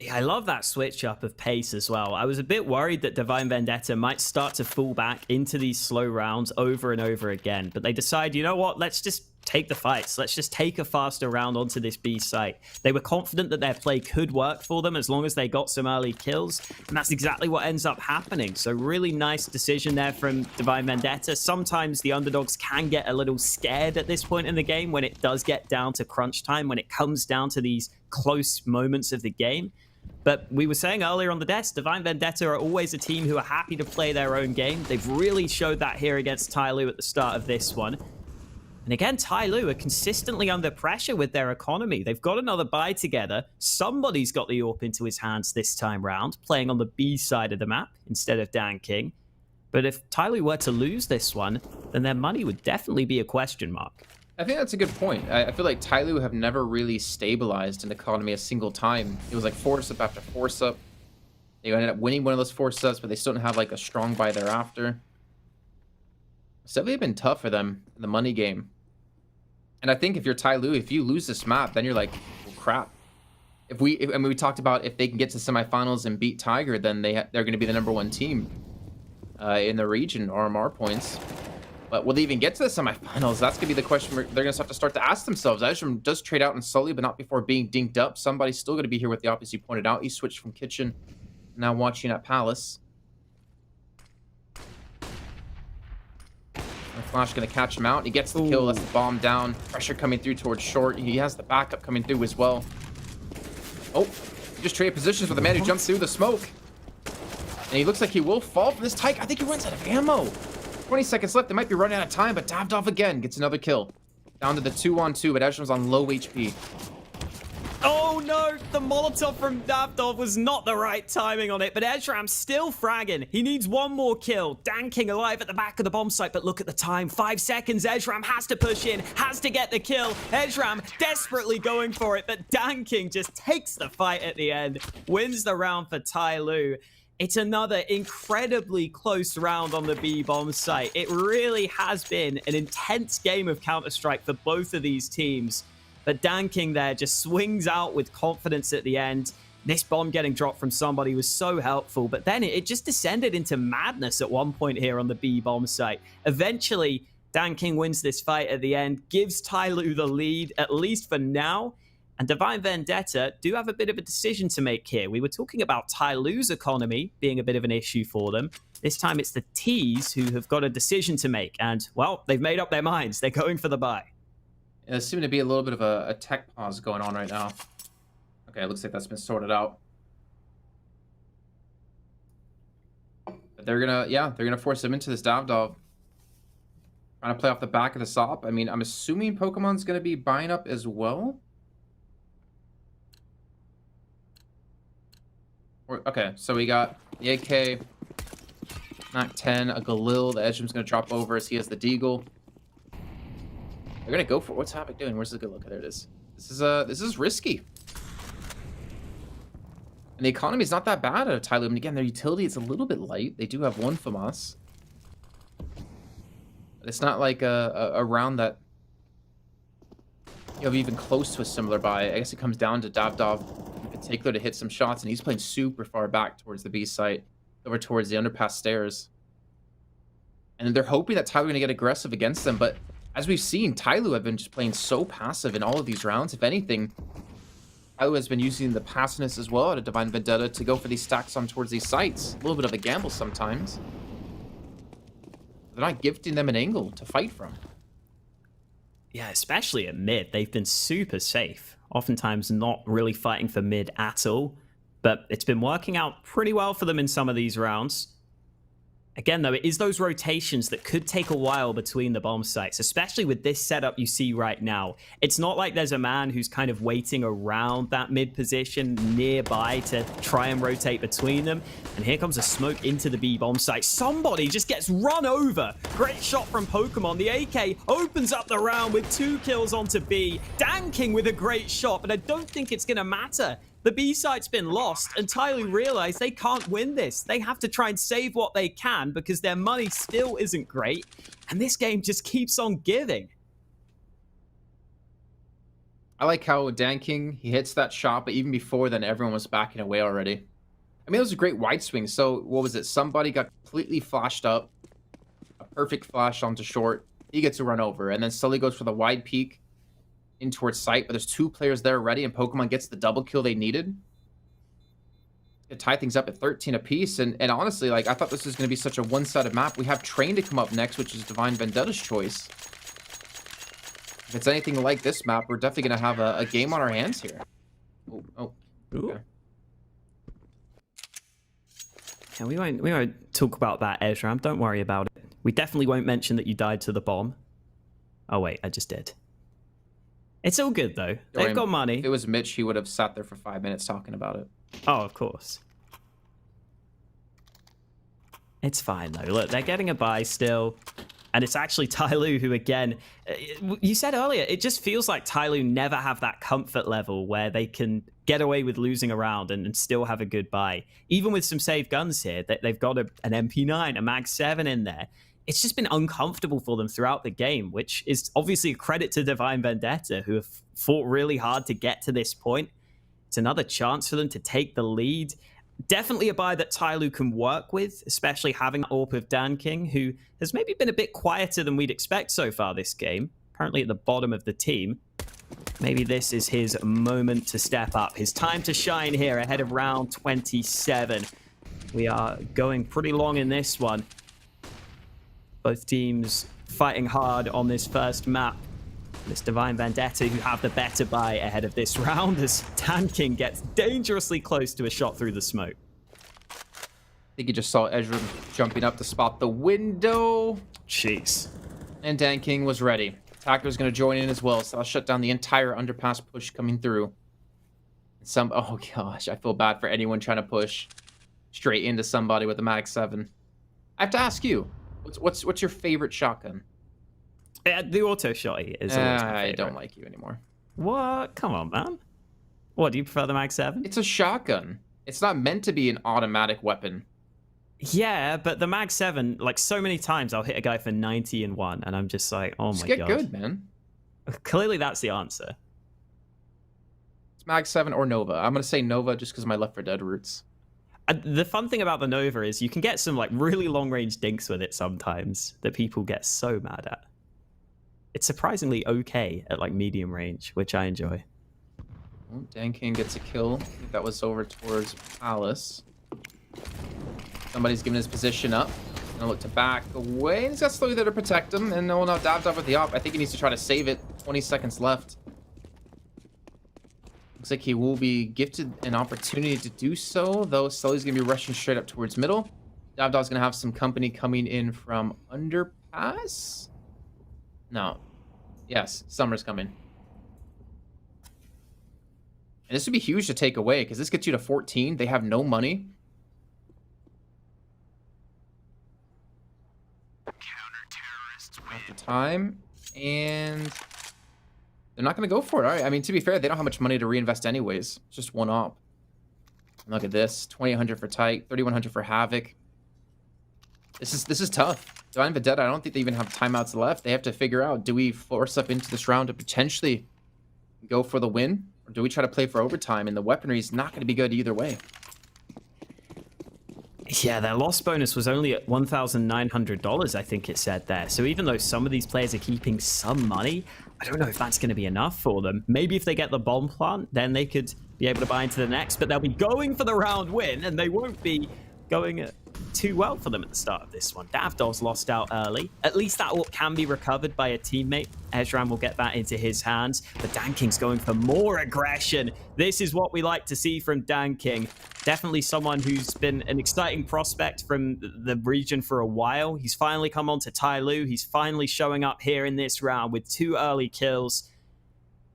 Yeah, I love that switch up of pace as well. I was a bit worried that Divine Vendetta might start to fall back into these slow rounds over and over again, but they decide, you know what, let's just take the fights. Let's just take a faster round onto this B site. They were confident that their play could work for them as long as they got some early kills, and that's exactly what ends up happening. So really nice decision there from Divine Vendetta. Sometimes the underdogs can get a little scared at this point in the game when it does get down to crunch time, when it comes down to these close moments of the game. But we were saying earlier on the desk, Divine Vendetta are always a team who are happy to play their own game. They've really showed that here against Tyloo at the start of this one. And again, Tyloo are consistently under pressure with their economy. They've got another buy together. Somebody's got the AWP into his hands this time round, playing on the B side of the map instead of Dan King. But if Tyloo were to lose this one, then their money would definitely be a question mark. I think that's a good point. I feel like Tyloo have never really stabilized an economy a single time. It was like force up after force up. They ended up winning one of those force ups, but they still don't have like a strong buy thereafter. It's definitely been tough for them in the money game. And I think if you're Tyloo, if you lose this map, then you're like, well, crap. We talked about if they can get to semifinals and beat Tiger, then they're going to be the #1 team in the region, RMR points. But will they even get to the semifinals? That's going to be the question they're going to have to start to ask themselves. Ezram does trade out in Sully, but not before being dinked up. Somebody's still going to be here with the op, as you pointed out. He switched from Kitchen, now watching at Palace. Flash going to catch him out. He gets the kill. That's the bomb down. Pressure coming through towards short. He has the backup coming through as well. Oh, he just traded positions with the man who jumped through the smoke. And he looks like he will fall from this Tyke. I think he runs out of ammo. 20 seconds left. They might be running out of time, but Davdov again gets another kill. Down to the 2-on-2, but Ezram's on low HP. Oh no, the Molotov from Davdov was not the right timing on it, but Ezram still fragging. He needs one more kill. Dan King alive at the back of the bomb site, but look at the time. 5 seconds. Ezram has to push in, has to get the kill. Ezram desperately going for it, but Dan King just takes the fight at the end, wins the round for Tyloo. It's another incredibly close round on the B bomb site. It really has been an intense game of Counter-Strike for both of these teams. But Dan King there just swings out with confidence at the end. This bomb getting dropped from somebody was so helpful, but then it just descended into madness at one point here on the B bomb site. Eventually, Dan King wins this fight at the end, gives Tyloo the lead, at least for now. And Divine Vendetta do have a bit of a decision to make here. We were talking about Tyloo's economy being a bit of an issue for them. This time it's the T's who have got a decision to make. And, well, they've made up their minds. They're going for the buy. Yeah, there seems to be a little bit of a tech pause going on right now. Okay, it looks like that's been sorted out. But they're gonna force him into this Davdov. Trying to play off the back of the SOP. I mean, I'm assuming Pokemon's gonna be buying up as well. Okay, so we got the AK, Mac 10, a Galil. The Ezram's gonna drop over as he has the Deagle. They're gonna go for it. What's Havoc doing? Where's the good look? There it is. This is risky. And the economy is not that bad out of Tyloo. And again, their utility is a little bit light. They do have one FAMAS. But it's not like a round that you have even close to a similar buy. I guess it comes down to Davdov in particular to hit some shots, and he's playing super far back towards the B site, over towards the underpass stairs. And they're hoping that Tyloo are gonna get aggressive against them, but as we've seen, Tyloo have been just playing so passive in all of these rounds. If anything, Tyloo has been using the passiveness as well out of Divine Vendetta to go for these stacks on towards these sites. A little bit of a gamble sometimes. They're not gifting them an angle to fight from. Yeah, especially at mid. They've been super safe. Oftentimes not really fighting for mid at all. But it's been working out pretty well for them in some of these rounds. Again, though, it is those rotations that could take a while between the bomb sites, especially with this setup you see right now. It's not like there's a man who's kind of waiting around that mid position nearby to try and rotate between them. And here comes a smoke into the B bomb site. Somebody just gets run over. Great shot from Pokemon. The AK opens up the round with 2 kills onto B. Dan King with a great shot, but I don't think it's going to matter. The B site's been lost, and Tyloo realize they can't win this. They have to try and save what they can because their money still isn't great, and this game just keeps on giving. I like how Dan King, he hits that shot, but even before then, everyone was backing away already. I mean, it was a great wide swing. So, what was it? Somebody got completely flashed up. A perfect flash onto short. He gets a run over. And then Sully goes for the wide peek in towards sight. But there's 2 players there already. And Pokemon gets the double kill they needed. To tie things up at 13 apiece. And honestly, like, I thought this was going to be such a one-sided map. We have Train to come up next, which is Divine Vendetta's choice. If it's anything like this map, we're definitely going to have a game on our hands here. Oh. Okay. Yeah, we won't talk about that, Ezram. Don't worry about it. We definitely won't mention that you died to the bomb. Oh wait, I just did. It's all good though. They've got money. If it was Mitch, he would have sat there for 5 minutes talking about it. Oh, of course. It's fine though. Look, they're getting a buy still. And it's actually Tyloo who, again, you said earlier, it just feels like Tyloo never have that comfort level where they can get away with losing a round and still have a good buy. Even with some saved guns here, they've got an MP9, a Mag 7 in there. It's just been uncomfortable for them throughout the game, which is obviously a credit to Divine Vendetta, who have fought really hard to get to this point. It's another chance for them to take the lead. Definitely a buy that Tyloo can work with, especially having AWP of Dan King, who has maybe been a bit quieter than we'd expect so far this game. Currently at the bottom of the team. Maybe this is his moment to step up. His time to shine here ahead of round 27. We are going pretty long in this one. Both teams fighting hard on this first map. This Divine Vendetta who have the better buy ahead of this round as Dan King gets dangerously close to a shot through the smoke. I think you just saw Ezra jumping up to spot the window. Jeez. And Dan King was ready. Attacker's going to join in as well, so I'll shut down the entire underpass push coming through. Oh gosh, I feel bad for anyone trying to push straight into somebody with a Mag 7. I have to ask you, what's your favorite shotgun? The auto shotty is always my favorite. I don't like you anymore. What? Come on, man. What, do you prefer the Mag 7? It's a shotgun. It's not meant to be an automatic weapon. Yeah, but the Mag 7, like so many times I'll hit a guy for 90 in one, and I'm just like, oh my god. Just get good, man. Clearly that's the answer. It's Mag 7 or Nova. I'm going to say Nova just because of my Left 4 Dead roots. The fun thing about the Nova is you can get some like really long-range dinks with it sometimes that people get so mad at. It's surprisingly okay at like medium range, which I enjoy. Oh, Dan King gets a kill. I think that was over towards Palace. Somebody's giving his position up. Gonna look to back away. He's got Slowly there to protect him. And no, Davdov with the op. I think he needs to try to save it. 20 seconds left. Looks like he will be gifted an opportunity to do so, though Sully's gonna be rushing straight up towards middle. Davdov's gonna have some company coming in from underpass. No. Yes, Summer's coming. And this would be huge to take away, because this gets you to 14. They have no money. After time. And they're not going to go for it. All right. I mean, to be fair, they don't have much money to reinvest anyways. It's just one op. Look at this. 2,800 for Tight. 3,100 for Havoc. This is tough. Divine Vendetta, I don't think they even have timeouts left. They have to figure out, do we force up into this round to potentially go for the win? Or do we try to play for overtime? And the weaponry is not going to be good either way. Yeah, their loss bonus was only at $1,900, I think it said there. So even though some of these players are keeping some money, I don't know if that's going to be enough for them. Maybe if they get the bomb plant, then they could be able to buy into the next. But they'll be going for the round win, and they won't be going too well for them at the start of this one. Davdol's lost out early. At least that can be recovered by a teammate. Ezram will get that into his hands. But Dan King's going for more aggression. This is what we like to see from Dan King. Definitely someone who's been an exciting prospect from the region for a while. He's finally come on to Tyloo. He's finally showing up here in this round with 2 early kills.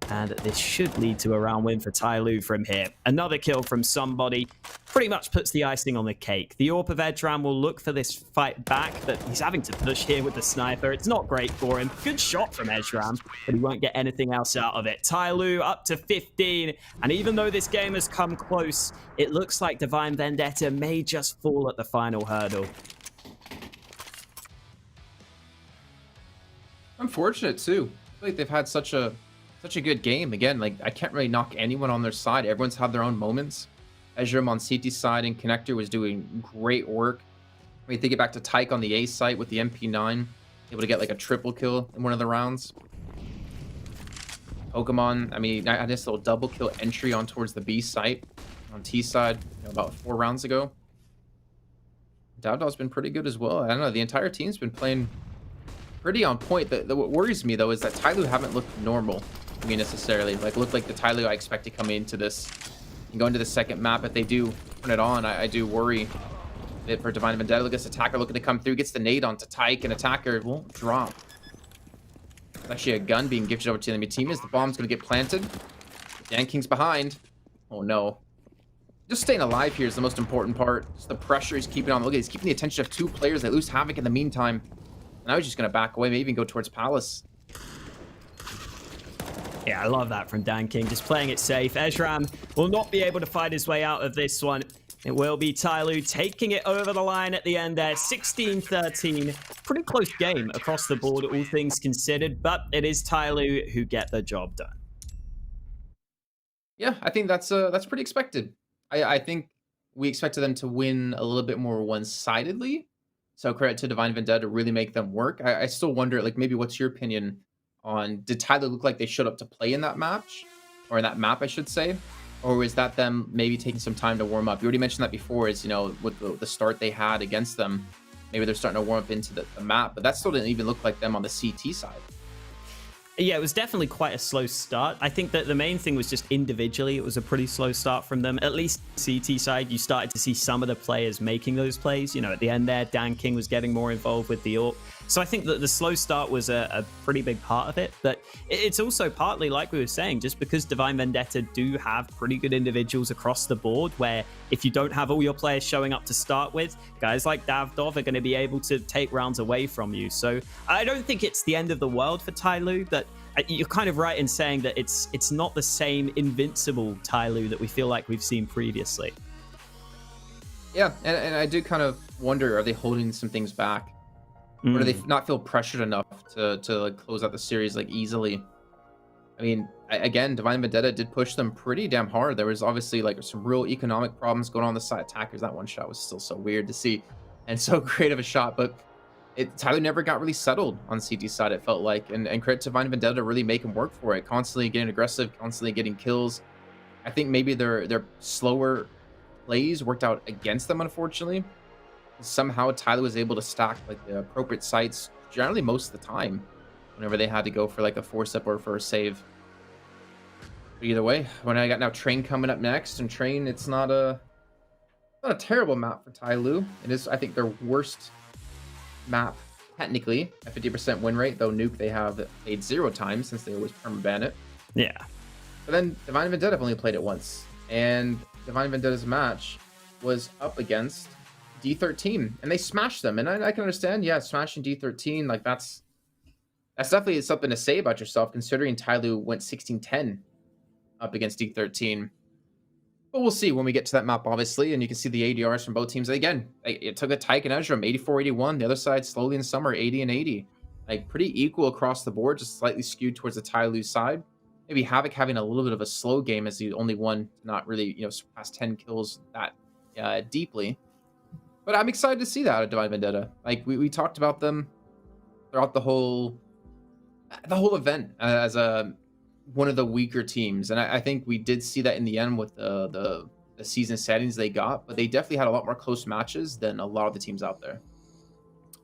And this should lead to a round win for Tyloo from here. Another kill from somebody pretty much puts the icing on the cake. The AWP of Edram will look for this fight back, but he's having to push here with the sniper. It's not great for him. Good shot from Edram, but he won't get anything else out of it. Tyloo up to 15, and even though this game has come close, it looks like Divine Vendetta may just fall at the final hurdle. Unfortunate, too. I feel like they've had such a such a good game. Again, like, I can't really knock anyone on their side. Everyone's had their own moments. Ezreal on CT side and Connector was doing great work. When you think it back to Tyke on the A site with the MP9, able to get like a triple kill in one of the rounds. Pokemon, I mean, I had this little double kill entry on towards the B site on T side, you know, about 4 rounds ago. Dowdow's been pretty good as well. I don't know, the entire team's been playing pretty on point. What worries me though is that Tyloo haven't looked normal. I mean, necessarily like looked like the Tyloo I expected coming into this. And going to the second map, if they do turn it on, I do worry a bit for Divine Vendetta. Look at this attacker looking to come through, gets the nade onto Tyke, and attacker won't drop. It's actually a gun being gifted over to the enemy team as the bomb's going to get planted. Dan King's behind. Oh no. Just staying alive here is the most important part. Just the pressure he's keeping on. Look at, he's keeping the attention of 2 players. They lose Havoc in the meantime. And I was just going to back away, maybe even go towards Palace. Yeah, I love that from Dan King, just playing it safe. Ezram will not be able to fight his way out of this one. It will be Tyloo taking it over the line at the end there, 16-13. Pretty close game across the board, all things considered, but it is Tyloo who get the job done. Yeah, I think that's pretty expected. I think we expected them to win a little bit more one-sidedly. So credit to Divine Vendetta to really make them work. I still wonder, like, maybe what's your opinion on, did Tyloo look like they showed up to play in that match? Or in that map, I should say? Or was that them maybe taking some time to warm up? You already mentioned that before, is, you know, with the start they had against them, maybe they're starting to warm up into the map, but that still didn't even look like them on the CT side. Yeah, it was definitely quite a slow start. I think that the main thing was just individually, it was a pretty slow start from them. At least CT side, you started to see some of the players making those plays. You know, at the end there, Dan King was getting more involved with the AWP. So I think that the slow start was a pretty big part of it. But it's also partly, like we were saying, just because Divine Vendetta do have pretty good individuals across the board, where if you don't have all your players showing up to start with, guys like Davdov are going to be able to take rounds away from you. So I don't think it's the end of the world for Tyloo, but you're kind of right in saying that it's not the same invincible Tyloo that we feel like we've seen previously. Yeah, and I do kind of wonder, are they holding some things back? Or do they not feel pressured enough to like close out the series like easily? I mean, again, Divine Vendetta did push them pretty damn hard. There was obviously like some real economic problems going on the side. Attackers, that one shot was still so weird to see and so great of a shot, but Tyloo never got really settled on CT side, it felt like, and credit to Divine Vendetta to really make him work for it, constantly getting aggressive, constantly getting kills. I think maybe their slower plays worked out against them, unfortunately. Somehow Tyloo was able to stack like the appropriate sites generally most of the time whenever they had to go for like a 4-step or for a save. But either way, when I got now Train coming up next, and Train, it's not a terrible map for Tyloo. It is, I think, their worst map technically at 50% win rate, though Nuke they have played 0 times since they always permaban it. Yeah. But then Divine Vendetta have only played it once, and Divine Vendetta's match was up against D13, and they smashed them. And I can understand, yeah, smashing D13, like that's definitely something to say about yourself, considering Tyloo went 16-10 up against D13. But we'll see when we get to that map, obviously, and you can see the ADRs from both teams. Again, it took a Tyke and Ezram, 84-81. The other side, slowly in summer, 80 and 80. Like, pretty equal across the board, just slightly skewed towards the Tyloo side. Maybe Havoc having a little bit of a slow game as the only one to not really, you know, surpass 10 kills that deeply. But I'm excited to see that out of Divine Vendetta. Like, we talked about them throughout the whole event as one of the weaker teams, and I think we did see that in the end with the season settings they got. But they definitely had a lot more close matches than a lot of the teams out there.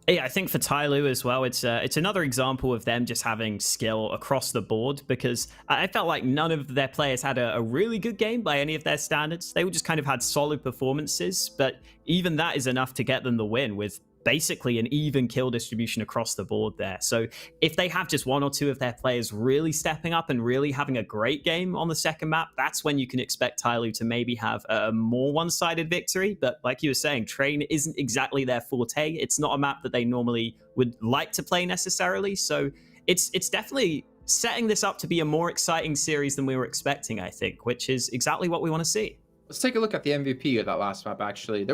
Yeah, I think for Tyloo as well, it's another example of them just having skill across the board, because I felt like none of their players had a really good game by any of their standards. They just kind of had solid performances, but even that is enough to get them the win with basically an even kill distribution across the board there. So if they have just 1 or 2 of their players really stepping up and really having a great game on the second map, that's when you can expect Tyloo to maybe have a more one-sided victory. But like you were saying, Train isn't exactly their forte. It's not a map that they normally would like to play necessarily. So it's definitely setting this up to be a more exciting series than we were expecting, I think, which is exactly what we want to see. Let's take a look at the MVP of that last map, actually.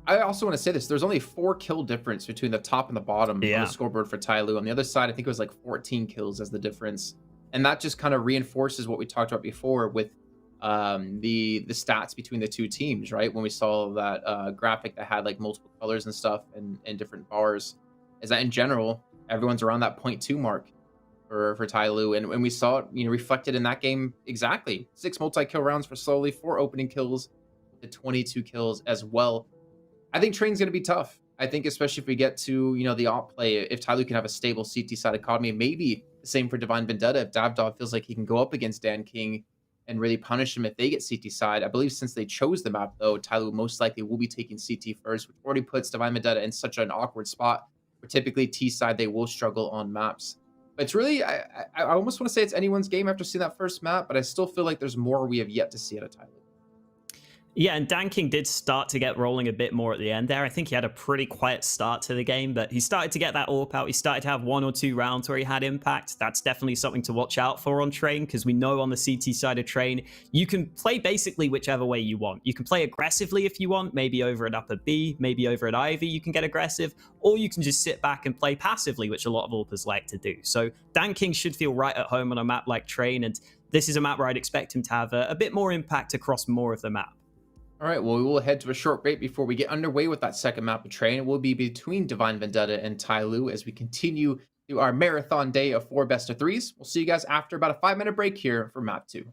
I also want to say this. There's only 4 kill difference between the top and the bottom on the scoreboard for Tyloo. On the other side, I think it was like 14 kills as the difference. And that just kind of reinforces what we talked about before with the stats between the two teams, right? When we saw that graphic that had like multiple colors and stuff and different bars, is that in general, everyone's around that 0.2 mark for Tyloo. And we saw it, reflected in that game exactly. 6 multi-kill rounds for Slowly, 4 opening kills, to 22 kills as well. I think training's going to be tough. I think especially if we get to, the op play, if Tyloo can have a stable CT side economy, maybe the same for Divine Vendetta. If Davdov feels like he can go up against Dan King and really punish him if they get CT side. I believe since they chose the map, though, Tyloo most likely will be taking CT first, which already puts Divine Vendetta in such an awkward spot where typically T side they will struggle on maps. But it's really, I almost want to say it's anyone's game after seeing that first map, but I still feel like there's more we have yet to see out of Tyloo. Yeah, and Dan King did start to get rolling a bit more at the end there. I think he had a pretty quiet start to the game, but he started to get that AWP out. He started to have 1 or 2 rounds where he had impact. That's definitely something to watch out for on Train, because we know on the CT side of Train, you can play basically whichever way you want. You can play aggressively if you want, maybe over at upper B, maybe over at Ivy you can get aggressive, or you can just sit back and play passively, which a lot of AWPers like to do. So Dan King should feel right at home on a map like Train, and this is a map where I'd expect him to have a bit more impact across more of the map. All right, well, we will head to a short break before we get underway with that second map of Train. It will be between Divine Vendetta and Tyloo as we continue through our marathon day of 4 best of 3s. We'll see you guys after about a 5-minute break here for map 2.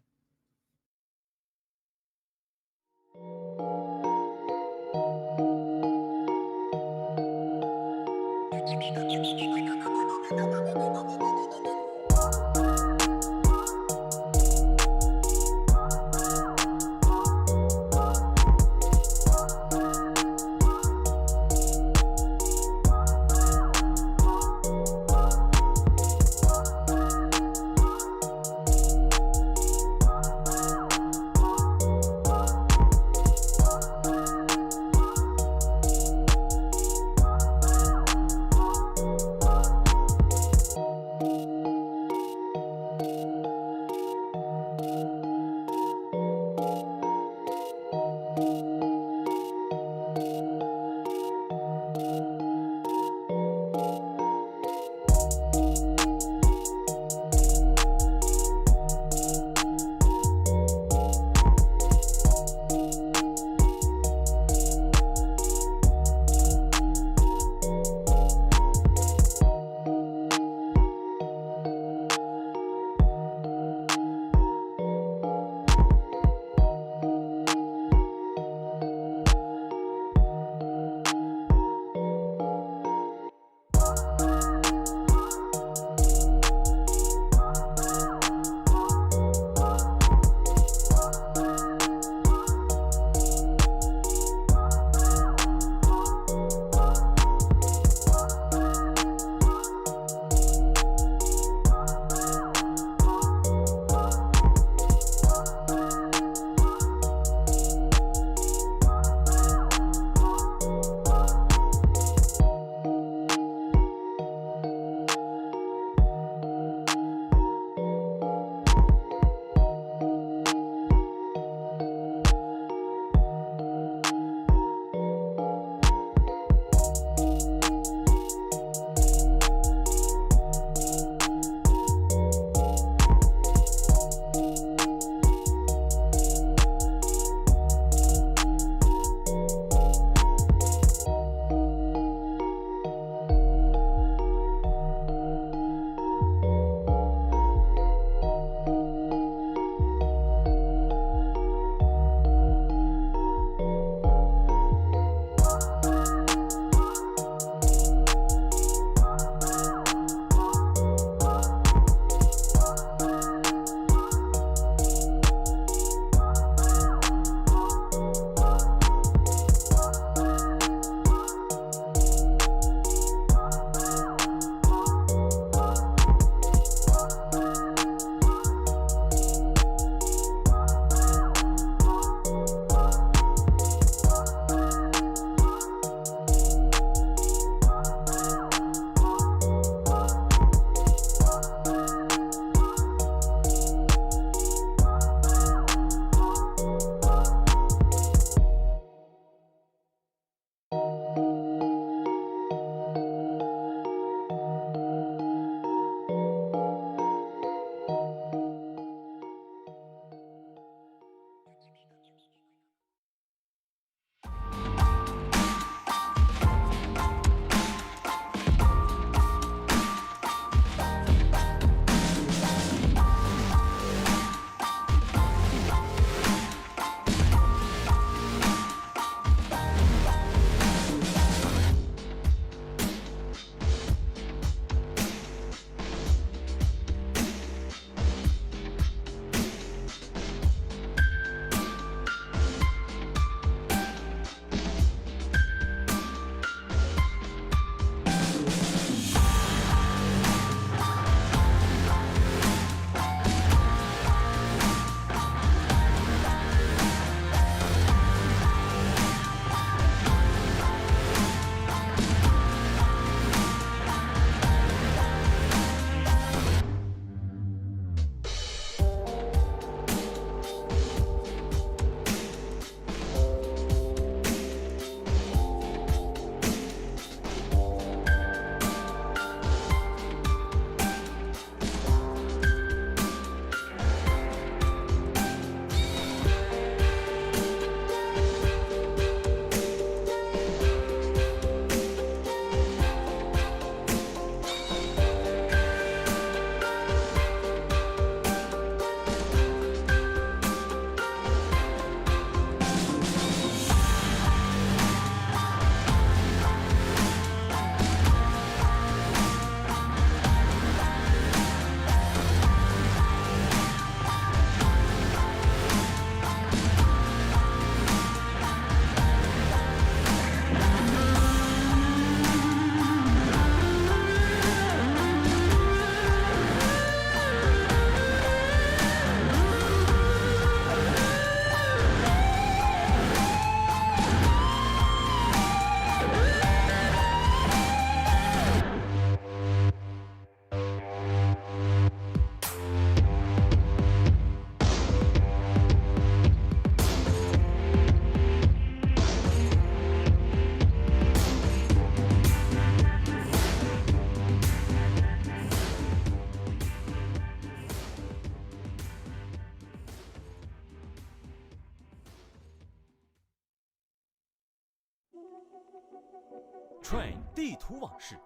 Train 地图往事。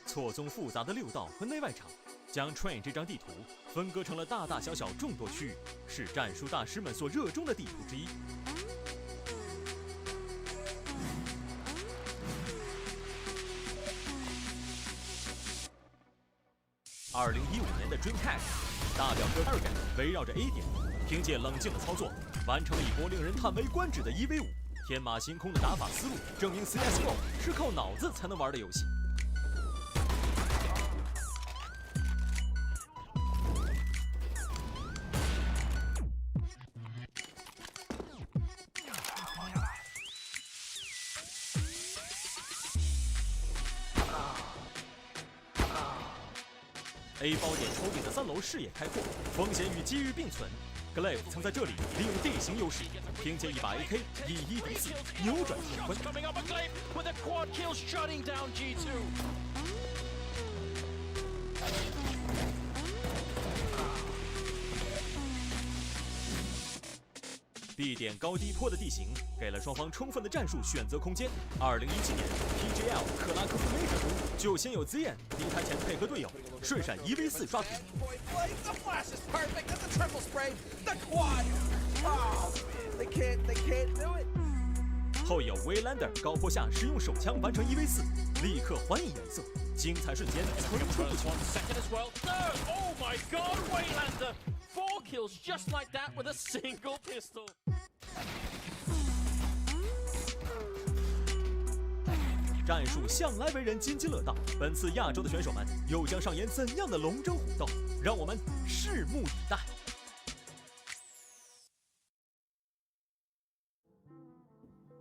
错综复杂的六道和内外场，将 Train 这张地图分割成了大大小小众多区域，是战术大师们所热衷的地图之一。2015年的 DreamHack， 大表哥 Arrogant 围绕着 A 点，凭借冷静的操作，完成了一波令人叹为观止的1v5，天马行空的打法思路，证明 CSGO 是靠脑子才能玩的游戏。A 包点头顶的3楼视野开阔，风险与机遇并存。Glaive 曾在这里利用地形优势，凭借一把 AK 以1敌4扭转乾坤。B 点高低坡的地形给了双方充分的战术选择空间。2017年 PGL 克拉科夫 Major 中就先有 ZN 离台前配合队友顺闪1v4刷屏。后有 Waylander 高坡下使用手枪完成1v4，立刻还以颜色，精彩瞬间层出不穷。Oh my God, Waylander! 4 kills just like that with a single pistol. 战术向来为人津津乐道，本次亚洲的选手们又将上演怎样的龙争虎斗？让我们拭目以待。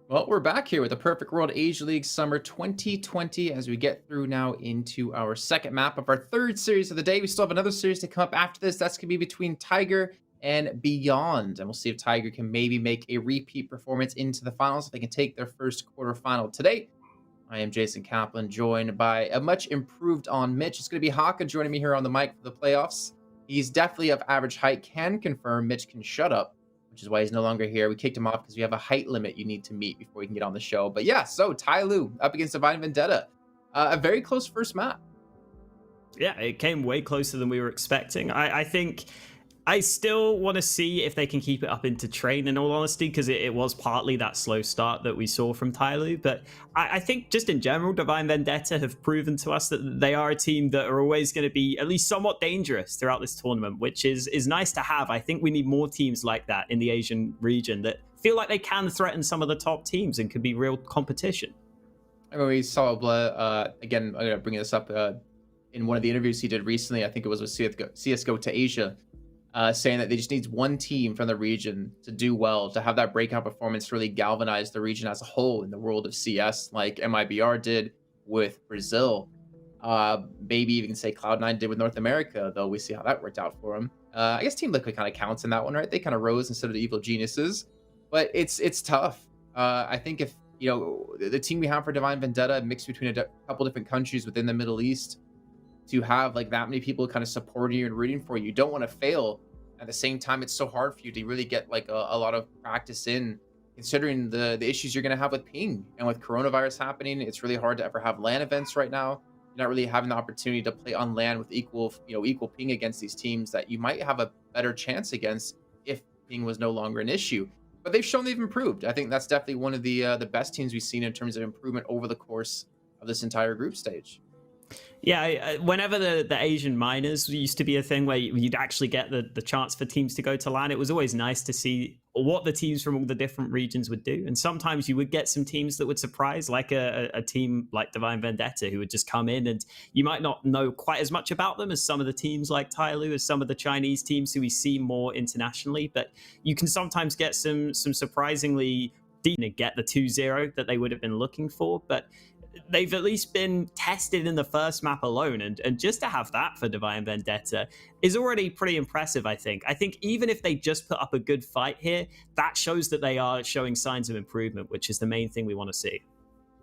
Well, we're back here with the Perfect World Asia League Summer 2020 as we get through now into our second map of our third series of the day. We still have another series to come up after this. That's going to be between Tiger and Beyond. And we'll see if Tiger can maybe make a repeat performance into the finals, if they can take their first quarterfinal today. I am Jason Kaplan, joined by a much improved on Mitch. It's going to be Haka joining me here on the mic for the playoffs. He's definitely of average height, can confirm Mitch can shut up, which is why he's no longer here. We kicked him off because we have a height limit you need to meet before we can get on the show. But yeah, so Tyloo up against Divine Vendetta. A very close first map. Yeah, it came way closer than we were expecting. I think I still want to see if they can keep it up into Train, in all honesty, because it was partly that slow start that we saw from Tyloo. But I think just in general, Divine Vendetta have proven to us that they are a team that are always going to be at least somewhat dangerous throughout this tournament, which is nice to have. I think we need more teams like that in the Asian region that feel like they can threaten some of the top teams and can be real competition. I mean, we saw again, I'm going to bring this up in one of the interviews he did recently. I think it was with CSGO to Asia. Saying that they just needs one team from the region to do well, to have that breakout performance to really galvanize the region as a whole in the world of CS, like MIBR did with Brazil. Maybe even say Cloud9 did with North America, though we see how that worked out for them. I guess Team Liquid kind of counts in that one, right? They kind of rose instead of the Evil Geniuses, but it's tough. I think if, you know, the team we have for Divine Vendetta mixed between a couple different countries within the Middle East, to have like that many people kind of supporting you and rooting for you, don't want to fail. At the same time, it's so hard for you to really get like a lot of practice in, considering the issues you're going to have with ping and with coronavirus happening. It's really hard to ever have LAN events right now. You're not really having the opportunity to play on LAN with equal ping against these teams that you might have a better chance against if ping was no longer an issue. But they've shown they've improved. I think that's definitely one of the best teams we've seen in terms of improvement over the course of this entire group stage. Yeah, whenever the Asian minors used to be a thing where you'd actually get the chance for teams to go to LAN, it was always nice to see what the teams from all the different regions would do. And sometimes you would get some teams that would surprise, like a team like Divine Vendetta, who would just come in and you might not know quite as much about them as some of the teams like Tyloo, as some of the Chinese teams who we see more internationally. But you can sometimes get some surprisingly get the 2-0 that they would have been looking for. But they've at least been tested in the first map alone, and just to have that for Divine Vendetta is already pretty impressive. I think even if they just put up a good fight here, that shows that they are showing signs of improvement, which is the main thing we want to see.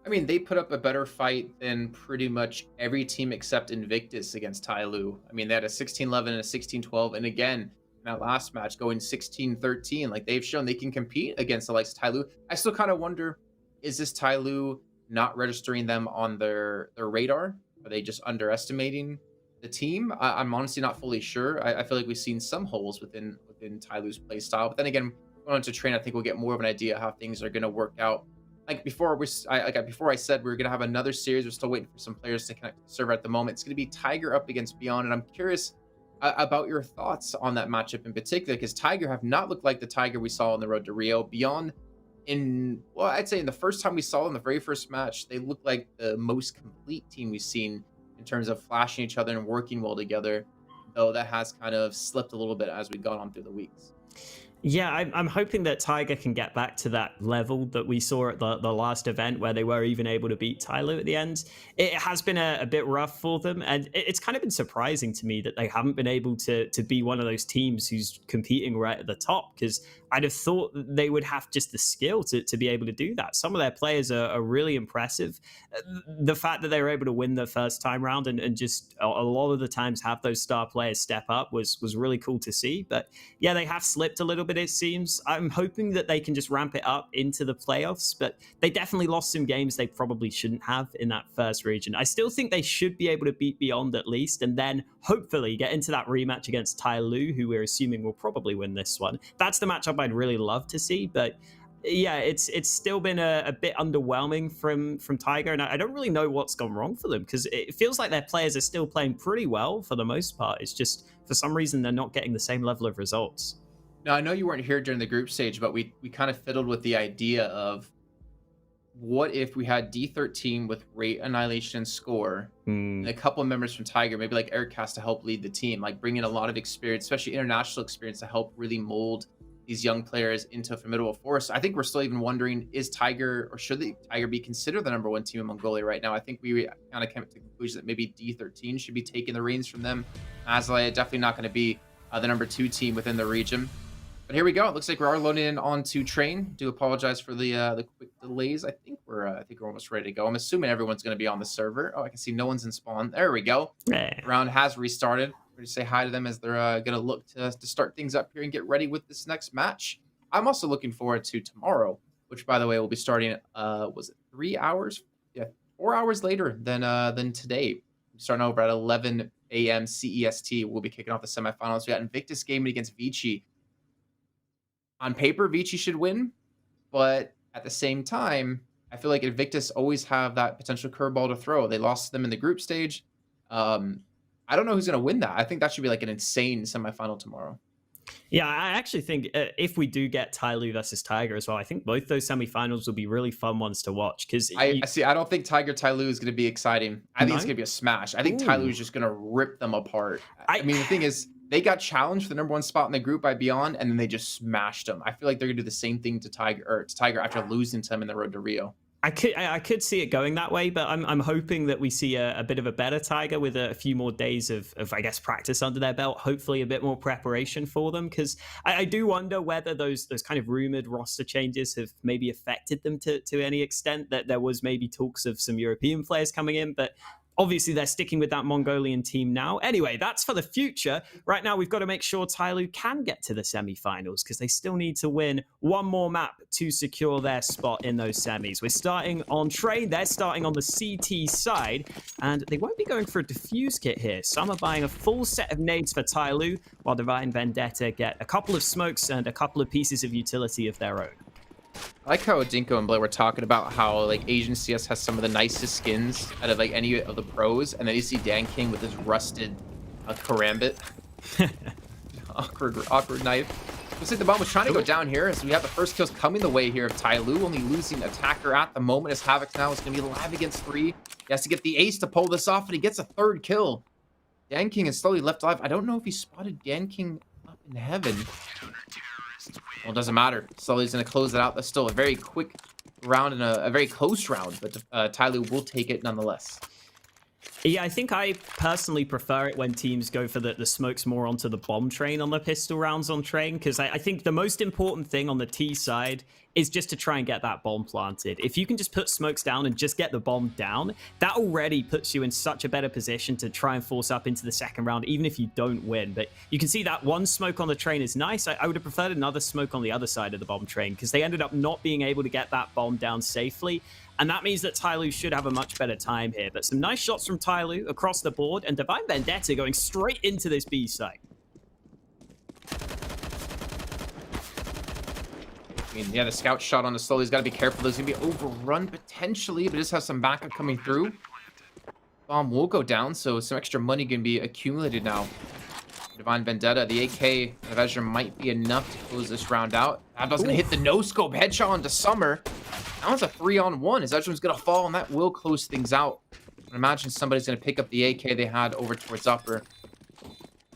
I mean, they put up a better fight than pretty much every team except Invictus against Tyloo. I mean, they had a 16-11 and a 16-12, and again, in that last match, going 16-13. Like, they've shown they can compete against the likes of Tyloo. I still kind of wonder, is this Tyloo not registering them on their radar? Are they just underestimating the team? I'm honestly not fully sure. I feel like we've seen some holes within Tyloo's play style. But then again, going on to train, I think we'll get more of an idea how things are going to work out. Like before I said, we were going to have another series. We're still waiting for some players to connect to the server at the moment. It's going to be Tiger up against Beyond, and I'm curious about your thoughts on that matchup in particular, because Tiger have not looked like the Tiger we saw on the road to Rio. Beyond, I'd say in the first time we saw them, the very first match, they looked like the most complete team we've seen in terms of flashing each other and working well together, though that has kind of slipped a little bit as we've gone on through the weeks. Yeah, I'm hoping that Tiger can get back to that level that we saw at the last event where they were even able to beat Tyloo at the end. It has been a bit rough for them, and it's kind of been surprising to me that they haven't been able to be one of those teams who's competing right at the top, because I'd have thought they would have just the skill to be able to do that. Some of their players are really impressive. The fact that they were able to win the first time round and just a lot of the times have those star players step up was really cool to see. But yeah, they have slipped a little bit, it seems. I'm hoping that they can just ramp it up into the playoffs, but they definitely lost some games they probably shouldn't have in that first region. I still think they should be able to beat Beyond at least, and then hopefully get into that rematch against Tyloo, who we're assuming will probably win this one. That's the matchup I'd really love to see, but yeah, it's still been a bit underwhelming from Tiger, and I don't really know what's gone wrong for them, because it feels like their players are still playing pretty well for the most part. It's just for some reason they're not getting the same level of results. Now, I know you weren't here during the group stage, but we kind of fiddled with the idea of what if we had D13 with Rate, Annihilation, and Score, and a couple of members from Tiger, maybe like Eric has to help lead the team, like bring in a lot of experience, especially international experience, to help really mold these young players into a formidable force. I think we're still even wondering, is Tiger, or should the Tiger be considered the #1 team in Mongolia right now? I think we kind of came to the conclusion that maybe D13 should be taking the reins from them. Azalea definitely not going to be the #2 team within the region. But here we go. It looks like we are loading in onto train. Do apologize for the quick delays. I think we're almost ready to go. I'm assuming everyone's going to be on the server. Oh, I can see no one's in spawn. There we go. Yeah. Round has restarted. We're going to say hi to them as they're going to look to start things up here and get ready with this next match. I'm also looking forward to tomorrow, which, by the way, will be starting was it 3 hours? Yeah, 4 hours later than today. Starting over at 11 a.m. CEST. We'll be kicking off the semifinals. We got Invictus gaming against Vici. On paper, Vici should win, but at the same time, I feel like Invictus always have that potential curveball to throw. They lost to them in the group stage. I don't know who's going to win that. I think that should be like an insane semifinal tomorrow. Yeah, I actually think if we do get Tyloo versus Tiger as well, I think both those semifinals will be really fun ones to watch. Because I don't think Tyloo is going to be exciting. I think it's going to be a smash. I think Tyloo is just going to rip them apart. I mean, the thing is, they got challenged for the #1 spot in the group by Beyond, and then they just smashed them. I feel like they're going to do the same thing to Tiger after losing to him in the road to Rio. I could see it going that way, but I'm hoping that we see a bit of a better Tiger with a few more days of I guess practice under their belt. Hopefully a bit more preparation for them, because I do wonder whether those kind of rumored roster changes have maybe affected them to any extent. That there was maybe talks of some European players coming in, but obviously, they're sticking with that Mongolian team now. Anyway, that's for the future. Right now, we've got to make sure Tyloo can get to the semifinals, because they still need to win one more map to secure their spot in those semis. We're starting on train. They're starting on the CT side, and they won't be going for a defuse kit here. Some are buying a full set of nades for Tyloo, while Divine Vendetta get a couple of smokes and a couple of pieces of utility of their own. I like how Dinko and Blair were talking about how like Asian CS has some of the nicest skins out of like any of the pros, and then you see Dan King with his rusted karambit, awkward knife. Looks like the bomb was trying to go down here, so we have the first kills coming the way here of Tyloo, only losing attacker at the moment, as Havoc now is going to be live against 3. He has to get the ace to pull this off, and he gets a 3rd kill. Dan King is slowly left alive. I don't know if he spotted Dan King up in heaven. Well, it doesn't matter. Sully's going to close it out. That's still a very quick round and a very close round, but Tyloo will take it nonetheless. Yeah, I think I personally prefer it when teams go for the smokes more onto the bomb train on the pistol rounds on train, because I think the most important thing on the T side is just to try and get that bomb planted. If you can just put smokes down and just get the bomb down, that already puts you in such a better position to try and force up into the second round, even if you don't win. But you can see that one smoke on the train is nice. I would have preferred another smoke on the other side of the bomb train, because they ended up not being able to get that bomb down safely. And that means that Tyloo should have a much better time here. But some nice shots from Tyloo across the board, and Divine Vendetta going straight into this B site. I mean, yeah, the scout shot on the slow. He's got to be careful. There's going to be overrun potentially, but just have some backup coming through. Bomb will go down, so some extra money can be accumulated now. Divine Vendetta, the AK of Ezra might be enough to close this round out. Abdal's going to hit the no-scope headshot onto Summer. That was a 3-on-1. His Ezra's going to fall, and that will close things out. I imagine somebody's going to pick up the AK they had over towards upper.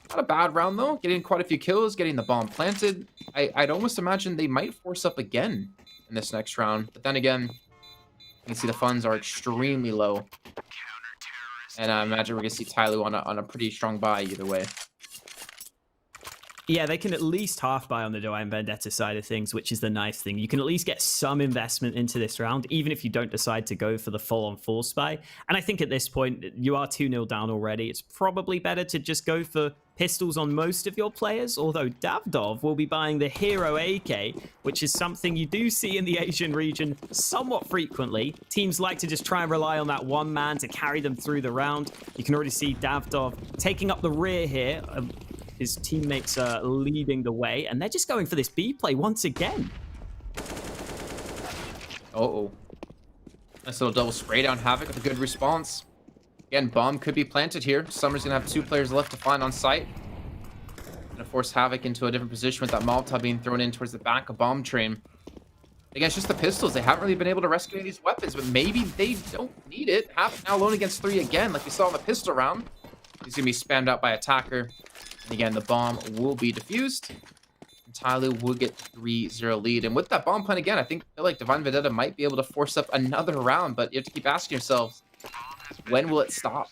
Not a bad round, though. Getting quite a few kills, getting the bomb planted. I'd almost imagine they might force up again in this next round. But then again, you can see the funds are extremely low. And I imagine we're going to see Tyloo on a pretty strong buy either way. Yeah, they can at least half buy on the Divine Vendetta side of things, which is the nice thing. You can at least get some investment into this round, even if you don't decide to go for the full-on force buy. And I think at this point, you are 2-0 down already. It's probably better to just go for pistols on most of your players, although Davdov will be buying the Hero AK, which is something you do see in the Asian region somewhat frequently. Teams like to just try and rely on that one man to carry them through the round. You can already see Davdov taking up the rear here. His teammates are leading the way, and they're just going for this B play once again. Uh-oh. Nice little double spray down Havoc with a good response. Again, bomb could be planted here. Summer's going to have 2 players left to find on site. Going to force Havoc into a different position with that Molotov being thrown in towards the back of bomb train. Again, it's just the pistols. They haven't really been able to rescue any of these weapons, but maybe they don't need it. Havoc now alone against 3 again, like we saw in the pistol round. He's going to be spammed out by attacker. And again, the bomb will be defused. And Tyloo will get 3-0 lead. And with that bomb plant again, I feel like Divine Vendetta might be able to force up another round, but you have to keep asking yourselves, when will it stop?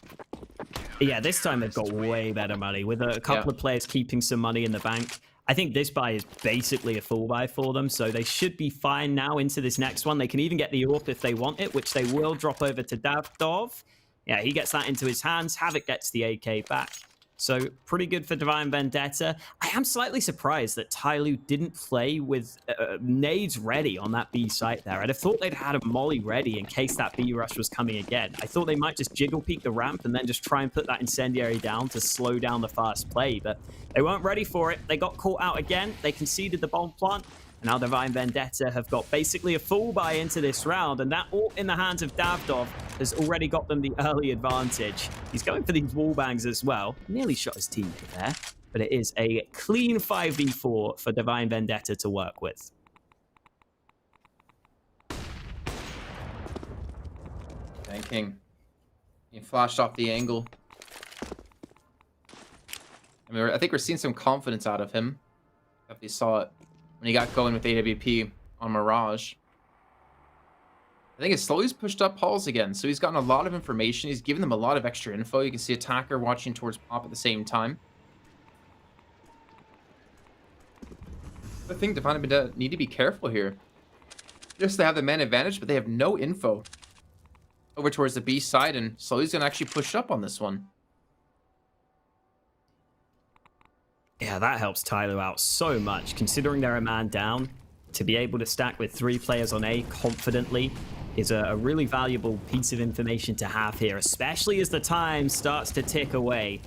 Yeah, this time they've got way better money. With a couple of players keeping some money in the bank, I think this buy is basically a full buy for them, so they should be fine now into this next one. They can even get the AWP if they want it, which they will drop over to Davdov. Yeah, he gets that into his hands. Havoc gets the AK back. So pretty good for Divine Vendetta. I am slightly surprised that Tyloo didn't play with nades ready on that B site there. I'd have thought they'd had a molly ready in case that B rush was coming again. I thought they might just jiggle peek the ramp and then just try and put that incendiary down to slow down the fast play, but they weren't ready for it. They got caught out again. They conceded the bomb plant. And now Divine Vendetta have got basically a full buy into this round, and that all in the hands of Davdov has already got them the early advantage. He's going for these wall bangs as well. Nearly shot his teammate there, but it is a clean 5v4 for Divine Vendetta to work with. Thanking. He flashed off the angle. I mean, I think we're seeing some confidence out of him. Definitely saw it when he got going with AWP on Mirage. I think it's slowly pushed up Halls again, so he's gotten a lot of information. He's given them a lot of extra info. You can see attacker watching towards Pop at the same time. I think Divine Vendetta need to be careful here. Yes, they have the man advantage, but they have no info over towards the B side, and Slowly's going to actually push up on this one. Yeah, that helps Tyloo out so much, considering they're a man down. To be able to stack with 3 players on A confidently is a really valuable piece of information to have here, especially as the time starts to tick away.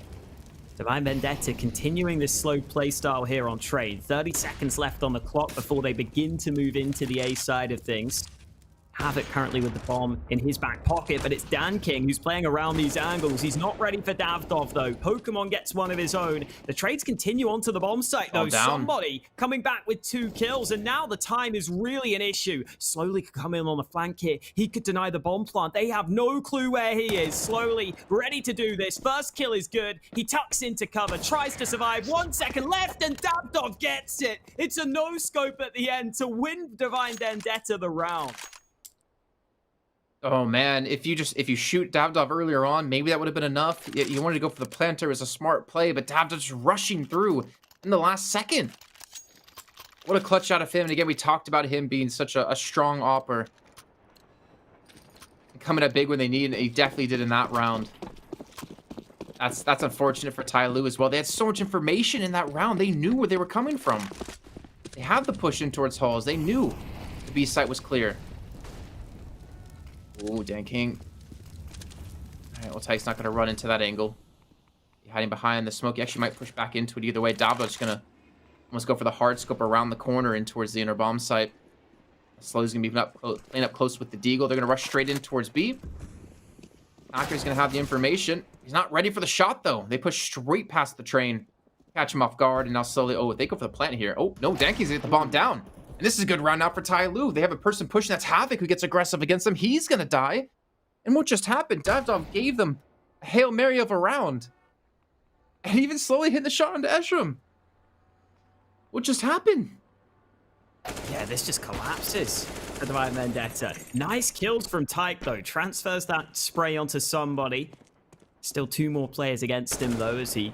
Divine Vendetta continuing this slow playstyle here on trade. 30 seconds left on the clock before they begin to move into the A side of things. Havoc currently with the bomb in his back pocket, but it's Dan King who's playing around these angles. He's not ready for Davdov, though. Pokemon gets one of his own. The trades continue onto the bomb site, though. Somebody coming back with 2 kills, and now the time is really an issue. Slowly could come in on the flank here. He could deny the bomb plant. They have no clue where he is. Slowly ready to do this. First kill is good. He tucks into cover, tries to survive. 1 second left, and Davdov gets it. It's a no-scope at the end to win Divine Vendetta the round. Oh man, if you shoot Davdov earlier on, maybe that would have been enough. You wanted to go for the planter, it was a smart play, but Davdov's rushing through in the last second. What a clutch out of him. And again, we talked about him being such a strong opper. Coming up big when they need, and he definitely did in that round. That's unfortunate for Tyloo as well. They had so much information in that round. They knew where they were coming from. They had the push in towards halls. They knew the B site was clear. Ooh, Dan King. Alright, well, Tyke's not going to run into that angle. Hiding behind the smoke. He actually might push back into it either way. Davdov's going to almost go for the hard scope around the corner in towards the inner bomb site. Slow's going to be playing up close with the Deagle. They're going to rush straight in towards B. Knocker's going to have the information. He's not ready for the shot, though. They push straight past the train. Catch him off guard, and now slowly... Oh, they go for the plant here. Oh, no, Danking's going to get the bomb down. And this is a good round now for Tyloo. They have a person pushing. That's Havoc who gets aggressive against them. He's going to die. And what just happened? Davdov gave them a Hail Mary of a round. And even slowly hit the shot onto Eshram. What just happened? Yeah, this just collapses for Divine Vendetta. Nice kills from Tyke, though. Transfers that spray onto somebody. Still 2 more players against him, though, as he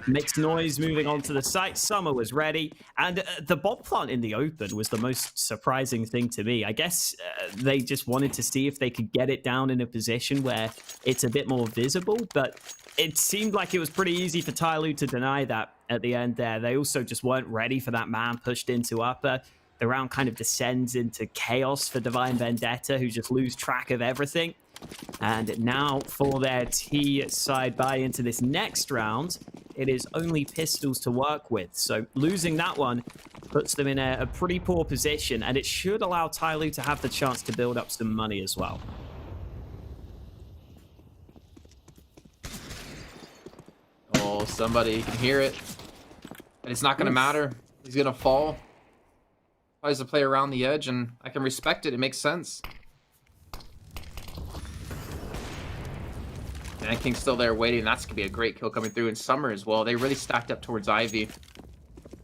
makes noise moving onto the site. Summer was ready. And the bomb plant in the open was the most surprising thing to me. I guess they just wanted to see if they could get it down in a position where it's a bit more visible. But it seemed like it was pretty easy for Tyloo to deny that at the end there. They also just weren't ready for that man pushed into upper. The round kind of descends into chaos for Divine Vendetta, who just lose track of everything. And now for their T side buy into this next round, it is only pistols to work with. So losing that one puts them in a pretty poor position, and it should allow Tyloo to have the chance to build up some money as well. Oh, somebody can hear it. And it's not going to matter. He's going to fall. Tries to play around the edge, and I can respect it. It makes sense. Dan King's still there waiting. That's going to be a great kill coming through in Summer as well. They really stacked up towards Ivy.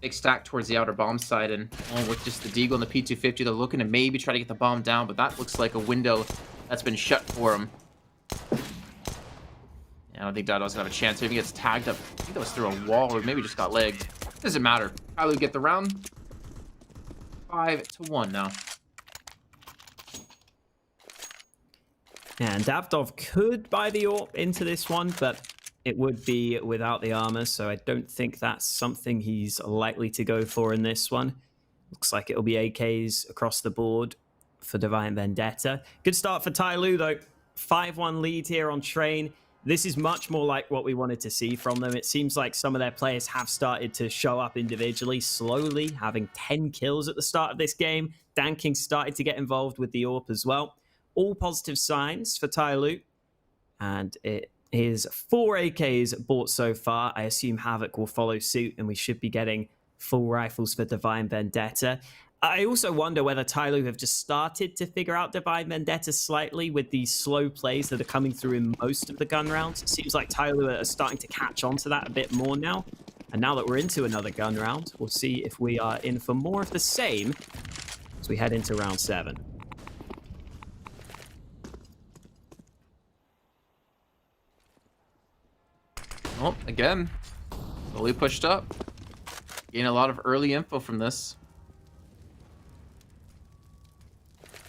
Big stack towards the outer bomb side, and with just the Deagle and the P250, they're looking to maybe try to get the bomb down, but that looks like a window that's been shut for them. I don't think Davdov's gonna have a chance. If he gets tagged up, I think that was through a wall, or maybe just got legged. Doesn't matter. Tyloo get the round. 5-1 now. And Davdov could buy the AWP into this one, but it would be without the armor, so I don't think that's something he's likely to go for in this one. Looks like it'll be AKs across the board for Divine Vendetta. Good start for Tyloo, though. 5-1 lead here on Train. This is much more like what we wanted to see from them. It seems like some of their players have started to show up individually, slowly, having 10 kills at the start of this game. Dan King started to get involved with the AWP as well. All positive signs for Tyloo. And it is 4 AKs bought so far. I assume Havoc will follow suit, and we should be getting full rifles for Divine Vendetta. I also wonder whether Tyloo have just started to figure out Divine Vendetta slightly with these slow plays that are coming through in most of the gun rounds. It seems like Tyloo are starting to catch on to that a bit more now. And now that we're into another gun round, we'll see if we are in for more of the same as we head into round 7. Oh, again, slowly pushed up. Gain a lot of early info from this.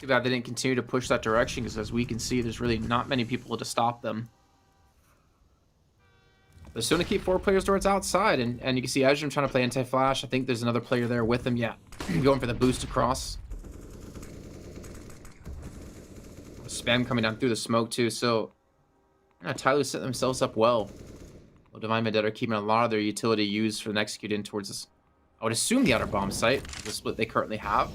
Too bad they didn't continue to push that direction, because as we can see, there's really not many people to stop them. They're still going to keep 4 players towards outside, and you can see Ezram trying to play anti-flash. I think there's another player there with him. Yeah, going for the boost across. Spam coming down through the smoke too, so Tyloo set themselves up well. Well, Divine Vendetta are keeping a lot of their utility used for the next execute in towards this. I would assume the outer bomb site, the split they currently have.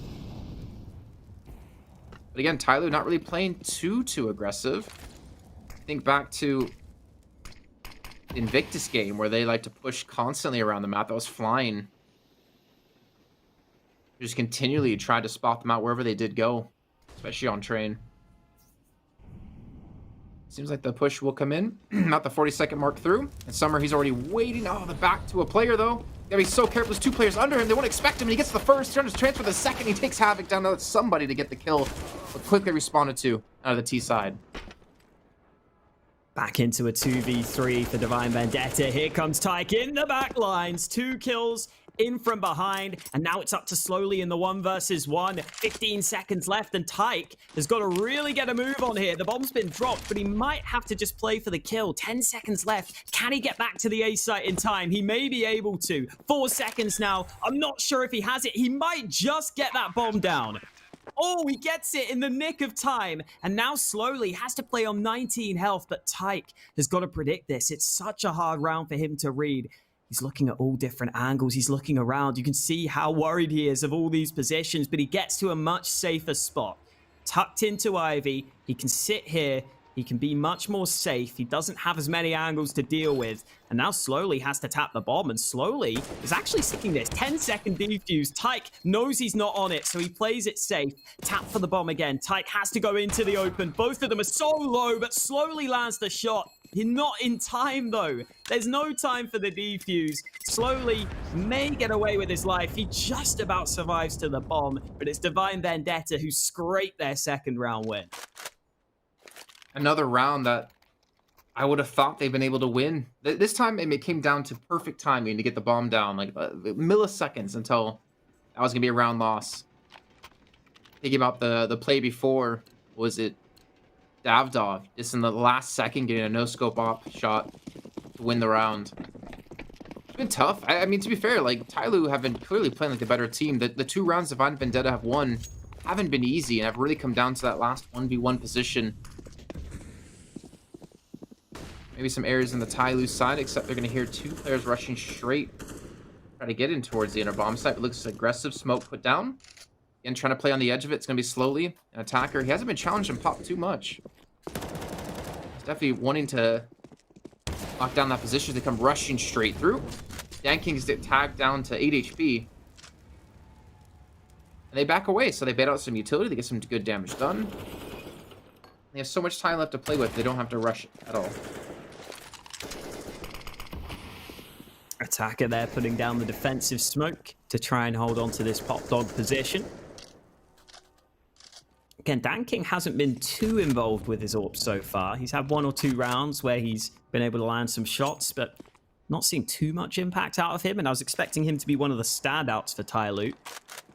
But again, Tyloo not really playing too aggressive. Think back to the Invictus game where they like to push constantly around the map. That was flying. Just continually tried to spot them out wherever they did go, especially on train. Seems like the push will come in. Not the 40-second mark through. And Summer, he's already waiting. Oh, the back to a player, though. Gotta be so careful. There's 2 players under him. They won't expect him. And he gets the first. Turns transfer the second. He takes Havoc down to somebody to get the kill. But quickly responded to out of the T side. Back into a 2v3 for Divine Vendetta. Here comes Tyke in the back lines. 2 kills in from behind. And now it's up to Slowly in the 1 versus 1. 15 seconds left. And Tyke has got to really get a move on here. The bomb's been dropped, but he might have to just play for the kill. 10 seconds left. Can he get back to the A site in time? He may be able to. 4 seconds now. I'm not sure if he has it. He might just get that bomb down. Oh, he gets it in the nick of time. And now Slowly has to play on 19 health, but Tyke has got to predict this. It's such a hard round for him to read. He's looking at all different angles. He's looking around. You can see how worried he is of all these positions, but he gets to a much safer spot. Tucked into Ivy. He can sit here. He can be much more safe. He doesn't have as many angles to deal with. And now Slowly has to tap the bomb. And Slowly is actually sticking this 10-second defuse. Tyke knows he's not on it, so he plays it safe. Tap for the bomb again. Tyke has to go into the open. Both of them are so low, but Slowly lands the shot. You're not in time, though. There's no time for the defuse. Slowly may get away with his life. He just about survives to the bomb, but it's Divine Vendetta who scraped their second round win. Another round that I would have thought they've been able to win. This time it came down to perfect timing to get the bomb down, like milliseconds until that was going to be a round loss. Thinking about the play before, was it Davdov, just in the last second getting a no-scope op shot to win the round. It's been tough. I mean, to be fair, like, Tyloo have been clearly playing like the better team. The 2 rounds Divine Vendetta have won haven't been easy and have really come down to that last 1v1 position. Maybe some errors in the Tyloo side, except they're going to hear 2 players rushing straight. Try to get in towards the inner bomb site. It looks aggressive. Smoke put down. Again, trying to play on the edge of it. It's going to be Slowly. An attacker. He hasn't been challenged and popped too much. He's definitely wanting to lock down that position. They come rushing straight through. Danking's tagged down to 8 HP. And they back away, so they bait out some utility. They get some good damage done. They have so much time left to play with, they don't have to rush at all. Attacker there putting down the defensive smoke to try and hold on to this pop dog position. Again, Danking hasn't been too involved with his AWP so far. He's had 1 or 2 rounds where he's been able to land some shots, but not seen too much impact out of him, and I was expecting him to be one of the standouts for Tyloo.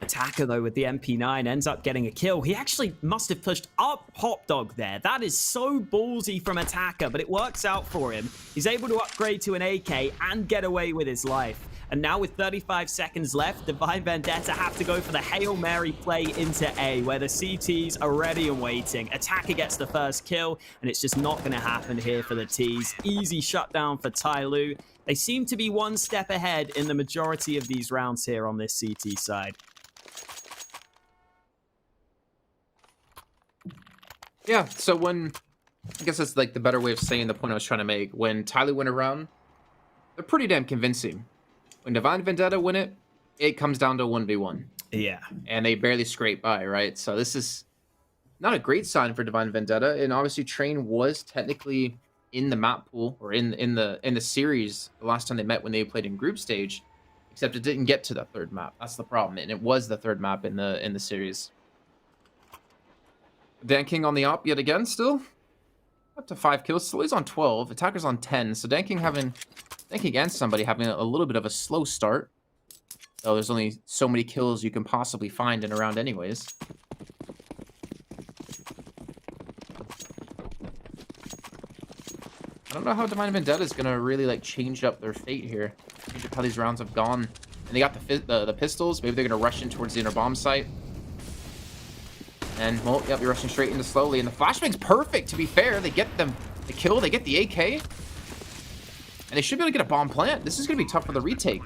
Attacker, though, with the MP9 ends up getting a kill. He actually must have pushed up Hot Dog there. That is so ballsy from Attacker, but it works out for him. He's able to upgrade to an AK and get away with his life. And now with 35 seconds left, Divine Vendetta have to go for the Hail Mary play into A, where the CTs are ready and waiting. Attacker gets the first kill, and it's just not going to happen here for the Ts. Easy shutdown for Tyloo. They seem to be 1 step ahead in the majority of these rounds here on this CT side. Yeah, so when, I guess that's like the better way of saying the point I was trying to make. When Tyloo win a round, they're pretty damn convincing. When Divine Vendetta win it, it comes down to 1v1. Yeah. And they barely scrape by, right? So this is not a great sign for Divine Vendetta. And obviously Train was technically in the map pool, or in the series the last time they met when they played in group stage, except it didn't get to the 3rd map. That's the problem, and it was the 3rd map in the series. Danking on the op yet again, still up to 5 kills. Slowly's on 12, Attacker's on 10. So Danking and somebody having a little bit of a slow start. So there's only so many kills you can possibly find in a round, anyways. I don't know how Divine Vendetta is gonna really like change up their fate here. Change up how these rounds have gone. And they got the pistols. Maybe they're gonna rush in towards the inner bomb site. And well, yep, you're rushing straight into Slowly. And the flashbang's perfect. To be fair, they get the kill. They get the AK, and they should be able to get a bomb plant. This is gonna be tough for the retake.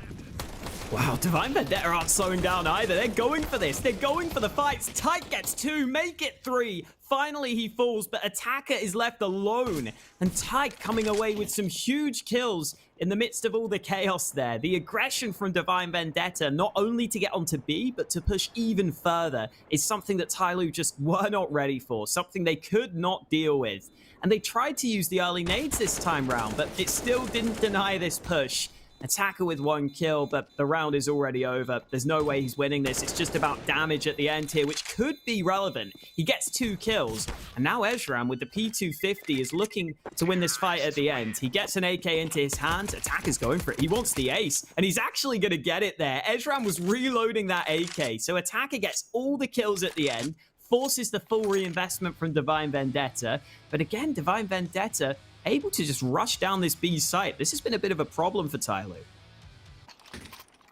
Wow, Divine Vendetta aren't slowing down either. They're going for this. They're going for the fights. Tyke gets 2, make it 3. Finally, he falls, but Attacker is left alone. And Tyke coming away with some huge kills in the midst of all the chaos there. The aggression from Divine Vendetta, not only to get onto B, but to push even further, is something that Tyloo just were not ready for, something they could not deal with. And they tried to use the early nades this time round, but it still didn't deny this push. Attacker with 1 kill, but the round is already over. There's no way he's winning this. It's just about damage at the end here, which could be relevant. He gets 2 kills, and now Ezram with the P250 is looking to win this fight at the end. He gets an AK into his hands. Attacker's going for it. He wants the ace, and he's actually going to get it there. Ezram was reloading that AK, so Attacker gets all the kills at the end, forces the full reinvestment from Divine Vendetta. But again, Divine Vendetta able to just rush down this B site. This has been a bit of a problem for Tyloo.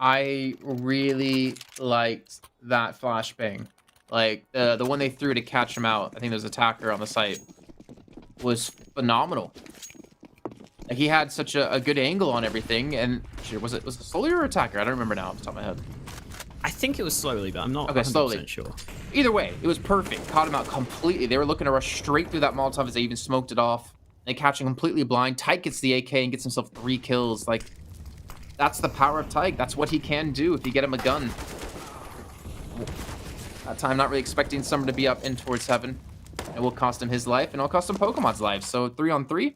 I really liked that flashbang. Like, the one they threw to catch him out, I think there's an attacker on the site, was phenomenal. Like, he had such a good angle on everything, and was it slowly or attacker? I don't remember now off the top of my head. I think it was slowly, but I'm not 100% slowly. sure. Either way, it was perfect. Caught him out completely. They were looking to rush straight through that Molotov as they even smoked it off. They catch him completely blind. Tyke gets the AK and gets himself 3 kills. Like, that's the power of Tyke. That's what he can do if you get him a gun. That time, not really expecting Summer to be up in towards heaven. It will cost him his life, and it'll cost him Pokemon's life. So 3-on-3.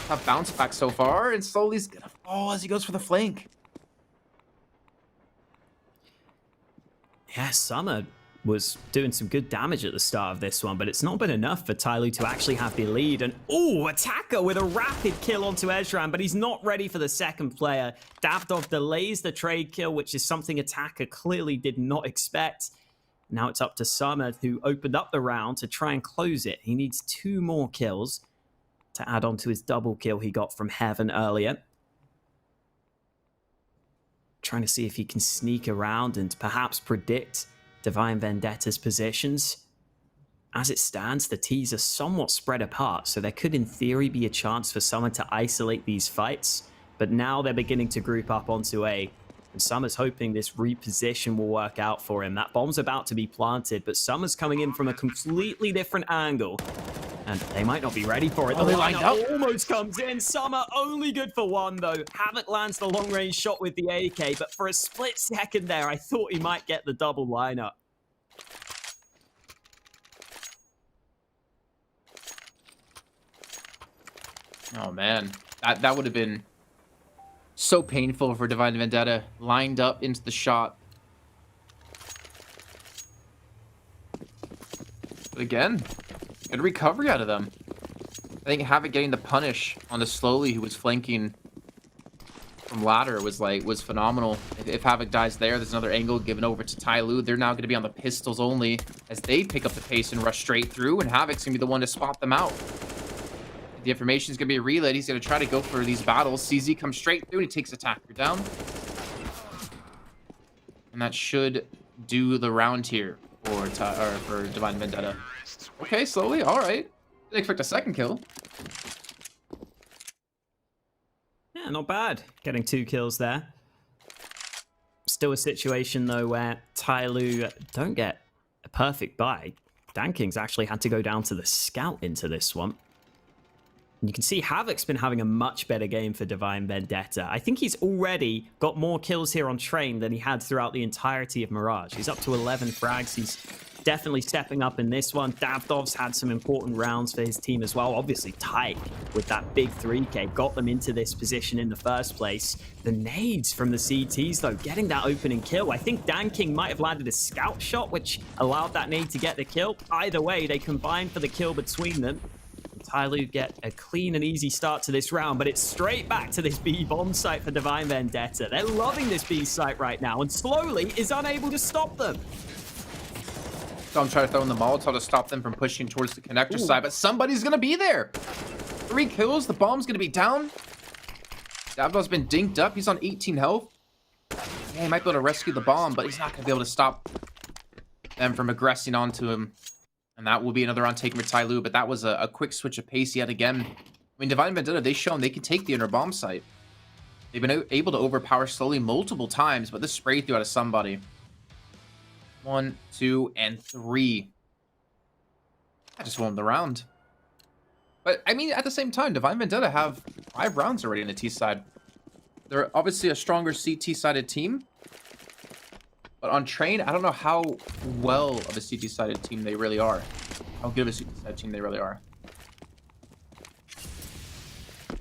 Tough bounce back so far, and slowly he's gonna fall as he goes for the flank. Yeah, Summer was doing some good damage at the start of this one, but it's not been enough for Tyloo to actually have the lead. And, oh, Attacker with a rapid kill onto Ezram, but he's not ready for the second player. Davdov delays the trade kill, which is something Attacker clearly did not expect. Now it's up to Summer, who opened up the round to try and close it. He needs 2 more kills to add on to his double kill he got from Heaven earlier. Trying to see if he can sneak around and perhaps predict Divine Vendetta's positions. As it stands, the T's are somewhat spread apart, so there could in theory be a chance for Summer to isolate these fights, but now they're beginning to group up onto A, and Summer's hoping this reposition will work out for him. That bomb's about to be planted, but Summer's coming in from a completely different angle, and they might not be ready for it. The lineup almost comes in. Summer only good for 1, though. Havoc lands the long-range shot with the AK, but for a split second there, I thought he might get the double lineup. Oh, man. That would have been so painful for Divine Vendetta. Lined up into the shot. But again, good recovery out of them. I think Havoc getting the punish on the Slowly, who was flanking from ladder, was phenomenal. If Havoc dies there's another angle given over to Tyloo. They're now going to be on the pistols only as they pick up the pace and rush straight through, and Havoc's going to be the one to spot them out. The information is going to be relayed. He's going to try to go for these battles. CZ comes straight through and he takes Attacker down. And that should do the round here for Divine Vendetta. Okay, Slowly. All right. Didn't expect a second kill. Yeah, not bad. Getting 2 kills there. Still a situation, though, where Tyloo don't get a perfect buy. Danking's actually had to go down to the scout into this one. And you can see Havoc's been having a much better game for Divine Vendetta. I think he's already got more kills here on Train than he had throughout the entirety of Mirage. He's up to 11 frags. He's definitely stepping up in this one. Davdov's had some important rounds for his team as well. Obviously, Tyke with that big 3K got them into this position in the first place. The nades from the CTs, though, getting that opening kill. I think Danking might have landed a scout shot, which allowed that nade to get the kill. Either way, they combined for the kill between them. Tyloo get a clean and easy start to this round, but it's straight back to this B bomb site for Divine Vendetta. They're loving this B site right now, and Slowly is unable to stop them. So I'm trying to throw in the Molotov to stop them from pushing towards the connector side, but somebody's going to be there. 3 kills, the bomb's going to be down. Davdov's been dinked up. He's on 18 health. Yeah, he might be able to rescue the bomb, but he's not going to be able to stop them from aggressing onto him. And that will be another round taken for Tyloo, but that was a quick switch of pace yet again. I mean, Divine Vendetta, they've shown they can take the inner bomb site. They've been able to overpower Slowly multiple times, but this spray through out of somebody. 1, 2, and 3. I just won the round. But, I mean, at the same time, Divine Vendetta have 5 rounds already in the T side. They're obviously a stronger CT-sided team. But on Train, I don't know how well of a CT-sided team they really are. How good of a CT-sided team they really are.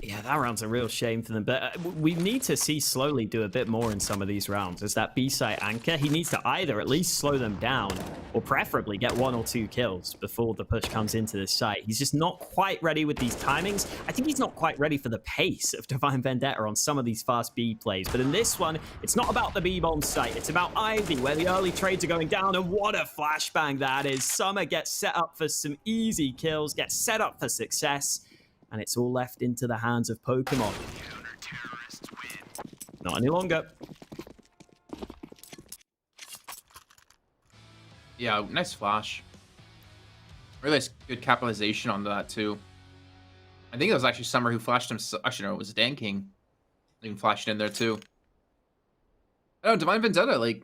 Yeah, that round's a real shame for them. But we need to see Slowly do a bit more in some of these rounds. As that B-site anchor, he needs to either at least slow them down or preferably get 1 or 2 kills before the push comes into this site. He's just not quite ready with these timings. I think he's not quite ready for the pace of Divine Vendetta on some of these fast B plays. But in this one, it's not about the B-bomb site. It's about Ivy, where the early trades are going down. And what a flashbang that is. Summer gets set up for some easy kills, gets set up for success. And it's all left into the hands of Pokemon. Not any longer. Yeah, nice flash. Really nice, good capitalization on that, too. I think it was actually Summer who flashed him. Actually, no, it was Dan King. Even flashed in there, too. I don't know, Divine Vendetta, like,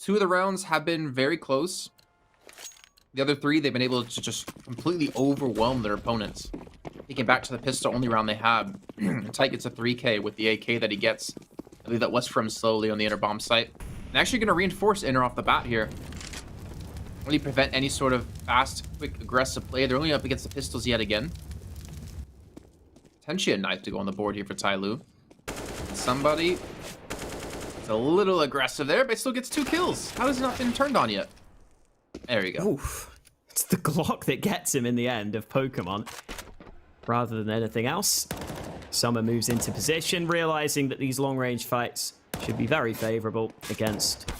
2 of the rounds have been very close. The other 3, they've been able to just completely overwhelm their opponents. Taking back to the pistol only round they had. Tyke gets a 3K with the AK that he gets. I believe that was from Slowly on the inner bomb site. And actually going to reinforce inner off the bat here. Really prevent any sort of fast, quick, aggressive play. They're only up against the pistols yet again. Potentially a knife to go on the board here for Tyloo. Somebody is a little aggressive there, but still gets 2 kills. How has he not been turned on yet? There you go. Oof. It's the Glock that gets him in the end of Pokemon, rather than anything else. Summer moves into position, realizing that these long-range fights should be very favorable against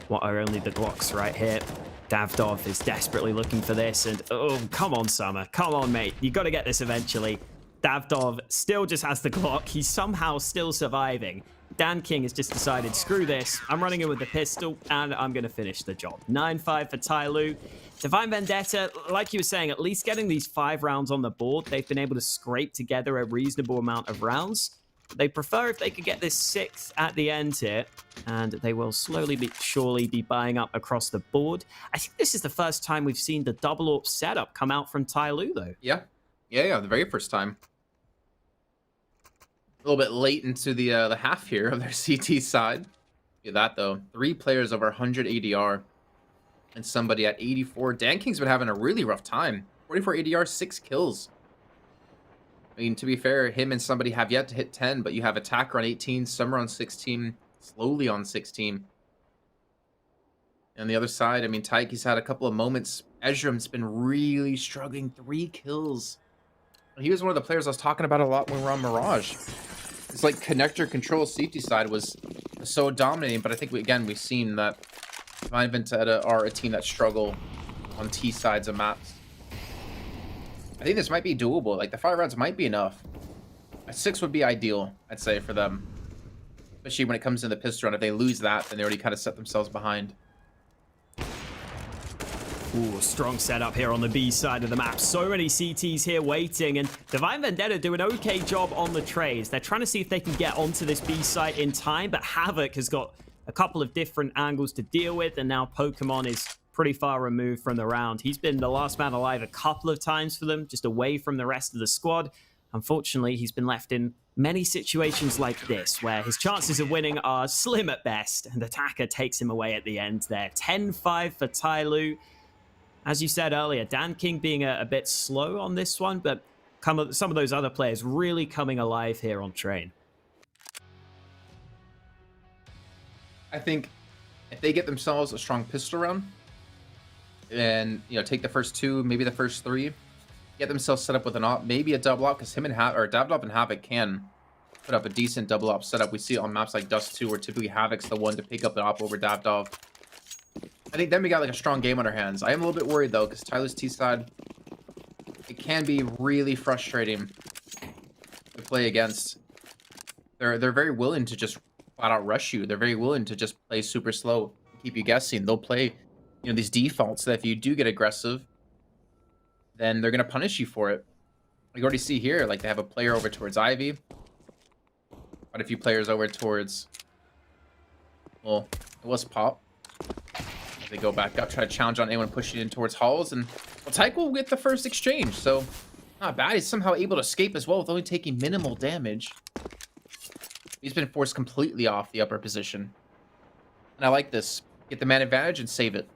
what are only the Glocks right here. Davdov is desperately looking for this, and oh, come on, Summer. Come on, mate. You got to get this eventually. Davdov still just has the Glock. He's somehow still surviving. Dan King has just decided, screw this. I'm running in with the pistol, and I'm going to finish the job. 9-5 for Tyloo. Divine Vendetta, like you were saying, at least getting these 5 rounds on the board, they've been able to scrape together a reasonable amount of rounds. They prefer if they could get this 6th at the end here, and they will slowly but surely be buying up across the board. I think this is the first time we've seen the double AWP setup come out from Tyloo, though. Yeah, the very first time. A little bit late into the half here of their CT side. Look at that, though. 3 players over 100 ADR. And somebody at 84. Dan King's been having a really rough time. 44 ADR, 6 kills. I mean, to be fair, him and somebody have yet to hit 10, but you have Attacker on 18, Summer on 16, Slowly on 16. And the other side, I mean, Tyke, he's had a couple of moments. Ezram's been really struggling. 3 kills. He was one of the players I was talking about a lot when we were on Mirage. It's like connector control CT side was so dominating, but I think, we've seen that Divine Vendetta are a team that struggle on T sides of maps. I think this might be doable. Like, the 5 rounds might be enough. A 6 would be ideal, I'd say, for them. Especially when it comes to the pistol run. If they lose that, then they already kind of set themselves behind. Ooh, strong setup here on the B side of the map. So many CTs here waiting, and Divine Vendetta do an okay job on the trades. They're trying to see if they can get onto this B site in time, but Havoc has got a couple of different angles to deal with, and now Pokemon is pretty far removed from the round. He's been the last man alive a couple of times for them, just away from the rest of the squad. Unfortunately, he's been left in many situations like this, where his chances of winning are slim at best, and Attacker takes him away at the end there. 10-5 for Tyloo. As you said earlier, Dan King being a bit slow on this one, but some of those other players really coming alive here on Train. I think if they get themselves a strong pistol round, and take the first 2, maybe the first 3, get themselves set up with an op, maybe a double op, because him and Davdov and Havoc can put up a decent double op setup. We see it on maps like Dust 2, where typically Havoc's the one to pick up an op over Davdov. I think then we got like a strong game on our hands. I am a little bit worried though, because Tyloo's T side, it can be really frustrating to play against. They're very willing to just flat out rush you. They're very willing to just play super slow, keep you guessing. They'll play, these defaults that if you do get aggressive, then they're gonna punish you for it. You already see here, like they have a player over towards Ivy, quite a few players over towards, well, it was Pop. They go back up, try to challenge on anyone pushing in towards Halls, and Tyke will get the first exchange, so not bad. He's somehow able to escape as well with only taking minimal damage. He's been forced completely off the upper position. And I like this. Get the man advantage and save it.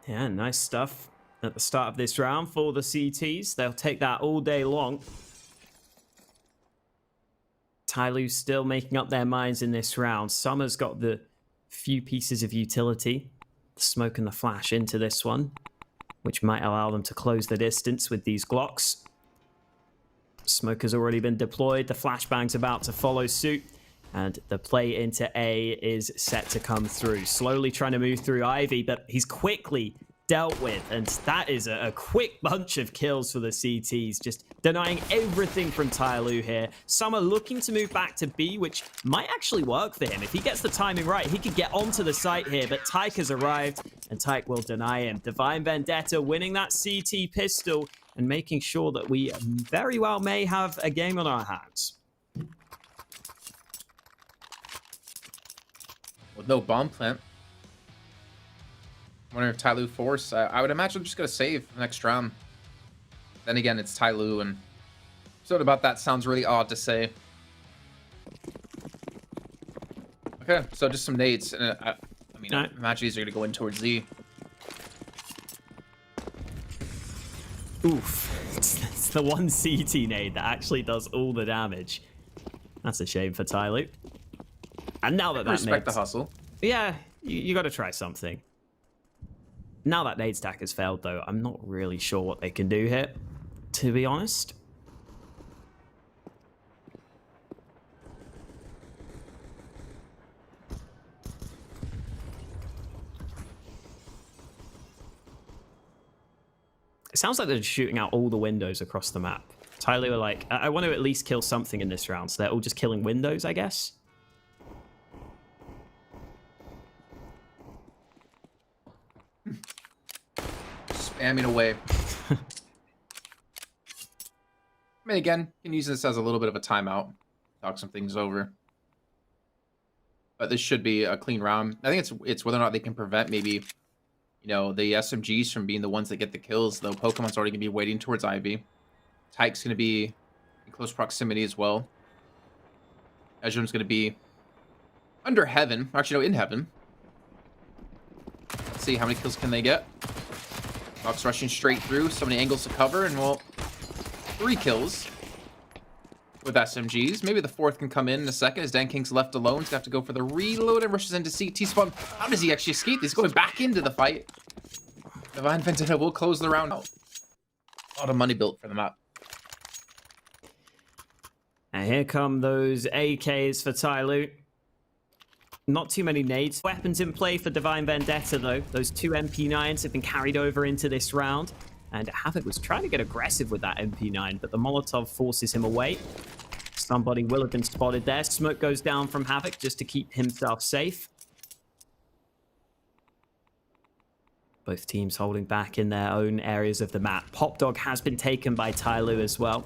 Yeah, nice stuff. at the start of this round for the CTs. They'll take that all day long. Tyloo's still making up their minds in this round. Summer's got the few pieces of utility. The smoke and the flash into this one, which might allow them to close the distance with these Glocks. Smoke has already been deployed. The flashbang's about to follow suit. And the play into A is set to come through. Slowly trying to move through Ivy, but he's quickly dealt with. And that is a quick bunch of kills for the CTs. Just denying everything from Tyloo here. Summer looking to move back to B, which might actually work for him. If he gets the timing right, he could get onto the site here. But Tyke has arrived, and Tyke will deny him. Divine Vendetta winning that CT pistol and making sure that we very well may have a game on our hands. With no bomb plant. I wonder if Tyloo force. I would imagine I'm just going to save next round. Then again, it's Tyloo, and something about that sounds really odd to say. Okay, so just some nades. And I mean, I imagine these are going to go in towards Z. Oof. It's the one CT nade that actually does all the damage. That's a shame for Tyloo. And now that respect the hustle. Yeah, you got to try something. Now that nade stack has failed, though, I'm not really sure what they can do here, to be honest. It sounds like they're just shooting out all the windows across the map. Tyloo are like, I want to at least kill something in this round, so they're all just killing windows, I guess. Spamming away. I mean, again, you can use this as a little bit of a timeout. Talk some things over. But this should be a clean round. I think it's whether or not they can prevent maybe, you know, the SMGs from being the ones that get the kills, though Pokemon's already going to be waiting towards Ivy. Tyke's going to be in close proximity as well. Ezreal's going to be under heaven. Actually, no, in heaven. Let's see, how many kills can they get? Fox rushing straight through, so many angles to cover, and well, 3 kills with SMGs. Maybe the 4th can come in a second as Dan King's left alone. He's going to have to go for the reload and rushes into CT spawn. How does he actually escape? He's going back into the fight. Divine Vendetta will close the round out. A lot of money built for the map. And here come those AKs for Tyloo. Not too many nades. Weapons in play for Divine Vendetta, though. Those 2 MP9s have been carried over into this round. And Havoc was trying to get aggressive with that MP9, but the Molotov forces him away. Somebody will have been spotted there. Smoke goes down from Havoc just to keep himself safe. Both teams holding back in their own areas of the map. Pop Dog has been taken by Tyloo as well.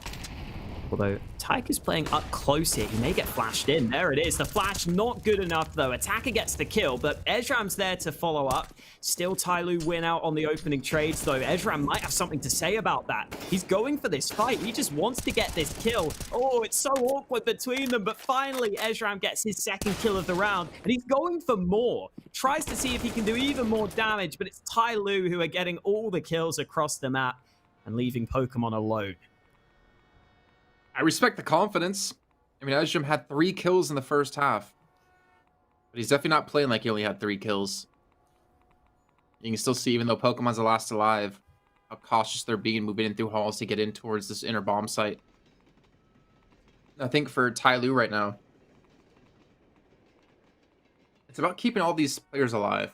Although Tyke is playing up close here. He may get flashed in. There it is. The flash not good enough, though. Attacker gets the kill, but Ezram's there to follow up. Still Tyloo win out on the opening trades, though. Ezram might have something to say about that. He's going for this fight. He just wants to get this kill. Oh, it's so awkward between them, but finally Ezram gets his 2nd kill of the round, and he's going for more. Tries to see if he can do even more damage, but it's Tyloo who are getting all the kills across the map and leaving Pokemon alone. I respect the confidence. I mean, Ezreal had 3 kills in the first half. But he's definitely not playing like he only had 3 kills. You can still see, even though Pokemon's the last alive, how cautious they're being moving in through halls to get in towards this inner bomb site. I think for Tyloo right now, it's about keeping all these players alive.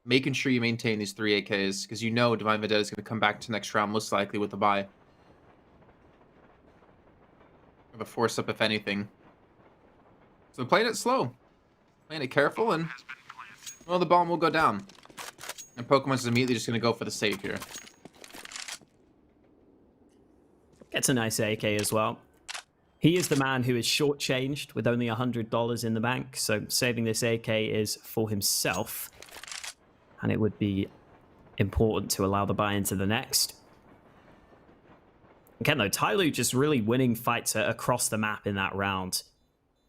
Making sure you maintain these 3 AKs, because you know Divine Vendetta is going to come back to next round, most likely with a bye. Of a force up, if anything. So playing it slow, playing it careful, and well, the bomb will go down, and Pokemon's immediately just going to go for the save here. Gets a nice AK as well. He is the man who is shortchanged with only $100 in the bank, so saving this AK is for himself, and it would be important to allow the buy into the next. Again, though, Tyloo just really winning fights across the map in that round.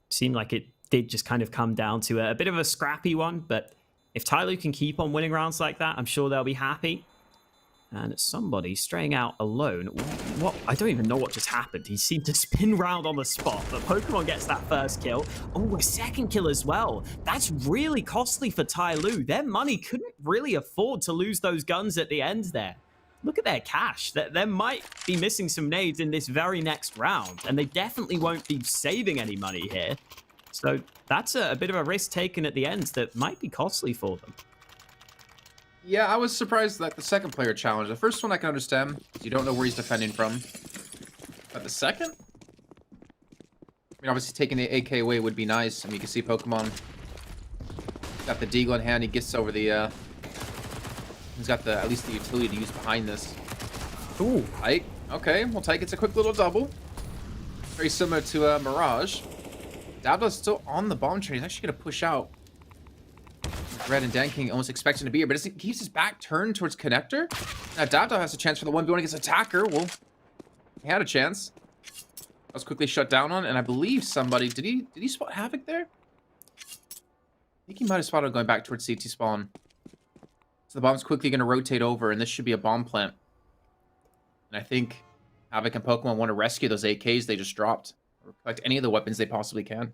Seemed like it did just kind of come down to a bit of a scrappy one, but if Tyloo can keep on winning rounds like that, I'm sure they'll be happy. And somebody straying out alone. What? I don't even know what just happened. He seemed to spin round on the spot, but Pokemon gets that first kill. Oh, a second kill as well. That's really costly for Tyloo. Their money couldn't really afford to lose those guns at the end there. Look at their cash. They might be missing some nades in this very next round, and they definitely won't be saving any money here. So that's a bit of a risk taken at the end that might be costly for them. Yeah, I was surprised that the second player challenge. The first one I can understand. You don't know where he's defending from. But the second? I mean, obviously taking the AK away would be nice. I mean, you can see Pokemon got the Deagle in hand. He gets over the... he's got at least the utility to use behind this. Ooh, Ike. Okay, well, Tyke gets a quick little double. Very similar to Mirage. Dabdo's still on the bomb train. He's actually going to push out. Red and Dan King almost expecting to be here, but he keeps his back turned towards Connector. Now Dabdo has a chance for the 1v1 against Attacker. Well, he had a chance. That was quickly shut down on, and I believe somebody... Did he spot Havoc there? I think he might have spotted going back towards CT spawn. So the bomb's quickly going to rotate over, and this should be a bomb plant. And I think Havoc and Pokemon want to rescue those AKs they just dropped. Or collect any of the weapons they possibly can.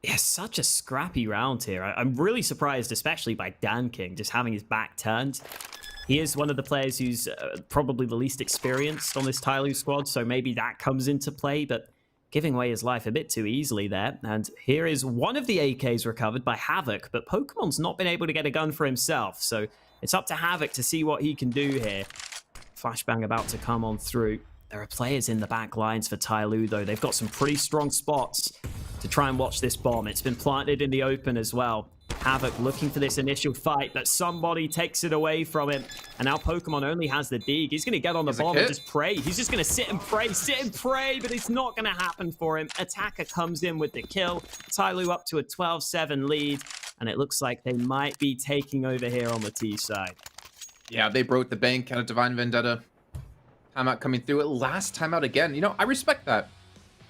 Yeah, such a scrappy round here. I'm really surprised, especially by Dan King, just having his back turned. He is one of the players who's probably the least experienced on this Tyloo squad, so maybe that comes into play, but giving away his life a bit too easily there. And here is one of the AKs recovered by Havoc, but Pokemon's not been able to get a gun for himself, so it's up to Havoc to see what he can do here. Flashbang about to come on through. There are players in the back lines for Tyloo, though. They've got some pretty strong spots to try and watch this bomb. It's been planted in the open as well. Havoc looking for this initial fight, but somebody takes it away from him. And now Pokemon only has the dig. He's going to get on the bomb and just pray. He's just going to sit and pray, but it's not going to happen for him. Attacker comes in with the kill. Tyloo up to a 12-7 lead, and it looks like they might be taking over here on the T side. Yeah, they broke the bank out of Divine Vendetta. Timeout coming through. Last timeout again. You know, I respect that.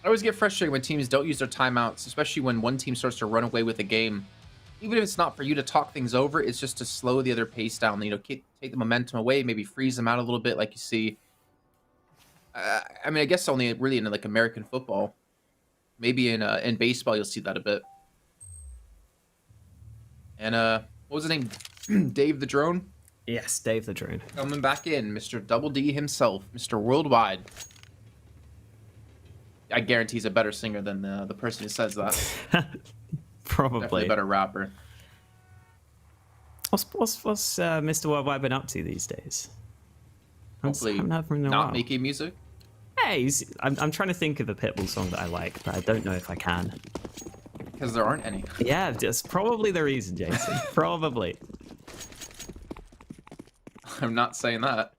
I always get frustrated when teams don't use their timeouts, especially when one team starts to run away with a game. Even if it's not for you to talk things over, it's just to slow the other pace down. You know, take the momentum away, maybe freeze them out a little bit, like you see. I mean, I guess only really in like American football. Maybe in baseball you'll see that a bit. And what was his name? Dave the Drone. Yes, Dave the Drone. Coming back in, Mr. Double D himself, Mr. Worldwide. I guarantee he's a better singer than the person who says that. Probably. Definitely a better rapper. What's Mr. Worldwide been up to these days? Hopefully not making music. Hey, I'm trying to think of a Pitbull song that I like, but I don't know if I can. Because there aren't any. Yeah, that's probably the reason, Jason. Probably. I'm not saying that.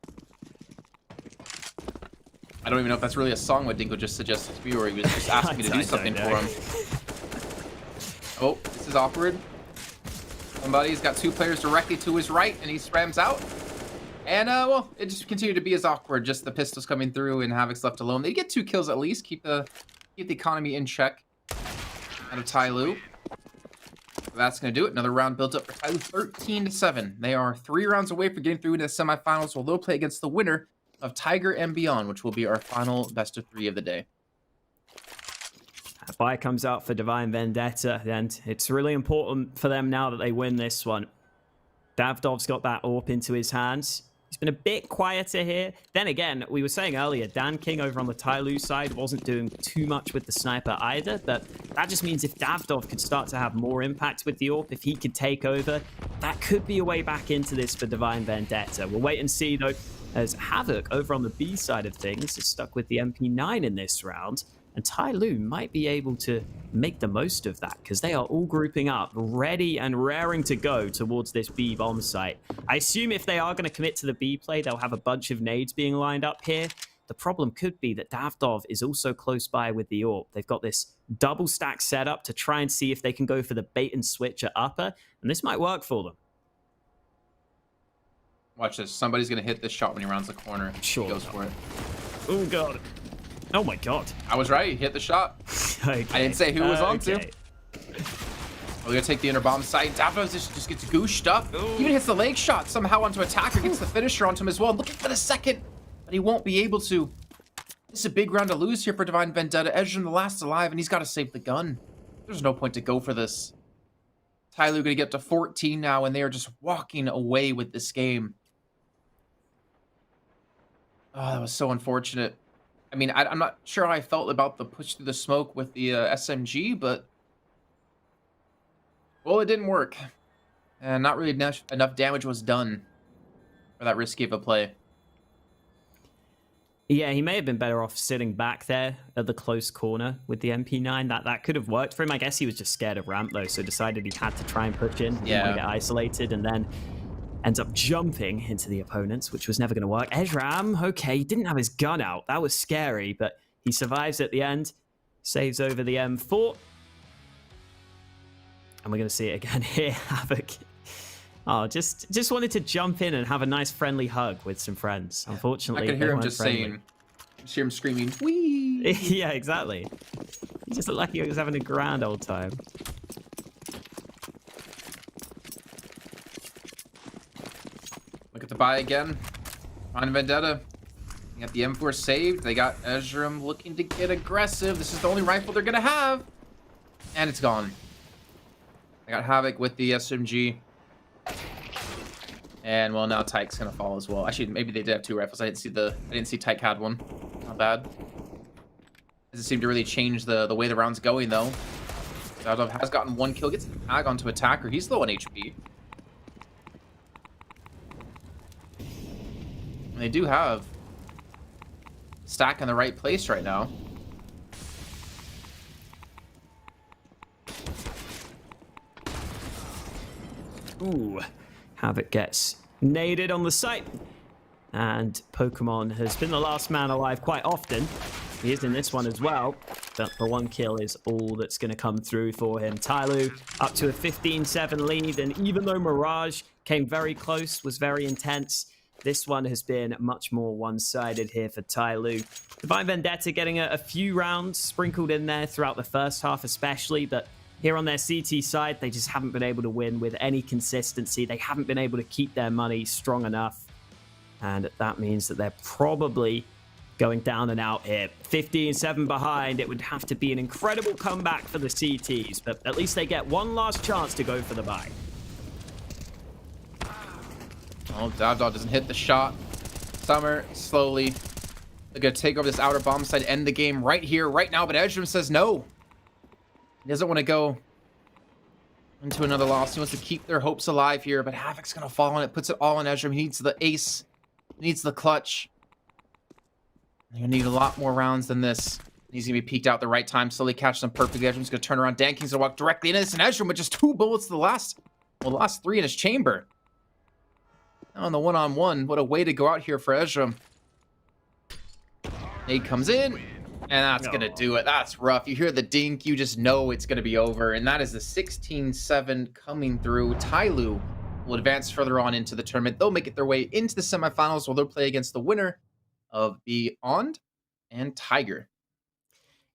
I don't even know if that's really a song what Dinko just suggested to me, or he was just asking me to do something for him. Oh, this is awkward. Somebody's got two players directly to his right, and he sprams out. And, well, it just continued to be as awkward. Just the pistols coming through, and Havoc's left alone. They get 2 kills at least, keep the economy in check out of Tyloo. That's going to do it. Another round built up for Tyloo, 13-7. They are 3 rounds away from getting through into the semifinals, where they'll play against the winner of Tiger and Beyond, which will be our final best of 3 of the day. A bye comes out for Divine Vendetta, and it's really important for them now that they win this one. Davdov's got that AWP into his hands. He's been a bit quieter here. Then again, we were saying earlier, Dan King over on the Tyloo side wasn't doing too much with the sniper either, but that just means if Davdov could start to have more impact with the AWP, if he could take over, that could be a way back into this for Divine Vendetta. We'll wait and see, though, as Havoc over on the B side of things is stuck with the MP9 in this round. And Tyloo might be able to make the most of that because they are all grouping up, ready and raring to go towards this B bomb site. I assume if they are going to commit to the B play, they'll have a bunch of nades being lined up here. The problem could be that Davdov is also close by with the AWP. They've got this double stack setup to try and see if they can go for the bait and switch at upper, and this might work for them. Watch this. Somebody's going to hit this shot when he rounds the corner. Sure. He goes for it. Oh, God. Oh my God. I was right. He hit the shot. Okay. I didn't say who was on to. We're gonna take the inner bomb site. Davos just gets gooshed up. Even hits the leg shot somehow onto attacker, gets the finisher onto him as well. Looking for the second, but he won't be able to. This is a big round to lose here for Divine Vendetta. Ezreal the last alive, and he's got to save the gun. There's no point to go for this. Tyloo gonna get up to 14 now, and they are just walking away with this game. Oh, that was so unfortunate. I mean, I'm not sure how I felt about the push through the smoke with the SMG, but well, it didn't work. And not really enough damage was done for that risky of a play. Yeah, he may have been better off sitting back there at the close corner with the MP9. That could have worked for him. I guess he was just scared of ramp, though, so decided he had to try and push in. He didn't want to get isolated, and then ends up jumping into the opponents, which was never going to work. Ezram, okay, he didn't have his gun out. That was scary, but he survives at the end. Saves over the M4. And we're going to see it again here. Havoc. Oh, just wanted to jump in and have a nice friendly hug with some friends. Unfortunately, I could hear him just saying, just hear him screaming, "Wee!" Yeah, exactly. He just looked like he was having a grand old time. Look at the buy again. On Vendetta. They got the M4 saved. They got Ezram looking to get aggressive. This is the only rifle they're going to have. And it's gone. I got Havoc with the SMG. And well, now Tyke's gonna fall as well. Actually, maybe they did have two rifles. I didn't see Tyke had one. Not bad. Doesn't seem to really change the way the round's going though. Zadov has gotten one kill, gets the tag onto attacker. He's low on HP. And they do have stack in the right place right now. Ooh, Havoc gets naded on the site. And Pokemon has been the last man alive quite often. He is in this one as well. But the one kill is all that's going to come through for him. Tyloo up to a 15-7 lead. And even though Mirage came very close, was very intense, this one has been much more one-sided here for Tyloo. Divine Vendetta getting a few rounds sprinkled in there throughout the first half especially, but here on their CT side, they just haven't been able to win with any consistency. They haven't been able to keep their money strong enough. And that means that they're probably going down and out here. 15-7 behind. It would have to be an incredible comeback for the CTs, but at least they get one last chance to go for the buy. Oh, Davdog doesn't hit the shot. Summer, slowly. They're going to take over this outer bomb site, end the game right here, right now, but Ezram says no. He doesn't want to go into another loss. He wants to keep their hopes alive here, but Havoc's going to fall on it. Puts it all on Ezram. He needs the ace. He needs the clutch. You're going to need a lot more rounds than this. He's going to be peeked out at the right time. Slowly catch them perfectly. Ezram's going to turn around. Danking's going to walk directly into this. And Ezram with just 2 bullets to the last 3 in his chamber. Now on the one-on-one. What a way to go out here for Ezram. Nade comes in. And that's going to do it. That's rough. You hear the dink. You just know it's going to be over. And that is the 16-7 coming through. Tyloo will advance further on into the tournament. They'll make it their way into the semifinals where they'll play against the winner of Beyond and Tiger.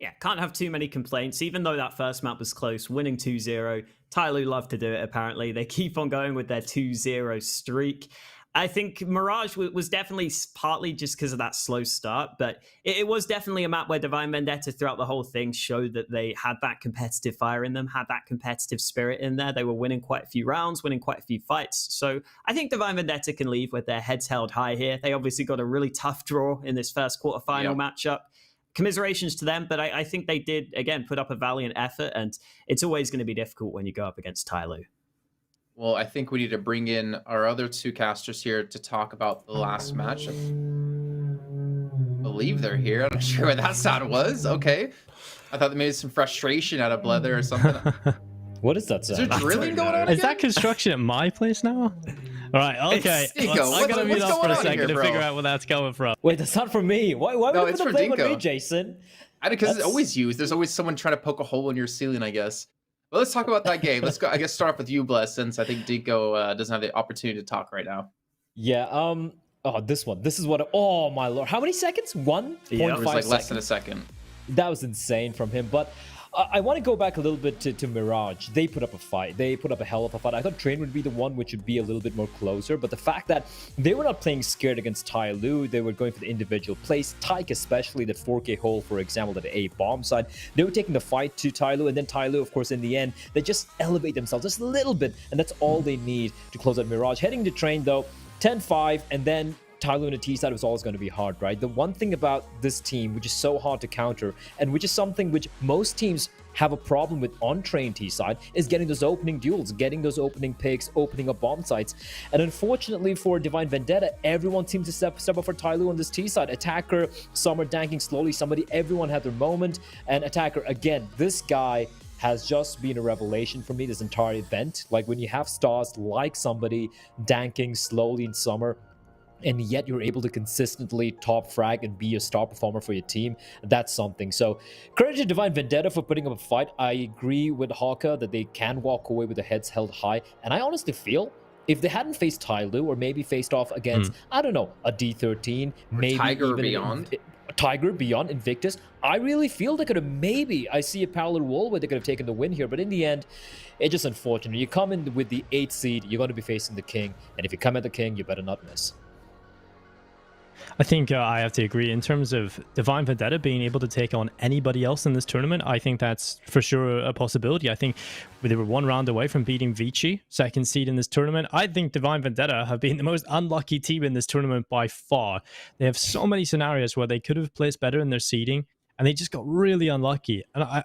Yeah, can't have too many complaints. Even though that first map was close, winning 2-0. Tyloo love to do it, apparently. They keep on going with their 2-0 streak. I think Mirage was definitely partly just because of that slow start, but it was definitely a map where Divine Vendetta throughout the whole thing showed that they had that competitive fire in them, had that competitive spirit in there. They were winning quite a few rounds, winning quite a few fights. So I think Divine Vendetta can leave with their heads held high here. They obviously got a really tough draw in this first quarterfinal matchup. Commiserations to them, but I think they did, again, put up a valiant effort, and it's always going to be difficult when you go up against Tyloo. Well, I think we need to bring in our other 2 casters here to talk about the last match. I believe they're here. I'm not sure what that sound was. Okay. I thought they made some frustration out of Blether or something. What is that sound? Is there drilling going on Is again? that construction at my place now? All right, okay. I gotta mute off for a second to figure out where that's coming from. Wait, that's not from me. Why would you put the blame on me, Jason? Because it's always used. There's always someone trying to poke a hole in your ceiling, I guess. Well, let's talk about that game. Let's go. I guess start off with you, Bless, since I think Dinko doesn't have the opportunity to talk right now. Yeah. Oh, this one. This is what. Oh my lord! How many seconds? 1.5 It was like seconds. less than a second. That was insane from him. But I want to go back a little bit to Mirage. They put up a fight. They put up a hell of a fight. I thought Train would be the one which would be a little bit more closer, but the fact that they were not playing scared against Tyloo, they were going for the individual plays. Tyke, especially that 4K hole, for example, that A bomb side, they were taking the fight to Tyloo, and then Tyloo, of course, in the end, they just elevate themselves just a little bit, and that's all they need to close out Mirage. Heading to Train, though, 10-5, and then Tyloo on the T side was always going to be hard, right? The one thing about this team, which is so hard to counter, and which is something which most teams have a problem with on Train T side, is getting those opening duels, getting those opening picks, opening up bomb sites. And unfortunately for Divine Vendetta, everyone seems to step up for Tyloo on this T side. Attacker, some are danking slowly, everyone had their moment. And Attacker, again, this guy has just been a revelation for me this entire event. Like, when you have stars like somebody danking slowly in summer, and yet you're able to consistently top frag and be a star performer for your team, that's something. So credit to Divine Vendetta for putting up a fight. I agree with Hawka that they can walk away with their heads held high, and I honestly feel if they hadn't faced Tyloo, or maybe faced off against, I don't know, a D13, maybe Tiger even Beyond. Tiger Beyond, Invictus, I really feel they could have I see a parallel role where they could have taken the win here, but in the end, it's just unfortunate. You come in with the 8th seed, you're going to be facing the King, and if you come at the King, you better not miss. I think I have to agree. In terms of Divine Vendetta being able to take on anybody else in this tournament, I think that's for sure a possibility. I think they were one round away from beating Vici, 2nd seed in this tournament. I think Divine Vendetta have been the most unlucky team in this tournament by far. They have so many scenarios where they could have placed better in their seeding, and they just got really unlucky. And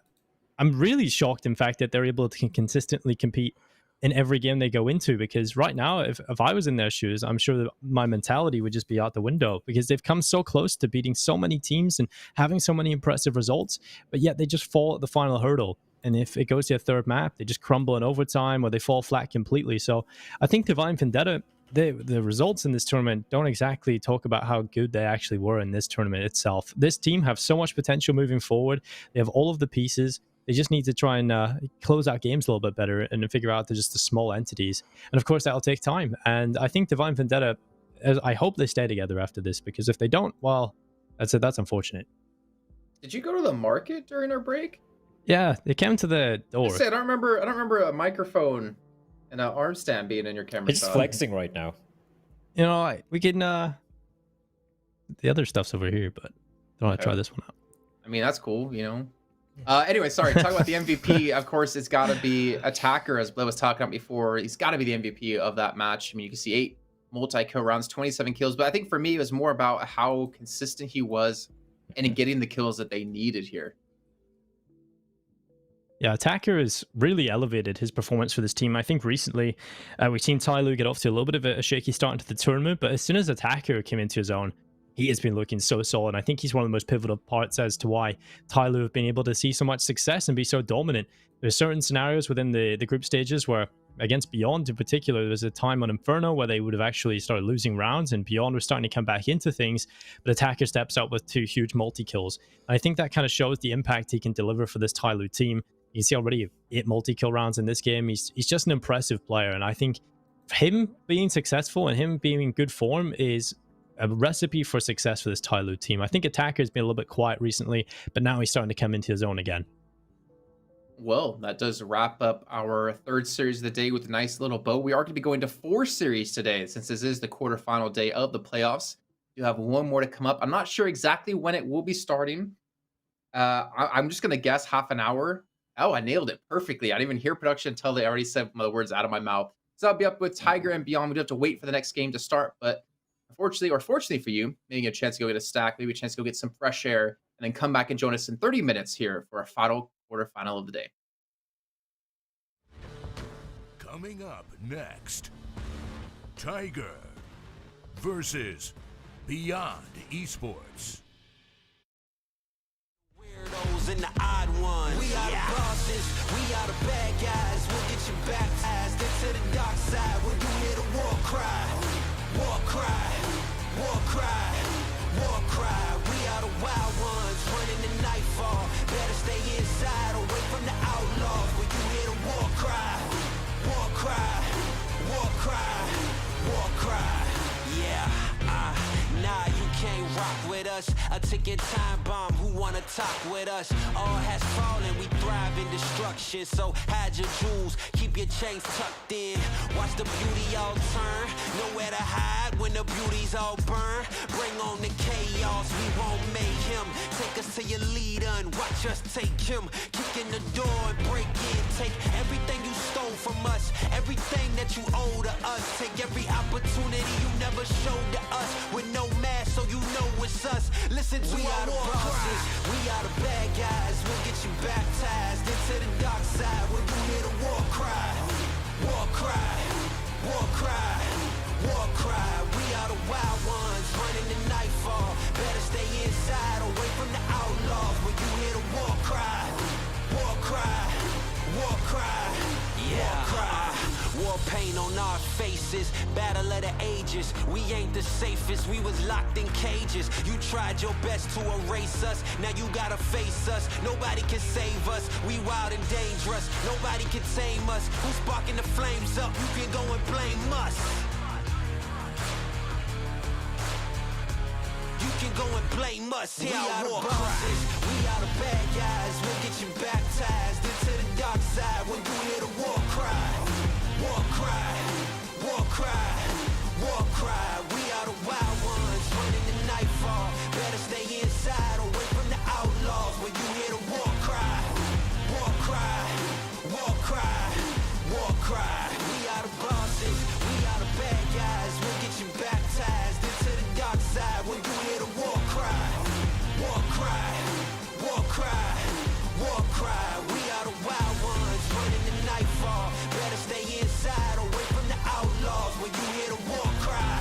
I'm really shocked, in fact, that they're able to consistently compete in every game they go into, because right now, if I was in their shoes, I'm sure that my mentality would just be out the window, because they've come so close to beating so many teams and having so many impressive results, but yet they just fall at the final hurdle. And if it goes to a 3rd map, they just crumble in overtime, or they fall flat completely. So I think Divine Vendetta, the results in this tournament don't exactly talk about how good they actually were in this tournament itself. This team have so much potential moving forward. They have all of the pieces. They just need to try and close out games a little bit better and figure out they're just the small entities. And of course, that'll take time. And I think Divine Vendetta, I hope they stay together after this, because if they don't, well, that's unfortunate. Did you go to the market during our break? Yeah, they came to the door. I don't remember a microphone and an arm stand being in your camera. It's flexing right now. You know, we can. The other stuff's over here, but I want to try this one out. I mean, that's cool, you know. Anyway, sorry, talking about the MVP, of course, it's got to be Attacker, as Bled was talking about before. He's got to be the MVP of that match. I mean, you can see 8 multi-kill rounds, 27 kills, but I think for me, it was more about how consistent he was and in getting the kills that they needed here. Yeah, Attacker has really elevated his performance for this team. I think recently we've seen Tyloo get off to a little bit of a shaky start into the tournament, but as soon as Attacker came into his own, he has been looking so solid. I think he's one of the most pivotal parts as to why Tyloo have been able to see so much success and be so dominant. There's certain scenarios within the group stages where, against Beyond in particular, there was a time on Inferno where they would have actually started losing rounds, and Beyond was starting to come back into things, but Attacker steps up with 2 huge multi-kills. And I think that kind of shows the impact he can deliver for this Tyloo team. You can see already 8 multi-kill rounds in this game. He's just an impressive player, and I think him being successful and him being in good form is a recipe for success for this Tyloo team. I think Attacker's been a little bit quiet recently, but now he's starting to come into his own again. Well, that does wrap up our 3rd series of the day with a nice little bow. We are going to be going to 4 series today, since this is the quarterfinal day of the playoffs. You have 1 more to come up. I'm not sure exactly when it will be starting. I'm just going to guess half an hour. Oh, I nailed it perfectly. I didn't even hear production until they already said the words out of my mouth. So I'll be up with Tiger and Beyond. We do have to wait for the next game to start, but unfortunately, or fortunately for you, maybe a chance to go get a stack, maybe a chance to go get some fresh air, and then come back and join us in 30 minutes here for our final quarterfinal of the day. Coming up next, Tiger versus Beyond Esports. Weirdos and the odd ones. We are the bosses, we are the bad guys. We'll get you baptized into the dark side. When you hear the war cry, war cry, war cry, war cry. We are the wild ones running the nightfall. Better stay inside, away from the outlaws. When you hear the war cry, war cry, war cry, war cry. Yeah, nah, you can't run. rock with us. A ticking time bomb, who wanna talk with us? All has fallen, we thrive in destruction. So hide your jewels, keep your chains tucked in. Watch the beauty all turn, nowhere to hide when the beauty's all burn. Bring on the chaos, we won't make him. Take us to your leader and watch us take him. Kick in the door and break in. Take everything you stole from us, everything that you owe to us. Take every opportunity you never showed to us. With no mask, so you know it's us. Listen to our war bosses, we are the bad guys. We'll get you baptized into the dark side when you hear the war cry. War cry, war cry, war cry. We are the wild ones running the nightfall. Better stay inside, away from the outlaws. When you hear the war cry, war cry, war cry, war cry. War paint on our faces, battle of the ages. We ain't the safest, we was locked in cages. You tried your best to erase us, now you gotta face us. Nobody can save us, we wild and dangerous. Nobody can tame us, who's sparking the flames up? You can go and blame us. You can go and blame us. We are the bosses, we are the bad guys. We'll get you baptized into the dark side when you hear the war cry. War cry, war cry, war cry. We are the wild ones running the nightfall. Better stay inside, away from the outlaws. When you hear the war cry, war cry, war cry, war cry. We are the bosses, we are the bad guys. We'll get you baptized into the dark side when you hear the war cry. War cry, war cry, war cry. We are the wild ones running the nightfall. Better stay inside, away from the outlaws. When you hear the war cry,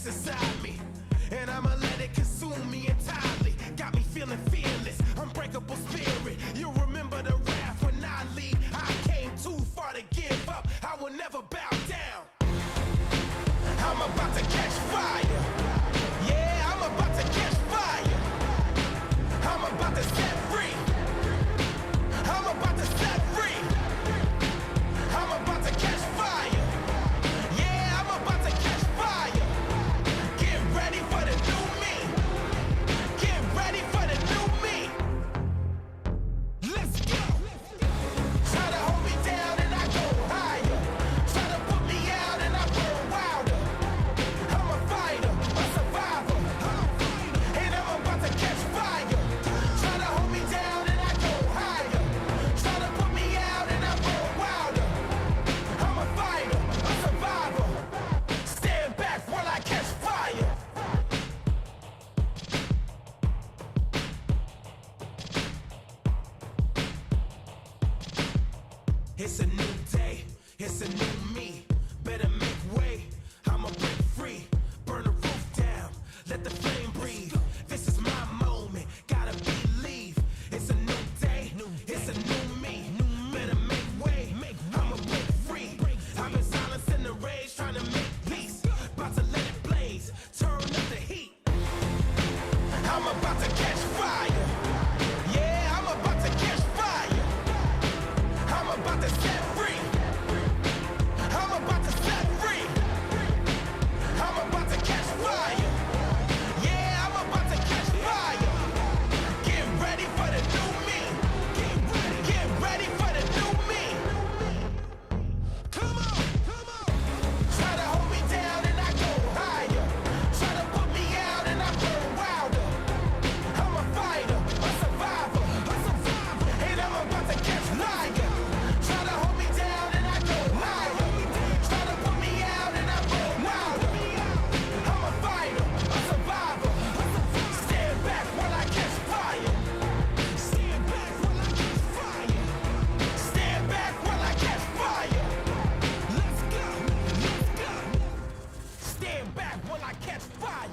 that's inside me. And I'ma let it consume me entirely. Got me feeling fearless, unbreakable spirit. You remember the wrath when I leave. I came too far to give up. I will never bow down. I'm about to catch fire. Yeah, I'm about to catch fire. I'm about to set free. I'm about to set free. I'm about to catch fire. Yeah, I'm about to catch fire. Get ready for the new me. Get ready for the new me. Let's go. Try to hold me down and I go higher. Try to put me out and I go wilder. I'm a fighter, a survivor. And I'm about to catch fire. Try to hold me down and I go higher. Try to put me out and I go wilder. I'm a fighter, a survivor. Stand back while I catch fire. It's a new day, it's a new me. Better make way, I'ma break free. Burn the roof down, let the flame breathe. This is my moment, gotta believe. It's a new day, it's a new me. Better make way, I'ma break free. I've been silencing the rage, trying to make peace. About to let it blaze, turn up the heat. I'm about to catch fire. Yeah, I'm about to catch fire. I'm about to set free. I'm about to set free. I'm about to catch fire. Yeah, I'm about to catch fire. Get ready for the new me. Get ready for the new me. Come on, come on. Try to hold me down and I go higher. Try to put me out and I go wilder. I'm a fighter, a survivor, and I'm about to catch fire. Try to hold me down and I go higher. Try to put me out and I go wilder. I'm a fighter, a survivor. Stand back while I catch fire. Stand back while I catch fire. Stand back while I catch fire. Let's go, let's go. Stand back while I catch fire.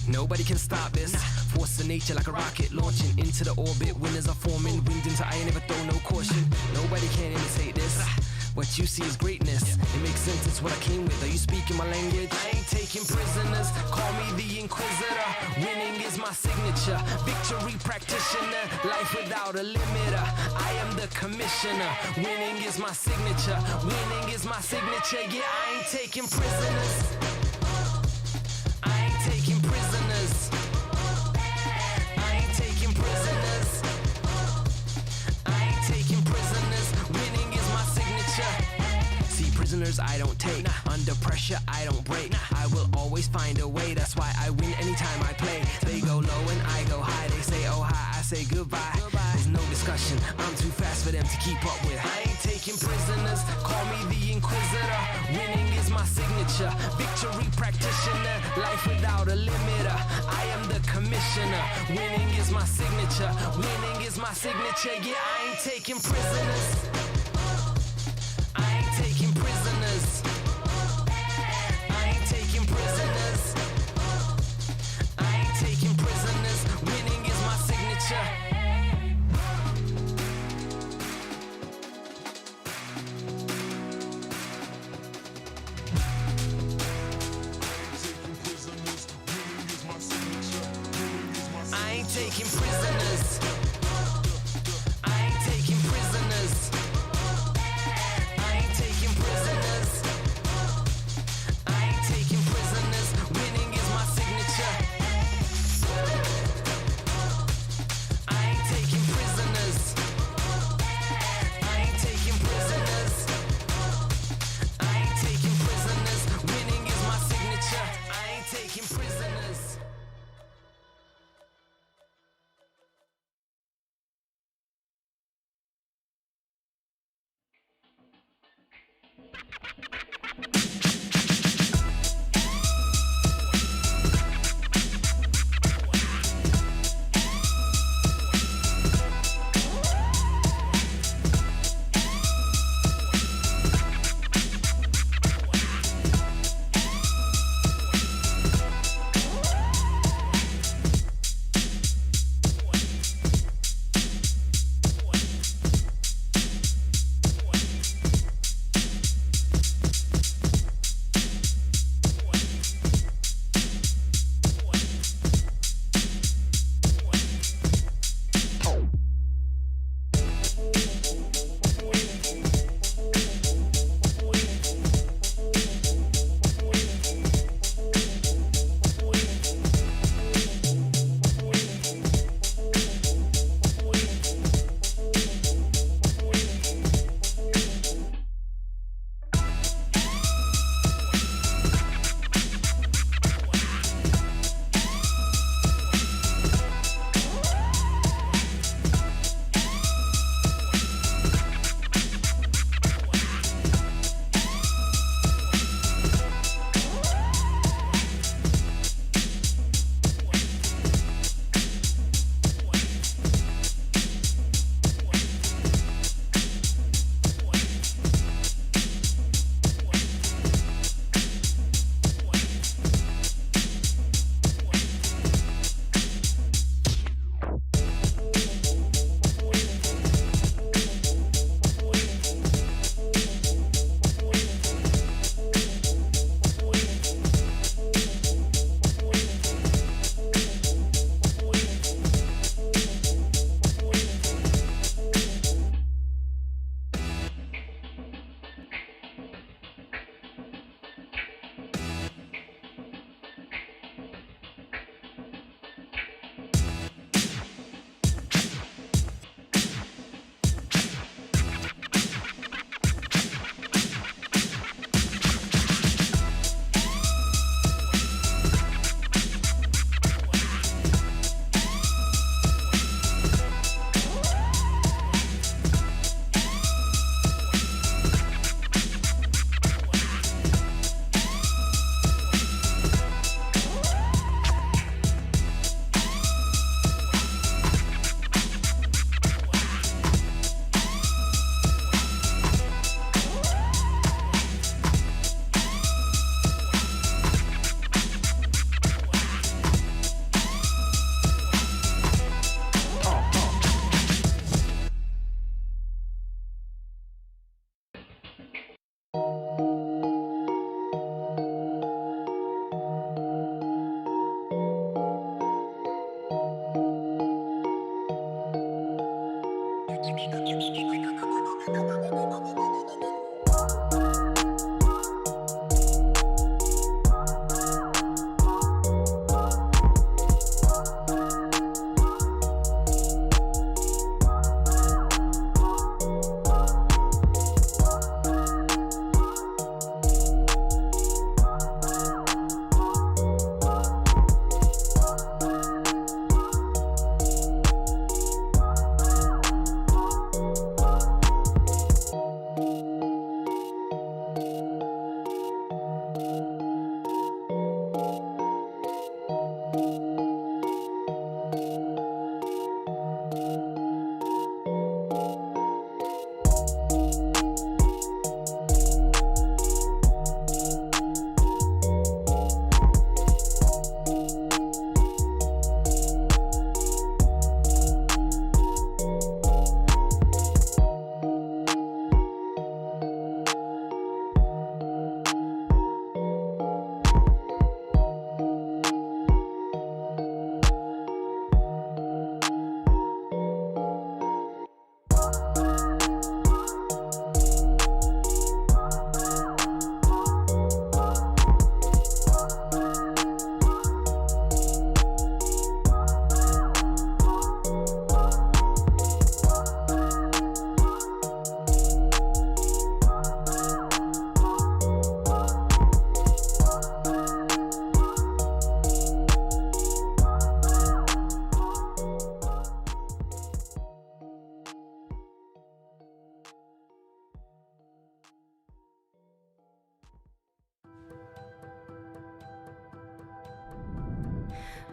Nobody can stop this. Force of nature like a rocket launching into the orbit. Winners are forming, wind into I never throw no caution. Nobody can imitate this. What you see is greatness. It makes sentence what I came with. Are you speaking my language? I ain't taking prisoners. Call me the Inquisitor. Winning is my signature. Victory practitioner. Life without a limiter. I am the commissioner. Winning is my signature. Winning is my signature. Yeah, I ain't taking prisoners. I ain't taking prisoners. I ain't taking prisoners. I ain't taking prisoners. Winning is my signature. See, prisoners I don't take. Under pressure I don't break. I will always find a way. That's why I win anytime I play. They go low and I go high. They say oh hi, I say goodbye. There's no discussion. I'm too fast for them to keep up with. I ain't taking prisoners. Call me the Inquisitor. Winning is my signature. Victory practitioner. Life without a limiter. I am the commissioner. Winning is my signature. Winning is my signature. Yeah, I ain't taking prisoners. I ain't taking prisoners. I ain't taking prisoners. I ain't taking prisoners. Winning is my signature. I ain't taking prisoners. I ain't taking prisoners.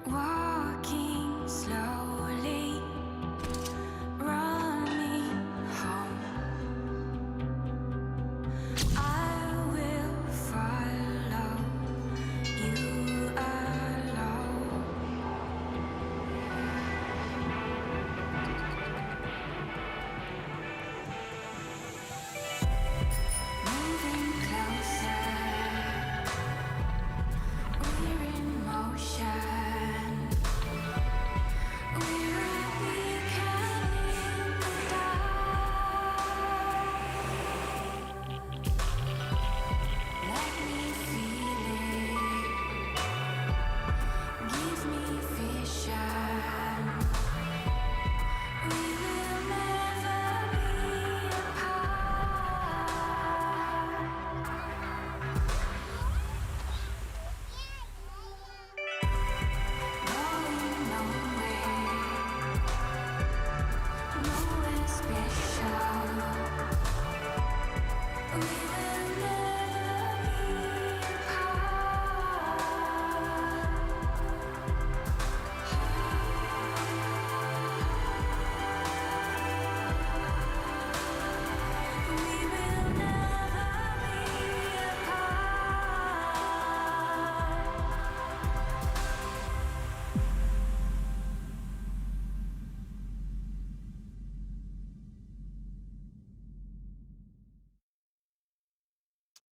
Walking slowly, running home. I will follow you alone. Moving closer, we're in motion.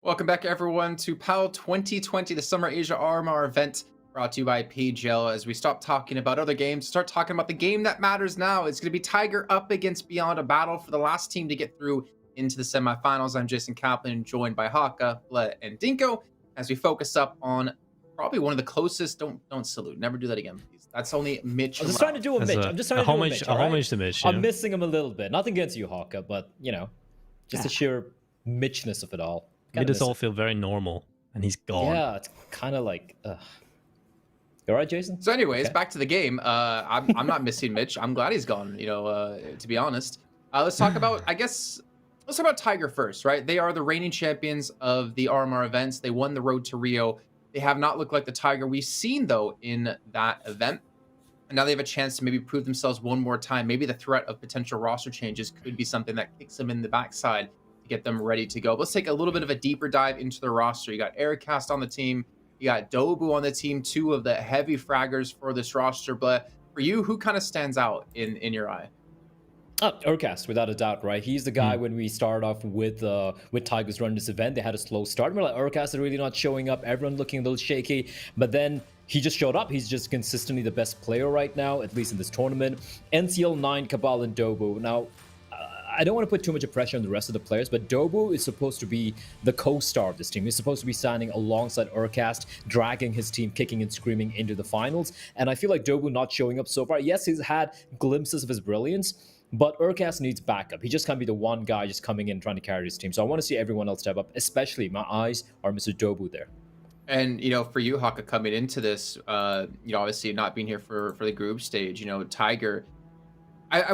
Welcome back, everyone, to PAL 2020, the Summer Asia RMR event brought to you by PGL. As we stop talking about other games, start talking about the game that matters now. It's going to be Tiger up against Beyond, a battle for the last team to get through into the semifinals. I'm Jason Kaplan, joined by Haka, Bled, and Dinko, as we focus up on probably one of the closest. Don't salute. Never do that again, please. That's only Mitch. I'm just trying to do a Mitch. I'm just trying to do a Mitch. A homage to Mitch. I'm missing him a little bit. Nothing against you, Haka, but you know, just the sheer Mitchness of it all. Made us all feel very normal, and he's gone. Yeah, it's kind of like. You all right, Jason? So, anyways, back to the game. I'm not missing Mitch. I'm glad he's gone. You know, to be honest. Let's talk about. Let's talk about Tiger first, right? They are the reigning champions of the RMR events. They won the road to Rio. They have not looked like the Tiger we've seen though in that event. And now they have a chance to maybe prove themselves one more time. Maybe the threat of potential roster changes could be something that kicks them in the backside. Get them ready to go. Let's take a little bit of a deeper dive into the roster. You got Aircast on the team. You got Dobu on the team, two of the heavy fraggers for this roster. But for you, who kind of stands out in your eye? Aircast, without a doubt, right? He's the guy when we started off with Tigers run this event. They had a slow start. We're like, Aircast is really not showing up. Everyone looking a little shaky. But then he just showed up. He's just consistently the best player right now, at least in this tournament. NCL9, Cabal, and Dobu. Now, I don't want to put too much pressure on the rest of the players, but Dobu is supposed to be the co-star of this team. He's supposed to be standing alongside Urcast, dragging his team, kicking and screaming into the finals. And I feel like Dobu not showing up so far. Yes, he's had glimpses of his brilliance, but Urcast needs backup. He just can't be the one guy just coming in trying to carry his team. So I want to see everyone else step up, especially my eyes are Mr. Dobu there. And, you know, for you, Haka, coming into this, you know, obviously not being here for the group stage, you know, Tiger,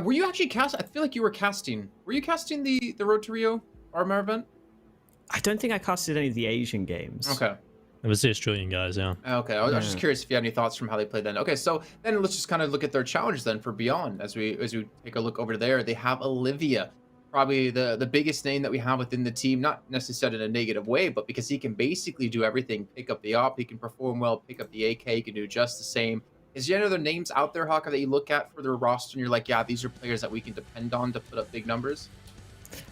were you actually cast? I feel like you were casting. Were you casting the Road to Rio RMR event? I don't think I casted any of the Asian games. Okay. It was the Australian guys, yeah. Okay, I was just curious if you had any thoughts from how they played then. Okay, so then let's just kind of look at their challenge then for Beyond as we take a look over there. They have Olivia, probably the biggest name that we have within the team, not necessarily in a negative way, but because he can basically do everything. Pick up the op, he can perform well, pick up the AK, he can do just the same. Is there any other names out there, Haka, that you look at for their roster and you're like, yeah, these are players that we can depend on to put up big numbers?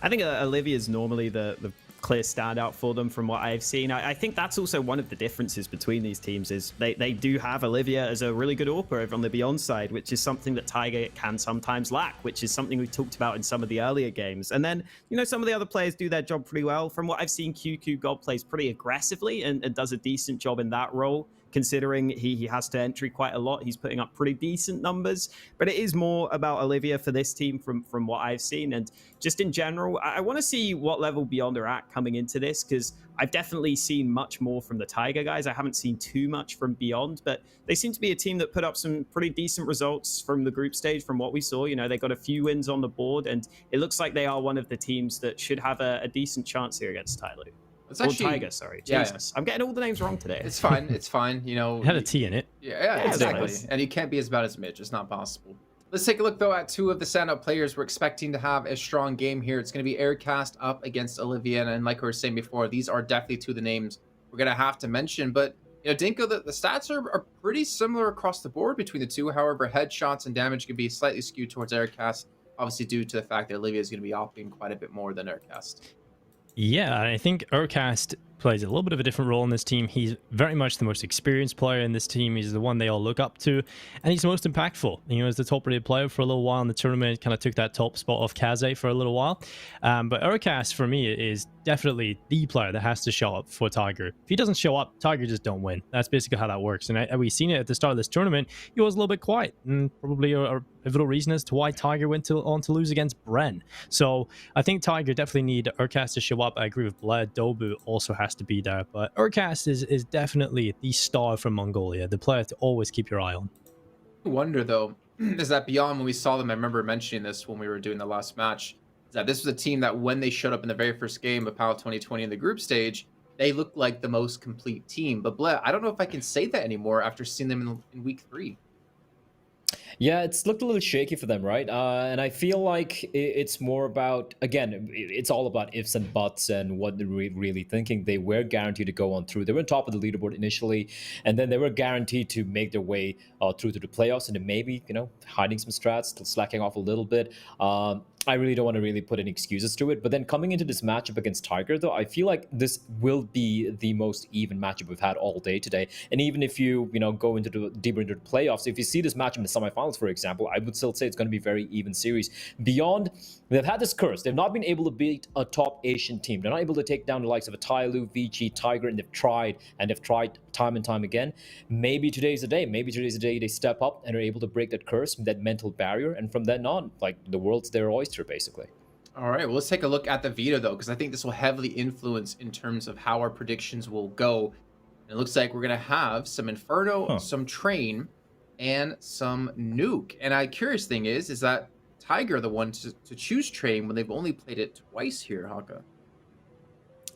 I think Olivia is normally the clear standout for them from what I've seen. I think that's also one of the differences between these teams is they do have Olivia as a really good AWPer over on the Beyond side, which is something that Tiger can sometimes lack, which is something we talked about in some of the earlier games. And then, you know, some of the other players do their job pretty well. From what I've seen, QQ God plays pretty aggressively and does a decent job in that role. Considering he has to entry quite a lot, he's putting up pretty decent numbers. But it is more about Olivia for this team from what I've seen. And just in general, I want to see what level Beyond are at coming into this, because I've definitely seen much more from the Tiger guys. I haven't seen too much from Beyond, but they seem to be a team that put up some pretty decent results from the group stage from what we saw. You know, they got a few wins on the board, and it looks like they are one of the teams that should have a decent chance here against Tyloo. It's actually, Tiger, sorry. Jesus. Yeah. I'm getting all the names wrong today. It's fine. It's fine. You know, it had a T in it. Yeah, exactly. And you can't be as bad as Mitch. It's not possible. Let's take a look, though, at two of the standout players we're expecting to have a strong game here. It's going to be Aircast up against Olivia. And like I was saying before, these are definitely two of the names we're going to have to mention. But, you know, Dinko, the stats are pretty similar across the board between the two. However, headshots and damage can be slightly skewed towards Aircast, obviously due to the fact that Olivia is going to be opting quite a bit more than Aircast. Yeah, I think Urcast plays a little bit of a different role in this team. He's very much the most experienced player in this team. He's the one they all look up to, and he's the most impactful. You know, as the top-rated player for a little while in the tournament, kind of took that top spot off Kaze for a little while. But Urcast, for me, is definitely the player that has to show up for Tiger. If he doesn't show up, Tiger just don't win. That's basically how that works. And we've seen it at the start of this tournament. He was a little bit quiet, and probably a pivotal reason as to why Tiger went on to lose against Bren. So I think Tiger definitely need Urcast to show up. I agree with Blair. Dobu also has to be there. But Urcast is definitely the star from Mongolia, the player to always keep your eye on. I wonder, though, is that Beyond, when we saw them, I remember mentioning this when we were doing the last match, is that this was a team that when they showed up in the very first game of PAL 2020 in the group stage, they looked like the most complete team. But Blair, I don't know if I can say that anymore after seeing them in week 3. Yeah, it's looked a little shaky for them, right? And I feel like it's more about, again, it's all about ifs and buts and what they're really thinking. They were guaranteed to go on through. They were on top of the leaderboard initially, and then they were guaranteed to make their way through to the playoffs, and then maybe, you know, hiding some strats, slacking off a little bit. I really don't want to really put any excuses to it. But then coming into this matchup against Tiger, though, I feel like this will be the most even matchup we've had all day today. And even if you know, go deeper into the playoffs, if you see this matchup in the semifinals, for example, I would still say it's going to be a very even series. Beyond, they've had this curse. They've not been able to beat a top Asian team. They're not able to take down the likes of a Tyloo, Vici, Tiger, and they've tried time and time again. Maybe today's the day. Maybe today's the day they step up and are able to break that curse, that mental barrier, and from then on, like, the world's their oyster, basically. All right, well, let's take a look at the veto, though, because I think this will heavily influence in terms of how our predictions will go. And it looks like we're going to have some Inferno, some Train, and some Nuke. And a curious thing is that Tiger the one to choose Train when they've only played it twice here, Haka?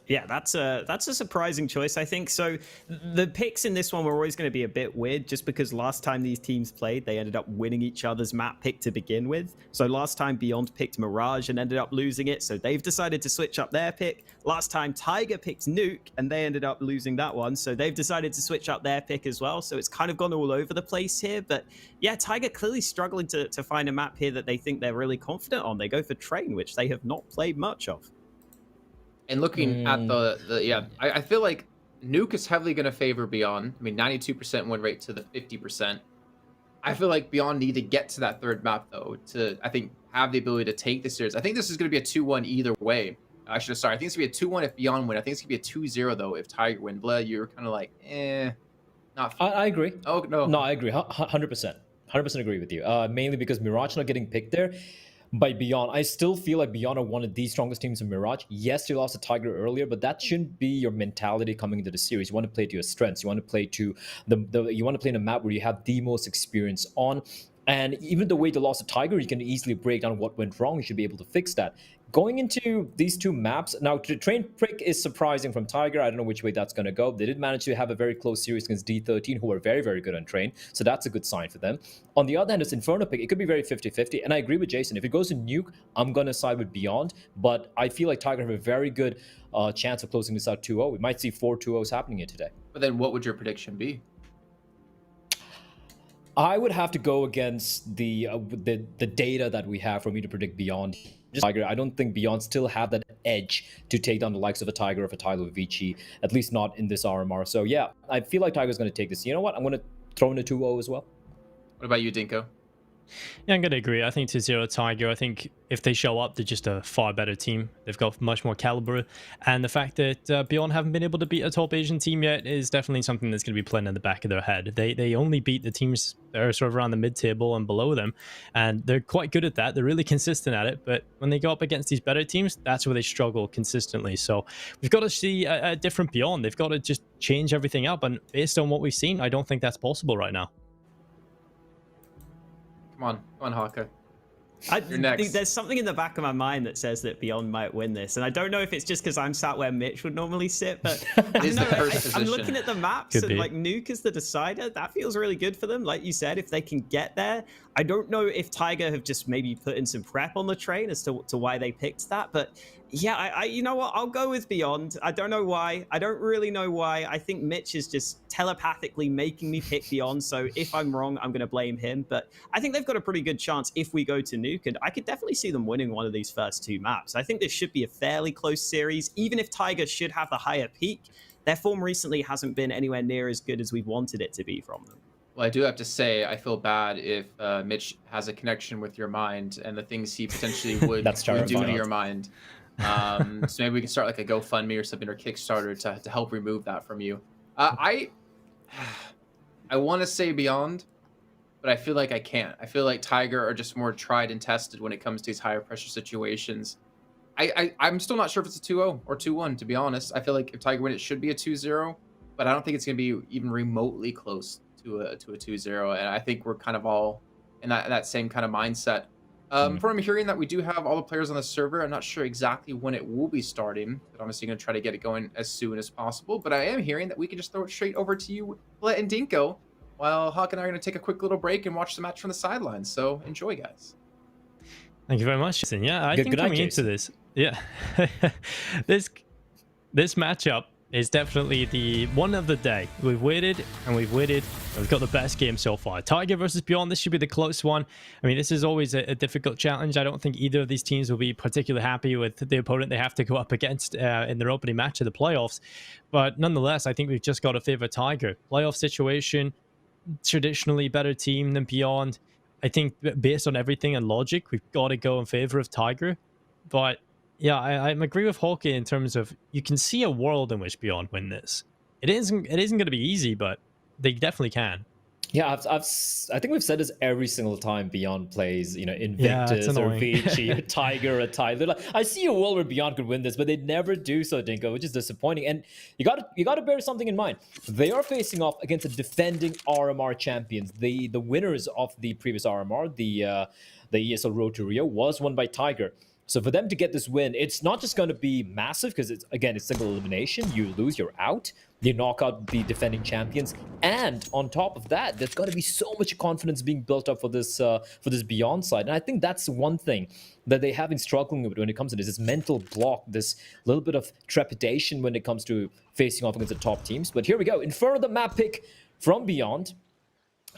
Yeah, that's a surprising choice, I think. So the picks in this one were always going to be a bit weird, just because last time these teams played, they ended up winning each other's map pick to begin with. So last time Beyond picked Mirage and ended up losing it, so they've decided to switch up their pick. Last time Tiger picked Nuke and they ended up losing that one, so they've decided to switch up their pick as well. So it's kind of gone all over the place here. But yeah, Tiger clearly struggling to find a map here that they think they're really confident on. They go for Train, which they have not played much of. And looking at I feel like Nuke is heavily going to favor Beyond. I mean, 92% win rate to the 50%. I feel like Beyond need to get to that third map though to I think have the ability to take the series. I think this is going to be a 2-1 either way. Actually, sorry, I think it's going to be a 2-1 if Beyond win. I think it's going to be a 2-0 though if Tiger win. Bled, you're kind of like, not. I agree. Oh no, no, I agree. 100%. 100% agree with you. Mainly because Mirage not getting picked there by Beyond. I still feel like Beyond are one of the strongest teams in Mirage. Yes, you lost to Tiger earlier, but that shouldn't be your mentality coming into the series. You want to play to your strengths. You want to play to you want to play in a map where you have the most experience on. And even the way you lost to Tiger, you can easily break down what went wrong. You should be able to fix that. Going into these two maps, now the train prick is surprising from Tiger. I don't know which way that's going to go. They did manage to have a very close series against D13, who are very, very good on train. So that's a good sign for them. On the other hand, it's Inferno pick. It could be very 50-50. And I agree with Jason. If it goes to Nuke, I'm going to side with Beyond. But I feel like Tiger have a very good chance of closing this out 2-0. We might see 4 2-0s happening here today. But then what would your prediction be? I would have to go against the data that we have for me to predict Beyond. Tiger, I don't think Beyond still have that edge to take down the likes of a Tiger or a Tyler Vici, at least not in this RMR. So yeah, I feel like Tiger's going to take this. You know what? I'm going to throw in a 2-0 as well. What about you, Dinko? Yeah, I'm going to agree. I think 2-0 Tiger. I think if they show up, they're just a far better team. They've got much more caliber. And the fact that Beyond haven't been able to beat a top Asian team yet is definitely something that's going to be playing in the back of their head. They only beat the teams that are sort of around the mid-table and below them. And they're quite good at that. They're really consistent at it. But when they go up against these better teams, that's where they struggle consistently. So we've got to see a different Beyond. They've got to just change everything up. And based on what we've seen, I don't think that's possible right now. Come on, Haka. You're next. There's something in the back of my mind that says that Beyond might win this, and I don't know if it's just because I'm sat where Mitch would normally sit, but I'm looking at the maps and like Nuke is the decider. That feels really good for them. Like you said, if they can get there, I don't know if Tiger have just maybe put in some prep on the train as to why they picked that, but yeah, I you know what? I'll go with Beyond. I don't know why. I don't really know why. I think Mitch is just telepathically making me pick Beyond. So if I'm wrong, I'm going to blame him. But I think they've got a pretty good chance if we go to Nuke. And I could definitely see them winning one of these first two maps. I think this should be a fairly close series. Even if Tiger should have the higher peak, their form recently hasn't been anywhere near as good as we wanted it to be from them. Well, I do have to say, I feel bad if Mitch has a connection with your mind and the things he potentially would do to your mind. So maybe we can start like a GoFundMe or something, or Kickstarter to help remove that from you. I want to say Beyond, but I feel like I can't. I feel like Tiger are just more tried and tested when it comes to these higher pressure situations. I'm still not sure if it's a 2-0 or 2-1, to be honest. I feel like if Tiger win, it should be a 2-0, but I don't think it's going to be even remotely close to a 2-0. And I think we're kind of all in that same kind of mindset. From I'm hearing that we do have all the players on the server. I'm not sure exactly when it will be starting, but obviously going to try to get it going as soon as possible. But I am hearing that we can just throw it straight over to you, Bled and Dinko, while Hawk and I are going to take a quick little break and watch the match from the sidelines. So enjoy, guys. Thank you very much, Jason. Yeah, I think coming into this, this matchup is definitely the one of the day. We've waited and we've waited, and we've got the best game so far. Tiger versus Beyond, this should be the close one. I mean, this is always a difficult challenge. I don't think either of these teams will be particularly happy with the opponent they have to go up against in their opening match of the playoffs. But nonetheless, I think we've just got to favor Tiger. Playoff situation, traditionally better team than Beyond. I think based on everything and logic, we've got to go in favor of Tiger. But yeah, I agree with Hawkeye in terms of you can see a world in which Beyond win this. It isn't going to be easy, but they definitely can. Yeah, I think we've said this every single time Beyond plays, Invictus or Vici or Tiger or Tyler. Like, I see a world where Beyond could win this, but they never do so, Dinko, which is disappointing. And you got to bear something in mind. They are facing off against the defending RMR champions. The winners of the previous RMR, the ESL Road to Rio, was won by Tiger. So for them to get this win, it's not just going to be massive because it's single elimination. You lose, you're out. You knock out the defending champions, and on top of that, there's got to be so much confidence being built up for this Beyond side. And I think that's one thing that they have been struggling with when it comes to this mental block, this little bit of trepidation when it comes to facing off against the top teams. But here we go. In front of the map pick from Beyond,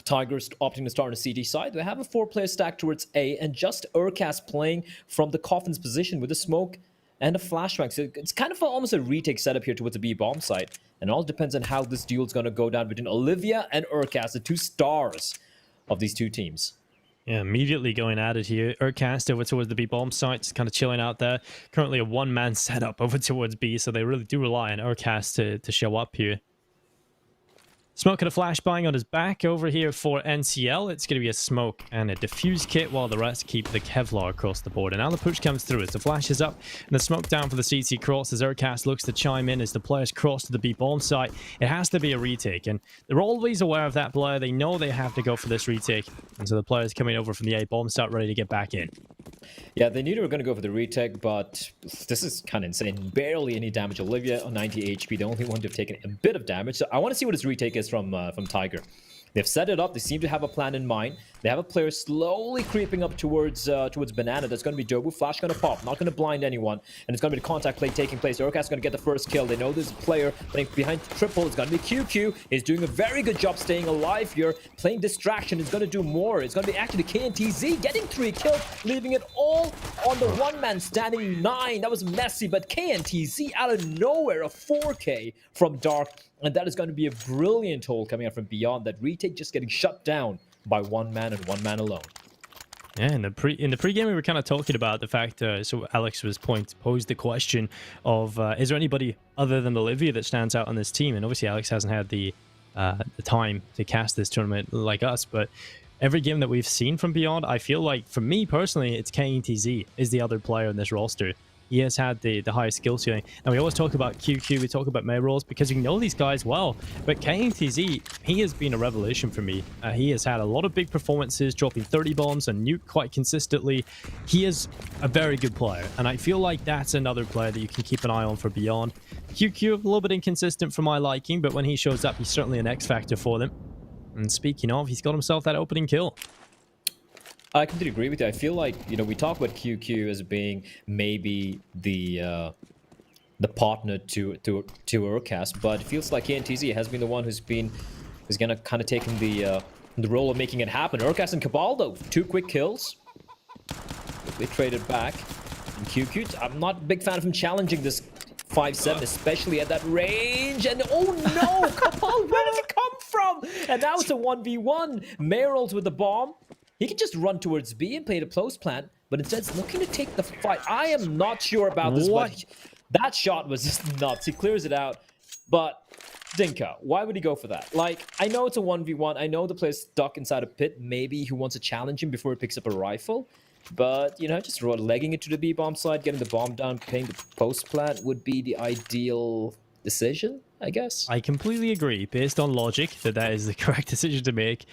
Tigers opting to start on the CT side. They have a 4-player stack towards A, and just Urcas playing from the Coffin's position with a smoke and a flashbang. So it's kind of almost a retake setup here towards the B bomb side. And it all depends on how this duel is going to go down between Olivia and Urcas, the two stars of these two teams. Yeah, immediately going at it here. Urcast over towards the B bomb site, just kind of chilling out there. Currently a one-man setup over towards B, so they really do rely on Urcast to show up here. Smoke and a flashbang on his back over here for NCL. It's going to be a smoke and a defuse kit while the rest keep the Kevlar across the board. And now the push comes through as the flash is up and the smoke down for the CT cross as Urcast looks to chime in as the players cross to the B bomb site. It has to be a retake, and they're always aware of that player. They know they have to go for this retake, and so the players coming over from the A bomb site ready to get back in. Yeah, they knew they were going to go for the retake, but this is kind of insane. Barely any damage. Olivia on 90 HP, the only one to have taken a bit of damage. So I want to see what his retake is from Tiger. They've set it up. They seem to have a plan in mind. They have a player slowly creeping up towards Banana. That's going to be Dobu. Flash going to pop. Not going to blind anyone. And it's going to be the contact play taking place. Urcast going to get the first kill. They know there's a player playing behind triple. It's going to be QQ. He's doing a very good job staying alive here. Playing distraction is going to do more. It's going to be actually KNTZ getting 3 kills, leaving it all on the one-man standing 9. That was messy, but KNTZ out of nowhere, a 4K from Dark. And that is going to be a brilliant hold coming out from Beyond. That retake just getting shut down by one man and one man alone. Yeah, in the pregame we were kind of talking about the fact. So Alex posed the question of is there anybody other than Olivia that stands out on this team? And obviously Alex hasn't had the time to cast this tournament like us, but every game that we've seen from Beyond, I feel like for me personally, it's KNTZ is the other player in this roster. He has had the highest skill ceiling. And we always talk about QQ, we talk about Mayrolls, because you know these guys well. But KNTZ, he has been a revelation for me. He has had a lot of big performances, dropping 30 bombs and nuke quite consistently. He is a very good player. And I feel like that's another player that you can keep an eye on for Beyond. QQ, a little bit inconsistent for my liking, but when he shows up, he's certainly an X factor for them. And speaking of, he's got himself that opening kill. I completely agree with you. I feel like, you know, we talk about QQ as being maybe the partner to Urcast, but it feels like KNTZ has been the one who's gonna kind of taken the role of making it happen. Urcast and Cabal though, 2 quick kills. They traded back. And QQ, I'm not a big fan of him challenging this 5-7, especially at that range. And oh no, Cabal, where does it come from? And now it's a 1v1. Mayrolls with the bomb. He can just run towards B and play the close plant, but instead it's looking to take the fight. I am not sure about this, but that shot was just nuts. He clears it out, but Dinka, why would he go for that? Like, I know it's a 1v1. I know the player's stuck inside a pit. Maybe he wants to challenge him before he picks up a rifle, but, you know, just legging it to the B-bomb side, getting the bomb down, playing the post plant would be the ideal decision, I guess. I completely agree, based on logic, that is the correct decision to make.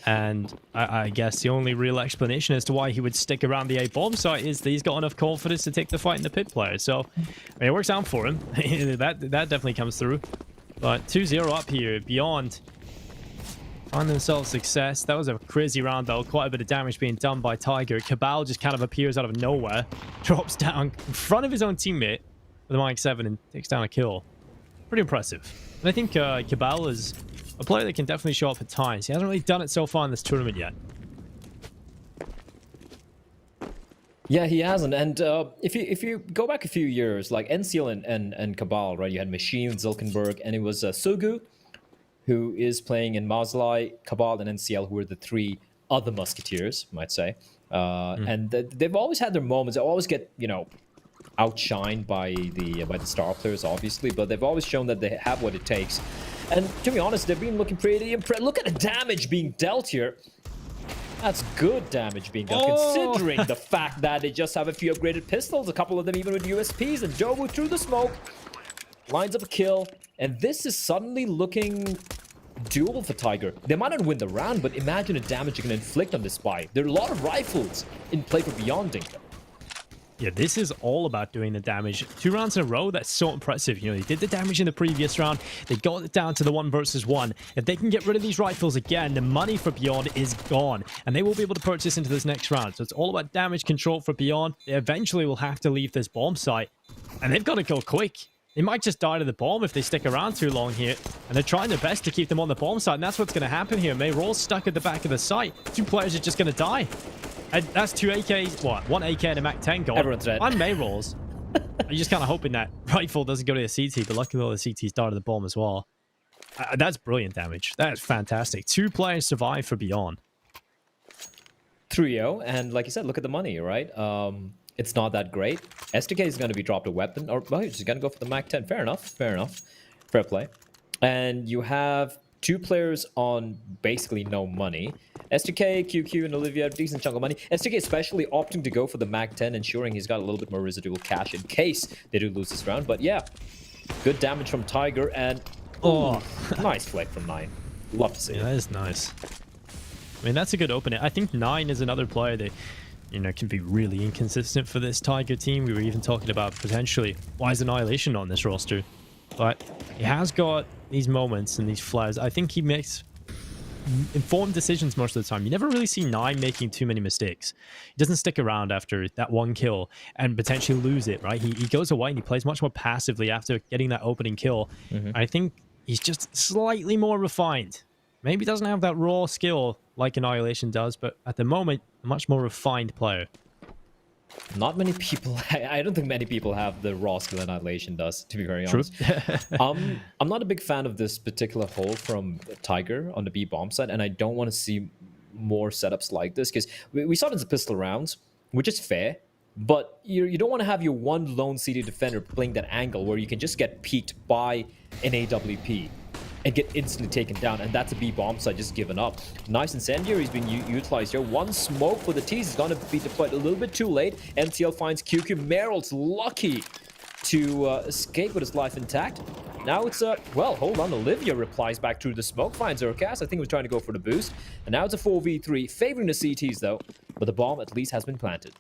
And I guess the only real explanation as to why he would stick around the A bomb site is that he's got enough confidence to take the fight in the pit player. So I mean, it works out for him. that definitely comes through. But 2-0 up here. Beyond find themselves success. That was a crazy round though. Quite a bit of damage being done by Tiger. Cabal just kind of appears out of nowhere, drops down in front of his own teammate with a Mike 7 and takes down a kill. Pretty impressive. And I think Cabal is a player that can definitely show up at times. He hasn't really done it so far in this tournament yet. Yeah, he hasn't. And if you go back a few years, like NCL and Cabal, right? You had Machine, Zilkenberg, and it was Sugu, who is playing in Mazlai, Cabal, and NCL, who are the 3 other Musketeers, you might say. And they've always had their moments. They always get, you know, outshined by the star players, obviously, but they've always shown that they have what it takes. And to be honest, they've been looking pretty impressive. Look at the damage being dealt here. That's good damage being dealt, considering the fact that they just have a few upgraded pistols, a couple of them even with USPs, and Dobu through the smoke lines up a kill, and this is suddenly looking doable for Tiger. They might not win the round, but imagine the damage you can inflict on this spy. There are a lot of rifles in play for Beyond Dinka. Yeah, this is all about doing the damage. 2 rounds in a row, that's so impressive. You know, they did the damage in the previous round. They got it down to the 1 versus 1. If they can get rid of these rifles again, the money for Beyond is gone. And they will be able to purchase into this next round. So it's all about damage control for Beyond. They eventually will have to leave this bomb site. And they've got to go quick. They might just die to the bomb if they stick around too long here. And they're trying their best to keep them on the bomb site. And that's what's going to happen here. Mayrolls stuck at the back of the site. 2 players are just going to die. And that's 2 AKs, what? 1 AK and a Mac 10 gone. Everyone's dead. I'm Mayrolls. I'm just kind of hoping that rifle doesn't go to the CT, but luckily all the CTs died to the bomb as well. That's brilliant damage. That is fantastic. 2 players survive for Beyond. 3-0, and like you said, look at the money, right? It's not that great. STK is going to be dropped a weapon, or well, he's just going to go for the Mac 10. Fair enough, fair play. And you have 2 players on basically no money. STK, QQ, and Olivia have a decent chunk of money. STK especially opting to go for the Mac 10, ensuring he's got a little bit more residual cash in case they do lose this round. But yeah, good damage from Tiger, and nice flick from 9. Love to see it. That is nice. I mean, that's a good opening. I think 9 is another player that, you know, can be really inconsistent for this Tiger team. We were even talking about potentially, why is Annihilation on this roster? But he has got these moments and these flares. I think he makes informed decisions most of the time. You never really see 9 making too many mistakes. He doesn't stick around after that 1 kill and potentially lose it, right? He goes away and he plays much more passively after getting that opening kill. I think he's just slightly more refined. Maybe doesn't have that raw skill like Annihilation does, but at the moment, a much more refined player. Not many people, I don't think many people have the raw skill Annihilation does, to be very honest. I'm not a big fan of this particular hole from Tiger on the B bomb side, and I don't want to see more setups like this, because we saw it in the pistol rounds, which is fair, but you don't want to have your one lone CD defender playing that angle where you can just get peeked by an AWP and get instantly taken down, and that's a B bomb side just given up. Nice Incendiary's been utilized here. 1 smoke for the T's is going to be deployed a little bit too late. MTL finds QQ. Meryl's lucky to escape with his life intact. Now it's well, hold on. Olivia replies back through the smoke, finds Urkas. I think he was trying to go for the boost. And now it's a 4v3, favoring the CTs though. But the bomb at least has been planted.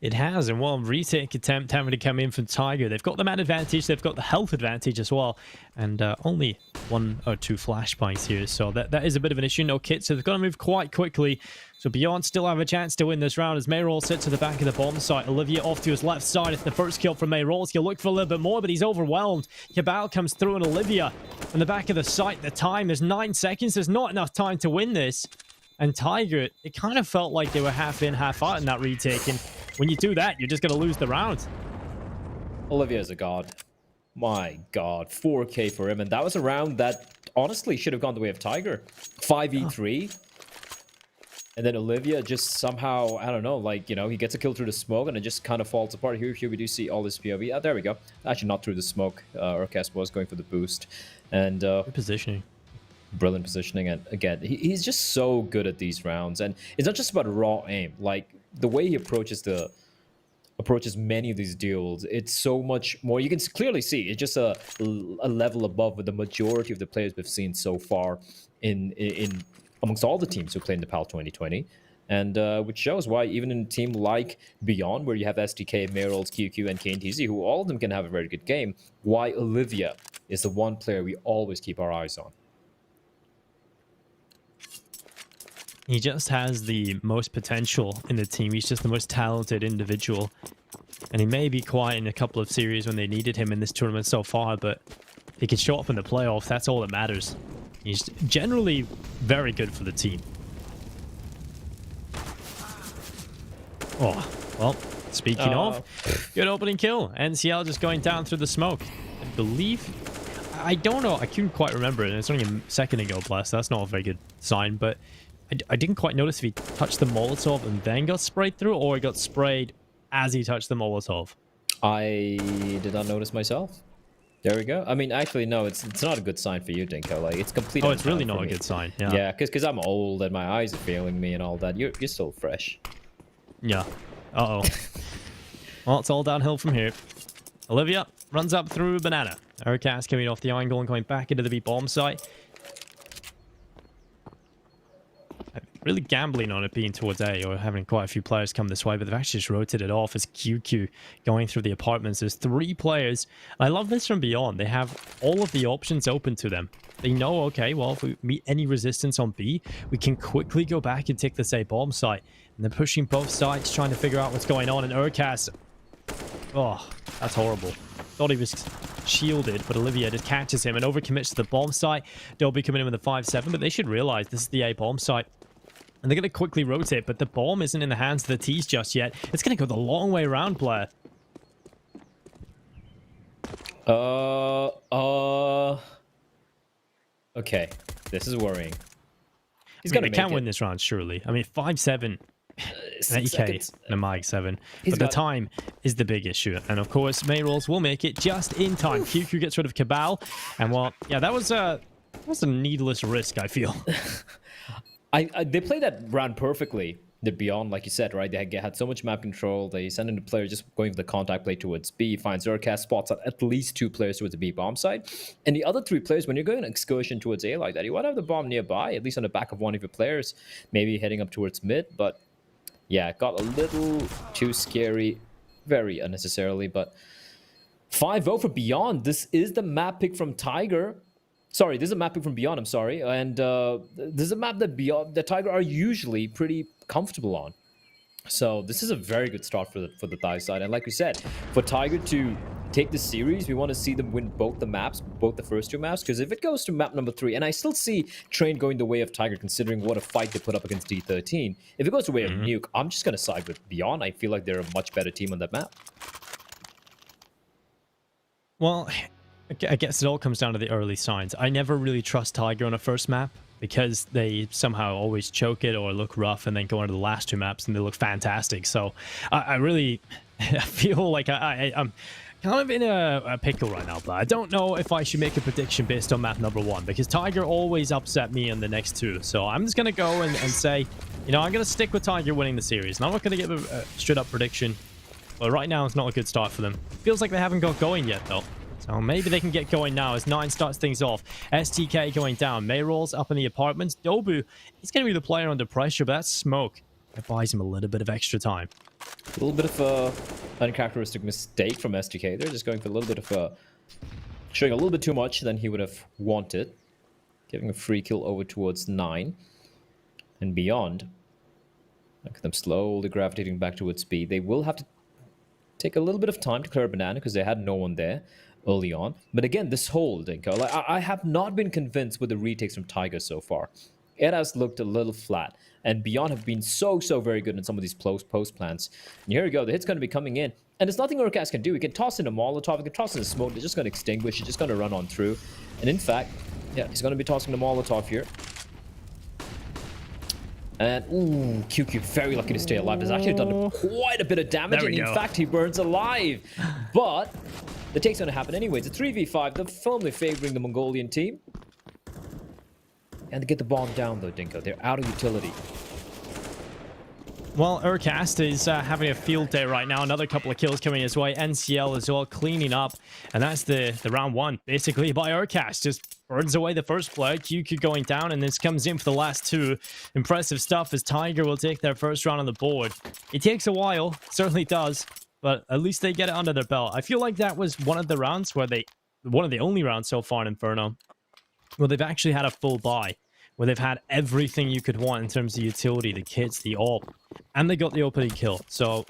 It has, and one retake attempt having to come in from Tiger. They've got the man advantage, they've got the health advantage as well, and only 1 or 2 flashbangs here, so that is a bit of an issue. No kit, so they've got to move quite quickly. So Beyond still have a chance to win this round as Mayrol sits to the back of the bomb site. Olivia off to his left side. It's the first kill from Mayrol. He'll look for a little bit more, but he's overwhelmed. Cabal comes through, and Olivia on the back of the site. The time, there's 9 seconds. There's not enough time to win this. And Tiger, it kind of felt like they were half in, half out in that retake. And when you do that, you're just going to lose the round. Olivia's a god. My god. 4K for him. And that was a round that honestly should have gone the way of Tiger. 5v3. And then Olivia just somehow, I don't know, like, you know, he gets a kill through the smoke and it just kind of falls apart. Here we do see all this POV. Ah, there we go. Actually, not through the smoke. Urkas was going for the boost. And good positioning. Brilliant positioning, and again, he's just so good at these rounds. And it's not just about raw aim, like the way he approaches many of these duels, it's so much more. You can clearly see it's just a level above with the majority of the players we've seen so far in amongst all the teams who played in the PAL 2020, and which shows why even in a team like Beyond, where you have STK, Meryl's, QQ, and KNTZ, who all of them can have a very good game, why Olivia is the one player we always keep our eyes on. He just has the most potential in the team. He's just the most talented individual. And he may be quiet in a couple of series when they needed him in this tournament so far, but he can show up in the playoffs. That's all that matters. He's generally very good for the team. Oh, well, speaking of, good opening kill. NCL just going down through the smoke. I believe... I don't know. I couldn't quite remember it. It's only a second ago, plus. That's not a very good sign, but... I didn't quite notice if he touched the Molotov and then got sprayed through, or he got sprayed as he touched the Molotov. I did not notice myself. There we go. I mean, actually, no, it's not a good sign for you, Dinko. Like, it's completely. Oh, it's really not a good sign. Yeah. Yeah, because I'm old and my eyes are failing me and all that. You're still fresh. Yeah. Uh-oh. Well, it's all downhill from here. Olivia runs up through Banana. Urkas coming off the angle and going back into the B bomb site. Really gambling on it being towards A, or having quite a few players come this way, but they've actually just rotated off as QQ going through the apartments. There's 3 players. I love this from Beyond. They have all of the options open to them. They know, okay, well, if we meet any resistance on B, we can quickly go back and take this A bomb site. And they're pushing both sides, trying to figure out what's going on. And Urkas, oh, that's horrible. Thought he was shielded, but Olivia just catches him and overcommits to the bomb site. Dolby coming in with a 5-7, but they should realize this is the A bomb site. And they're going to quickly rotate, but the bomb isn't in the hands of the T's just yet. It's going to go the long way around, player. Okay. This is worrying. I mean, they can win this round, surely. I mean, 5-7. 6 seconds. and a Mag 7. But the time is the big issue. And of course, Mayrolls will make it just in time. QQ gets rid of Cabal. And well, yeah, that was a needless risk, I feel. They played that round perfectly. The Beyond, like you said, right? They had so much map control. They send in the player just going for the contact play towards B, finds Urcast, spots at least 2 players towards the B bomb side. And the other 3 players, when you're going an excursion towards A like that, you want to have the bomb nearby, at least on the back of one of your players, maybe heading up towards mid. But yeah, it got a little too scary, very unnecessarily. But 5-0 for Beyond. This is the map pick from Tiger. Sorry, this is a map pick from Beyond, I'm sorry. And this is a map that Beyond, the Tiger are usually pretty comfortable on. So this is a very good start for the Thai side. And like we said, for Tiger to take the series, we want to see them win both the maps, both the first 2 maps. Because if it goes to map number 3, and I still see Train going the way of Tiger, considering what a fight they put up against D13. If it goes the way of Nuke, I'm just going to side with Beyond. I feel like they're a much better team on that map. Well, I guess it all comes down to the early signs. I never really trust Tiger on a first map, because they somehow always choke it or look rough and then go into the last 2 maps and they look fantastic. So I really feel like I'm kind of in a pickle right now, but I don't know if I should make a prediction based on map number 1, because Tiger always upset me in the next 2. So I'm just going to go and say, you know, I'm going to stick with Tiger winning the series. And I'm not going to give a straight up prediction, but right now it's not a good start for them. Feels like they haven't got going yet though. So maybe they can get going now as 9 starts things off. STK going down. Mayrolls up in the apartments. Dobu, he's going to be the player under pressure, but that's Smoke. That buys him a little bit of extra time. A little bit of a uncharacteristic mistake from STK. They're just going for a little bit of a... showing a little bit too much than he would have wanted. Giving a free kill over towards 9. And Beyond. Look at them slowly gravitating back towards B. They will have to take a little bit of time to clear a banana because they had no one there early on. But again, this whole Dinko, like, I have not been convinced with the retakes from Tiger so far. It has looked a little flat. And Beyond have been so very good in some of these post plants. And here we go. The hit's going to be coming in. And there's nothing Urcast can do. He can toss in a Molotov. He can toss in a smoke. They're just going to extinguish. He's just going to run on through. And in fact, yeah, he's going to be tossing the Molotov here. And, ooh, QQ very lucky to stay alive. Has actually done quite a bit of damage. And in fact, he burns alive. But the take's going to happen anyway. It's a 3v5. They're firmly favoring the Mongolian team. And they get the bomb down, though, Dinko. They're out of utility. Well, Urcast is having a field day right now. Another couple of kills coming his way. NCL as well, cleaning up. And that's the round 1, basically, by Urcast. Just burns away the first player. QQ going down, and this comes in for the last 2. Impressive stuff as Tiger will take their first round on the board. It takes a while, certainly does, but at least they get it under their belt. I feel like that was one of the rounds where one of the only rounds so far in Inferno, where they've actually had a full buy, where they've had everything you could want in terms of utility, the kits, the AWP, and they got the opening kill. So,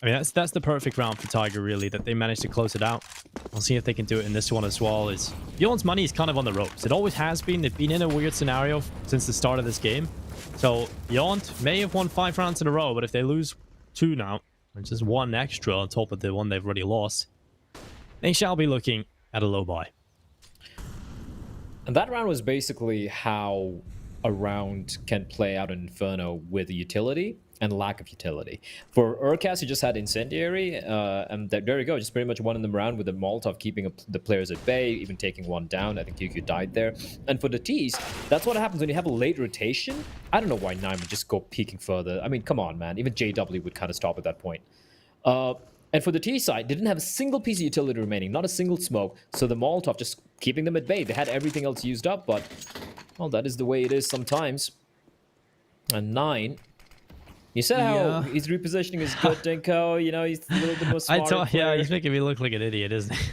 I mean, that's the perfect round for Tiger, really, that they managed to close it out. We'll see if they can do it in this one as well. Beyond's money is kind of on the ropes. It always has been. They've been in a weird scenario since the start of this game. So, Beyond may have won 5 rounds in a row, but if they lose 2 now, which is 1 extra on top of the one they've already lost, they shall be looking at a low buy. And that round was basically how a round can play out in Inferno with utility and lack of utility. For Urcast, he just had Incendiary, and there you go, just pretty much won in the round with the Molotov keeping the players at bay, even taking 1 down. I think QQ died there. And for the T's, that's what happens when you have a late rotation. I don't know why 9 would just go peeking further. I mean, come on, man. Even JW would kind of stop at that point. And for the T side, they didn't have a single piece of utility remaining, not a single smoke. So the Molotov just keeping them at bay. They had everything else used up, but, well, that is the way it is sometimes. And 9. You said how his repositioning is good, Dinko. You know, he's a little bit more smart. Yeah, he's making me look like an idiot, isn't he?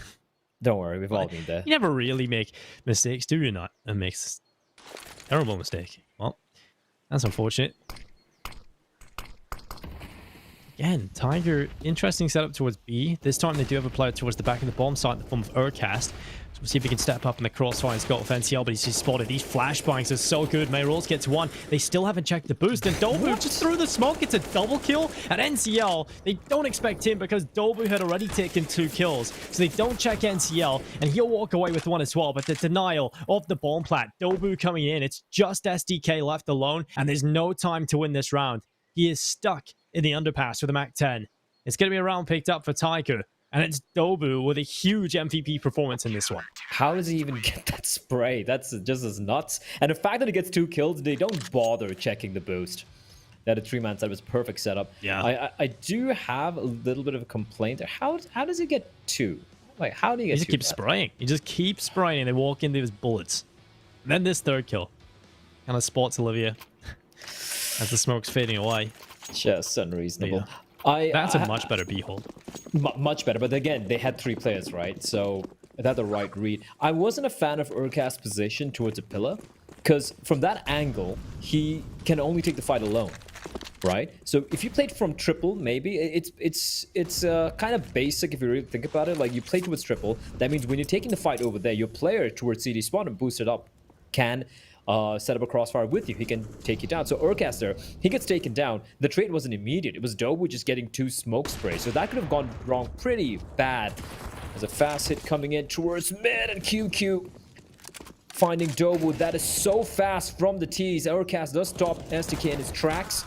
Don't worry, we've all been there. You never really make mistakes, do you not? It makes a terrible mistake. Well, that's unfortunate. Again, Tiger, interesting setup towards B. This time they do have a player towards the back of the bomb site in the form of Urcast. So we'll see if he can step up in the crossfire and Scott with NCL, but he's spotted. These flashbangs are so good. Mayrolls gets one. They still haven't checked the boost, and Dobu just through the smoke. It's a double kill. At NCL, they don't expect him because Dobu had already taken 2 kills. So they don't check NCL, and he'll walk away with one as well. But the denial of the bomb plat, Dobu coming in, it's just SDK left alone, and there's no time to win this round. He is stuck in the underpass with a MAC-10. It's going to be a round picked up for Tiger, and it's Dobu with a huge MVP performance in this one. How does he even get that spray? That's just as nuts. And the fact that he gets 2 kills, they don't bother checking the boost. That a 3-man side was a perfect setup. Yeah. I do have a little bit of a complaint there. How does he get 2? Like, how do you get 2? He just keeps spraying. He just keeps spraying, and they walk into his bullets. And then this 3rd kill kind of spots Olivia as the smoke's fading away. Just unreasonable. Yeah. That's a much better B hold. Much better, but again, they had 3 players, right? So that's the right read. I wasn't a fan of Urcast's position towards a pillar, because from that angle, he can only take the fight alone, right? So if you played from triple, maybe it's kind of basic if you really think about it. Like, you play towards triple, that means when you're taking the fight over there, your player towards CD spawn and boost it up can set up a crossfire with you. He can take you down. So Urcast there, he gets taken down. The trade wasn't immediate. It was Dobu just getting 2 smoke sprays. So that could have gone wrong pretty bad. There's a fast hit coming in towards mid, and QQ finding Dobu. That is so fast from the T's. Urcast does stop SDK in his tracks,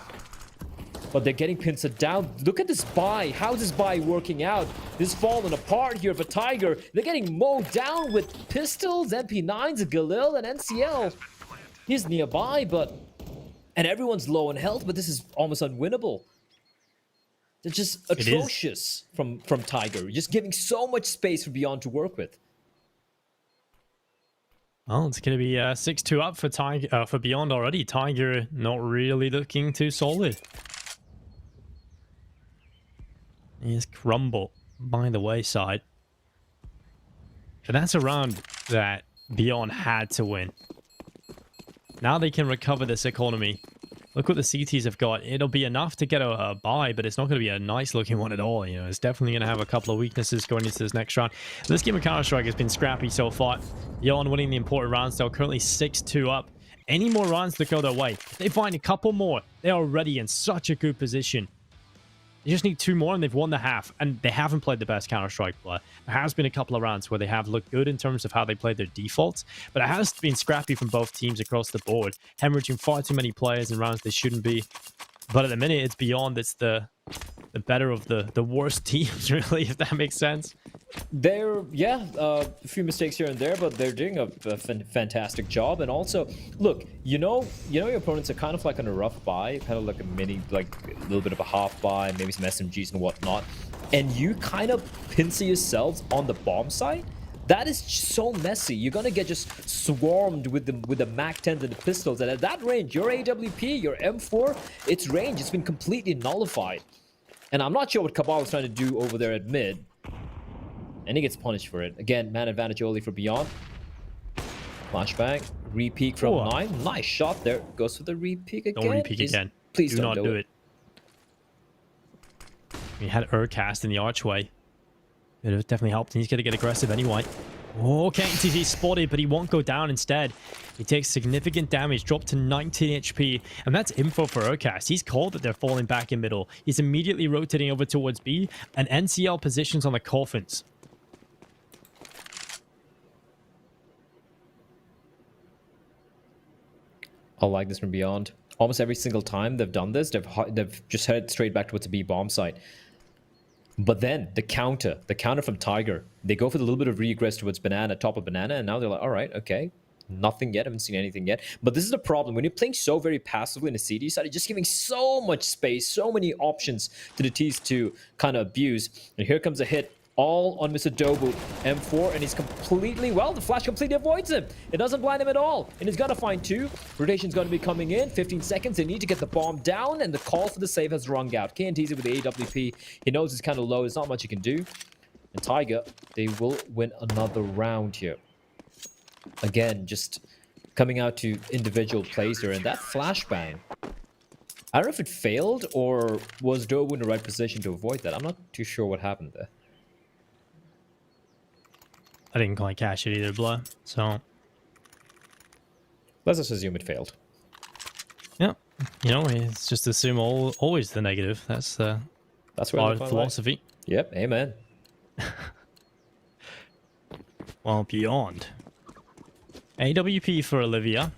but they're getting Pincer down. Look at this buy. How's this buy working out? This is falling apart here for Tiger. They're getting mowed down with pistols, MP9s, Galil, and NCL. He's nearby, and everyone's low in health, but this is almost unwinnable. They're just atrocious from Tiger. Just giving so much space for Beyond to work with. Well, it's going to be 6-2 up for Tiger, for Beyond already. Tiger not really looking too solid. He's crumbled by the wayside. But that's a round that Beyond had to win. Now they can recover this economy. Look what the CTs have got. It'll be enough to get a buy, but it's not going to be a nice looking one at all. You know, it's definitely going to have a couple of weaknesses going into this next round. This game of Counter-Strike has been scrappy so far. Beyond winning the important rounds. They're currently 6-2 up. Any more rounds that go their way, if they find a couple more, they're already in such a good position. They just need 2 more and they've won the half, and they haven't played the best Counter-Strike player. There has been a couple of rounds where they have looked good in terms of how they played their defaults, but it has been scrappy from both teams across the board, hemorrhaging far too many players in rounds they shouldn't be. But at the minute, it's Beyond. It's the better of the worst teams, really, if that makes sense. They're, a few mistakes here and there, but they're doing a fantastic job. And also, look, you know your opponents are kind of like on a rough buy, kind of like a mini, like a little bit of a half buy, maybe some SMGs and whatnot. And you kind of pincer yourselves on the bomb site. That is so messy. You're gonna get just swarmed with the MAC-10s and the pistols. And at that range, your AWP, your M4, its range, it's been completely nullified. And I'm not sure what Cabal is trying to do over there at mid. And he gets punished for it. Again, man advantage only for Beyond. Flashbang. Re-peek from 9. Nice shot there. Goes for the re-peek again. Don't re-peek again. Please do not do it. We had Urcast in the archway. It would definitely helped, and he's going to get aggressive anyway. Oh, KTZ spotted, but he won't go down instead. He takes significant damage, dropped to 19 HP, and that's info for Urcast. He's called that they're falling back in middle. He's immediately rotating over towards B, and NCL positions on the coffins. I like this from Beyond. Almost every single time they've done this, they've just headed straight back towards the B bomb site. But then the counter from Tiger, they go for the little bit of regress towards Banana, top of Banana, and now they're like, all right, okay, nothing yet, haven't seen anything yet. But this is the problem. When you're playing so very passively in the CD side, you're just giving so much space, so many options to the T's to kind of abuse. And here comes a hit. All on Mr. Dobu, M4, and he's completely, well, the flash completely avoids him. It doesn't blind him at all, and he's got to find 2. Rotation's going to be coming in, 15 seconds. They need to get the bomb down, and the call for the save has rung out. KNTZ with the AWP. He knows he's kind of low. There's not much he can do. And Tiger, they will win another round here. Again, just coming out to individual plays here, and that flashbang. I don't know if it failed or was Dobu in the right position to avoid that. I'm not too sure what happened there. I didn't quite catch it either, Blood. So let's just assume it failed. Yeah, you know, it's just assume always the negative. That's where our philosophy. Yep, amen. Well, beyond. AWP for Olivia.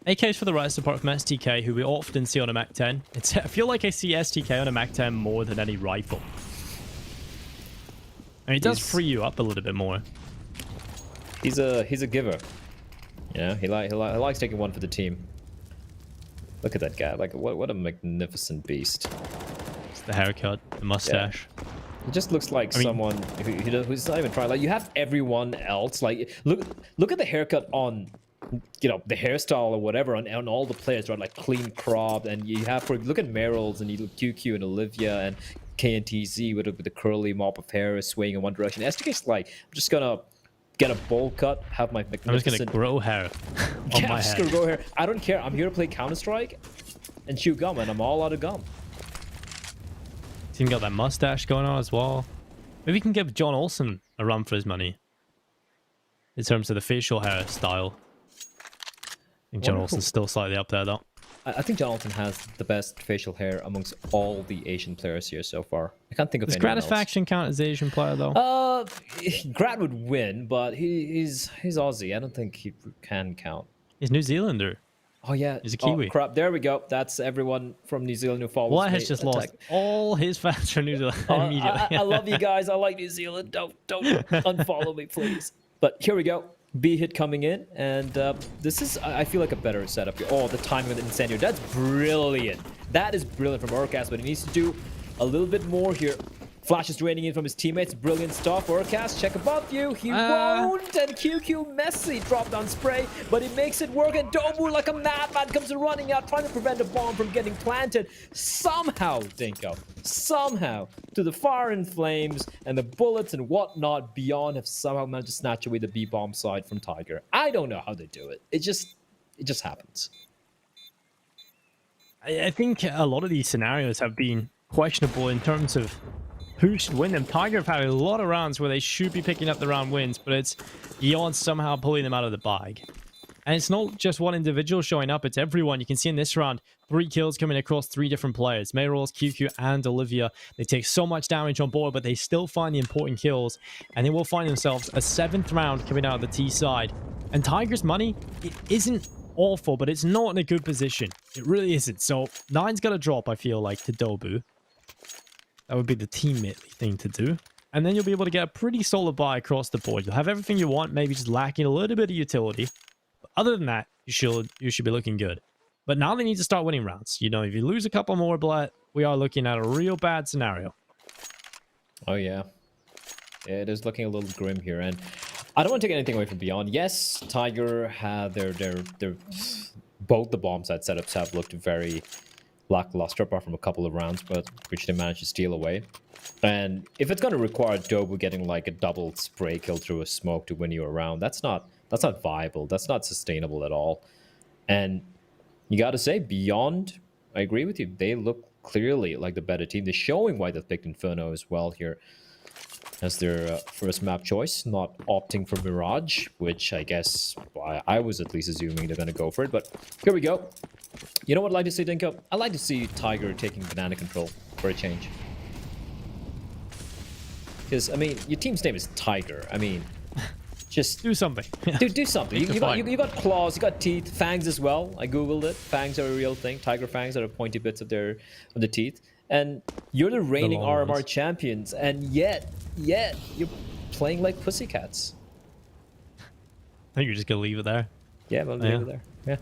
AKs for the rest, apart from STK, who we often see on a Mac 10. I feel like I see STK on a Mac 10 more than any rifle. And it does free you up a little bit more. He's a giver. Yeah, he likes taking one for the team. Look at that guy. Like, what a magnificent beast. It's the haircut, the mustache. Yeah. He just looks like someone who's not even trying. Like, you have everyone else. Like, look at the haircut on, you know, the hairstyle or whatever on all the players, right? Like clean cropped, and you have look at Meryl's and you look QQ and Olivia and KNTZ with the curly mop of hair swaying in one direction. STK's like, I'm just gonna get a bowl cut, have my magnificent... I'm just gonna grow hair on my head. Gonna grow hair. I don't care. I'm here to play Counter-Strike and chew gum, and I'm all out of gum. He's even got that mustache going on as well. Maybe we can give John Olsen a run for his money in terms of the facial hairstyle. I think John Olsen's still slightly up there, though. I think John Olsen has the best facial hair amongst all the Asian players here so far. I can't think of anyone else. Does Gratifaction count as Asian player, though? Grat would win, but he's Aussie. I don't think he can count. He's New Zealander. Oh, yeah. He's a Kiwi. Oh, crap. There we go. That's everyone from New Zealand who follows Wyatt has just lost all his fans from New Zealand immediately. I love you guys. I like New Zealand. Don't unfollow me, please. But here we go. B hit coming in, and this is, I feel like, a better setup here. Oh, the timing of the Incendio. That's brilliant. That is brilliant from Urcast, but he needs to do a little bit more here. Flash is draining in from his teammates. Brilliant stuff. Urcast, check above you. He won't. And QQ messy drop down spray, but he makes it work. And Dobu, like a madman, comes running out, trying to prevent a bomb from getting planted. Somehow, Dinko, somehow, through the fire and flames and the bullets and whatnot, Beyond have somehow managed to snatch away the B bomb side from Tiger. I don't know how they do it. It just happens. I think a lot of these scenarios have been questionable in terms of who should win them. Tiger have had a lot of rounds where they should be picking up the round wins, but it's Eon somehow pulling them out of the bag. And it's not just one individual showing up, it's everyone. You can see in this round, 3 kills coming across 3 different players. Mayrolls, QQ, and Olivia. They take so much damage on board, but they still find the important kills. And they will find themselves a 7th round coming out of the T side. And Tiger's money, it isn't awful, but it's not in a good position. It really isn't. So 9's got to drop, I feel like, to Dobu. That would be the teammate thing to do. And then you'll be able to get a pretty solid buy across the board. You'll have everything you want, maybe just lacking a little bit of utility. But other than that, you should be looking good. But now they need to start winning rounds. You know, if you lose a couple more, Blatt, we are looking at a real bad scenario. Oh, yeah. It is looking a little grim here. And I don't want to take anything away from Beyond. Yes, Tiger had their both the bomb side setups have looked very lackluster apart from a couple of rounds, but which they managed to steal away. And if it's going to require Dobu getting like a double spray kill through a smoke to win you a round, that's not viable. That's not sustainable at all. And you got to say, Beyond, I agree with you. They look clearly like the better team. They're showing why they've picked Inferno as well here as their first map choice, not opting for Mirage, which I guess I was at least assuming they're going to go for it. But here we go. You know what I'd like to see, Dinko? I'd like to see Tiger taking banana control for a change. Because, I mean, your team's name is Tiger. I mean, just... do something. Do something. You got claws, you got teeth, fangs as well. I googled it. Fangs are a real thing. Tiger fangs are the pointy bits of the teeth. And you're the reigning RMR champions, and yet, you're playing like pussycats. I think you're just going to leave it there. Yeah, but leave it there. Yeah.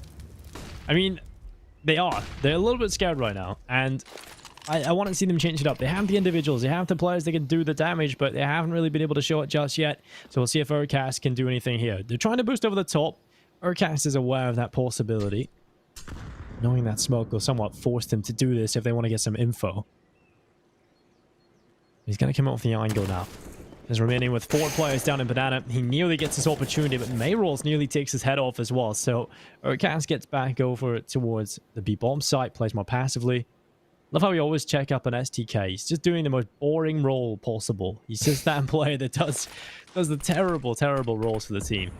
I mean, they're a little bit scared right now, and I want to see them change it up. They have the individuals, they have the players that can do the damage, but they haven't really been able to show it just yet. So we'll see if Urcast can do anything here. They're trying to boost over the top. Urcast is aware of that possibility. Knowing that smoke will somewhat force them to do this if they want to get some info. He's going to come out with the angle now. He's remaining with 4 players down in Banana. He nearly gets his opportunity, but Mayrolls nearly takes his head off as well. So Urcast gets back over towards the B-bomb site, plays more passively. Love how we always check up on STK. He's just doing the most boring role possible. He's just that player that does the terrible, terrible roles for the team.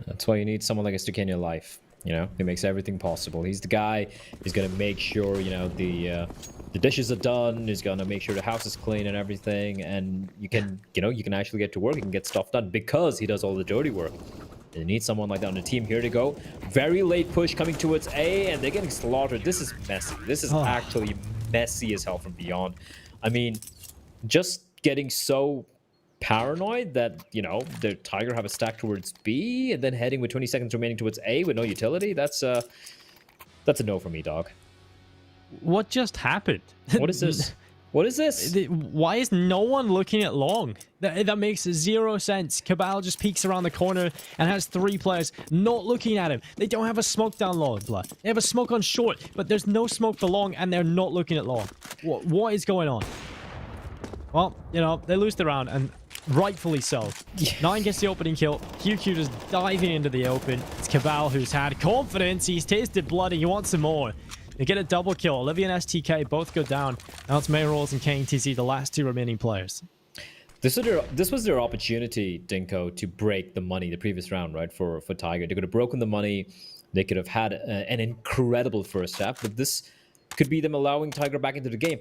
That's why you need someone like STK in your life. You know, he makes everything possible. He's the guy who's gonna make sure, you know, the dishes are done. He's gonna make sure the house is clean and everything. And you can, you know, you can actually get to work. You can get stuff done because he does all the dirty work. They need someone like that on the team. Here to go. Very late push coming towards A, and they're getting slaughtered. This is messy. This is actually messy as hell from Beyond. I mean, just getting so paranoid that, you know, the Tiger have a stack towards B, and then heading with 20 seconds remaining towards A with no utility. That's a no for me, dog. What just happened? What is this? What is this? Why is no one looking at long? That makes 0 sense. Cabal just peeks around the corner and has 3 players not looking at him. They don't have a smoke down long, blood. They have a smoke on short, but there's no smoke for long, and they're not looking at long. What is going on? Well, you know, they lose the round, and rightfully so. 9 gets the opening kill. QQ just diving into the open. It's Cabal who's had confidence. He's tasted blood, and he wants some more. They get a double kill. Olivia and STK both go down. Now it's Mayrolls and KTZ, the last 2 remaining players. This was their opportunity, Dinko, to break the money the previous round, right? For Tiger, they could have broken the money. They could have had an incredible first half, but this could be them allowing Tiger back into the game.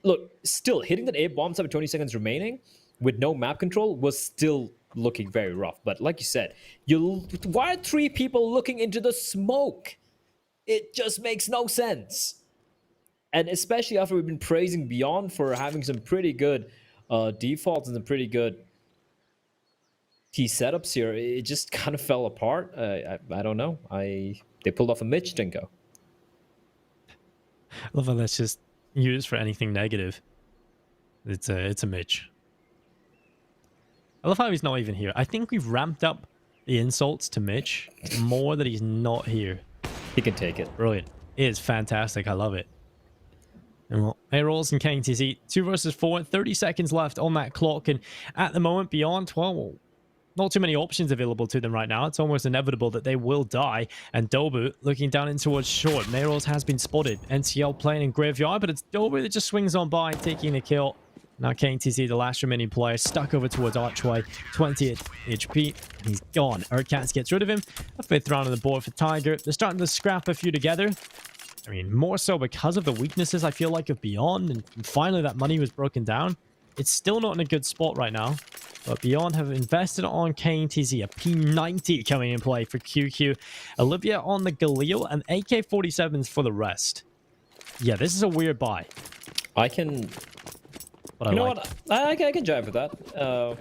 Look, still hitting that A bomb with 20 seconds remaining with no map control was still looking very rough. But like you said, why are 3 people looking into the smoke? It just makes no sense. And especially after we've been praising Beyond for having some pretty good defaults and some pretty good key setups here, it just kind of fell apart. I don't know. They pulled off a Mitch, Dinko. I love how that's just used for anything negative. It's a Mitch. I love how he's not even here. I think we've ramped up the insults to Mitch more that he's not here. He can take it. Brilliant. It is fantastic. I love it. And well, Mayrolls and KTZ, 2 versus 4, 30 seconds left on that clock. And at the moment, Beyond, well, not too many options available to them right now. It's almost inevitable that they will die. And Dobu looking down in towards short. Mayrolls has been spotted. NCL playing in Graveyard, but it's Dobu that just swings on by, taking the kill. Now KTZ, the last remaining player, stuck over towards Archway. 20 HP. He's gone. Urcats gets rid of him. A 5th round on the board for Tiger. They're starting to scrap a few together. I mean, more so because of the weaknesses, I feel like, of Beyond. And finally, that money was broken down. It's still not in a good spot right now. But Beyond have invested on KTZ. A P90 coming in play for QQ. Olivia on the Galil and AK-47s for the rest. Yeah, this is a weird buy. I can... But you know what? I can jive with that.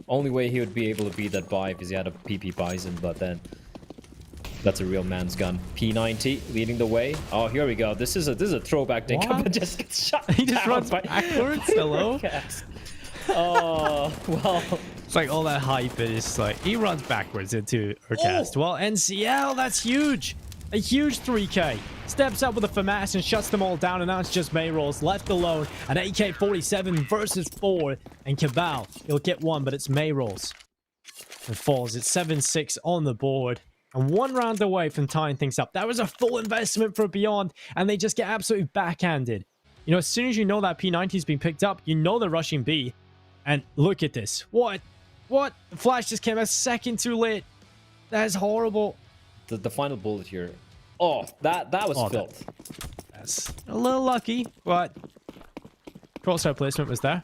Only way he would be able to beat that buy if he had a PP Bison, but then that's a real man's gun. P90 leading the way. Oh, here we go. This is a throwback. Dinko, but just gets shot. He just runs backwards. Hello. Oh well. It's like all that hype is like he runs backwards into Urcast. Well, NCL, that's huge. A huge 3K. Steps up with a FAMAS and shuts them all down, and now it's just Mayrolls left alone. An AK-47 versus 4, and Cabal, he'll get 1, but it's Mayrolls. It falls. It's 7-6 on the board, and 1 round away from tying things up. That was a full investment for Beyond, and they just get absolutely backhanded. You know, as soon as you know that P90's been picked up, you know they're rushing B. And look at this. What? The flash just came a second too late. That is horrible. The final bullet here. Oh, that was filth. That's a little lucky, but crosshair placement was there.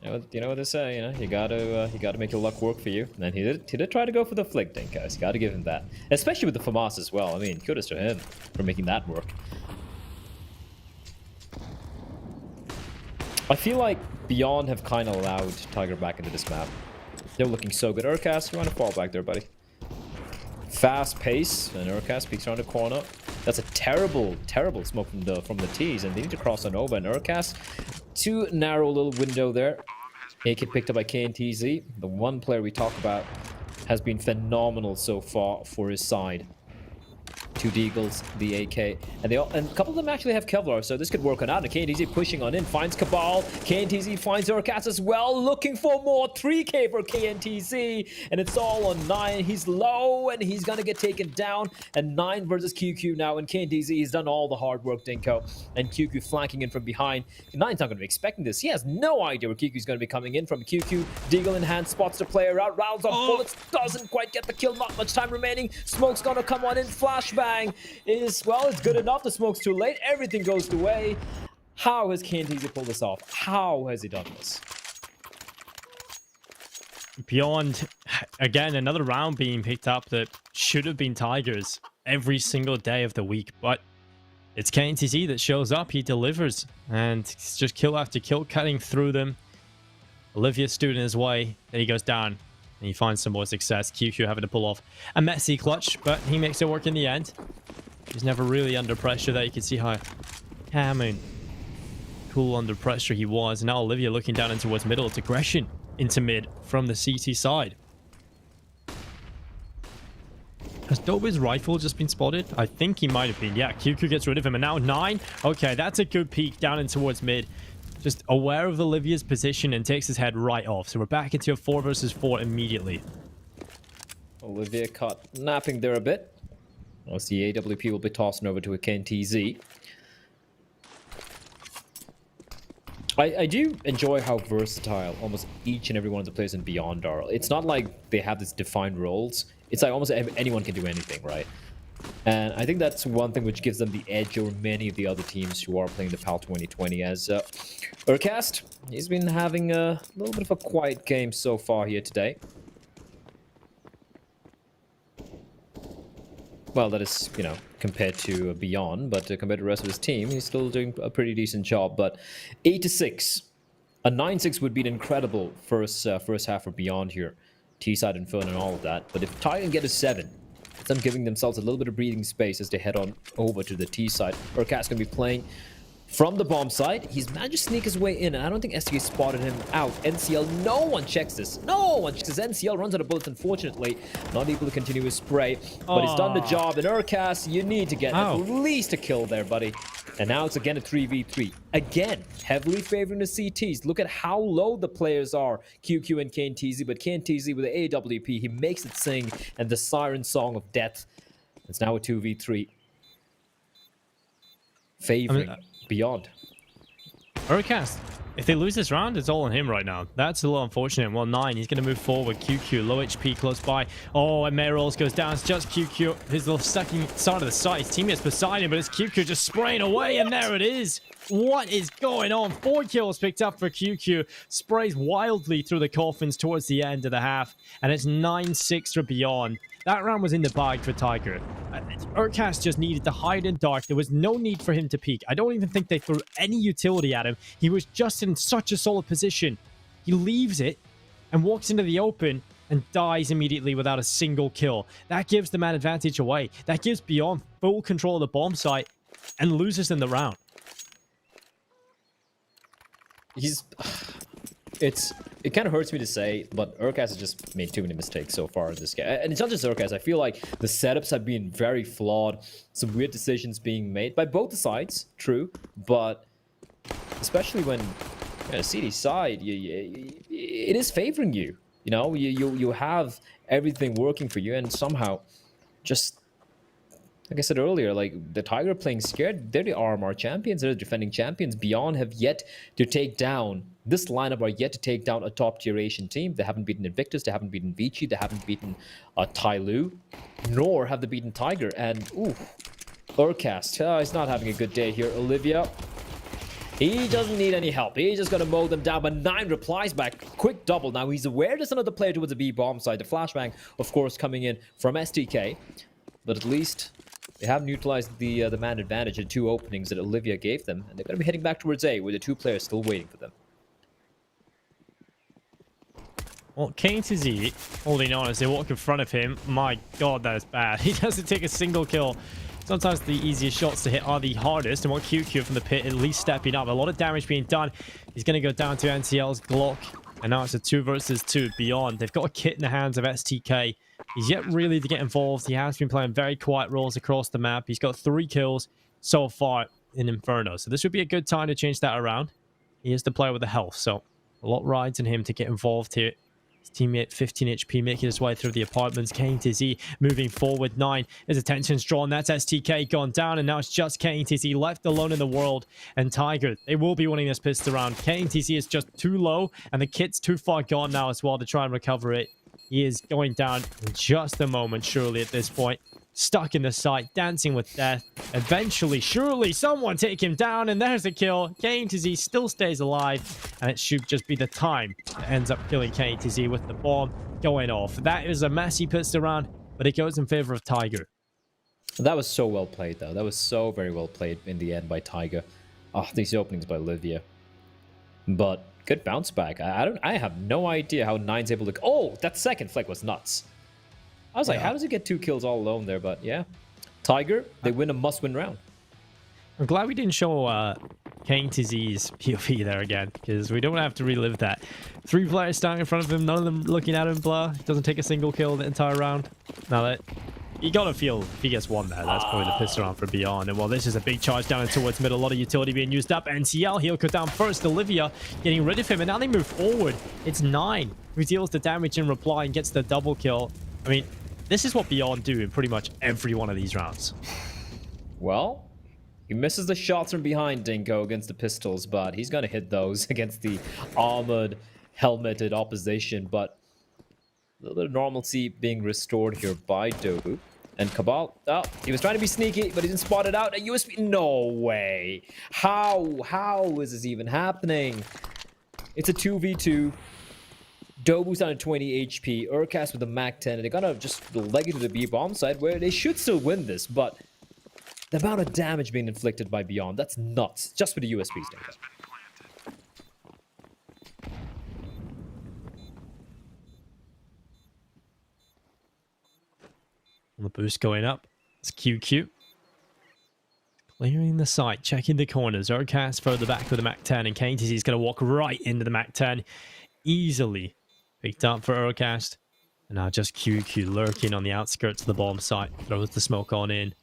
You know what they say, you know, you gotta make your luck work for you. And he did try to go for the flick, Dinko, guys. You gotta give him that. Especially with the FAMAS as well. I mean, kudos to him for making that work. I feel like Beyond have kind of allowed Tiger back into this map. They're looking so good. Urcast, you want to fall back there, buddy. Fast pace, and Urcast peeks around the corner. That's a terrible smoke from the T's, and they need to cross on over. And Urcast, too narrow little window there. AK picked up by KTZ. The one player we talk about has been phenomenal so far for his side. two Deagles, the AK, and a couple of them actually have Kevlar, so this could work on out. And KNTZ pushing on in, finds Cabal. KNTZ finds Urcats as well, looking for more. 3K for KNTZ, and it's all on 9. He's low, and he's gonna get taken down. And 9 versus QQ now, and KNTZ, he's done all the hard work, Dinko. And QQ flanking in from behind. 9's not gonna be expecting this. He has no idea where QQ's gonna be coming in from. QQ, Deagle in hand, spots the player out, rounds off bullets, doesn't quite get the kill, not much time remaining. Smoke's gonna come on in, flashbang is, well, it's good enough. The smoke's too late, everything goes to way. How has KNTZ pulled this off? How has he done this? Beyond, again, another round being picked up that should have been Tigers every single day of the week, but it's KNTZ that shows up, he delivers, and it's just kill after kill, cutting through them. Olivia stood in his way, then he goes down, and he finds some more success. QQ having to pull off a messy clutch, but he makes it work in the end. He's never really under pressure there. You can see how calm and cool under pressure he was. And now Olivia looking down in towards middle. It's aggression into mid from the CT side. Has Dobby's rifle just been spotted? I think he might have been. Yeah, QQ gets rid of him. And now 9. Okay, that's a good peek down in towards mid. Just aware of Olivia's position and takes his head right off. So we're back into a 4 versus 4 immediately. Olivia caught napping there a bit. As the AWP will be tossing over to a KNTZ. I do enjoy how versatile almost each and every one of the players in Beyond are. It's not like they have these defined roles. It's like almost anyone can do anything, right? And I think that's one thing which gives them the edge over many of the other teams who are playing the PAL 2020. As Urcast, he's been having a little bit of a quiet game so far here today. Well, that is, you know, compared to Beyond, but compared to the rest of his team, he's still doing a pretty decent job. But 8-6, a 9-6 would be an incredible first half for Beyond here. T-side Inferno and all of that. But if Titan get a 7, it's them giving themselves a little bit of breathing space as they head on over to the T side. Urcat's going to be playing from the bomb side. He's managed to sneak his way in, and I don't think STK spotted him out. NCL, no one checks this. No one checks this. NCL runs out of bullets, unfortunately. Not able to continue his spray, but he's done the job. And Urcast, you need to get at least a kill there, buddy. And now it's again a 3v3. Again, heavily favoring the CTs. Look at how low the players are, QQ and KNTZ. But KNTZ with the AWP, he makes it sing, and the siren song of death. It's now a 2v3. Favoring Beyond. Urcast, if they lose this round, it's all on him right now. That's a little unfortunate. Well, 9, he's going to move forward. QQ, low HP, close by. Oh, and Meryl's goes down. It's just QQ. His little sucking side of the side. His teammates beside him, but it's QQ just spraying away, and there it is. What is going on? 4 kills picked up for QQ. Sprays wildly through the coffins towards the end of the half, and it's 9-6 for Beyond. That round was in the bag for Tiger. Urcast just needed to hide in dark. There was no need for him to peek. I don't even think they threw any utility at him. He was just in such a solid position. He leaves it and walks into the open and dies immediately without a single kill. That gives the man advantage away. That gives Beyond full control of the bomb site and loses in the round. It kind of hurts me to say, but Urcast has just made too many mistakes so far in this game. And it's not just Urcast. I feel like the setups have been very flawed. Some weird decisions being made by both sides, true. But especially when CD side, it is favoring you. You know, you have everything working for you, and somehow just... Like I said earlier, like the Tiger playing scared, they're the RMR champions, they're the defending champions. Beyond have yet to take down, this lineup are yet to take down a top tier Asian team. They haven't beaten Invictus, they haven't beaten Vici, they haven't beaten Tyloo, nor have they beaten Tiger. And ooh, Urcast, he's not having a good day here. Olivia, he doesn't need any help. He's just going to mow them down, but 9 replies back. Quick double. Now he's aware there's another player towards the B bomb side. The flashbang, of course, coming in from STK, but at least... They have neutralized the man advantage at 2 openings that Olivia gave them, and they're going to be heading back towards A, with the 2 players still waiting for them. Well, KNTZ holding on as they walk in front of him. My god, that is bad. He doesn't take a single kill. Sometimes the easiest shots to hit are the hardest, and what QQ from the pit at least stepping up. A lot of damage being done. He's going to go down to NCL's Glock. And now it's a 2 versus 2 beyond. They've got a kit in the hands of STK. He's yet really to get involved. He has been playing very quiet roles across the map. He's got 3 kills so far in Inferno. So this would be a good time to change that around. He is the player with the health, so a lot rides on him to get involved here. His teammate 15 HP making his way through the apartments. KTZ moving forward. 9. His attention's drawn. That's STK gone down, and now it's just KTZ left alone in the world. And Tiger, they will be winning this pistol round. KTZ is just too low, and the kit's too far gone now as well to try and recover it. He is going down in just a moment, surely, at this point. Stuck in the site, dancing with death. Eventually, surely, someone take him down, and there's a kill. KTZ still stays alive, and it should just be the time that ends up killing KTZ with the bomb going off. That is a messy pistol round, but it goes in favor of Tiger. That was so well played, though. That was so very well played in the end by Tiger. Oh, these openings by Olivia. But good bounce back. I have no idea how Nine's able to... Oh, that second flick was nuts. I was like, how does he get 2 kills all alone there? But yeah, Tiger, they win a must-win round. I'm glad we didn't show KTZ's POV there again, because we don't have to relive that. 3 players standing in front of him, none of them looking at him, blah. Doesn't take a single kill the entire round. Now that you gotta feel if he gets one there, that's probably the pistol round for Beyond. And while this is a big charge down and towards mid, a lot of utility being used up. NCL, he'll go down first. Olivia getting rid of him, and now they move forward. It's 9 who deals the damage in reply and gets the double kill. I mean, this is what Beyond do in pretty much every one of these rounds. Well, he misses the shots from behind, Dinko, against the pistols, but he's going to hit those against the armored, helmeted opposition. But a little bit of normalcy being restored here by Dobu. And Cabal, oh, he was trying to be sneaky, but he didn't spot it out. A USB, no way. How is this even happening? It's a 2v2. Dobu's down to 20 HP, Urcast with the Mac 10, and they're gonna just leg it to the B bomb side where they should still win this, but the amount of damage being inflicted by Beyond, that's nuts, just for the USBs. The boost going up. It's QQ. Clearing the site, checking the corners. Urcast further back with the Mac 10, and KTZ is going to walk right into the Mac 10. Easily picked up for Urcast. And now just QQ lurking on the outskirts of the bomb site. Throws the smoke on in.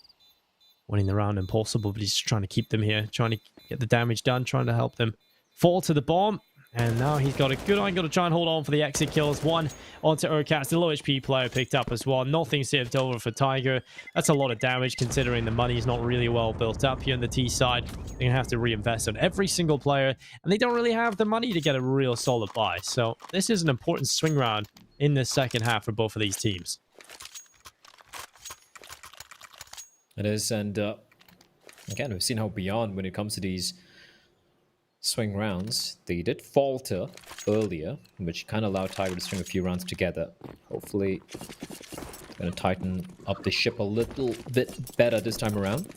Winning the round impossible, but he's just trying to keep them here. Trying to get the damage done, trying to help them fall to the bomb. And now he's got a good angle to try and hold on for the exit kills. 1 onto Urcast. The low HP player picked up as well. Nothing saved over for Tiger. That's a lot of damage considering the money's not really well built up here on the T side. They're going to have to reinvest on every single player. And they don't really have the money to get a real solid buy. So this is an important swing round in the second half for both of these teams. It is, and again, we've seen how Beyond, when it comes to these swing rounds, they did falter earlier, which kind of allowed Tiger to string a few rounds together. Hopefully, going to tighten up the ship a little bit better this time around.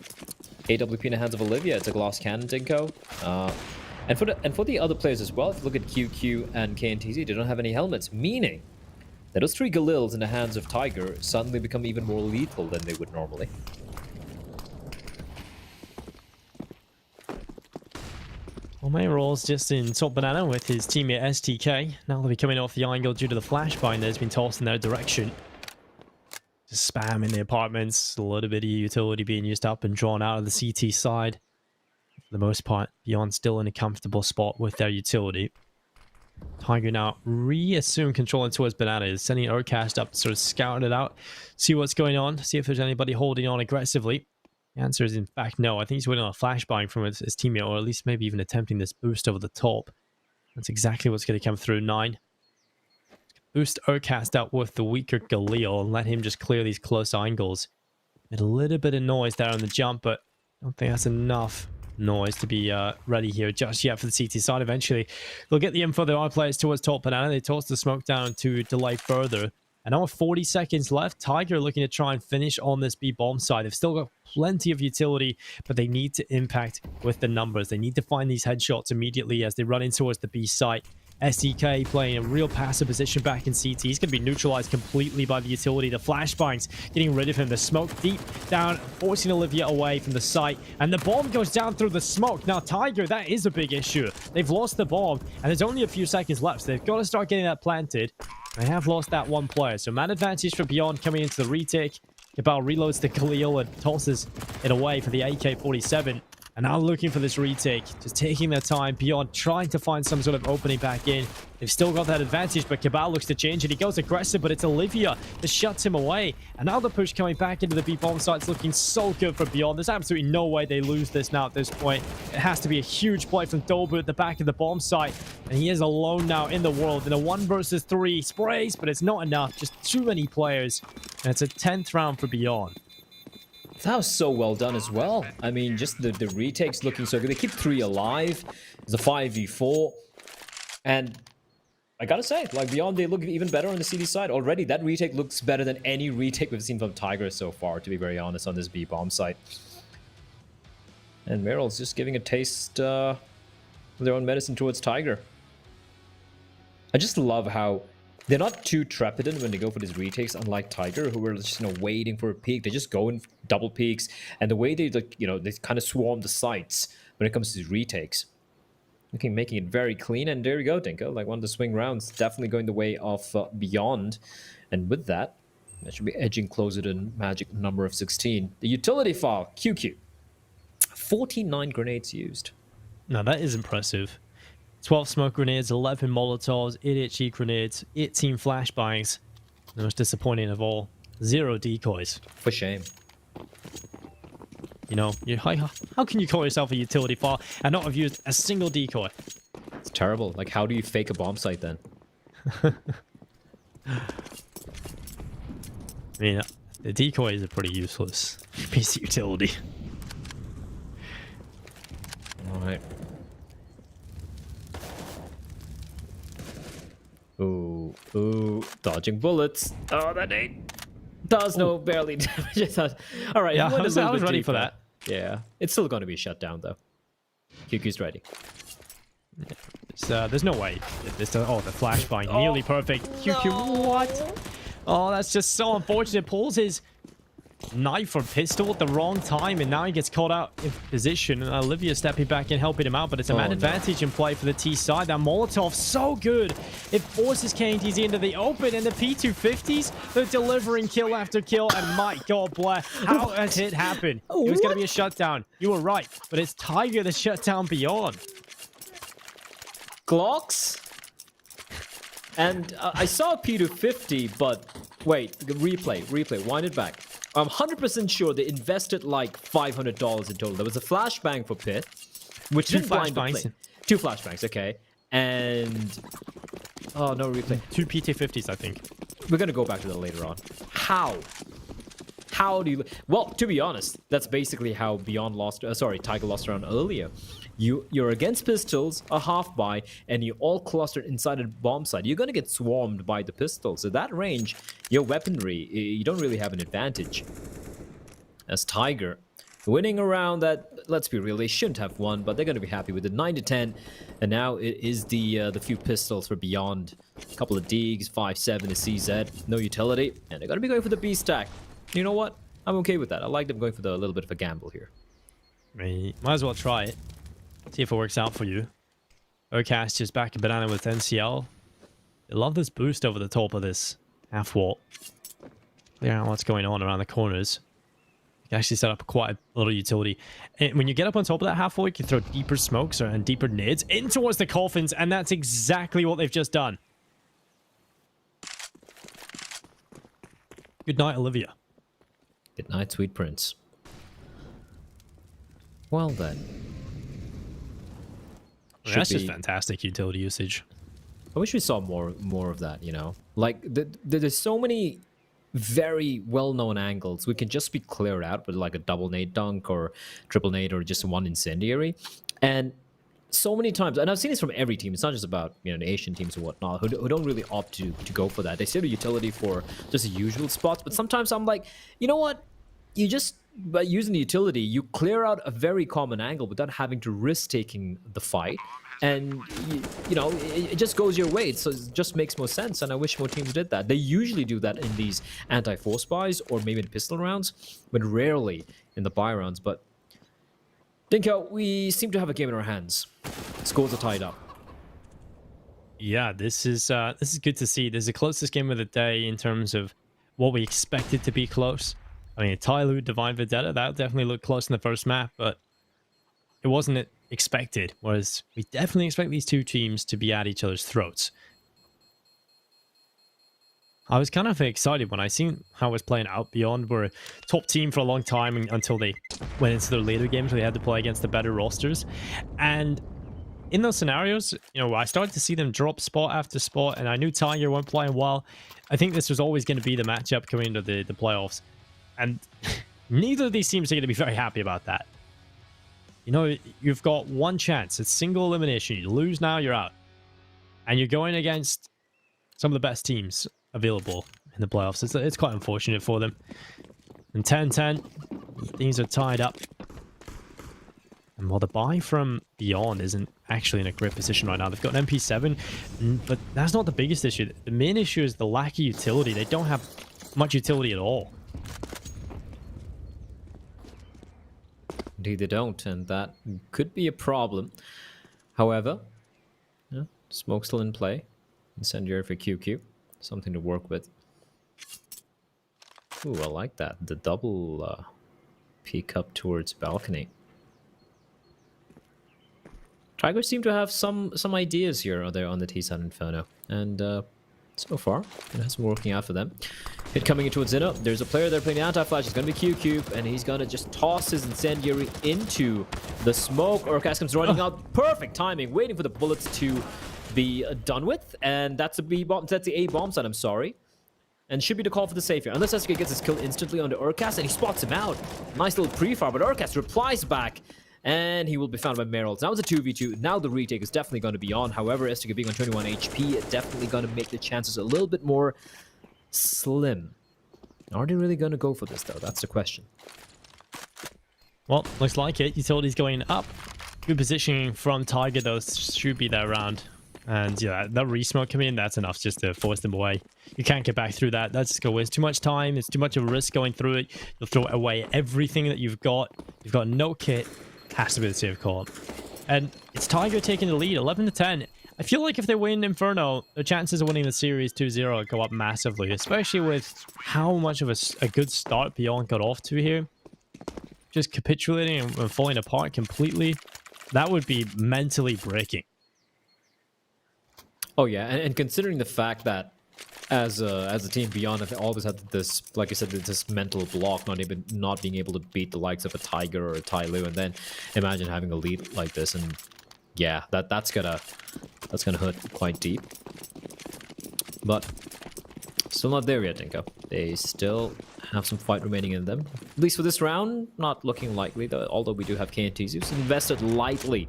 AWP in the hands of Olivia. It's a glass cannon, Dinko. And for the other players as well, if you look at QQ and KNTZ, they don't have any helmets, meaning that those 3 Galils in the hands of Tiger suddenly become even more lethal than they would normally. Well, May rolls just in top banana with his teammate STK. Now they'll be coming off the angle due to the flashbang that's been tossed in their direction. Just spam in the apartments. A little bit of utility being used up and drawn out of the CT side. For the most part, Beyond still in a comfortable spot with their utility. Tiger now reassume controlling towards bananas, sending Urcast up to sort of scout it out, see what's going on, see if there's anybody holding on aggressively. The answer is in fact no. I think he's waiting on a flashbang from his teammate, or at least maybe even attempting this boost over the top. That's exactly what's going to come through. 9. Boost Urcast out with the weaker Galil and let him just clear these close angles. Made a little bit of noise there on the jump, but I don't think that's enough noise to be ready here just yet for the CT side. Eventually, they'll get the info. There are players towards top banana. They toss the smoke down to delay further. And now with 40 seconds left, Tiger looking to try and finish on this B bomb side. They've still got plenty of utility, but they need to impact with the numbers. They need to find these headshots immediately as they run in towards the B site. SDK playing a real passive position back in CT. He's going to be neutralized completely by the utility. The flashbangs getting rid of him. The smoke deep down, forcing Olivia away from the site. And the bomb goes down through the smoke. Now, Tiger, that is a big issue. They've lost the bomb, and there's only a few seconds left. So they've got to start getting that planted. They have lost that one player. So man advantage for Beyond coming into the retake. Cabal reloads the Khalil and tosses it away for the AK-47. And now looking for this retake, just taking their time. Beyond trying to find some sort of opening back in. They've still got that advantage, but Cabal looks to change it. He goes aggressive, but it's Olivia that shuts him away. And now the push coming back into the B-bomb site's looking so good for Beyond. There's absolutely no way they lose this now at this point. It has to be a huge play from Dolbu at the back of the bomb site. And he is alone now in the world in a 1 versus 3 sprays, but it's not enough. Just too many players. And it's a 10th round for Beyond. That was so well done as well. I mean, just the retakes looking so good. They keep 3 alive. It's a 5v4. And I gotta say, like, Beyond, they look even better on the CD side. Already, that retake looks better than any retake we've seen from Tiger so far, to be very honest, on this B-bomb site. And Meryl's just giving a taste of their own medicine towards Tiger. I just love how they're not too trepidant when they go for these retakes, unlike Tiger, who were just, waiting for a peak. They just go in double peaks, and the way they, like, they kind of swarm the sites when it comes to these retakes. Making it very clean, and there you go, Dinko. Like, one of the swing rounds, definitely going the way of Beyond. And with that, that should be edging closer to magic number of 16. The utility file, QQ. 49 grenades used. Now, that is impressive. 12 smoke grenades, 11 Molotovs, 8 HE grenades, 18 flashbangs. The most disappointing of all, 0 decoys. For shame. How can you call yourself a utility file and not have used a single decoy? It's terrible. Like, how do you fake a bomb site then? I mean, the decoys are pretty useless. Piece of utility. Alright. Ooh, dodging bullets. Oh, that ain't does no barely damage. All right, yeah, I was ready for that. Yeah, it's still going to be shut down though. QQ's ready. There's no way. The flashbang, nearly perfect. QQ, what? Oh, that's just so unfortunate. Pulls his knife or pistol at the wrong time, and now he gets caught out in position. And Olivia stepping back and helping him out, but it's a man advantage in play for the T side. That Molotov, so good. It forces KNTZ into the open, and the P250s, they're delivering kill after kill. And my God, bless. How has it happened? It was going to be a shutdown. You were right, but it's Tiger that shut down Beyond. Glocks? And I saw a P250, but wait, replay, wind it back. I'm 100% sure they invested like $500 in total. There was a flashbang for Pit, which didn't blind the play. 2 flashbangs, okay. And oh, no replay. 2 PT50s, I think. We're gonna go back to that later on. How do you? Well, to be honest, that's basically how Beyond lost. Tiger lost around earlier. You're against pistols, a half buy, and you all clustered inside a bomb site. You're gonna get swarmed by the pistols. At that range, your weaponry, you don't really have an advantage. As Tiger, winning around that, let's be real, they shouldn't have won, but they're gonna be happy with it. 9-10, and now it is the few pistols for Beyond. A couple of Deegs, 5-7 is CZ, no utility, and they're gonna be going for the B stack. You know what? I'm okay with that. I like them going for a little bit of a gamble here. Might as well try it. See if it works out for you. Ocast just back a banana with NCL. I love this boost over the top of this half wall. Clear out what's going on around the corners. You can actually set up quite a little utility. And when you get up on top of that half wall, you can throw deeper smokes and deeper nades in towards the coffins, and that's exactly what they've just done. Good night, Olivia. Good night, sweet prince. Well then. That's just fantastic utility usage. I wish we saw more of that, Like, there's so many very well-known angles we can just be cleared out with, like, a double nade dunk or triple nade or just one incendiary. And so many times, and I've seen this from every team, it's not just about, the Asian teams or whatnot, who don't really opt to go for that. They set a utility for just the usual spots, but sometimes I'm like, you know what? You just, by using the utility, you clear out a very common angle without having to risk taking the fight. and you know, it just goes your way. So it just makes more sense, and I wish more teams did that. They usually do that in these anti-force buys or maybe in pistol rounds, but rarely in the buy rounds. But Dinko, we seem to have a game in our hands. Scores are tied up. Yeah, this is good to see. This is the closest game of the day in terms of what we expected to be close. I mean, Tyloo, Divine Vendetta, that definitely looked close in the first map, but it wasn't expected. Whereas we definitely expect these two teams to be at each other's throats. I was kind of excited when I seen how it was playing out. Beyond were a top team for a long time until they went into their later games where they had to play against the better rosters. And in those scenarios, you know, I started to see them drop spot after spot, and I knew Tiger weren't playing well. I think this was always going to be the matchup coming into the playoffs. And neither of these teams are going to be very happy about that. You know, you've got one chance. It's single elimination. You lose now, you're out. And you're going against some of the best teams available in the playoffs. It's quite unfortunate for them. And 10-10, things are tied up. And while the buy from Beyond isn't actually in a great position right now, they've got an MP7, but that's not the biggest issue. The main issue is the lack of utility. They don't have much utility at all. Indeed, they don't, and that could be a problem. However, yeah, smoke still in play. Incendiary for QQ. Something to work with. Ooh, I like that. The double peek up towards balcony. Tigers seem to have some ideas here on the T-side Inferno, and so far it has been working out for them. Hit coming in towards Zinno. There's a player there playing anti-flash. It's going to be QQ, and he's going to just toss his Incendiary into the smoke. Urkas comes running out. Perfect timing, waiting for the bullets to be done with, and that's a B bomb. That's the A bomb side. I'm sorry, and should be the call for the safe here. Unless SK gets his kill instantly onto Urkas, and he spots him out. Nice little pre-fire, but Urkas replies back. And he will be found by Merrill. Now it's a 2v2. Now the retake is definitely going to be on. However, STK being on 21 HP, it's definitely going to make the chances a little bit more slim. Are they really going to go for this, though? That's the question. Well, looks like it. Utility's going up. Good positioning from Tiger, though. Should be there around. And yeah, that re-smoke coming in, that's enough just to force them away. You can't get back through that. That's just going to waste too much time. It's too much of a risk going through it. You'll throw away everything that you've got. You've got no kit. Has to be the save call. And it's Tiger taking the lead, 11-10. I feel like if they win Inferno, the chances of winning the series 2-0 go up massively, especially with how much of a good start Beyond got off to here. Just capitulating and falling apart completely. That would be mentally breaking. Oh yeah, and considering the fact that as a team Beyond have always had this, like I said, this mental block, not being able to beat the likes of a Tiger or a Tyloo, and then imagine having a lead like this, and yeah, that's gonna hurt quite deep. But still not there yet, Dinko. They still have some fight remaining in them. At least for this round, not looking likely, though, although we do have KNTs who's invested lightly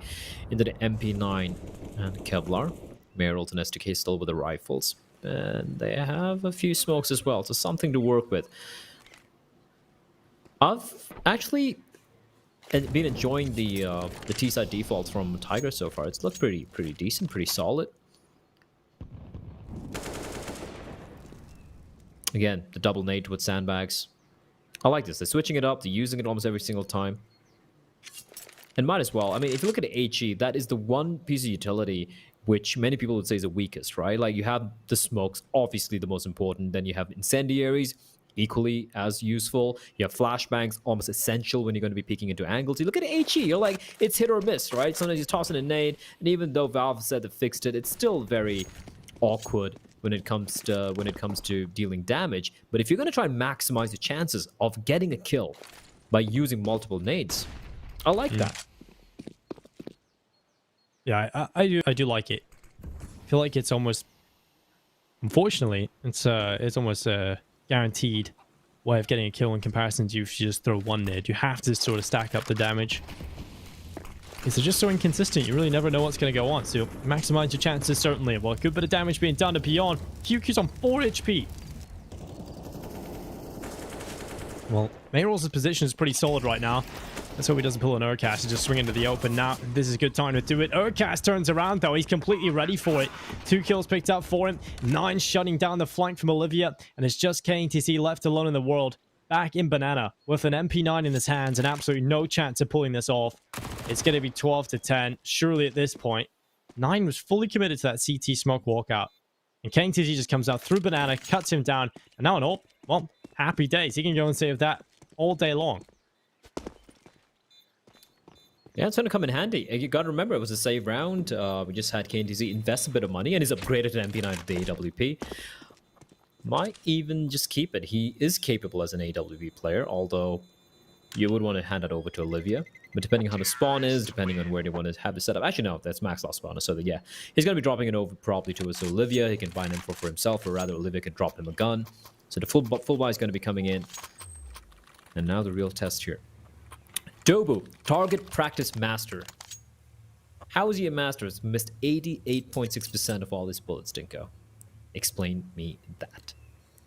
into the MP9 and Kevlar. Merrill and STK still with the rifles. And they have a few smokes as well, so something to work with. I've actually been enjoying the T-side defaults from Tiger so far. It's looked pretty decent, pretty solid. Again, the double nade with sandbags. I like this. They're switching it up. They're using it almost every single time. And might as well. I mean, if you look at HE, that is the one piece of utility which many people would say is the weakest, right? Like, you have the smokes, obviously the most important. Then you have incendiaries, equally as useful. You have flashbangs, almost essential when you're going to be peeking into angles. You look at HE, you're like, it's hit or miss, right? Sometimes you're tossing a nade, and even though Valve said they fixed it, it's still very awkward when it comes to dealing damage. But if you're going to try and maximize the chances of getting a kill by using multiple nades, I like that. Yeah, I do like it. I feel like it's almost, unfortunately, it's almost a guaranteed way of getting a kill in comparison to if you just throw one nade. You have to sort of stack up the damage. It's just so inconsistent. You really never know what's going to go on. So maximize your chances, certainly. Well, a good bit of damage being done to Beyond. QQ's on 4 HP. Well, Mayrol's position is pretty solid right now. Let's hope he doesn't pull an Urcast and just swing into the open. Now, this is a good time to do it. Urcast turns around, though. He's completely ready for it. 2 kills picked up for him. 9 shutting down the flank from Olivia. And it's just KTC left alone in the world. Back in Banana with an MP9 in his hands and absolutely no chance of pulling this off. It's going to be 12-10. Surely at this point, 9 was fully committed to that CT smoke walkout. And KTC just comes out through Banana, cuts him down. And now an ult. Well, happy days. He can go and save that all day long. Yeah, it's going to come in handy. You got to remember, it was a save round. We just had KTZ invest a bit of money, and he's upgraded to MP9 to the AWP. Might even just keep it. He is capable as an AWP player, although you would want to hand it over to Olivia. But depending on how the spawn is, depending on where they want to have the setup. Actually, no, that's max loss spawner. So, yeah, he's going to be dropping it over probably to us. So Olivia, he can find info for himself, or rather, Olivia could drop him a gun. So the full buy is going to be coming in. And now the real test here. Dobu, target practice master. How is he a master? He's missed 88.6% of all his bullets, Dinko. Explain me that.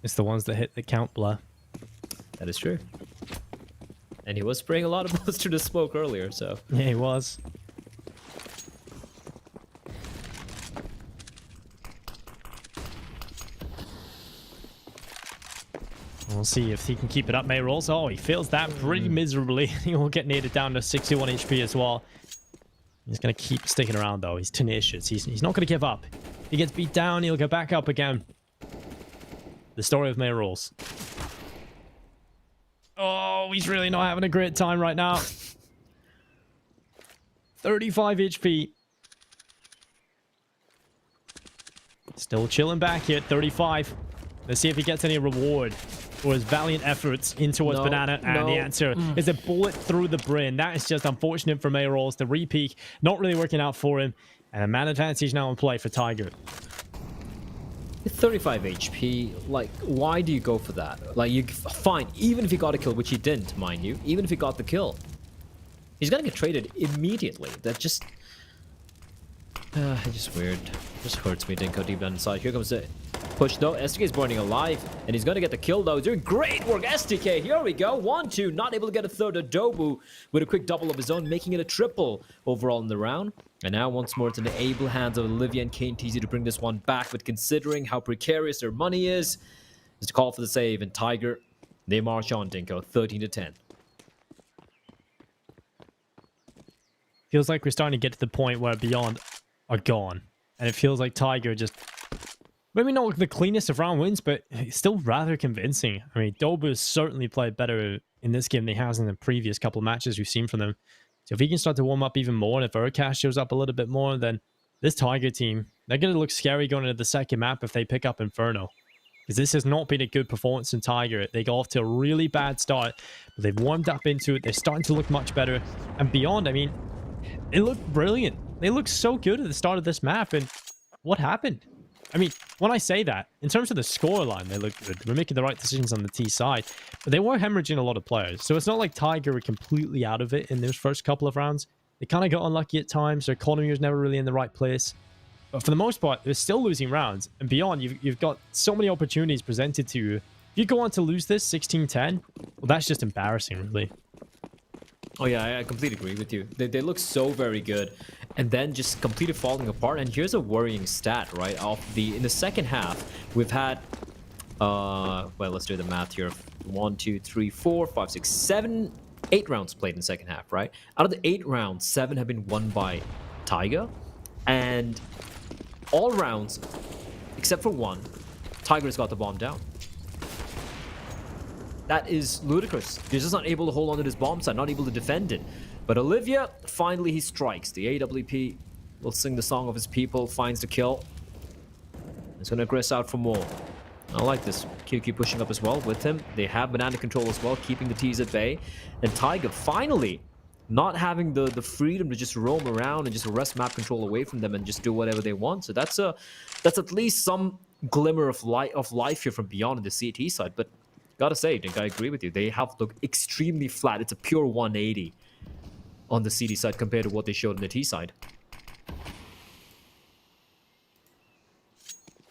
It's the ones that hit the count blur. That is true. And he was spraying a lot of bullets through the smoke earlier, so... Yeah, he was. We'll see if he can keep it up, May rolls. Oh, he fails that pretty miserably. He will get naded down to 61 HP as well. He's going to keep sticking around, though. He's tenacious. He's not going to give up. He gets beat down, he'll go back up again. The story of May rolls. Oh, he's really not having a great time right now. 35 HP. Still chilling back here, 35. Let's see if he gets any reward for his valiant efforts in towards Banana. And the answer is a bullet through the brain. That is just unfortunate for Mayrolls. The re-peak not really working out for him. And a man advantage now in play for Tiger. 35 HP, like, why do you go for that? Like, you fine, even if he got a kill, which he didn't, mind you, even if he got the kill, he's gonna get traded immediately. That just... it's just weird. Just hurts me, Dinko, deep down inside. Here comes the push, though. STK is burning alive, and he's gonna get the kill, though. He's doing great work, STK. Here we go. 1-2, not able to get a third. Adobu with a quick double of his own, making it a triple overall in the round. And now once more, it's in the able hands of Olivia and KTZ to bring this one back. But considering how precarious their money is to call for the save. And Tiger, they march on, Dinko, 13-10. Feels like we're starting to get to the point where Beyond are gone. And it feels like Tiger just... maybe not the cleanest of round wins, but still rather convincing. I mean, Dobu has certainly played better in this game than he has in the previous couple of matches we've seen from them. So if he can start to warm up even more, and if Urcast shows up a little bit more, then this Tiger team, they're going to look scary going into the second map if they pick up Inferno. Because this has not been a good performance in Tiger. They got off to a really bad start, but they've warmed up into it. They're starting to look much better. And Beyond, I mean, they look brilliant. They look so good at the start of this map, and what happened? I mean, when I say that, in terms of the scoreline, they look good. We're making the right decisions on the T side, but they were hemorrhaging a lot of players. So it's not like Tiger were completely out of it in those first couple of rounds. They kind of got unlucky at times. Their economy was never really in the right place. But for the most part, they're still losing rounds. And Beyond, you've got so many opportunities presented to you. If you go on to lose this 16-10, well, that's just embarrassing, really. Oh yeah, I completely agree with you. They look so very good, and then just completely falling apart. And here's a worrying stat, right? In the second half, we've had well, let's do the math here. 1, 2, 3, 4, 5, 6, 7, 8 rounds played in the second half, right? Out of the 8 rounds, 7 have been won by Tiger, and all rounds except for 1, Tiger's got the bomb down. That is ludicrous. He's just not able to hold on to this bomb site, not able to defend it. But Olivia, finally he strikes. The AWP will sing the song of his people, finds the kill. He's going to aggress out for more. I like this. QQ pushing up as well with him. They have banana control as well, keeping the T's at bay. And Tiger finally not having the freedom to just roam around and just wrest map control away from them and just do whatever they want. So that's at least some glimmer of life here from Beyond on the CT side. But gotta say, Dink, I agree with you. They have looked extremely flat. It's a pure 180 on the CD side compared to what they showed on the T side.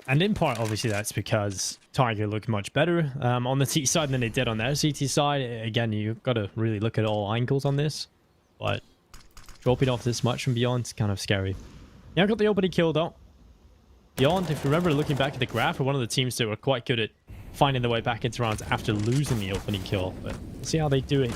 And in part, obviously, that's because Tiger looked much better on the T side than they did on their CT side. Again, you've got to really look at all angles on this. But dropping off this much from Beyond is kind of scary. Yeah, I got the opening kill, though. Beyond, if you remember looking back at the graph, are one of the teams that were quite good at finding their way back into rounds after losing the opening kill. But we'll see how they do it.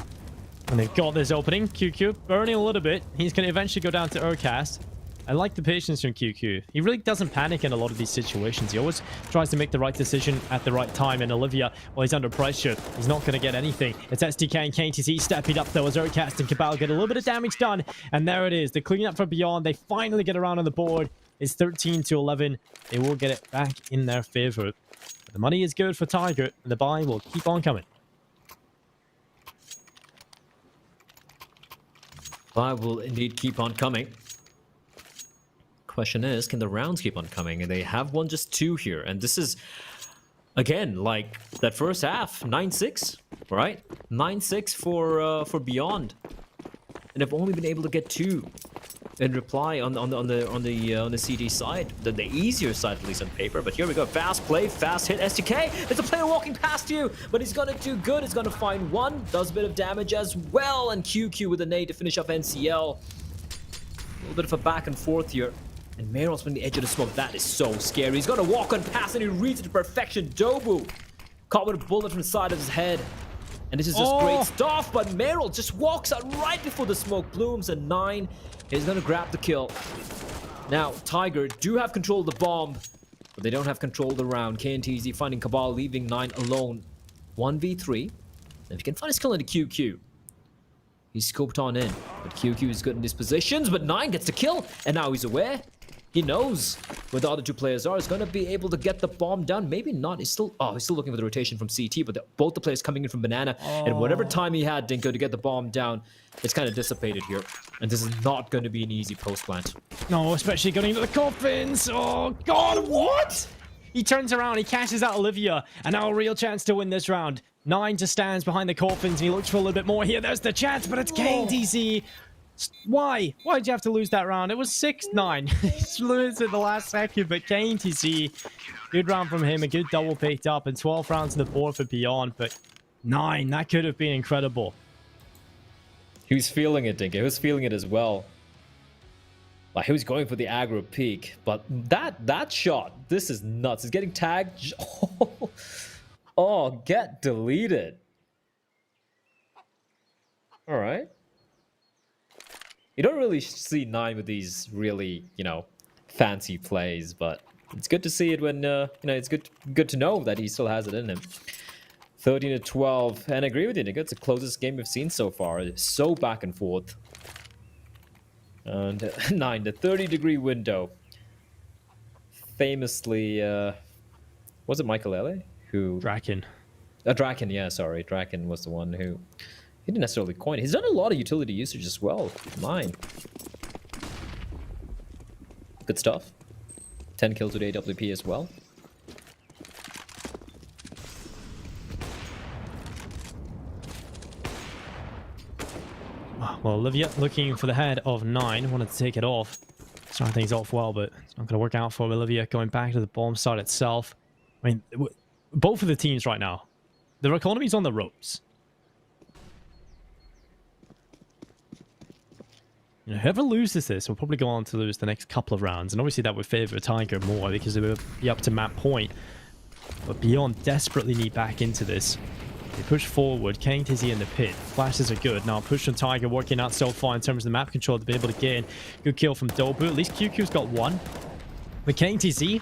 And they've got this opening. QQ burning a little bit. He's going to eventually go down to Urcast. I like the patience from QQ. He really doesn't panic in a lot of these situations. He always tries to make the right decision at the right time. And Olivia, while he's under pressure, he's not going to get anything. It's SDK and KTC stepping up though as Urcast and Cabal get a little bit of damage done. And there it is. The cleanup for Beyond. They finally get around on the board. It's 13-11. They will get it back in their favor. The money is good for Tiger, and the buy will keep on coming. Buy will indeed keep on coming. Question is, can the rounds keep on coming? And they have won just 2 here. And this is, again, like that first half, 9-6, right? 9-6 for Beyond. And they've only been able to get 2 in reply on the CD side, the easier side at least on paper. But here we go, fast play, fast hit. STK, there's a player walking past you, but he's gonna do good. He's gonna find one, does a bit of damage as well, and QQ with a nade to finish off NCL. A little bit of a back and forth here. And Meryl's on the edge of the smoke. That is so scary. He's gonna walk on past and he reads it to perfection. Dobu caught with a bullet from the side of his head. And this is just great stuff, but Meryl just walks out right before the smoke blooms, and 9 is gonna grab the kill. Now, Tiger do have control of the bomb, but they don't have control of the round. KNTZ finding Cabal, leaving 9 alone. 1v3. And if he can find his kill into QQ, he's scoped on in. But QQ is good in these positions, but 9 gets the kill, and now he's aware. He knows where the other 2 players are. He's going to be able to get the bomb down. Maybe not. He's still looking for the rotation from CT, but both the players coming in from Banana. And whatever time he had, Dinko, to get the bomb down, it's kind of dissipated here. And this is not going to be an easy post plant. No, especially going into the coffins. Oh, God, what? He turns around, he cashes out Olivia, and now a real chance to win this round. 9 just stands behind the coffins, and he looks for a little bit more here. There's the chance, but it's KDZ. Why? Why did you have to lose that round? It was 6-9. He lose at the last second, but KTC, good round from him, a good double picked up, and 12 rounds on the board for Beyond, but 9, that could have been incredible. He was feeling it, Dinky. He was feeling it as well. Like, he was going for the aggro peak, but that shot, this is nuts. He's getting tagged. Oh, get deleted. All right. You don't really see 9 with these really, fancy plays, but it's good to see it when, it's good to know that he still has it in him. 13-12, and I agree with you, Nick. It's the closest game we've seen so far. It's so back and forth. And 9, the 30-degree window. Famously, was it Michael Ele? Who? Draken. Draken, yeah, sorry. Draken was the one who... He didn't necessarily coin it. He's done a lot of utility usage as well. 9. Good stuff. 10 kills with AWP as well. Well, Olivia looking for the head of 9. Wanted to take it off. Starting things off well, but it's not going to work out for Olivia. Going back to the bomb site itself. I mean, both of the teams right now, their economy's on the ropes. Whoever loses this will probably go on to lose the next couple of rounds. And obviously that would favor Tiger more because they would be up to map point. But Beyond desperately need back into this. They push forward. KTZ in the pit. Flashes are good. Now push from Tiger working out so far in terms of the map control to be able to gain. Good kill from Dobu. At least QQ's got 1. But KTZ,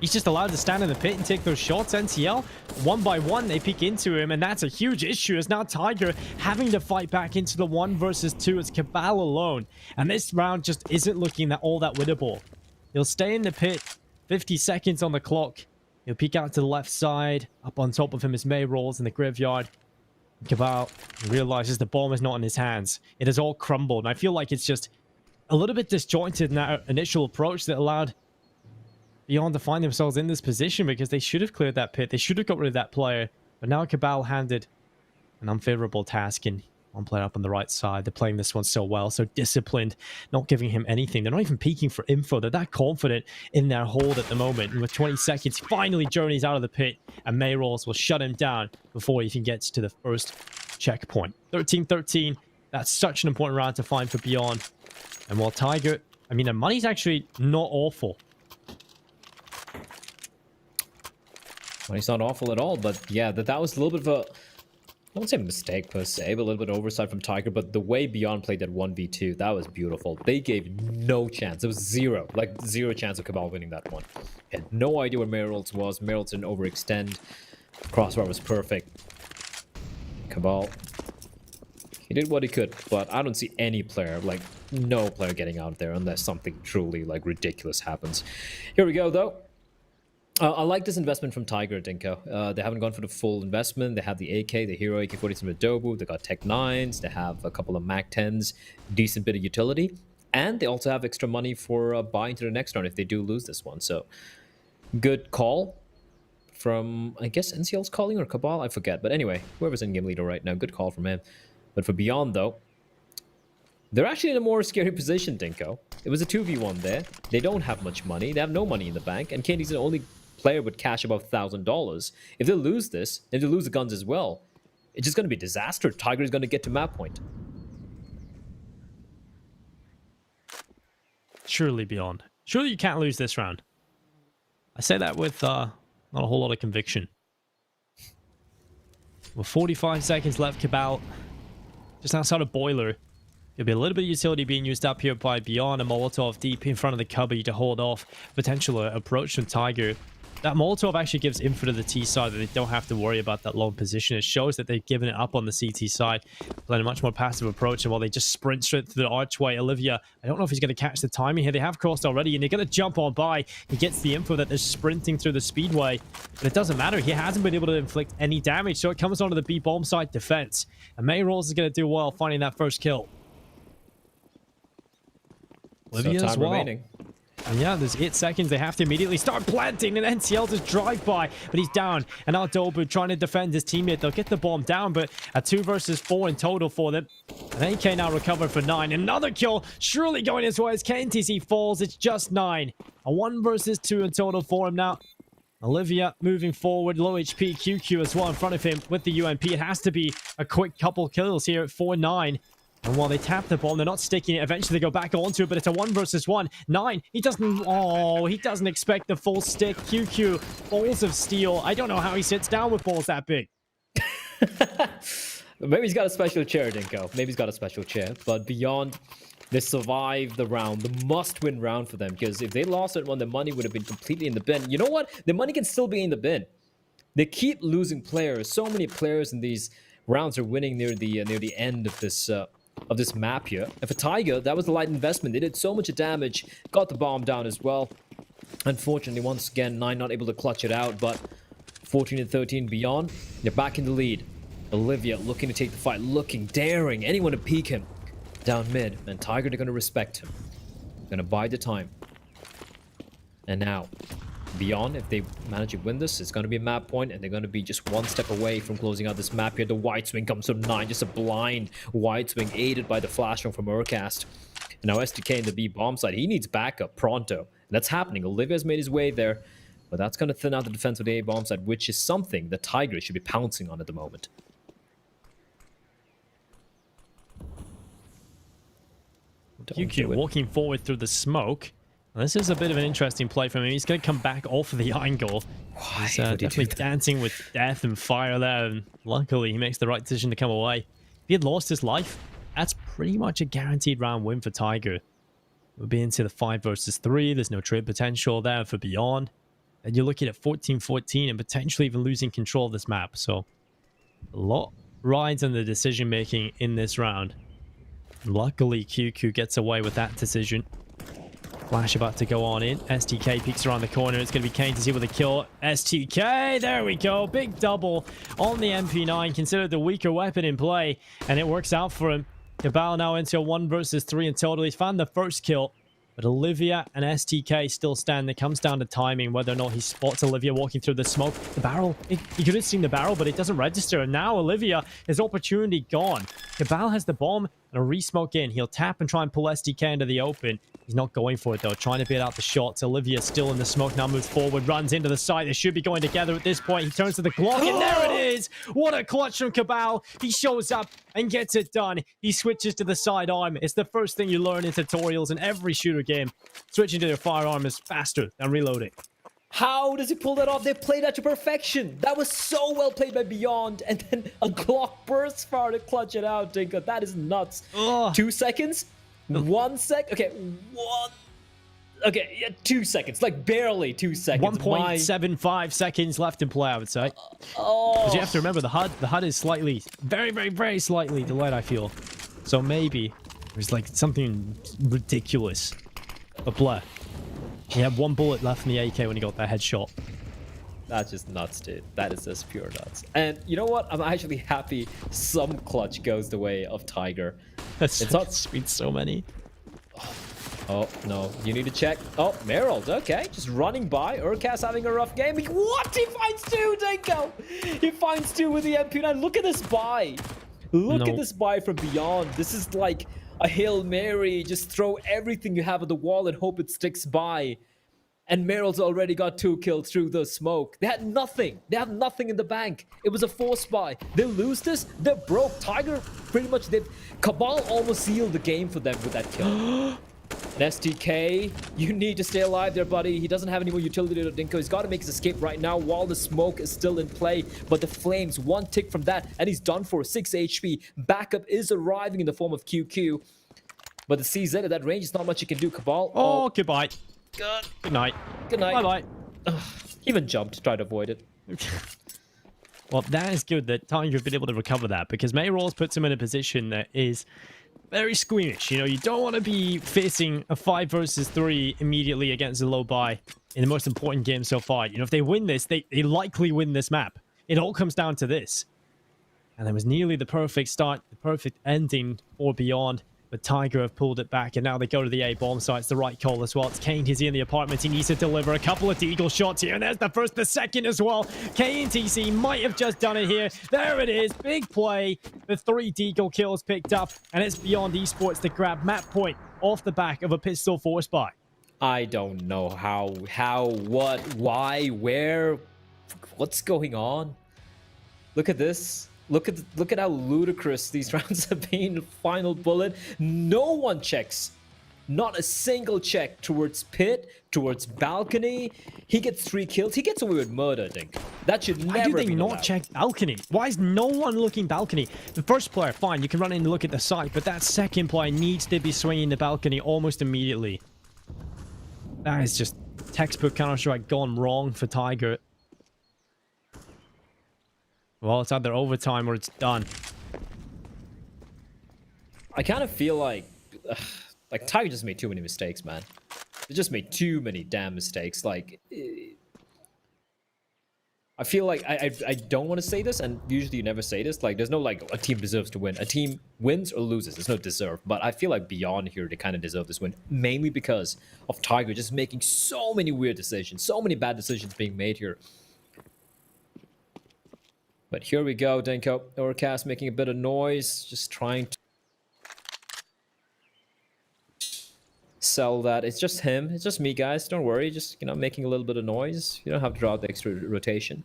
he's just allowed to stand in the pit and take those shots. NCL, 1 by 1, they peek into him, and that's a huge issue as now Tiger having to fight back into the 1 versus 2. It's Cabal alone, and this round just isn't looking all that winnable. He'll stay in the pit, 50 seconds on the clock. He'll peek out to the left side. Up on top of him is May rolls in the graveyard. Cabal realizes the bomb is not in his hands. It has all crumbled, and I feel like it's just a little bit disjointed in that initial approach that allowed Beyond to find themselves in this position because they should have cleared that pit. They should have got rid of that player. But now Cabal handed an unfavorable task, and One player up on the right side. They're playing this one so well, so disciplined, not giving him anything. They're not even peeking for info. They're that confident in their hold at the moment. And with 20 seconds, finally journeys out of the pit, and Mayrolls will shut him down before he even gets to the first checkpoint. 13-13. That's such an important round to find for Beyond. And while Tiger, I mean, the money's actually not awful. Money's not awful at all, but yeah, that was a little bit of a, I won't say mistake per se, but a little bit of oversight from Tiger. But the way Beyond played that 1v2, that was beautiful. They gave no chance. It was zero chance of Cabal winning that one. Had no idea where Mayrolls was. Mayrolls didn't overextend. Crossbar was perfect. Cabal, he did what he could, but I don't see any player, like no player getting out there unless something truly like ridiculous happens. Here we go though. I like this investment from Tiger, Dinko. They haven't gone for the full investment. They have the AK, the Hero AK-47 with Dobu. They got Tech 9s. They have a couple of Mac 10s, decent bit of utility. And they also have extra money for buying to the next round if they do lose this one. So, good call from, I guess, NCL's calling or Cabal? I forget. But anyway, whoever's in game leader right now, good call from him. But for Beyond, though, they're actually in a more scary position, Dinko. It was a 2v1 there. They don't have much money. They have no money in the bank. And Candy's the only player with cash above $1,000. If they lose this, if they lose the guns as well, it's just going to be disaster. Tiger is going to get to map point. Surely Beyond. Surely you can't lose this round. I say that with not a whole lot of conviction. With 45 seconds left, Cabal just outside of Boiler. There'll be a little bit of utility being used up here by Beyond, a Molotov deep in front of the cubby to hold off potential approach from Tiger. That Molotov actually gives info to the T side that they don't have to worry about that long position. It shows that they've given it up on the CT side, playing a much more passive approach, and while they just sprint straight through the archway, Olivia, I don't know if he's going to catch the timing here. They have crossed already, and they're going to jump on by. He gets the info that they're sprinting through the speedway, but it doesn't matter. He hasn't been able to inflict any damage, so it comes onto the B bomb side defense, and Mayrolls is going to do well finding that first kill. Olivia so as well. remaining. And yeah, there's 8 seconds. They have to immediately start planting, and NCL just drive by, but he's down. And now Dobu trying to defend his teammate. They'll get the bomb down, but a 2 versus 4 in total for them. And AK now recovered for 9. Another kill surely going his way as KNTC falls. It's just 9. A 1 versus 2 in total for him now. Olivia moving forward, low HP, QQ as well in front of him with the UMP. It has to be a quick couple kills here at 4-9. And while they tap the bomb, they're not sticking it. Eventually, they go back onto it, but it's a 1 versus 1. 9. He doesn't expect the full stick. QQ, balls of steel. I don't know how he sits down with balls that big. Maybe he's got a special chair, Dinko. Maybe he's got a special chair. But Beyond, they survived the round, the must-win round for them. Because if they lost it one, the money would have been completely in the bin. You know what? The money can still be in the bin. They keep losing players. So many players in these rounds are winning near the end of this map here. And for Tiger, that was the light investment. They did so much damage, got the bomb down as well. Unfortunately, once again, 9 not able to clutch it out, but 14-13 Beyond, they're back in the lead. Olivia looking to take the fight, daring anyone to peek him down mid. And Tiger, they're going to respect him. They're going to bide the time. And now, Beyond, if they manage to win this, it's going to be a map point, and they're going to be just 1 step away from closing out this map here. The wide swing comes from 9, just a blind wide swing aided by the flash from Urcast. And now SDK in the B bomb side, he needs backup pronto. And that's happening. Olivia's made his way there, but that's going to thin out the defense of the A bomb side, which is something the Tigers should be pouncing on at the moment. QQ walking forward through the smoke. This is a bit of an interesting play for him. He's going to come back off of the angle. He's definitely dancing with death and fire there. And luckily, he makes the right decision to come away. If he had lost his life, that's pretty much a guaranteed round win for Tiger. We'll be into the 5 versus 3. There's no trade potential there for Beyond. And you're looking at 14-14 and potentially even losing control of this map. So, a lot rides on the decision-making in this round. Luckily, QQ gets away with that decision. Flash about to go on in. STK peeks around the corner. It's going to be Kane to see with a kill. STK, there we go. Big double on the MP9. Considered the weaker weapon in play. And it works out for him. Cabal now into a 1 versus 3 in total. He's found the first kill. But Olivia and STK still stand. It comes down to timing, whether or not he spots Olivia walking through the smoke. The barrel, he could have seen the barrel, but it doesn't register. And now Olivia, his opportunity gone. Cabal has the bomb and a re-smoke in. He'll tap and try and pull STK into the open. He's not going for it, though. Trying to beat out the shots. Olivia still in the smoke. Now moves forward, runs into the site. They should be going together at this point. He turns to the Glock, and there it is. What a clutch from Cabal. He shows up and gets it done. He switches to the sidearm. It's the first thing you learn in tutorials in every shooter game. Switching to their firearm is faster than reloading. How does he pull that off? They played that to perfection. That was so well played by Beyond. And then a Glock bursts far to clutch it out, Dinko. That is nuts. 2 seconds? 1 sec? Okay, one. Okay, yeah, 2 seconds. Like barely 2 seconds. 1.75 seconds left in play, I would say. Because you have to remember, the HUD is slightly, very, very, very slightly delayed, I feel. So maybe there's like something ridiculous. But Blair, he had 1 bullet left in the AK when he got that headshot. That's just nuts, dude. That is just pure nuts. And you know what? I'm actually happy some clutch goes the way of Tiger. It's not sweet, so many. Oh, no. You need to check. Oh, Merald. Okay. Just running by. Urkas having a rough game. What? He finds 2, Dinko! He finds 2 with the MP9. Look at this buy. Look at this buy from Beyond. This is like a Hail Mary. Just throw everything you have at the wall and hope it sticks by. And Meryl's already got 2 kills through the smoke. They had nothing. They have nothing in the bank. It was a force buy. They lose this, they're broke. Tiger, pretty much, Cabal almost sealed the game for them with that kill. And STK, you need to stay alive there, buddy. He doesn't have any more utility to Dinko. He's got to make his escape right now while the smoke is still in play. But the flames, 1 tick from that, and he's done for 6 HP. Backup is arriving in the form of QQ. But the CZ at that range is not much you can do. Cabal. Oh, goodbye. Good night. Good night. Bye-bye. Even jumped to try to avoid it. Well, that is good that Tiger have been able to recover that, because Mayrolls puts him in a position that is very squeamish. You know, you don't want to be facing a 5 versus 3 immediately against a low buy in the most important game so far. You know, if they win this, they likely win this map. It all comes down to this. And it was nearly the perfect start, the perfect ending for Beyond. But Tiger have pulled it back, and now they go to the A bomb site. It's the right call as well. It's Kane. He's in the apartment. He needs to deliver a couple of deagle shots here, and there's the first, the second as well. KNTC might have just done it here. There it is. Big play. The 3 deagle kills picked up, and it's Beyond Esports to grab map point off the back of a pistol force buy. I don't know how, what, why, where, what's going on. Look at this. Look at how ludicrous these rounds have been. Final bullet. No one checks. Not a single check towards pit, towards balcony. He gets 3 kills. He gets away with murder, I think. That should never be allowed. Why do they not check balcony? Why is no one looking balcony? The first player, fine, you can run in and look at the site, but that second player needs to be swinging the balcony almost immediately. That is just textbook Counter-Strike gone wrong for Tiger. Well, it's either overtime or it's done. I kind of feel like Tiger just made too many mistakes, man. They just made too many damn mistakes. Like, I feel like I don't want to say this, and usually you never say this. Like, there's no like a team deserves to win. A team wins or loses. There's no deserve. But I feel like Beyond here, they kind of deserve this win, mainly because of Tiger just making so many weird decisions, so many bad decisions being made here. But here we go, Dinko. Overcast making a bit of noise, just trying to sell that. It's just him. It's just me, guys. Don't worry. Just, you know, making a little bit of noise. You don't have to draw out the extra rotation.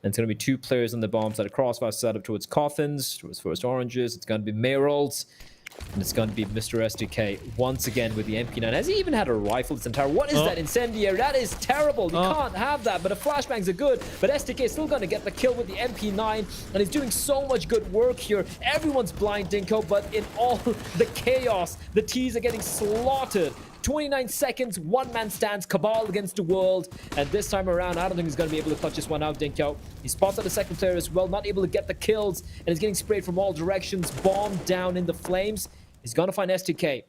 And it's going to be 2 players on the bomb side. Crossfire set up towards Coffins, towards First Oranges. It's going to be Mayrolls. And it's going to be Mr. SDK once again with the MP9. Has he even had a rifle this entire... What is that incendiary? That is terrible. You can't have that. But the flashbangs are good. But SDK is still going to get the kill with the MP9. And he's doing so much good work here. Everyone's blind, Dinko. But in all the chaos, the T's are getting slaughtered. 29 seconds, 1-man stands, Cabal against the world. And this time around, I don't think he's going to be able to clutch this one out, Dinko. He spots out the second player as well, not able to get the kills. And he's getting sprayed from all directions, bombed down in the flames. He's going to find STK.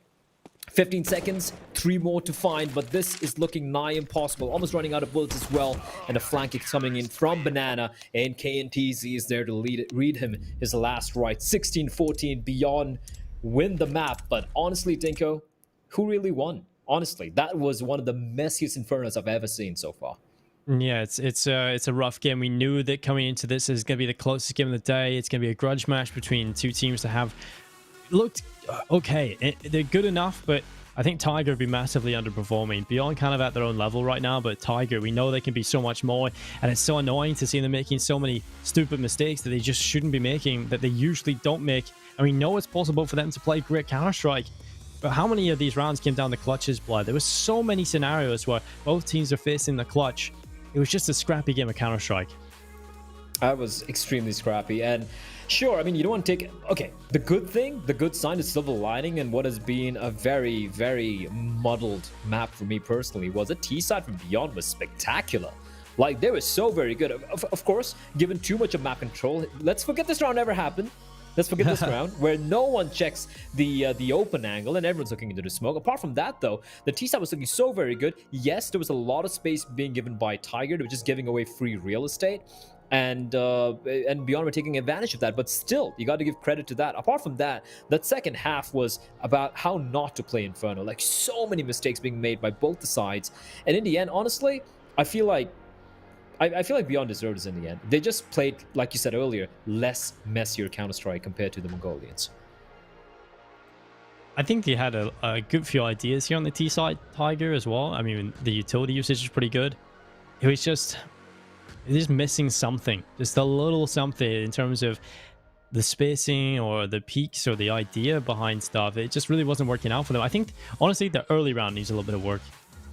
15 seconds, 3 more to find, but this is looking nigh impossible. Almost running out of bullets as well. And a flank is coming in from Banana. And KNTZ is there to read him his last right. 16-14, Beyond win the map. But honestly, Dinko, who really won? Honestly, that was one of the messiest Infernos I've ever seen so far. Yeah, it's a rough game. We knew that coming into this is going to be the closest game of the day. It's going to be a grudge match between two teams that have looked okay. They're good enough, but I think Tiger would be massively underperforming. Beyond kind of at their own level right now, but Tiger, we know they can be so much more, and it's so annoying to see them making so many stupid mistakes that they just shouldn't be making, that they usually don't make. And we know it's possible for them to play great Counter-Strike. But how many of these rounds came down to clutches, Blood? There were so many scenarios where both teams are facing the clutch. It was just a scrappy game of Counter-Strike. That was extremely scrappy. And sure, I mean, you don't want to take... Okay, the good sign, the silver lining, and what has been a very, very muddled map for me personally was the T-side from Beyond was spectacular. Like, they were so very good. Of course, given too much of map control, let's forget this round ever happened. Let's forget this round, where no one checks the open angle and everyone's looking into the smoke. Apart from that, though, the T-side was looking so very good. Yes, there was a lot of space being given by Tiger. They were just giving away free real estate. And Beyond were taking advantage of that. But still, you got to give credit to that. Apart from that, that second half was about how not to play Inferno. Like, so many mistakes being made by both the sides. And in the end, honestly, I feel like Beyond deserved this in the end. They just played, like you said earlier, less messier Counter-Strike compared to the Mongolians. I think they had a good few ideas here on the T side, Tiger, as well. I mean, the utility usage is pretty good. It was just missing something, just a little something in terms of the spacing or the peaks or the idea behind stuff. It just really wasn't working out for them. I think, honestly, the early round needs a little bit of work.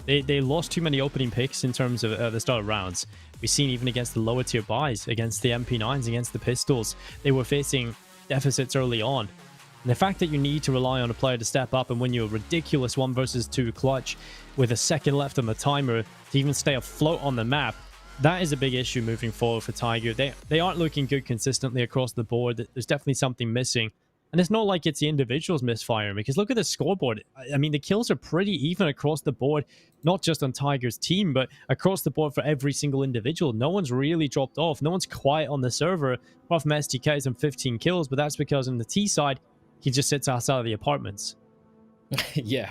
They lost too many opening picks in terms of the start of rounds. We've seen even against the lower tier buys, against the MP9s, against the pistols, they were facing deficits early on. And the fact that you need to rely on a player to step up and win you a ridiculous 1 versus 2 clutch with a second left on the timer to even stay afloat on the map, that is a big issue moving forward for Tiger. They aren't looking good consistently across the board. There's definitely something missing. And it's not like it's the individuals misfiring, because look at the scoreboard. I mean, the kills are pretty even across the board, not just on Tiger's team, but across the board for every single individual. No one's really dropped off. No one's quiet on the server, apart from STKs and 15 kills, but that's because on the T side, he just sits outside of the apartments. Yeah,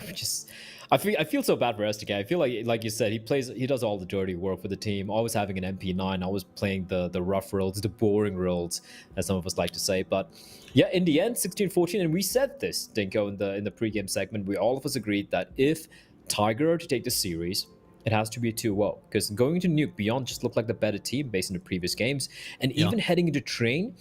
I feel so bad for STK. I feel like you said, he does all the dirty work for the team, always having an MP9, always playing the rough roles, the boring roles, as some of us like to say. But yeah, in the end, 16-14, and we said this, Dinko, in the pregame segment, we all of us agreed that if Tiger are to take the series, it has to be a 2-0, because going to Nuke, Beyond just looked like the better team based on the previous games, and even heading into Train,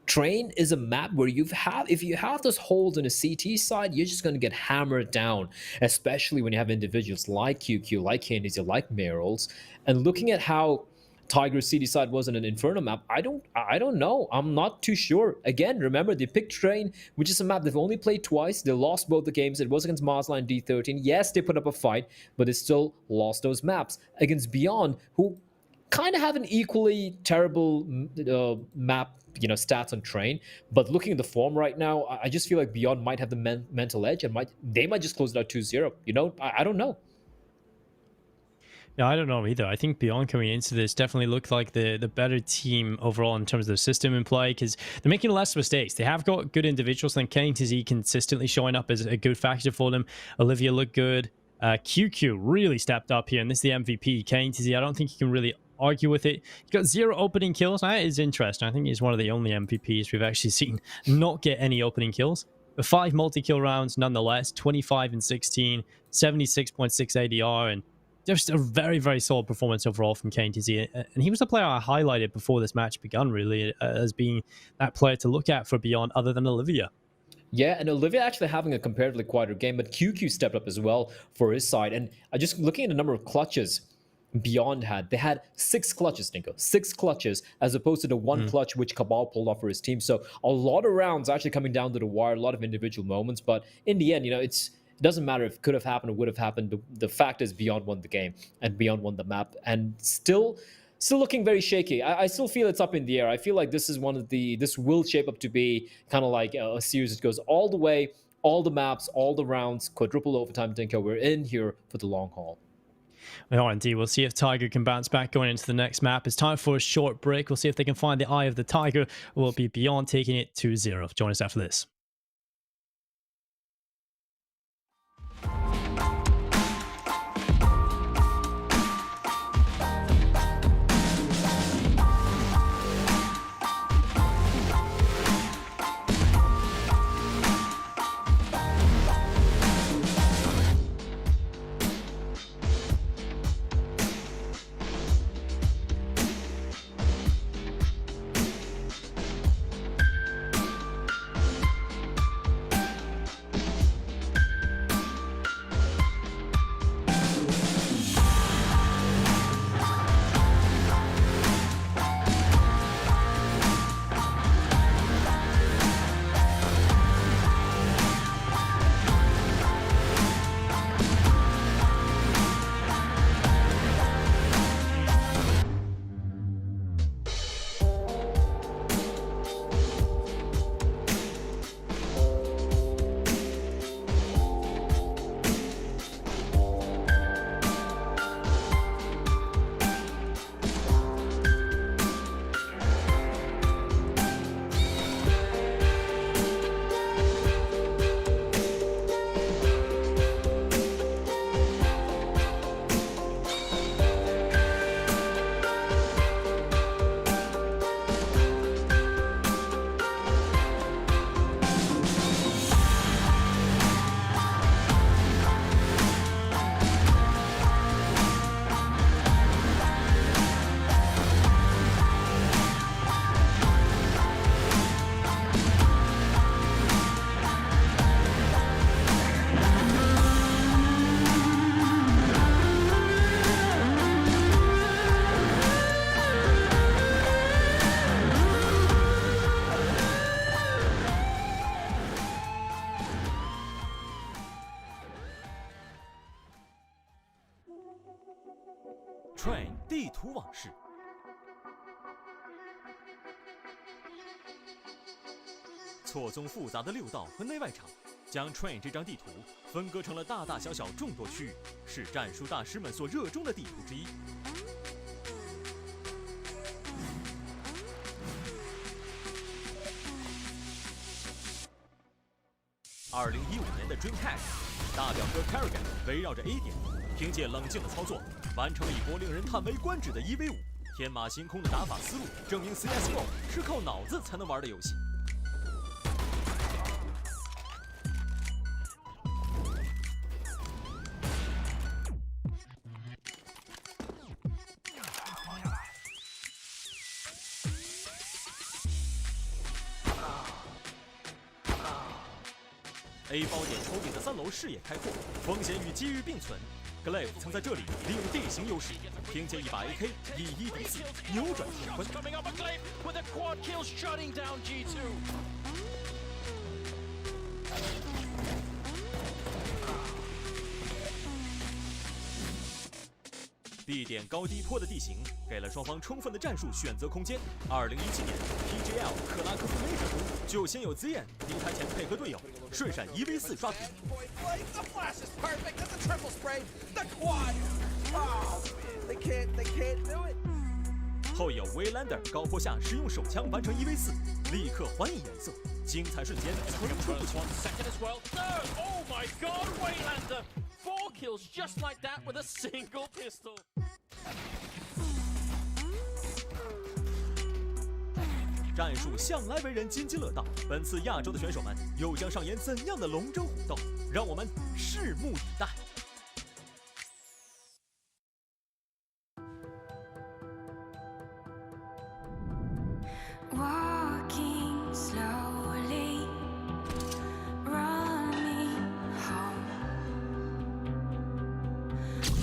Train is a map where if you have those holes in a CT side, you're just going to get hammered down, especially when you have individuals like QQ, like Candies, like Merrills. And looking at how Tiger's CT side was in an Inferno map, I don't know. I'm not too sure. Again, remember, they picked Train, which is a map they've only played twice. They lost both the games. It was against Marsline and D13. Yes, they put up a fight, but they still lost those maps. Against Beyond, who kind of have an equally terrible map, stats on Train, but looking at the form right now, I just feel like Beyond might have the mental edge, and they might just close it out 2-0. I don't know. Yeah, I don't know either. I think Beyond coming into this definitely looked like the better team overall in terms of their system in play, because they're making less mistakes. They have got good individuals. I think KTZ consistently showing up as a good factor for them. Olivia looked good. QQ really stepped up here, and this is the MVP. KTZ, I don't think you can really argue with it. He got 0 opening kills. That is interesting. I think he's one of the only MVPs we've actually seen not get any opening kills. But 5 multi-kill rounds nonetheless, 25 and 16, 76.6 ADR, and just a very, very solid performance overall from KTZ. And he was the player I highlighted before this match begun, really, as being that player to look at for Beyond other than Olivia. Yeah, and Olivia actually having a comparatively quieter game, but QQ stepped up as well for his side. And just looking at the number of clutches Beyond had, they had 6 clutches, Dinko. 6 clutches, as opposed to the 1 clutch which Cabal pulled off for his team. So a lot of rounds actually coming down to the wire, a lot of individual moments. But in the end, it doesn't matter if it could have happened or would have happened. The fact is Beyond won the game, and Beyond won the map, and still looking very shaky. I still feel it's up in the air. I feel like this is this will shape up to be kind of like a series that goes all the way, all the maps, all the rounds, quadruple overtime, Dinko. We're in here for the long haul. We are indeed. We'll see if Tiger can bounce back going into the next map. It's time for a short break. We'll see if they can find the eye of the Tiger, or will be Beyond taking it 2-0. Join us after this. Train 地图往事。错综复杂的6道和内外场，将 Train 这张地图分割成了大大小小众多区域，是战术大师们所热衷的地图之一。2015年的 DreamHack， 大表哥 Kerrigan 围绕着 A 点，凭借冷静的操作，完成了一波令人叹为观止的1v5。天马行空的打法思路，证明 CS:GO 是靠脑子才能玩的游戏。A 包点头顶的3楼视野开阔，风险与机遇并存。Glaive 曾在这里利用地形优势，凭借一把 AK 以1敌4扭转乾坤。B 点高低坡的地形给了双方充分的战术选择空间。2017年 PGL 克拉克夫梅者中就先有 ZN 平台前配合队友，顺闪1v4刷屏。后有 Waylander 高坡下使用手枪完成1v4，立刻还以颜色，精彩瞬间层出不穷。4 kills just like that with a single pistol. 战术向来为人津津乐道，本次亚洲的选手们又将上演怎样的龙争虎斗？让我们拭目以待。Walking slowly, running home.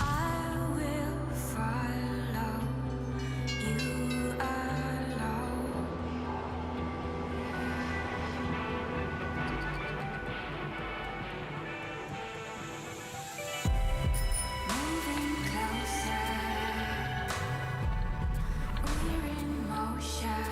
I will follow you alone. Moving closer, we're in motion.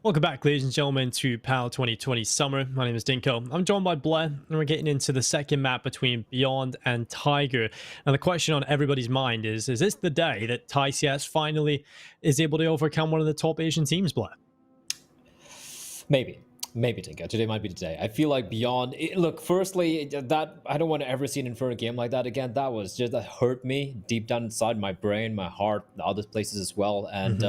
Welcome back, ladies and gentlemen, to PAL 2020 Summer. My name is Dinko. I'm joined by Blair, and we're getting into the second map between Beyond and Tiger. And the question on everybody's mind is this the day that TyCS finally is able to overcome one of the top Asian teams, Blair? Maybe. Maybe Tinker. Today might be the day. I feel like Beyond. Look, firstly, that I don't want to ever see an Inferno game like that again. That hurt me deep down inside my brain, my heart, the other places as well. And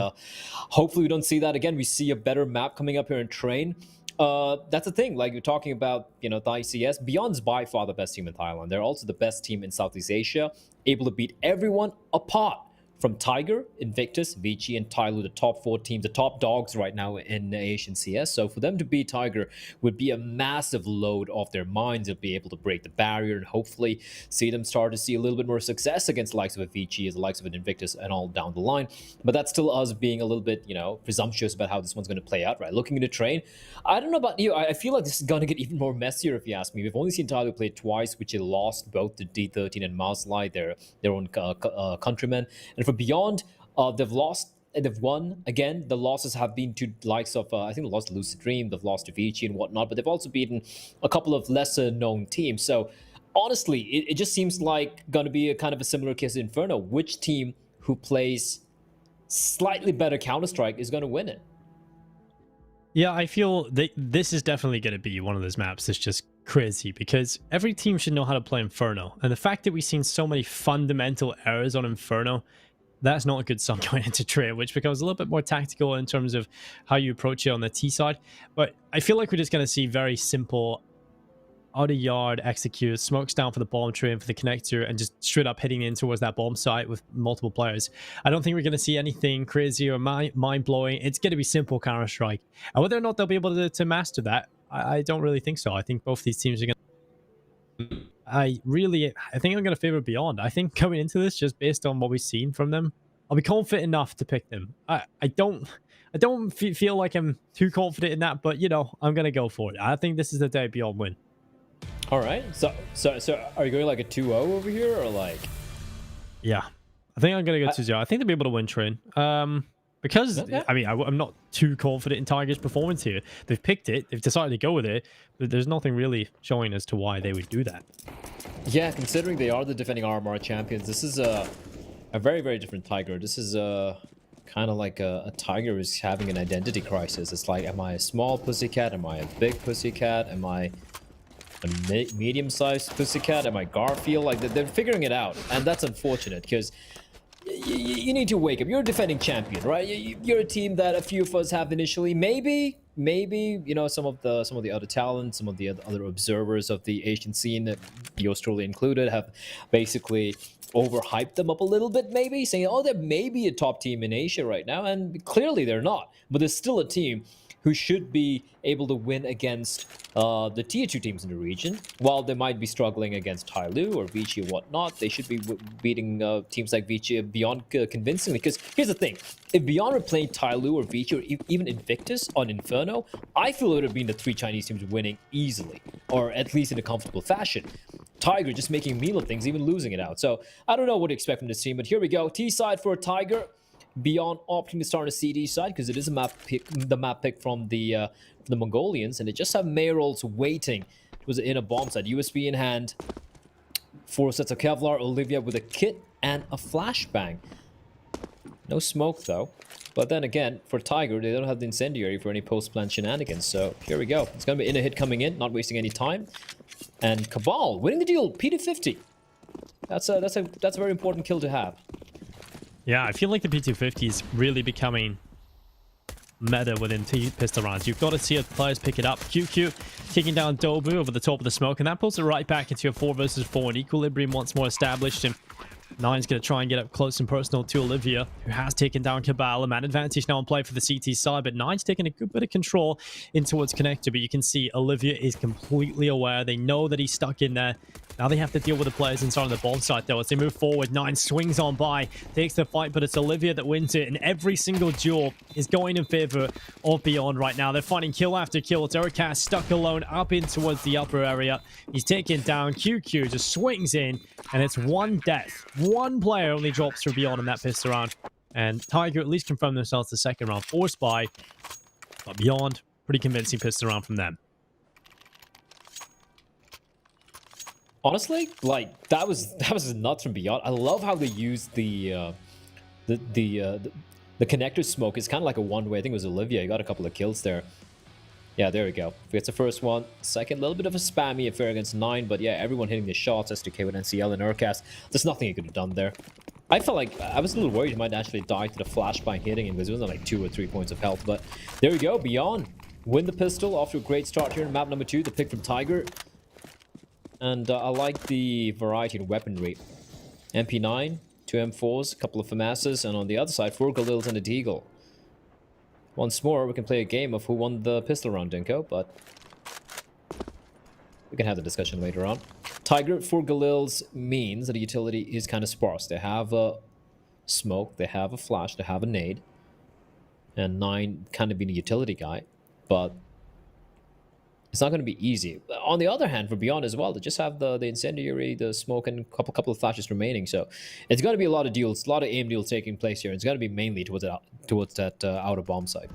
hopefully we don't see that again. We see a better map coming up here in Train. That's the thing. Like you're talking about, the ICS. Beyond's by far the best team in Thailand. They're also the best team in Southeast Asia, able to beat everyone apart. From Tiger, Invictus, Vici, and Tyloo, the top 4 teams, the top dogs right now in Asian CS. So for them to beat Tiger would be a massive load off their minds. They'll be able to break the barrier and hopefully see them start to see a little bit more success against the likes of a Vici, the likes of an Invictus, and all down the line. But that's still us being a little bit, presumptuous about how this one's going to play out, right? Looking into Train, I don't know about you. I feel like this is going to get even more messier if you ask me. We've only seen Tyloo play twice, which he lost both to D13 and Mauslai, their own countrymen. And for Beyond, they've lost and they've won. Again, the losses have been to likes of, I think they lost to Lucid Dream, they've lost to Vici and whatnot, but they've also beaten a couple of lesser known teams. So honestly, it just seems like going to be a kind of a similar case in Inferno. Which team who plays slightly better Counter-Strike is going to win it? Yeah, I feel that this is definitely going to be one of those maps that's just crazy because every team should know how to play Inferno. And the fact that we've seen so many fundamental errors on Inferno, that's not a good sign going into Train, which becomes a little bit more tactical in terms of how you approach it on the T side. But I feel like we're just going to see very simple out of yard execute, smokes down for the bomb train for the connector, and just straight up hitting in towards that bomb site with multiple players. I don't think we're going to see anything crazy or mind-blowing. It's going to be simple Counter-Strike. And whether or not they'll be able to master that, I don't really think so. I think both these teams are going to... I think I'm going to favor Beyond. I think coming into this, just based on what we've seen from them, I'll be confident enough to pick them. I don't feel like I'm too confident in that, but, I'm going to go for it. I think this is the day Beyond win. All right. So are you going like a 2-0 over here or like? Yeah, I think I'm going to go 2-0. I think they'll be able to win Train. Because, okay. I mean, I'm not too confident in Tiger's performance here. They've picked it. They've decided to go with it. But there's nothing really showing as to why they would do that. Yeah, considering they are the defending RMR champions, this is a very, very different Tiger. This is kind of like a Tiger who's having an identity crisis. It's like, am I a small pussycat? Am I a big pussycat? Am I a medium-sized pussycat? Am I Garfield? Like, they're figuring it out. And that's unfortunate because... You need to wake up. You're a defending champion, right? You're a team that a few of us have initially. Maybe some of the other talents, some of the other observers of the Asian scene, yours truly included, have basically overhyped them up a little bit. Maybe saying, "Oh, they're maybe a top team in Asia right now," and clearly they're not. But there's still a team who should be able to win against the tier 2 teams in the region. While they might be struggling against Tyloo or Vici or whatnot, they should be beating teams like Vici Beyond convincingly. Because here's the thing, if Beyond were playing Tyloo or Vici or even Invictus on Inferno, I feel it would have been the 3 Chinese teams winning easily, or at least in a comfortable fashion. Tiger just making a meal of things, even losing it out. So I don't know what to expect from this team, but here we go. T side for Tiger. Beyond opting to start on a CD side because it is the map pick from the Mongolians, and they just have Mayrolls waiting. It was in a bomb site, USB in hand, 4 sets of Kevlar, Olivia with a kit and a flashbang. No smoke though, but then again for Tiger they don't have the incendiary for any post-plant shenanigans. So here we go. It's gonna be in a hit coming in, not wasting any time, and Cabal winning the deal. P250. That's a very important kill to have. Yeah, I feel like the P250 is really becoming meta within pistol rounds. You've got to see if players pick it up. QQ taking down Dobu over the top of the smoke, and that pulls it right back into a 4 versus 4, and equilibrium once more established. And Nine's going to try and get up close and personal to Olivia, who has taken down Cabal. A man advantage now on play for the CT side, but Nine's taking a good bit of control in towards Connector. But you can see Olivia is completely aware. They know that he's stuck in there. Now they have to deal with the players inside on the bomb site, though. As they move forward, Nine swings on by, takes the fight, but it's Olivia that wins it. And every single duel is going in favor of Beyond right now. They're fighting kill after kill. It's Ericast stuck alone up in towards the upper area. He's taken down. QQ just swings in, and it's one death. One player only drops for Beyond in that pistol round. And Tiger at least confirmed themselves the second round for Spy. But Beyond, pretty convincing pistol round from them. Honestly, like that was nuts from Beyond. I love how they used the connector smoke. It's kind of like a one-way. I think it was Olivia. He got a couple of kills there. Yeah, there we go. Gets the first one. Second, a little bit of a spammy affair against 9, but yeah, everyone hitting the shots. SDK with NCL and Urcast. There's nothing he could have done there. I felt like I was a little worried he might actually die to the flash by hitting him because it was like 2 or 3 points of health. But there we go. Beyond. Win the pistol after a great start here in map number 2. The pick from Tiger. And I like the variety in weaponry. MP9, 2 M4s, a couple of FAMASs, and on the other side, 4 Galils and a Deagle. Once more, we can play a game of who won the pistol round, Dinko, but we can have the discussion later on. Tiger, 4 Galils means that the utility is kind of sparse. They have a smoke, they have a flash, they have a nade, and 9 kind of being a utility guy, but it's not going to be easy. On the other hand, for Beyond as well, they just have the incendiary, the smoke, and a couple of flashes remaining. So it's going to be a lot of deals, a lot of aim deals taking place here. It's going to be mainly towards that outer bomb side.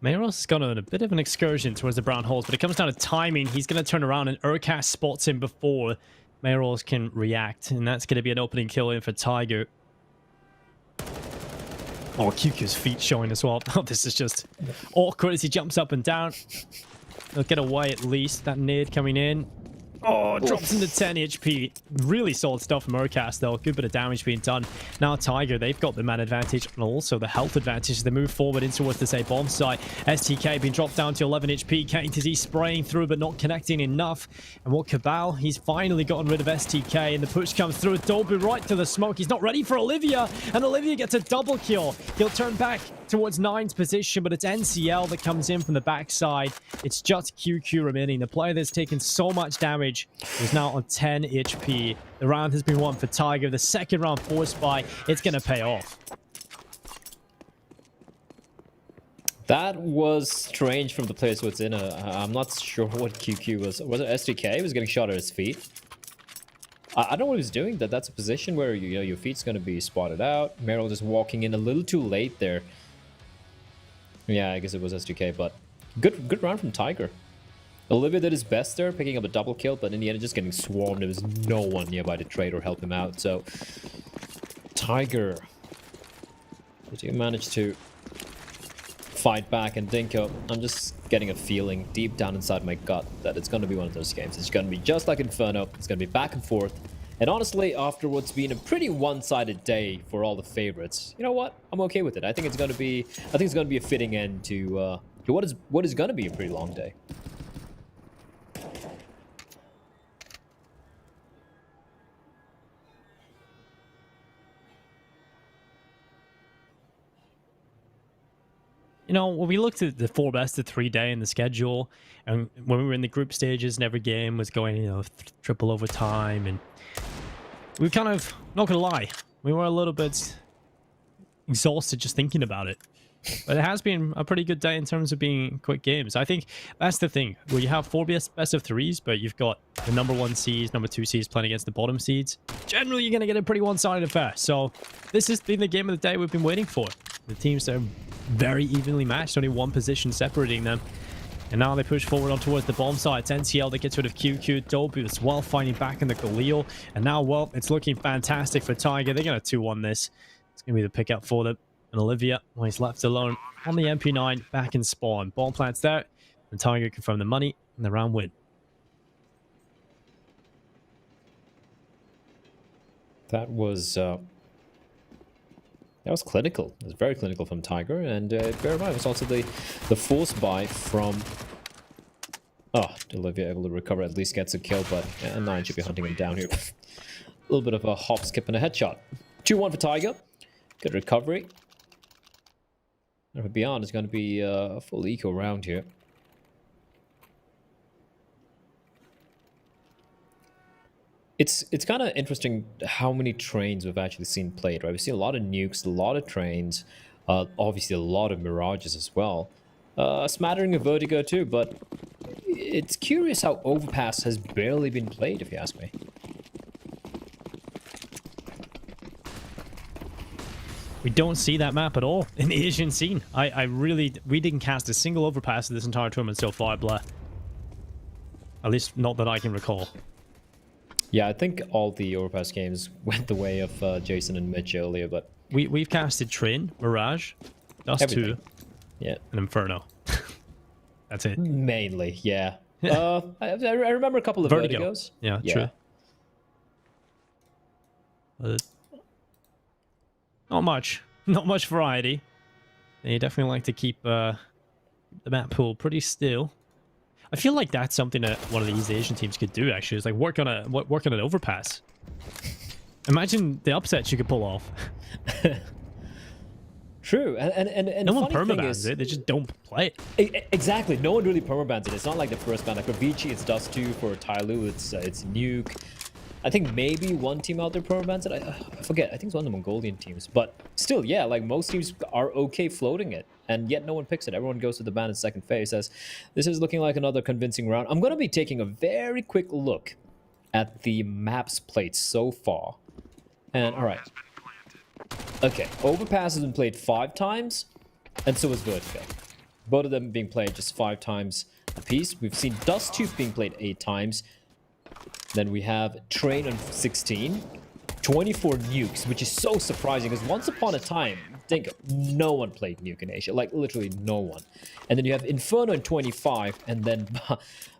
Mayros has gone on a bit of an excursion towards the brown holes, but it comes down to timing. He's going to turn around and Urcast spots him before Mayros can react, and that's going to be an opening kill in for Tiger. Oh, QQ's feet showing as well. Oh, this is just awkward as he jumps up and down. He'll get away at least. That nade coming in. Oh, drops into 10 HP. Really solid stuff from Urcast, though. Good bit of damage being done. Now Tiger, they've got the man advantage and also the health advantage as they move forward in towards this A bomb site. STK being dropped down to 11 HP. KTZ spraying through but not connecting enough. And what Cabal, he's finally gotten rid of STK and the push comes through. Dolby right to the smoke. He's not ready for Olivia, and Olivia gets a double kill. He'll turn back towards 9's position, but it's NCL that comes in from the backside. It's just QQ remaining. The player that's taken so much damage is now on 10 HP. The round has been won for Tiger. The second round forced by, it's going to pay off. That was strange from the players what's in. I'm not sure what QQ was. Was it SDK? He was getting shot at his feet. I don't know what he was doing. That's a position where your feet's going to be spotted out. Meryl just walking in a little too late there. Yeah, I guess it was SDK, but good round from Tiger. Olivia did his best there, picking up a double kill, but in the end, just getting swarmed. There was no one nearby to trade or help him out. So, Tiger, did you manage to fight back? And Dinko, I'm just getting a feeling deep down inside my gut that it's going to be one of those games. It's going to be just like Inferno. It's going to be back and forth. And honestly, after what's been a pretty one-sided day for all the favorites, you know what? I'm okay with it. I think it's going to be a fitting end to what is going to be a pretty long day. You know, when we looked at the 4 best of 3 day in the schedule, and when we were in the group stages and every game was going, triple overtime, and we kind of, not gonna lie, we were a little bit exhausted just thinking about it. But it has been a pretty good day in terms of being quick games. I think that's the thing, where you have 4 best of 3s, but you've got the number 1 seeds, number 2 seeds playing against the bottom seeds. Generally, you're going to get a pretty one-sided affair. So this has been the game of the day we've been waiting for. The teams are very evenly matched, only 1 position separating them. And now they push forward on towards the bomb site. It's NCL that gets rid of QQ. Dolby as well, fighting back in the Galil. And now, well, it's looking fantastic for Tiger. They're going to 2-1 this. It's going to be the pickup for them. And Olivia, well, he's left alone on the MP9, back in spawn. Bomb plants there. And Tiger confirmed the money and the round win. That was clinical. It was very clinical from Tiger, and bear in mind, it was also the force buy from Olivia able to recover, at least gets a kill, but 9 should be hunting him down here. A little bit of a hop, skip, and a headshot. 2-1 for Tiger. Good recovery. And for Beyond, it's going to be a full eco round here. It's kind of interesting how many trains we've actually seen played, right? We've seen a lot of nukes, a lot of trains, obviously a lot of mirages as well. A smattering of Vertigo too, but it's curious how Overpass has barely been played, if you ask me. We don't see that map at all in the Asian scene. We didn't cast a single overpass this entire tournament so far, Blair. At least not that I can recall. Yeah, I think all the overpass games went the way of Jason and Mitch earlier, but we've casted Train, Mirage, Dust 2, yeah, and Inferno. That's it. Mainly, yeah. I remember a couple of Vertigos. Yeah, true. Not much variety. And you definitely like to keep the map pool pretty still. I feel like that's something that one of these Asian teams could do. Actually, is like work on an overpass. Imagine the upsets you could pull off. True, and no one permabans it. They just don't play it. Exactly, no one really permabans it. It's not like the first ban. Like for Vici, it's Dust 2. For Tyloo, it's Nuke. I think maybe one team out there permabans it. I forget. I think it's one of the Mongolian teams. But still, yeah, like most teams are okay floating it. And yet no one picks it. Everyone goes to the ban in second phase. As this is looking like another convincing round. I'm going to be taking a very quick look at the maps played so far. And all right. Okay, Overpass has been played 5 times. And so is Vertigo. Both of them being played just 5 times apiece. We've seen Dust 2 being played 8 times. Then we have Train on 16. 24 nukes, which is so surprising because once upon a time, think no one played Nuke in Asia, like literally no one. And then you have Inferno in 25, and then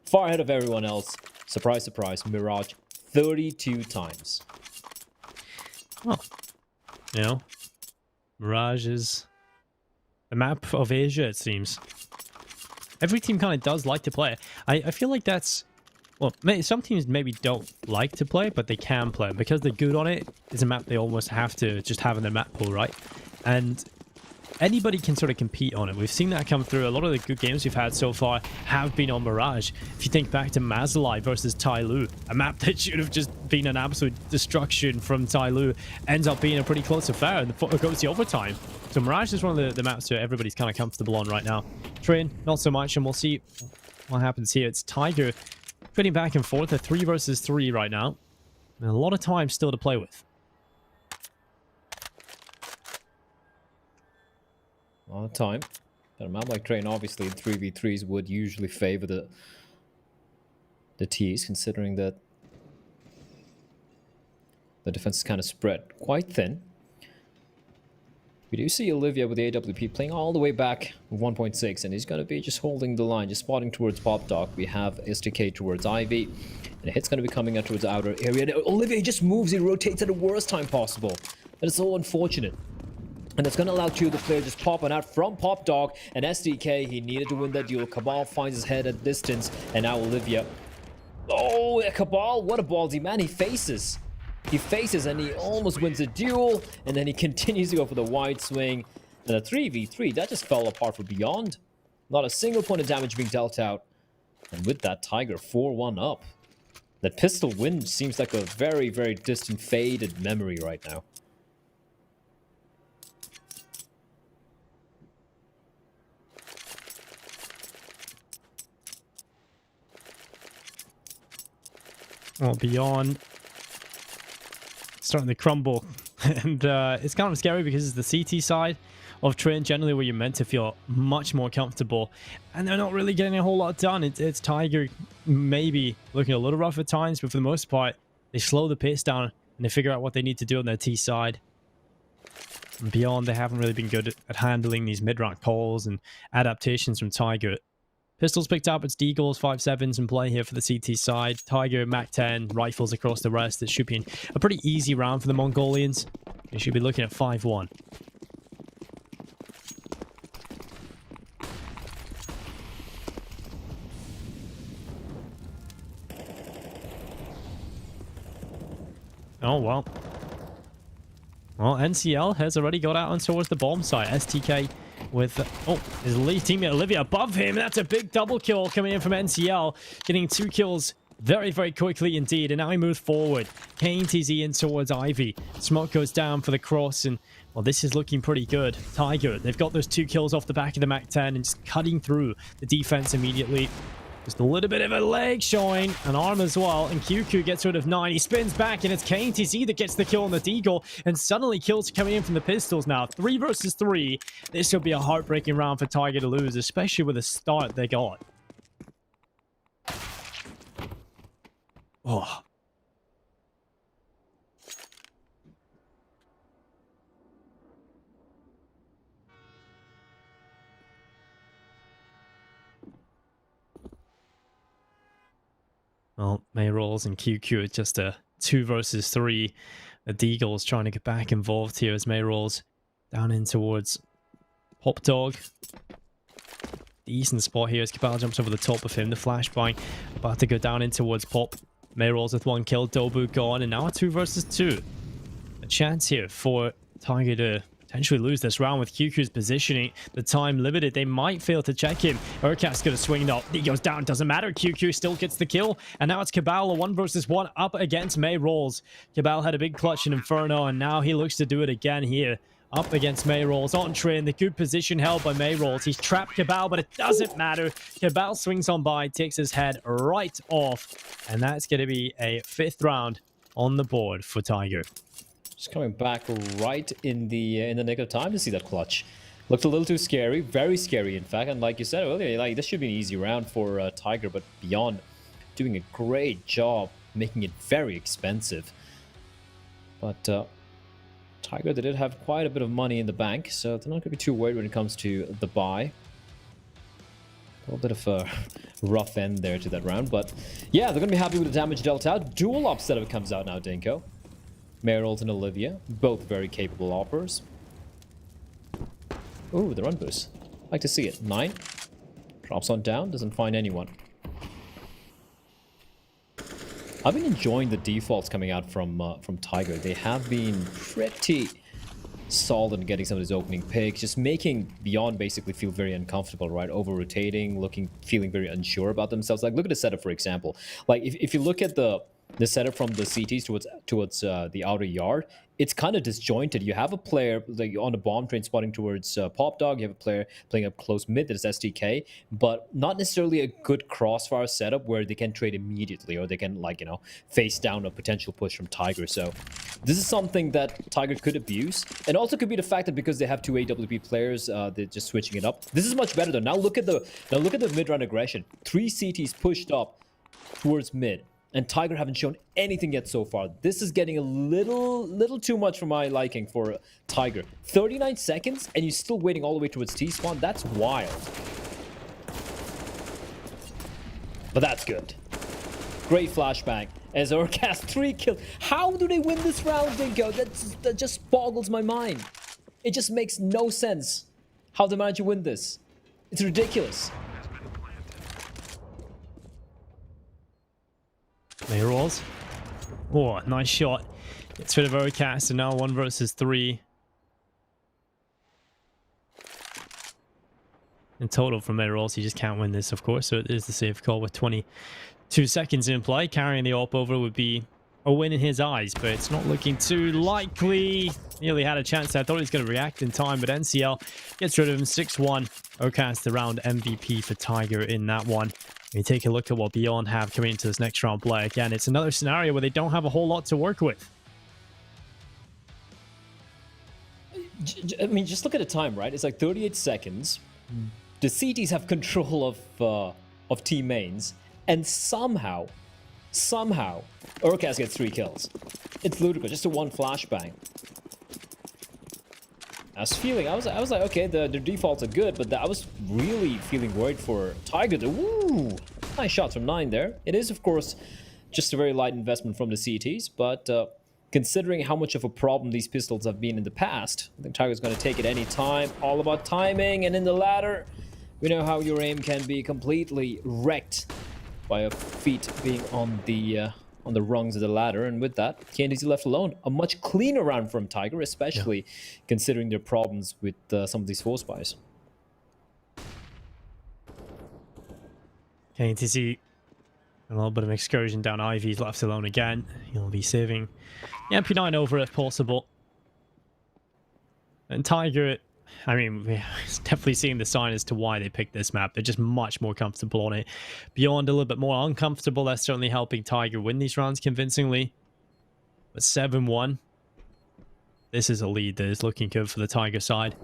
far ahead of everyone else, surprise, surprise, Mirage 32 times. Well, you know, Mirage is the map of Asia, it seems. Every team kind of does like to play. I feel like that's... Well, some teams maybe don't like to play, but they can play. Because they're good on it, it's a map they almost have to just have in their map pool, right? And anybody can sort of compete on it. We've seen that come through. A lot of the good games we've had so far have been on Mirage. If you think back to Mazalai versus Tyloo, a map that should have just been an absolute destruction from Tyloo, ends up being a pretty close affair and it goes to overtime. So Mirage is one of the maps that everybody's kind of comfortable on right now. Train, not so much, and we'll see what happens here. It's Tiger trading back and forth, a 3 versus 3 right now. And a lot of time still to play with. A lot of time. But a map like Train, obviously, in 3v3s would usually favor the T's, considering that the defense is kind of spread quite thin. We do see Olivia with the AWP playing all the way back with 1.6, and he's going to be just holding the line, just spotting towards Pop Dog. We have STK towards Ivy, and a hit's going to be coming out towards the outer area. And Olivia just moves, he rotates at the worst time possible. And it's so unfortunate. And it's going to allow 2 of the players just popping out from Pop Dog, and STK, he needed to win that duel. Cabal finds his head at distance, and now Olivia. Oh, Cabal, what a ballsy man, he faces. He faces and he almost wins the duel, and then he continues to go for the wide swing. And a 3v3, that just fell apart for Beyond. Not a single point of damage being dealt out. And with that, Tiger 4-1 up. That pistol win seems like a very, very distant, faded memory right now. Well, Beyond starting to crumble. And it's kind of scary because it's the CT side of Train, generally where you're meant to feel much more comfortable. And they're not really getting a whole lot done. It's Tiger maybe looking a little rough at times, but for the most part, they slow the pace down and they figure out what they need to do on their T side. And Beyond, they haven't really been good at handling these mid-rank calls and adaptations from Tiger. Pistols picked up, it's Deagles, 5.7s in play here for the CT side. Tiger, Mac 10, rifles across the rest. It should be a pretty easy round for the Mongolians. They should be looking at 5-1. Oh, well. Well, NCL has already got out and towards the bomb site. STK with, his lead teammate Olivia above him. That's a big double kill coming in from NCL. Getting 2 kills very, very quickly indeed. And now he moves forward. KTZ in towards Ivy. Smoke goes down for the cross. And, well, this is looking pretty good. Tiger, they've got those 2 kills off the back of the Mac 10 and just cutting through the defense immediately. Just a little bit of a leg showing, an arm as well, and QQ gets rid of 9. He spins back, and it's KTC that gets the kill on the Deagle, and suddenly kills coming in from the pistols now. 3 versus 3. This will be a heartbreaking round for Tiger to lose, especially with the start they got. Oh. Well, Mayrolls and QQ are just a 2 versus 3. The Deagle's trying to get back involved here as Mayrolls down in towards Pop Dog. Decent spot here as Cabal jumps over the top of him. The flashbang about to go down in towards Pop. Mayrolls with 1 kill, Dobu gone, and now a 2 versus 2. A chance here for Tiger to potentially lose this round with QQ's positioning. The time limited, they might fail to check him. Urkast gonna swing up. He goes down, doesn't matter. QQ still gets the kill. And now it's Cabal, a 1 versus 1 up against Mayrolls. Cabal had a big clutch in Inferno, and now he looks to do it again here. Up against Mayrolls on train. The good position held by Mayrolls. He's trapped Cabal, but it doesn't matter. Cabal swings on by, takes his head right off. And that's going to be a 5th round on the board for Tiger. Just coming back right in the nick of time to see that clutch. Looked a little too scary, very scary in fact. And like you said earlier, like this should be an easy round for Tiger, but Beyond doing a great job making it very expensive. But Tiger, they did have quite a bit of money in the bank, so they're not going to be too worried when it comes to the buy. A little bit of a rough end there to that round, but yeah, they're going to be happy with the damage dealt out. Dual op setup comes out now, Dinko. Mayrolls and Olivia, both very capable oppers. Ooh, the run boost. Like to see it. 9. Drops on down, doesn't find anyone. I've been enjoying the defaults coming out from Tiger. They have been pretty solid in getting some of these opening picks, just making Beyond basically feel very uncomfortable, right? Over-rotating, feeling very unsure about themselves. Like, look at the setup, for example. Like, if you look at the setup from the CTs towards the outer yard, it's kind of disjointed. You have a player like on the bomb train spotting towards Pop Dog. You have a player playing up close mid that is STK, but not necessarily a good crossfire setup where they can trade immediately or they can, like, you know, face down a potential push from Tiger. So this is something that Tiger could abuse, and also could be the fact that because they have 2 AWP players, they're just switching it up. This is much better though. Now look at the mid round aggression. 3 CTs pushed up towards mid. And Tiger haven't shown anything yet so far. This is getting a little too much for my liking for Tiger. 39 seconds and you're still waiting all the way towards T-spawn. That's wild. But that's good. Great flashbang. As Urkast 3 kills. How do they win this round, Dinko? That just boggles my mind. It just makes no sense how they managed to win this. It's ridiculous. Mayrolls. Oh, nice shot. Gets rid of Urkast, and now 1 versus 3. In total from Mayrolls, he just can't win this, of course, so it is the safe call with 22 seconds in play. Carrying the op over would be a win in his eyes, but it's not looking too likely. Nearly had a chance. I thought he was going to react in time, but NCL gets rid of him. 6-1. Urkast the round MVP for Tiger in that one. You take a look at what Beyond have coming into this next round play. Again, it's another scenario where they don't have a whole lot to work with. I mean, just look at the time, right? It's like 38 seconds. The CTs have control of team mains, and somehow, Urkast gets 3 kills. It's ludicrous. Just a 1 flashbang. I was like, okay, the defaults are good, but I was really feeling worried for Tiger. Woo! Nice shots from 9 there. It is, of course, just a very light investment from the CTs, but considering how much of a problem these pistols have been in the past, I think Tiger's going to take it any time. All about timing, and in the ladder, we know how your aim can be completely wrecked by a feet being on the rungs of the ladder, and with that, KNDZ left alone. A much cleaner round from Tiger, especially considering their problems with some of these force buys. KNDZ a little bit of an excursion down Ivy's left alone again. He'll be saving the MP9 over if possible. And Tiger I mean, we're definitely seeing the sign as to why they picked this map. They're just much more comfortable on it. Beyond a little bit more uncomfortable. That's certainly helping Tiger win these rounds convincingly. But 7-1. This is a lead that is looking good for the Tiger side.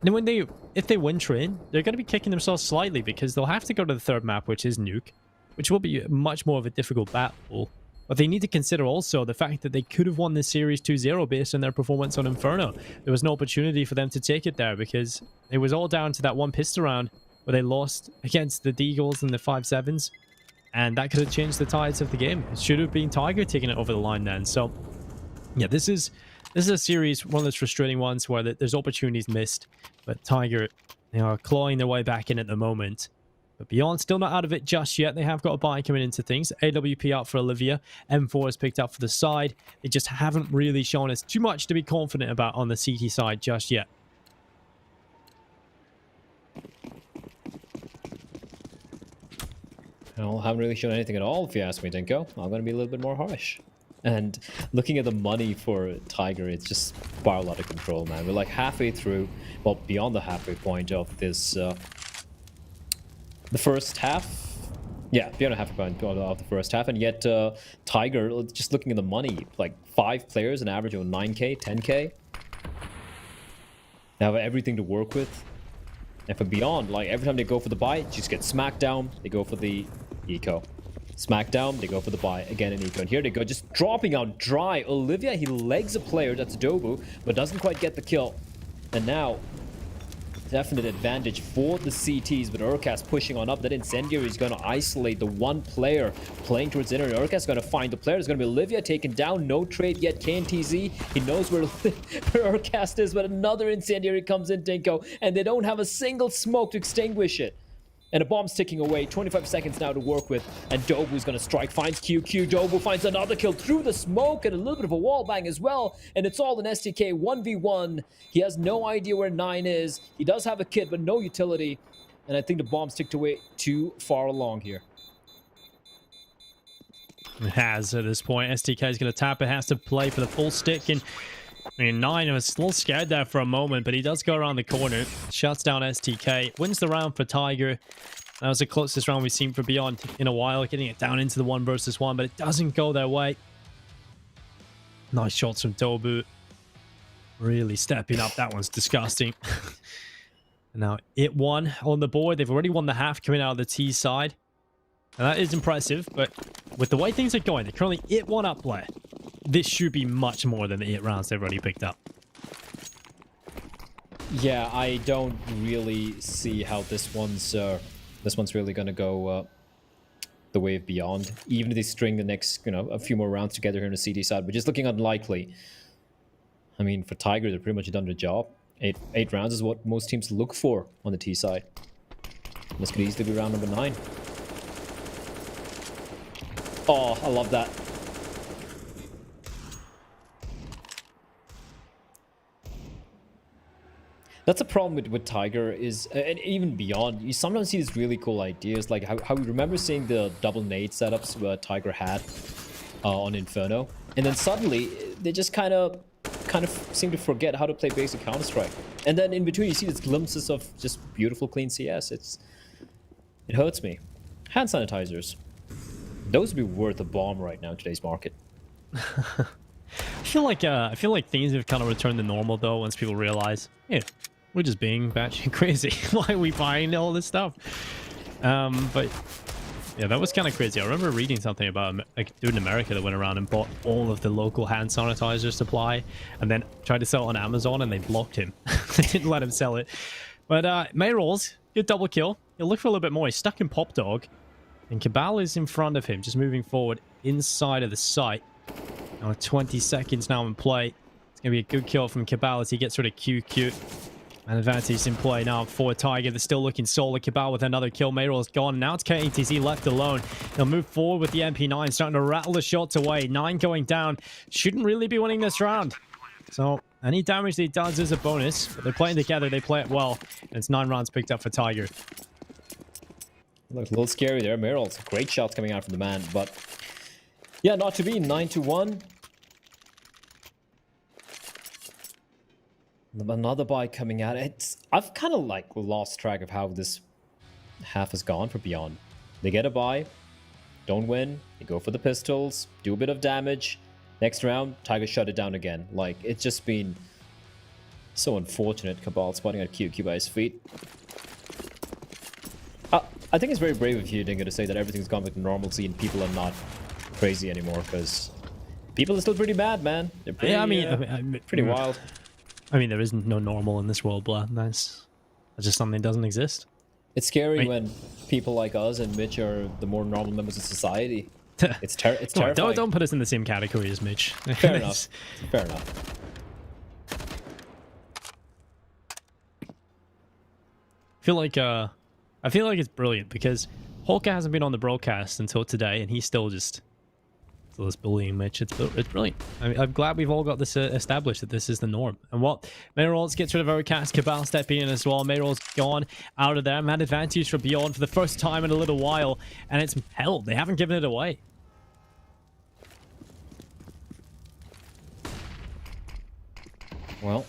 And when if they win Train, they're going to be kicking themselves slightly because they'll have to go to the third map, which is Nuke, which will be much more of a difficult battle. But they need to consider also the fact that they could have won this series 2-0 based on their performance on Inferno. There was no opportunity for them to take it there because it was all down to that one pistol round where they lost against the Deagles and the 5-7s. And that could have changed the tides of the game. It should have been Tiger taking it over the line then. So, yeah, this is a series, one of those frustrating ones where there's opportunities missed. But Tiger, they are clawing their way back in at the moment. But Beyond still not out of it just yet. They have got a buy coming into things. AWP out for Olivia. M4 is picked up for the side. They just haven't really shown us too much to be confident about on the CT side just yet. Well, haven't really shown anything at all, if you ask me, Dinko. I'm going to be a little bit more harsh. And looking at the money for Tiger, it's just spiraled out of control, man. We're like halfway through, well, beyond the halfway point of this, the first half. Yeah, beyond the halfway point of the first half. And yet, Tiger, just looking at the money, like 5 players, an average of 9k, 10k. They have everything to work with. And for Beyond, like every time they go for the buy, just get smacked down. They go for the eco. Smackdown, they go for the buy again in eco. And here they go, just dropping out dry. Olivia, he legs a player, that's Dobu, but doesn't quite get the kill. And now, definite advantage for the CTs, but Urkas pushing on up. That Incendiary is going to isolate the one player playing towards the inner. Urkas is going to find the player. It's going to be Olivia taken down. No trade yet. KNTZ, he knows where Urkas is, but another Incendiary comes in, Dinko, and they don't have a single smoke to extinguish it. And a bomb's ticking away. 25 seconds now to work with. And Dobu's going to strike. Finds QQ. Dobu finds another kill through the smoke. And a little bit of a wall bang as well. And it's all an STK 1v1. He has no idea where 9 is. He does have a kit, but no utility. And I think the bomb's ticked away too far along here. It has at this point. STK is going to tap it. Has to play for the full stick. And I mean, 9 was a little scared there for a moment, but he does go around the corner. Shuts down STK. Wins the round for Tiger. That was the closest round we've seen for Beyond in a while. Getting it down into the 1 versus 1, but it doesn't go their way. Nice shots from Dobu. Really stepping up. That one's disgusting. And now it won on the board. They've already won the half coming out of the T side. And that is impressive, but with the way things are going, they're currently it 1 up play. This should be much more than the 8 rounds they've already picked up. Yeah, I don't really see how this one's really gonna go the way of Beyond. Even if they string the next, a few more rounds together here on the CD side, but just looking unlikely. I mean, for Tiger, they're pretty much done the job. 8 rounds is what most teams look for on the T side. This could easily be round number 9. Oh, I love that. That's a problem with Tiger is, and even Beyond, you sometimes see these really cool ideas, like how we remember seeing the double nade setups Tiger had on Inferno, and then suddenly they just kind of seem to forget how to play basic Counter-Strike. And then in between you see these glimpses of just beautiful clean CS. It hurts me. Hand sanitizers. Those would be worth a bomb right now in today's market. I feel like things have kind of returned to normal though once people realize, yeah, we're just being batshit crazy. Why are we buying all this stuff? But yeah, that was kind of crazy. I remember reading something about a dude in America that went around and bought all of the local hand sanitizer supply and then tried to sell it on Amazon and they blocked him. They didn't let him sell it. But Mayrolls, good double kill. He'll look for a little bit more. He's stuck in Pop Dog. And Cabal is in front of him, just moving forward inside of the site. Now 20 seconds now in play. It's going to be a good kill from Cabal as he gets rid of QQ. And advantage in play now for Tiger. They're still looking solid. Cabal with another kill. Mayrol's gone. Now it's KNTZ left alone. They'll move forward with the MP9, starting to rattle the shots away. 9 going down. Shouldn't really be winning this round. So any damage that he does is a bonus. But they're playing together. They play it well. And it's 9 rounds picked up for Tiger. Looks a little scary there. Mayrol's great shots coming out from the man. But yeah, not to be. 9-1. Another buy coming out. I've kind of like lost track of how this half has gone for Beyond. They get a buy, don't win, they go for the pistols, do a bit of damage. Next round, Tiger shut it down again. Like, it's just been so unfortunate. Cabal spotting at QQ by his feet. I think it's very brave of you, Dingo, to say that everything's gone back to normalcy and people are not crazy anymore, because people are still pretty bad, man. They're pretty, Yeah, I mean, pretty wild. I mean, there is no normal in this world, Blood. That's just something that doesn't exist. It's scary when people like us and Mitch are the more normal members of society. It's terrifying. Don't put us in the same category as Mitch. Fair enough. Fair enough. I feel like it's brilliant because Holka hasn't been on the broadcast until today, and he's still just bullying Mitch. It's brilliant. I mean, I'm glad we've all got this established that this is the norm. And what Mayrolls gets rid of Overcast, Cabal stepping in as well. Mayrolls gone out of there. Man advantage for Beyond for the first time in a little while, and it's held. They haven't given it away. Well,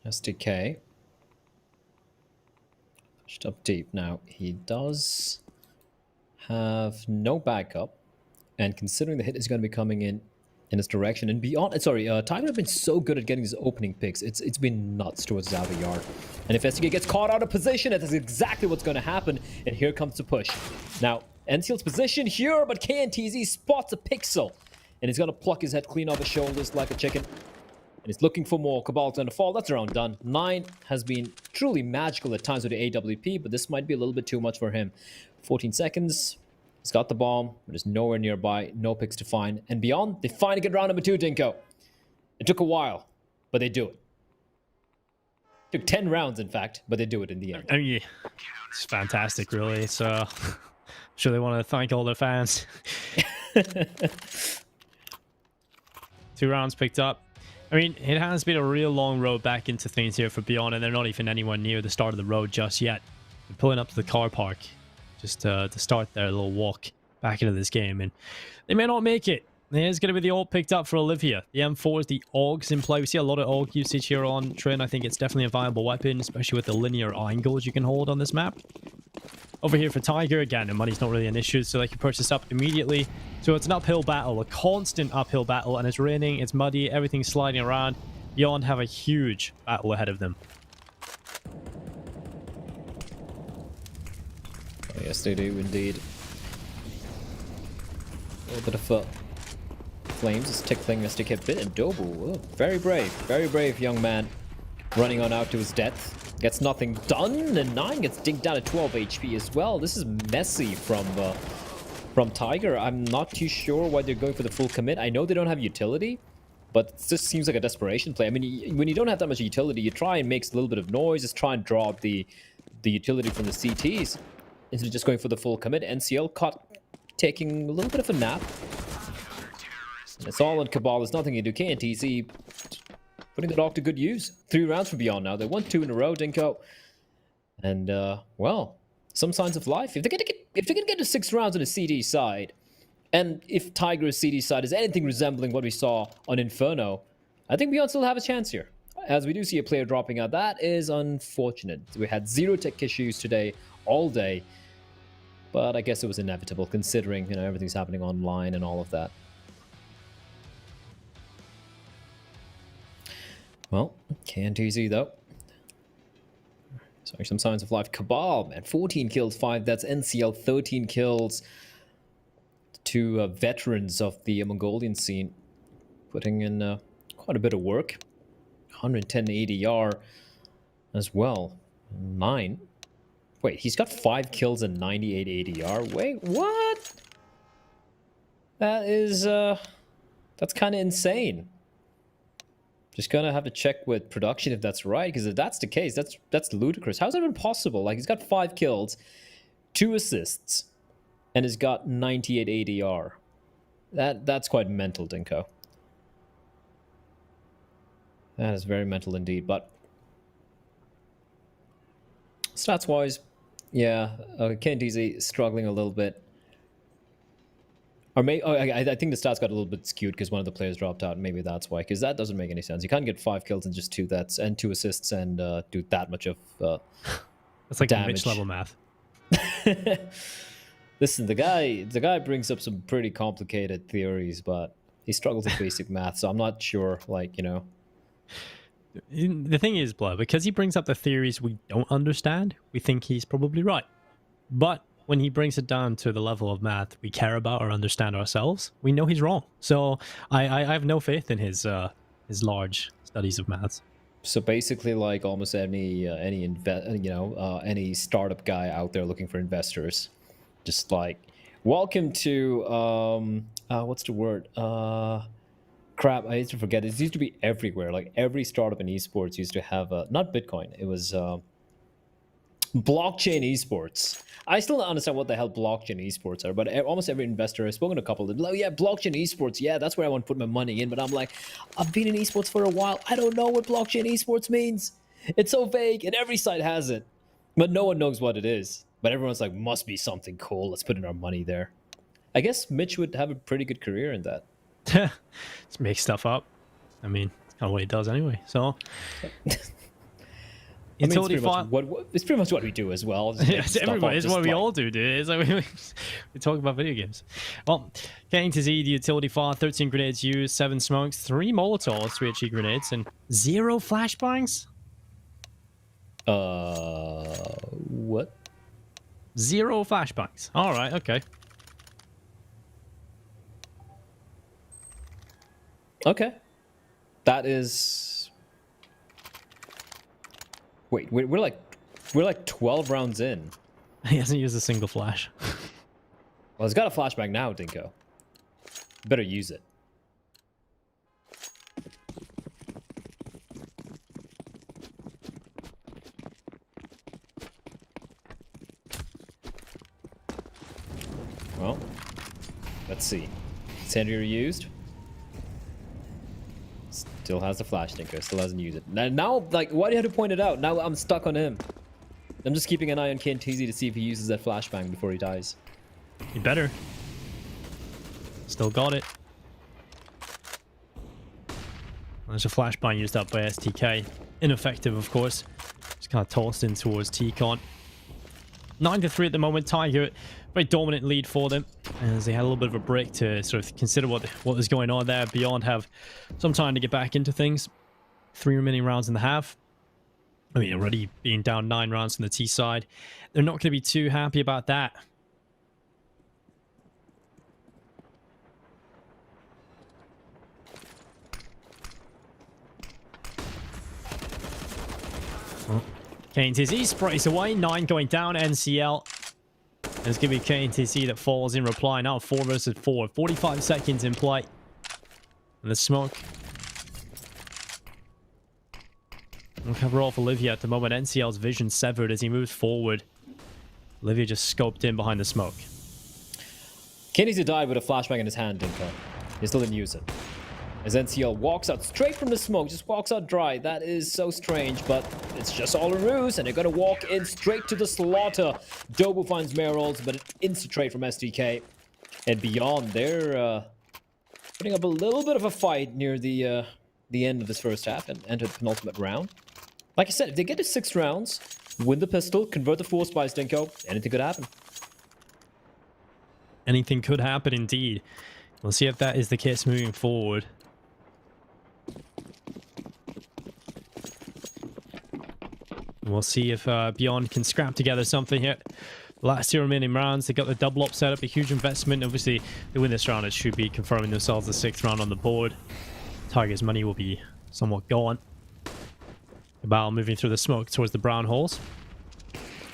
SDK pushed up deep. Now he does have no backup, and considering the hit is going to be coming in his direction and Beyond, sorry, Tiger have been so good at getting his opening picks. It's been nuts towards the outer yard, and if SDK gets caught out of position, that is exactly what's going to happen. And here comes the push. Now NCL's position here, but KNTZ spots a pixel, and he's going to pluck his head clean off his shoulders like a chicken. And he's looking for more. Cabal's going to fall. That's around done. 9 has been truly magical at times with the AWP, but this might be a little bit too much for him. 14 seconds. He's got the bomb, but it's nowhere nearby. No picks to find. And Beyond, they finally get round number 2, Dinko. It took a while, but they do it. Took 10 rounds, in fact, but they do it in the end. I mean, it's fantastic, really. It's I'm sure they want to thank all their fans. 2 rounds picked up. I mean, it has been a real long road back into things here for Beyond, and they're not even anywhere near the start of the road just yet. They're pulling up to the car park just to start their little walk back into this game, and they may not make it. There's going to be the ult picked up for Olivia. The M4 is the AUGs in play. We see a lot of AUG usage here on Trin. I think it's definitely a viable weapon, especially with the linear angles you can hold on this map. Over here for Tiger, again, the money's not really an issue, so they can purchase up immediately. So it's an uphill battle, a constant uphill battle, and it's raining, it's muddy, everything's sliding around. Beyond have a huge battle ahead of them. Oh, yes, they do indeed. A little bit of flames is tickling SDK a bit, and Dobu, oh, very brave young man, running on out to his death. Gets nothing done, and 9 gets dinked down to 12 HP as well. This is messy from Tiger. I'm not too sure why they're going for the full commit. I know they don't have utility, but this seems like a desperation play. I mean, when you don't have that much utility, you try and make a little bit of noise, just try and draw up the utility from the CTs instead of just going for the full commit. NCL caught taking a little bit of a nap. And it's all on Cabal. There's nothing you do. KNTZ putting the dog to good use. 3 rounds for Beyond now. They won 2 in a row, Dinko. And, well, some signs of life. If they're gonna get to 6 rounds on the CD side, and if Tiger's CD side is anything resembling what we saw on Inferno, I think Beyond still have a chance here. As we do see a player dropping out, that is unfortunate. We had 0 tech issues today, all day. But I guess it was inevitable, considering, you know, everything's happening online and all of that. Well, KNTZ though. Sorry, some signs of life. Cabal, man, 14 kills, 5 deaths. NCL, 13 kills. 2 veterans of the Mongolian scene, putting in quite a bit of work. 110 ADR as well. 9. Wait, he's got 5 kills and 98 ADR. Wait, what? That is, that's kind of insane. Just gonna have to check with production if that's right, because if that's the case, that's ludicrous. How's that even possible? Like, he's got 5 kills, 2 assists, and has got 98 ADR. That's quite mental, Dinko. That is very mental indeed. But stats-wise, yeah, KNTZ struggling a little bit. Or maybe I think the stats got a little bit skewed because one of the players dropped out. Maybe that's why. Because that doesn't make any sense. You can't get 5 kills and just 2 deaths and 2 assists and do that much of that's like damage. Mitch level math. Listen, the guy brings up some pretty complicated theories, but he struggles with basic math, so I'm not sure. Like, you know. The thing is, Blur, because he brings up the theories we don't understand, we think he's probably right. But when he brings it down to the level of math we care about or understand ourselves, we know he's wrong. So I have no faith in his large studies of maths. So basically, like almost any startup guy out there looking for investors, just like, welcome to what's the word? Crap, I used to forget. It used to be everywhere. Like every startup in esports used to have not Bitcoin. It was blockchain esports. I still don't understand what the hell blockchain esports are, but almost every investor I've spoken to a couple of them, oh yeah, blockchain esports, yeah, that's where I want to put my money in. But I'm like, I've been in esports for a while. I don't know what blockchain esports means. It's so vague, and every site has it, but no one knows what it is. But everyone's like, must be something cool. Let's put in our money there. I guess Mitch would have a pretty good career in that. Just make stuff up. I mean, it's kind of what he does anyway. So, it's pretty much what we do as well. It's everybody. It's what we all do, dude. It's like we talk about video games. Well, getting to Z, the utility file, 13 grenades used, 7 smokes, 3 molotovs, 3 HE grenades, and 0 flashbangs. What? 0 flashbangs. All right, okay. Okay, that is. Wait, we're like 12 rounds in. He hasn't used a single flash. Well, he's got a flashbang now, Dinko. Better use it. Well, let's see. Sandra used. Still has the flash, Dinko. Still hasn't used it. Now, like, why do you have to point it out? Now I'm stuck on him. I'm just keeping an eye on KNTZ to see if he uses that flashbang before he dies. You better. Still got it. There's a flashbang used up by STK. Ineffective, of course. Just kind of tossed in towards T-Con. 9-3 at the moment. Tiger, very dominant lead for them, as they had a little bit of a break to sort of consider what was going on there. Beyond have some time to get back into things. 3 remaining rounds in the half. I mean, already being down 9 rounds from the T side. They're not going to be too happy about that. KNTZ sprays away, 9 going down, NCL. And it's going to be KNTZ that falls in reply. Now 4 versus 4. 45 seconds in play. And the smoke. We'll cover off Olivia at the moment. NCL's vision severed as he moves forward. Olivia just scoped in behind the smoke. KNTZ died with a flashbang in his hand, Dinko. He still didn't use it. As NCL walks out straight from the smoke, just walks out dry. That is so strange, but it's just all a ruse, and they're going to walk in straight to the slaughter. Dobu finds Merrills, but an instant trade from SDK. And beyond, they're putting up a little bit of a fight near the end of this first half and enter the penultimate round. Like I said, if they get to 6 rounds, win the pistol, convert the force by Dinko, anything could happen. Anything could happen indeed. We'll see if that is the case moving forward. We'll see if Beyond can scrap together something here. Last 2 remaining rounds, they got the double up set up, a huge investment. Obviously, they win this round, it should be confirming themselves the 6th round on the board. Tiger's money will be somewhat gone. Cabal moving through the smoke towards the brown holes.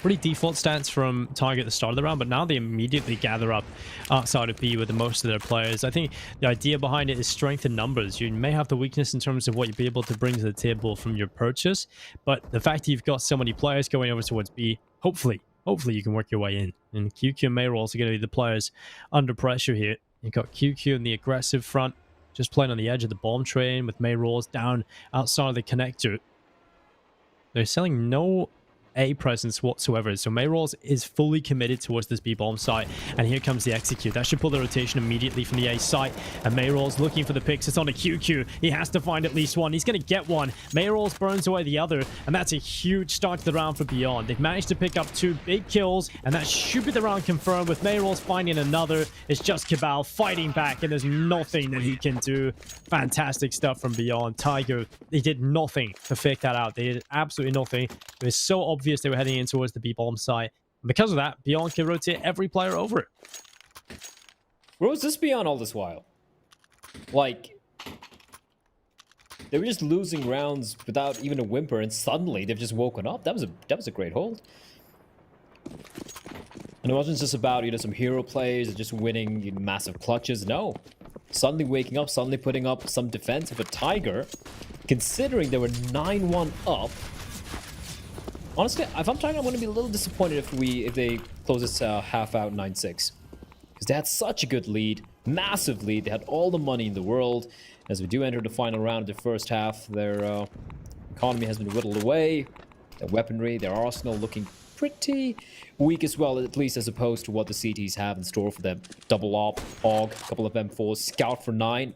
Pretty default stance from Tiger at the start of the round, but now they immediately gather up outside of B with the most of their players. I think the idea behind it is strength in numbers. You may have the weakness in terms of what you'll be able to bring to the table from your purchase, but the fact that you've got so many players going over towards B, hopefully you can work your way in. And QQ and Mayrolls are going to be the players under pressure here. You've got QQ in the aggressive front, just playing on the edge of the bomb train with Mayrolls down outside of the connector. They're selling no a presence whatsoever. So Mayrolls is fully committed towards this B-bomb site, and here comes the execute. That should pull the rotation immediately from the A site, and Mayrolls looking for the picks. It's on a QQ. He has to find at least one. He's going to get one. Mayrolls burns away the other, and that's a huge start to the round for Beyond. They've managed to pick up 2 big kills, and that should be the round confirmed with Mayrolls finding another. It's just Cabal fighting back, and there's nothing that he can do. Fantastic stuff from Beyond. Tiger, they did nothing to fake that out. They did absolutely nothing. It was so obvious they were heading in towards the B-bomb site. And because of that, Beyond can rotate every player over it. Where was this Beyond all this while? Like, they were just losing rounds without even a whimper, and suddenly they've just woken up. That was a great hold. And it wasn't just about, you know, some hero plays or just winning, you know, massive clutches. No. Suddenly waking up, suddenly putting up some defense. But Tiger, considering they were 9-1 up, honestly, if I'm Tiger, I'm going to be a little disappointed if they close this half out 9-6. Because they had such a good lead, massive lead. They had all the money in the world. As we do enter the final round of the first half, their economy has been whittled away. Their weaponry, their arsenal looking pretty weak as well, at least as opposed to what the CTs have in store for them. Double op, AUG, a couple of M4s, scout for 9.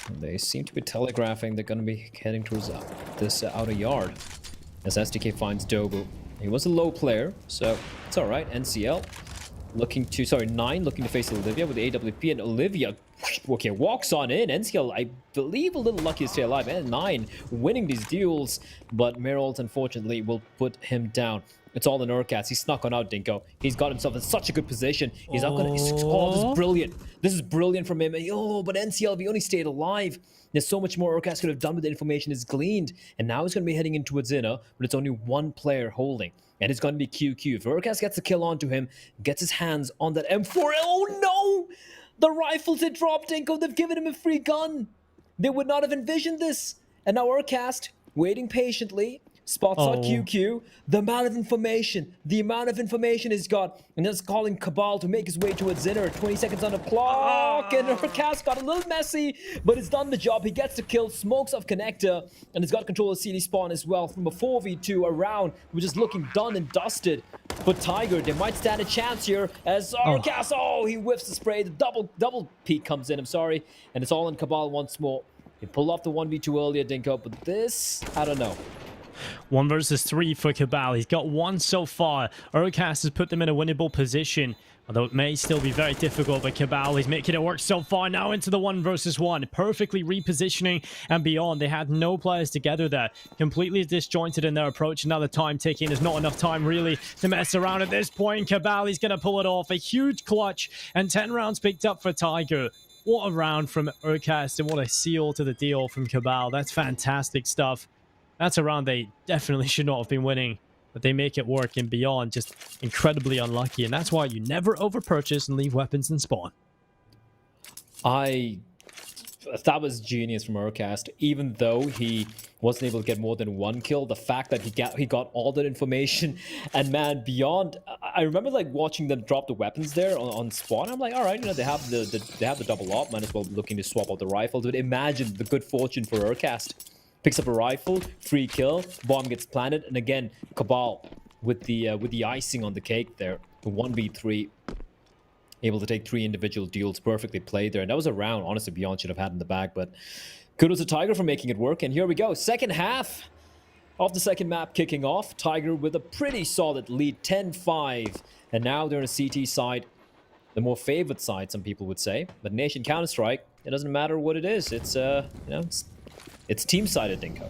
And they seem to be telegraphing they're going to be heading towards this outer yard. As SDK finds Dobu. He was a low player, so it's alright. NCL looking to, sorry, 9 looking to face Olivia with the AWP, and Olivia, okay, walks on in. NCL, I believe, a little lucky to stay alive, and 9 winning these duels, but Mayrolls, unfortunately, will put him down. It's all in Urcast. He snuck on out, Dinko. He's got himself in such a good position. He's not gonna, oh, this is brilliant. This is brilliant from him. Oh, but NCL, if he only stayed alive, there's so much more Urcast could have done with the information is gleaned. And now he's going to be heading into a Zinna, but it's only one player holding. And it's going to be QQ. If Urcast gets a kill onto him, gets his hands on that M4, oh no! The rifles had dropped, Dinko. They've given him a free gun. They would not have envisioned this. And now Urcast, waiting patiently, spots out QQ. The amount of information he's got. And that's calling Cabal to make his way to a Zinner. 20 seconds on the clock. And Urcast got a little messy, but it's done the job. He gets the kill, smokes off Connector, and he's got control of CD spawn as well. From a 4v2 around, which is looking done and dusted. But Tiger, they might stand a chance here as Urcast, he whiffs the spray. The double peek comes in, I'm sorry. And it's all in Cabal once more. He pulled off the 1v2 earlier, Dinko, but this, I don't know. 1 versus 3 for Cabal. He's got 1 so far. Urcast has put them in a winnable position, although it may still be very difficult. But Cabal, he's making it work so far. Now into the 1 versus 1. Perfectly repositioning and beyond. They had no players together there. Completely disjointed in their approach. Now the time ticking. There's not enough time really to mess around at this point. Cabal, he's going to pull it off. A huge clutch and 10 rounds picked up for Tiger. What a round from Urcast and what a seal to the deal from Cabal. That's fantastic stuff. That's a round they definitely should not have been winning, but they make it work, and beyond just incredibly unlucky, and that's why you never overpurchase and leave weapons in spawn. That was genius from Urcast. Even though he wasn't able to get more than 1 kill, the fact that he got all that information, and man, beyond, I remember like watching them drop the weapons there on spawn. I'm like, all right, you know, they have the double op, might as well looking to swap out the rifle. But imagine the good fortune for Urcast. Picks up a rifle, free kill, bomb gets planted, and again, Cabal with the icing on the cake there. The 1v3, able to take 3 individual duels, perfectly played there. And that was a round, honestly, Beyond should have had in the bag, but kudos to Tiger for making it work. And here we go, second half of the second map kicking off. Tiger with a pretty solid lead, 10-5. And now they're on a CT side, the more favored side, some people would say. But Nation Counter-Strike, it doesn't matter what it is. It's, you know, it's team-sided, Dinko.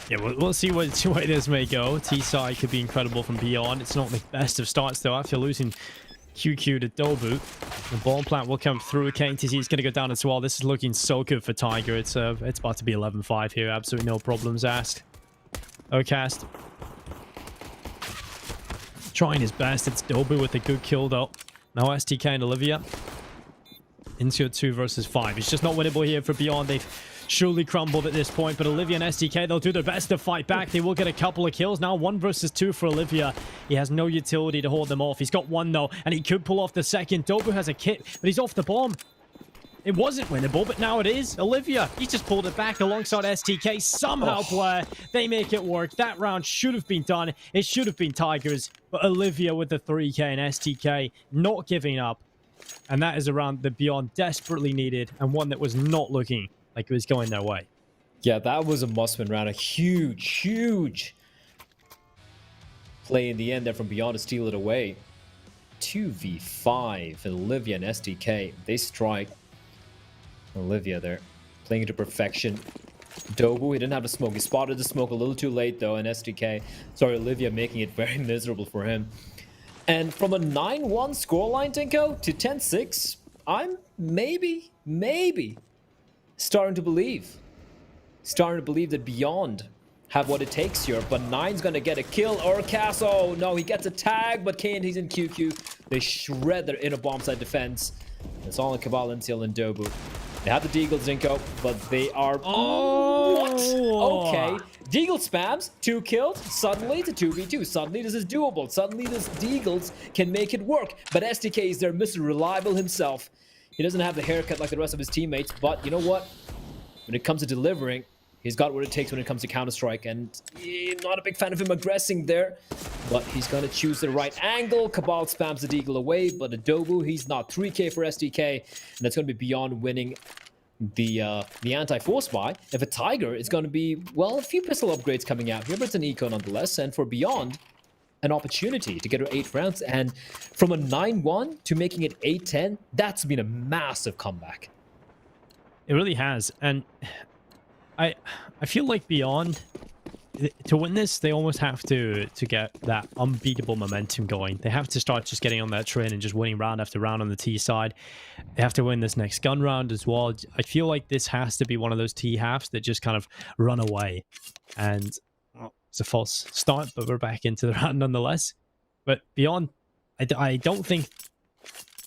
Yeah, we'll see which way this may go. T-side could be incredible from Beyond. It's not the best of starts, though, after losing QQ to Dobu. The bomb plant will come through. KTZ is going to go down as well. This is looking so good for Tiger. It's about to be 11-5 here. Absolutely no problems asked. Urcast trying his best. It's Dobu with a good kill, though. Now STK and Olivia. Into a 2 versus 5. It's just not winnable here for Beyond. They've surely crumbled at this point, but Olivia and SDK, they'll do their best to fight back. They will get a couple of kills. Now 1 versus 2 for Olivia. He has no utility to hold them off. He's got 1 though, and he could pull off the second. Dobu has a kit, but he's off the bomb. It wasn't winnable, but now it is. Olivia, he just pulled it back alongside STK. Somehow, Blair, they make it work. That round should have been done. It should have been Tigers, but Olivia with the 3K and STK not giving up. And that is a round that Beyond desperately needed, and one that was not looking like it was going their way. Yeah, that was a must-win round. A huge play in the end there from Beyond to steal it away. 2v5, Olivia and STK. They strike. Olivia there, playing it to perfection. Dobu, he didn't have the smoke. He spotted the smoke a little too late, though, and STK, sorry, Olivia making it very miserable for him. And from a 9-1 scoreline, Dinko, to 10-6, I'm maybe starting to believe that Beyond have what it takes here, but Nine's gonna get a kill. Or Casso, no, he gets a tag, but KNT's in QQ. They shred their inner bomb side defense. It's all in Cabal, Intial, and Dobu. They have the Deagles, Zinko, but they are... Oh! What? Okay. Deagle spams, 2 killed, suddenly to 2v2. Suddenly this is doable. Suddenly this Deagles can make it work. But STK is there, Mr. Reliable himself. He doesn't have the haircut like the rest of his teammates, but you know what? When it comes to delivering, he's got what it takes when it comes to Counter-Strike, and I'm not a big fan of him aggressing there, but he's going to choose the right angle. Cabal spams the Deagle away, but Adobu, he's not. 3K for SDK, and that's going to be Beyond winning the anti-force buy. If a Tiger, it's going to be, well, a few pistol upgrades coming out here, but it's an eco nonetheless, and for Beyond, an opportunity to get to 8 rounds, and from a 9-1 to making it 8-10, that's been a massive comeback. It really has, and I feel like Beyond, to win this, they almost have to get that unbeatable momentum going. They have to start just getting on that train and just winning round after round on the T side. They have to win this next gun round as well. I feel like this has to be one of those T halves that just kind of run away. And well, it's a false start, but we're back into the round nonetheless. But Beyond, I don't think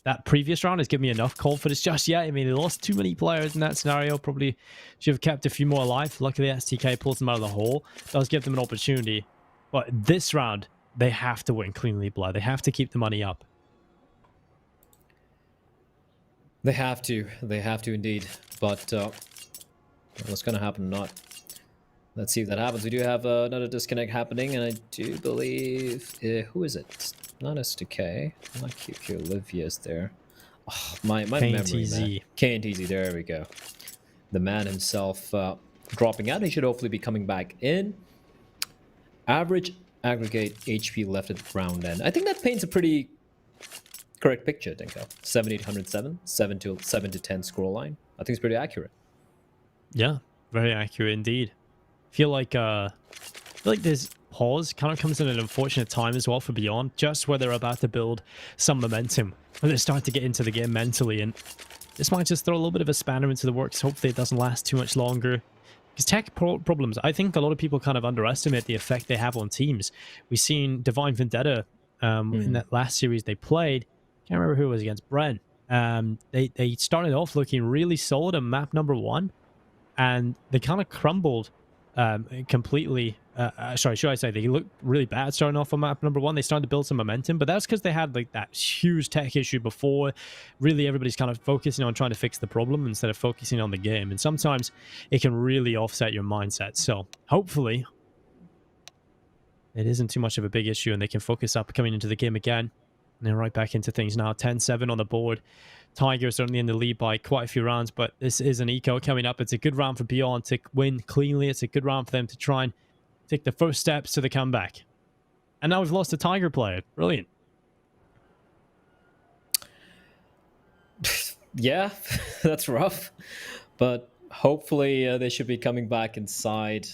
that previous round has given me enough confidence just yet. I mean, they lost too many players in that scenario. Probably should have kept a few more alive. Luckily, STK pulls them out of the hole. Does give them an opportunity. But this round, they have to win cleanly, Blood. They have to keep the money up. They have to. They have to indeed. But what's going to happen or not? Let's see if that happens. We do have another disconnect happening, and I do believe... who is it? It's not SDK. Not QQ. Olivia's there. Oh, my memory, man. KNTZ, there we go. The man himself dropping out. He should hopefully be coming back in. Average aggregate HP left at round end. I think that paints a pretty correct picture, Dinko. 7,807, 7 to 10 scroll line. I think it's pretty accurate. Yeah, very accurate indeed. I feel like this pause kind of comes in an unfortunate time as well for Beyond, just where they're about to build some momentum, where they start to get into the game mentally, and this might just throw a little bit of a spanner into the works. Hopefully it doesn't last too much longer. Because tech problems, I think a lot of people kind of underestimate the effect they have on teams. We've seen Divine Vendetta in that last series they played. Can't remember who it was against, Brent. They started off looking really solid on map number 1, and they kind of crumbled completely. Sorry, should I say they looked really bad starting off on map number 1. They started to build some momentum, but that's because they had like that huge tech issue before. Really, everybody's kind of focusing on trying to fix the problem instead of focusing on the game, and sometimes it can really offset your mindset. So hopefully it isn't too much of a big issue and they can focus up coming into the game again. And then right back into things now. 10-7 on the board. Tigers are only in the lead by quite a few rounds, but this is an eco coming up. It's a good round for Beyond to win cleanly. It's a good round for them to try and take the first steps to the comeback. And now we've lost a Tiger player. Brilliant. Yeah, that's rough. But hopefully they should be coming back inside.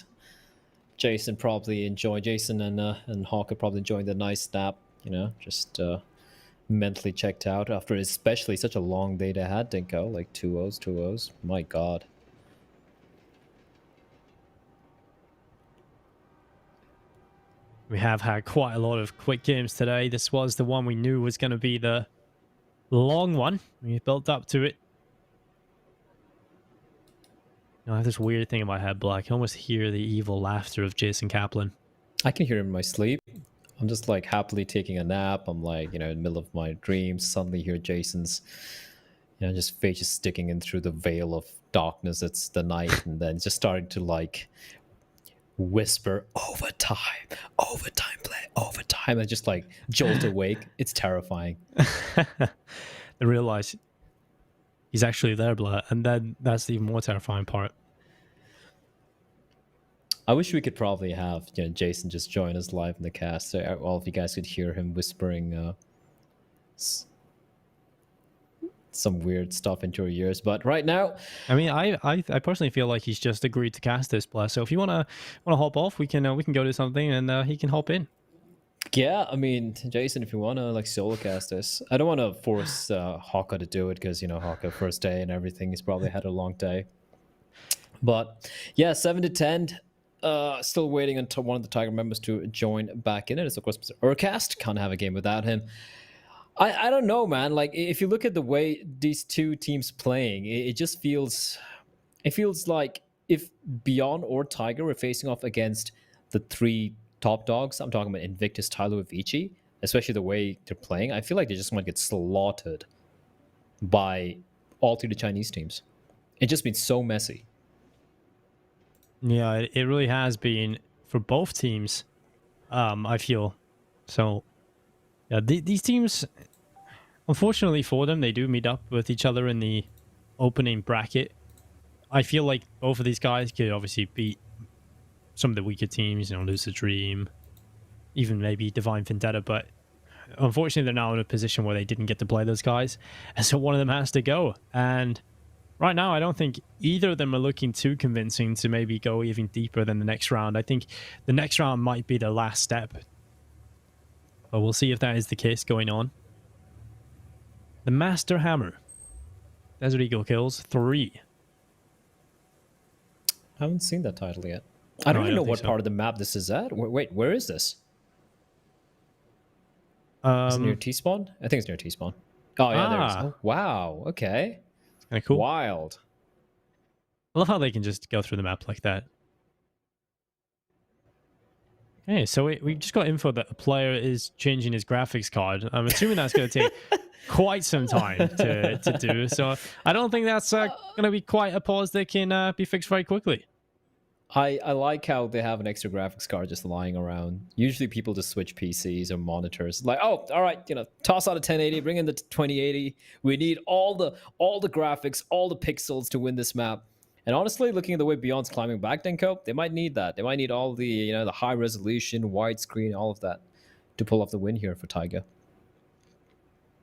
Jason and Hawk could probably enjoy the nice nap, you know, just mentally checked out after especially such a long day they had, Dinko, like 2-0s. My God. We have had quite a lot of quick games today. This was the one we knew was going to be the long one. We built up to it. I have this weird thing in my head, Black. I can almost hear the evil laughter of Jason Kaplan. I can hear him in my sleep. I'm just like happily taking a nap. I'm like, you know, in the middle of my dreams, suddenly hear Jason's, You know, just face just sticking in through the veil of darkness. It's the night, and then just starting to like whisper overtime play, overtime, and just like jolt awake. It's terrifying. They realize he's actually there, Blair, and then that's the even more terrifying part. I wish we could probably have Jason just join us live in the cast, so all of you guys could hear him whispering some weird stuff into your ears. But right now, I mean, I personally feel like he's just agreed to cast this, Blair. So if you wanna hop off, we can go do something, and he can hop in. Yeah, I mean, Jason, if you wanna like solo cast this, I don't want to force Haka to do it because Haka first day and everything. He's probably had a long day. But yeah, 7 to 10. Still waiting until one of the Tiger members to join back in. It is of course Mr. Urcast. Can't have a game without him. I don't know, man. Like if you look at the way these two teams playing, it just feels like if Beyond or Tiger were facing off against the three top dogs. I'm talking about Invictus, Tyler, Vici. Especially the way they're playing, I feel like they just want to get slaughtered by all three of the Chinese teams. It's just been so messy. Yeah, it really has been for both teams, I feel. So, yeah, these teams, unfortunately for them, they do meet up with each other in the opening bracket. I feel like both of these guys could obviously beat some of the weaker teams, Lucid Dream, even maybe Divine Vendetta, but unfortunately they're now in a position where they didn't get to play those guys, and so one of them has to go. And right now, I don't think either of them are looking too convincing to maybe go even deeper than the next round. I think the next round might be the last step. But we'll see if that is the case going on. The Master Hammer. Desert Eagle kills 3. I haven't seen that title yet. I don't even know what part of the map this is at. Wait, where is this? Is it near T-spawn? I think it's near T-spawn. Oh, yeah, there it is. Oh, wow, okay. Kind of cool. Wild. I love how they can just go through the map like that. Okay, so we just got info that a player is changing his graphics card. I'm assuming that's going to take quite some time to do. So I don't think that's going to be quite a pause that can be fixed very quickly. I like how they have an extra graphics card just lying around. Usually people just switch PCs or monitors. Like, oh, all right, toss out a 1080, bring in the 2080. We need all the graphics, all the pixels to win this map. And honestly, looking at the way Beyond's climbing back, Denko, they might need that. They might need all the the high resolution, widescreen, all of that to pull off the win here for Tiger.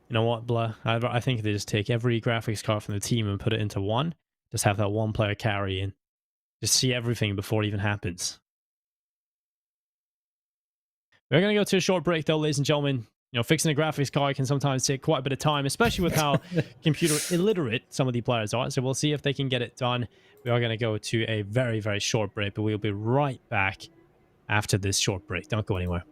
You know what, Blah? I think they just take every graphics card from the team and put it into one. Just have that one player carry and just see everything before it even happens. We're going to go to a short break, though, ladies and gentlemen. Fixing a graphics card can sometimes take quite a bit of time, especially with how computer illiterate some of the players are. So we'll see if they can get it done. We are going to go to a very, very short break, but we'll be right back after this short break. Don't go anywhere.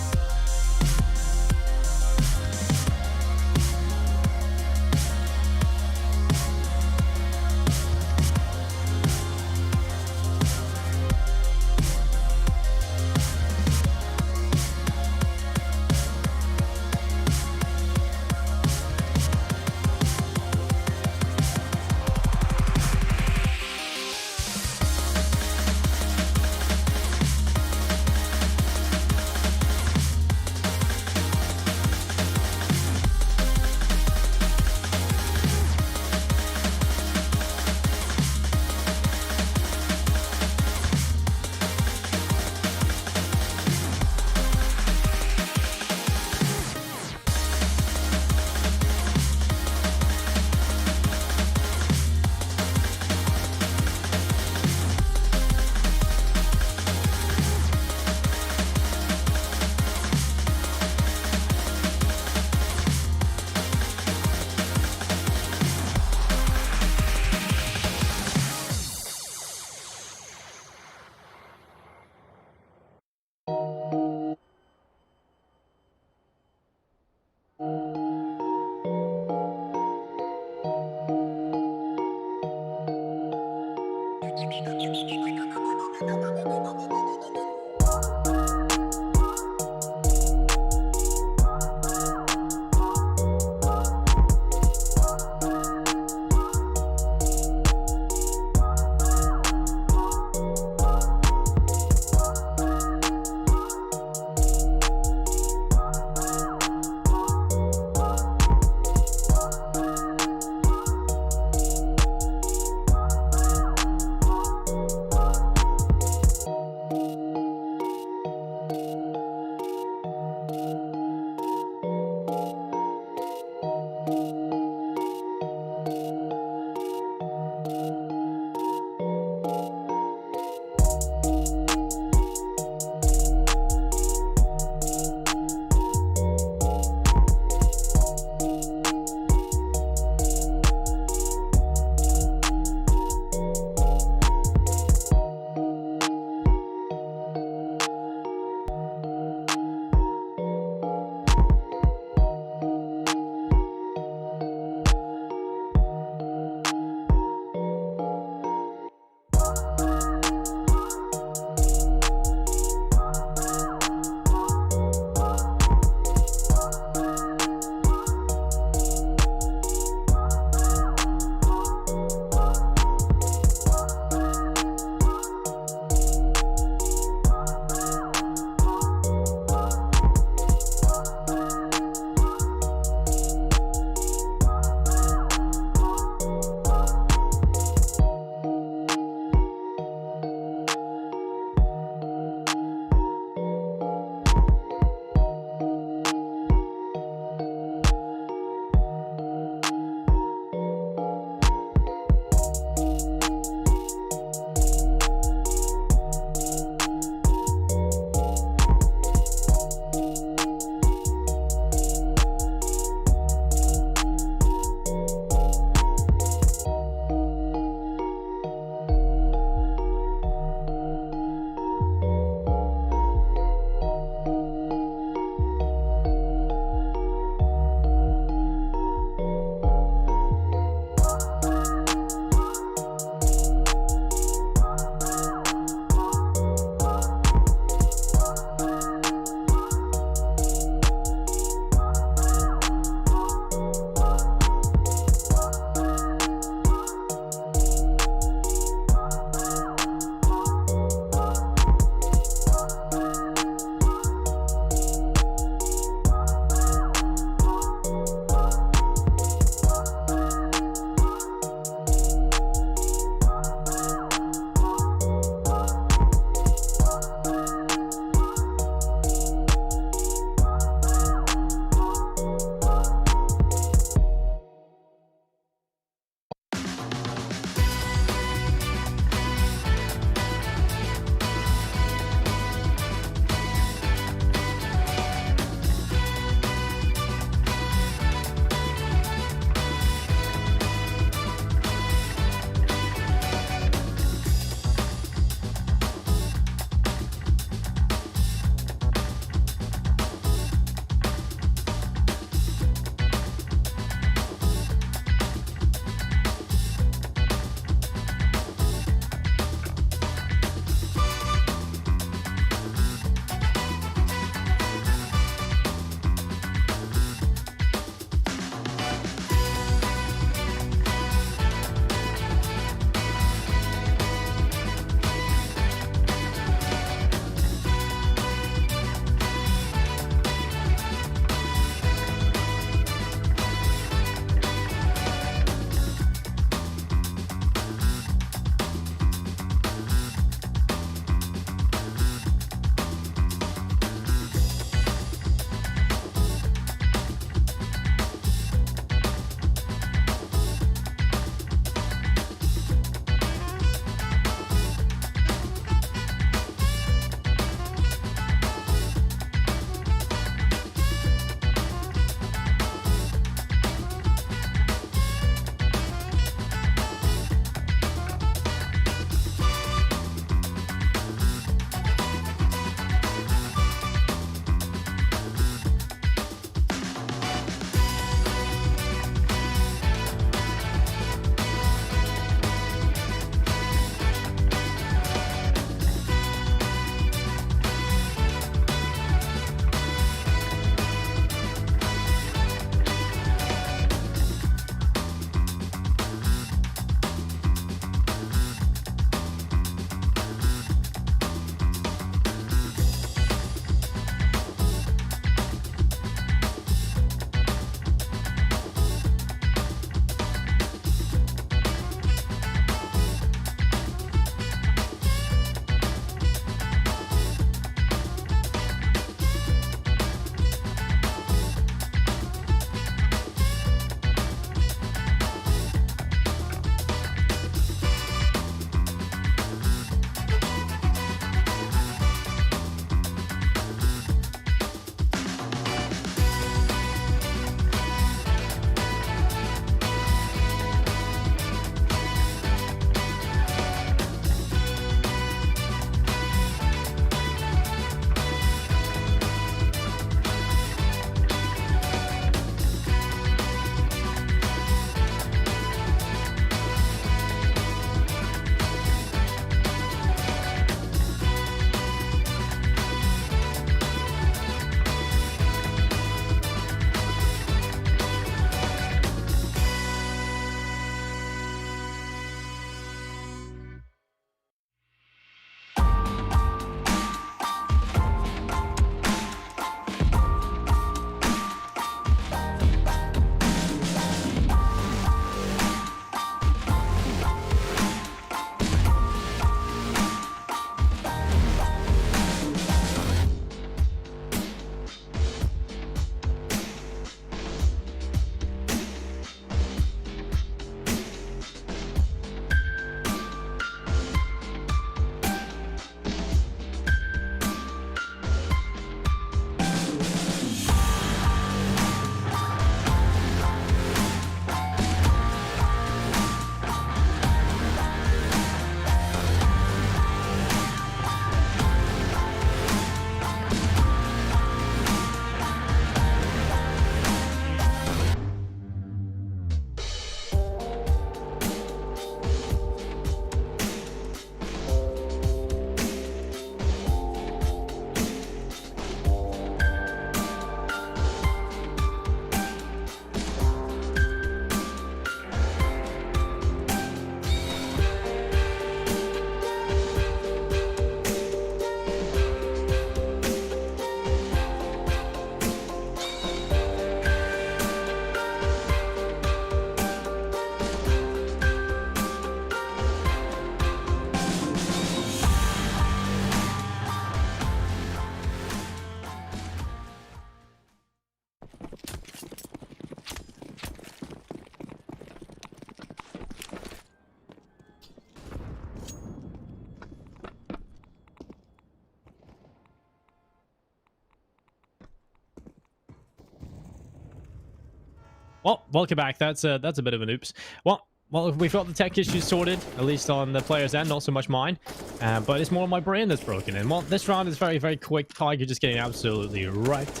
Well, welcome back. That's a bit of an oops. Well, we've got the tech issues sorted, at least on the player's end, not so much mine. But it's more on my brain that's broken. And well, this round is very, very quick. Tiger just getting absolutely wrecked.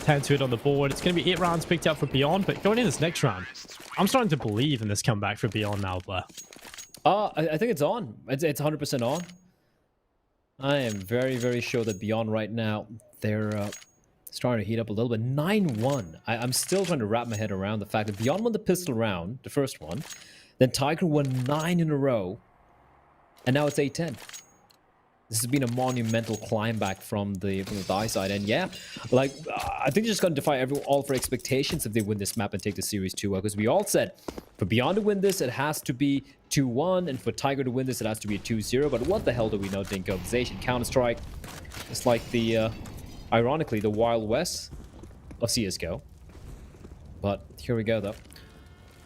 10 to it on the board. It's going to be 8 rounds picked up for Beyond, but going in this next round, I'm starting to believe in this comeback for Beyond now, Blair. I think it's on. It's 100% on. I am very, very sure that Beyond right now, they're starting to heat up a little bit. 9-1. I'm still trying to wrap my head around the fact that Beyond won the pistol round, the first one. Then Tiger won 9 in a row. And now it's 8-10. This has been a monumental climb back from the die side. And yeah, like, I think they're just going to defy all of our expectations if they win this map and take the series 2-1. Because we all said, for Beyond to win this, it has to be 2-1. And for Tiger to win this, it has to be a 2-0. But what the hell do we know, Dinko? This Asian Counter-Strike. It's like the, ironically, the Wild West of CSGO. But here we go, though.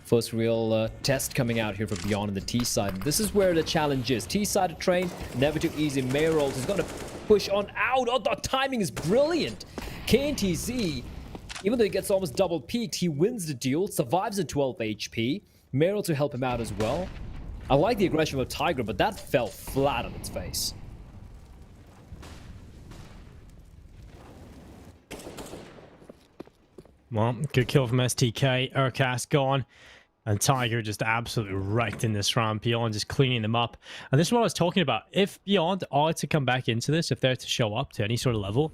First real test coming out here for Beyond on the T side. This is where the challenge is. T side of train, never too easy. Mayrolls is going to push on out. Oh, the timing is brilliant. KNTZ, even though he gets almost double peaked, he wins the duel, survives at 12 HP. Mayroll to help him out as well. I like the aggression of Tiger, but that fell flat on its face. Well, good kill from STK. Urcast gone. And Tiger just absolutely wrecked in this round. Beyond just cleaning them up. And this is what I was talking about. If Beyond are to come back into this, if they're to show up to any sort of level,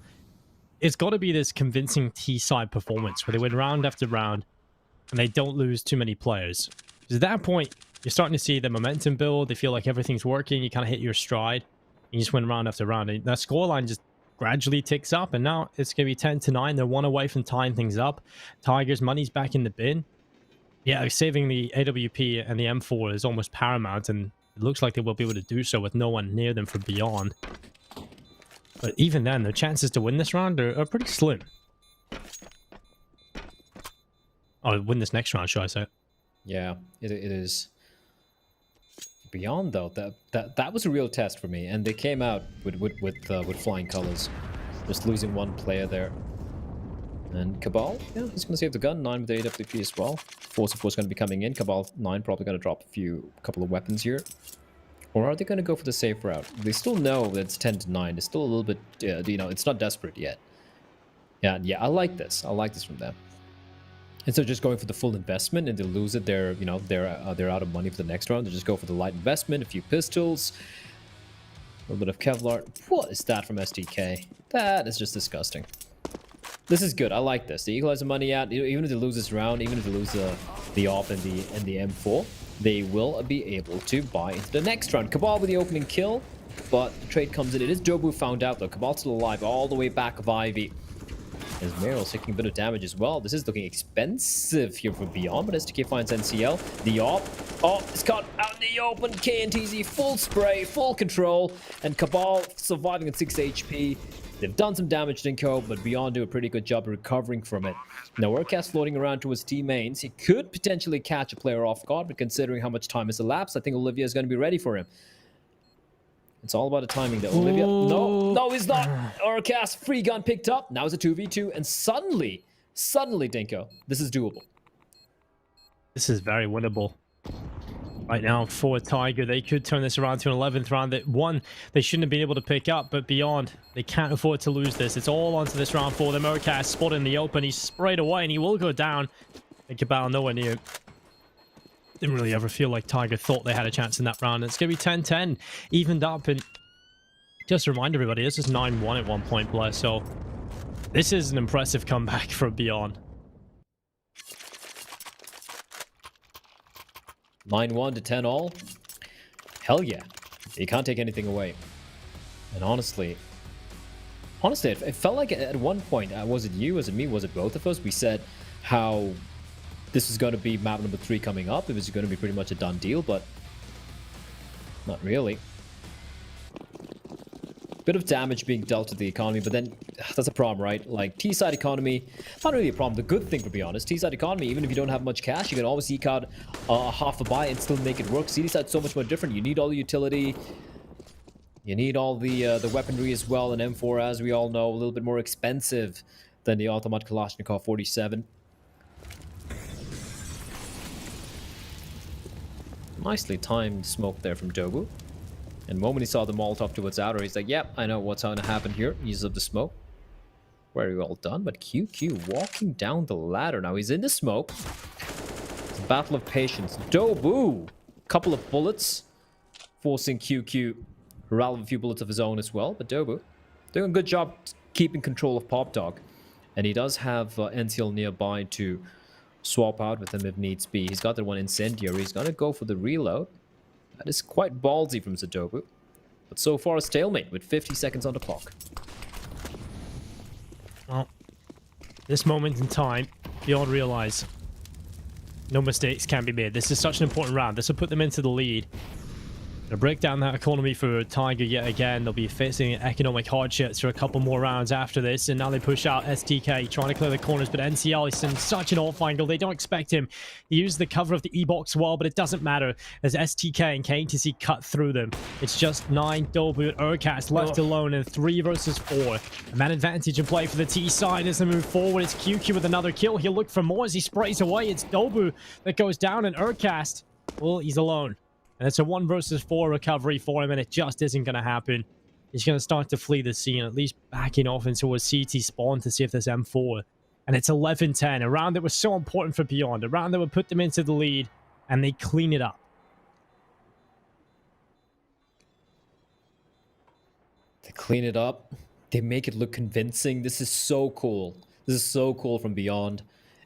it's got to be this convincing T-side performance where they win round after round and they don't lose too many players. Because at that point, you're starting to see the momentum build. They feel like everything's working. You kind of hit your stride. And you just win round after round. And that scoreline just gradually ticks up. And now it's going to be 10-9. They're 1 away from tying things up. Tiger's money's back in the bin. Yeah, saving the AWP and the M4 is almost paramount, and it looks like they will be able to do so with no one near them for Beyond. But even then, their chances to win this round are pretty slim. Oh, win this next round, should I say? Yeah, it is. Beyond, though, that was a real test for me, and they came out with flying colors. Just losing one player there. And Cabal, yeah, he's going to save the gun. 9 with the AWP as well. Force of course going to be coming in. Cabal 9 probably going to drop a couple of weapons here. Or are they going to go for the safe route? They still know that it's 10-9. It's still a little bit, you know, it's not desperate yet. Yeah, I like this. I like this from them. And so just going for the full investment and they lose it, they're out of money for the next round. They just go for the light investment, a few pistols, a little bit of Kevlar. What is that from STK? That is just disgusting. This is good. I like this. They equalize the money out. Even if they lose this round, even if they lose the AWP and the M4, they will be able to buy into the next round. Cabal with the opening kill, but the trade comes in. It is Jobu found out though. Cabal still alive all the way back of Ivy. As Meryl's taking a bit of damage as well. This is looking expensive here for Beyond, but STK finds NCL. The AWP. Oh, it's caught out in the open. KNTZ full spray, full control, and Cabal surviving at 6 HP. They've done some damage to Dinko, but Beyond do a pretty good job of recovering from it. Now, Urcast floating around to his teammates. He could potentially catch a player off guard, but considering how much time has elapsed, I think Olivia is going to be ready for him. It's all about the timing though. Olivia, no, he's not. Urcast, free gun picked up. Now it's a 2v2, and suddenly, Dinko, this is doable. This is very winnable. Right now, for Tiger, they could turn this around to an 11th round. That one, they shouldn't have been able to pick up, but Beyond, they can't afford to lose this. It's all onto this round for them. Urcast spot in the open. He's sprayed away, and he will go down. And Cabal nowhere near. Didn't really ever feel like Tiger thought they had a chance in that round. It's going to be 10-10, evened up. And just to remind everybody, this is 9-1 at one point, Blair. So this is an impressive comeback for Beyond. 9-1 to 10 all. Hell yeah. You can't take anything away. And honestly, it felt like at one point, was it you, was it me, was it both of us? We said how this was going to be map number 3 coming up. It was going to be pretty much a done deal, but not really. Bit of damage being dealt to the economy, but then that's a problem, right? Like T-side economy, not really a problem. The good thing, to be honest, T-side economy, even if you don't have much cash, you can always eke out half a buy and still make it work. CD-side's so much more different. You need all the utility. You need all the weaponry as well. And M4, as we all know, a little bit more expensive than the Automat Kalashnikov 47. Nicely timed smoke there from Dobu. And the moment he saw the Molotov towards outer, he's like, yep, I know what's going to happen here. Uses up the smoke. Very well done, but QQ walking down the ladder. Now he's in the smoke. It's a battle of patience. Dobu! Couple of bullets. Forcing QQ to rattle a few bullets of his own as well. But Dobu doing a good job keeping control of Pop Dog. And he does have NCL nearby to swap out with him if needs be. He's got the one Incendiary. He's going to go for the reload. That is quite ballsy from Zadobu. But so far a stalemate with 50 seconds on the clock. Well, this moment in time, Beyond realize no mistakes can be made. This is such an important round. This will put them into the lead. To break down that economy for Tiger yet again. They'll be facing economic hardships for a couple more rounds after this. And now they push out STK, trying to clear the corners. But NCL is in such an off angle. They don't expect him. He used the cover of the E-box wall, but it doesn't matter as STK and KTC cut through them. It's just 9 Dobu and Urcast left alone in 3 versus 4. A man advantage in play for the T side as they move forward. It's QQ with another kill. He'll look for more as he sprays away. It's Dobu that goes down, and Urcast, well, he's alone. And it's a 1 versus 4 recovery for him, and it just isn't going to happen. He's going to start to flee the scene, at least backing off into a CT spawn to see if there's M4. And it's 11-10, a round that was so important for Beyond, a round that would put them into the lead, and they clean it up. They clean it up. They make it look convincing. This is so cool. This is so cool from Beyond.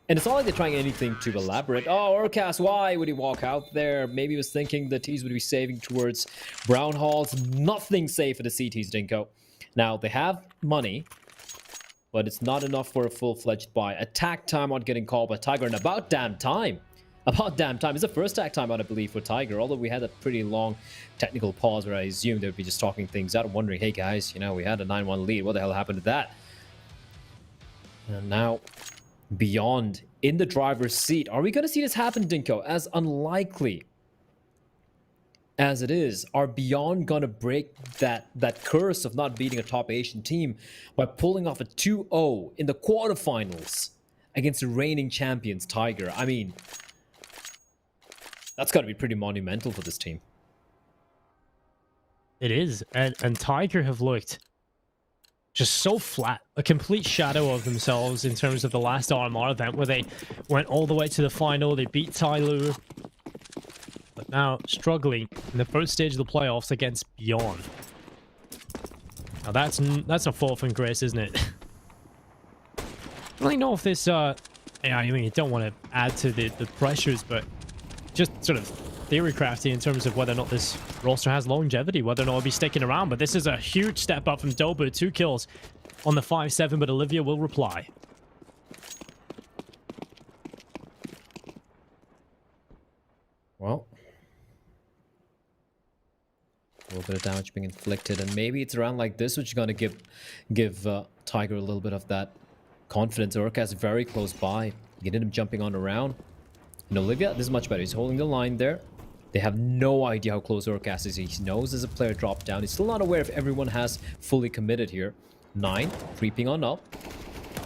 And it's not like they're trying anything to elaborate. Oh, Urcast, why would he walk out there? Maybe he was thinking the T's would be saving towards Brown Halls. Nothing safe for the CTs, Dinko. Now, they have money, but it's not enough for a full-fledged buy. Attack timeout getting called by Tiger, and about damn time. About damn time. It's the first attack timeout, I believe, for Tiger, although we had a pretty long technical pause where I assumed they would be just talking things out. I'm wondering, hey guys, you know, we had a 9-1 lead. What the hell happened to that? And now Beyond in the driver's seat. Are we going to see this happen, Dinko? As unlikely as it is, are Beyond going to break that curse of not beating a top Asian team by pulling off a 2-0 in the quarterfinals against the reigning champions, Tiger? I mean, that's got to be pretty monumental for this team. It is, and Tiger have looked just so flat, a complete shadow of themselves in terms of the last RMR event where they went all the way to the final. They beat Tyloo, but now struggling in the first stage of the playoffs against Beyond. Now that's a fall from grace, isn't it? I don't really know if this yeah, I mean, you don't want to add to the pressures, but just sort of theory crafty in terms of whether or not this roster has longevity, whether or not it'll be sticking around. But this is a huge step up from Dobu. 2 kills on the 5-7, but Olivia will reply. Well, a little bit of damage being inflicted, and maybe it's around like this which is going to give Tiger a little bit of that confidence. Urcast very close by. You get him jumping on around. And Olivia, this is much better. He's holding the line there. They have no idea how close Urcast is. He knows there's a player dropped down. He's still not aware if everyone has fully committed here. 9, creeping on up.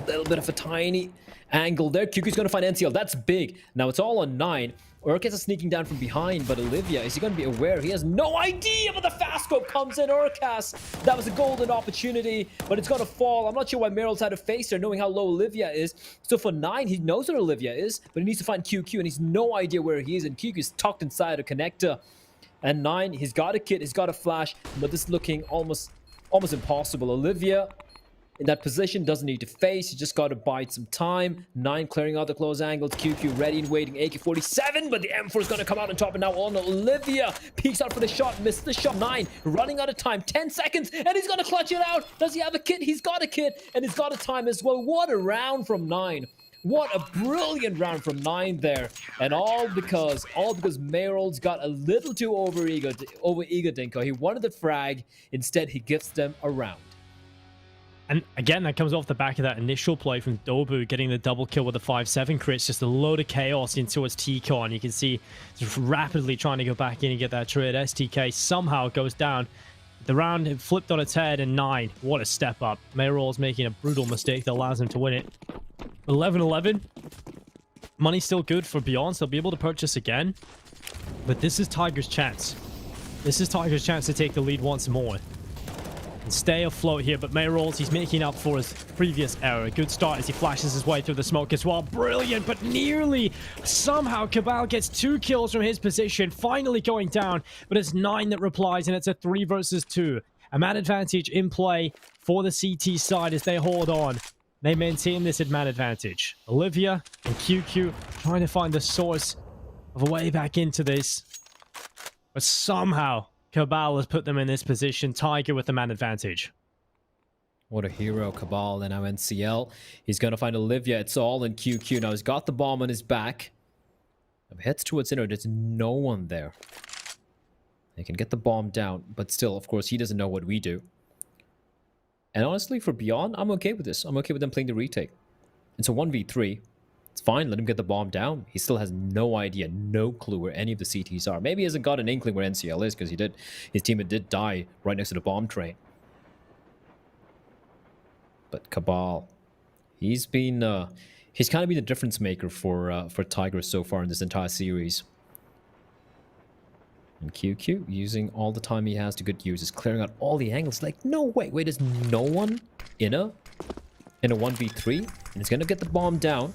A little bit of a tiny angle there. QQ's going to find NCL. That's big. Now it's all on 9. Urcast is sneaking down from behind, but Olivia, is he going to be aware? He has no idea, but the fast scope comes in. Urcast, that was a golden opportunity, but it's going to fall. I'm not sure why Meryl's had to face her, knowing how low Olivia is. So for 9, he knows where Olivia is, but he needs to find QQ, and he's no idea where he is, and QQ's tucked inside a connector. And 9, he's got a kit, he's got a flash, but this is looking almost impossible. Olivia in that position, doesn't need to face, you just got to bide some time. 9 clearing out the close angles, QQ ready and waiting, AK-47, but the M4 is going to come out on top, and now on Olivia peeks out for the shot, misses the shot. 9 running out of time, 10 seconds, and he's going to clutch it out. Does he have a kit? He's got a kit, and he's got a time as well. What a round from 9. What a brilliant round from 9 there. And all because Meryl's got a little too overeager, Dinko. He wanted the frag, instead he gifts them a round. And again, that comes off the back of that initial play from Dobu, getting the double kill with the 5-7, creates just a load of chaos into his T-Con. You can see he's rapidly trying to go back in and get that trade. STK somehow goes down. The round had flipped on its head, and 9, what a step up. Meryl's making a brutal mistake that allows him to win it. 11-11. Money's still good for Beyond, so they'll be able to purchase again. But this is Tiger's chance. This is Tiger's chance to take the lead once more. And stay afloat here, but Mayrolls, he's making up for his previous error. Good start as he flashes his way through the smoke as well. Brilliant, but nearly. Somehow Cabal gets 2 kills from his position, finally going down. But it's 9 that replies, and it's a 3 versus 2. A man advantage in play for the CT side as they hold on. They maintain this man advantage. Olivia and QQ trying to find the source of a way back into this. But somehow Cabal has put them in this position. Tiger with the man advantage. What a hero, Cabal, and now NCL. He's going to find Olivia. It's all in QQ. Now he's got the bomb on his back. Heads towards inner. There's no one there. They can get the bomb down, but still, of course, he doesn't know what we do. And honestly, for Beyond, I'm okay with this. I'm okay with them playing the retake. It's a 1v3. It's fine, let him get the bomb down. He still has no idea, no clue where any of the CTs are. Maybe he hasn't got an inkling where NCL is, because his teammate did die right next to the bomb train. But Cabal, he's kind of been the difference maker for Tiger so far in this entire series. And QQ, using all the time he has to good use, is clearing out all the angles. Like, no way, wait, there's no one in a 1v3? And he's gonna get the bomb down.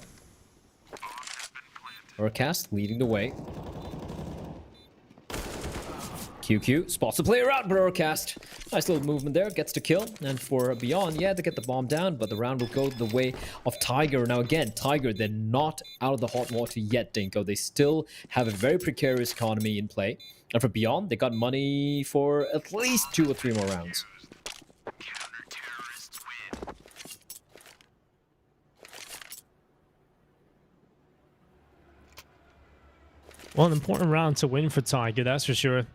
Urcast leading the way. QQ spots the player out, but Urcast, nice little movement there, gets to kill. And for Beyond, yeah, they get the bomb down, but the round will go the way of Tiger. Now again, Tiger, they're not out of the hot water yet, Dinko. They still have a very precarious economy in play. And for Beyond, they got money for at least 2 or 3 more rounds. Well, an important round to win for Tiger, that's for sure.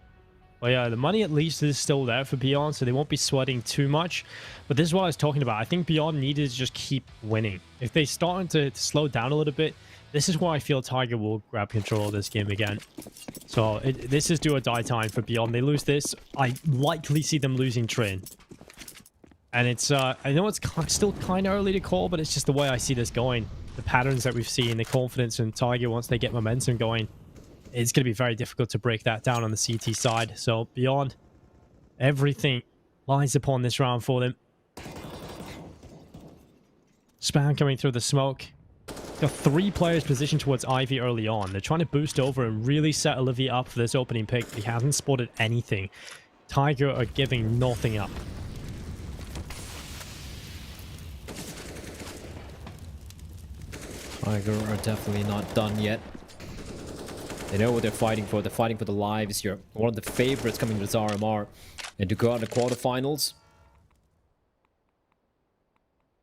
Well, yeah, the money at least is still there for Beyond, so they won't be sweating too much. But this is what I was talking about. I think Beyond needed to just keep winning. If they start to slow down a little bit, this is where I feel Tiger will grab control of this game again. So this is do or die time for Beyond. They lose this, I likely see them losing Train. And it's, I know it's still kind of early to call, but it's just the way I see this going. The patterns that we've seen, the confidence in Tiger once they get momentum going. It's going to be very difficult to break that down on the CT side. So Beyond, everything lies upon this round for them. Spam coming through the smoke. Got 3 players positioned towards Ivy early on. They're trying to boost over and really set Olivia up for this opening pick. He hasn't spotted anything. Tiger are giving nothing up. Tiger are definitely not done yet. They know what they're fighting for. They're fighting for the lives here. One of the favorites coming to this RMR. And to go out in the quarterfinals,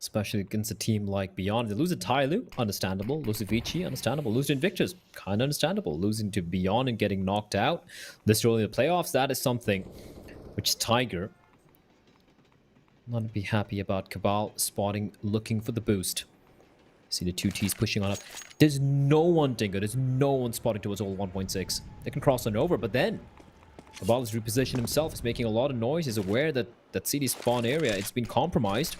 especially against a team like Beyond. They lose to Tyloo, understandable. Lose to Vici, understandable. Lose to Invictus, kind of understandable. Losing to Beyond and getting knocked out this early in the playoffs, that is something which Tiger not be happy about. Cabal spotting, looking for the boost. See the 2 Ts pushing on up. There's no one, Dingo. There's no one spotting towards all 1.6. They can cross on over, but then Cabal has repositioned himself. He's making a lot of noise. He's aware that that CD spawn area, it's been compromised.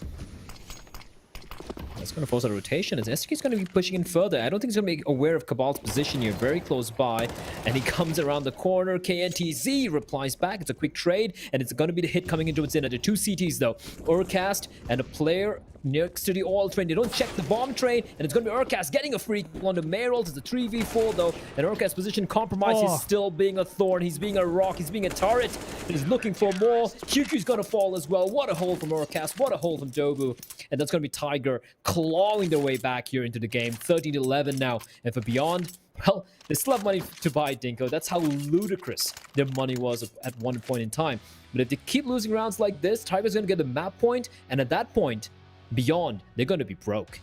That's going to force out a rotation as SK going to be pushing in further. I don't think he's going to be aware of Cabal's position here. Very close by. And he comes around the corner. KNTZ replies back. It's a quick trade. And it's going to be the hit coming into its inner. The 2 CTs though. Urcast and a player next to the oil train. They don't check the bomb train. And it's going to be Urcast getting a free kill on the Mayrolls. It's a 3v4 though. And Urcast's position compromised. He's still being a thorn. He's being a rock. He's being a turret. And he's looking for more. QQ's going to fall as well. What a hole from Urcast. What a hole from Dobu. And that's going to be Tiger clawing their way back here into the game. 13-11 now. And for Beyond, well, they still have money to buy Dinko. That's how ludicrous their money was at one point in time. But if they keep losing rounds like this, Tiger's going to get the map point. And at that point, Beyond, they're going to be broke.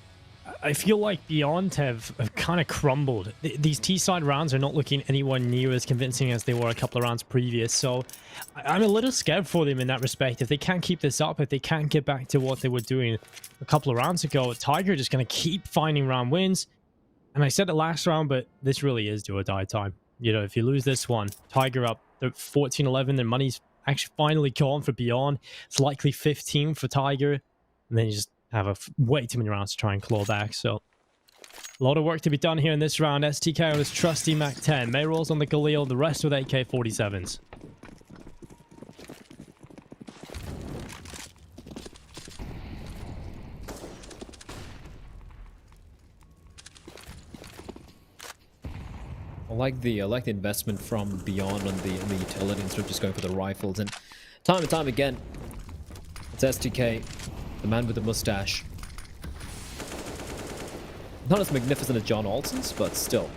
I feel like Beyond have kind of crumbled. These T-side rounds are not looking anywhere near as convincing as they were a couple of rounds previous. So I'm a little scared for them in that respect. If they can't keep this up, if they can't get back to what they were doing a couple of rounds ago, Tiger just going to keep finding round wins. And I said it last round, but this really is do or die time. You know, if you lose this one, Tiger up 14-11, their money's actually finally gone for Beyond. It's likely 15 for Tiger. And then you just have way too many rounds to try and claw back. So A lot of work to be done here in this round. STK on his trusty MAC-10. Mayrolls on the Galil, the rest with AK-47s. I like the investment from Beyond on the utility instead of just going for the rifles. And time again, it's STK, the man with the mustache. Not as magnificent as John Alton's, but still,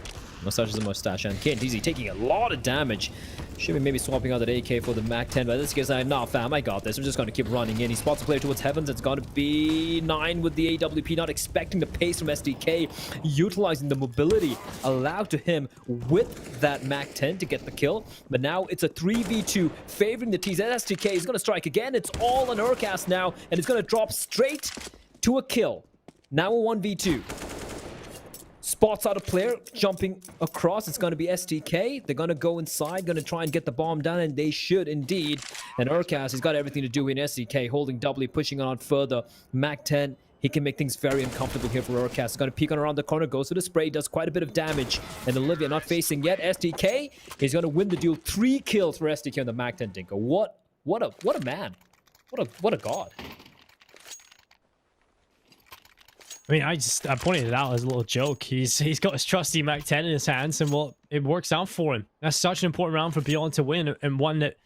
mustache is a mustache. And KNTZ taking a lot of damage. Should be maybe swapping out that AK for the MAC-10, but in this case, nah, fam, I got this. I'm just going to keep running in. He spots a player towards Heavens. It's going to be 9 with the AWP, not expecting the pace from SDK, utilizing the mobility allowed to him with that MAC-10 to get the kill. But now it's a 3v2 favoring the T's. SDK is going to strike again. It's all on Urcast now, and it's going to drop straight to a kill. Now a 1v2. Spots out a player, jumping across. It's going to be STK. They're going to go inside, going to try and get the bomb down, and they should indeed. And Urcast has got everything to do in STK, holding doubly, pushing on further. MAC-10, he can make things very uncomfortable here for Urcast. He's going to peek on around the corner, goes to the spray, does quite a bit of damage. And Olivia not facing yet. STK is going to win the duel. 3 kills for STK on the MAC-10, Dinko. What a man. What a god. I mean, I pointed it out as a little joke. He's got his trusty MAC-10 in his hands, and well, it works out for him. That's such an important round for Beyond to win, and one that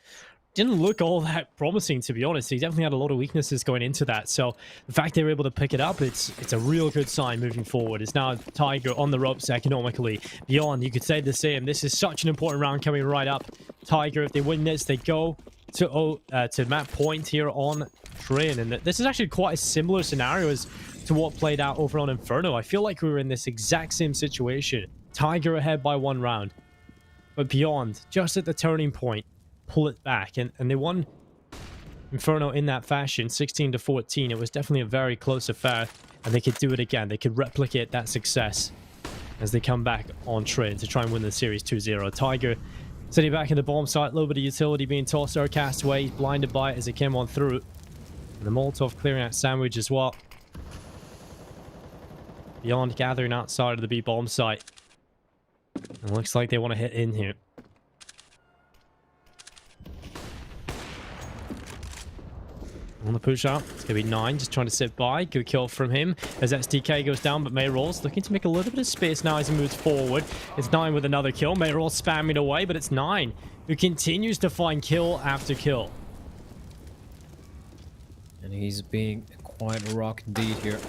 didn't look all that promising, to be honest. He definitely had a lot of weaknesses going into that. So the fact they were able to pick it up, it's a real good sign moving forward. It's now Tiger on the ropes economically. Beyond, you could say the same. This is such an important round coming right up. Tiger, if they win this, they go to map point here on Train, and this is actually quite a similar scenario as to what played out over on Inferno. I feel like we were in this exact same situation. Tiger ahead by 1 round, but Beyond, just at the turning point, pull it back, and they won Inferno in that fashion, 16-14. It was definitely a very close affair, and they could do it again. They could replicate that success as they come back on Train to try and win the series 2-0. Tiger sitting back in the bomb site, a little bit of utility being tossed Urcast away. He's blinded by it as it came on through. And the Molotov clearing out sandwich as well. Beyond gathering outside of the B bomb site. It looks like they want to hit in here. On the push out, it's going to be 9, just trying to sit by. Good kill from him as SDK goes down, but Mayrolls looking to make a little bit of space now as he moves forward. It's 9 with another kill. Mayrolls spamming away, but it's 9 who continues to find kill after kill. And he's being quite rock indeed here.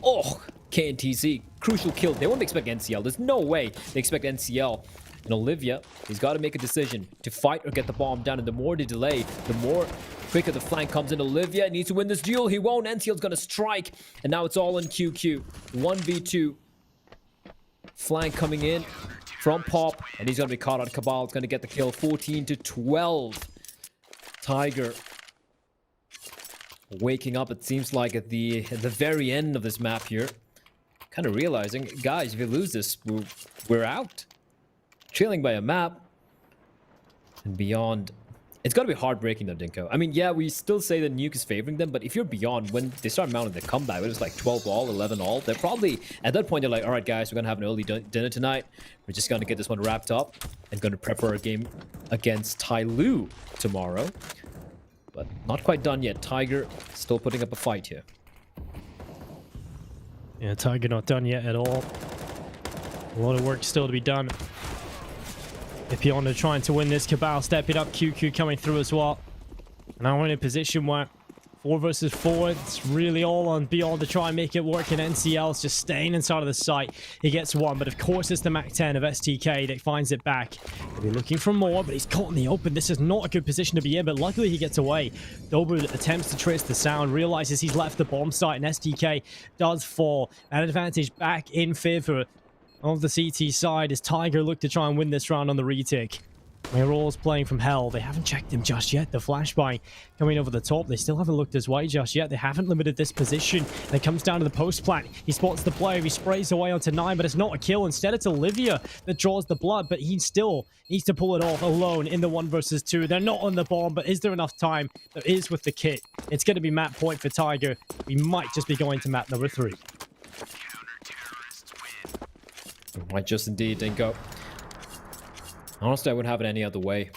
Oh, KNTZ, crucial kill. They won't expect NCL. There's no way they expect NCL. And Olivia, he's got to make a decision to fight or get the bomb down. And the more they delay, the more quicker the flank comes in. Olivia needs to win this duel. He won't. NCL's going to strike. And now it's all in QQ. 1v2. Flank coming in from Pop. And he's going to be caught out. Cabal's going to get the kill. 14-12. Tiger waking up, it seems like, at the very end of this map here. Kind of realizing, guys, if we lose this, we're out. Trailing by a map. And Beyond, it's got to be heartbreaking though, Dinko. I mean, yeah, we still say that Nuke is favoring them, but if you're Beyond, when they start mounting the comeback, it's like 12-all, 11-all, they're probably, at that point, they're like, all right, guys, we're going to have an early dinner tonight. We're just going to get this one wrapped up and going to prep for a game against Tyloo tomorrow. But not quite done yet. Tiger still putting up a fight here. Yeah, Tiger not done yet at all. A lot of work still to be done. If Beyond are trying to win this, Cabal stepping up, QQ coming through as well. Now we're in a position where 4 versus 4, it's really all on Beyond to try and make it work, and NCL's just staying inside of the site. He gets 1, but of course it's the MAC-10 of STK that finds it back. He'll be looking for more, but he's caught in the open. This is not a good position to be in, but luckily he gets away. Dober attempts to trace the sound, realizes he's left the bomb site, and STK does fall. An advantage back in favor of the CT side as Tiger look to try and win this round on the retake. Mayrolls playing from hell. They haven't checked him just yet. The flashbang coming over the top. They still haven't looked his way just yet. They haven't limited this position. And it comes down to the post plant. He spots the player. He sprays away onto 9, but it's not a kill. Instead, it's Olivia that draws the blood, but he still needs to pull it off alone in the 1 versus 2. They're not on the bomb, but is there enough time? There is with the kit. It's going to be map point for Tiger. We might just be going to map number 3. Might just indeed, Dinko. Honestly, I wouldn't have it any other way.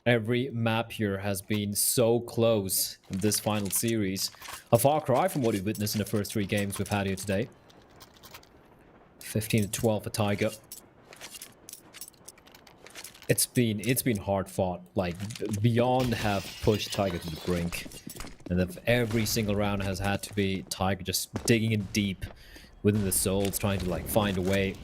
Every map here has been so close in this final series. A far cry from what we've witnessed in the first 3 games we've had here today. 15-12 for Tiger. It's been hard fought. Like, Beyond have pushed Tiger to the brink. And every single round has had to be Tiger just digging in deep within the souls, trying to like find a way.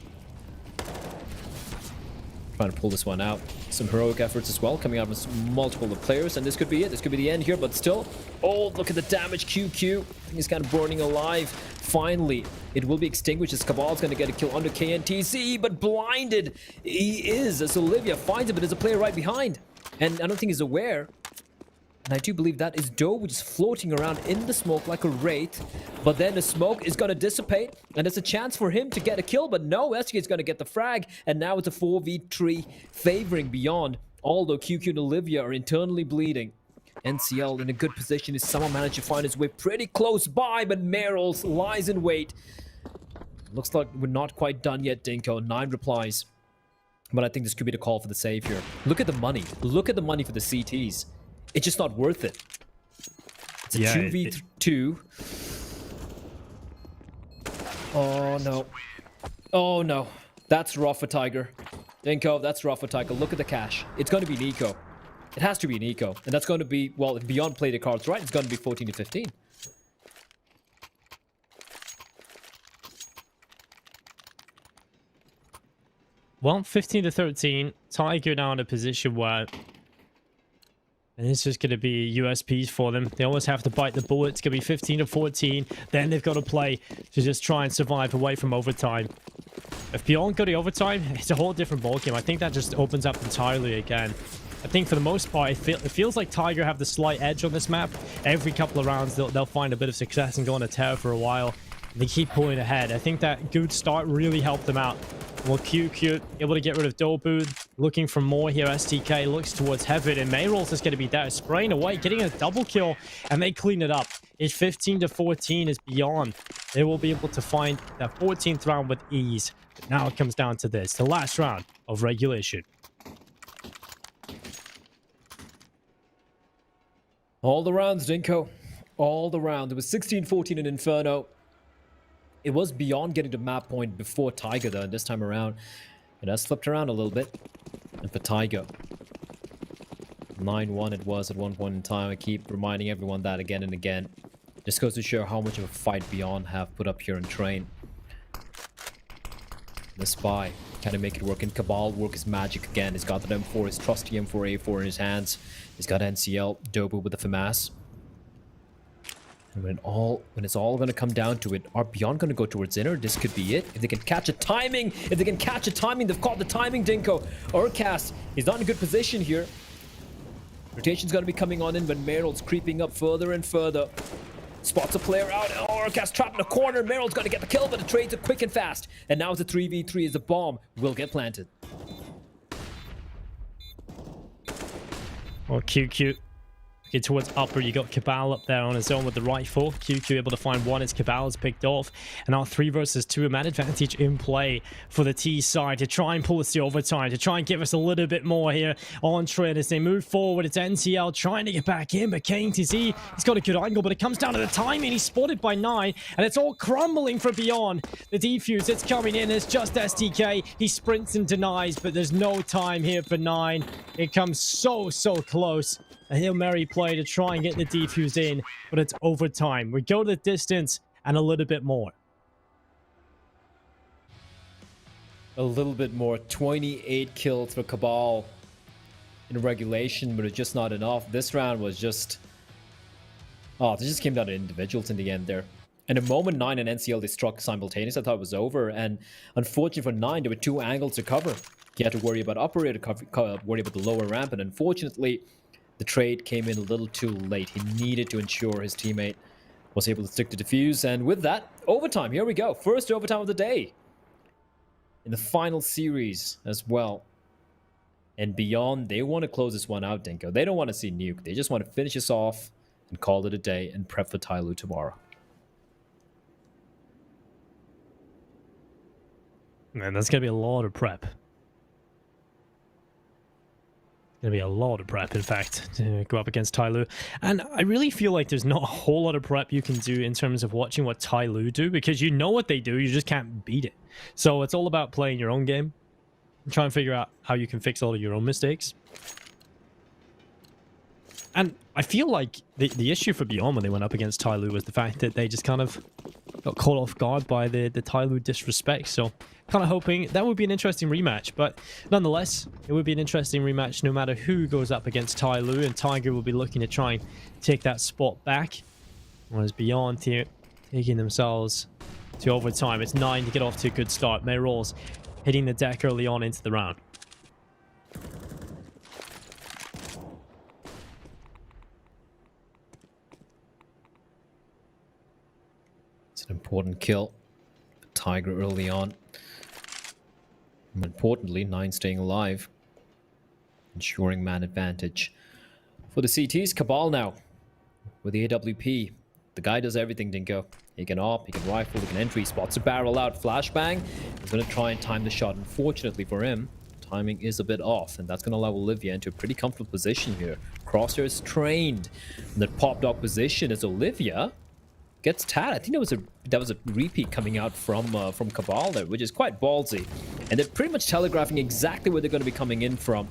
Trying to pull this one out. Some heroic efforts as well, coming out with multiple players, and this could be it. This could be the end here, but still. Oh, look at the damage. QQ. He's kind of burning alive. Finally, it will be extinguished as Cabal's going to get a kill under KNTC, but blinded he is as Olivia finds him, but there's a player right behind. And I don't think he's aware. And I do believe that is Doe, which is floating around in the smoke like a wraith. But then the smoke is going to dissipate. And there's a chance for him to get a kill. But no, SK is going to get the frag. And now it's a 4v3 favoring Beyond. Although QQ and Olivia are internally bleeding. NCL in a good position is somehow managed to find his way pretty close by. But Meryl's lies in wait. Looks like we're not quite done yet, Dinko. 9 replies. But I think this could be the call for the save here. Look at the money. Look at the money for the CTs. It's just not worth it. It's a 2v2. Oh, no. Oh, no. That's rough for Tiger. Dinko, that's rough for Tiger. Look at the cash. It's going to be Nico. It has to be Nico. And that's going to be, well, if Beyond play the cards right, it's going to be 14-15. Well, 15-13. Tiger now in a position where... And it's just going to be USPs for them. They always have to bite the bullet. It's going to be 15-14. Then they've got to play to just try and survive away from overtime. If Beyond go to overtime, it's a whole different ballgame. I think that just opens up entirely again. I think for the most part, it feels like Tiger have the slight edge on this map. Every couple of rounds, they'll find a bit of success and go on a tear for a while. They keep pulling ahead. I think that good start really helped them out. Well, QQ able to get rid of Dobu. Looking for more here. STK looks towards Heaven, and Mayrolls is going to be there, spraying away, getting a double kill, and they clean it up. It's 15-14 is Beyond. They will be able to find that 14th round with ease. But now it comes down to this, the last round of regulation. All the rounds, Dinko. All the rounds. It was 16-14 in Inferno. It was Beyond getting the map point before Tiger, though, this time around. It has flipped around a little bit. And for Tiger, 9-1 it was at one point in time. I keep reminding everyone that again and again. Just goes to show how much of a fight Beyond have put up here in Train. The Spy kind of make it work. And Cabal work his magic again. He's got the M4, his trusty M4A4 in his hands. He's got NCL, Dobu with the FAMAS. And when it's all going to come down to it, are Beyond going to go towards inner? This could be it. If they can catch a timing, they've caught the timing, Dinko. Urcast is not in a good position here. Rotation's going to be coming on in, but Meryl's creeping up further and further. Spots a player out. Oh, Urcast trapped in a corner. Meryl's going to get the kill, but the trades are quick and fast. And now it's a 3v3 as the bomb will get planted. Or QQ. Get towards upper, you got Cabal up there on his own with the rifle. QQ able to find one as Cabal is picked off. And now 3 versus 2, a man advantage in play for the T side to try and pull us to overtime, to try and give us a little bit more here on Trent as they move forward. It's NCL trying to get back in, but KTZ, he's got a good angle, but it comes down to the timing. He's spotted by 9, and it's all crumbling for Beyond. The defuse, it's coming in, it's just STK. He sprints and denies, but there's no time here for 9. It comes so close. A Hail Mary play to try and get the defuse in, but it's overtime. We go to the distance and a little bit more. A little bit more. 28 kills for Cabal in regulation, but it's just not enough. This round was just... Oh, this just came down to individuals in the end there. And the moment 9 and NCL they struck simultaneously, I thought it was over. And unfortunately for 9, there were 2 angles to cover. He had to worry about upper, he had to worry about the lower ramp, and unfortunately... The trade came in a little too late. He needed to ensure his teammate was able to stick to defuse. And with that, overtime. Here we go. First overtime of the day. In the final series as well. And Beyond, they want to close this one out, Dinko. They don't want to see Nuke. They just want to finish this off and call it a day and prep for Tyloo tomorrow. Man, that's going to be a lot of prep. Going to be a lot of prep, in fact, to go up against Tyloo. And I really feel like there's not a whole lot of prep you can do in terms of watching what Tyloo do, because you know what they do, you just can't beat it. So it's all about playing your own game and try and figure out how you can fix all of your own mistakes. And I feel like the issue for Beyond when they went up against Tyloo was the fact that they just kind of got caught off guard by the Tyloo disrespect. So kind of hoping that would be an interesting rematch. But nonetheless, it would be an interesting rematch no matter who goes up against Tyloo. And Tiger will be looking to try and take that spot back. Whereas Beyond here, taking themselves to overtime. It's 9 to get off to a good start. Mayrolls hitting the deck early on into the round. It's an important kill. Tiger early on. More importantly, 9 staying alive. Ensuring man advantage. For the CTs, Cabal now. With the AWP. The guy does everything, Dinko. He can op, he can rifle, he can entry, spots a barrel out, flashbang. He's going to try and time the shot. Unfortunately for him, timing is a bit off, and that's going to allow Olivia into a pretty comfortable position here. Crosshairs trained in that pop dog position as Olivia gets tagged. I think that was a repeat coming out from Cabal there, which is quite ballsy. And they're pretty much telegraphing exactly where they're going to be coming in from.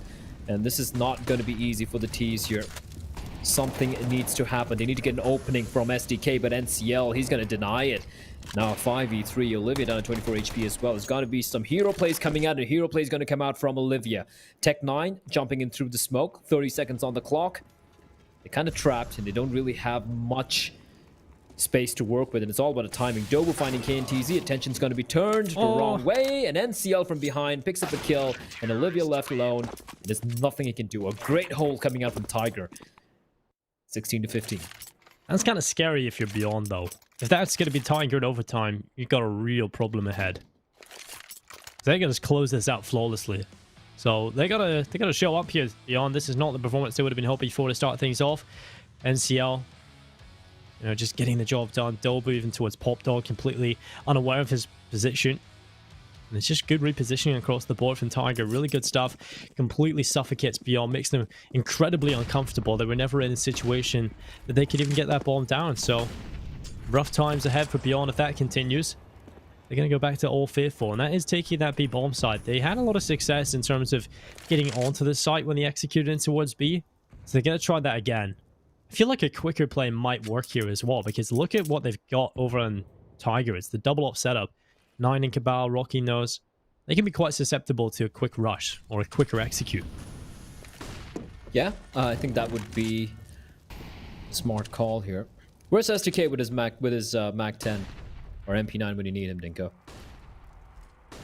And this is not going to be easy for the T's here. Something needs to happen. They need to get an opening from SDK, but NCL, he's going to deny it. Now 5v3, Olivia down to 24 HP as well. There's going to be some hero plays coming out, and hero play is going to come out from Olivia. Tech9 jumping in through the smoke, 30 seconds on the clock. They're kind of trapped, and they don't really have much space to work with, and it's all about a timing. Dobu finding KNTZ, attention's going to be turned the wrong way, and NCL from behind picks up a kill, and Olivia left alone. There's nothing he can do. A great hold coming out from Tiger. 16 to 15. That's kind of scary if you're Beyond, though. If that's going to be Tiger in overtime, you've got a real problem ahead. They're going to close this out flawlessly. So they gotta show up here, Beyond. This is not the performance they would have been hoping for to start things off. NCL, you know, just getting the job done. Dobu even towards Pop Dog, completely unaware of his position. And it's just good repositioning across the board from Tiger. Really good stuff. Completely suffocates Beyond. Makes them incredibly uncomfortable. They were never in a situation that they could even get that bomb down. So, rough times ahead for Beyond if that continues. They're going to go back to all fearful. And that is taking that B bomb side. They had a lot of success in terms of getting onto the site when they executed in towards B. So they're going to try that again. I feel like a quicker play might work here as well. Because look at what they've got over on Tiger. It's the double up setup. 9 in Cabal, Rocky knows. They can be quite susceptible to a quick rush or a quicker execute. Yeah, I think that would be a smart call here. Where's SDK with his Mac 10 or MP9 when you need him, Dinko?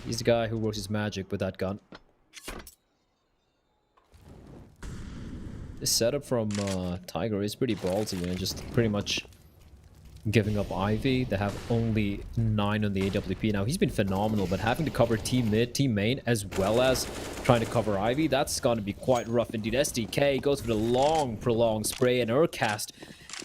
He's the guy who works his magic with that gun. This setup from Tiger is pretty ballsy, you know, just pretty much giving up Ivy. They have only 9 on the AWP. Now, he's been phenomenal, but having to cover team mid, team main, as well as trying to cover Ivy, that's going to be quite rough indeed. SDK goes for the long, prolonged spray and Urcast.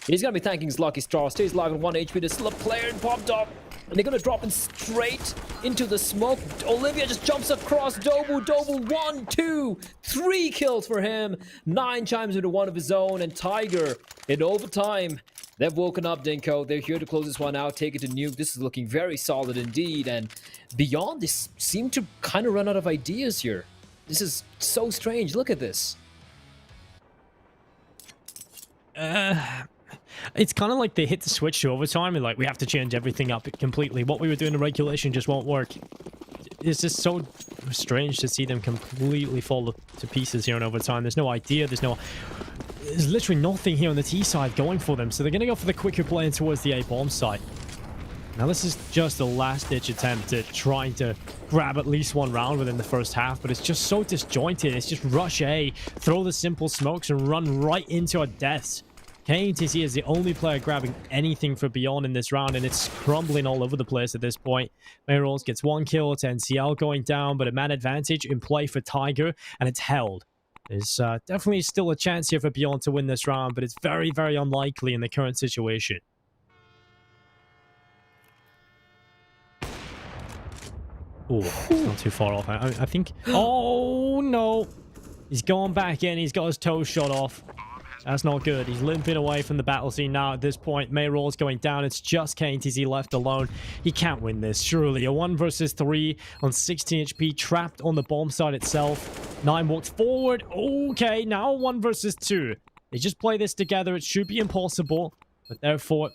He's going to be thanking his lucky star. Stays alive on 1 HP. There's still a player in Pop Dog. And they're going to drop him straight into the smoke. Olivia just jumps across Dobu. Dobu, 1, 2, 3 kills for him. 9 chimes into one of his own. And Tiger, in overtime, they've woken up, Dinko. They're here to close this one out, take it to nuke. This is looking very solid indeed. And Beyond, this seem to kind of run out of ideas here. This is so strange. Look at this. It's kind of like they hit the switch to overtime and like, we have to change everything up completely. What we were doing in regulation just won't work. It's just so strange to see them completely fall to pieces here in overtime. There's no idea. There's literally nothing here on the T side going for them. So they're going to go for the quicker play towards the A bomb site. Now this is just a last-ditch attempt at trying to grab at least one round within the first half, but it's just so disjointed. It's just rush A, throw the simple smokes, and run right into our deaths. KNTC is the only player grabbing anything for Beyond in this round, and it's crumbling all over the place at this point. Mayrolls gets 1 kill, it's NCL going down, but a man advantage in play for Tiger, and it's held. There's definitely still a chance here for Beyond to win this round, but it's very, very unlikely in the current situation. Oh, it's not too far off. I think... Oh, no. He's gone back in. He's got his toe shot off. That's not good. He's limping away from the battle scene now at this point. Mayroll's going down. It's just KTZ left alone. He can't win this, surely. A 1 versus 3 on 16 HP, trapped on the bomb site itself. 9 walks forward. Okay, now 1 versus 2. They just play this together. It should be impossible, but therefore...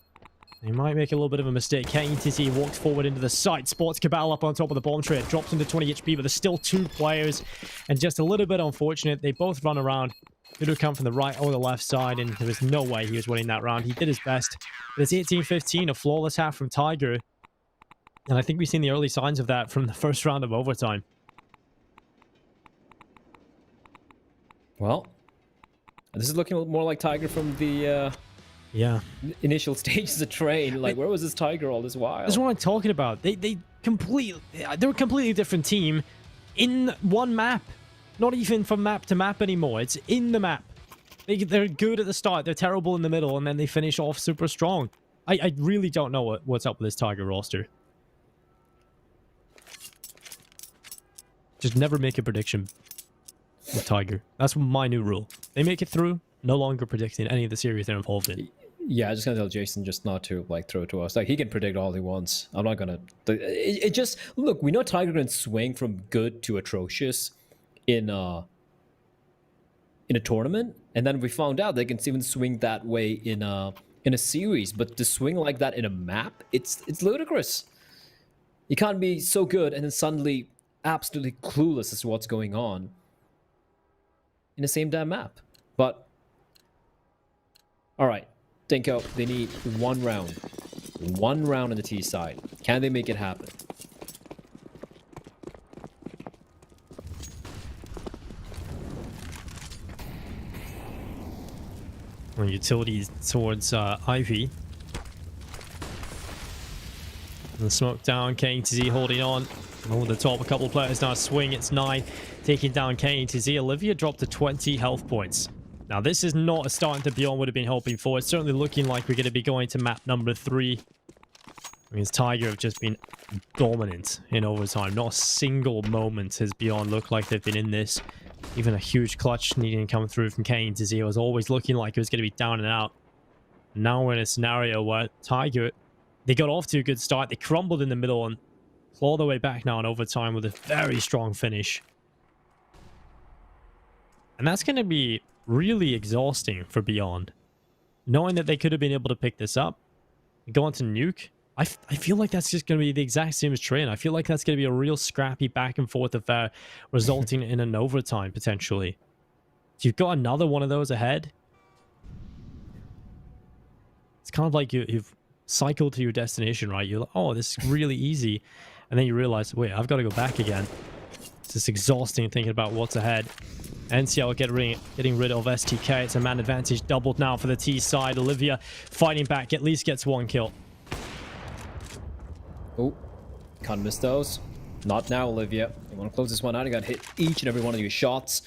They might make a little bit of a mistake. KTZ walks forward into the site. Spots Cabal up on top of the bomb tray. It drops into 20 HP, but there's still 2 players. And just a little bit unfortunate. They both run around. Could have come from the right or the left side, and there was no way he was winning that round. He did his best. But it's 18-15, a flawless half from Tiger. And I think we've seen the early signs of that from the first round of overtime. Well, this is looking a little more like Tiger from the... initial stages of train. Like, where was this Tiger all this while? That's what I'm talking about. They're a completely different team in one map. Not even from map to map anymore. It's in the map. They're good at the start. They're terrible in the middle, and then they finish off super strong. I really don't know what's up with this Tiger roster. Just never make a prediction with Tiger. That's my new rule. They make it through. No longer predicting any of the series they're involved in. Yeah, I just gonna tell Jason just not to like throw it to us. Like, he can predict all he wants. I'm not gonna. It just look. We know Tiger can swing from good to atrocious in a tournament, and then we found out they can even swing that way in a series. But to swing like that in a map, it's ludicrous. You can't be so good and then suddenly absolutely clueless as to what's going on in the same damn map. But all right. Dinko, they need 1 round. 1 round on the T side. Can they make it happen? Well, utilities towards Ivy. And the smoke down. KTZ holding on. Over the top, a couple of players now swing. It's 9. Taking down KTZ. Olivia dropped to 20 health points. Now, this is not a start that Beyond would have been hoping for. It's certainly looking like we're going to be going to map number 3. I mean, Tiger have just been dominant in overtime. Not a single moment has Beyond looked like they've been in this. Even a huge clutch needing to come through from Kane to Z was always looking like it was going to be down and out. Now we're in a scenario where Tiger, they got off to a good start. They crumbled in the middle and claw their way back now in overtime with a very strong finish. And that's going to be really exhausting for Beyond. Knowing that they could have been able to pick this up and go on to nuke. I feel like that's just going to be the exact same as Train. I feel like that's going to be a real scrappy back and forth affair, resulting in an overtime potentially. So you've got another one of those ahead. It's kind of like you've cycled to your destination, right? You're like, oh, this is really easy. And then you realize, wait, I've got to go back again. It's just exhausting thinking about what's ahead. NCL getting rid of STK. It's a man advantage doubled now for the T side. Olivia fighting back, at least gets 1 kill. Oh, can't miss those. Not now, Olivia. You want to close this one out. You got to hit each and every one of your shots.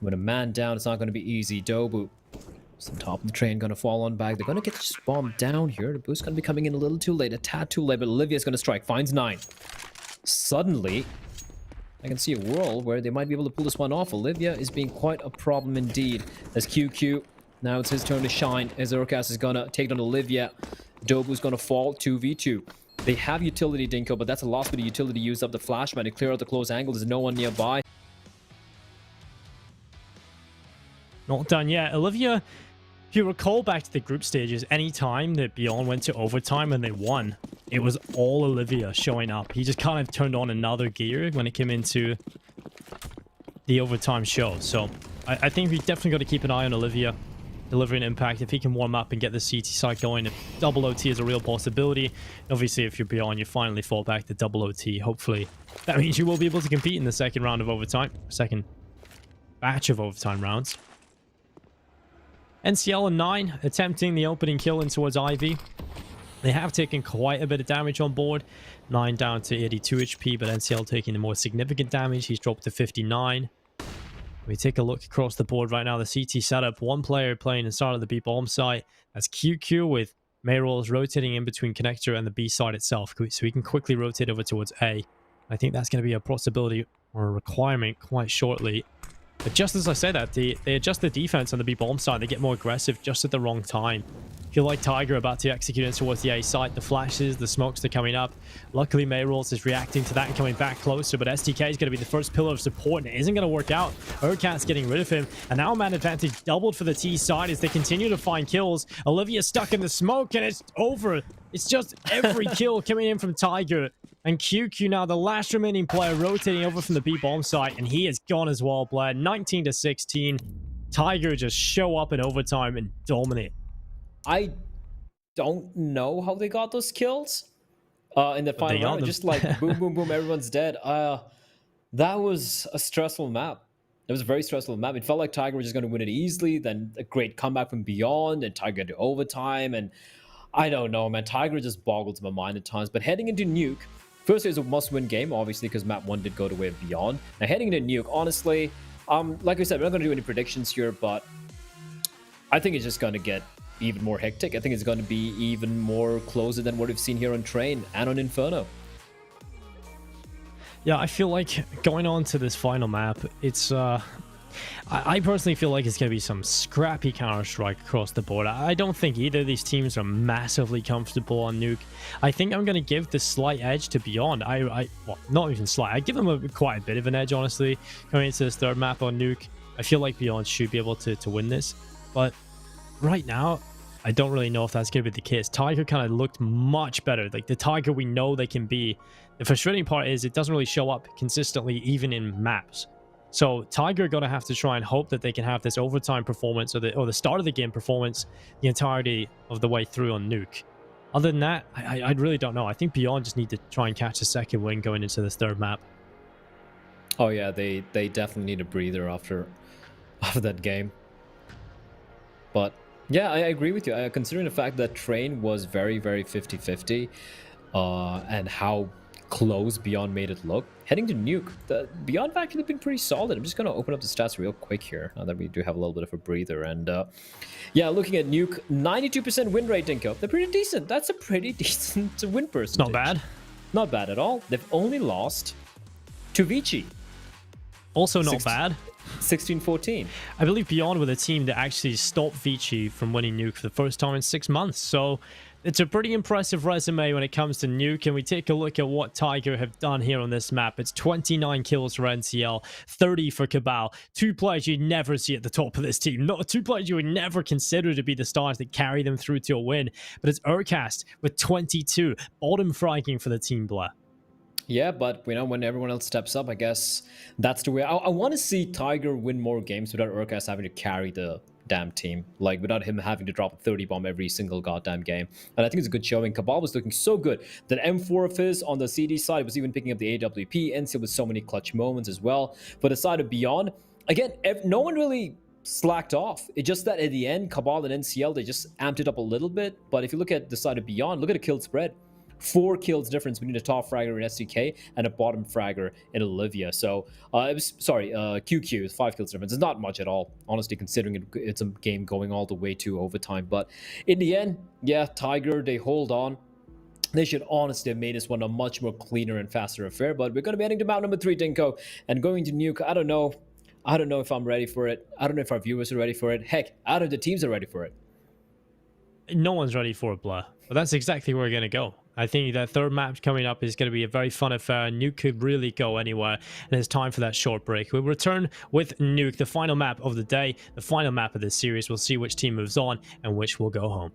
With a man down, it's not going to be easy. Dobu, some top of the train going to fall on back. They're going to get this bomb down here. The boost going to be coming in a little too late, a tad too late, but Olivia's going to strike. Finds 9. Suddenly, I can see a world where they might be able to pull this one off. Olivia is being quite a problem indeed. There's QQ. Now it's his turn to shine. As Urkas is going to take down Olivia. Dobu's going to fall 2v2. They have utility, Dinko, but that's a last bit of utility used up the flashman to clear out the close angle. There's no one nearby. Not done yet. Olivia, if you recall back to the group stages, any time that Beyond went to overtime and they won, it was all Olivia showing up. He just kind of turned on another gear when it came into the overtime show. So I think we definitely got to keep an eye on Olivia delivering impact. If he can warm up and get the CT side going, double OT is a real possibility. Obviously, if you're Beyond, you finally fall back to double OT. Hopefully, that means you will be able to compete in the second round of overtime, second batch of overtime rounds. NCL and 9 attempting the opening kill in towards Ivy. They have taken quite a bit of damage on board. 9 down to 82 HP, but NCL taking the more significant damage. He's dropped to 59. We take a look across the board right now. The CT setup. 1 player playing inside of the B bomb site. That's QQ with Mayrolls rotating in between connector and the B side itself. So we can quickly rotate over towards A. I think that's going to be a possibility or a requirement quite shortly. But just as I say that, they adjust the defense on the B bomb side. They get more aggressive just at the wrong time. Feel like Tiger about to execute it towards the A site. The flashes, the smokes are coming up. Luckily, Mayrolls is reacting to that and coming back closer. But STK is going to be the first pillar of support, and it isn't going to work out. Urkat's getting rid of him. And now man advantage doubled for the T side as they continue to find kills. Olivia stuck in the smoke, and it's over. It's just every kill coming in from Tiger. And QQ now, the last remaining player, rotating over from the B bomb site, and he is gone as well, Blair. 19-16. Tiger just show up in overtime and dominate. I don't know how they got those kills in the final round. Just like boom, boom, boom, everyone's dead. That was a stressful map. It was a very stressful map. It felt like Tiger was just going to win it easily. Then a great comeback from Beyond, and Tiger to overtime. And I don't know, man. Tiger just boggles my mind at times. But heading into Nuke, first is a must-win game, obviously, because map 1 did go the way of Beyond. Now, heading into Nuke, honestly, like I said, we're not going to do any predictions here, but I think it's just going to get even more hectic. I think it's going to be even more closer than what we've seen here on Train and on Inferno. Yeah, I feel like going on to this final map, it's I personally feel like it's going to be some scrappy Counter-Strike across the board. I don't think either of these teams are massively comfortable on Nuke. I think I'm going to give the slight edge to Beyond. Well, not even slight. I give them quite a bit of an edge, honestly, coming into this third map on Nuke. I feel like Beyond should be able to win this. But right now, I don't really know if that's going to be the case. Tiger kind of looked much better. Like the Tiger we know they can be. The frustrating part is it doesn't really show up consistently even in maps. So Tiger are going to have to try and hope that they can have this overtime performance or the start of the game performance the entirety of the way through on Nuke. Other than that, I really don't know. I think Beyond just need to try and catch a second win going into this third map. Oh yeah, they definitely need a breather after that game. But yeah, I agree with you. Considering the fact that Train was very, very 50-50 and how close Beyond made it look, heading to Nuke, the Beyond have actually been pretty solid. I'm just going to open up the stats real quick here now that we do have a little bit of a breather. And yeah, looking at Nuke, 92% win rate, Dinko. They're pretty decent. That's a pretty decent win percentage. Not bad. Not bad at all. They've only lost to Vici. Also not bad. 16-14. I believe Beyond were the team that actually stopped Vici from winning Nuke for the first time in 6 months. So it's a pretty impressive resume when it comes to Nuke. And we take a look at what Tiger have done here on this map. It's 29 kills for NCL, 30 for Cabal. 2 players you'd never see at the top of this team. Not 2 players you would never consider to be the stars that carry them through to a win. But it's Urkast with 22. Bottom fragging for the team, Blair. Yeah, but you know, when everyone else steps up, I guess that's the way. I want to see Tiger win more games without Urkast having to carry the damn team, like without him having to drop a 30 bomb every single goddamn game. And I think it's a good showing. Cabal was looking so good. That M4 of his on the CD side was even picking up the AWP. NCL with so many clutch moments as well. For the side of Beyond, again, no one really slacked off. It's just that at the end, Cabal and NCL, they just amped it up a little bit. But if you look at the side of Beyond, look at the kill spread. 4 kills difference between a top fragger in SDK and a bottom fragger in Olivia. So, it was, QQ is 5 kills difference. It's not much at all, honestly, considering it's a game going all the way to overtime. But in the end, yeah, Tiger, they hold on. They should honestly have made this one a much more cleaner and faster affair. But we're going to be heading to map number 3, Dinko, and going to Nuke. I don't know if I'm ready for it. I don't know if our viewers are ready for it. Heck, I don't know if the teams are ready for it. No one's ready for it, Blair. But that's exactly where we're going to go. I think that third map coming up is going to be a very fun affair. Nuke could really go anywhere, and it's time for that short break. We'll return with Nuke, the final map of the day, the final map of this series. We'll see which team moves on and which will go home.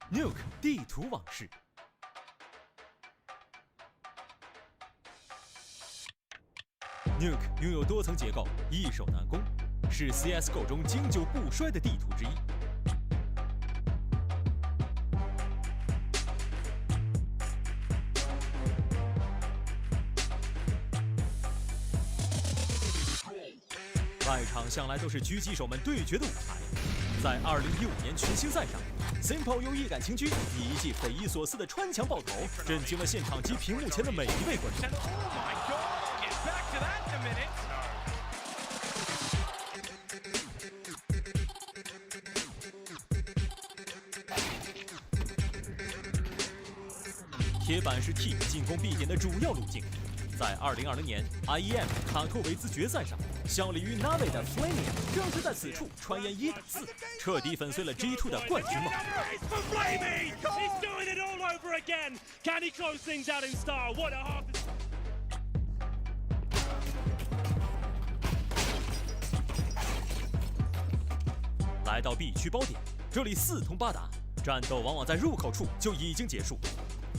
Nuke 地图往事。Nuke 拥有多层结构，易守难攻，是 CS:GO 中经久不衰的地图之一。外场向来都是狙击手们对决的舞台，在2015年群星赛上 ，Simple 用一杆轻狙，以一记匪夷所思的穿墙爆头，震惊了现场及屏幕前的每一位观众。铁板是 Team 进攻必点的主要路径。在2020年 IEM 卡托维兹决赛上，效力于 Na'Vi 的 Flaming 正是在此处穿越1打4，彻底粉碎了 G2 的冠军梦。来到 B 区包点，这里4通8达，战斗往往在入口处就已经结束。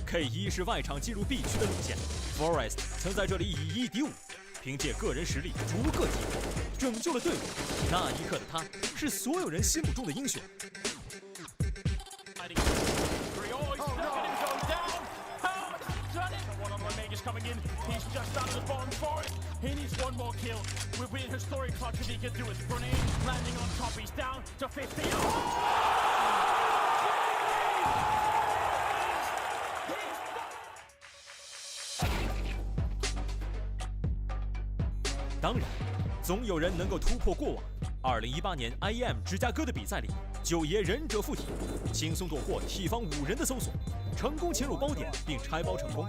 K1是外场进入 B 区的路线 ，Forest 曾在这里以1敌5，凭借个人实力逐个击破，拯救了队伍。那一刻的他，是所有人心目中的英雄。当然，总有人能够突破过往。2018年 IEM 芝加哥的比赛里，九爷忍者附体，轻松躲过体方5人的搜索，成功潜入包点并拆包成功，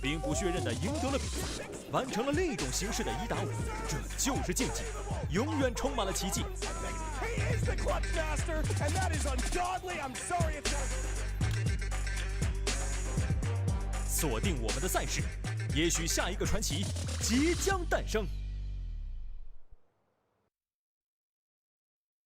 兵不血刃地赢得了比赛，完成了另一种形式的1打5。这就是竞技，永远充满了奇迹。锁定我们的赛事，也许下一个传奇即将诞生。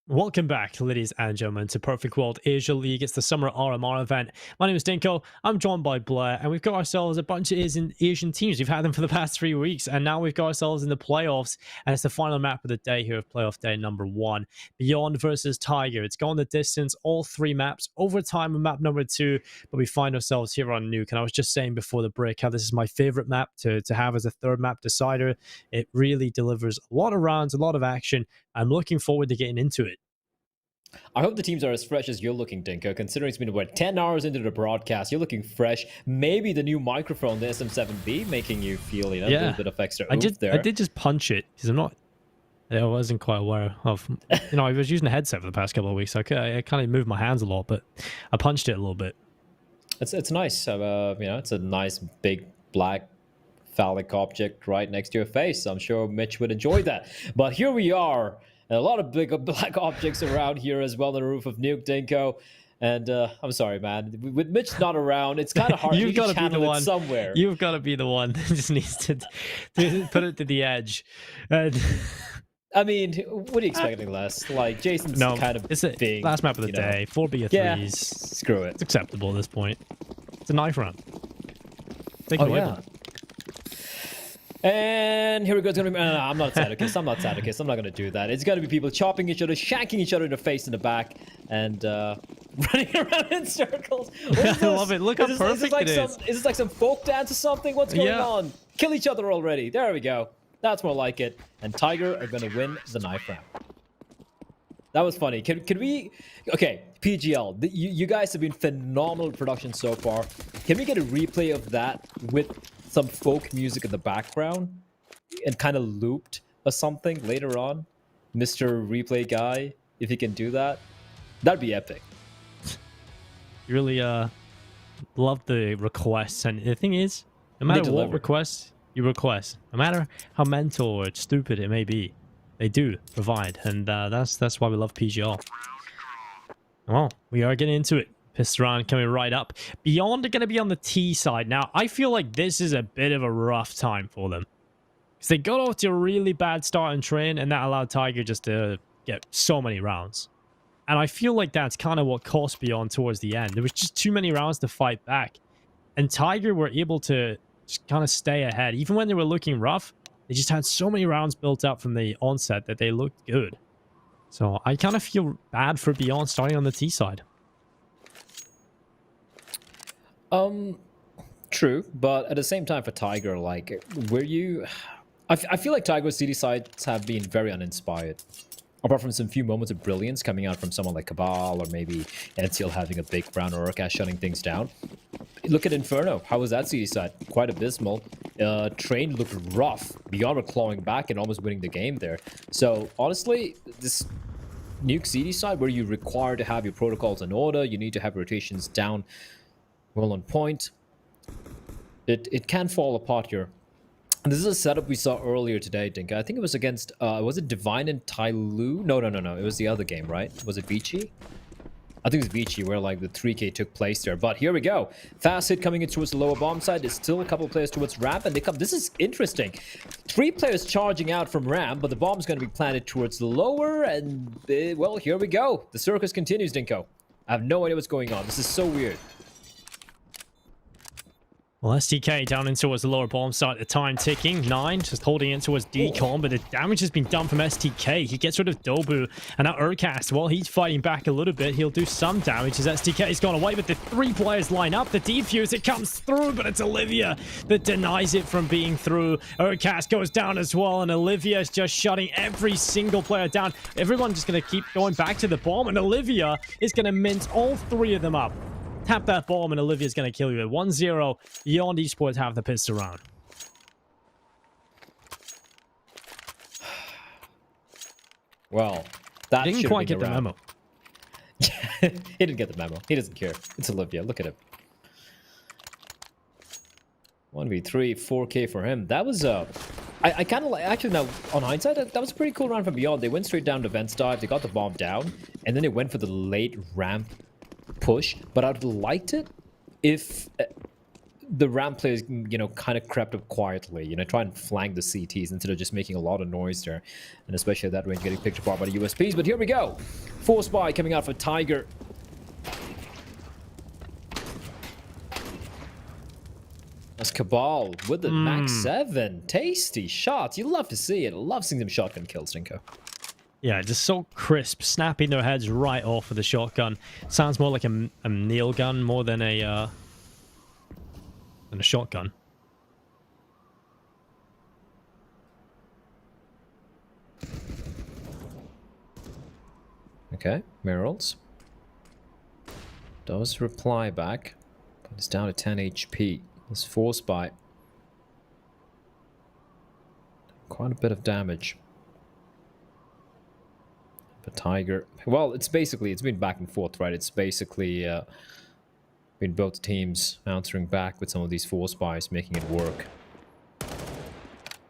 Welcome back, ladies and gentlemen, to Perfect World Asia League. It's the summer RMR event. My name is Dinko. I'm joined by Blair, and we've got ourselves a bunch of Asian teams. We've had them for the past 3 weeks, and now we've got ourselves in the playoffs, and it's the final map of the day here of playoff day number 1. Beyond versus Tiger. It's gone the distance, all 3 maps, overtime on map number 2, but we find ourselves here on Nuke. And I was just saying before the break how this is my favorite map to have as a 3rd map decider. It really delivers a lot of rounds, a lot of action. I'm looking forward to getting into it. I hope the teams are as fresh as you're looking, Dinko, considering it's been, 10 hours into the broadcast. You're looking fresh. Maybe the new microphone, the SM7B, making you feel, a little bit of extra oomph there. I did just punch it, because I wasn't quite aware of, I was using a headset for the past couple of weeks, so I kind of moved my hands a lot, but I punched it a little bit. It's nice. It's a nice, big, black, phallic object right next to your face. I'm sure Mitch would enjoy that. But here we are. And a lot of big black objects around here as well on the roof of Nuke, Dinko. And I'm sorry, man. With Mitch not around, it's kind of hard. You've got to be the one somewhere. You've got to be the one that just needs to put it to the edge. I mean, what are you expecting less? Like, Jason's kind of it's a big. Last map of the day. 4B3s. Yeah, screw it. It's acceptable at this point. It's a knife round. Take it away, yeah. And here we go. It's gonna be. No, I'm not Sadicus. I'm not Sadicus. I'm not gonna do that. It's gonna be people chopping each other, shanking each other in the face and the back, and running around in circles. I love it. Look how perfect it is. Is this like some folk dance or something? What's going on? Kill each other already. There we go. That's more like it. And Tiger are gonna win the knife round. That was funny. Can we? Okay, PGL. You guys have been phenomenal production so far. Can we get a replay of that with some folk music in the background and kind of looped or something later on? Mr. Replay guy, if he can do that, that'd be epic. You really love the requests, and the thing is, no matter what request you request, no matter how mental or stupid it may be, they do provide, and that's why we love PGL. Well, we are getting into it. Pistol round coming right up. Beyond are going to be on the T side. Now, I feel like this is a bit of a rough time for them. Because they got off to a really bad start in train, and that allowed Tiger just to get so many rounds. And I feel like that's kind of what cost Beyond towards the end. There was just too many rounds to fight back. And Tiger were able to just kind of stay ahead. Even when they were looking rough, they just had so many rounds built up from the onset that they looked good. So I kind of feel bad for Beyond starting on the T side. True, but at the same time for Tiger, like, I feel like Tiger's CD sides have been very uninspired. Apart from some few moments of brilliance coming out from someone like Cabal or maybe NCL having a big round or Urkash shutting things down. Look at Inferno. How was that CD side? Quite abysmal. Train looked rough. Beyond were clawing back and almost winning the game there. So honestly, this nuke CD side where you require to have your protocols in order, you need to have rotations down well on point. It can fall apart here. And this is a setup we saw earlier today, Dinka. I think it was against, was it Divine and Tyloo? No. It was the other game, right? Was it Vici? I think it was Vici where like the 3K took place there. But here we go. Fast hit coming in towards the lower bomb side. There's still a couple of players towards ramp and they come. This is interesting. 3 players charging out from ramp, but the bomb's going to be planted towards the lower. And, well, here we go. The circus continues, Dinko. I have no idea what's going on. This is so weird. Well, STK down in towards the lower bomb site, the time ticking. 9 just holding in towards Decon, but the damage has been done from STK. He gets rid of Dobu, and now Urkast, while he's fighting back a little bit, he'll do some damage as STK's gone away, but the 3 players line up. The defuse, it comes through, but it's Olivia that denies it from being through. Urkast goes down as well, and Olivia is just shutting every single player down. Everyone's just going to keep going back to the bomb, and Olivia is going to mince all 3 of them up. Tap that bomb and Olivia's going to kill you at 1-0. Beyond Esports have the pistol round. Well, that didn't quite get the memo. He didn't get the memo. He doesn't care. It's Olivia. Look at him. 1v3, 4K for him. That was I kind of like, actually now on hindsight, that was a pretty cool round from Beyond. They went straight down to Vents dive. They got the bomb down, and then they went for the late ramp push, but I'd liked it if the ramp players, you know, kind of crept up quietly, you know, try and flank the CTs instead of just making a lot of noise there, and especially at that range getting picked apart by the USPs. But here we go, Force Buy coming out for Tiger. That's Cabal with the Max 7. Tasty shots. You love to see it. Love seeing them shotgun kills, Dinko. Yeah, just so crisp, snapping their heads right off with the shotgun. Sounds more like a nail gun more than a shotgun. Okay, Merrills does reply back, but it's down to 10 HP. This Force Buy, quite a bit of damage. But Tiger, well, it's been back and forth, right? It's basically been both teams answering back with some of these Force Buys, making it work.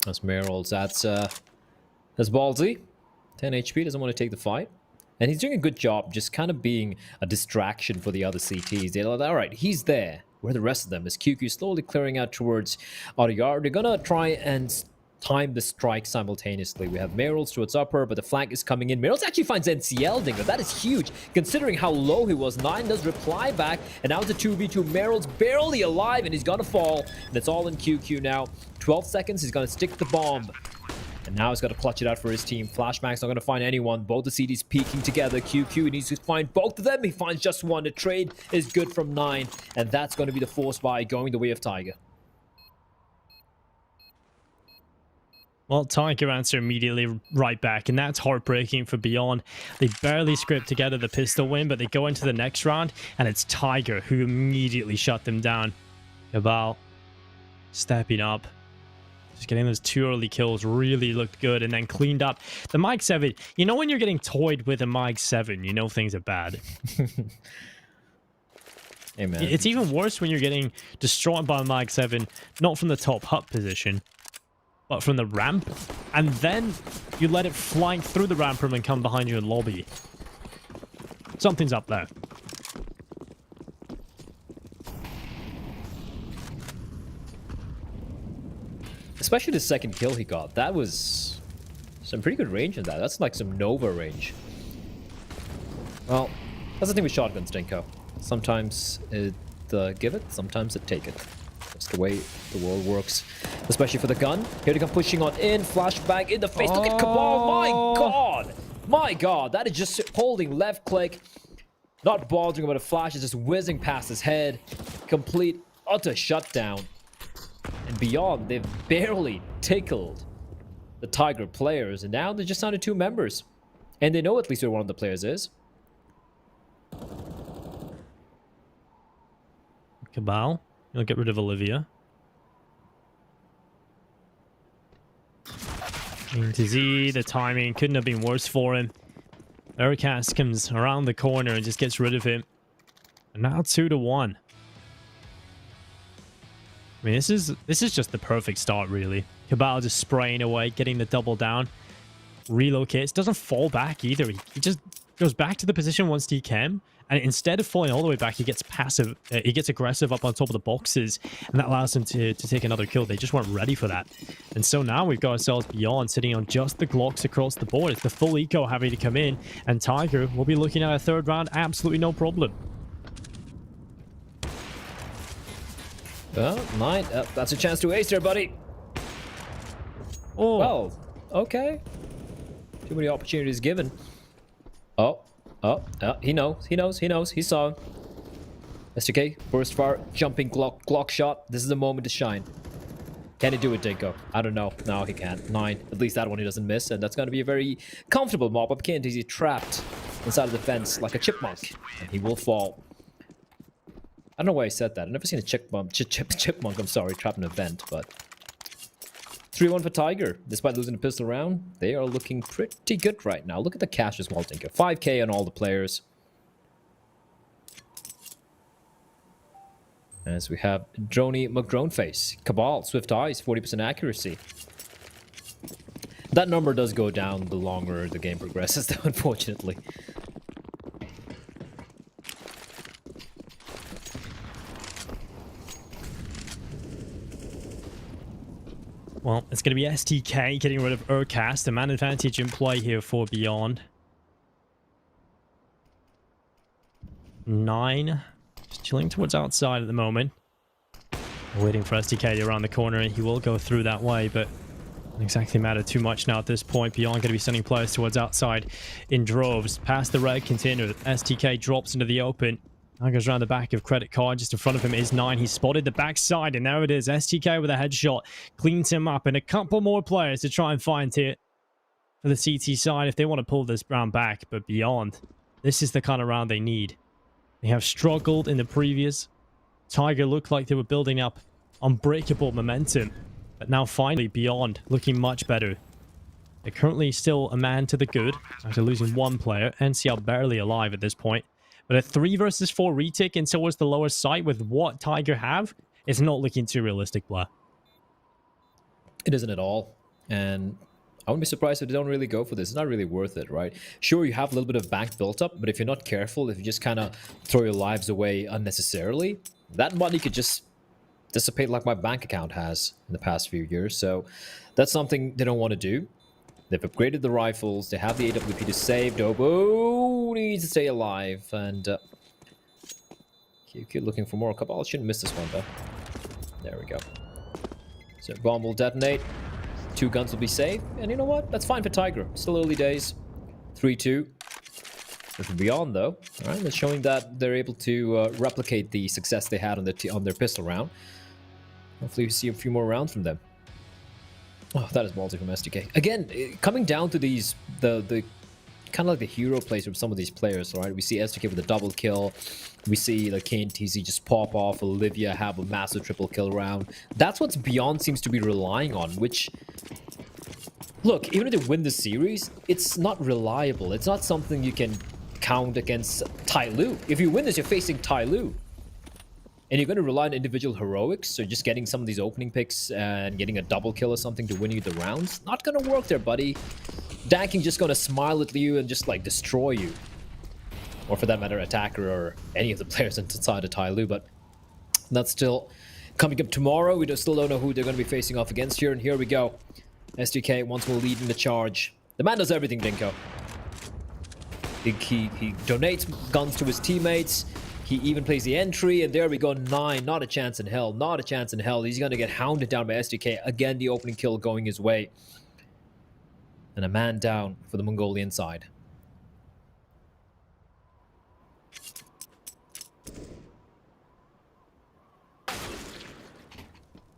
That's Merrills. That's ballsy. 10 HP, doesn't want to take the fight. And he's doing a good job just kind of being a distraction for the other CTs. They're like, all right, he's there. Where the rest of them is QQ slowly clearing out towards RDR. They're going to try and time the strike simultaneously. We have Merrills towards upper, but the flank is coming in. Merrills actually finds NCL, Dingo. That is huge, considering how low he was. 9 does reply back, and now it's a 2v2. Merrills barely alive, and he's gonna fall. And it's all in QQ now. 12 seconds, he's gonna stick the bomb. And now he's got to clutch it out for his team. Flashback's not going to find anyone. Both the CDs peeking together. QQ needs to find both of them. He finds just one. The trade is good from 9. And that's going to be the Force Buy going the way of Tiger. Well, Tiger answer immediately right back, and that's heartbreaking for Beyond. They barely scrape together the pistol win, but they go into the next round, and it's Tiger who immediately shut them down. Cabal stepping up. Just getting those 2 early kills really looked good, and then cleaned up. The Mag 7, you know when you're getting toyed with a Mag 7, you know things are bad. Hey, man. It's even worse when you're getting destroyed by a Mag 7, not from the top hut position, but from the ramp, and then you let it flank through the ramp room and come behind you in lobby. Something's up there. Especially the second kill he got. That was some pretty good range in that. That's like some Nova range. Well, that's the thing with shotguns, Dinko. Sometimes it give it, sometimes it take it. That's the way the world works, especially for the gun. Here they come pushing on in, flashbang in the face. Look at Cabal, my god! My god, that is just holding left click. Not bothering about a flash, it's just whizzing past his head. Complete, utter shutdown. And beyond, they've barely tickled the Tiger players, and now they're just down to 2 members. And they know at least where one of the players is. Cabal, you'll get rid of Olivia. Into Z, the timing couldn't have been worse for him. Urcast comes around the corner and just gets rid of him. And now 2-1. I mean, this is just the perfect start, really. Cabal just spraying away, getting the double down. Relocates, doesn't fall back either. He just goes back to the position once he can. And instead of falling all the way back, he gets passive. He gets aggressive up on top of the boxes, and that allows him to take another kill. They just weren't ready for that. And so now we've got ourselves Beyond sitting on just the Glocks across the board. It's the full eco having to come in, and Tiger will be looking at a 3rd round absolutely no problem. Well, 9. That's a chance to ace there, buddy. Oh. Well, okay. Too many opportunities given. Oh, he knows. He saw him. STK, burst fire, jumping Glock shot. This is the moment to shine. Can he do it, Dinko? I don't know. No, he can't. 9. At least that one he doesn't miss, and that's going to be a very comfortable mop-up. Can't he's trapped inside of the fence like a chipmunk, and he will fall. I don't know why I said that. I've never seen a chipmunk, I'm sorry, trapped in a vent, but 3-1 for Tiger. Despite losing the pistol round, they are looking pretty good right now. Look at the cash as well, Dinko. 5k on all the players. As we have Droney McDroneface. Cabal, Swift Eyes, 40% accuracy. That number does go down the longer the game progresses, though, unfortunately. Well, it's going to be STK getting rid of Urcast. A man advantage in play here for Beyond. 9. Just chilling towards outside at the moment. Waiting for STK to around the corner, and he will go through that way, but doesn't exactly matter too much now at this point. Beyond going to be sending players towards outside in droves. Past the red container, STK drops into the open. Now goes around the back of Credit Card. Just in front of him is 9. He spotted the backside, and there it is. STK with a headshot. Cleans him up, and a couple more players to try and find here for the CT side if they want to pull this round back. But Beyond, this is the kind of round they need. They have struggled in the previous. Tiger looked like they were building up unbreakable momentum. But now finally, Beyond looking much better. They're currently still a man to the good after losing 1 player. NCL barely alive at this point. But a 3 versus 4 retake and towards the lower side with what Tiger have is not looking too realistic, Blair. It isn't at all. And I wouldn't be surprised if they don't really go for this. It's not really worth it, right? Sure, you have a little bit of bank built up, but if you're not careful, if you just kind of throw your lives away unnecessarily, that money could just dissipate like my bank account has in the past few years. So that's something they don't want to do. They've upgraded the rifles. They have the AWP to save. Dobo needs to stay alive. And keep looking for more. Cabal shouldn't miss this one, though. There we go. So bomb will detonate. 2 guns will be saved. And you know what? That's fine for Tiger. Still early days. 3-2. For Beyond, though. All right, they're showing that they're able to replicate the success they had on their pistol round. Hopefully we see a few more rounds from them. Oh, that is ballsy from STK. Again, coming down to these, the kind of like the hero plays from some of these players, right? We see STK with a double kill. We see like KNTZ just pop off. Olivia have a massive triple kill round. That's what Beyond seems to be relying on, which... Look, even if they win the series, it's not reliable. It's not something you can count against Tyloo. If you win this, you're facing Tyloo. And you're going to rely on individual heroics, so just getting some of these opening picks and getting a double kill or something to win you the rounds. Not going to work there, buddy. Danking just going to smile at you and just, like, destroy you. Or for that matter, Attacker or any of the players inside of Tyloo. But that's still coming up tomorrow. We still don't know who they're going to be facing off against here. And here we go. SDK once more leading the charge. The man does everything, Dinko. He donates guns to his teammates. He even plays the entry, and there we go, 9. Not a chance in hell. Not a chance in hell. He's going to get hounded down by SDK. Again, the opening kill going his way. And a man down for the Mongolian side.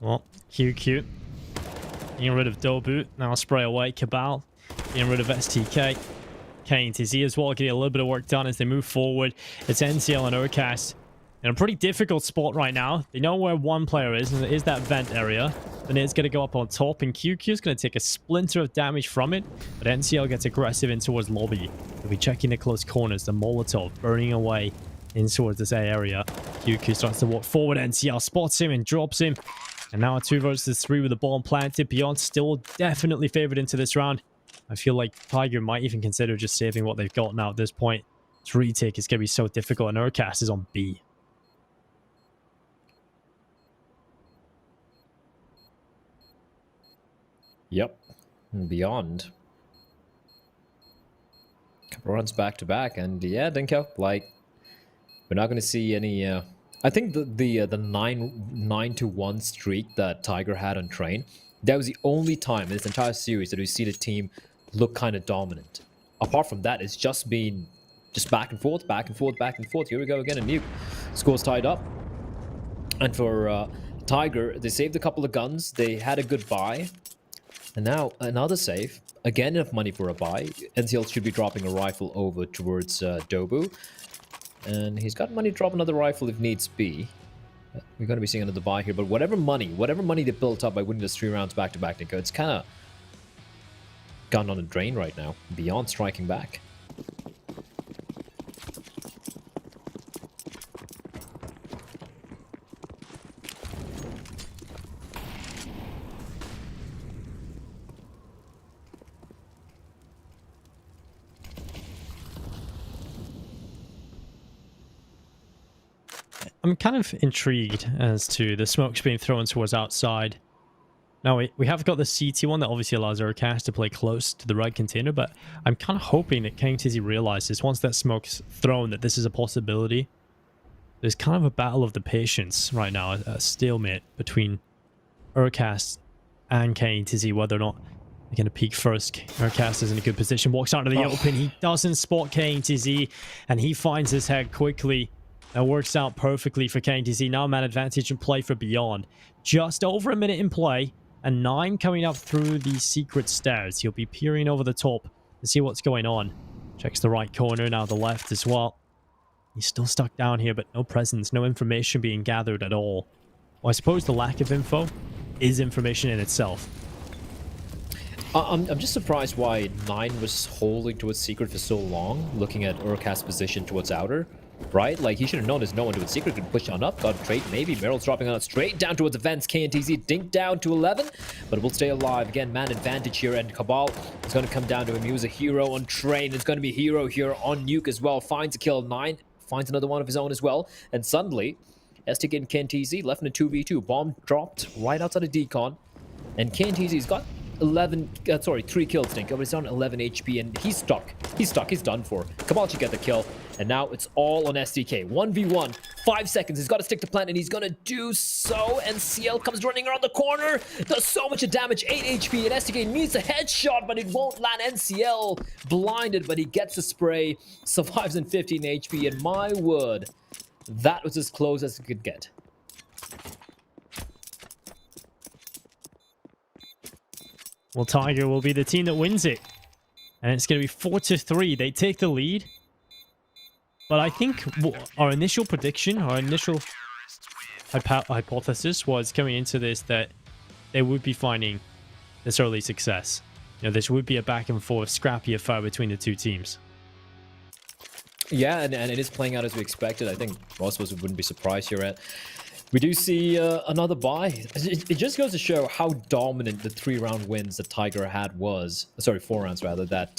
Well, QQ. Getting rid of Dobu. Now spray away Cabal. Getting rid of STK. KTZ as well, getting a little bit of work done as they move forward. It's NCL and Urcast in a pretty difficult spot right now. They know where one player is, and it is that vent area. Then it's going to go up on top, and QQ is going to take a splinter of damage from it. But NCL gets aggressive in towards lobby. They'll be checking the close corners. The Molotov burning away in towards this A area. QQ starts to walk forward. NCL spots him and drops him. And now a 2 versus 3 with the bomb planted. Beyond still definitely favored into this round. I feel like Tiger might even consider just saving what they've got now at this point. This retake is going to be so difficult, and Urcast is on B. Yep. And Beyond. Couple runs back to back, and yeah, Dinko, like, we're not going to see any... I think the 9-1 streak that Tiger had on Train, that was the only time in this entire series that we see the team look kind of dominant. Apart from that, it's just been back and forth, back and forth, back and forth. Here we go again, and Nuke. Score's tied up. And for Tiger, they saved a couple of guns. They had a good buy. And now another save. Again, enough money for a buy. NCL should be dropping a rifle over towards Dobu. And he's got money to drop another rifle if needs be. We're going to be seeing another buy here. But whatever money they built up by winning those 3 rounds back-to-back, Nico, it's kind of gone on a drain right now. Beyond striking back. I'm kind of intrigued as to the smokes being thrown towards outside. Now, we have got the CT one that obviously allows Urcast to play close to the red container, but I'm kind of hoping that KTZ realizes once that smoke's thrown that this is a possibility. There's kind of a battle of the patience right now, a stalemate between Urcast and KTZ, whether or not they're going to peek first. Urcast is in a good position, walks out into the open. He doesn't spot KTZ, and he finds his head quickly. That works out perfectly for KTZ. Now man advantage in play for Beyond. Just over a minute in play, and 9 coming up through the secret stairs. He'll be peering over the top to see what's going on. Checks the right corner, now the left as well. He's still stuck down here, but no presence, no information being gathered at all. Well, I suppose the lack of info is information in itself. I'm just surprised why 9 was holding towards secret for so long, looking at Urcast's position towards outer. Right? Like, he should have known there's no one towards secret. Could push on up. Got a trade, maybe. Meryl's dropping on straight down towards defense. KTZ dink down to 11, but it will stay alive. Again, man advantage here, and Cabal is going to come down to him. He was a hero on Train. It's going to be hero here on Nuke as well. Finds a kill. 9 finds another one of his own as well. And suddenly, STK and KTZ left in a 2v2. Bomb dropped right outside of Decon. And KTZ's got 3 kills, Dinko, but he's on 11 HP, and he's stuck. He's done for. Cabal should get the kill. And now it's all on SDK. 1v1, 5 seconds. He's got to stick to plan, and he's going to do so. And CL comes running around the corner. Does so much damage, 8 HP. And SDK needs a headshot, but it won't land. NCL blinded, but he gets the spray. Survives in 15 HP. And my word, that was as close as it could get. Well, Tiger will be the team that wins it. And it's going to be 4-3. They take the lead. But I think our initial prediction, our initial hypothesis was coming into this that they would be finding this early success. You know, this would be a back and forth, scrappy affair between the two teams. Yeah, and it is playing out as we expected. I think most of us wouldn't be surprised here at. We do see another buy. It just goes to show how dominant the 3-round wins that Tiger had was. Sorry, 4 rounds rather. That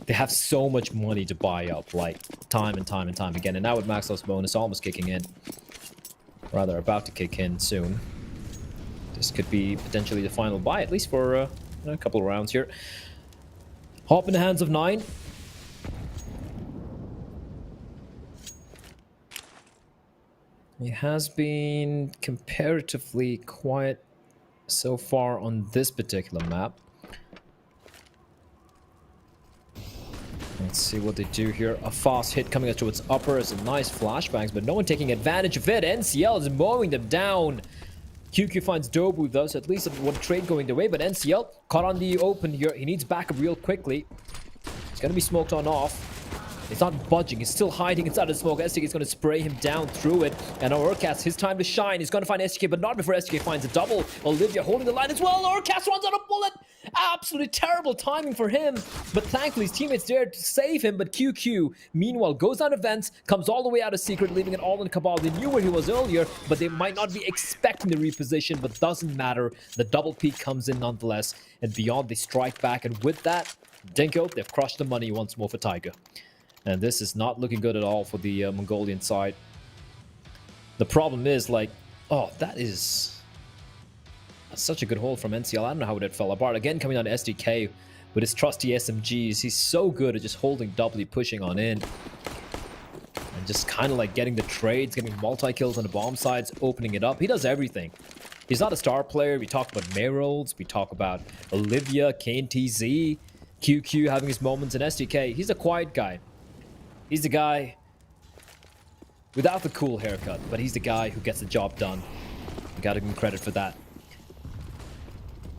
they have so much money to buy up, like time and time and time again. And now with Max Loss bonus almost kicking in, rather about to kick in soon. This could be potentially the final buy, at least for a couple of rounds here. Hop in the hands of 9. It has been comparatively quiet so far on this particular map. Let's see what they do here. A fast hit coming out towards upper. Some nice flashbangs, but no one taking advantage of it. NCL is mowing them down. QQ finds Dobu, thus at least one trade going their way, but NCL caught on the open here. He needs backup real quickly. He's going to be smoked on off. He's not budging. He's still hiding inside the smoke. STK is going to spray him down through it. And now Urcast, his time to shine. He's going to find STK, but not before STK finds a double. Olivia holding the line as well. Urcast runs out of bullet. Absolutely terrible timing for him. But thankfully, his teammates there to save him. But QQ, meanwhile, goes out of vents, comes all the way out of secret, leaving it all in Cabal. They knew where he was earlier, but they might not be expecting the reposition, but doesn't matter. The double peak comes in nonetheless. And beyond, they strike back. And with that, Dinko, they've crushed the money once more for Tiger. And this is not looking good at all for the Mongolian side. The problem is, like, oh, that's such a good hold from NCL. I don't know how it fell apart. Again, coming down to SDK with his trusty SMGs. He's so good at just holding doubly, pushing on in. And just kind of like getting the trades, getting multi-kills on the bomb sides, opening it up. He does everything. He's not a star player. We talk about Merolds. We talk about Olivia, KNTZ, QQ having his moments in SDK. He's a quiet guy. He's the guy without the cool haircut, but he's the guy who gets the job done. You gotta give him credit for that.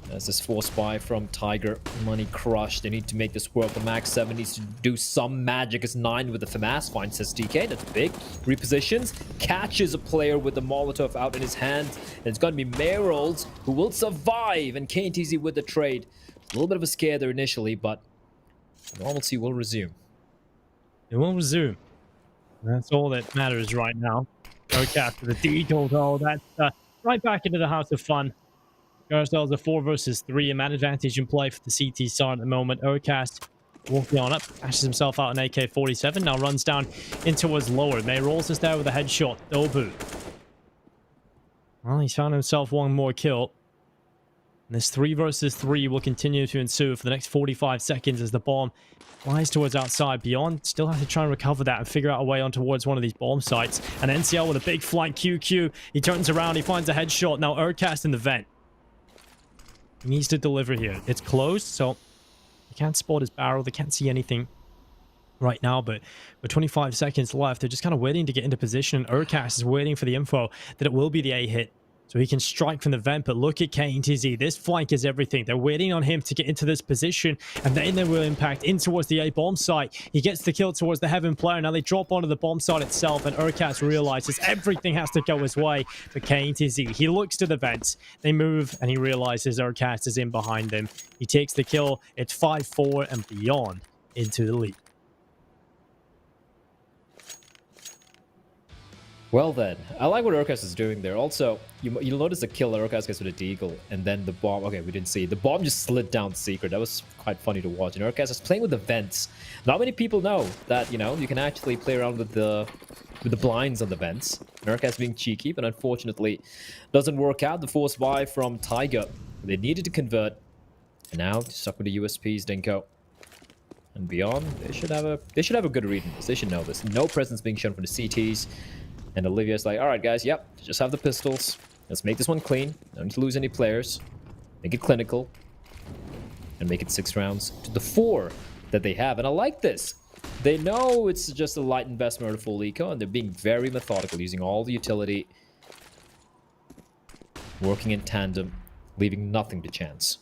There's this force buy from Tiger. Money crushed. They need to make this work. The Max 7 needs to do some magic as 9 with the FAMAS finds SDK. That's big. Repositions. Catches a player with the Molotov out in his hand. And it's gonna be Merolds who will survive. And KNTZ with the trade. A little bit of a scare there initially, but normalcy will resume. It will resume. That's all that matters right now. Okay, after the decal though, that's right back into the house of fun. Ourselves a 4 versus 3, a man advantage in play for the CT side at the moment. Urcast walking on up, ashes himself out an AK-47, now runs down in towards lower. May rolls us there with a headshot. Dobu. Well, he's found himself one more kill. And this 3 versus 3 will continue to ensue for the next 45 seconds as the bomb flies towards outside. Beyond still has to try and recover that and figure out a way on towards one of these bomb sites. And NCL with a big flank QQ. He turns around, he finds a headshot. Now Urcast in the vent. He needs to deliver here. It's closed, so they can't spot his barrel. They can't see anything right now, but with 25 seconds left, they're just kind of waiting to get into position. And Urcast is waiting for the info that it will be the A hit, so he can strike from the vent. But look at KNTZ. This flank is everything. They're waiting on him to get into this position, and then they will impact in towards the A bomb site. He gets the kill towards the Heaven player. Now they drop onto the bomb site itself, and Urcast realizes everything has to go his way for KNTZ. He looks to the vents. They move, and he realizes Urcast is in behind them. He takes the kill. It's 5-4 and beyond into the lead. Well then, I like what Urcast is doing there. Also, you'll notice the kill that Urcast gets with a deagle, and then the bomb. Okay, we didn't see it. The bomb just slid down secret. That was quite funny to watch. And Urcast is playing with the vents. Not many people know that, you know, you can actually play around with the blinds on the vents. Urcast being cheeky, but unfortunately doesn't work out. The force buy from Tiger. They needed to convert, and now stuck with the USPs. Dinko and beyond. They should have a good read in this. They should know this. No presence being shown from the CTs. And Olivia's like, all right, guys, yep, just have the pistols. Let's make this one clean. Don't need to lose any players. Make it clinical. And make it 6 rounds to the 4 that they have. And I like this. They know it's just a light investment or a full eco, and they're being very methodical, using all the utility. Working in tandem, leaving nothing to chance.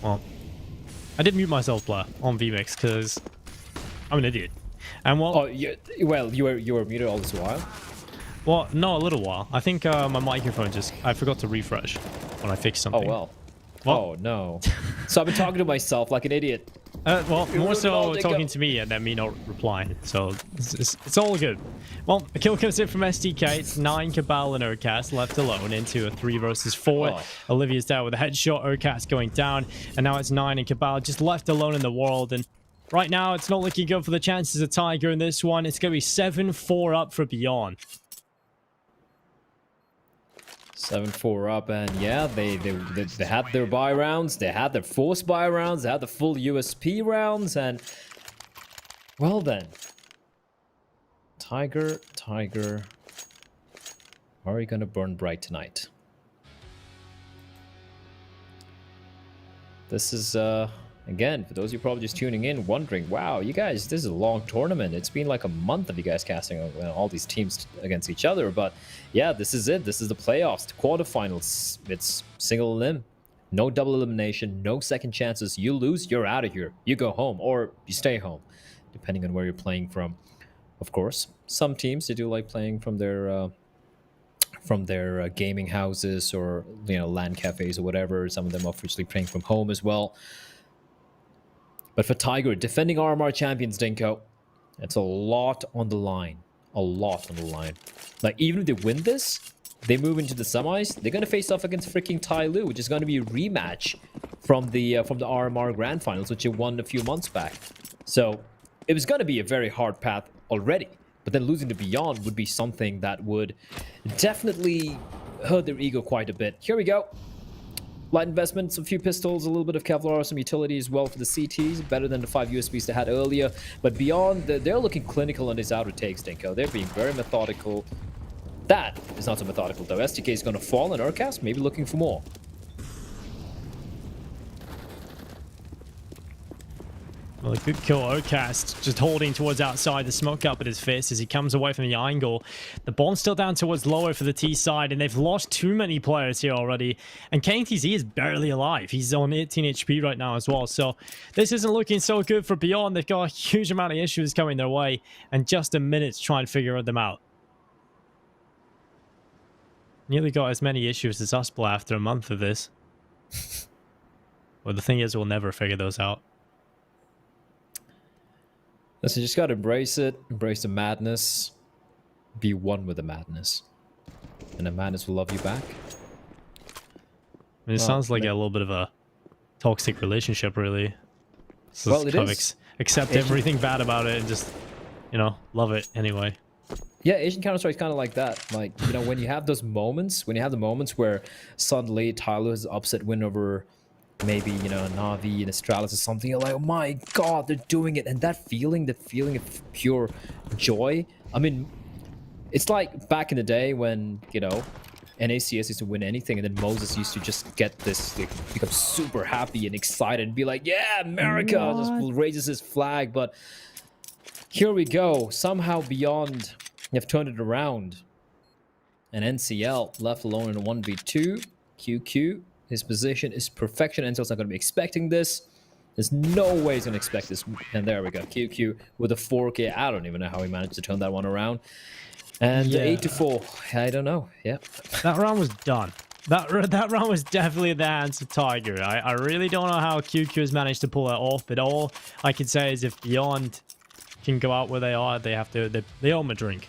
Well, I did mute myself, Blair, on VMix because I'm an idiot. And well, you were muted all this while. Well, no, a little while. I think my microphone I forgot to refresh when I fixed something. Oh, well. Oh, no. So I've been talking to myself like an idiot. Well, more so talking to me and then me not replying. So it's all good. Well, a kill comes in from SDK. It's 9 Cabal and Urcast left alone into a 3 versus 4. Oh. Olivia's there with a headshot. Urcast going down. And now it's 9 and Cabal just left alone in the world. And right now, it's not looking good for the chances of Tiger in this one. It's going to be 7-4 up for Beyond. 7-4 up, and yeah, they had their buy rounds, they had their forced buy rounds, they had the full USP rounds, and well then, Tiger, are you gonna burn bright tonight? This is again, for those of you probably just tuning in, wondering, wow, you guys, this is a long tournament. It's been like a month of you guys casting all these teams against each other. But yeah, this is it. This is the playoffs, the quarterfinals. It's single elim. No double elimination, no second chances. You lose, you're out of here. You go home or you stay home, depending on where you're playing from. Of course, some teams, they do like playing from their gaming houses or, you know, LAN cafes or whatever. Some of them are officially playing from home as well. But for Tiger, defending RMR champions, Dinko, it's a lot on the line. A lot on the line. Like, even if they win this, they move into the semis, they're going to face off against freaking Tai Lu, which is going to be a rematch from the RMR Grand Finals, which they won a few months back. So, it was going to be a very hard path already. But then losing to Beyond would be something that would definitely hurt their ego quite a bit. Here we go. Light investments, a few pistols, a little bit of Kevlar, some utility as well for the CTs. Better than the 5 USBs they had earlier. But Beyond, they're looking clinical on these outer takes, Dinko. They're being very methodical. That is not so methodical, though. STK is going to fall, and Urcast maybe looking for more. Well, a good kill. Urcast just holding towards outside, the smoke up at his fist as he comes away from the angle. The bomb's still down towards lower for the T side, and they've lost too many players here already. And KTZ is barely alive. He's on 18 HP right now as well. So this isn't looking so good for Beyond. They've got a huge amount of issues coming their way, and just a minute to try and figure them out. Nearly got as many issues as Uspla after a month of this. Well, the thing is, we'll never figure those out. Listen, you just gotta embrace it, embrace the madness, be one with the madness, and the madness will love you back. I mean, it sounds like a little bit of a toxic relationship, really. So well, it is. Accept everything bad about it and just, you know, love it anyway. Yeah, Asian Counter-Strike is kind of like that. Like, you know, when you have those moments, when you have the moments where suddenly Tyler has upset win over maybe, you know, Na'Vi and Astralis or something, you're like, oh my god, they're doing it. And that feeling of pure joy. I mean, it's like back in the day when, you know, NACS used to win anything, and then Moses used to just get this, like, become super happy and excited and be like, yeah, America, just raises his flag. But here we go. Somehow Beyond have turned it around. And NCL left alone in a 1v2. QQ. His position is perfection. NCL's not going to be expecting this. There's no way he's going to expect this. And there we go. QQ with a 4K. I don't even know how he managed to turn that one around. And 8-4. I don't know. Yeah. That round was done. That round was definitely the hands of Tiger. I really don't know how QQ has managed to pull that off. But all I can say is if Beyond can go out where they are, they have to. They owe him a drink.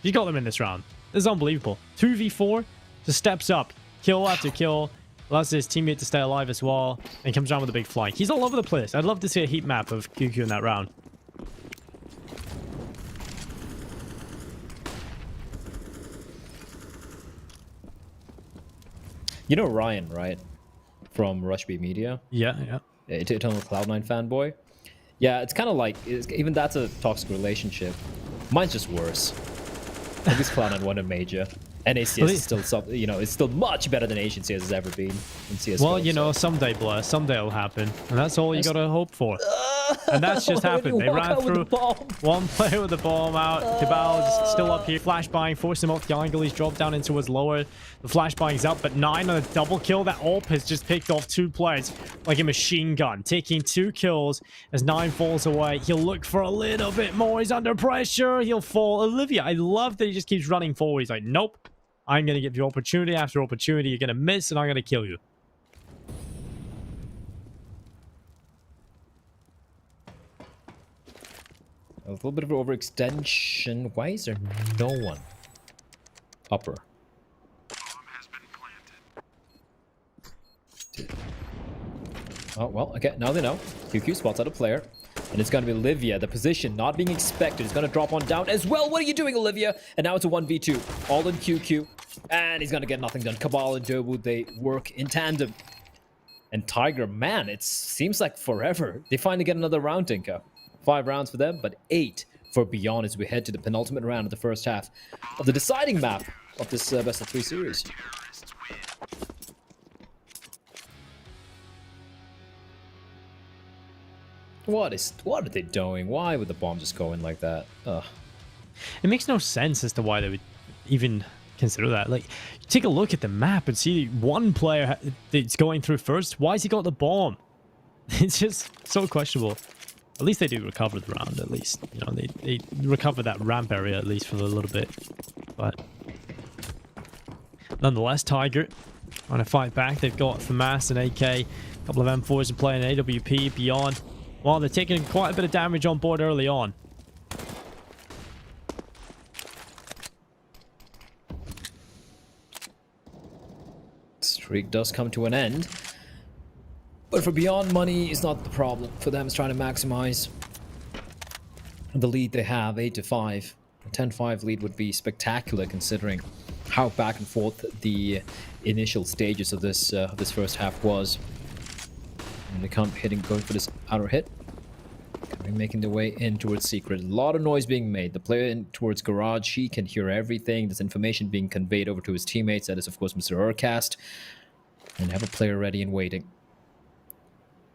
You got them in this round. This is unbelievable. 2v4. Just steps up, kill after kill, allows his teammate to stay alive as well, and comes down with a big flank. He's all over the place. I'd love to see a heat map of QQ in that round. You know Ryan, right? From Rushby Media? Yeah. Eternal Cloud9 fanboy. Yeah, it's kind of like, even that's a toxic relationship. Mine's just worse. At least Cloud9 won a major. NACS is still something, you know, it's still much better than Asian CS has ever been in CS:GO. Well, you know, someday, Blur, someday it'll happen, and that's all you gotta hope for. And that's just happened. They ran through one player with the bomb out. Cabal is still up here. Flashbang forced him off the angle. He's dropped down into his lower. The flashbang's up, but 9 on a double kill. That AWP has just picked off 2 players like a machine gun, taking 2 kills as 9 falls away. He'll look for a little bit more. He's under pressure. He'll fall. Olivia, I love that he just keeps running forward. He's like, nope. I'm going to give you opportunity after opportunity. You're going to miss, and I'm going to kill you. A little bit of an overextension. Why is there no one? Upper. Oh, well, okay, now they know. QQ spots out a player. And it's going to be Olivia. The position not being expected. It's going to drop on down as well. What are you doing, Olivia? And now it's a 1v2. All in QQ. And he's going to get nothing done. Cabal and Dobu, they work in tandem. And Tiger, man, it seems like forever. They finally get another round, Tinka. 5 rounds for them, but 8 for Beyond as we head to the penultimate round of the first half of the deciding map of this best of 3 series. What are they doing? Why would the bomb just go in like that? Ugh. It makes no sense as to why they would even consider that. Like, take a look at the map and see one player that's going through first. Why has he got the bomb? It's just so questionable. At least they do recover the round, at least. You know, they recover that ramp area at least for a little bit. But nonetheless, Tiger on a fight back. They've got FAMAS and AK, a couple of M4s to play in AWP, Beyond. Well, they're taking quite a bit of damage on board early on. Streak does come to an end. But for Beyond, money is not the problem. For them, it's trying to maximize the lead they have, 8-5. A 10-5 lead would be spectacular considering how back and forth the initial stages of this first half was. And they come going for this outer hit. Making their way in towards Secret. A lot of noise being made. The player in towards Garage, he can hear everything. There's information being conveyed over to his teammates. That is, of course, Mr. Urcast. And have a player ready and waiting.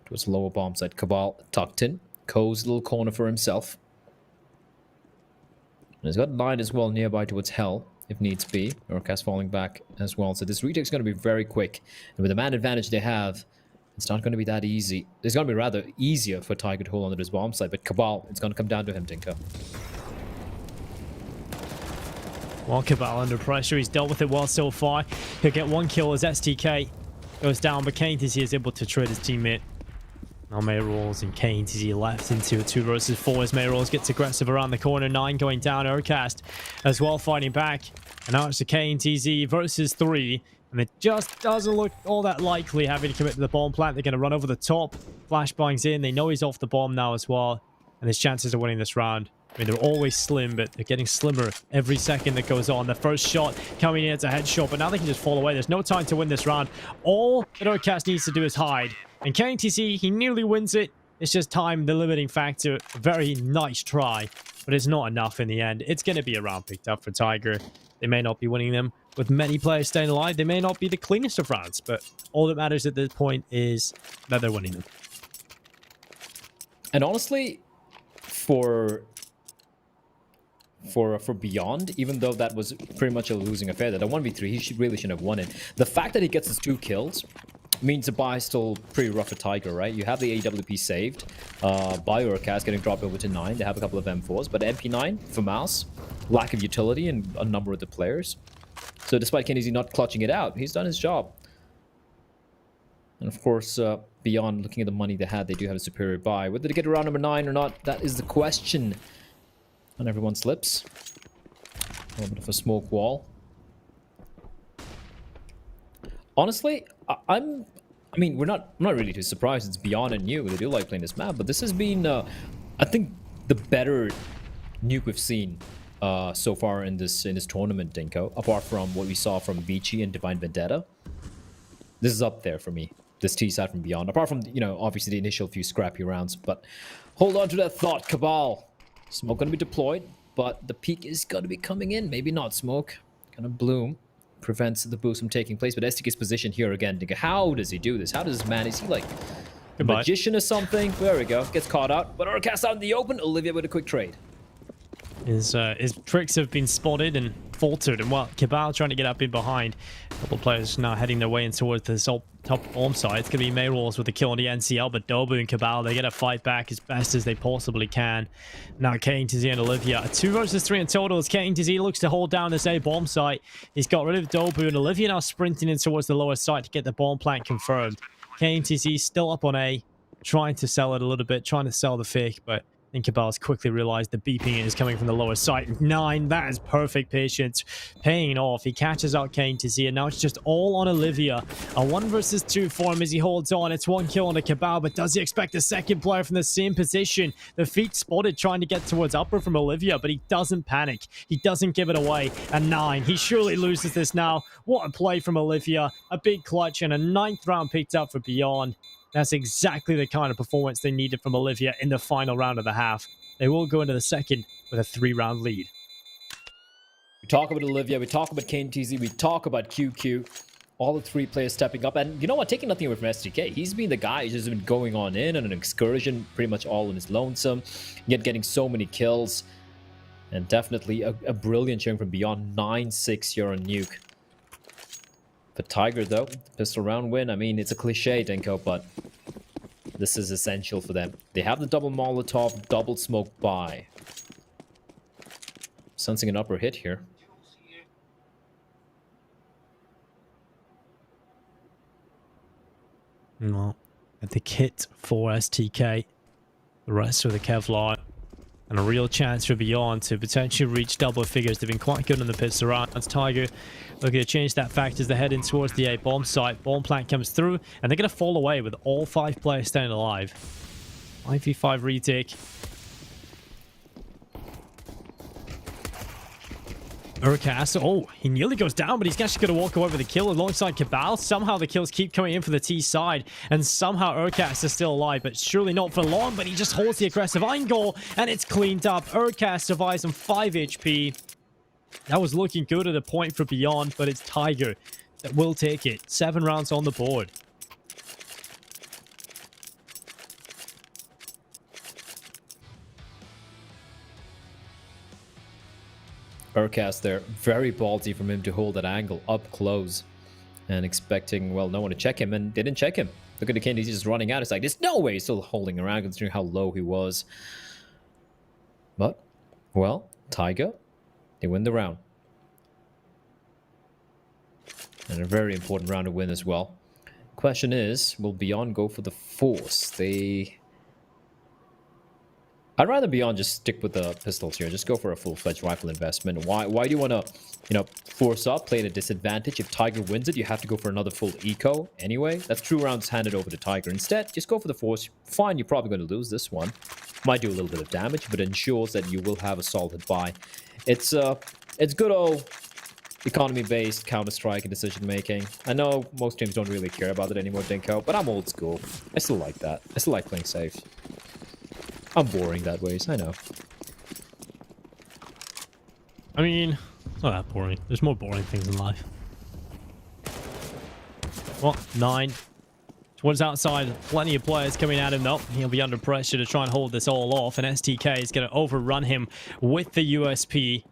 Towards the lower bomb site. Cabal tucked in. Co's little corner for himself. And he's got 9 as well nearby towards Hell, if needs be. Urcast falling back as well. So this retake's going to be very quick. And with the man advantage they have, it's not going to be that easy. It's going to be rather easier for Tiger to hold onto this bomb site, but Cabal, it's going to come down to him, Tinker. Well, Cabal under pressure. He's dealt with it well so far. He'll get 1 kill as STK goes down, but Kane TC is able to trade his teammate. Now Mayrolls and Kane TC left into a 2 versus 4 as Mayrolls gets aggressive around the corner. 9 going down. Urcast as well fighting back. And now it's a Kane TC versus 3. And it just doesn't look all that likely having to commit to the bomb plant. They're going to run over the top. Flashbang's in. They know he's off the bomb now as well. And his chances of winning this round, I mean, they're always slim, but they're getting slimmer every second that goes on. The first shot coming in, it's a headshot, but now they can just fall away. There's no time to win this round. All that Urcast needs to do is hide. And KTC, he nearly wins it. It's just time, the limiting factor. A very nice try, but it's not enough in the end. It's going to be a round picked up for Tiger. They may not be winning them. With many players staying alive, they may not be the cleanest of rounds, but all that matters at this point is that they're winning them. And honestly, for Beyond, even though that was pretty much a losing affair, that a 1v3, he really shouldn't have won it. The fact that he gets his 2 kills means the buy is still pretty rough for Tiger, right? You have the AWP saved by Urcast getting dropped over to 9. They have a couple of M4s, but MP9 for Mouse, lack of utility in a number of the players. So despite Kennedy not clutching it out, he's done his job. And of course, Beyond looking at the money they had, they do have a superior buy. Whether they get around number 9 or not, that is the question on everyone's lips. A little bit of a smoke wall. Honestly, I mean, I'm not really too surprised. It's Beyond and Nuke. They do like playing this map, but this has been, I think, the better Nuke we've seen so far in this tournament, Dinko. Apart from what we saw from Vici and Divine Vendetta, this is up there for me. This T-side from Beyond. Apart from, you know, obviously the initial few scrappy rounds, but hold on to that thought, Cabal. Smoke going to be deployed, but the peak is going to be coming in. Maybe not smoke. Kind of bloom. Prevents the boost from taking place, but STK's position here again. How does he do this? How does this man? Is he like Goodbye. magician or something. There we go. Gets caught out. But Urcast out in the open. Olivia with a quick trade. His tricks have been spotted and faltered, and well, Cabal trying to get up in behind. A couple of players now heading their way in towards the top bomb side. It's going to be Mayrolls with the kill on the NCL, but Dobu and Cabal, they get to fight back as best as they possibly can. Now KTZ and Olivia, 2 versus 3 in total as KTZ looks to hold down this A bomb site. He's got rid of Dobu, and Olivia now sprinting in towards the lower site to get the bomb plant confirmed. KTZ still up on A, trying to sell it a little bit, trying to sell the fake, but I think Cabal's quickly realized the beeping is coming from the lower side. 9, that is perfect patience. Paying off. He catches out Kane to see it. Now it's just all on Olivia. A 1 versus 2 for him as he holds on. It's 1 kill on the Cabal, but does he expect a second player from the same position? The feet spotted trying to get towards upper from Olivia, but he doesn't panic. He doesn't give it away. A 9. He surely loses this now. What a play from Olivia. A big clutch and a 9th round picked up for Beyond. That's exactly the kind of performance they needed from Olivia in the final round of the half. They will go into the second with a 3-round lead. We talk about Olivia, we talk about KTZ, we talk about QQ. All the 3 players stepping up. And you know what? Taking nothing away from STK. He's been the guy who's just been going on an excursion, pretty much all in his lonesome, yet getting so many kills. And definitely a brilliant showing from Beyond. 9-6 here on Nuke. For Tiger, though, pistol round win. I mean, it's a cliche, Denko, but this is essential for them. They have the double Molotov, double smoke buy. Sensing an upper hit here. Well, the kit for STK. The rest with the Kevlar. And a real chance for Beyond to potentially reach double figures. They've been quite good on the pits around. That's Tiger looking to change that fact as they're heading towards the A bomb site. Bomb plant comes through, and they're going to fall away with all 5 players staying alive. 5v5 retake. Urcast, oh, he nearly goes down, but he's actually going to walk away with a kill alongside Cabal. Somehow the kills keep coming in for the T side, and somehow Urcast is still alive, but surely not for long, but he just holds the aggressive angle, and it's cleaned up. Urcast survives on 5 HP. That was looking good at a point for Beyond, but it's Tiger that will take it. 7 rounds on the board. Urcast there, very ballsy from him to hold that angle up close and expecting, well, no one to check him, and they didn't check him. Look at the kid, he's just running out. It's like, there's no way he's still holding around considering how low he was. But, well, Tiger, they win the round. And a very important round to win as well. Question is, will Beyond go for the Force? I'd rather Beyond just stick with the pistols here. Just go for a full-fledged rifle investment. Why do you want to, force up, play at a disadvantage? If Tiger wins it, you have to go for another full eco anyway. That's 2 rounds handed over to Tiger. Instead, just go for the Force. Fine, you're probably going to lose this one. Might do a little bit of damage, but ensures that you will have a solid buy. It's good old economy-based Counter-Strike and decision-making. I know most teams don't really care about it anymore, Dinko, but I'm old school. I still like that. I still like playing safe. I'm boring that ways, I know. I mean, it's not that boring. There's more boring things in life. Well, 9. Towards outside, plenty of players coming at him. Nope, he'll be under pressure to try and hold this all off. And STK is going to overrun him with the USP.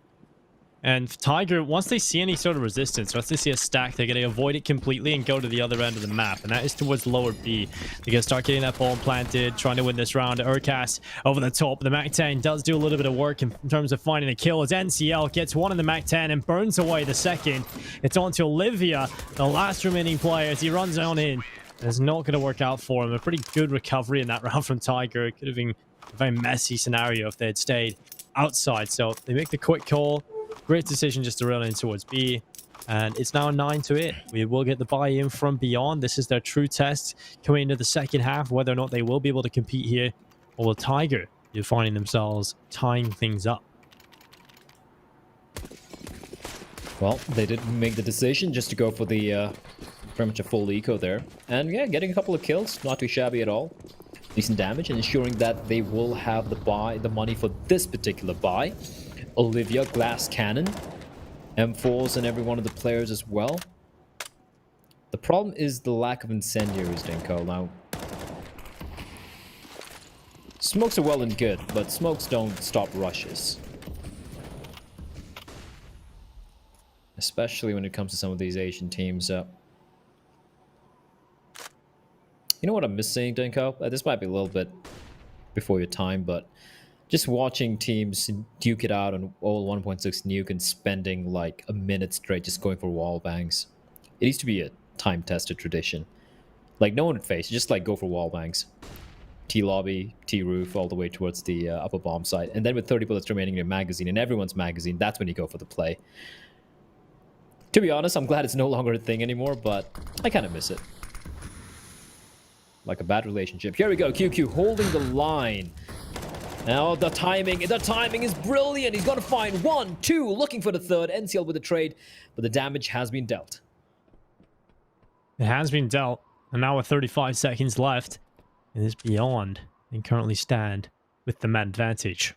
And Tiger, once they see any sort of resistance, once they see a stack, they're going to avoid it completely and go to the other end of the map. And that is towards lower B. They're going to start getting that bomb planted, trying to win this round. Urcast over the top. The MAC-10 does do a little bit of work in terms of finding a kill as NCL gets one in the MAC-10 and burns away the second. It's on to Olivia, the last remaining player, as he runs on in. It's not going to work out for him. A pretty good recovery in that round from Tiger. It could have been a very messy scenario if they had stayed outside. So they make the quick call. Great decision just to run in towards B. And it's now 9-8. We will get the buy-in from Beyond. This is their true test coming into the second half, whether or not they will be able to compete here. Or will Tiger be finding themselves tying things up? Well, they did make the decision just to go for the pretty much a full eco there. And yeah, getting a couple of kills, not too shabby at all. Decent damage and ensuring that they will have the money for this particular buy. Olivia, glass cannon, M4s and every one of the players as well. The problem is the lack of incendiaries, Denko. Now, Smokes are well and good, but smokes don't stop rushes. Especially when it comes to some of these Asian teams. You know what I'm missing, Dinko? This might be a little bit before your time, but just watching teams duke it out on all 1.6 nuke and spending like a minute straight just going for wall bangs. It needs to be a time-tested tradition. Like, no one would face, just like go for wall bangs. T-lobby, T-roof, all the way towards the upper bomb site. And then with 30 bullets remaining in your magazine, and everyone's magazine, that's when you go for the play. To be honest, I'm glad it's no longer a thing anymore, but I kind of miss it. Like a bad relationship. Here we go, QQ holding the line. Now the timing is brilliant. He's going to find 1, 2, looking for the third. NCL with the trade, but the damage has been dealt. It has been dealt, and now with 35 seconds left, it is beyond and currently stand with the man advantage.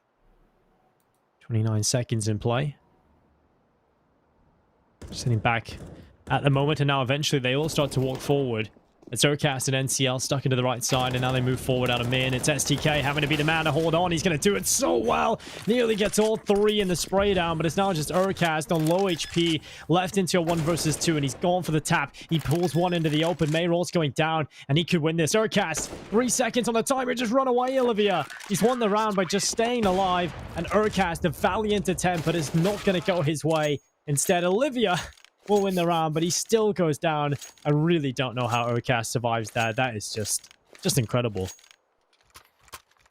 29 seconds in play. Sitting back at the moment, and now eventually they all start to walk forward. It's Urcast and NCL stuck into the right side, and now they move forward out of min. It's STK having to be the man to hold on. He's going to do it so well. Nearly gets all 3 in the spray down, but it's now just Urcast on low HP, left into a 1 versus 2, and he's gone for the tap. He pulls 1 into the open. Mayroll's going down, and he could win this. Urcast, 3 seconds on the timer. Just run away, Olivia. He's won the round by just staying alive, and Urcast, a valiant attempt, but it's not going to go his way. Instead, Olivia will win the round, but he still goes down. I really don't know how Urcast survives that. That is just incredible.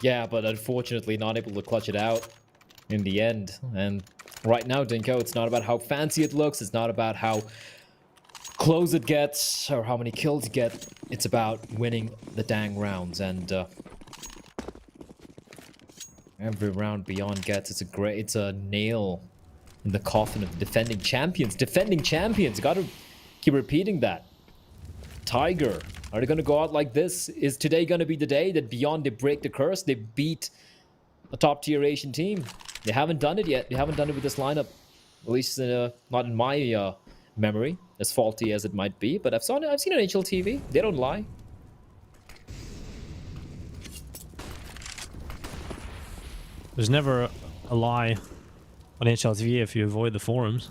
Yeah, but unfortunately not able to clutch it out in the end. And right now, Dinko, it's not about how fancy it looks. It's not about how close it gets or how many kills you get. It's about winning the dang rounds. And every round Beyond gets, it's a nail in the coffin of the defending champions. Defending champions. Gotta keep repeating that. Tiger. Are they gonna go out like this? Is today gonna be the day that Beyond, they break the curse? They beat a top tier Asian team. They haven't done it yet. They haven't done it with this lineup. At least not in my memory. As faulty as it might be. But I've seen it on HLTV. They don't lie. There's never a lie on HLTV if you avoid the forums.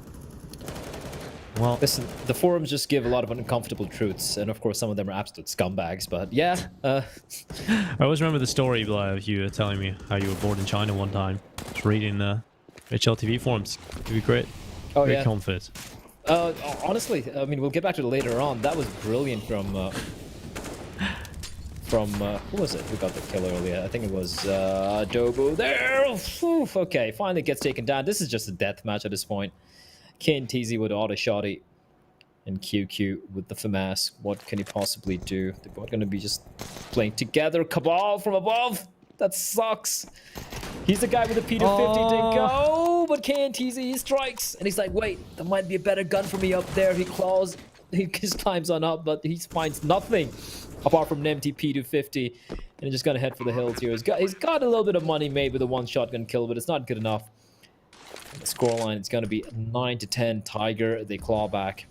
Well, listen, the forums just give a lot of uncomfortable truths, and of course some of them are absolute scumbags, but yeah. I always remember the story of you telling me how you were bored in China one time. Just reading the HLTV forums. Give you great confidence. Honestly, I mean, we'll get back to it later on. That was brilliant from who was it? Who got the kill earlier? I think it was Dobu there. Oof, okay, finally gets taken down. This is just a death match at this point. KNTZ with auto shotty and QQ with the FAMAS. What can he possibly do? They're both going to be just playing together. Cabal from above. That sucks. He's the guy with the P250 to go, but KNTZ strikes, and he's like, wait, there might be a better gun for me up there. He just climbs on up, but he finds nothing apart from an empty P250, and he's just gonna head for the hills here. He's got a little bit of money made with a 1 shotgun kill, but it's not good enough. The scoreline, it's gonna be 9-10 Tiger. They claw back.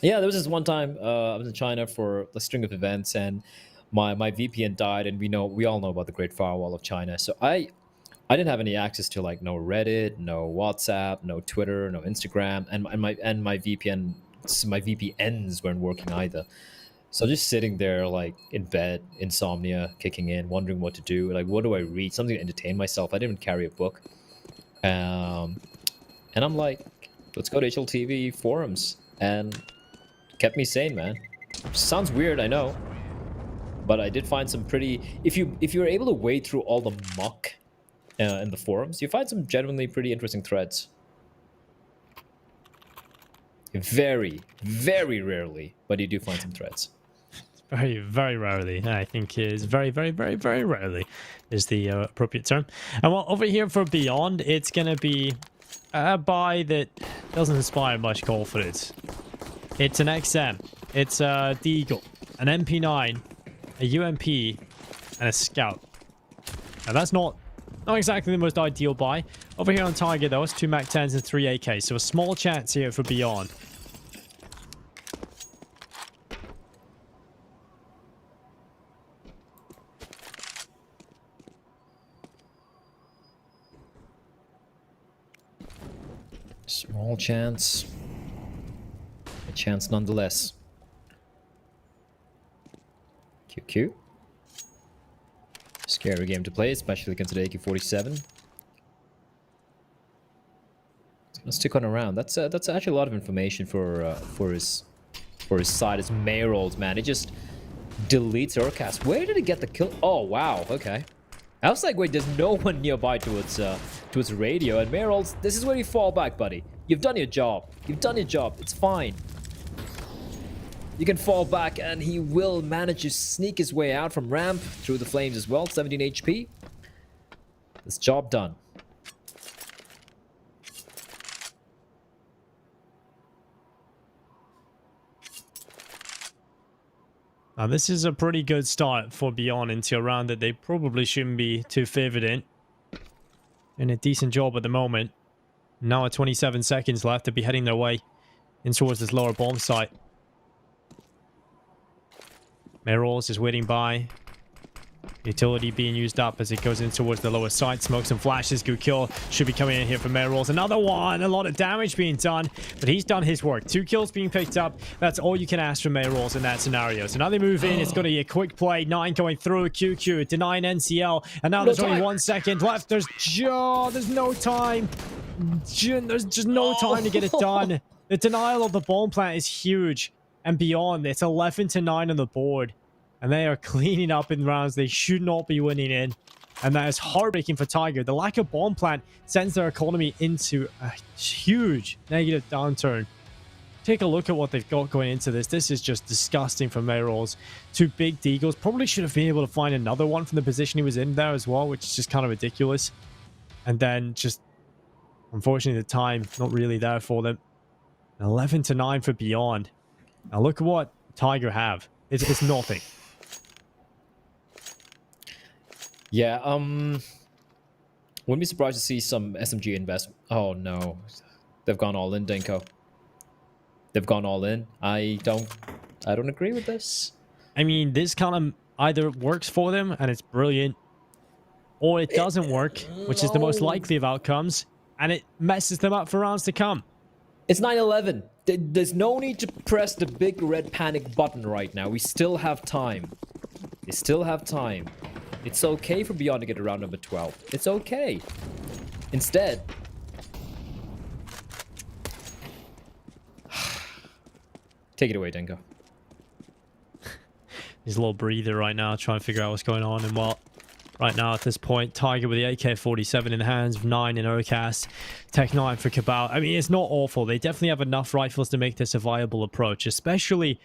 Yeah, there was this one time I was in China for a string of events, and my VPN died, and we all know about the Great Firewall of China. So I didn't have any access to like no Reddit, no WhatsApp, no Twitter, no Instagram, and my VPNs weren't working either. So just sitting there, like, in bed, insomnia kicking in, wondering what to do. Like, what do I read? Something to entertain myself. I didn't even carry a book. And I'm like, let's go to HLTV forums. And kept me sane, man. Sounds weird, I know. But I did find some pretty... If you're able to wade through all the muck in the forums, you find some genuinely pretty interesting threads. Very, very rarely, but you do find some threads. Very, very rarely. I think is very, very, very, very rarely is the appropriate term. And well, over here for Beyond, it's going to be a buy that doesn't inspire much confidence. It's an XM. It's a Deagle, an MP9, a UMP, and a Scout. Now that's not exactly the most ideal buy. Over here on Tiger, though, it's 2 MAC-10s and 3 AK, so a small chance here for Beyond. Small chance. A chance nonetheless. QQ. Scary game to play, especially against the AK-47. Let's stick on around. That's actually a lot of information for his side. His Mayrolls, man. He just deletes Urcast. Where did he get the kill? Oh wow. Okay. I was like, wait, there's no one nearby towards radio. And Mayrolls, this is where you fall back, buddy. You've done your job. You've done your job. It's fine. You can fall back, and he will manage to sneak his way out from ramp through the flames as well. 17 HP. This job done. Now, this is a pretty good start for Beyond into a round that they probably shouldn't be too favored in. And a decent job at the moment. Now at 27 seconds left to be heading their way in towards this lower bomb site. Mayrolls is waiting by. Utility being used up as it goes in towards the lower side. Smokes and flashes. Good kill. Should be coming in here for Mayrolls. Another one. A lot of damage being done. But he's done his work. 2 kills being picked up. That's all you can ask from Mayrolls in that scenario. So now they move in. It's going to be a quick play. 9 going through. QQ denying NCL. And now there's only 1 second left. There's no time. There's just no time to get it done. The denial of the bomb plant is huge. And Beyond, it's 11-9 on the board. And they are cleaning up in rounds they should not be winning in. And that is heartbreaking for Tiger. The lack of bomb plant sends their economy into a huge negative downturn. Take a look at what they've got going into this. This is just disgusting for Mayrolls. 2 big deagles. Probably should have been able to find another one from the position he was in there as well, which is just kind of ridiculous. And then just, unfortunately, the time not really there for them. 11-9 for Beyond. Now look at what Tiger have. It's nothing. Yeah, wouldn't be surprised to see some SMG investment. Oh no, they've gone all in, Denko. They've gone all in. I don't agree with this. I mean, this kind of either works for them and it's brilliant, or it doesn't work, which is the most likely of outcomes, and it messes them up for rounds to come. It's 9-11. There's no need to press the big red panic button right now. We still have time. We still have time. It's okay for Beyond to get around number 12. It's okay. Instead, take it away, Denko. He's a little breather right now, trying to figure out what's going on. And what right now at this point, Tiger with the AK-47 in hands, 9 in Urcast, Tech 9 for Cabal. I mean, it's not awful. They definitely have enough rifles to make this a viable approach, especially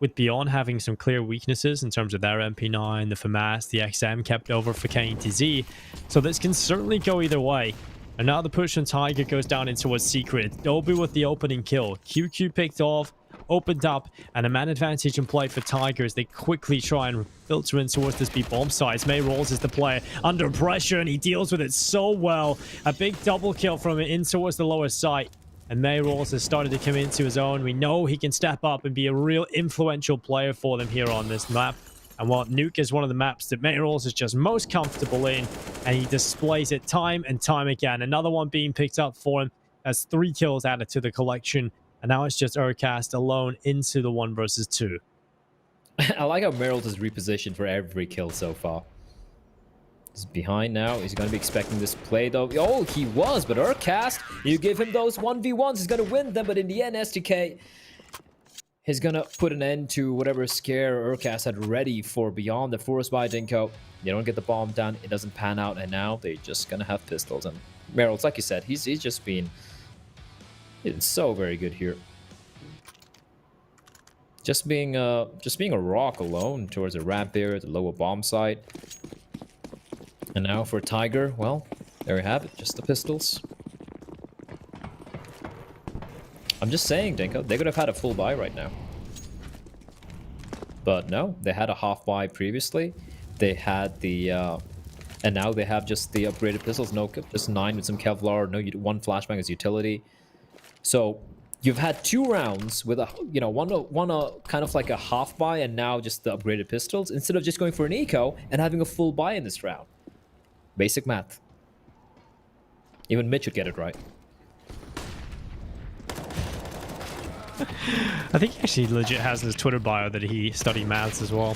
with Beyond having some clear weaknesses in terms of their MP9, the FAMAS, the XM kept over for KTZ. So this can certainly go either way. And now the push on Tiger goes down in towards Secret. Dobu with the opening kill. QQ picked off, opened up, and a man advantage in play for Tiger as they quickly try and filter in towards this B bomb sites. Mayrolls is the player under pressure, and he deals with it so well. A big double kill from it in towards the lower site. And Mayrolls has started to come into his own. We know he can step up and be a real influential player for them here on this map. And while Nuke is one of the maps that Mayrolls is just most comfortable in, and he displays it time and time again. Another one being picked up for him. That's 3 kills added to the collection. And now it's just Urcast alone into the 1 versus 2. I like how Mayrolls is repositioned for every kill so far. He's behind now. He's going to be expecting this play, though. Oh, he was, but Urcast, you give him those 1v1s, he's going to win them. But in the end, STK is going to put an end to whatever scare Urcast had ready for Beyond. The forest by Dinko. They don't get the bomb done. It doesn't pan out. And now they're just going to have pistols. And Mayrolls, like you said, he's just been so very good here. Just being a rock alone towards the ramp there, the lower bomb site. And now for Tiger, well, there we have it, just the pistols. I'm just saying, Dinko, they could have had a full buy right now. But no, they had a half buy previously. They had the, and now they have just the upgraded pistols, no, just 9 with some Kevlar, no, 1 flashbang as utility. So you've had 2 rounds with a, you know, one kind of like a half buy, and now just the upgraded pistols, instead of just going for an eco and having a full buy in this round. Basic math. Even Mitch would get it right. I think he actually legit has in his Twitter bio that he studied maths as well.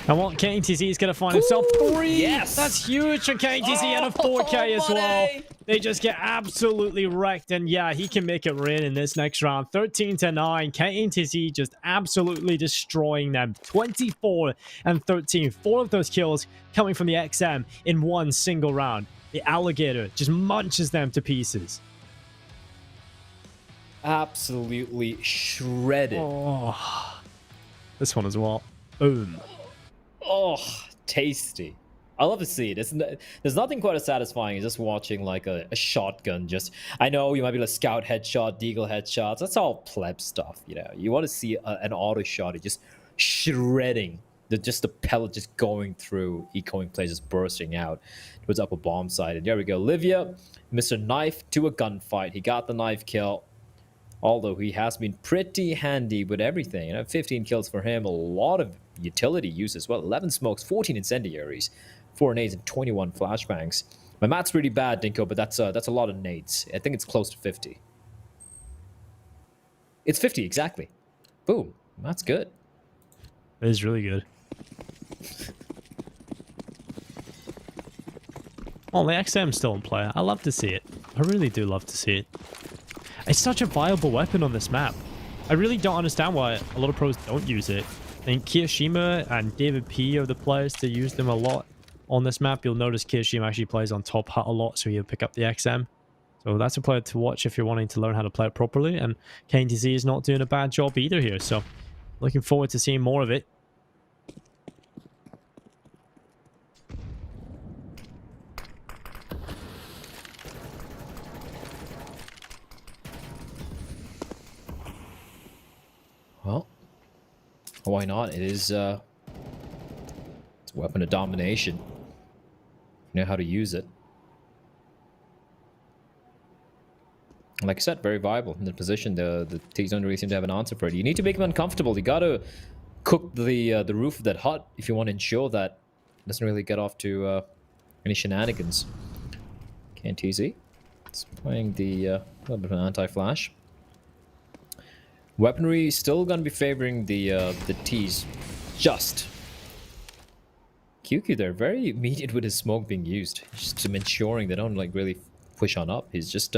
And what KTZ is going to find himself 3. Yes! That's huge for KTZ and a 4K as well. They just get absolutely wrecked. And yeah, he can make it rain in this next round. 13-9. KTZ just absolutely destroying them. 24 and 13. 4 of those kills coming from the XM in one single round. The alligator just munches them to pieces. Absolutely shredded. Oh, this one as well. Boom. Oh, tasty. I love to see it. There's nothing quite as satisfying as just watching like a shotgun. Just, I know you might be like scout headshot, deagle headshots. That's all pleb stuff, you know. You want to see an auto shot, just shredding. Just the pellet just going through, echoing plays, just bursting out towards upper bomb side. And there we go. Livia, Mr. Knife to a gunfight. He got the knife kill. Although he has been pretty handy with everything. You know, 15 kills for him, a lot of utility use as well. 11 smokes, 14 incendiaries, 4 nades, and 21 flashbangs. My math's pretty bad, Dinko, but that's a lot of nades. I think it's close to 50. It's 50, exactly. Boom. That's good. It is really good. Oh, the XM's still in play. I love to see it. I really do love to see it. It's such a viable weapon on this map. I really don't understand why a lot of pros don't use it. I think Kiyoshima and David P are the players to use them a lot on this map. You'll notice Kiyoshima actually plays on top hut a lot, so he'll pick up the XM. So that's a player to watch if you're wanting to learn how to play it properly. And KTZ is not doing a bad job either here, so looking forward to seeing more of it. Well, why not? It is it's a weapon of domination. You know how to use it. Like I said, very viable in the position. The T's don't really seem to have an answer for it. You need to make them uncomfortable. You got to cook the roof of that hut if you want to ensure that it doesn't really get off to any shenanigans. KTZ. It's playing the little bit of an anti-flash. Weaponry still gonna be favoring the T's. Just. QQ there, very immediate with his smoke being used. Just ensuring they don't like really push on up. His just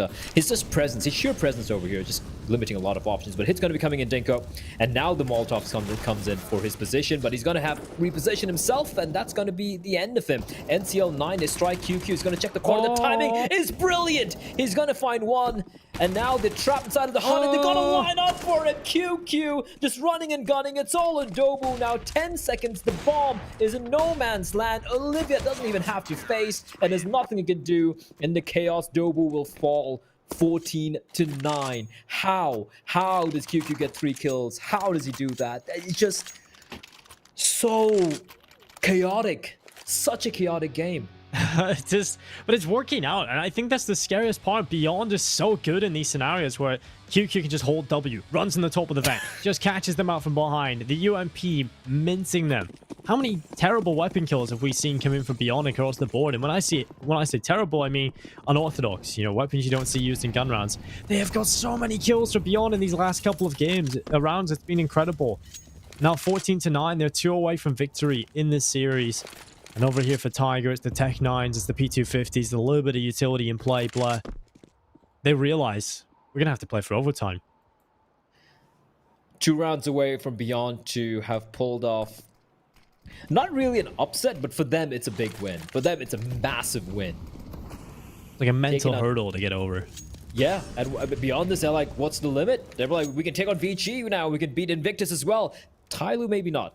presence, his sheer presence over here, just limiting a lot of options. But hit's gonna be coming in Dinko, and now the Molotov comes in for his position, but he's gonna have reposition himself, and that's gonna be the end of him. NCL9 is strike QQ. He's gonna check the corner. The timing is brilliant. He's gonna find one. And now they're trapped inside of the hut, and they're gonna line up for it. QQ just running and gunning. It's all in Dobu now. 10 seconds. The bomb is in no man's land. Olivia doesn't even have to face, and there's nothing he can do. In the chaos, Dobu will fall 14-9. How? How does QQ get 3 kills? How does he do that? It's just so chaotic. Such a chaotic game. But it's working out, and I think that's the scariest part. Beyond is so good in these scenarios where QQ can just hold W, runs in the top of the vent, just catches them out from behind. The UMP mincing them. How many terrible weapon kills have we seen come in from Beyond across the board? And when I say terrible, I mean unorthodox. You know, weapons you don't see used in gun rounds. They have got so many kills for Beyond in these last couple of rounds. It's been incredible. Now 14-9. They're 2 away from victory in this series. And over here for Tiger, it's the Tech 9s, it's the P250s, a little bit of utility in play, Blair. They realize we're going to have to play for overtime. 2 rounds away from Beyond to have pulled off, not really an upset, but for them, it's a big win. For them, it's a massive win. Like a mental hurdle to get over. Yeah, and beyond this, they're like, what's the limit? They're like, we can take on VG now, we can beat Invictus as well. Tyloo, maybe not.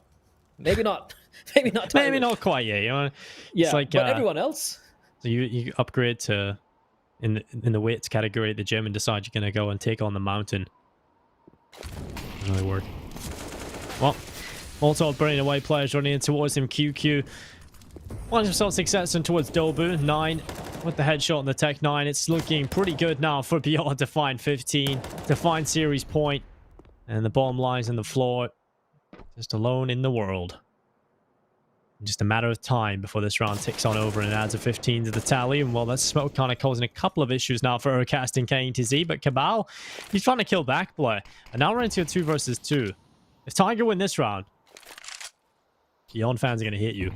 Maybe not. Maybe not. Tyloo. Maybe not quite yet. You know, yeah, it's like, but everyone else. So you upgrade to in the weights category at the gym and decide you're gonna go and take on the mountain. Doesn't really work. Well, Molotov burning away, players running in towards him. QQ finds himself success and towards Dobu. 9 with the headshot on the Tech 9. It's looking pretty good now for Beyond to find 15, to find series point, and the bomb lies on the floor. Just alone in the world. Just a matter of time before this round ticks on over and adds a 15 to the tally. And well, that smoke kind of causing a couple of issues now for Urcast and KTZ. But Cabal, he's trying to kill Backplay. And now we're into a 2 versus 2. If Tiger win this round, Beyond fans are going to hit you.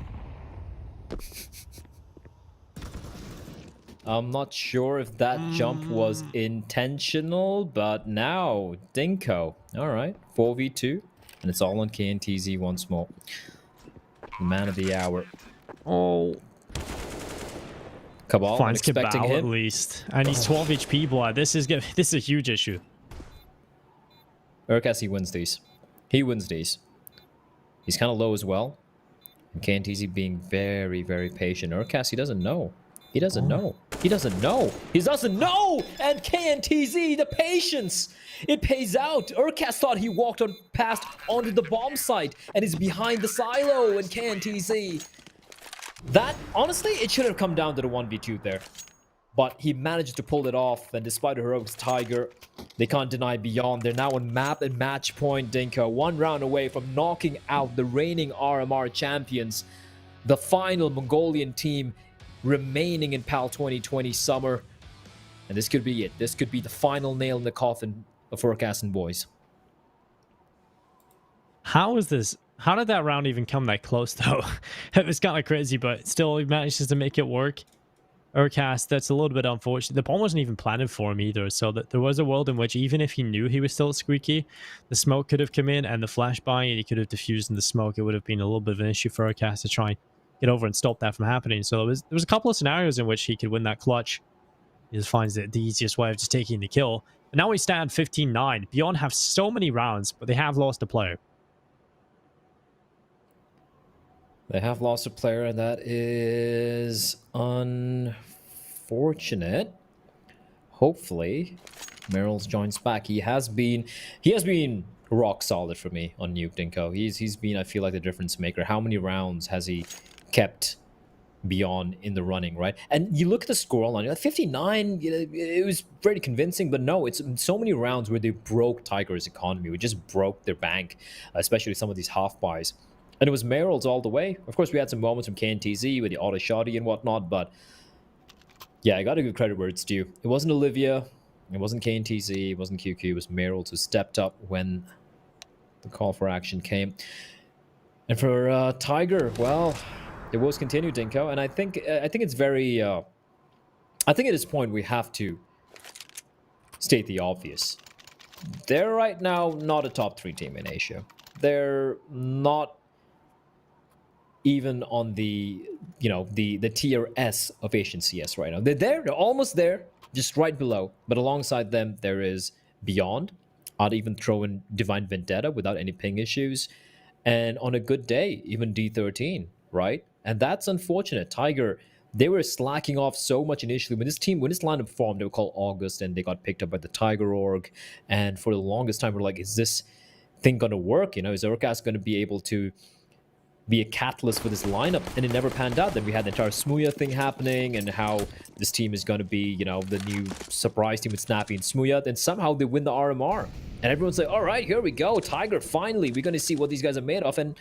I'm not sure if that jump was intentional, but now Dinko. All right, 4v2, and it's all on KTZ once more. The man of the hour. Oh, Cabal, Finds expecting Cabal him at least, and he's 12 HP. Boy, this is a huge issue. Urcast, he wins these. He wins these. He's kind of low as well. And KTZ being very, very patient. Urcast, he doesn't know. He doesn't know. He doesn't know. He doesn't know! And KTZ, the patience! It pays out. Urcast thought he walked on past onto the bomb site and is behind the silo. And KTZ. That, honestly, it should have come down to the 1v2 there. But he managed to pull it off. And despite the heroics Tiger, they can't deny Beyond. They're now on map and match point, Dinko. 1 round away from knocking out the reigning RMR champions. The final Mongolian team remaining in PAL 2020 summer. And this could be it. This could be the final nail in the coffin of Urcast and boys. How is this? How did that round even come that close, though? It was kind of crazy, but still he manages to make it work. Urcast, that's a little bit unfortunate. The bomb wasn't even planned for him either, so that there was a world in which even if he knew he was still squeaky, the smoke could have come in and the flashbang, and he could have diffused in the smoke. It would have been a little bit of an issue for Urcast to try and get over and stop that from happening. So there was a couple of scenarios in which he could win that clutch. He just finds it the easiest way of just taking the kill. But now we stand 15-9. Beyond have so many rounds, but they have lost a player. They have lost a player, and that is unfortunate. Hopefully, Meryl's joins back. He has been rock solid for me on Nuke Dinko. He's been, I feel like, the difference maker. How many rounds has he kept Beyond in the running, right? And you look at the scoreline, like 59, it was pretty convincing, but no, it's so many rounds where they broke Tiger's economy. We just broke their bank, especially some of these half buys. And it was Meryl's all the way. Of course, we had some moments from KTZ with the auto shotty and whatnot, but yeah, I gotta give credit where it's due. It wasn't Olivia, it wasn't KTZ, it wasn't QQ, it was Meryl who stepped up when the call for action came. And for Tiger, well, it was continued, Dinko, and I think it's very I think at this point we have to state the obvious. They're right now not a top 3 team in Asia. They're not even on the, the tier S of Asian CS right now. They're there, they're almost there, just right below. But alongside them, there is Beyond. I'd even throw in Divine Vendetta without any ping issues. And on a good day, even D13, right? And that's unfortunate. Tiger, they were slacking off so much initially. When this lineup formed, they were called August, and they got picked up by the Tiger org. And for the longest time, we're like, is this thing going to work? Is Urcast going to be able to be a catalyst for this lineup? And it never panned out. Then we had the entire Smuya thing happening, and how this team is going to be, the new surprise team with Snappy and Smuya. Then somehow they win the RMR. And everyone's like, all right, here we go. Tiger, finally, we're going to see what these guys are made of. And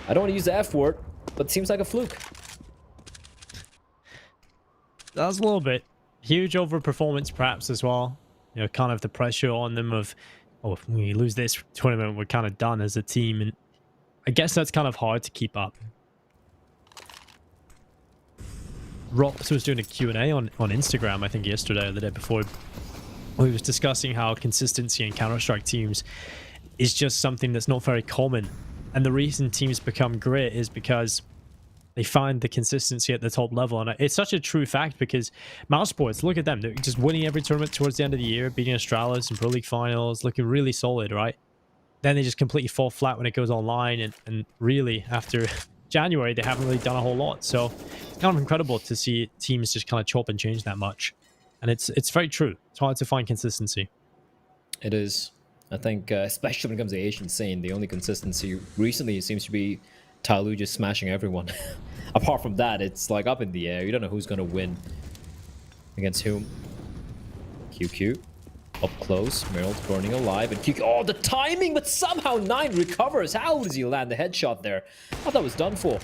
I don't want to use the F word, but it seems like a fluke. That was a little bit huge overperformance, perhaps, as well. Kind of the pressure on them of, oh, if we lose this tournament, we're kind of done as a team. And I guess that's kind of hard to keep up. Rox was doing a Q&A on Instagram, I think yesterday or the day before. He was discussing how consistency in Counter-Strike teams is just something that's not very common. And the reason teams become great is because they find the consistency at the top level. And it's such a true fact because Mousesports, look at them. They're just winning every tournament towards the end of the year, beating Astralis in Pro League finals, looking really solid, right? Then they just completely fall flat when it goes online. And really, after January, they haven't really done a whole lot. So it's kind of incredible to see teams just kind of chop and change that much. And it's very true. It's hard to find consistency. It is. I think, especially when it comes to the Asian scene, the only consistency recently seems to be Tyloo just smashing everyone. Apart from that, it's like up in the air. You don't know who's going to win against whom. QQ. Up close, Meryl's burning alive, and QQ. Oh, the timing, but somehow 9 recovers. How does he land the headshot there? I thought that was done for.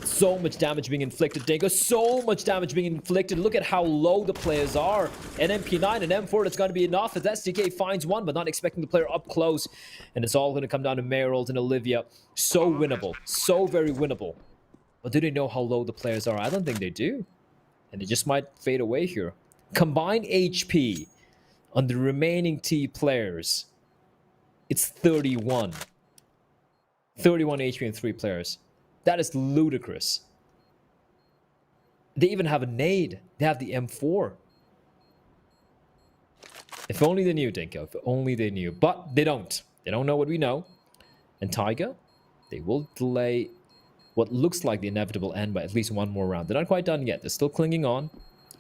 So much damage being inflicted, Dingo. So much damage being inflicted. Look at how low the players are. An MP9 and M4, that's going to be enough as SDK finds one, but not expecting the player up close. And it's all going to come down to Meryl and Olivia. So winnable. So very winnable. But do they know how low the players are? I don't think they do. And it just might fade away here. Combined HP on the remaining T players, it's 31. 31 HP in 3 players. That is ludicrous. They even have a nade. They have the M4. If only they knew, Dinko. If only they knew. But they don't. They don't know what we know. And Taiga, they will delay what looks like the inevitable end by at least one more round. They're not quite done yet. They're still clinging on.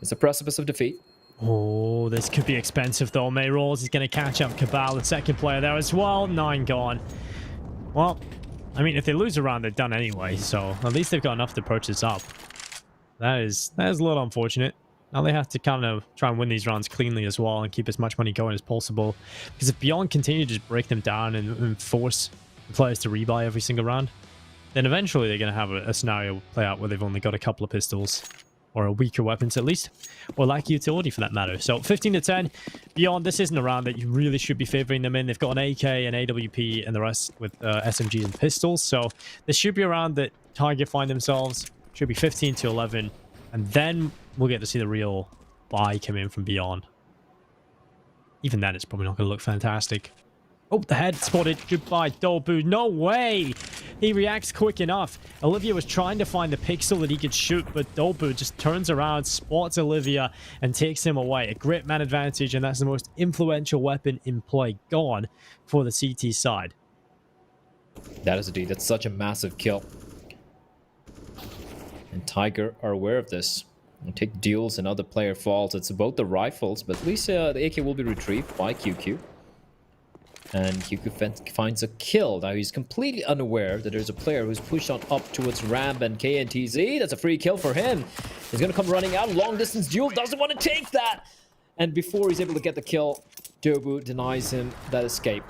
It's a precipice of defeat. Oh, this could be expensive though. Mayrolls is going to catch up Cabal, the second player there as well. 9 gone. Well, I mean, if they lose a round, they're done anyway, so at least they've got enough to purchase up. That is a little unfortunate. Now they have to kind of try and win these rounds cleanly as well and keep as much money going as possible. Because if Beyond continue to just break them down and force the players to rebuy every single round, then eventually they're going to have a scenario play out where they've only got a couple of pistols. Or a weaker weapons at least, or lack utility for that matter. So 15 to 10, Beyond, this isn't a round that you really should be favoring them in. They've got an AK, an AWP, and the rest with SMGs and pistols. So this should be a round that Tiger find themselves. Should be 15 to 11, and then we'll get to see the real buy come in from Beyond. Even then, it's probably not going to look fantastic. Oh, the head spotted. Goodbye, Dolbu. No way! He reacts quick enough. Olivia was trying to find the pixel that he could shoot, but Dolbu just turns around, spots Olivia, and takes him away. A great man advantage, and that's the most influential weapon in play gone for the CT side. That is indeed. That's such a massive kill. And Tiger are aware of this. And take duels and other player falls. It's about the rifles, but at least the AK will be retrieved by QQ. And QQ finds a kill. Now he's completely unaware that there's a player who's pushed on up towards Ramp and KNTZ. That's a free kill for him. He's going to come running out. Long distance duel. Doesn't want to take that. And before he's able to get the kill, Dobu denies him that escape.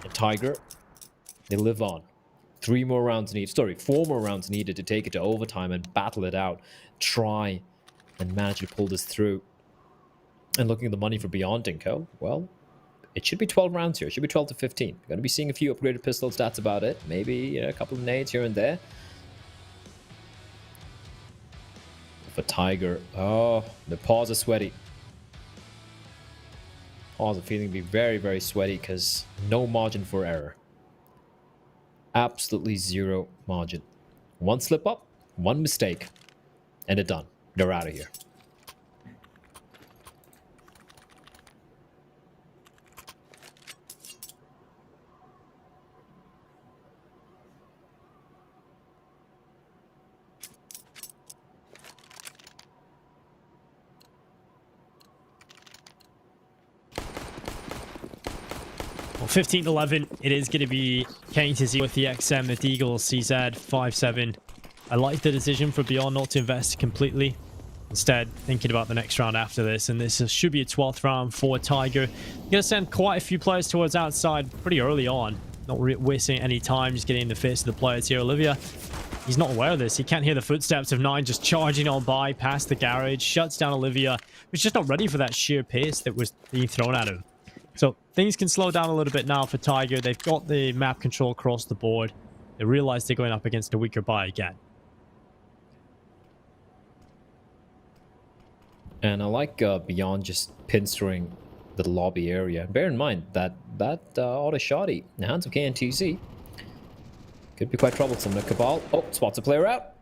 And Tiger, they live on. 4 more rounds needed to take it to overtime and battle it out. Try and manage to pull this through. And looking at the money for Beyond, Dinko, well, it should be 12 rounds here. It should be 12 to 15. We're going to be seeing a few upgraded pistols. That's about it. Maybe a couple of nades here and there. For Tiger, oh, the paws are sweaty. Paws are feeling to be very, very sweaty because no margin for error. Absolutely zero margin. One slip up, one mistake, and they're done. They're out of here. Well, 15-11, it is going to be KNTZ with the XM, the Deagle, CZ, 5-7. I like the decision for Beyond not to invest completely. Instead, thinking about the next round after this, and this should be a 12th round for Tiger. Going to send quite a few players towards outside pretty early on. Not wasting any time, just getting in the face of the players here. Olivia, he's not aware of this. He can't hear the footsteps of 9 just charging on by past the garage. Shuts down Olivia, who's just not ready for that sheer pace that was being thrown at him. So things can slow down a little bit now for Tiger. They've got the map control across the board. They realize they're going up against a weaker buy again. And I like Beyond just pinstering the lobby area. Bear in mind that auto shotty in the hands of KNTZ could be quite troublesome. The Cabal, oh, spots a player out.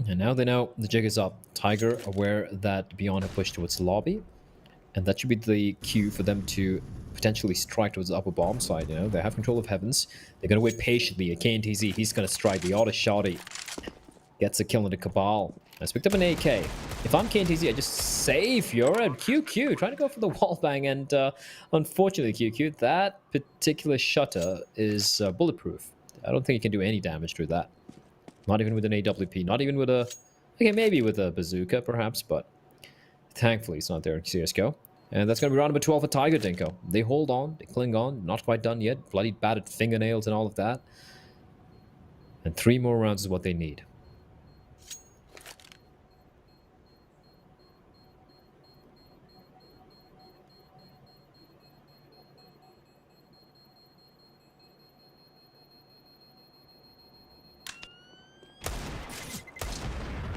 And now they know the jig is up. Tiger aware that Beyond have pushed towards the lobby. And that should be the cue for them to potentially strike towards the upper bomb side. You know, they have control of heavens. They're going to wait patiently. At KNTZ, he's going to strike. The auto shotty gets a kill on the Cabal. Let's pick up an AK. If I'm KNTZ, I just save Fiora and QQ trying to go for the wallbang. And unfortunately, QQ, that particular shutter is bulletproof. I don't think you can do any damage through that. Not even with an AWP. Not even with a... Okay, maybe with a bazooka, perhaps, but... Thankfully, it's not there in CSGO. And that's going to be round number 12 for Tiger, Dinko. They hold on, they cling on, not quite done yet. Bloody battered fingernails and all of that. And 3 more rounds is what they need.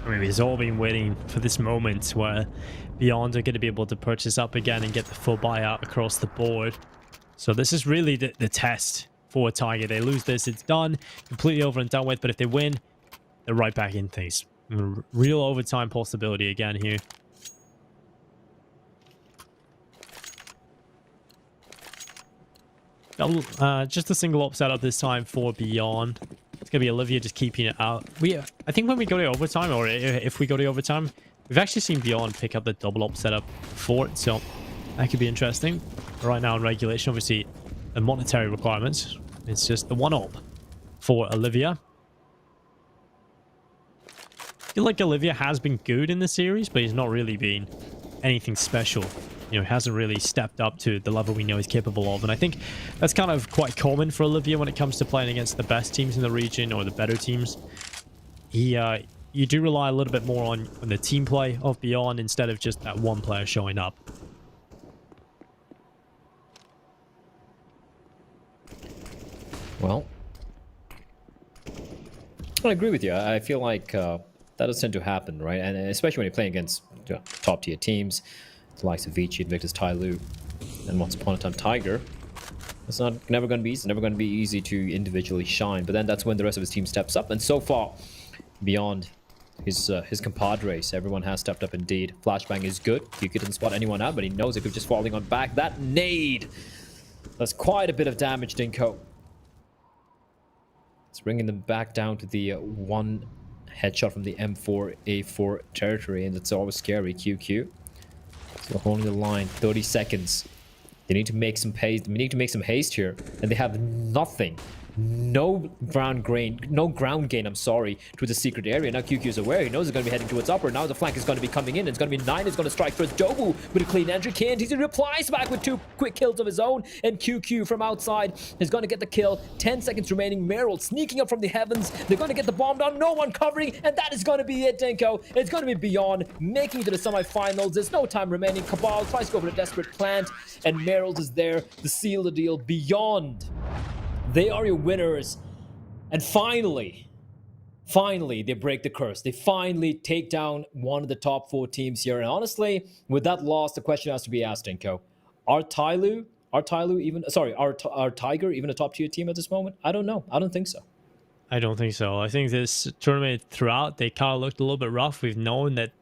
I mean, we've all been waiting for this moment where Beyond are going to be able to purchase up again and get the full buyout across the board. So this is really the test for Tiger. They lose this, it's done, completely over and done with. But if they win, they're right back in things. Real overtime possibility again here. Just a single op setup this time for Beyond. It's going to be Olivia just keeping it out. I think when we go to overtime, or if we go to overtime, we've actually seen Beyond pick up the double op setup for it. So that could be interesting. Right now in regulation, obviously, the monetary requirements. It's just the one op for Olivia. I feel like Olivia has been good in the series, but he's not really been anything special. You know, hasn't really stepped up to the level we know he's capable of. And I think that's kind of quite common for Olivia when it comes to playing against the best teams in the region or the better teams. You do rely a little bit more on the team play of Beyond instead of just that one player showing up. Well, I agree with you. I feel like that does tend to happen, right? And especially when you're playing against top tier teams, the likes of Vici, Invictus, Tyloo, and once upon a time Tiger. It's never going to be easy. It's never going to be easy to individually shine. But then that's when the rest of his team steps up. And so far, Beyond his compadres, everyone has stepped up indeed. Flashbang is good. QQ doesn't spot anyone out, but he knows it could just falling on back. That nade! That's quite a bit of damage, Dinko. It's bringing them back down to the one headshot from the M4A4 territory, and it's always scary. QQ. So holding the line, 30 seconds. They need to make some haste. We need to make some haste here, and they have nothing. No ground gain, I'm sorry, to the secret area. Now QQ is aware. He knows he's going to be heading towards upper. Now the flank is going to be coming in. It's going to be 9. It's going to strike first. Dobu with a clean entry. He replies back with 2 quick kills of his own. And QQ from outside is going to get the kill. 10 seconds remaining. Meryl sneaking up from the heavens. They're going to get the bomb down. No one covering. And that is going to be it, Dinko. It's going to be Beyond making it to the semifinals. There's no time remaining. Cabal tries to go for a desperate plant. And Meryl is there to seal the deal. Beyond. They are your winners. And finally, they break the curse. They finally take down one of the top 4 teams here. And honestly, with that loss, the question has to be asked, Dinko. Are Tiger even a top tier team at this moment? I don't know. I don't think so. I don't think so. I think this tournament throughout, they kind of looked a little bit rough. We've known that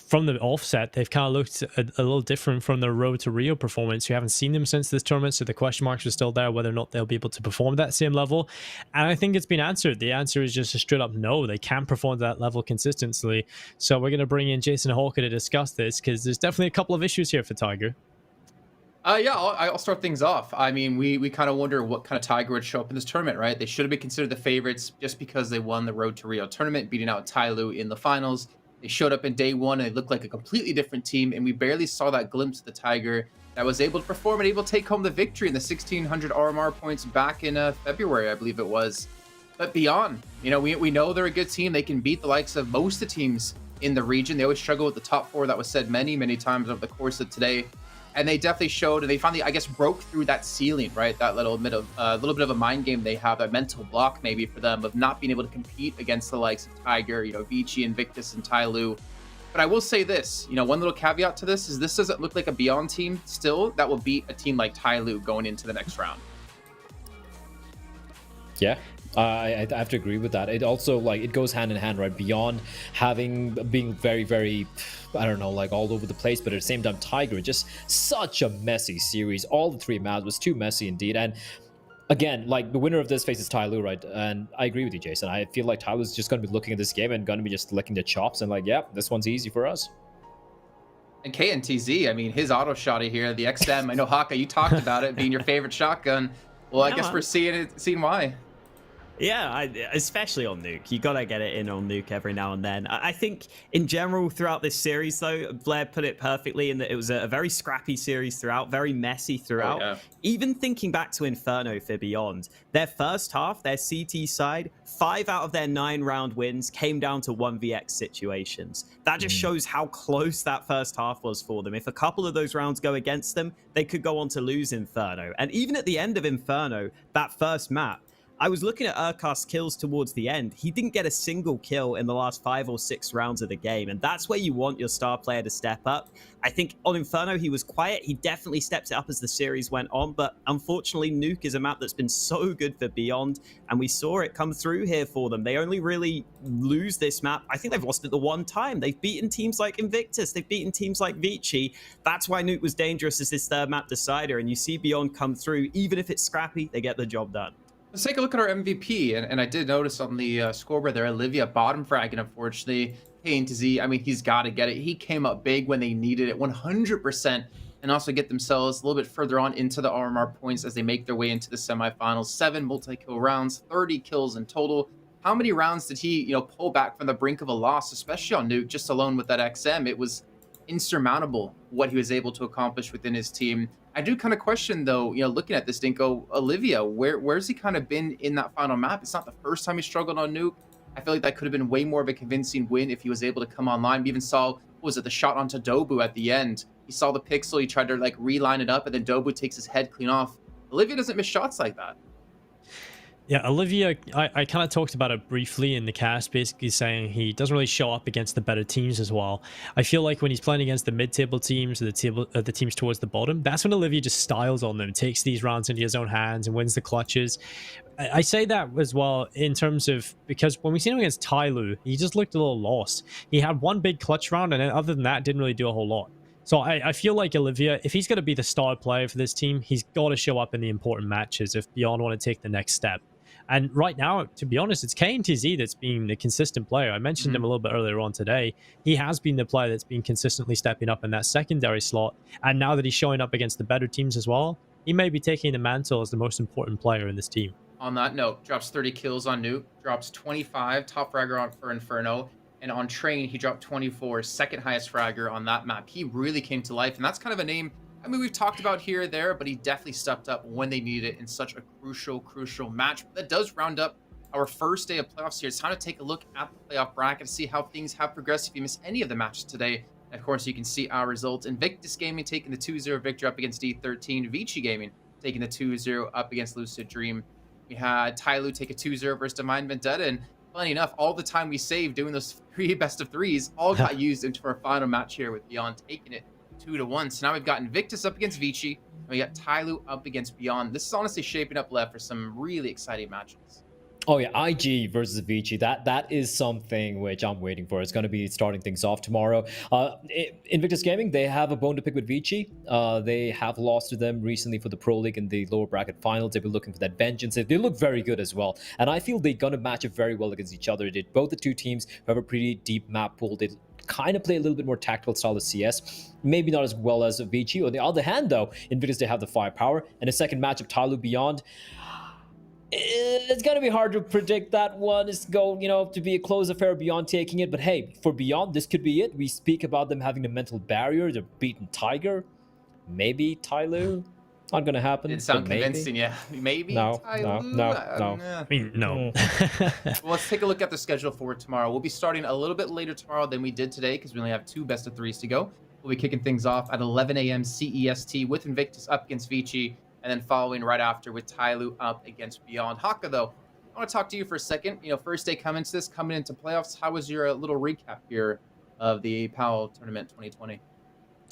from the offset, they've kind of looked a little different from their Road to Rio performance. You haven't seen them since this tournament, so the question marks are still there whether or not they'll be able to perform that same level. And I think it's been answered. The answer is just a straight up no. They can't perform that level consistently. So we're going to bring in Jason Hawker to discuss this, because there's definitely a couple of issues here for Tiger. Yeah, I'll start things off. I mean, we kind of wonder what kind of Tiger would show up in this tournament, right? They should have been considered the favorites just because they won the Road to Rio tournament, beating out Tyloo in the finals. They showed up in day one and they looked like a completely different team, and we barely saw that glimpse of the Tiger that was able to perform and able to take home the victory in the 1,600 RMR points back in February, I believe it was. But Beyond, you know, we know they're a good team. They can beat the likes of most of the teams in the region. They always struggle with the top 4. That was said many, many times over the course of today. And they definitely showed, and they finally, I guess, broke through that ceiling, right? That little bit of a mind game they have, that mental block maybe for them of not being able to compete against the likes of Tiger, you know, Vici, Invictus, and Tyloo. But I will say this, you know, one little caveat to this is this doesn't look like a Beyond team still that will beat a team like Tyloo going into the next round. Yeah. I have to agree with that. It also, like, it goes hand in hand, right? Beyond being very, very, I don't know, like all over the place, but at the same time, Tiger, just such a messy series. All the 3 maps was too messy indeed. And again, like, the winner of this faces Tyloo, right? And I agree with you, Jason. I feel like Tyloo's just going to be looking at this game and going to be just licking the chops and like, yeah, this one's easy for us. And KNTZ, I mean, his auto shotty here, the XM, I know, Haka, you talked about it being your favorite shotgun. Well, I guess we're seeing why. Yeah, especially on Nuke. You gotta get it in on Nuke every now and then. I think in general throughout this series, though, Blair put it perfectly in that it was a very scrappy series throughout, very messy throughout. Oh, yeah. Even thinking back to Inferno for Beyond, their first half, their CT side, 5 out of their 9 round wins came down to 1vx situations. That just shows how close that first half was for them. If a couple of those rounds go against them, they could go on to lose Inferno. And even at the end of Inferno, that first map, I was looking at Urkast's kills towards the end. He didn't get a single kill in the last 5 or 6 rounds of the game, and that's where you want your star player to step up. I think on Inferno, he was quiet. He definitely stepped it up as the series went on, but unfortunately, Nuke is a map that's been so good for Beyond, and we saw it come through here for them. They only really lose this map. I think they've lost it the one time. They've beaten teams like Invictus. They've beaten teams like Vici. That's why Nuke was dangerous as this third map decider, and you see Beyond come through. Even if it's scrappy, they get the job done. Let's take a look at our MVP, and I did notice on the scoreboard there, Olivia bottom frag, and unfortunately, Kane to Z, I mean, he's got to get it. He came up big when they needed it, 100%, and also get themselves a little bit further on into the RMR points as they make their way into the semifinals. 7 multi-kill rounds, 30 kills in total. How many rounds did he, pull back from the brink of a loss, especially on Nuke, just alone with that XM? It was insurmountable what he was able to accomplish within his team. I do kind of question, though, looking at this, Dinko, Olivia, where's he kind of been in that final map? It's not the first time he struggled on Nuke. I feel like that could have been way more of a convincing win if he was able to come online. We even saw, the shot onto Dobu at the end. He saw the pixel, he tried to reline it up, and then Dobu takes his head clean off. Olivia doesn't miss shots like that. Yeah, Olivia, I kind of talked about it briefly in the cast, basically saying he doesn't really show up against the better teams as well. I feel like when he's playing against the mid-table teams or the teams towards the bottom, that's when Olivia just styles on them, takes these rounds into his own hands and wins the clutches. I say that as well in terms of, because when we seen him against Tyloo, he just looked a little lost. He had one big clutch round, and then other than that, didn't really do a whole lot. So I feel like Olivia, if he's going to be the star player for this team, he's got to show up in the important matches if Beyond want to take the next step. And right now, to be honest, it's KNTZ that's been the consistent player. I mentioned him a little bit earlier on today. He has been the player that's been consistently stepping up in that secondary slot. And now that he's showing up against the better teams as well, he may be taking the mantle as the most important player in this team. On that note, drops 30 kills on Nuke, drops 25, top fragger on for Inferno. And on Train, he dropped 24, second highest fragger on that map. He really came to life. And that's kind of a name, I mean, we've talked about here or there, but he definitely stepped up when they needed it in such a crucial match. That does round up our first day of playoffs here. It's time to take a look at the playoff bracket to see how things have progressed if you miss any of the matches today. And of course, you can see our results. Invictus Gaming taking the 2-0 victory up against D13. Vici Gaming taking the 2-0 up against Lucid Dream. We had Tyloo take a 2-0 versus Divine Vendetta, and funny enough, all the time we saved doing those 3 best-of-3s all got used into our final match here with Beyond taking it 2-1. So now we've got Invictus up against Vici, and we got Tyloo up against Beyond. This is honestly shaping up left for some really exciting matches. Oh yeah, IG versus Vici. That is something which I'm waiting for. It's going to be starting things off tomorrow. Invictus Gaming, they have a bone to pick with Vici. They have lost to them recently for the Pro League in the lower bracket finals. They've been looking for that vengeance. They look very good as well, and I feel they're going to match up very well against each other. Did both the two teams have a pretty deep map pool? They kind of play a little bit more tactical style of CS, maybe not as well as Vici. On the other hand, though, Invictus, they have the firepower, and a second matchup, Tyloo Beyond. It's going to be hard to predict that one. It's to be a close affair, Beyond taking it. But hey, for Beyond, this could be it. We speak about them having a mental barrier. They're beating Tiger. Maybe Tyloo. Not going to happen. It sounds convincing, yeah. Maybe No. I mean, no. Well, let's take a look at the schedule for tomorrow. We'll be starting a little bit later tomorrow than we did today because we only have 2 best-of-3s to go. We'll be kicking things off at 11 a.m. CEST with Invictus up against Vici, and then following right after with Tyloo up against Beyond. Haka, though, I want to talk to you for a second. First day coming into playoffs. How was your little recap here of the PAL Tournament 2020?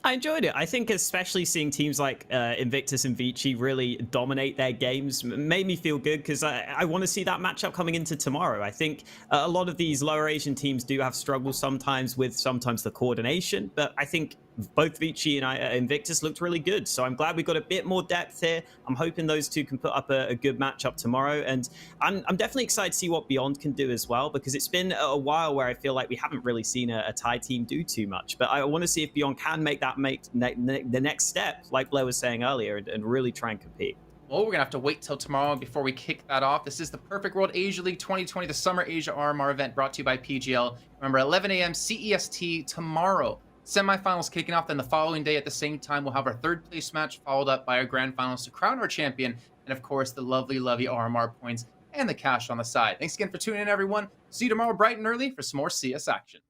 I enjoyed it. I think especially seeing teams like Invictus and Vici really dominate their games made me feel good because I want to see that matchup coming into tomorrow. I think a lot of these lower Asian teams do have struggles sometimes with the coordination, but I think both Vici and Invictus looked really good. So I'm glad we got a bit more depth here. I'm hoping those two can put up a good matchup tomorrow. And I'm definitely excited to see what Beyond can do as well, because it's been a while where I feel like we haven't really seen a Thai team do too much. But I want to see if Beyond can make the next step, like Blair was saying earlier, and really try and compete. Well, we're going to have to wait till tomorrow before we kick that off. This is the Perfect World Asia League 2020, the Summer Asia RMR event brought to you by PGL. Remember, 11 a.m. CEST tomorrow. Semifinals kicking off, then the following day at the same time, we'll have our third place match followed up by our grand finals to crown our champion, and of course, the lovely RMR points and the cash on the side. Thanks again for tuning in, everyone. See you tomorrow bright and early for some more CS action.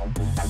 We'll be right back.